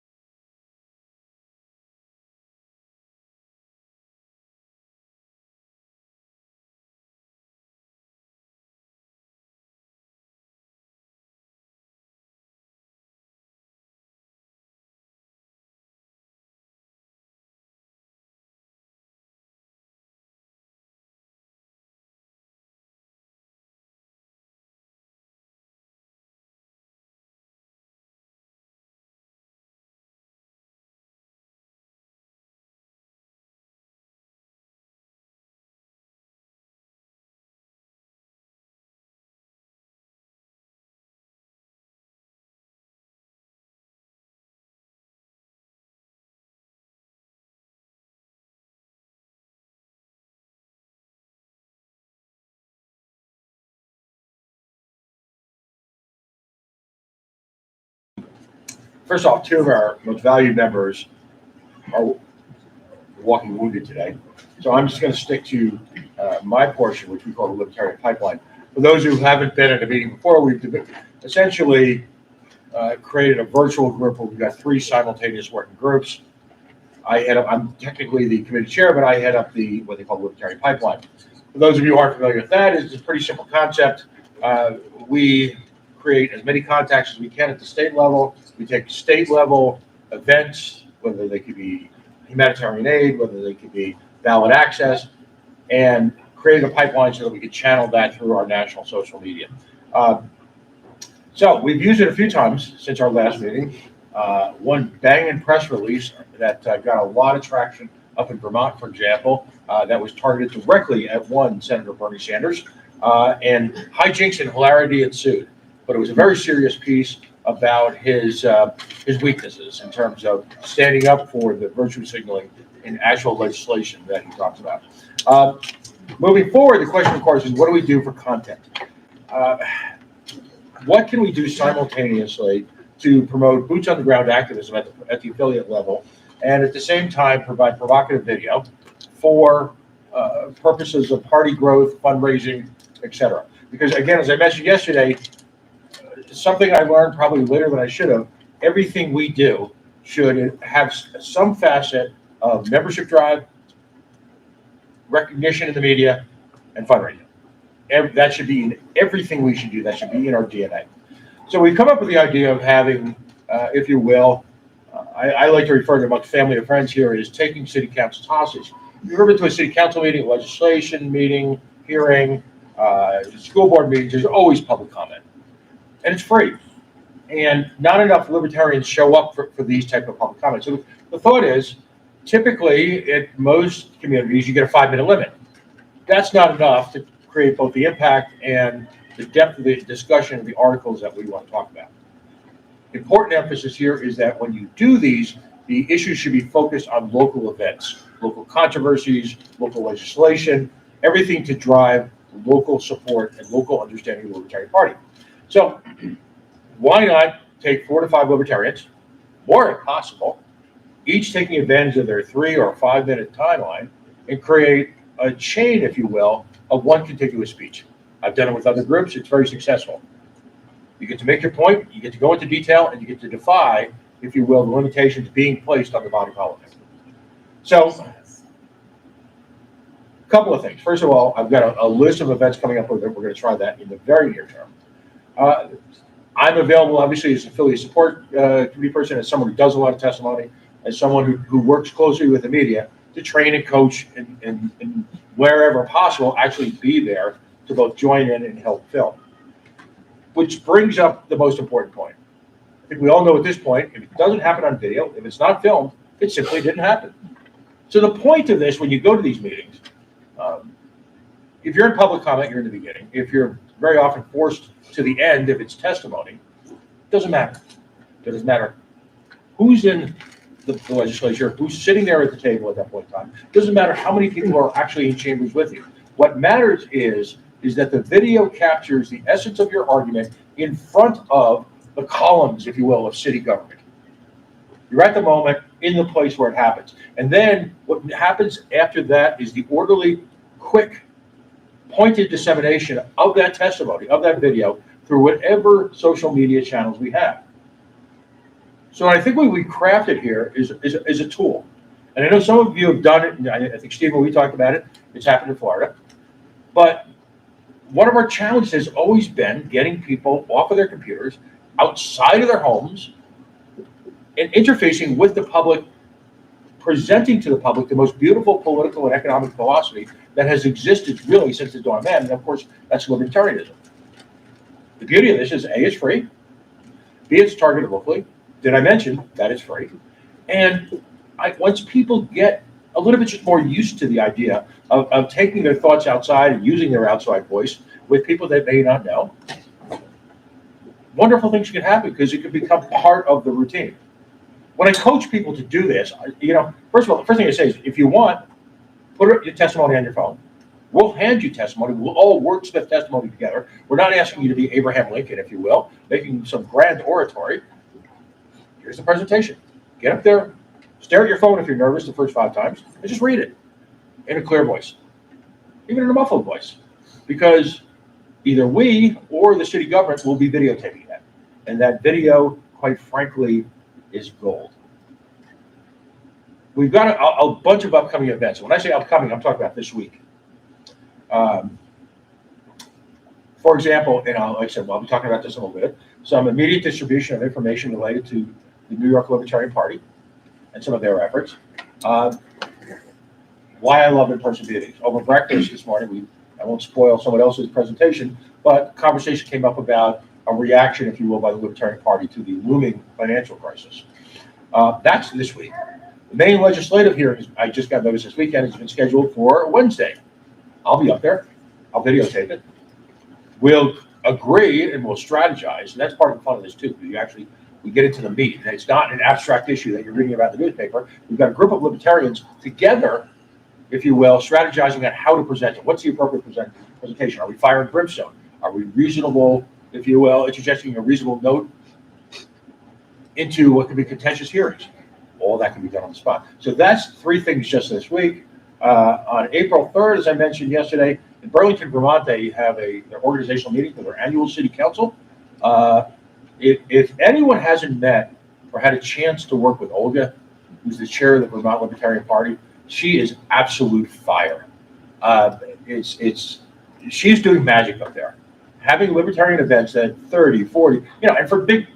First off, two of our most valued members are walking wounded today. So I'm just going to stick to my portion, which we call the Libertarian Pipeline. For those who haven't been at a meeting before, we've essentially created a virtual group where we've got 3 simultaneous working groups. I'm technically the committee chair, but I head up what they call the Libertarian Pipeline. For those of you who aren't familiar with that, it's a pretty simple concept. We create as many contacts as we can at the state level. We take state level events, whether they could be humanitarian aid, whether they could be ballot access, and create a pipeline so that we could channel that through our national social media. So we've used it a few times since our last meeting. One banging press release that got a lot of traction up in Vermont, for example, that was targeted directly at one Senator Bernie Sanders, and hijinks and hilarity ensued. But it was a very serious piece about his weaknesses in terms of standing up for the virtue signaling in actual legislation that he talks about. Moving forward, the question, of course, is what do we do for content? What can we do simultaneously to promote boots on the ground activism at the affiliate level, and at the same time provide provocative video for purposes of party growth, fundraising, etc. Because again, as I mentioned yesterday, something I learned probably later than I should have, everything we do should have some facet of membership drive, recognition in the media, and fundraising. That should be in everything we should do. That should be in our DNA. So we've come up with the idea of having, if you will, I like to refer to amongst family and friends here as taking city councils hostage. If you've ever been to a city council meeting, legislation meeting, hearing, school board meetings, there's always public comment. And it's free. And not enough libertarians show up for these type of public comments. So the thought is, typically at most communities, you get a 5-minute limit. That's not enough to create both the impact and the depth of the discussion of the articles that we want to talk about. Important emphasis here is that when you do these, the issues should be focused on local events, local controversies, local legislation, everything to drive local support and local understanding of the Libertarian Party. So why not take 4 to 5 libertarians, more if possible, each taking advantage of their 3 or 5 minute timeline and create a chain, if you will, of one contiguous speech. I've done it with other groups. It's very successful. You get to make your point, you get to go into detail, and you get to defy, if you will, the limitations being placed on the body politic. So, a couple of things. First of all, I've got a list of events coming up. We're going to try that in the very near term. I'm available, obviously, as an affiliate support committee person, as someone who does a lot of testimony, as someone who works closely with the media to train and coach and wherever possible, actually be there to both join in and help film. Which brings up the most important point. I think we all know at this point, if it doesn't happen on video, if it's not filmed, it simply didn't happen. So the point of this, when you go to these meetings, if you're in public comment, you're in the beginning. If you're very often forced to the end, if it's testimony, it doesn't matter. It doesn't matter who's in the legislature, who's sitting there at the table at that point in time. It doesn't matter how many people are actually in chambers with you. What matters is that the video captures the essence of your argument in front of the columns, if you will, of city government. You're at the moment in the place where it happens. And then what happens after that is the orderly, quick, pointed dissemination of that testimony, of that video, through whatever social media channels we have. So I think what we crafted here is a tool. And I know some of you have done it, and I think, Steve, when we talked about it, it's happened in Florida. But one of our challenges has always been getting people off of their computers, outside of their homes, and interfacing with the public, presenting to the public the most beautiful political and economic philosophy that has existed really since the dawn of man. And of course, that's libertarianism. The beauty of this is A, it's free. B, it's targeted locally. Did I mention that it's free? And once people get a little bit just more used to the idea of taking their thoughts outside and using their outside voice with people that may not know, wonderful things can happen because it can become part of the routine. When I coach people to do this, first of all, the first thing I say is, if you want, put your testimony on your phone. We'll hand you testimony. We'll all wordsmith testimony together. We're not asking you to be Abraham Lincoln, if you will, making some grand oratory. Here's the presentation. Get up there, stare at your phone if you're nervous the first 5 times, and just read it in a clear voice, even in a muffled voice, because either we or the city government will be videotaping that. And that video, quite frankly, is gold. We've got a bunch of upcoming events. When I say upcoming, I'm talking about this week. For example, like I said, I'll be talking about this in a little bit. Some immediate distribution of information related to the New York Libertarian Party and some of their efforts. Why I love in-person meetings. Over breakfast this morning, I won't spoil someone else's presentation, but conversation came up about a reaction, if you will, by the Libertarian Party to the looming financial crisis. That's this week. The main legislative hearings, I just got notice this weekend, has been scheduled for Wednesday. I'll be up there. I'll videotape it. We'll agree and we'll strategize, and that's part of the fun of this too. We get into the meat, and it's not an abstract issue that you're reading about in the newspaper. We've got a group of libertarians together, if you will, strategizing on how to present it. What's the appropriate presentation? Are we fire and brimstone? Are we reasonable, if you will, suggesting a reasonable note into what could be contentious hearings? All that can be done on the spot. So that's 3 things just this week. On April 3rd, as I mentioned yesterday, in Burlington, Vermont, they have their organizational meeting for their annual city council. If anyone hasn't met or had a chance to work with Olga, who's the chair of the Vermont Libertarian Party, she is absolute fire. She's doing magic up there. Having libertarian events at 30, 40, and for big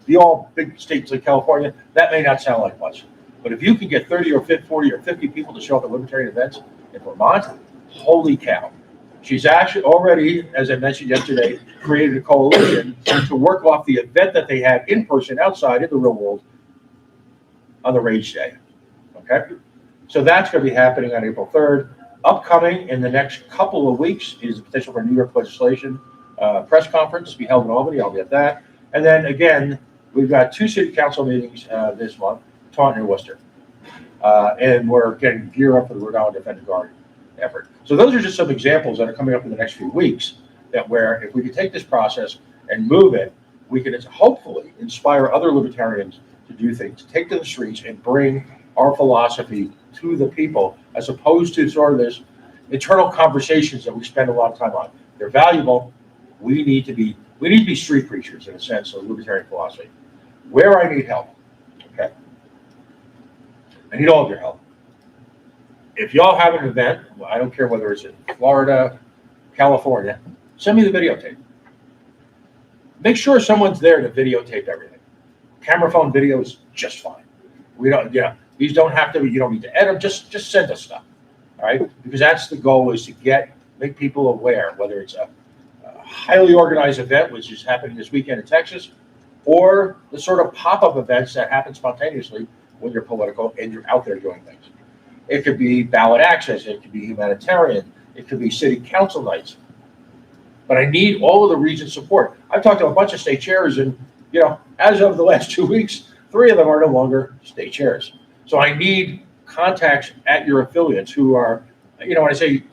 states like California, that may not sound like much. But if you can get 30 or 50, 40 or 50 people to show up at libertarian events in Vermont, holy cow. She's actually already, as I mentioned yesterday, created a coalition to work off the event that they had in person outside in the real world on the Rage Day. Okay? So that's going to be happening on April 3rd. Upcoming in the next couple of weeks is the potential for New York legislation press conference to be held in Albany. I'll be at that. And then again, we've got 2 city council meetings this month, Taunton and Worcester. And we're getting gear up for the Rhode Island Defender Guard effort. So those are just some examples that are coming up in the next few weeks that where if we could take this process and move it, we can hopefully inspire other libertarians to do things, to take to the streets and bring our philosophy to the people, as opposed to sort of this internal conversations that we spend a lot of time on. They're valuable. We need to be street preachers in a sense of libertarian philosophy. Where I need help, okay? I need all of your help. If y'all have an event, I don't care whether it's in Florida, California, send me the videotape. Make sure someone's there to videotape everything. Camera phone video is just fine. We don't, these don't have to, you don't need to edit, just send us stuff, all right? Because that's the goal, is to make people aware, whether it's a highly organized event, which is happening this weekend in Texas, or the sort of pop-up events that happen spontaneously when you're political and you're out there doing things. It could be ballot access, it could be humanitarian, it could be city council nights. But I need all of the region's support. I've talked to a bunch of state chairs, and as of the last 2 weeks, 3 of them are no longer state chairs. So I need contacts at your affiliates who are, when I say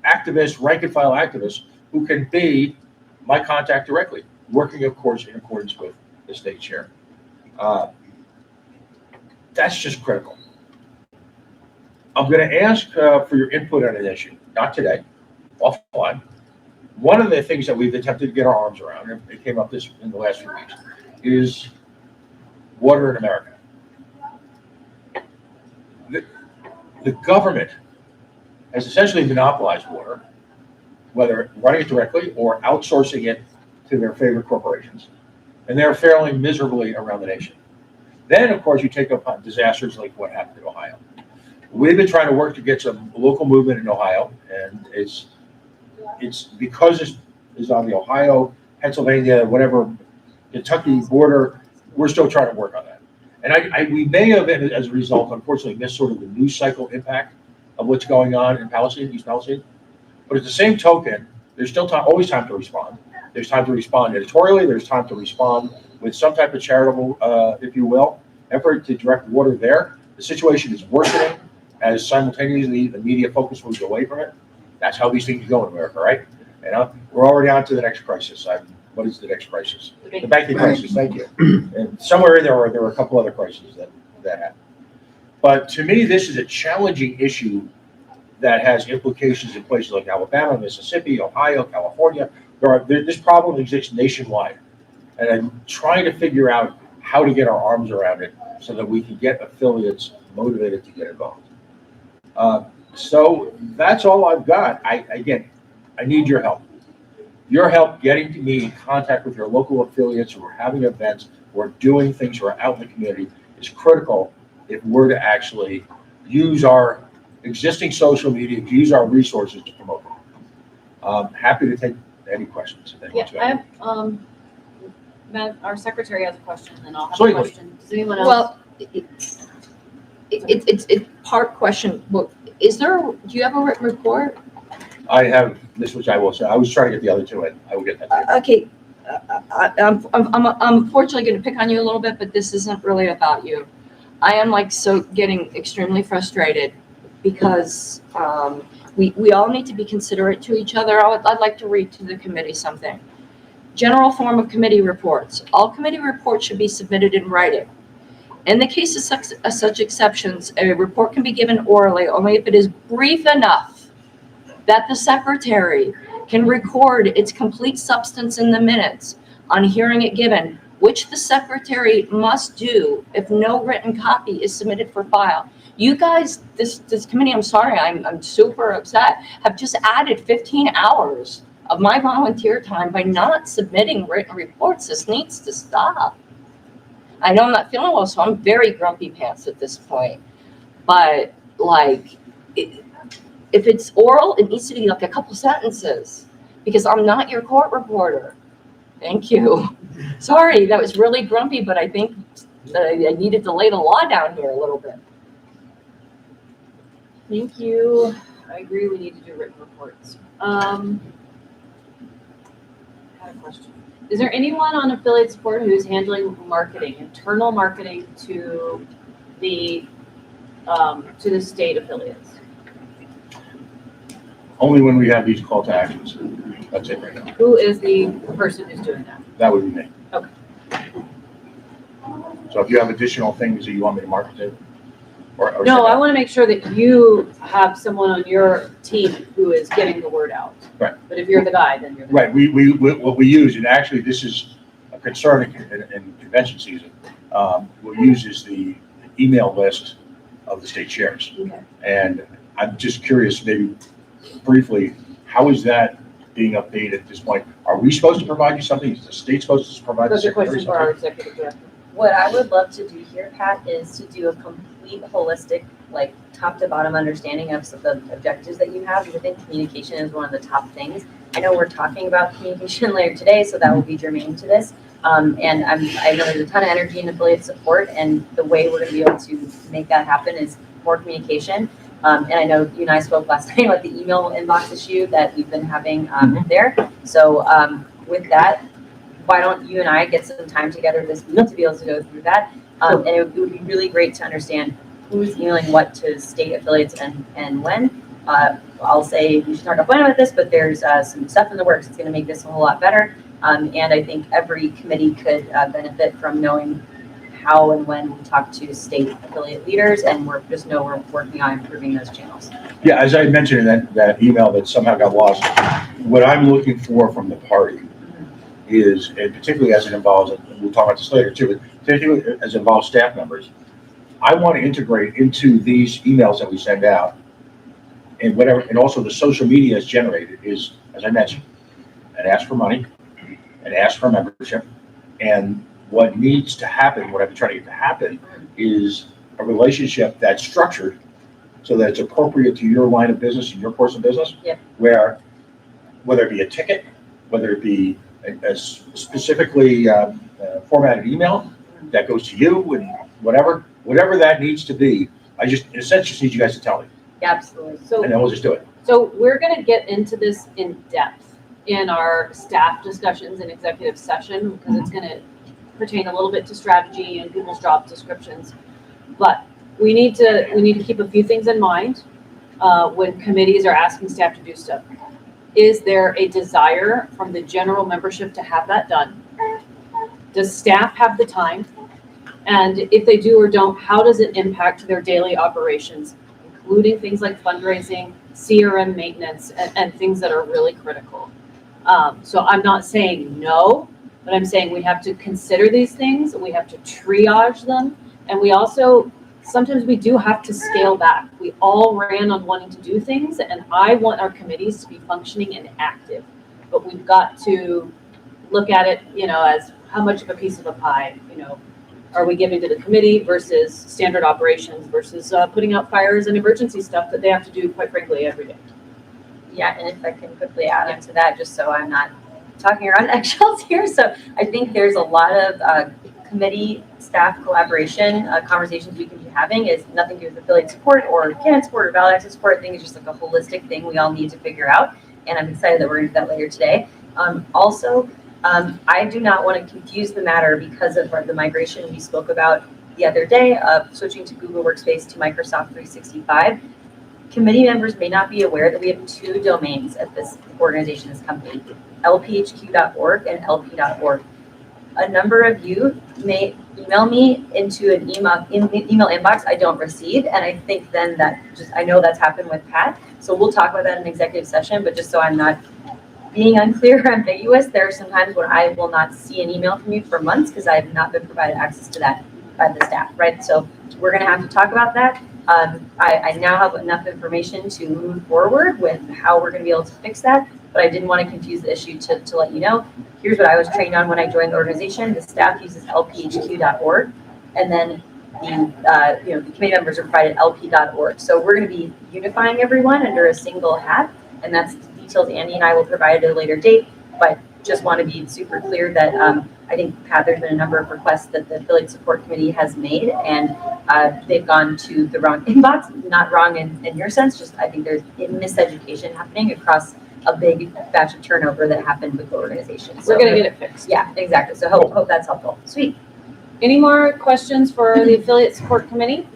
activists, rank and file activists, who can be my contact directly, working, of course, in accordance with the state chair. That's just critical. I'm going to ask for your input on an issue, not today, offline. One of the things that we've attempted to get our arms around, and it came up in the last few weeks, is water in America. The government has essentially monopolized water, whether running it directly or outsourcing it to their favorite corporations. And they're failing miserably around the nation. Then, of course, you take up disasters like what happened in Ohio. We've been trying to work to get some local movement in Ohio, and it's because it's on the Ohio, Pennsylvania, whatever, Kentucky border, we're still trying to work on that. And we may have, as a result, unfortunately, missed sort of the news cycle impact of what's going on in Palestine, East Palestine. But at the same token, there's still always time to respond. There's time to respond editorially. There's time to respond with some type of charitable, if you will, effort to direct water there. The situation is worsening as simultaneously the media focus moves away from it. That's how these things go in America, right? We're already on to the next crisis. What is the next crisis? The banking crisis. Thank you. And somewhere in there were a couple other crises that happened. But to me, this is a challenging issue that has implications in places like Alabama, Mississippi, Ohio, California. This problem exists nationwide. And I'm trying to figure out how to get our arms around it so that we can get affiliates motivated to get involved. So that's all I've got. I need your help. Your help getting to me in contact with your local affiliates who are having events, who are doing things, who are out in the community is critical if we're to actually use our existing social media, use our resources to promote them. Happy to take any questions. If Yeah, anyone's got I any. have, Matt, our secretary has a question, and then I'll have a Certainly. question. Does anyone else? Well, it's part question. Well, do you have a written report? I have this, which I will say. I was trying to get the other two in. I will get that. to you. Okay, I'm unfortunately going to pick on you a little bit, but this isn't really about you. I am getting extremely frustrated because we all need to be considerate to each other. I'd like to read to the committee something. General form of committee reports. All committee reports should be submitted in writing. In the case of such exceptions, a report can be given orally only if it is brief enough that the secretary can record its complete substance in the minutes on hearing it given, which the secretary must do if no written copy is submitted for file. You guys, this committee, I'm sorry, I'm super upset, have just added 15 hours of my volunteer time by not submitting written reports. This needs to stop. I know I'm not feeling well, so I'm very grumpy pants at this point. But if it's oral, it needs to be like a couple sentences because I'm not your court reporter. Thank you. Sorry, that was really grumpy, but I think I needed to lay the law down here a little bit. Thank you. I agree, we need to do written reports. I have a question. Is there anyone on affiliate support who's handling marketing, internal marketing to the state affiliates? Only when we have these call to actions. That's it right now. Who is the person who's doing that? That would be me. Okay. So if you have additional things that you want me to market to, or No, send I out. want to make sure that you have someone on your team who is getting the word out. Right. But if you're the guy, then you're the Right, what we use, and actually this is a concern in convention season, we'll use is the email list of the state chairs. Okay. And I'm just curious, maybe briefly, how is that being updated at this point? Are we supposed to provide you something? Is the state supposed to provide the That's a secretary question for our something? executive director. What I would love to do here, Pat, is to do a complete holistic, top to bottom understanding of the objectives that you have. Because I think communication is one of the top things. I know we're talking about communication later today, so that will be germane to this. And I know there's a ton of energy in affiliate support, and the way we're going to be able to make that happen is more communication. And I know you and I spoke last night about the email inbox issue that we've been having there. So with that, why don't you and I get some time together this week to be able to go through that? And it would be really great to understand who's emailing what to state affiliates and when. I'll say we should start off with this, but there's some stuff in the works that's going to make this a whole lot better. And I think every committee could benefit from knowing how and when we talk to state affiliate leaders, and we're working on improving those channels. Yeah, as I mentioned in that email that somehow got lost, what I'm looking for from the party is, and particularly as it involves, and we'll talk about this later too, but particularly as it involves staff members, I want to integrate into these emails that we send out and whatever, and also the social media is generated is, as I mentioned, and ask for money and ask for membership. And what needs to happen, what I've been trying to get to happen, is a relationship that's structured so that it's appropriate to your line of business and your course of business. Yep. Where, whether it be a ticket, whether it be a specifically formatted email that goes to you and whatever that needs to be, I just, in a sense, just need you guys to tell me, Absolutely. So, and then we'll just do it. so we're going to get into this in depth in our staff discussions and executive session because it's going to pertain a little bit to strategy and people's job descriptions. But we need to keep a few things in mind when committees are asking staff to do stuff. Is there a desire from the general membership to have that done? Does staff have the time? And if they do or don't, how does it impact their daily operations, including things like fundraising, CRM maintenance, and things that are really critical? So I'm not saying no, But I'm saying we have to consider these things, we have to triage them, and we also, sometimes we do have to scale back. We all ran on wanting to do things, and I want our committees to be functioning and active. But we've got to look at it, as how much of a piece of a pie, are we giving to the committee versus standard operations versus putting out fires and emergency stuff that they have to do, quite frankly, every day. Yeah, and if I can quickly add into that, just so I'm not talking around eggshells here. So I think there's a lot of committee staff collaboration conversations we can be having. Is nothing to do with affiliate support or candidate support or ballot access support. I think it's just like a holistic thing we all need to figure out. And I'm excited that we're going to do that later today. I do not want to confuse the matter because of the migration we spoke about the other day of switching to Google Workspace to Microsoft 365. Committee members may not be aware that we have 2 domains at this organization, this company, lphq.org and lp.org. A number of you may email me into an email inbox I don't receive, and I think then I know that's happened with Pat, so we'll talk about that in executive session, but just so I'm not being unclear or ambiguous, there are some times when I will not see an email from you for months because I have not been provided access to that by the staff, right? So we're going to have to talk about that. I now have enough information to move forward with how we're going to be able to fix that, but I didn't want to confuse the issue to let you know. Here's what I was trained on when I joined the organization. The staff uses lphq.org, and then the committee members are provided lp.org. So we're going to be unifying everyone under a single hat, and that's details Andy and I will provide at a later date, but just want to be super clear that I think, Pat, there's been a number of requests that the affiliate support committee has made, and they've gone to the wrong inbox. Not wrong in your sense, just I think there's miseducation happening across a big batch of turnover that happened with the organization. So, we're going to get it fixed. Yeah, exactly. So hope that's helpful. Sweet. Any more questions for the affiliate support committee?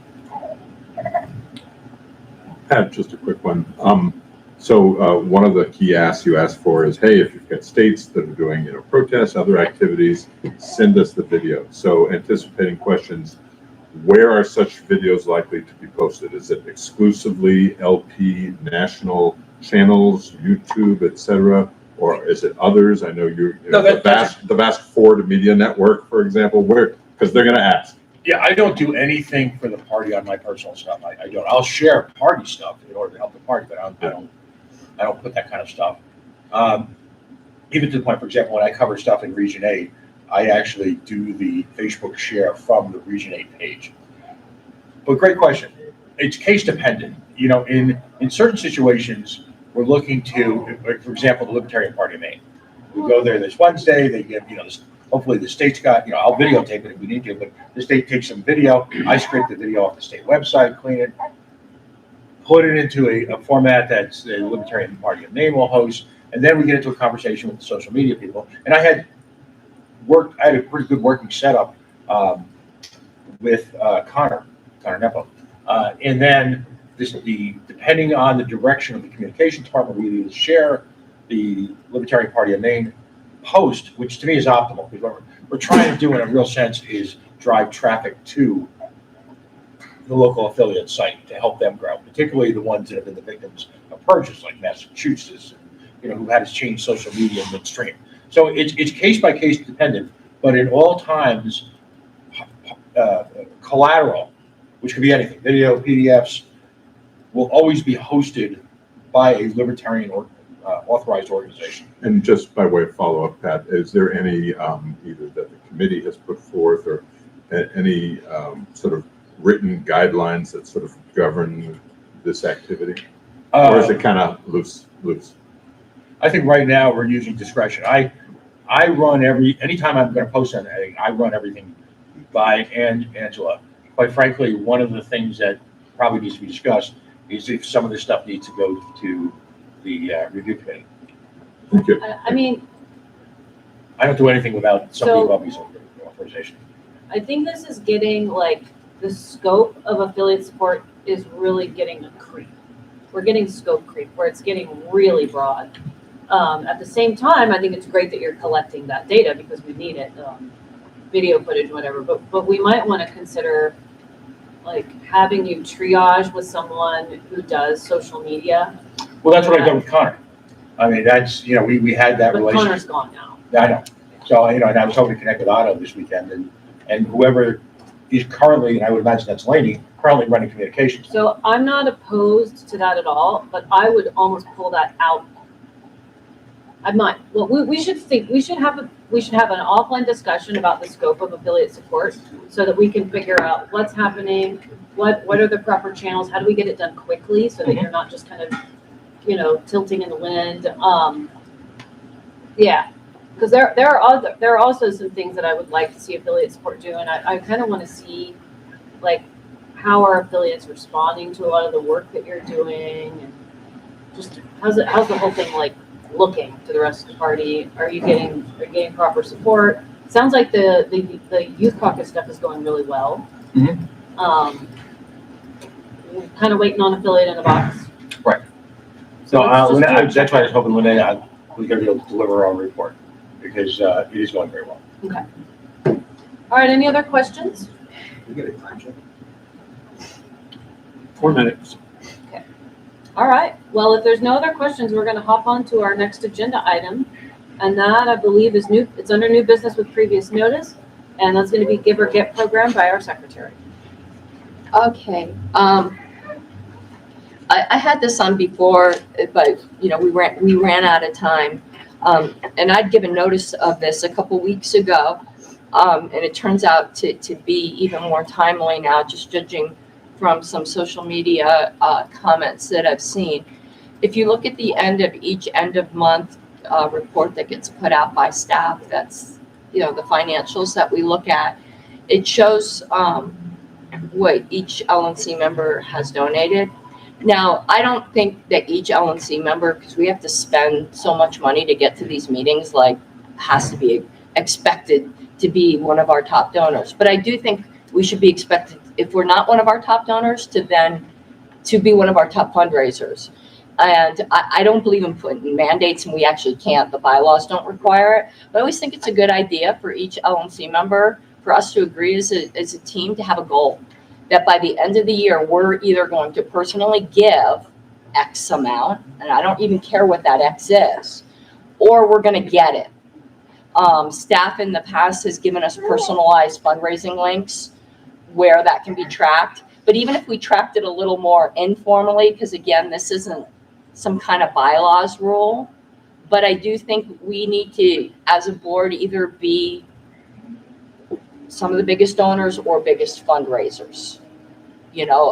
Pat, just a quick one. So one of the key asks you asked for is, hey, if you've got states that are doing, protests, other activities, send us the video. So anticipating questions, where are such videos likely to be posted? Is it exclusively LP national channels, YouTube, etc., or is it others? I know the vast Ford Media Network, for example, because they're going to ask. Yeah, I don't do anything for the party on my personal stuff. I don't. I'll share party stuff in order to help the party, but I don't put that kind of stuff. Even to the point, for example, when I cover stuff in Region 8, I actually do the Facebook share from the Region 8 page. But great question. It's case dependent. In certain situations, we're looking to, like, for example, the Libertarian Party of Maine. We go there this Wednesday. They give, hopefully the state's got, I'll videotape it if we need to, but the state takes some video. I scrape the video off the state website, clean it, put it into a format that the Libertarian Party of Maine will host, and then we get into a conversation with the social media people. And I had a pretty good working setup with Connor Nepo. And then depending on the direction of the communications department, we either share the Libertarian Party of Maine post, which to me is optimal, because what we're trying to do in a real sense is drive traffic to the local affiliate site to help them grow, particularly the ones that have been the victims of purges, like Massachusetts, who had to change social media midstream. So it's case by case dependent, but in all times, collateral, which could be anything, video, PDFs, will always be hosted by a Libertarian or authorized organization. And just by way of follow-up, Pat, is there any either that the committee has put forth or any sort of written guidelines that sort of govern this activity? Or is it kind of loose? I think right now we're using discretion. I run anytime I'm going to post anything, I run everything by Angela. Quite frankly, one of the things that probably needs to be discussed is if some of this stuff needs to go to the review committee. Thank you. I don't do anything without somebody above me's authorization. I think this is getting the scope of affiliate support is really getting a creep. We're getting scope creep where it's getting really broad. At the same time, I think it's great that you're collecting that data because we need it, video footage, whatever. But we might want to consider having you triage with someone who does social media. Well, that's what I've done with Connor. I mean, that's we had that But relationship. Connor's gone now. I know. So, and I was hoping to connect with Otto this weekend and whoever is currently, and I would imagine that's Laney, currently running communications. So I'm not opposed to that at all, but I would almost pull that out. I might. Well, we should have an offline discussion about the scope of affiliate support so that we can figure out what's happening, what are the proper channels, how do we get it done quickly so that you're not just kind of, tilting in the wind. Yeah, because there are also some things that I would like to see affiliate support do, and I kind of want to see like how are affiliates responding to a lot of the work that you're doing, and just how's the whole thing like looking to the rest of the party? Are you getting proper support? Sounds like the youth caucus stuff is going really well. Mm-hmm. Kind of waiting on affiliate in the box. Right. So that's why I was hoping Lynette was going to be able to deliver our report because it is going very well. Okay. All right. Any other questions? We get a time check. 4 minutes. Okay. All right. Well, if there's no other questions, we're going to hop on to our next agenda item. And that, I believe, is new. It's under new business with previous notice. And that's going to be Give or Get program by our secretary. Okay. I had this on before, but we ran out of time. And I'd given notice of this a couple weeks ago. And it turns out to be even more timely now, just judging from some social media comments that I've seen. If you look at the end of month report that gets put out by staff, that's the financials that we look at. It shows what each LNC member has donated. Now, I don't think that each LNC member, because we have to spend so much money to get to these meetings, has to be expected to be one of our top donors. But I do think we should be expected, if we're not one of our top donors, to be one of our top fundraisers. And I don't believe in putting mandates, and we actually can't. The bylaws don't require it. But I always think it's a good idea for each LNC member for us to agree as a team to have a goal that by the end of the year, we're either going to personally give X amount, and I don't even care what that X is, or we're going to get it. Staff in the past has given us personalized fundraising links where that can be tracked. But even if we tracked it a little more informally, because again, this isn't some kind of bylaws rule, but I do think we need to, as a board, either be some of the biggest donors or biggest fundraisers.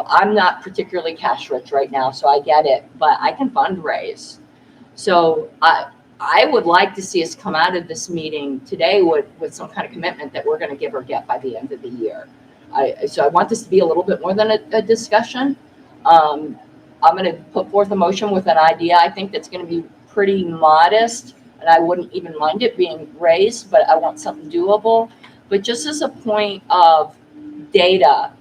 I'm not particularly cash rich right now, so I get it, but I can fundraise. So I would like to see us come out of this meeting today with some kind of commitment that we're going to give or get by the end of the year. So I want this to be a little bit more than a discussion. I'm going to put forth a motion with an idea. I think that's going to be pretty modest, and I wouldn't even mind it being raised, but I want something doable. But just as a point of data,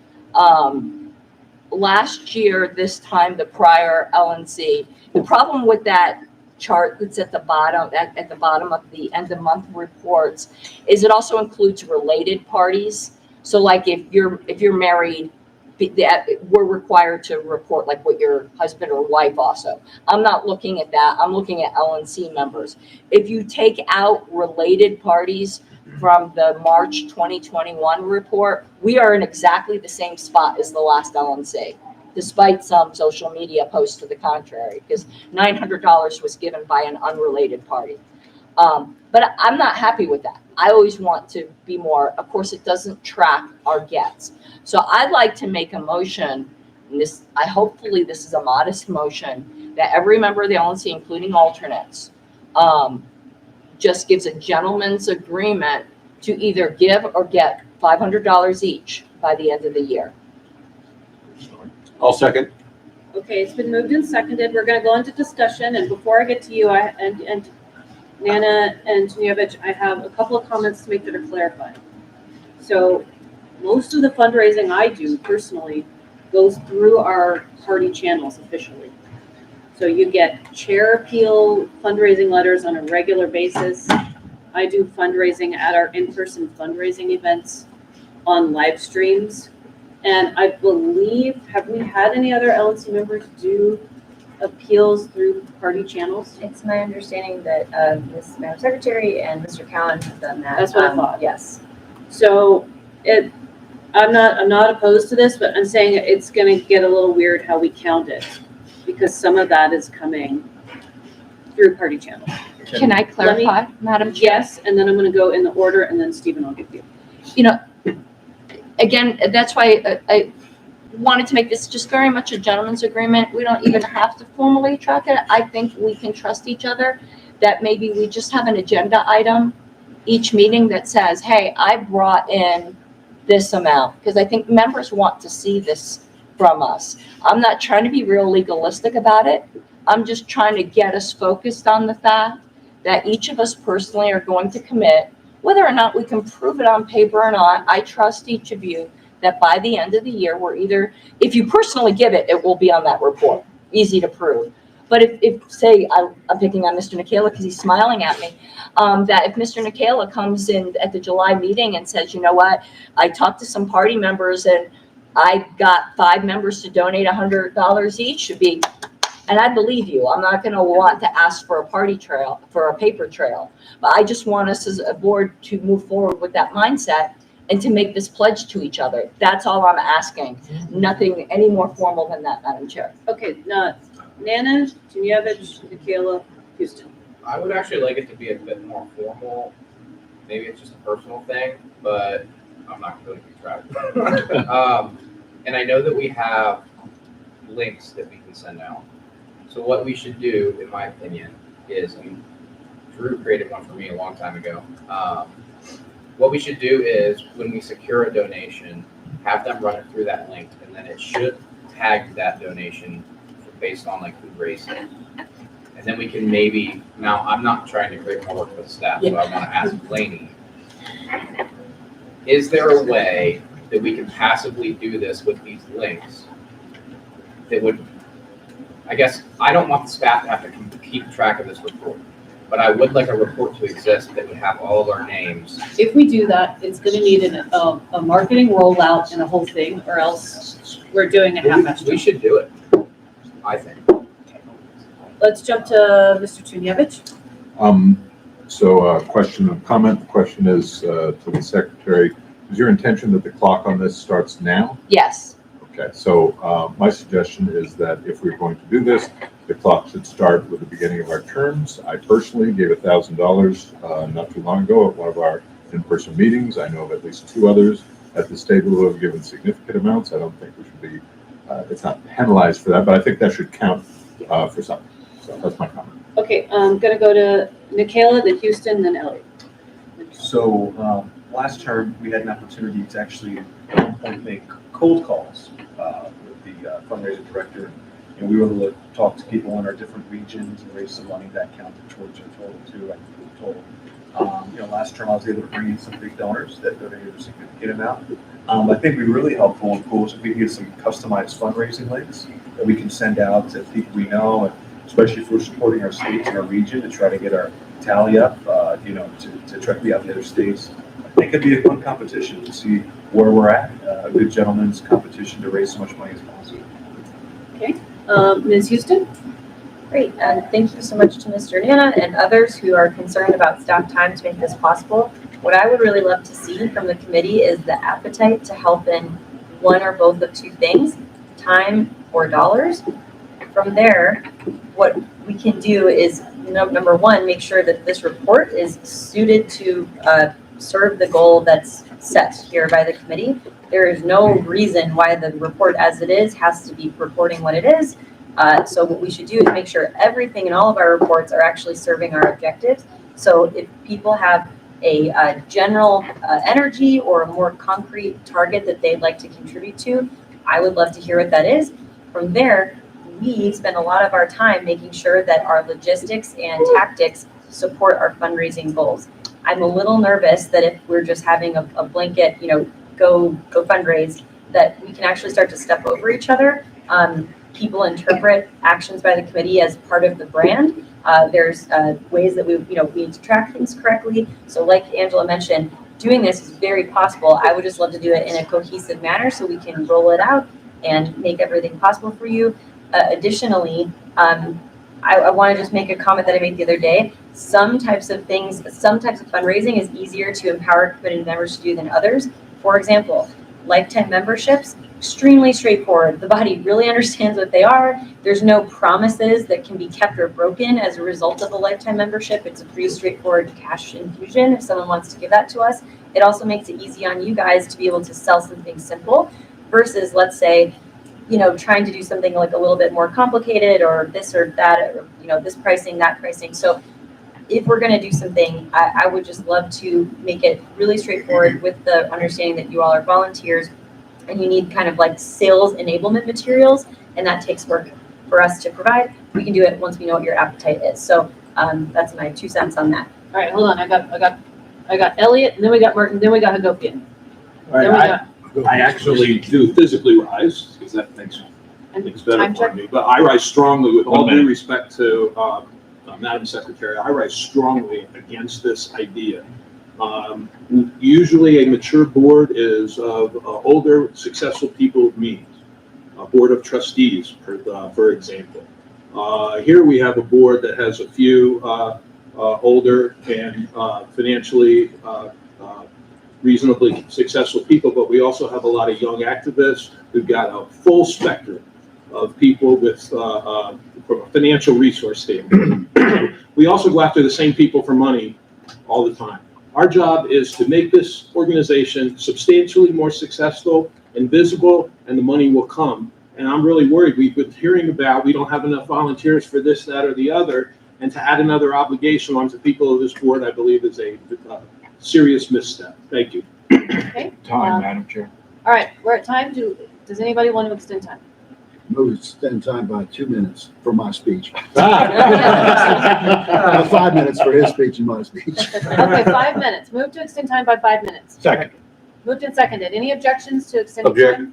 last year, this time, the prior LNC, the problem with that chart that's at the bottom of the end of month reports is it also includes related parties. So like if you're married, we're required to report like what your husband or wife also. I'm not looking at that. I'm looking at LNC members. If you take out related parties from the March 2021 report, we are in exactly the same spot as the last LNC, despite some social media posts to the contrary, because $900 was given by an unrelated party. But I'm not happy with that. I always want to be more, of course, it doesn't track our gets. So I'd like to make a motion, and hopefully this is a modest motion, that every member of the LNC, including alternates, just gives a gentleman's agreement to either give or get $500 each by the end of the year. I'll second. Okay, it's been moved and seconded. We're going to go into discussion, and before I get to you, and Nana and Tanievich, I have a couple of comments to make that are clarifying. So most of the fundraising I do personally goes through our party channels officially. So you get chair appeal fundraising letters on a regular basis. I do fundraising at our in-person fundraising events on live streams. And I believe, have we had any other LNC members do appeals through party channels? It's my understanding that Ms. Madam Secretary and Mr. Cowan have done that. That's what I thought. Yes. So I'm not opposed to this, but I'm saying it's gonna get a little weird how we count it, because some of that is coming through party channels. Can I clarify, Madam Chair? Yes, and then I'm gonna go in the order, and then Stephen, I'll give you. You know, again, that's why I wanted to make this just very much a gentleman's agreement. We don't even have to formally track it. I think we can trust each other, that maybe we just have an agenda item each meeting that says, hey, I brought in this amount, because I think members want to see this from us. I'm not trying to be real legalistic about it. I'm just trying to get us focused on the fact that each of us personally are going to commit, whether or not we can prove it on paper or not. I trust each of you that by the end of the year, we're either, if you personally give it, it will be on that report, easy to prove. But if say, I'm picking on Mr. Nicola because he's smiling at me, that if Mr. Nicola comes in at the July meeting and says, you know what, I talked to some party members and I got 5 members to donate $100 each, should be, and I believe you, I'm not gonna want to ask for a party trail, for a paper trail. But I just want us as a board to move forward with that mindset and to make this pledge to each other. That's all I'm asking. Nothing any more formal than that, Madam Chair. Okay, Nana, Tunevich, Nicola, Houston. I would actually like it to be a bit more formal. Maybe it's just a personal thing, but I'm not going to keep track. And I know that we have links that we can send out. So what we should do, in my opinion, is, Drew created one for me a long time ago. What we should do is, when we secure a donation, have them run it through that link, and then it should tag that donation based on like who raised it. And then we can maybe, now I'm not trying to create more work for the staff, so I want to ask Blaney, is there a way that we can passively do this with these links that would, I guess, I don't want the staff to have to keep track of this report, but I would like a report to exist that would have all of our names. If we do that, it's gonna need a marketing rollout and a whole thing, or else we're doing a half-assed job. We should do it, I think. Let's jump to Mr. Tunevich. So question and comment. The question is to the secretary, is your intention that the clock on this starts now? Yes. Okay, so my suggestion is that if we're going to do this, the clock should start with the beginning of our terms. I personally gave $1,000 not too long ago at one of our in-person meetings. I know of at least 2 others at this table who have given significant amounts. I don't think we should be, it's not penalized for that, but I think that should count for something. So that's my comment. Okay, I'm gonna go to Nicola, then Houston, then Elliot. So last term, we had an opportunity to actually make cold calls with the fundraising director. And we were able to talk to people in our different regions and raise some money that counted towards our total too. I think the total. Last term I was able to bring in some big donors that donated a significant amount. I think we really helpful and cool if we can get some customized fundraising links that we can send out to people we know, and especially if we're supporting our states and our region to try to get our tally up, to try to be out in the other states. I think it'd be a fun competition to see where we're at. A good gentleman's competition to raise so much money as possible. Okay, Ms. Houston? Great, and thank you so much to Mr. Nana and others who are concerned about staff time to make this possible. What I would really love to see from the committee is the appetite to help in one or both of 2 things, time or dollars. From there, what we can do is, number 1, make sure that this report is suited to serve the goal that's set here by the committee. There is no reason why the report as it is has to be reporting what it is. So what we should do is make sure everything in all of our reports are actually serving our objectives. So if people have a general energy or a more concrete target that they'd like to contribute to, I would love to hear what that is. From there, we spend a lot of our time making sure that our logistics and tactics support our fundraising goals. I'm a little nervous that if we're just having a blanket, go fundraise, that we can actually start to step over each other. People interpret actions by the committee as part of the brand. There's ways that we need to track things correctly. So like Angela mentioned, doing this is very possible. I would just love to do it in a cohesive manner so we can roll it out and make everything possible for you. Additionally, I want to just make a comment that I made the other day. Some types of fundraising is easier to empower committed members to do than others. For example, lifetime memberships, extremely straightforward. The body really understands what they are. There's no promises that can be kept or broken as a result of a lifetime membership. It's a pretty straightforward cash infusion if someone wants to give that to us. It also makes it easy on you guys to be able to sell something simple versus, let's say, trying to do something like a little bit more complicated or this or that, or, this pricing, that pricing. So if we're going to do something, I would just love to make it really straightforward with the understanding that you all are volunteers and you need kind of like sales enablement materials, and that takes work for us to provide. We can do it once we know what your appetite is. So that's my 2 cents on that. All right, hold on. I got Elliot, and then we got Martin, then we got Hagopian. All right, I actually do physically rise, because that makes things better for me. But I rise strongly, with all due respect to Madam Secretary, I rise strongly against this idea. Usually a mature board is of older, successful successful means. A board of trustees, for example. Here we have a board that has a few older and financially reasonably successful people, but we also have a lot of young activists. We've got a full spectrum of people with from a financial resource standpoint. We also go after the same people for money all the time. Our job is to make this organization substantially more successful and visible, and the money will come. And I'm really worried. We've been hearing about we don't have enough volunteers for this, that, or the other, and to add another obligation onto the people of this board, I believe, is a serious misstep. Thank you. Okay. Time, Madam Chair. All right, we're at time. Does anybody want to extend time? Move to extend time by 2 minutes for my speech. 5 minutes for his speech and my speech. Okay, 5 minutes. Move to extend time by 5 minutes. Second. Moved and seconded. Any objections to extending Object. time?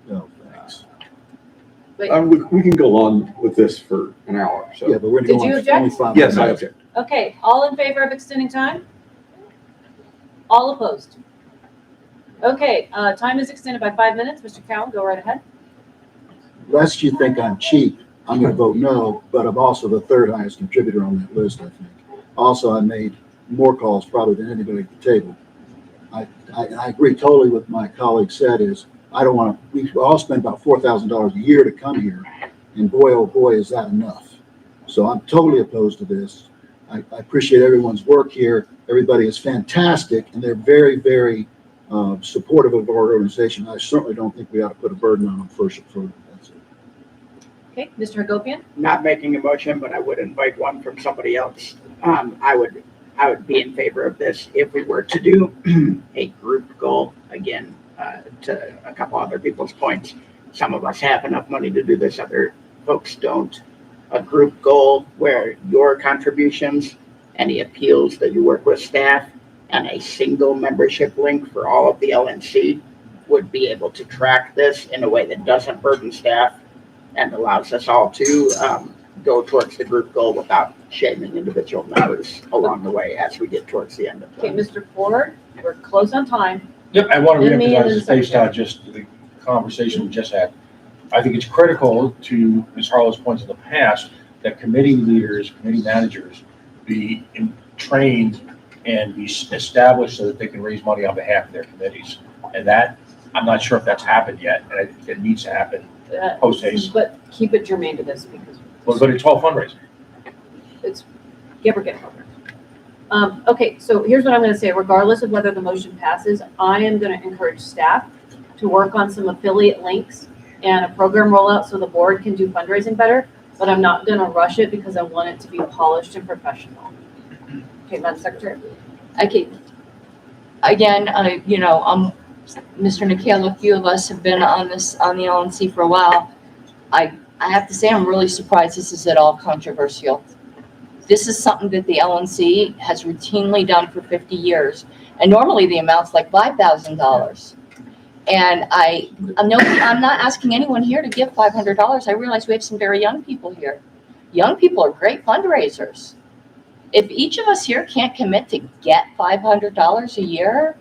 No, thanks. Wait, We can go on with this for an hour, so. Yeah, but we're Did going you to object? only 5 Yes, I minutes. object. okay, all in favor of extending time? All opposed? Okay, time is extended by 5 minutes. Mr. Cowan, go right ahead. Lest you think I'm cheap, I'm going to vote no, but I'm also the third highest contributor on that list, I think. Also, I made more calls probably than anybody at the table. I agree totally with my colleague said is, I don't want to, we all spend about $4,000 a year to come here, and boy, oh boy, is that enough. So I'm totally opposed to this. I appreciate everyone's work here. Everybody is fantastic, and they're very, very supportive of our organization. I certainly don't think we ought to put a burden on them first. That's it. Okay, Mr. Hagopian? Not making a motion, but I would invite one from somebody else. I would be in favor of this if we were to do a group goal. Again, to a couple other people's points, some of us have enough money to do this, other folks don't. A group goal where your contributions, any appeals that you work with staff, and a single membership link for all of the LNC would be able to track this in a way that doesn't burden staff and allows us all to go towards the group goal without shaming individual members along the way as we get towards the end of Okay, the. Mr. Ford, we're close on time. Yep, I want to And me and reemphasize then based on just the conversation we just had. I think it's critical to, as Harlow's points in the past, that committee leaders, committee managers be trained and be established so that they can raise money on behalf of their committees. And that, I'm not sure if that's happened yet, and it needs to happen post haste. But keep it germane to this because But it's all fundraising. it's give or get. Okay, so here's what I'm going to say. Regardless of whether the motion passes, I am going to encourage staff to work on some affiliate links and a program rollout so the board can do fundraising better, but I'm not going to rush it because I want it to be polished and professional. Okay, Madam Secretary. Okay. Again, Mr. Nikhil, a few of us have been on the LNC for a while. I have to say, I'm really surprised this is at all controversial. This is something that the LNC has routinely done for 50 years. And normally the amount's like $5,000. And I'm not asking anyone here to give $500. I realize we have some very young people here. Young people are great fundraisers. If each of us here can't commit to get $500 a year,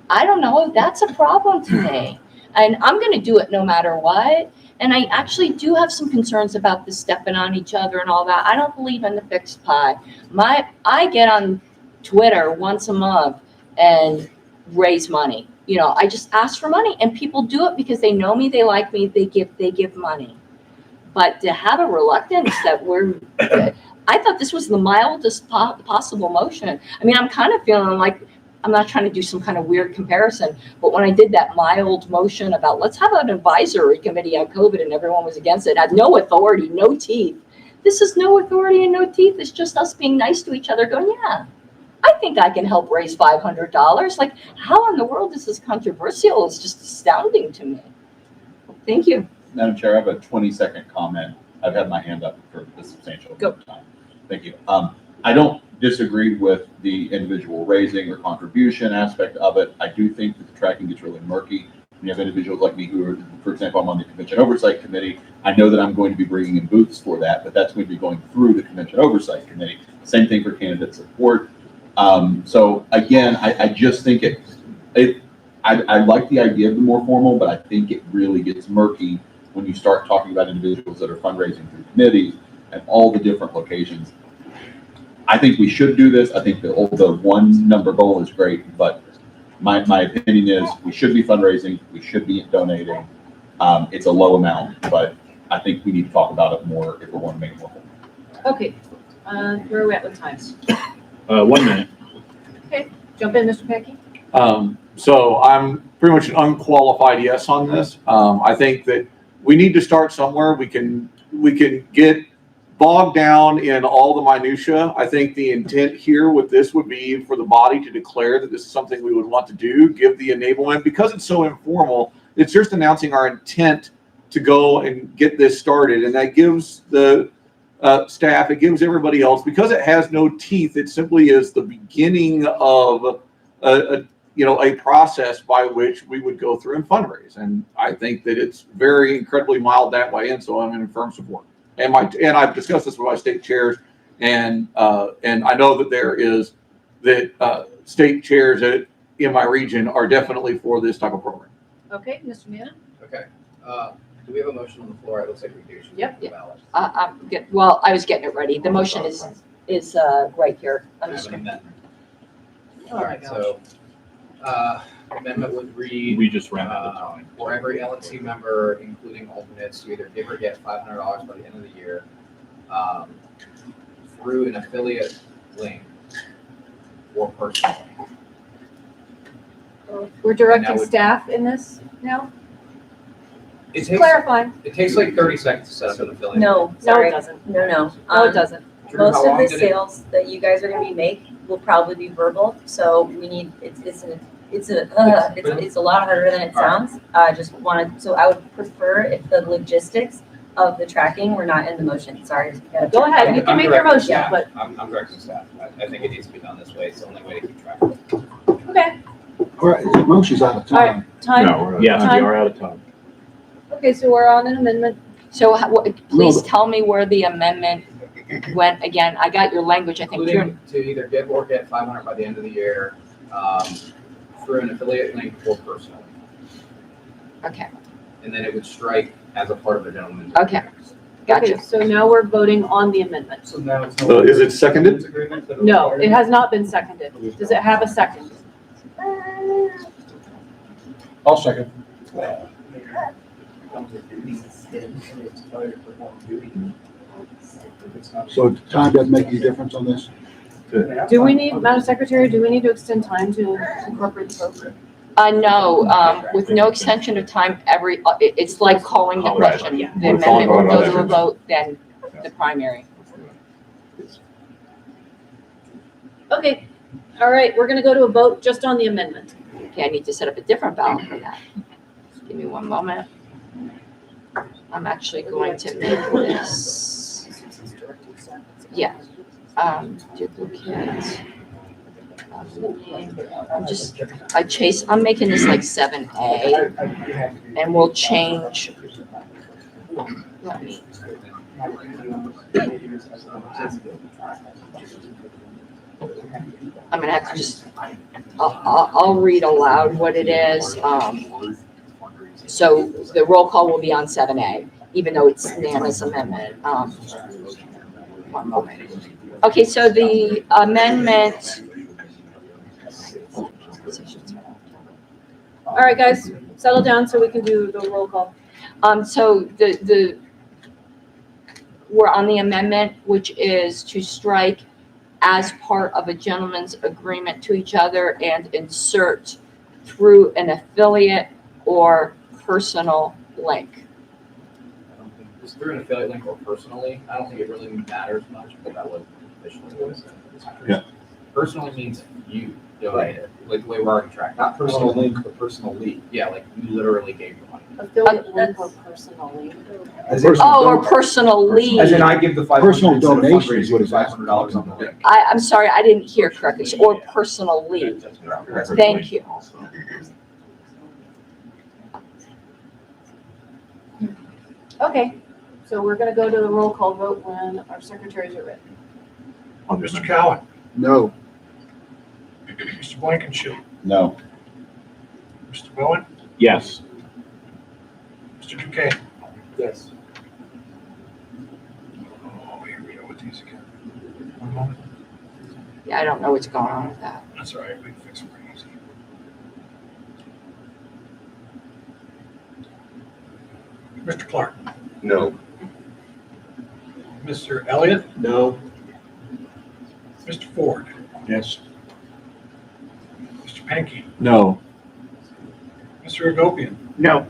I don't know, that's a problem to me. And I'm going to do it no matter what. And I actually do have some concerns about the stepping on each other and all that. I don't believe in the fixed pie. I get on Twitter once a month and raise money. You know, I just ask for money, and people do it because they know me, they like me, they give money. But to have a reluctance that I thought this was the mildest possible motion. I mean, I'm kind of feeling like, I'm not trying to do some kind of weird comparison, but when I did that mild motion about let's have an advisory committee on COVID and everyone was against it, had no authority, no teeth. This is no authority and no teeth. It's just us being nice to each other going, yeah, I think I can help raise $500. Like, how in the world is this controversial? It's just astounding to me. Thank you. Madam Chair, I have a 20-second comment. I've had my hand up for a substantial amount of time. Thank you. I don't disagree with the individual raising or contribution aspect of it. I do think that the tracking gets really murky. We have individuals like me who are, for example, I'm on the Convention Oversight Committee. I know that I'm going to be bringing in booths for that, but that's going to be going through the Convention Oversight Committee. Same thing for candidate support. So again, I just think I like the idea of the more formal, but I think it really gets murky when you start talking about individuals that are fundraising through committees and all the different locations. I think we should do this. I think the one number goal is great, but my opinion is we should be fundraising. We should be donating. It's a low amount, but I think we need to talk about it more if we want to make it more formal. Okay, where are we at with time? 1 minute. Okay, jump in, Mr. Pecky. So I'm pretty much an unqualified yes on this. I think that we need to start somewhere. We can get bogged down in all the minutia. I think the intent here with this would be for the body to declare that this is something we would want to do, give the enablement. Because it's so informal, it's just announcing our intent to go and get this started. And that gives the staff, it gives everybody else, because it has no teeth, it simply is the beginning of a process by which we would go through and fundraise. And I think that it's very incredibly mild that way. And so I'm in firm support. And I've discussed this with my state chairs, and I know that state chairs in my region are definitely for this type of program. Okay, Mr. Manna? Okay. Do we have a motion on the floor? It looks like we do. Yep. Well, I was getting it ready. The motion is right here. I have an amendment. All right, so amendment would read. We just ran out of time. For every LNC member, including alternates, to either give or get $500 by the end of the year through an affiliate link or personal link. We're directing staff in this now? It Clarifying. It takes like 30 seconds to set up an affiliate. No, No, sorry. it doesn't. No. No, it doesn't. Drew, Most how of long the did it- sales that you guys are gonna be make will probably be verbal, so we need, it's a lot harder than it sounds. So I would prefer if the logistics of the tracking were not in the motion, sorry. Go ahead, you can make your motion, Yeah, but, I'm directing staff. I think it needs to be done this way. It's the only way to keep track of it. okay, All right, the motion's out of all right, time. time. Yes, we Time. are out of time. Okay, so we're on an amendment. So please tell me where the amendment went again. I got your language, I think. Including to either give or get 500 by the end of the year through an affiliate link or personal link. Okay, And then it would strike as a part of the gentleman's. okay, gotcha. Okay, so now we're voting on the amendment. So now it's. Is it seconded? No, it has not been seconded. Does it have a second? I'll second. So time doesn't make any difference on this? Do we need, Madam Secretary, do we need to extend time to incorporate the vote? No, with no extension of time, it's like calling the Right. question. Yeah. The amendment will go to a vote, then the primary. Okay, all right, we're gonna go to a vote just on the amendment. Okay, I need to set up a different ballot for that. Just give me one moment. I'm actually going to make this, yeah, duplicate. I'm making this like 7A, and we'll change. Let me. I'm gonna have to I'll read aloud what it is. So the roll call will be on 7A, even though it's Nana's amendment. One moment. Okay, so the amendment, All right, guys, settle down so we can do the roll call. so we're on the amendment, which is to strike as part of a gentleman's agreement to each other and insert through an affiliate or personal link. I don't think, just through an affiliate link or personally, I don't think it really matters much, but that would officially was. Yeah. Personally means you donated it, like the way we're already tracked, not personal link, but personal lead. Yeah, like you literally gave the money. Affiliate link or personal link? Or personal lead. As in I give the Personal 500 instead of donation is what fundraising, it's asking. $500 on the link. I'm sorry, I didn't hear correctly, or personal lead. Thank you. Okay, so we're gonna go to the roll call vote when our secretaries are ready. Mr. Cowan, No. Mr. Blankenship, No. Mr. Bowen, Yes. Mr. Duque. Yes. Oh, here we go with these again. One moment. Yeah, I don't know what's going on with that. That's all right, we can fix it pretty easy. Mr. Clark, No. Mr. Elliott, No. Mr. Ford, Yes. Mr. Pankey, No. Mr. Agopian, No.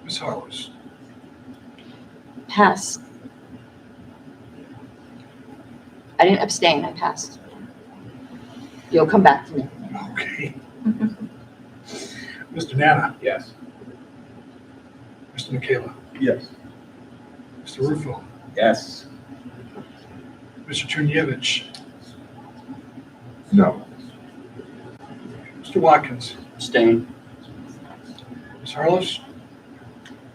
Ms. Harless. Pass. I didn't abstain, I passed. You'll come back to me. Okay. Mr. Nana, Yes. Mr. Michaela, Yes. Mr. Rufo, Yes. Mr. Chunjevich, No. Mr. Watkins, Abstain. Ms. Harless.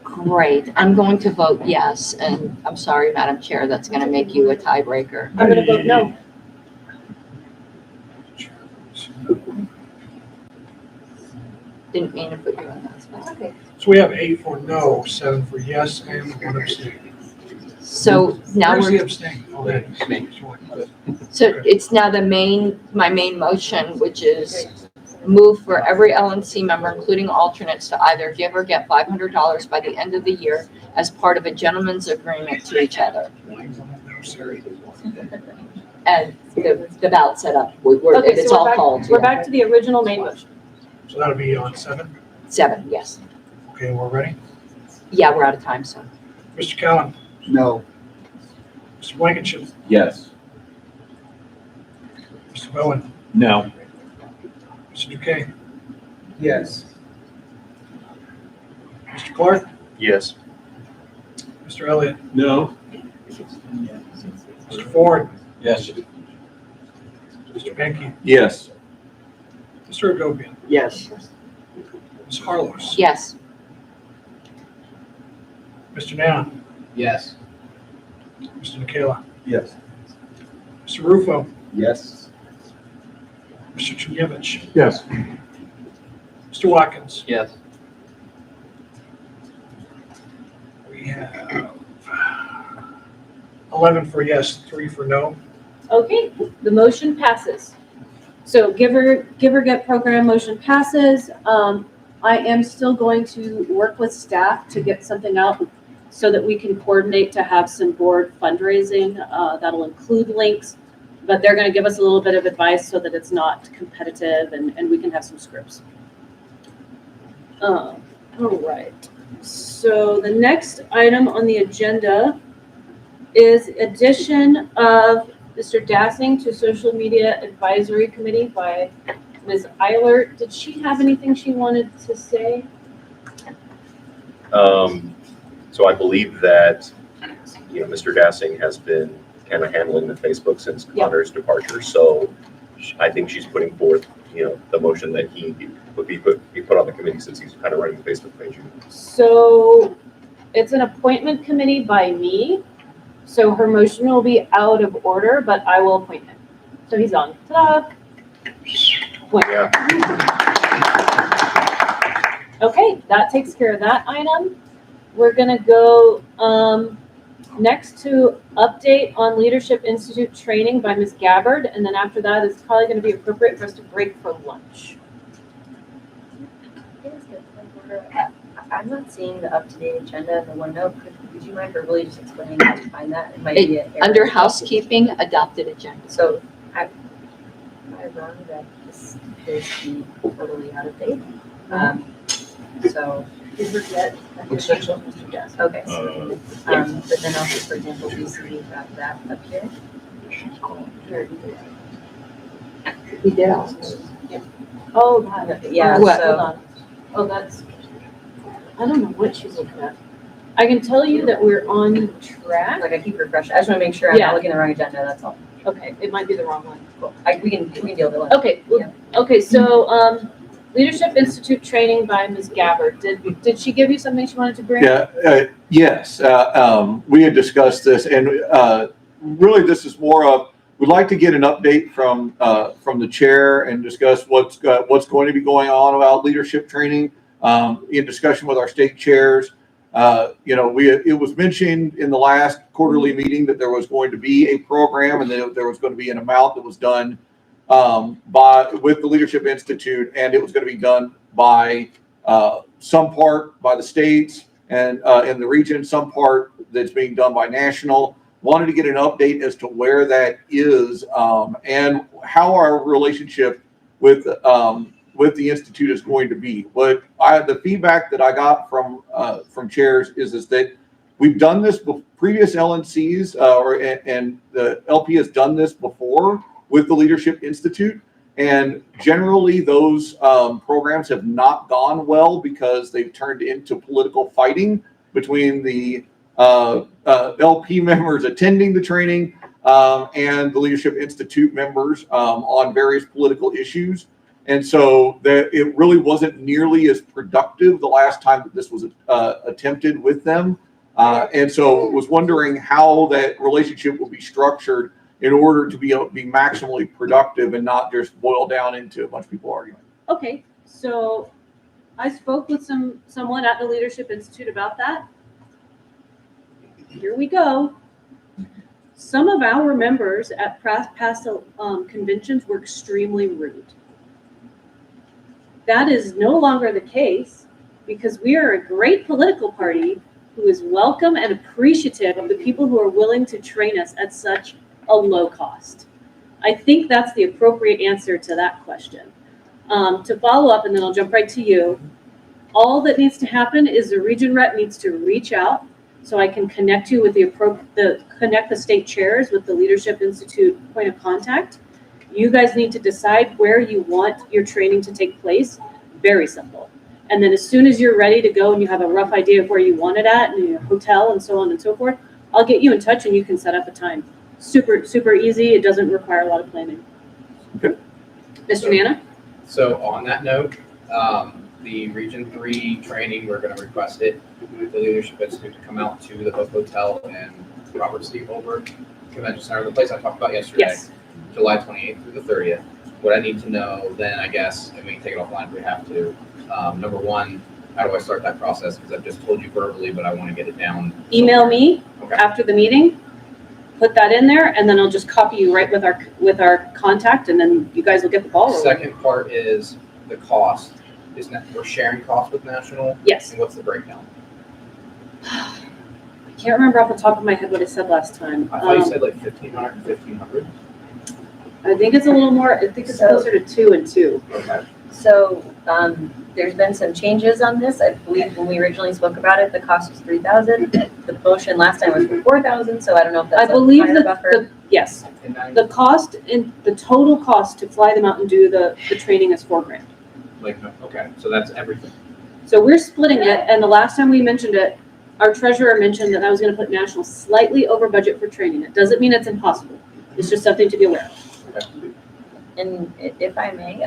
Great, I'm going to vote yes, and I'm sorry, Madam Chair, that's gonna make you a tiebreaker. I'm gonna vote no. Didn't mean to put you in that spot. That's okay. So we have 8 for no, 7 for yes, and 1 abstain. So now Where's the we're, abstain? Oh, that is me. so it's now my main motion, which is move for every LNC member, including alternates, to either give or get $500 by the end of the year as part of a gentleman's agreement to each other. And the ballot set up, Okay, it's so all we're back, called. we're yeah. back to the original main motion. So that'll be on 7. 7, yes. Okay, we're ready. Yeah, we're out of time, so. Mr. Cowan, No. Mr. Blankenship, Yes. Mr. Bowen, No. Mr. Duque, Yes. Mr. Clark, Yes. Mr. Elliott, No. Mr. Ford, Yes. Mr. Pankey, Yes. Mr. Agopian, Yes. Ms. Harless, Yes. Mr. Nana, Yes. Mr. Michaela, Yes. Mr. Rufo, Yes. Mr. Chunjevich, Yes. Mr. Watkins. Yes. We have 11 for yes, 3 for no. Okay, the motion passes. So give or get program motion passes. I am still going to work with staff to get something out so that we can coordinate to have some board fundraising. That'll include links, but they're gonna give us a little bit of advice so that it's not competitive and we can have some scripts. All right, so the next item on the agenda is addition of Mr. Dassing to Social Media Advisory Committee by Ms. Eiler. Did she have anything she wanted to say? So I believe that, Mr. Dassing has been kind of handling the Facebook since Connor's departure. So I think she's putting forth, the motion that he would be put on the committee since he's kind of running the Facebook page. So it's an appointment committee by me. So her motion will be out of order, but I will appoint him. So he's on. Ta-da! Appoint. Okay, that takes care of that item. We're gonna go, next to update on Leadership Institute training by Ms. Gabbard, and then after that, it's probably gonna be appropriate for us to break for lunch. I'm not seeing the up-to-date agenda in the OneNote. Would you mind verbally just explaining how to find that? It might be an error. Under housekeeping, adopted agenda. So am I wrong that this appears to be totally out of date? So. Which section? Okay, so, but then also, for example, we got that up here. We did also. Oh, that. Yeah, What? so. Hold on. Oh, that's, I don't know what she's looking at. I can tell you that we're on track. Like I keep refreshing. I just want to make sure I'm not looking at the wrong agenda, that's all. Okay, it might be the wrong one. Cool. We can deal with it. Okay, well, okay, so, Leadership Institute training by Ms. Gabbard. Did she give you something she wanted to bring? Yeah, yes, we had discussed this, and really this is more of, we'd like to get an update from the chair and discuss what's going to be going on about leadership training, in discussion with our state chairs. It was mentioned in the last quarterly meeting that there was going to be a program and that there was going to be an amount that was done with the Leadership Institute, and it was going to be done by some part by the states and in the region, some part that's being done by national. Wanted to get an update as to where that is and how our relationship with the Institute is going to be. The feedback that I got from chairs is that we've done this previous LNCs and the LP has done this before with the Leadership Institute, and generally those programs have not gone well because they've turned into political fighting between the LP members attending the training and the Leadership Institute members on various political issues. And so it really wasn't nearly as productive the last time that this was attempted with them. And so was wondering how that relationship will be structured in order to be maximally productive and not just boil down into a bunch of people arguing. Okay, so I spoke with someone at the Leadership Institute about that. Here we go. Some of our members at past conventions were extremely rude. That is no longer the case because we are a great political party who is welcome and appreciative of the people who are willing to train us at such a low cost. I think that's the appropriate answer to that question. To follow up, and then I'll jump right to you. All that needs to happen is the region rep needs to reach out so I can connect you with connect the state chairs with the Leadership Institute point of contact. You guys need to decide where you want your training to take place. Very simple. And then as soon as you're ready to go and you have a rough idea of where you want it at and your hotel and so on and so forth, I'll get you in touch and you can set up a time. Super, super easy. It doesn't require a lot of planning. Okay. Mr. Nana? So on that note, the Region 3 training, we're going to request it with the Leadership Institute to come out to the Hope Hotel and Robert Steve Holbrook Convention Center, the place I talked about yesterday, Yes. July 28th through the 30th. What I need to know then, I guess, and we can take it offline if we have to. Number one, how do I start that process? Because I've just told you verbally, but I want to get it down. Email me Okay. after the meeting. Put that in there, and then I'll just copy you right with our contact, and then you guys will get the ball rolling. Second part is the cost. We're sharing costs with National? Yes. And what's the breakdown? I can't remember off the top of my head what I said last time. I thought you said like 1,500 and 1,500. I think it's a little more. I think it's closer to 2 and 2. Okay. So, there's been some changes on this. I believe when we originally spoke about it, the cost was 3,000. The motion last time was for 4,000, so I don't know if that's I believe a higher buffer. Yes. The cost and the total cost to fly them out and do the training is $4,000. Okay, so that's everything. So we're splitting it, and the last time we mentioned it, our treasurer mentioned that I was going to put National slightly over budget for training. It doesn't mean it's impossible. It's just something to be aware of. And if I may,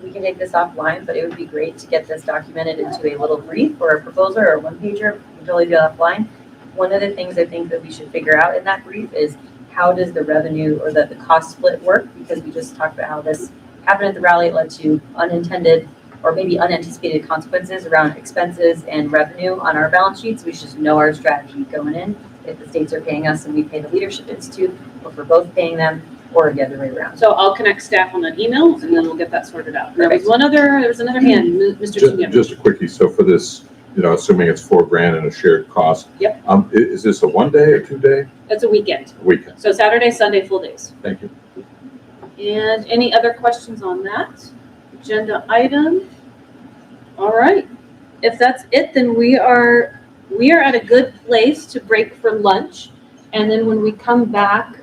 we can take this offline, but it would be great to get this documented into a little brief or a proposal or a one-pager. We can totally do it offline. One of the things I think that we should figure out in that brief is how does the revenue or the cost split work? Because we just talked about how this happened at the rally. It led to unintended or maybe unanticipated consequences around expenses and revenue on our balance sheets. We should just know our strategy going in. If the states are paying us and we pay the Leadership Institute, or if we're both paying them, or the other way around. So I'll connect staff on that email and then we'll get that sorted out. There was there was another hand, Mr. Tunian. Just a quickie, so for this, assuming it's $4,000 and a shared cost. Yep. Is this a 1 day or 2 day? It's a weekend. Weekend. So Saturday, Sunday, full days. Thank you. And any other questions on that agenda item? All right. If that's it, then we are at a good place to break for lunch. And then when we come back,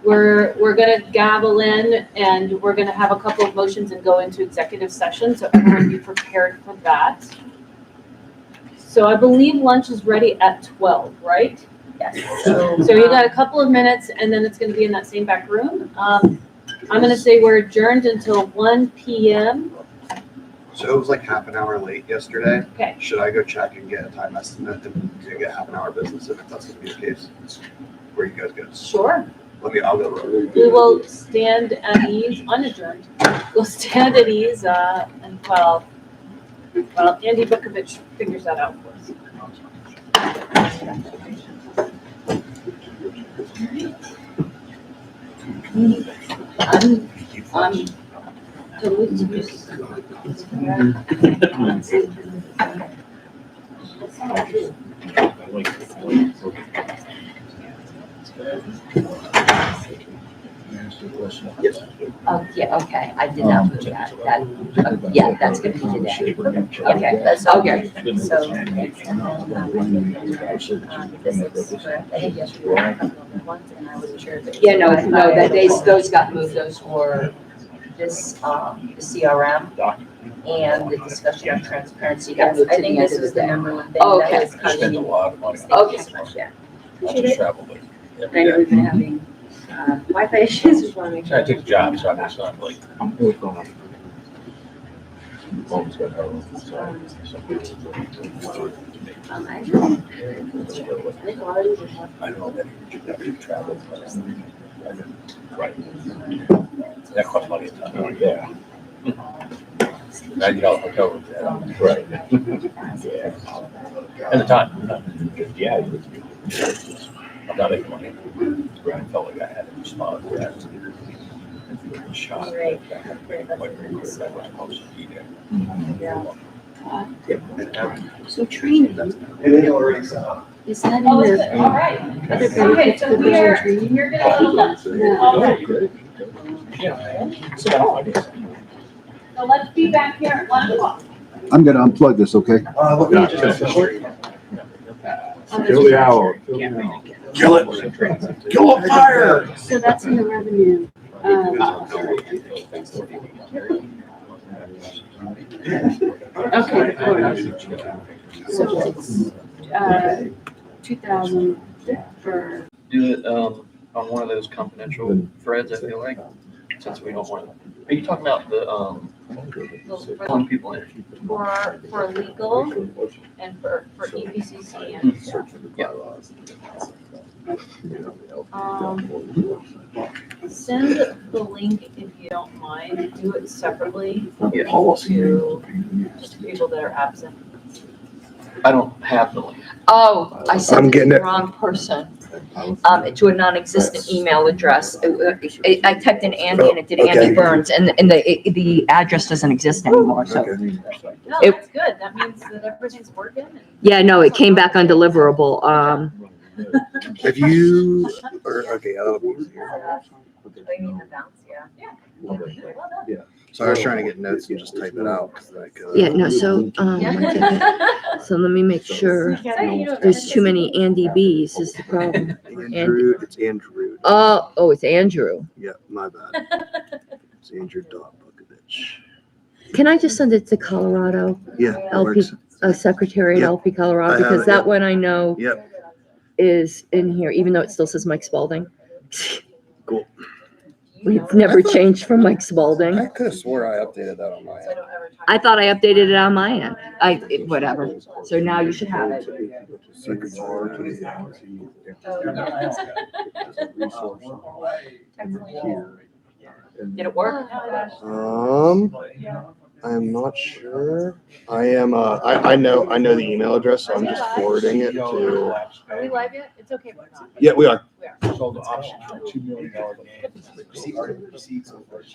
we're gonna gavel in and we're gonna have a couple of motions and go into executive session. So everyone be prepared for that. So I believe lunch is ready at 12, right? Yes. So you got a couple of minutes and then it's gonna be in that same back room. I'm gonna say we're adjourned until 1 p.m. So it was like half an hour late yesterday. Okay. Should I go check and get a time estimate to get half an hour business if that's gonna be the case? Where you guys go? Sure. I'll go. We will stand at ease, unadjourned. We'll stand at ease and while Andy Bukovich figures that out for us. I'm totally Yes. Oh, yeah, okay, I did not move that, yeah, that's gonna be today. Okay, that's, okay, so. This is correct. I think yesterday we had a couple of ones and I wasn't sure if it was. Yeah, no, those got moved, those were this, the CRM and the discussion of transparency got Yes, moved I to the think end this of was the the day. number one thing Oh, that okay. was causing. Spend a lot of money. Thank you so much, yeah. I just travel like I every know day. we've been having Wi-Fi issues, just want to make sure. I took a job, so I'm just not like. Mom's got her own. I know. I think a lot of these are. I know that you never travel. Right. That costs money a ton. Yeah. $90 hotel room. Right. Yeah. And the time. Yeah. I'm not making money. I felt like I had to respond to that. Shot. Great. So training. Is that in Oh, is the it? All right. other Okay, benefits so provision training? you're gonna look up. All right. So let's be back here at 1 o'clock. I'm gonna unplug this, okay? Kill the owl. Kill it. Kill a fire. So that's in the revenue. Okay, hold on. So it's, 2,000 for, Do it, on one of those confidential threads, I feel like, since we don't want, are you talking about the, pulling people in? For legal and for EPCC and send the link if you don't mind. Do it separately to just people that are absent. I don't have the link. Oh, I I'm sent it to getting the it. wrong person. To a non-existent email address. I typed in Andy and it did Andy Okay. Burns and the address doesn't exist anymore, so. Okay. No, It- that's good. That means that everything's working. Yeah, no, it came back undeliverable. If you, okay, They need the bounce, yeah. so I was trying to get notes and just type it out. 'cause I could- Yeah, no, so, one second. So let me make sure. There's too many Andy B's is the problem. Andrew, it's Andrew. Oh, it's Andrew. Yeah, my bad. It's Andrew Bukovich. Can I just send it to Colorado? Yeah, that LP, works. Secretary at Yep. LP Colorado, I have because it, that yep. one I know Yep, is in here, even though it still says Mike Spalding. cool. It's never changed from Mike Spalding. I could have swore I updated that on my end. I thought I updated it on my end. Whatever. So now you should have it. Secretary. Did it work? I'm not sure. I am, I know the email address, so I'm just forwarding it to, Are we live yet? It's okay if we're not. yeah, we are. Sold the option for $2 million.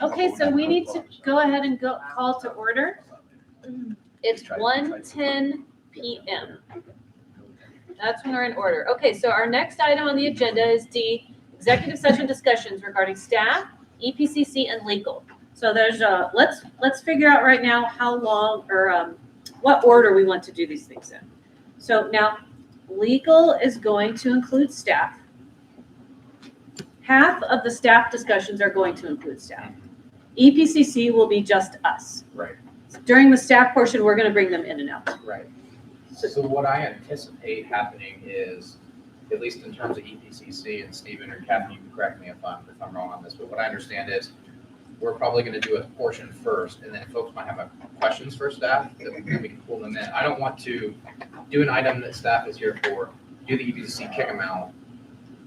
Okay, so we need to go ahead and call to order. It's 1:10 p.m. That's when we're in order. Okay, so our next item on the agenda is D, executive session discussions regarding staff, EPCC, and legal. So there's let's figure out right now how long or what order we want to do these things in. So now, legal is going to include staff. Half of the staff discussions are going to include staff. EPCC will be just us. Right. During the staff portion, we're going to bring them in and out. Right. So what I anticipate happening is, at least in terms of EPCC, and Stephen or Kathy, you can correct me if I'm wrong on this, but what I understand is we're probably going to do a portion first, and then if folks might have questions for staff, then we can pull them in. I don't want to do an item that staff is here for, do the EPCC, kick them out,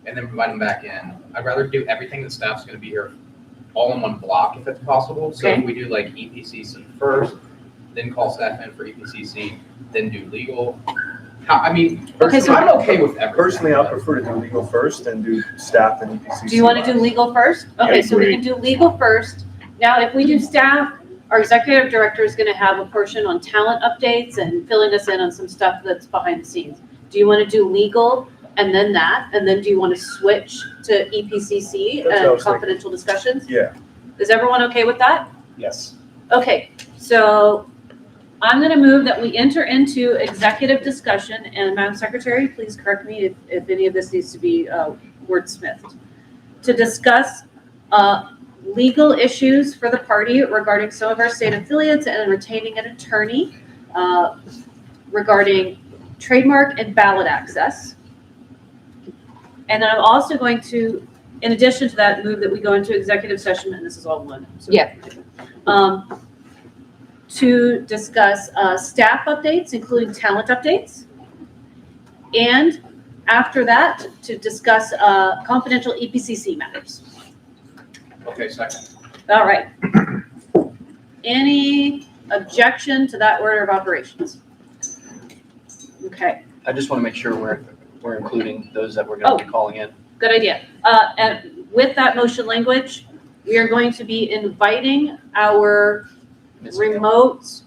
and then invite them back in. I'd rather do everything that staff's going to be here all in one block if it's possible. So if we do like EPCC first, then call staff in for EPCC, then do legal. I mean, I'm okay with everything. Personally, I prefer to do legal first and do staff and EPCC. Do you want to do legal first? Okay, so we can do legal first. Now, if we do staff, our executive director is going to have a portion on talent updates and filling us in on some stuff that's behind the scenes. Do you want to do legal and then that? And then do you want to switch to EPCC and confidential discussions? Yeah. Is everyone okay with that? Yes. Okay, so I'm going to move that we enter into executive discussion, and Madam Secretary, please correct me if any of this needs to be wordsmithed, to discuss legal issues for the party regarding some of our state affiliates and retaining an attorney regarding trademark and ballot access. And then I'm also going to, in addition to that, move that we go into executive session, and this is all one. So Yeah. To discuss staff updates, including talent updates. And after that, to discuss confidential EPCC matters. Okay, second. All right. Any objection to that order of operations? Okay, I just want to make sure we're including those that we're going to be calling in. good idea. And with that motion language, we are going to be inviting our remote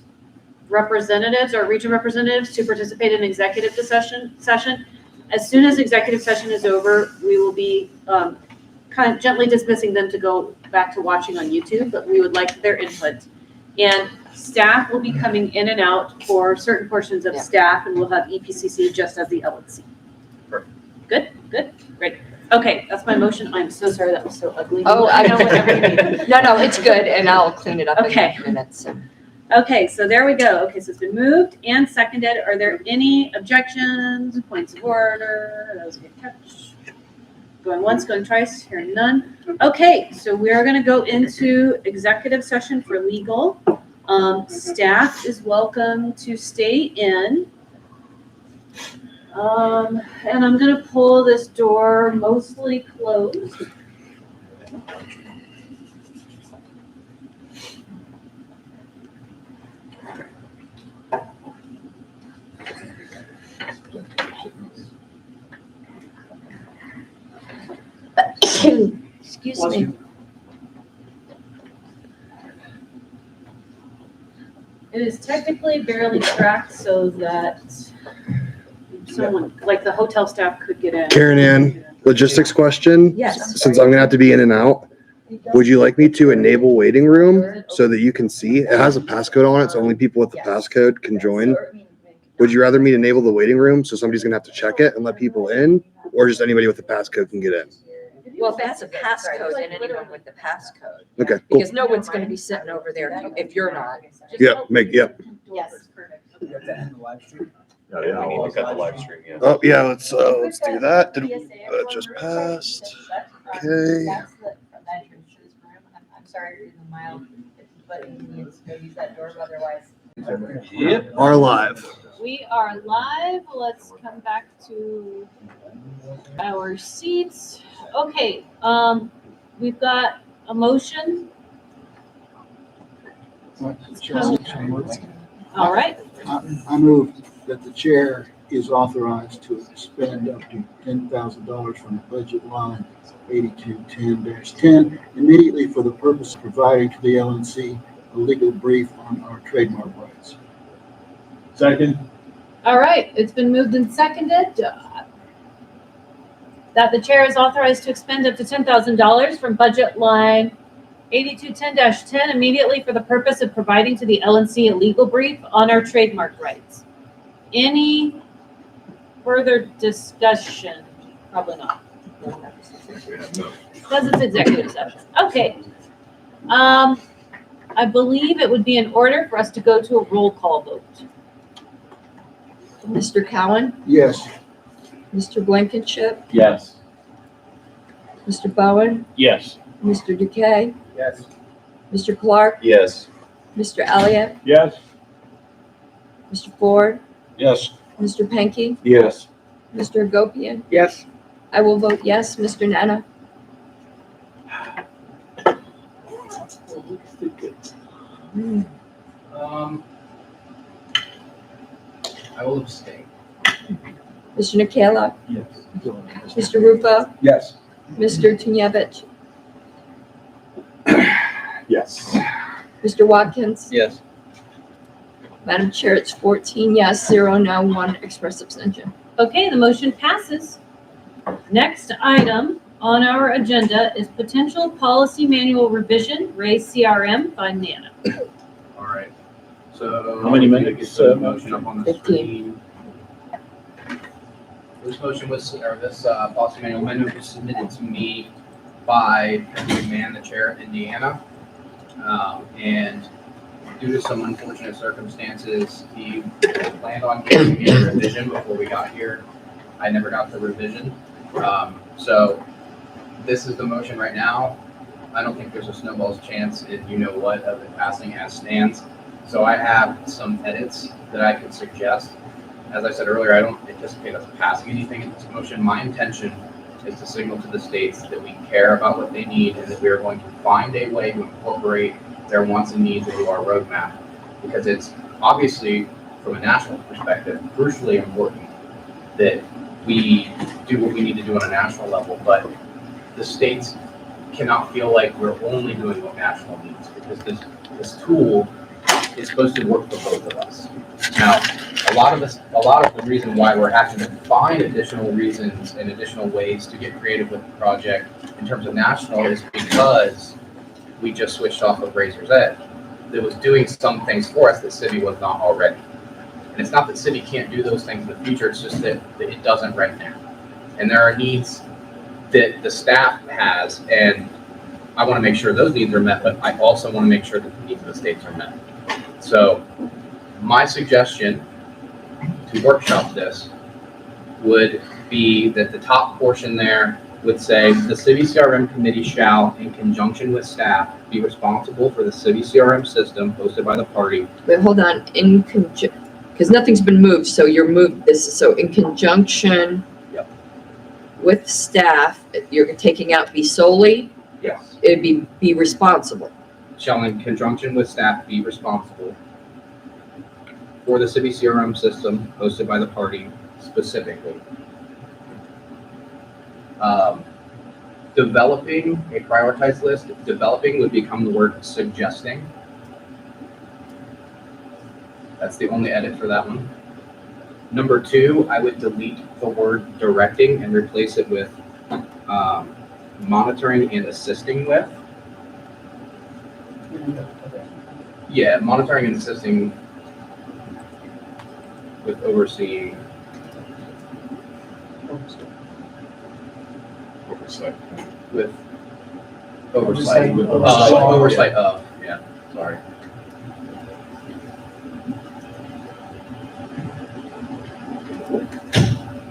representatives or region representatives to participate in executive session. As soon as executive session is over, we will be kind of gently dismissing them to go back to watching on YouTube, but we would like their input. And staff will be coming in and out for certain portions of staff, and we'll have EPCC just as the LNC. Perfect. Good, great. Okay, that's my motion. I'm so sorry that was so ugly. Oh, I know whatever you need. No, it's good, and I'll clean it up in Okay. minutes. Okay, so there we go. Okay, so it's been moved and seconded. Are there any objections, points of order? That was a good catch. Going once, going twice, hearing none. Okay, so we are going to go into executive session for legal. Staff is welcome to stay in. And I'm going to pull this door mostly closed. Excuse me. It is technically barely cracked so that someone, like the hotel staff, could get in. Karen Ann, logistics question. Yes. Since I'm gonna have to be in and out, would you like me to enable waiting room so that you can see? It has a passcode on it, so only people with the passcode can join. Would you rather me enable the waiting room so somebody's gonna have to check it and let people in, or just anybody with the passcode can get in? Well, if that's a passcode, then anyone with the passcode. Okay, cool. Because no one's going to be sitting over there if you're not. Yep, Yes, perfect. You have to end the live stream. Yeah, we need to cut the live stream, yeah. Oh, yeah, let's do that. Just passed. Okay. I'm sorry for the mild, but he needs to use that door, otherwise. Yep. Are live. We are live. Let's come back to our seats. Okay, we've got a motion All right. I move that the chair is authorized to expend up to $10,000 from the budget line 8210-10 immediately for the purpose of providing to the LNC a legal brief on our trademark rights. Second. All right, it's been moved and seconded that the chair is authorized to expend up to $10,000 from budget line 8210-10 immediately for the purpose of providing to the LNC a legal brief on our trademark rights. Any further discussion? Probably not. Because it's executive session. Okay. I believe it would be in order for us to go to a roll call vote. Mr. Cowan, Yes. Mr. Blankenship, Yes. Mr. Bowen, Yes. Mr. Duque, Yes. Mr. Clark, Yes. Mr. Elliott, Yes. Mr. Ford, Yes. Mr. Penke, Yes. Mr. Agopian. Yes. I will vote yes. Mr. Nana. I will abstain. Mr. Nikela, Yes. Mr. Rupa, Yes. Mr. Tunevich, Yes. Mr. Watkins. Yes. Madam Chair, it's 14 yes, 0 no, 1 express abstention. Okay, the motion passes. Next item on our agenda is potential policy manual revision, raise CRM by Nana. All right. So. How many I'm gonna minutes, Get the motion up on the 15. screen. This motion was, or this policy manual amendment was submitted to me by the man, the chair of Indiana. And due to some unfortunate circumstances, he planned on giving me a revision before we got here. I never got the revision. So this is the motion right now. I don't think there's a snowball's chance in you know what of it passing as stands. So I have some edits that I could suggest. As I said earlier, I don't anticipate us passing anything in this motion. My intention is to signal to the states that we care about what they need and that we are going to find a way to incorporate their wants and needs into our roadmap. Because it's obviously, from a national perspective, crucially important that we do what we need to do on a national level, but the states cannot feel like we're only doing what national needs, because this tool is supposed to work for both of us. Now, a lot of the reason why we're having to find additional reasons and additional ways to get creative with the project in terms of national is because we just switched off of Razor's Edge. That was doing some things for us that City was not already. And it's not that City can't do those things in the future, it's just that it doesn't right now. And there are needs that the staff has, and I want to make sure those needs are met, but I also want to make sure that the needs of the states are met. So my suggestion to workshop this would be that the top portion there would say the city CRM committee shall, in conjunction with staff, be responsible for the city CRM system hosted by the party. But hold on, because nothing's been moved, so you're moved this, so in conjunction Yep. with staff, you're taking out be solely, Yes. it'd be responsible. Shall, in conjunction with staff, be responsible for the city CRM system hosted by the party specifically. Developing a prioritized list. Developing would become the word suggesting. That's the only edit for that one. Number 2, I would delete the word directing and replace it with monitoring and assisting with. Yeah, monitoring and assisting with overseeing. Oversight. With oversight. Oversight of, yeah, sorry.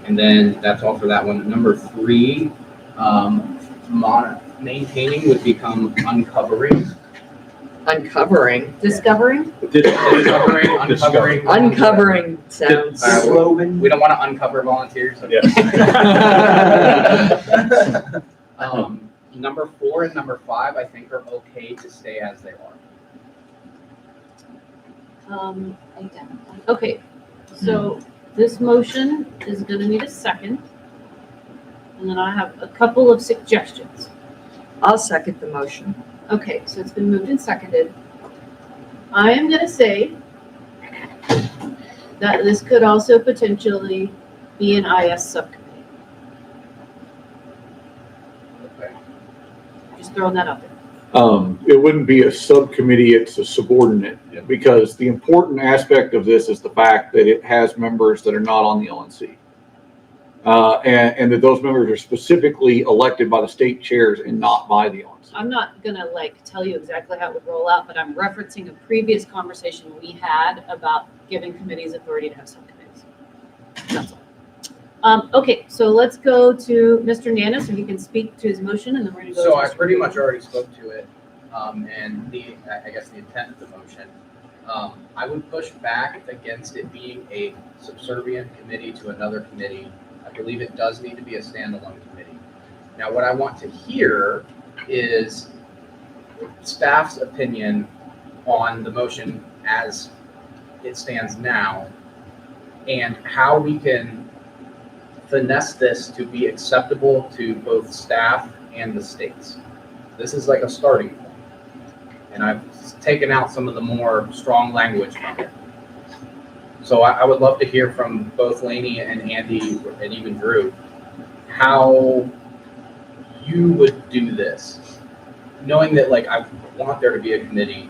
And then that's all for that one. Number 3, maintaining would become uncovering. Uncovering. Discovering? Uncovering. Uncovering sounds. We don't want to uncover volunteers. So Yes. Number 4 and number 5, I think, are okay to stay as they are. Okay, so this motion is gonna need a second. And then I have a couple of suggestions. I'll second the motion. Okay, so it's been moved and seconded. I am gonna say that this could also potentially be an IS subcommittee. Just throwing that out there. It wouldn't be a subcommittee, it's a subordinate, because the important aspect of this is the fact that it has members that are not on the LNC. And that those members are specifically elected by the state chairs and not by the LNC. I'm not gonna tell you exactly how it would roll out, but I'm referencing a previous conversation we had about giving committees authority to have subcommittees. That's all. Okay, so let's go to Mr. Nana so he can speak to his motion, and then we're gonna go. So to I Mr. pretty much already spoke to it, and I guess the intent of the motion. I would push back against it being a subservient committee to another committee. I believe it does need to be a standalone committee. Now, what I want to hear is staff's opinion on the motion as it stands now, and how we can finesse this to be acceptable to both staff and the states. This is like a starting point. And I've taken out some of the more strong language from it. So I would love to hear from both Lainey and Andy and even Drew, how you would do this. Knowing that I want there to be a committee,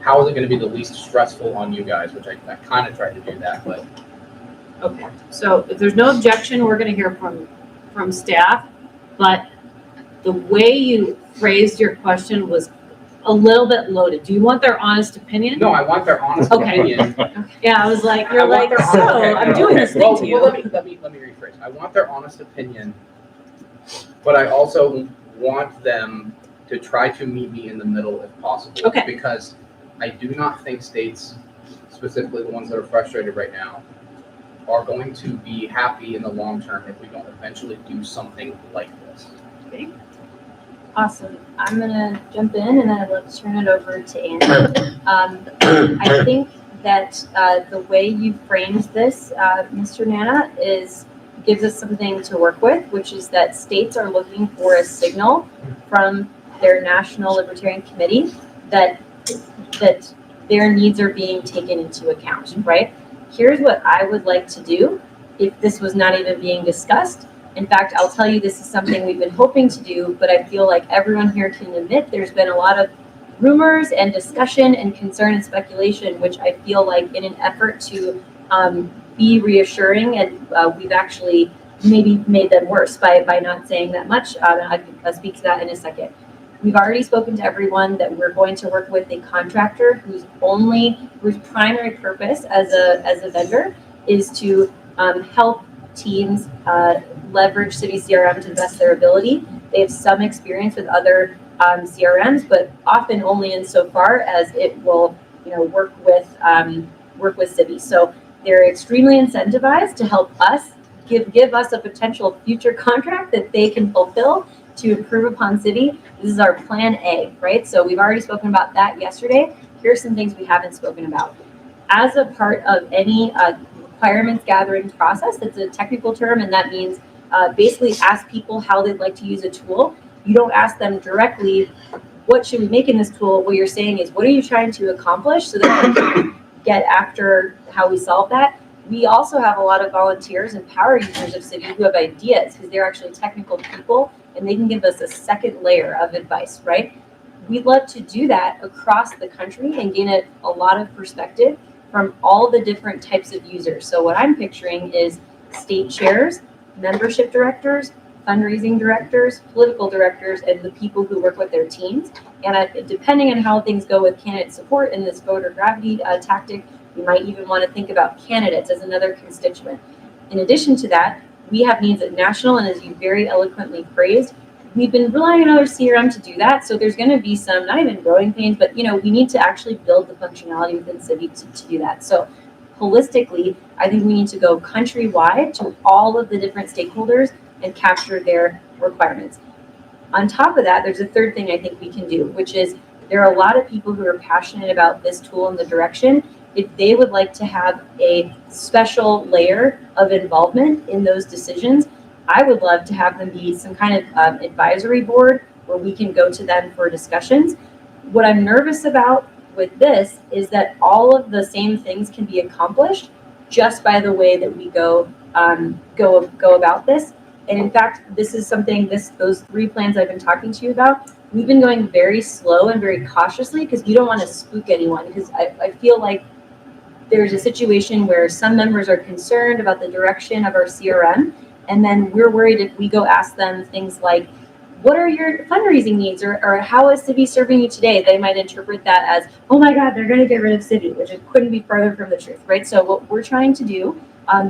how is it going to be the least stressful on you guys, which I kind of tried to do that, but. Okay, so if there's no objection, we're gonna hear from staff, but the way you phrased your question was a little bit loaded. Do you want their honest opinion? No, I want their honest Okay. opinion. Yeah, I was like, I you're want like, their so honest- I'm doing this thing Well, to you. well, let me rephrase. I want their honest opinion, but I also want them to try to meet me in the middle if possible. Okay. Because I do not think states, specifically the ones that are frustrated right now, are going to be happy in the long term if we don't eventually do something like this. Okay. Awesome. I'm gonna jump in and then I'd love to turn it over to Andy. I think that the way you framed this, Mr. Nana, gives us something to work with, which is that states are looking for a signal from their National Libertarian Committee that their needs are being taken into account, right? Here's what I would like to do if this was not even being discussed. In fact, I'll tell you this is something we've been hoping to do, but I feel like everyone here can admit there's been a lot of rumors and discussion and concern and speculation, which I feel like in an effort to be reassuring, and we've actually maybe made them worse by not saying that much. I'll speak to that in a second. We've already spoken to everyone that we're going to work with a contractor whose primary purpose as a vendor is to help teams leverage city CRM to the best of their ability. They have some experience with other CRMs, but often only insofar as it will, work with cities. So they're extremely incentivized to help us give us a potential future contract that they can fulfill to improve upon city. This is our plan A, right? So we've already spoken about that yesterday. Here's some things we haven't spoken about. As a part of any requirements gathering process, that's a technical term, and that means basically ask people how they'd like to use a tool. You don't ask them directly, what should we make in this tool? What you're saying is, what are you trying to accomplish so that we can get after how we solve that? We also have a lot of volunteers and power users of city who have ideas because they're actually technical people and they can give us a second layer of advice, right? We'd love to do that across the country and gain a lot of perspective from all the different types of users. So what I'm picturing is state chairs, membership directors, fundraising directors, political directors, and the people who work with their teams. And depending on how things go with candidate support in this voter gravity tactic, we might even want to think about candidates as another constituent. In addition to that, we have needs at national, and as you very eloquently phrased, we've been relying on other CRM to do that. So there's going to be some, not even growing pains, but we need to actually build the functionality within city to do that. So holistically, I think we need to go countrywide to all of the different stakeholders and capture their requirements. On top of that, there's a third thing I think we can do, which is there are a lot of people who are passionate about this tool and the direction, if they would like to have a special layer of involvement in those decisions, I would love to have them be some kind of advisory board where we can go to them for discussions. What I'm nervous about with this is that all of the same things can be accomplished just by the way that we go about this. And in fact, this is something, those 3 plans I've been talking to you about, we've been going very slow and very cautiously because we don't want to spook anyone, because I feel like there's a situation where some members are concerned about the direction of our CRM, and then we're worried if we go ask them things like, what are your fundraising needs, or how is Civi serving you today? They might interpret that as, oh my God, they're going to get rid of Civi, which it couldn't be further from the truth, right? So what we're trying to do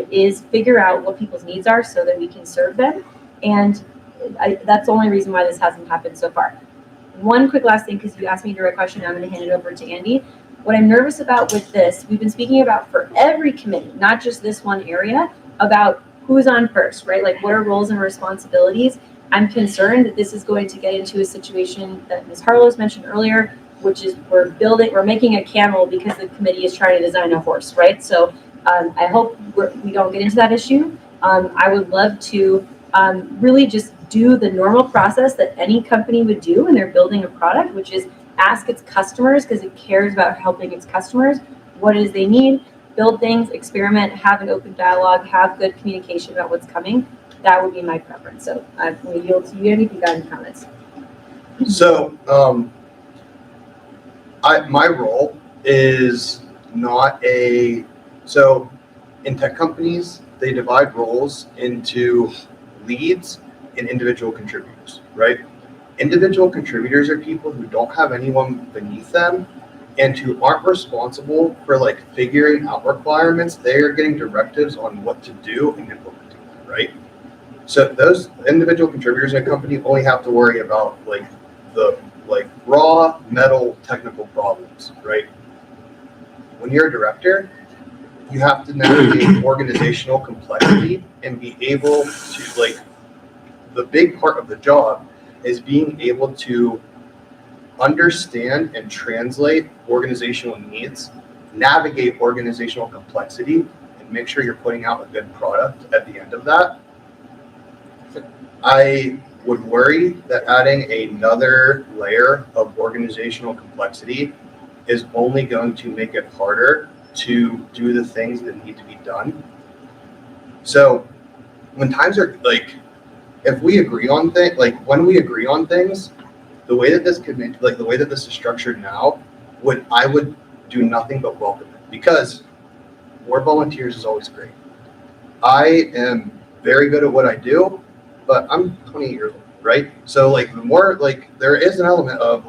is figure out what people's needs are so that we can serve them. And that's the only reason why this hasn't happened so far. One quick last thing, because you asked me a direct question, I'm going to hand it over to Andy. What I'm nervous about with this, we've been speaking about for every committee, not just this one area, about who's on first, right? Like what are roles and responsibilities? I'm concerned that this is going to get into a situation that Ms. Harlow's mentioned earlier, which is we're making a camel because the committee is trying to design a horse, right? So I hope we don't get into that issue. I would love to really just do the normal process that any company would do when they're building a product, which is ask its customers, because it cares about helping its customers, what it is they need, build things, experiment, have an open dialogue, have good communication about what's coming. That would be my preference. So I'm going to yield to you, Andy, if you got any comments. So my role is not so in tech companies, they divide roles into leads and individual contributors, right? Individual contributors are people who don't have anyone beneath them and who aren't responsible for like figuring out requirements. They are getting directives on what to do and implementing them, right? So those individual contributors in a company only have to worry about like the raw metal technical problems, right? When you're a director, you have to navigate organizational complexity and be able to the big part of the job is being able to understand and translate organizational needs, navigate organizational complexity, and make sure you're putting out a good product at the end of that. I would worry that adding another layer of organizational complexity is only going to make it harder to do the things that need to be done. So when times are if we agree on things, when we agree on things, the way that this the way that this is structured now, I would do nothing but welcome it, because more volunteers is always great. I am very good at what I do, but I'm 28 years old, right? So the more there is an element of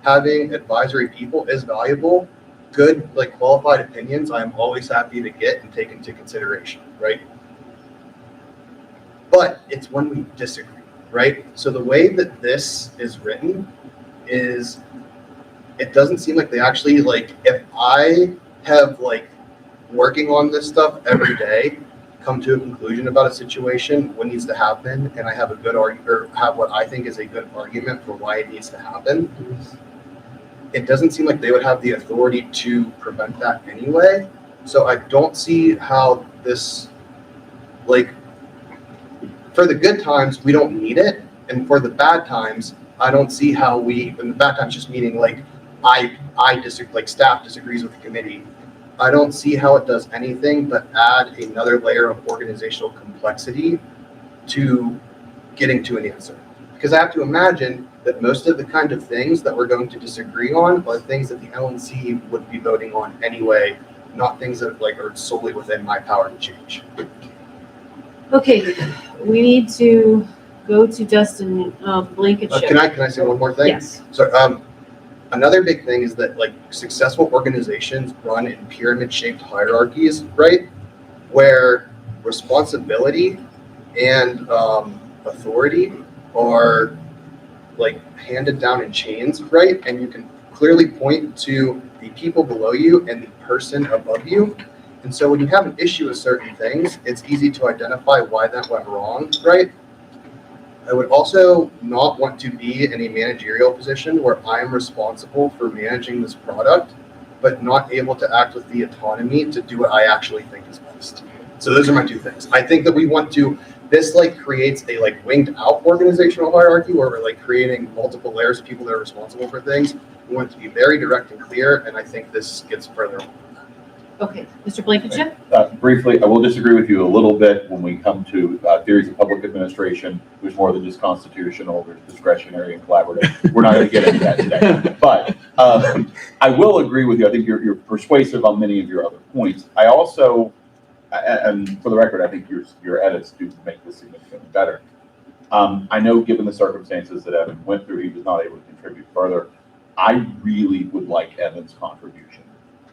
having advisory people is valuable. Good qualified opinions I'm always happy to get and take into consideration, right? But it's when we disagree, right? So the way that this is written is, it doesn't seem like they actually if I have working on this stuff every day, come to a conclusion about a situation, what needs to happen, and I have a good argument, or have what I think is a good argument for why it needs to happen, it doesn't seem like they would have the authority to prevent that anyway. So I don't see how this, for the good times, we don't need it. And for the bad times, I don't see how and the bad times just meaning I disagree, staff disagrees with the committee. I don't see how it does anything but add another layer of organizational complexity to getting to an answer. Because I have to imagine that most of the kind of things that we're going to disagree on are things that the LNC would be voting on anyway, not things that are solely within my power to change. Okay, we need to go to Justin Blankenship. Can I say one more thing? Yes. So another big thing is that successful organizations run in pyramid-shaped hierarchies, right? Where responsibility and authority are handed down in chains, right? And you can clearly point to the people below you and the person above you. And so when you have an issue with certain things, it's easy to identify why that went wrong, right? I would also not want to be in a managerial position where I'm responsible for managing this product, but not able to act with the autonomy to do what I actually think is best. So those are my two things. I think that we want to, this like creates a like winged out organizational hierarchy where we're like creating multiple layers of people that are responsible for things. We want it to be very direct and clear, and I think this gets further. Okay, Mr. Blankenship? Briefly, I will disagree with you a little bit when we come to theories of public administration, which more than just constitutional, there's discretionary and collaborative. We're not going to get into that today. But I will agree with you. I think you're persuasive on many of your other points. I also, and for the record, I think your edits do make this significantly better. I know given the circumstances that Evan went through, he was not able to contribute further. I really would like Evan's contribution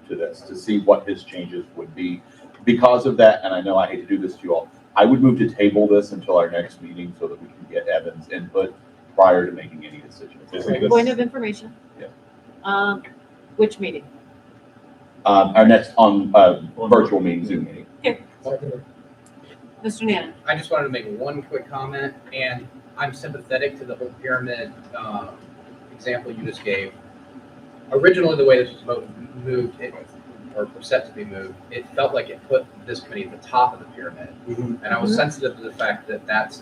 to this, to see what his changes would be. Because of that, and I know I hate to do this to you all, I would move to table this until our next meeting so that we can get Evan's input prior to making any decisions. Point of information. Yeah. Which meeting? Our next virtual meeting, Zoom meeting. Here. Mr. Nana. I just wanted to make one quick comment, and I'm sympathetic to the whole pyramid example you just gave. Originally, the way this was moved, or set to be moved, it felt like it put this committee at the top of the pyramid. And I was sensitive to the fact that that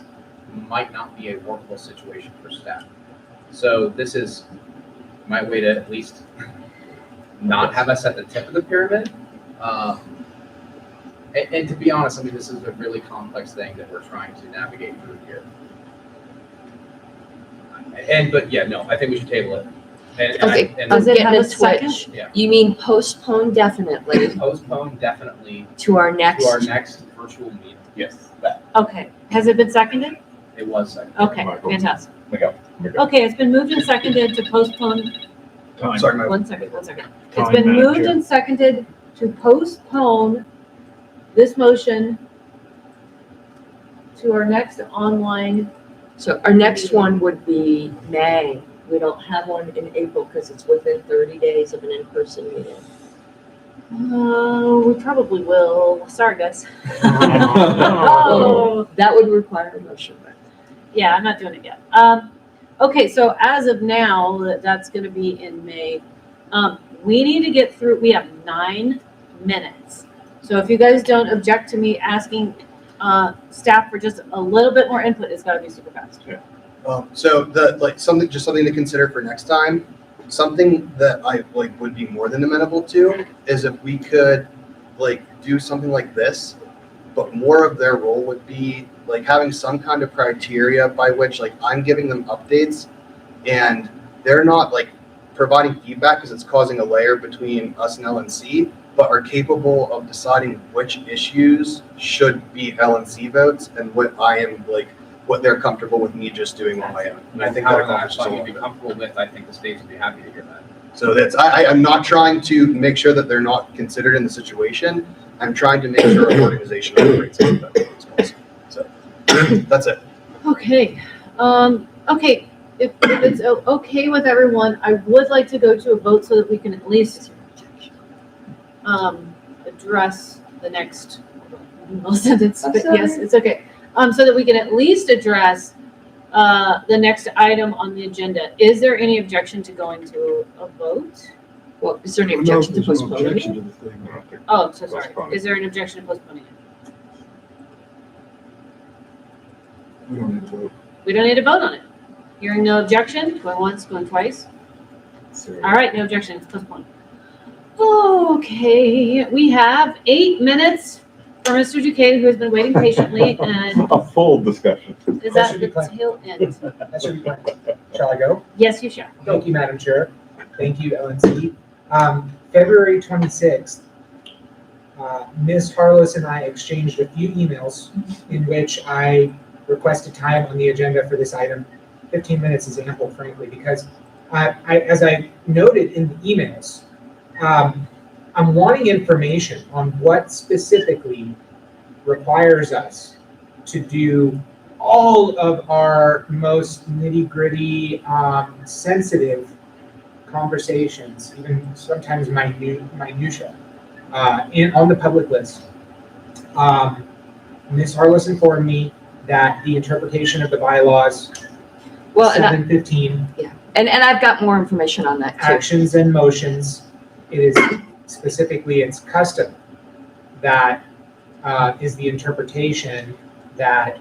might not be a workable situation for staff. So this is my way to at least not have us at the tip of the pyramid. And to be honest, I mean, this is a really complex thing that we're trying to navigate through here. But yeah, no, I think we should table it. Okay, And I'm Does it getting have a a second? switch. Yeah. You mean postpone definitely Postpone definitely to our next? to our next virtual meeting. Yes, that. Okay, has it been seconded? It was second. Okay, fantastic. Okay. Okay, it's been moved and seconded to postpone. Sorry, my One second. It's Time, been Madam moved Chair. and seconded to postpone this motion to our next online. So our next one would be May. We don't have one in April because it's within 30 days of an in-person meeting. We probably will. Sorry, guys. Oh, that would require a motion. Yeah, I'm not doing it yet. Okay, so as of now, that's gonna be in May. We need to get through, we have 9 minutes. So if you guys don't object to me asking, staff for just a little bit more input, it's gotta be super fast. Yeah. So something to consider for next time. Something that I would be more than amenable to is if we could do something like this, but more of their role would be having some kind of criteria by which I'm giving them updates and they're not providing feedback because it's causing a layer between us and LNC, but are capable of deciding which issues should be LNC votes and what I am what they're comfortable with me just doing on my own. And I think that accomplishes a I lot. you'd be comfortable with. I think the states would be happy to hear that. So I'm not trying to make sure that they're not considered in the situation. I'm trying to make sure our organization operates as effectively as possible. So that's it. Okay, okay, if it's okay with everyone, I would like to go to a vote so that we can at least address the next sentence, but yes, it's okay. So that we can at least address the next item on the agenda. Is there any objection to going to a vote? Well, is there any No, objection to there's no postponing? objection to the thing. Oh, so sorry. Is there an objection to postponing it? We don't need to vote. We don't need to vote on it. Hearing no objection, going once, going twice. All right, no objection, it's postponed. Okay, we have 8 minutes for Mr. Duquesne, who has been waiting patiently, and A full discussion. is at the tail end. That should be fine. Shall I go? Yes, you shall. Thank you, Madam Chair. Thank you, LNC. February 26th, Ms. Harless and I exchanged a few emails in which I requested time on the agenda for this item. 15 minutes is ample, frankly, because as I noted in the emails, I'm wanting information on what specifically requires us to do all of our most nitty-gritty, sensitive conversations, even sometimes minutia, on the public list. Ms. Harless informed me that the interpretation of the bylaws, Well, and 715, yeah, and I've got more information on that too. actions and motions, it is specifically its custom that is the interpretation that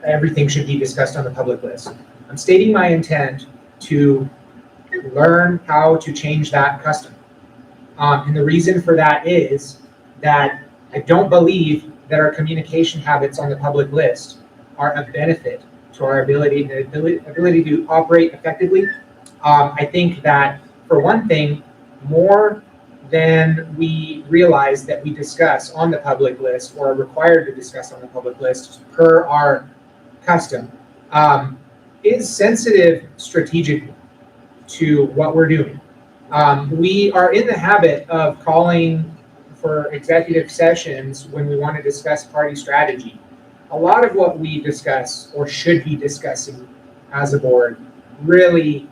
everything should be discussed on the public list. I'm stating my intent to learn how to change that custom. And the reason for that is that I don't believe that our communication habits on the public list are of benefit to our ability to operate effectively. I think that, for one thing, more than we realize that we discuss on the public list or are required to discuss on the public list per our custom is sensitive strategically to what we're doing. We are in the habit of calling for executive sessions when we want to discuss party strategy. A lot of what we discuss or should be discussing as a board really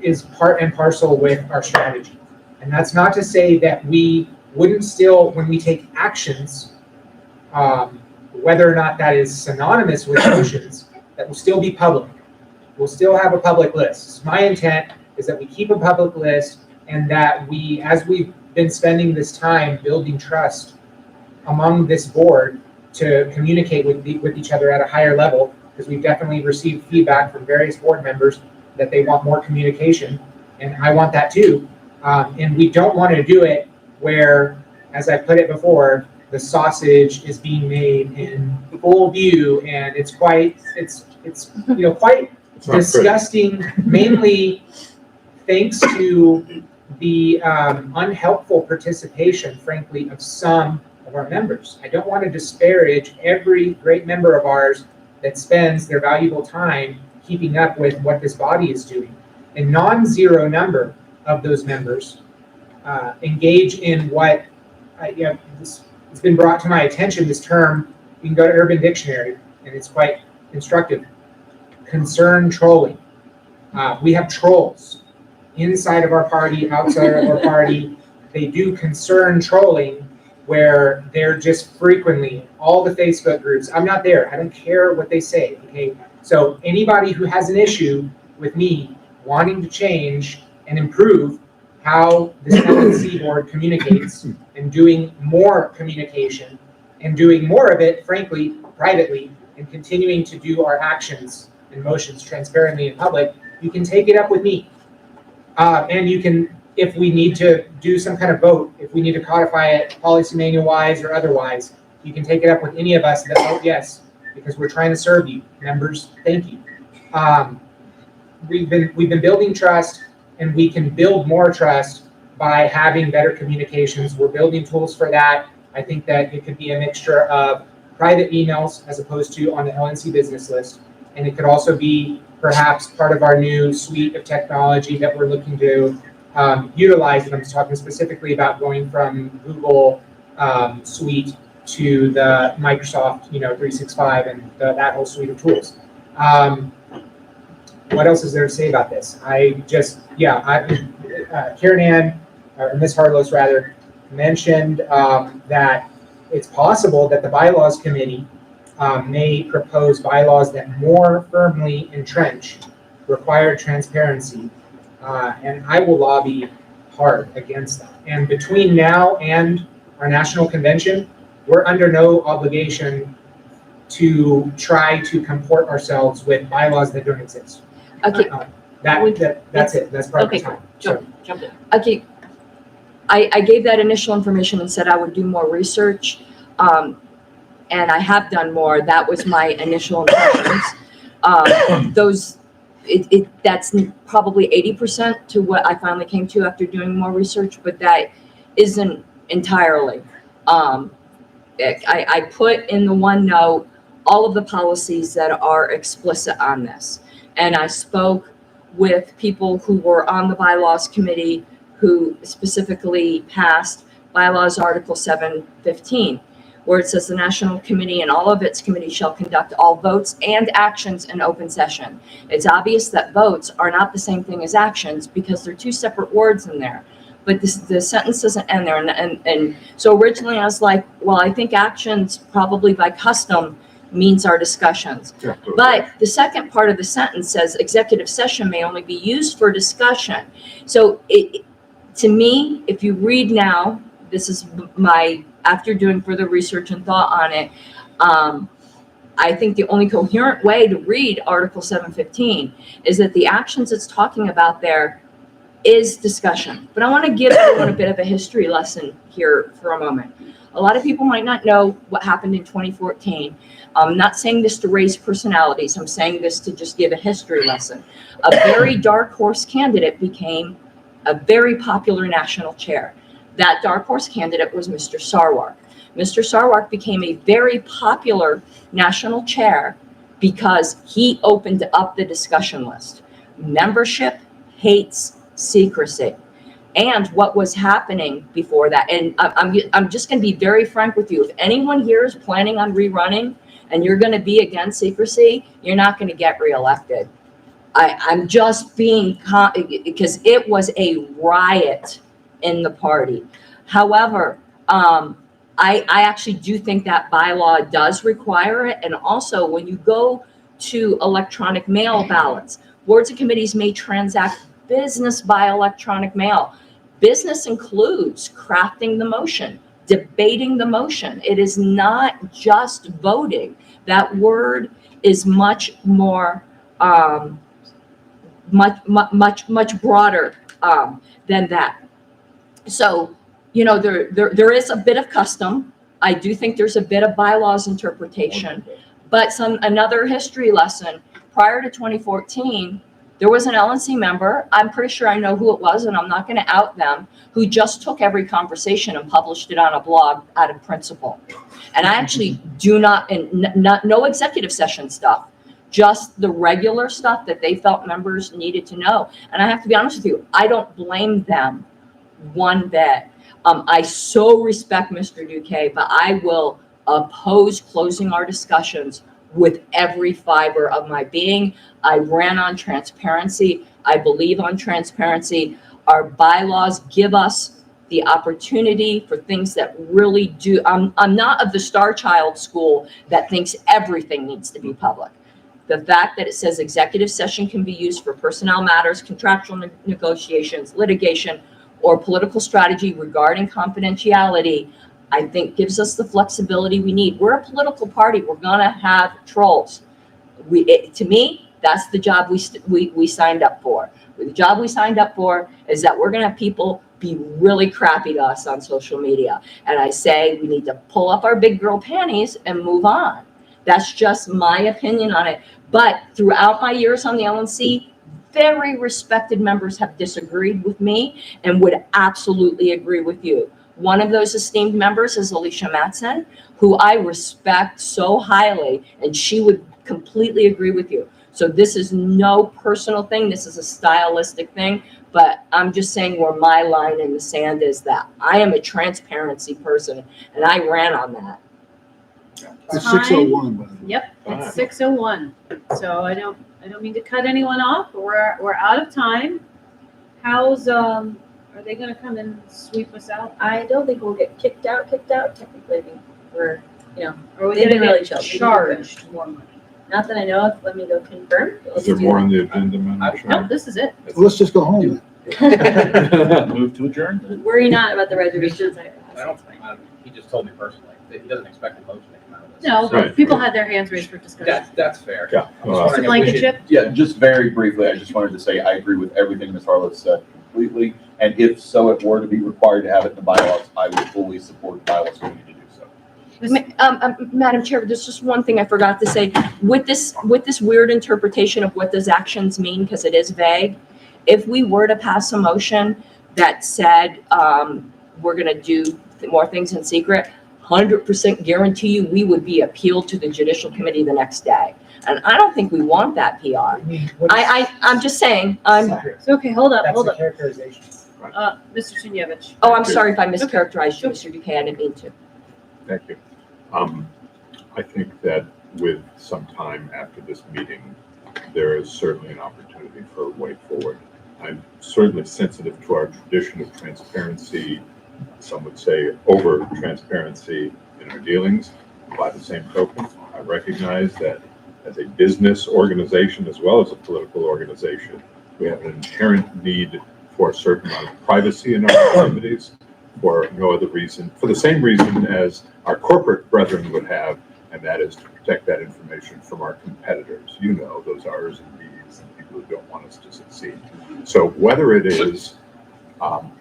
is part and parcel with our strategy. And that's not to say that we wouldn't still, when we take actions, whether or not that is synonymous with motions, that will still be public. We'll still have a public list. My intent is that we keep a public list and that we, as we've been spending this time building trust among this board to communicate with each other at a higher level, because we've definitely received feedback from various board members that they want more communication, and I want that too. And we don't want to do it where, as I put it before, the sausage is being made in full view, and it's quite disgusting, mainly thanks to the unhelpful participation, frankly, of some of our members. I don't want to disparage every great member of ours that spends their valuable time keeping up with what this body is doing. A non-zero number of those members engage in what it's been brought to my attention, this term. You can go to Urban Dictionary, and it's quite instructive. Concern trolling. We have trolls inside of our party, outside of our party. They do concern trolling where they're just frequently, all the Facebook groups, I'm not there, I don't care what they say, okay? So anybody who has an issue with me wanting to change and improve how this LNC board communicates and doing more communication and doing more of it, frankly, privately, and continuing to do our actions and motions transparently in public, you can take it up with me. And you can, if we need to do some kind of vote, if we need to codify it policy manual wise or otherwise, you can take it up with any of us that vote yes, because we're trying to serve you, members. Thank you. We've been building trust, and we can build more trust by having better communications. We're building tools for that. I think that it could be a mixture of private emails as opposed to on the LNC business list. And it could also be perhaps part of our new suite of technology that we're looking to utilize. And I'm talking specifically about going from Google Suite to the Microsoft 365 and that whole suite of tools. What else is there to say about this? Karen Ann, or Ms. Harlos rather, mentioned that it's possible that the bylaws committee may propose bylaws that more firmly entrench required transparency, and I will lobby hard against that. And between now and our national convention, we're under no obligation to try to comport ourselves with bylaws that don't exist. Okay. That's it. That's part of the Okay, time. jump in. Okay, I gave that initial information and said I would do more research, and I have done more. That was my initial impressions. That's probably 80% to what I finally came to after doing more research, but that isn't entirely. I put in the OneNote all of the policies that are explicit on this. And I spoke with people who were on the bylaws committee who specifically passed bylaws Article 715, where it says the National Committee and all of its committees shall conduct all votes and actions in open session. It's obvious that votes are not the same thing as actions because they're two separate words in there. But the sentence doesn't end there. And so originally I was like, well, I think actions probably by custom means our discussions. But the second part of the sentence says executive session may only be used for discussion. So to me, if you read now, this is after doing further research and thought on it, I think the only coherent way to read Article 715 is that the actions it's talking about there is discussion. But I want to give everyone a bit of a history lesson here for a moment. A lot of people might not know what happened in 2014. I'm not saying this to raise personalities. I'm saying this to just give a history lesson. A very dark horse candidate became a very popular national chair. That dark horse candidate was Mr. Sarwark. Mr. Sarwark became a very popular national chair because he opened up the discussion list. Membership hates secrecy. And what was happening before that, and I'm just going to be very frank with you. If anyone here is planning on rerunning and you're going to be against secrecy, you're not going to get reelected. I'm just being, because it was a riot in the party. However, I actually do think that bylaw does require it. And also, when you go to electronic mail ballots, boards and committees may transact business by electronic mail. Business includes crafting the motion, debating the motion. It is not just voting. That word is much more, much broader than that. So, you know, there is a bit of custom. I do think there's a bit of bylaws interpretation, but another history lesson. Prior to 2014, there was an LNC member, I'm pretty sure I know who it was, and I'm not going to out them, who just took every conversation and published it on a blog out of principle. And I actually do not, no executive session stuff, just the regular stuff that they felt members needed to know. And I have to be honest with you, I don't blame them one bit. I so respect Mr. Duque, but I will oppose closing our discussions with every fiber of my being. I ran on transparency. I believe on transparency. Our bylaws give us the opportunity for things that really do. I'm not of the Star Child school that thinks everything needs to be public. The fact that it says executive session can be used for personnel matters, contractual negotiations, litigation, or political strategy regarding confidentiality, I think gives us the flexibility we need. We're a political party. We're gonna have trolls. To me, that's the job we signed up for. The job we signed up for is that we're gonna have people be really crappy to us on social media. And I say we need to pull up our big girl panties and move on. That's just my opinion on it. But throughout my years on the LNC, very respected members have disagreed with me and would absolutely agree with you. One of those esteemed members is Alicia Mattson, who I respect so highly, and she would completely agree with you. So this is no personal thing. This is a stylistic thing, but I'm just saying where my line in the sand is that I am a transparency person, and I ran on that. It's 6:01, by the way. Yep, it's 6:01. So I don't mean to cut anyone off, but we're out of time. How's are they gonna come and sweep us out? I don't think we'll get kicked out. Technically, I think we're, Are we they've gonna been really get chill. charged more money? Not that I know of. Let me go confirm. Is there more on the agenda, Madam Chair? Nope, this is it. Let's just go home then. Move to adjourn. Worry not about the reservations. I don't think, he just told me personally, that he doesn't expect a motion to come out of this. No, So- but people had their hands raised for discussion. That's fair. Yeah. I'm just wondering if we Blanket should- chip? Yeah, just very briefly, I just wanted to say I agree with everything Ms. Harlow said completely. And if so, it were to be required to have it in the bylaws, I would fully support the bylaws committee to do so. Madam Chair, there's just one thing I forgot to say. With this weird interpretation of what does actions mean, because it is vague, if we were to pass a motion that said we're going to do more things in secret, 100% guarantee you we would be appealed to the Judicial Committee the next day. And I don't think we want that PR. I'm just saying, It's okay, hold up. That's a characterization. Mr. Sinyevich. Oh, I'm sorry if I mischaracterized you, Mr. Duque, I didn't mean to. Thank you. I think that with some time after this meeting, there is certainly an opportunity for a way forward. I'm certainly sensitive to our tradition of transparency, some would say over transparency in our dealings. By the same token, I I recognize that as a business organization as well as a political organization, we have an inherent need for a certain amount of privacy in our activities for no other reason, for the same reason as our corporate brethren would have, and that is to protect that information from our competitors. You know, those R's and B's and people who don't want us to succeed. So whether it is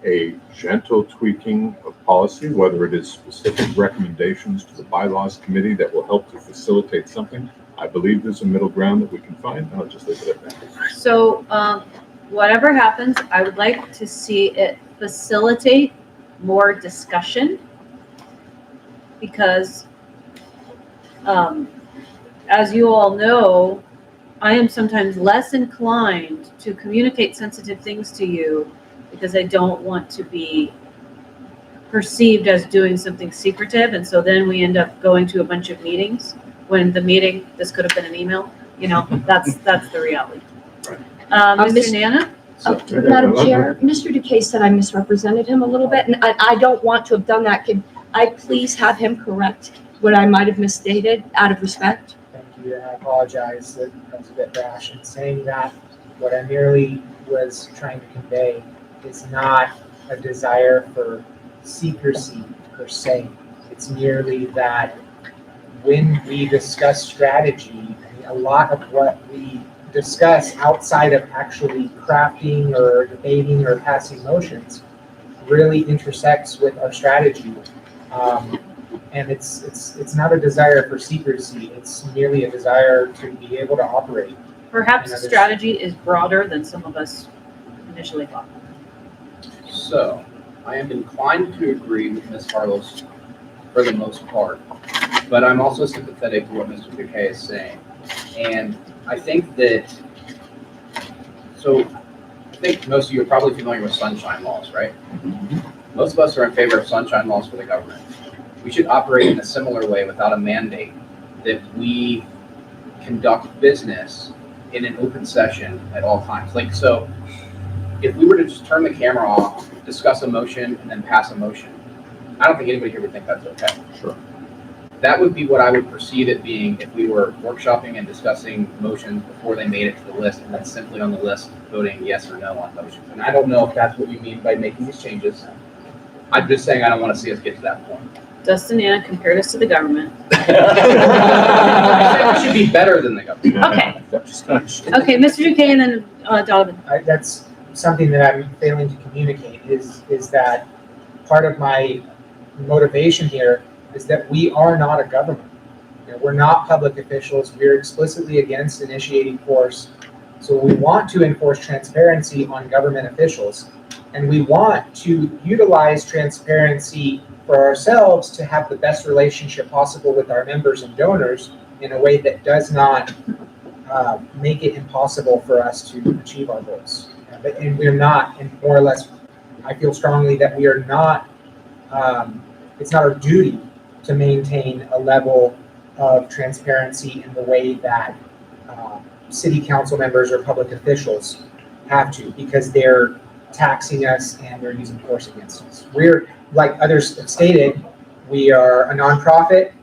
a gentle tweaking of policy, whether it is specific recommendations to the bylaws committee that will help to facilitate something, I believe there's a middle ground that we can find. I'll just leave it at that. So, whatever happens, I would like to see it facilitate more discussion because, as you all know, I am sometimes less inclined to communicate sensitive things to you because I don't want to be perceived as doing something secretive. And so then we end up going to a bunch of meetings when the meeting, this could have been an email, you know, that's the reality. Mr. Nana? Madam Chair, Mr. Decay said I misrepresented him a little bit, and I don't want to have done that. Could I please have him correct what I might have misstated out of respect? Thank you, and I apologize that I was a bit rash in saying that. What I merely was trying to convey is not a desire for secrecy per se. It's merely that when we discuss strategy, a lot of what we discuss outside of actually crafting or debating or passing motions really intersects with our strategy. And it's not a desire for secrecy, it's merely a desire to be able to operate. Perhaps the strategy is broader than some of us initially thought. So, I am inclined to agree with Ms. Harlow's for the most part, but I'm also sympathetic to what Mr. Decay is saying. And I think that, so I think most of you are probably familiar with sunshine laws, right? Most of us are in favor of sunshine laws for the government. We should operate in a similar way without a mandate that we conduct business in an open session at all times. Like, so if we were to just turn the camera off, discuss a motion, and then pass a motion, I don't think anybody here would think that's okay. Sure. That would be what I would perceive it being if we were workshopping and discussing motions before they made it to the list, and then simply on the list voting yes or no on motions. And I don't know if that's what you mean by making these changes. I'm just saying I don't want to see us get to that point. Dustin Anna compared us to the government. I said we should be better than the government. Okay. Okay, Mr. Decay and then Donovan. That's something that I'm failing to communicate is that part of my motivation here is that we are not a government. You know, we're not public officials. We're explicitly against initiating force. So we want to enforce transparency on government officials, and we want to utilize transparency for ourselves to have the best relationship possible with our members and donors in a way that does not make it impossible for us to achieve our goals. And we're not, and more or less, I feel strongly that we are not, it's not our duty to maintain a level of transparency in the way that city council members or public officials have to, because they're taxing us and they're using force against us. We're, like others have stated, we are a nonprofit.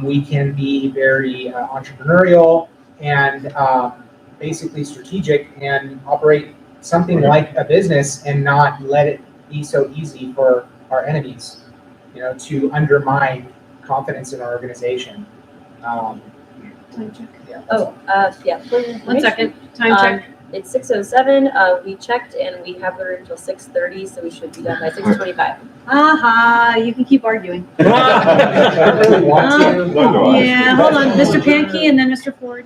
We can be very entrepreneurial and basically strategic and operate something like a business and not let it be so easy for our enemies, you know, to undermine confidence in our organization. Yeah. Oh, yeah. One second, time check. It's 6:07. We checked and we have her until 6:30, so we should be done by 6:25. Aha, you can keep arguing. I really want to. Yeah, hold on, Mr. Pankey and then Mr. Ford.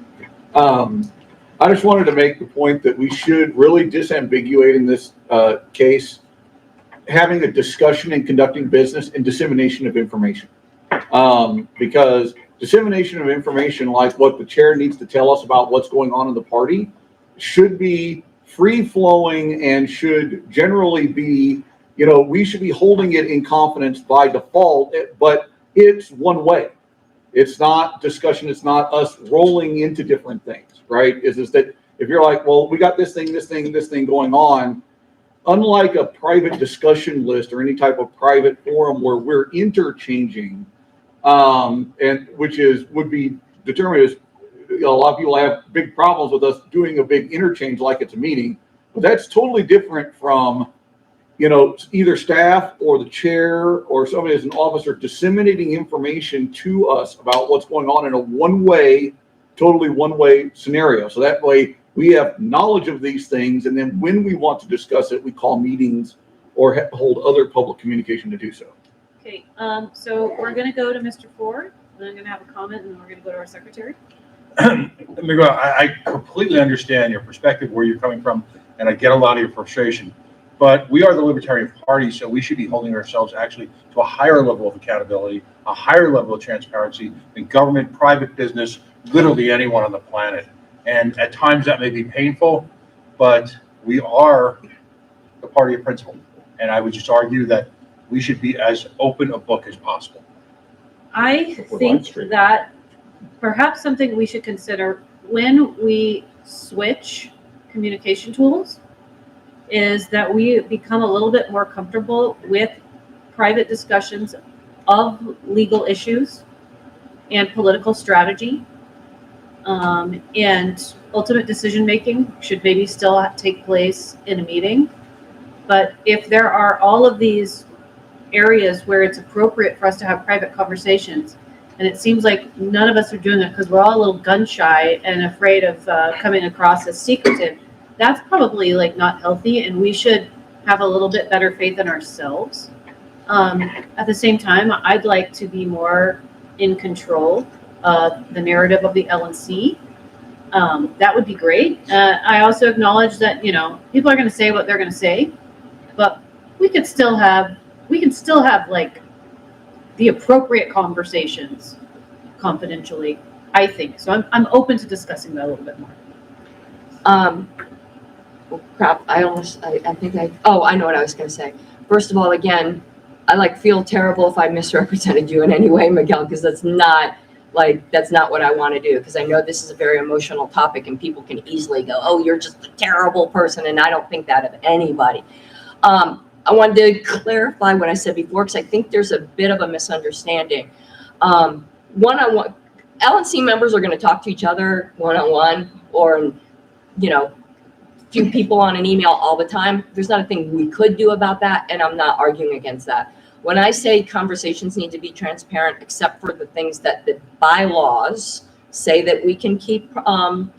I just wanted to make the point that we should really disambiguate in this case, having a discussion and conducting business and dissemination of information. Because dissemination of information, like what the chair needs to tell us about what's going on in the party, should be free-flowing and should generally be, you know, we should be holding it in confidence by default, but it's one way. It's not discussion. It's not us rolling into different things, right? Is that if you're like, well, we got this thing going on, unlike a private discussion list or any type of private forum where we're interchanging, and which would be determine is, you know, a lot of people have big problems with us doing a big interchange like it's a meeting, but that's totally different from, you know, either staff or the chair or somebody as an officer disseminating information to us about what's going on in a totally one-way scenario. So that way we have knowledge of these things, and then when we want to discuss it, we call meetings or hold other public communication to do so. Okay, so we're gonna go to Mr. Ford, and I'm gonna have a comment, and then we're gonna go to our secretary. Let me go. I completely understand your perspective, where you're coming from, and I get a lot of your frustration. But we are the Libertarian Party, so we should be holding ourselves actually to a higher level of accountability, a higher level of transparency than government, private business, literally anyone on the planet. And at times that may be painful, but we are the party of principle. And I would just argue that we should be as open a book as possible. I think that perhaps something we should consider when we switch communication tools is that we become a little bit more comfortable with private discussions of legal issues and political strategy. And ultimate decision-making should maybe still take place in a meeting. But if there are all of these areas where it's appropriate for us to have private conversations, and it seems like none of us are doing it because we're all a little gun shy and afraid of coming across as secretive, that's probably like not healthy, and we should have a little bit better faith in ourselves. At the same time, I'd like to be more in control of the narrative of the LNC. That would be great. I also acknowledge that, you know, people are going to say what they're going to say, but we can still have like the appropriate conversations confidentially, I think. So I'm open to discussing that a little bit more. Well, crap, I know what I was gonna say. First of all, again, I feel terrible if I misrepresented you in any way, Miguel, because that's not what I want to do, because I know this is a very emotional topic and people can easily go, oh, you're just a terrible person, and I don't think that of anybody. I wanted to clarify what I said before, because I think there's a bit of a misunderstanding. One-on-one, LNC members are going to talk to each other one-on-one, or, you know, few people on an email all the time. There's not a thing we could do about that, and I'm not arguing against that. When I say conversations need to be transparent, except for the things that the bylaws say that we can keep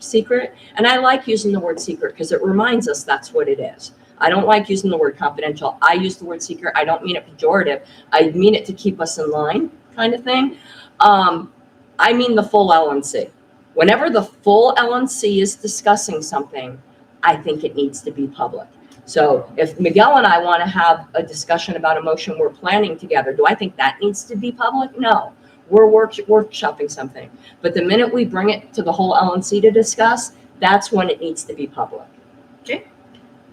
secret, and I like using the word secret because it reminds us that's what it is. I don't like using the word confidential. I use the word secret. I don't mean it pejorative. I mean it to keep us in line, kind of thing. I mean the full LNC. Whenever the full LNC is discussing something, I think it needs to be public. So if Miguel and I want to have a discussion about a motion we're planning together, do I think that needs to be public? No. We're workshopping something. But the minute we bring it to the whole LNC to discuss, that's when it needs to be public. Okay.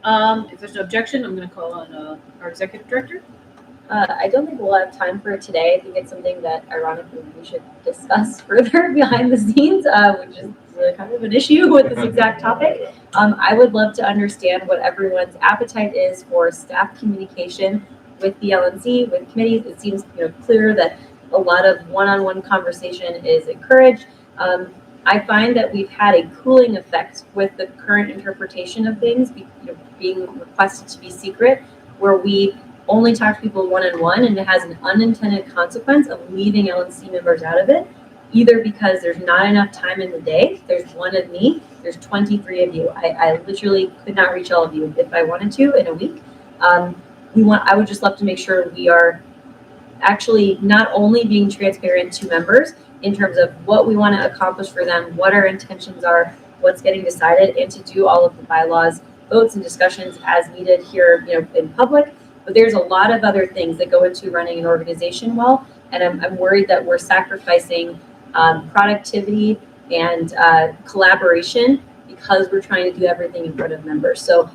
If there's no objection, I'm going to call on our executive director. I don't think we'll have time for it today. I think it's something that ironically we should discuss further behind the scenes, which is kind of an issue with this exact topic. I would love to understand what everyone's appetite is for staff communication with the LNC, with committees. It seems clear that a lot of one-on-one conversation is encouraged. I find that we've had a cooling effect with the current interpretation of things being requested to be secret, where we only talk to people one-on-one, and it has an unintended consequence of leaving LNC members out of it, either because there's not enough time in the day. There's one of me, there's 23 of you. I literally could not reach all of you if I wanted to in a week. I would just love to make sure we are actually not only being transparent to members in terms of what we want to accomplish for them, what our intentions are, what's getting decided, and to do all of the bylaws, votes, and discussions as needed here in public. But there's a lot of other things that go into running an organization well, and I'm worried that we're sacrificing productivity and collaboration because we're trying to do everything in front of members. So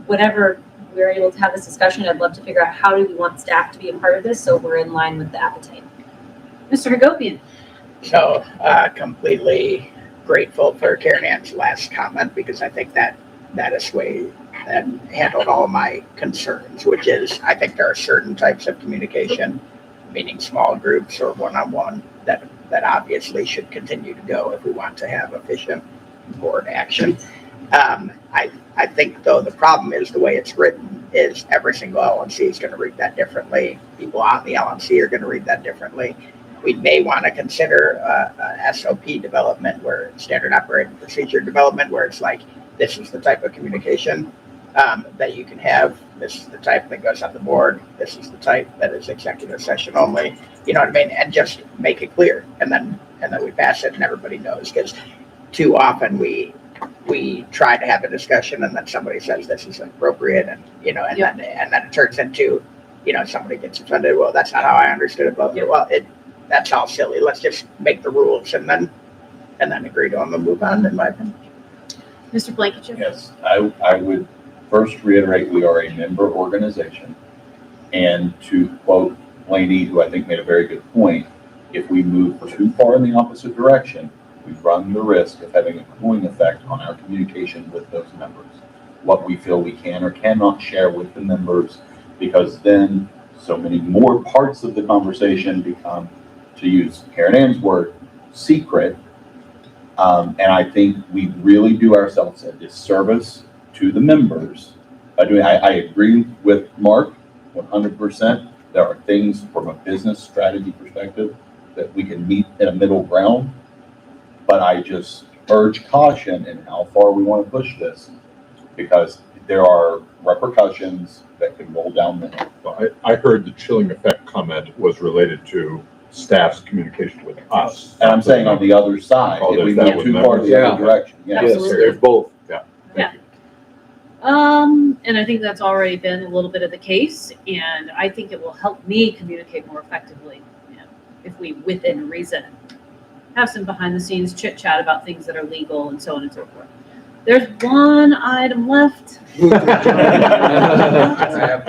whenever we're able to have this discussion, I'd love to figure out how do we want staff to be a part of this so we're in line with the appetite. Mr. Hagopian. So completely grateful for Karen Ann's last comment, because I think that assuaged and handled all my concerns, which is I think there are certain types of communication, meaning small groups or one-on-one, that that obviously should continue to go if we want to have efficient board action. I think though the problem is the way it's written is every single LNC is going to read that differently. People on the LNC are going to read that differently. We may want to consider SOP development, where standard operating procedure development, where it's like, this is the type of communication that you can have. This is the type that goes on the board. This is the type that is executive session only. You know what I mean? And just make it clear, and then we pass it, and everybody knows. Because too often we try to have a discussion, and then somebody says this is inappropriate, and then it turns into, somebody gets offended. Well, that's not how I understood it. But well, that's all silly. Let's just make the rules and then agree to them and move on, in my opinion. Mr. Blankenship? Yes, I would first reiterate, we are a member organization. And to quote Laney, who I think made a very good point, if we move too far in the opposite direction, we run the risk of having a cooling effect on our communication with those members. What we feel we can or cannot share with the members, because then so many more parts of the conversation become, to use Karen Ann's word, secret. And I think we really do ourselves a disservice to the members. I agree with Mark 100%. There are things from a business strategy perspective that we can meet in a middle ground, but I just urge caution in how far we want to push this, because there are repercussions that can roll down the hill. Well, I heard the chilling effect comment was related to staff's communication with us. And I'm saying on the other side, if we move too far in the other direction. Yes, they're both, yeah. And I think that's already been a little bit of the case, and I think it will help me communicate more effectively, if we, within reason, have some behind the scenes chit chat about things that are legal and so on and so forth. There's one item left.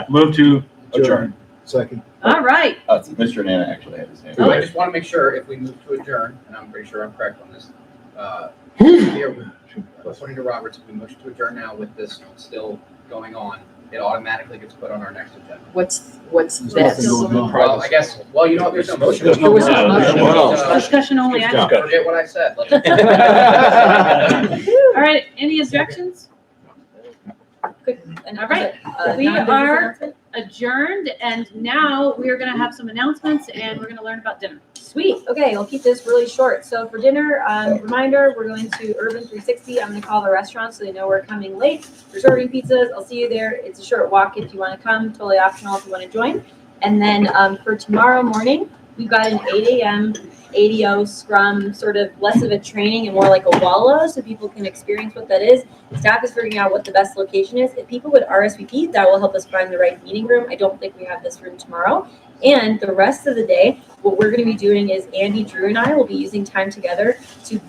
Move to adjourn. Second. All right. Mr. Nana actually had his hand. I just want to make sure if we move to adjourn, and I'm pretty sure I'm correct on this, according to Roberts, if we move to adjourn now with this still going on, it automatically gets put on our next agenda. What's this? Well, I guess, you know what, there's no motion. There's no motion. Discussion only. Just forget what I said. All right, any objections? All right, we are adjourned, and now we are going to have some announcements, and we're going to learn about dinner. Sweet. Okay, I'll keep this really short. So for dinner, reminder, we're going to Urban 360. I'm going to call the restaurant so they know we're coming late. We're serving pizzas. I'll see you there. It's a short walk if you want to come. Totally optional if you want to join. And then for tomorrow morning, we've got an 8 a.m. ADO Scrum, sort of less of a training and more like a wallow, so people can experience what that is. Staff is figuring out what the best location is. If people would RSVP, that will help us find the right meeting room. I don't think we have this room tomorrow. And the rest of the day, what we're going to be doing is Andy, Drew, and I will be using time together to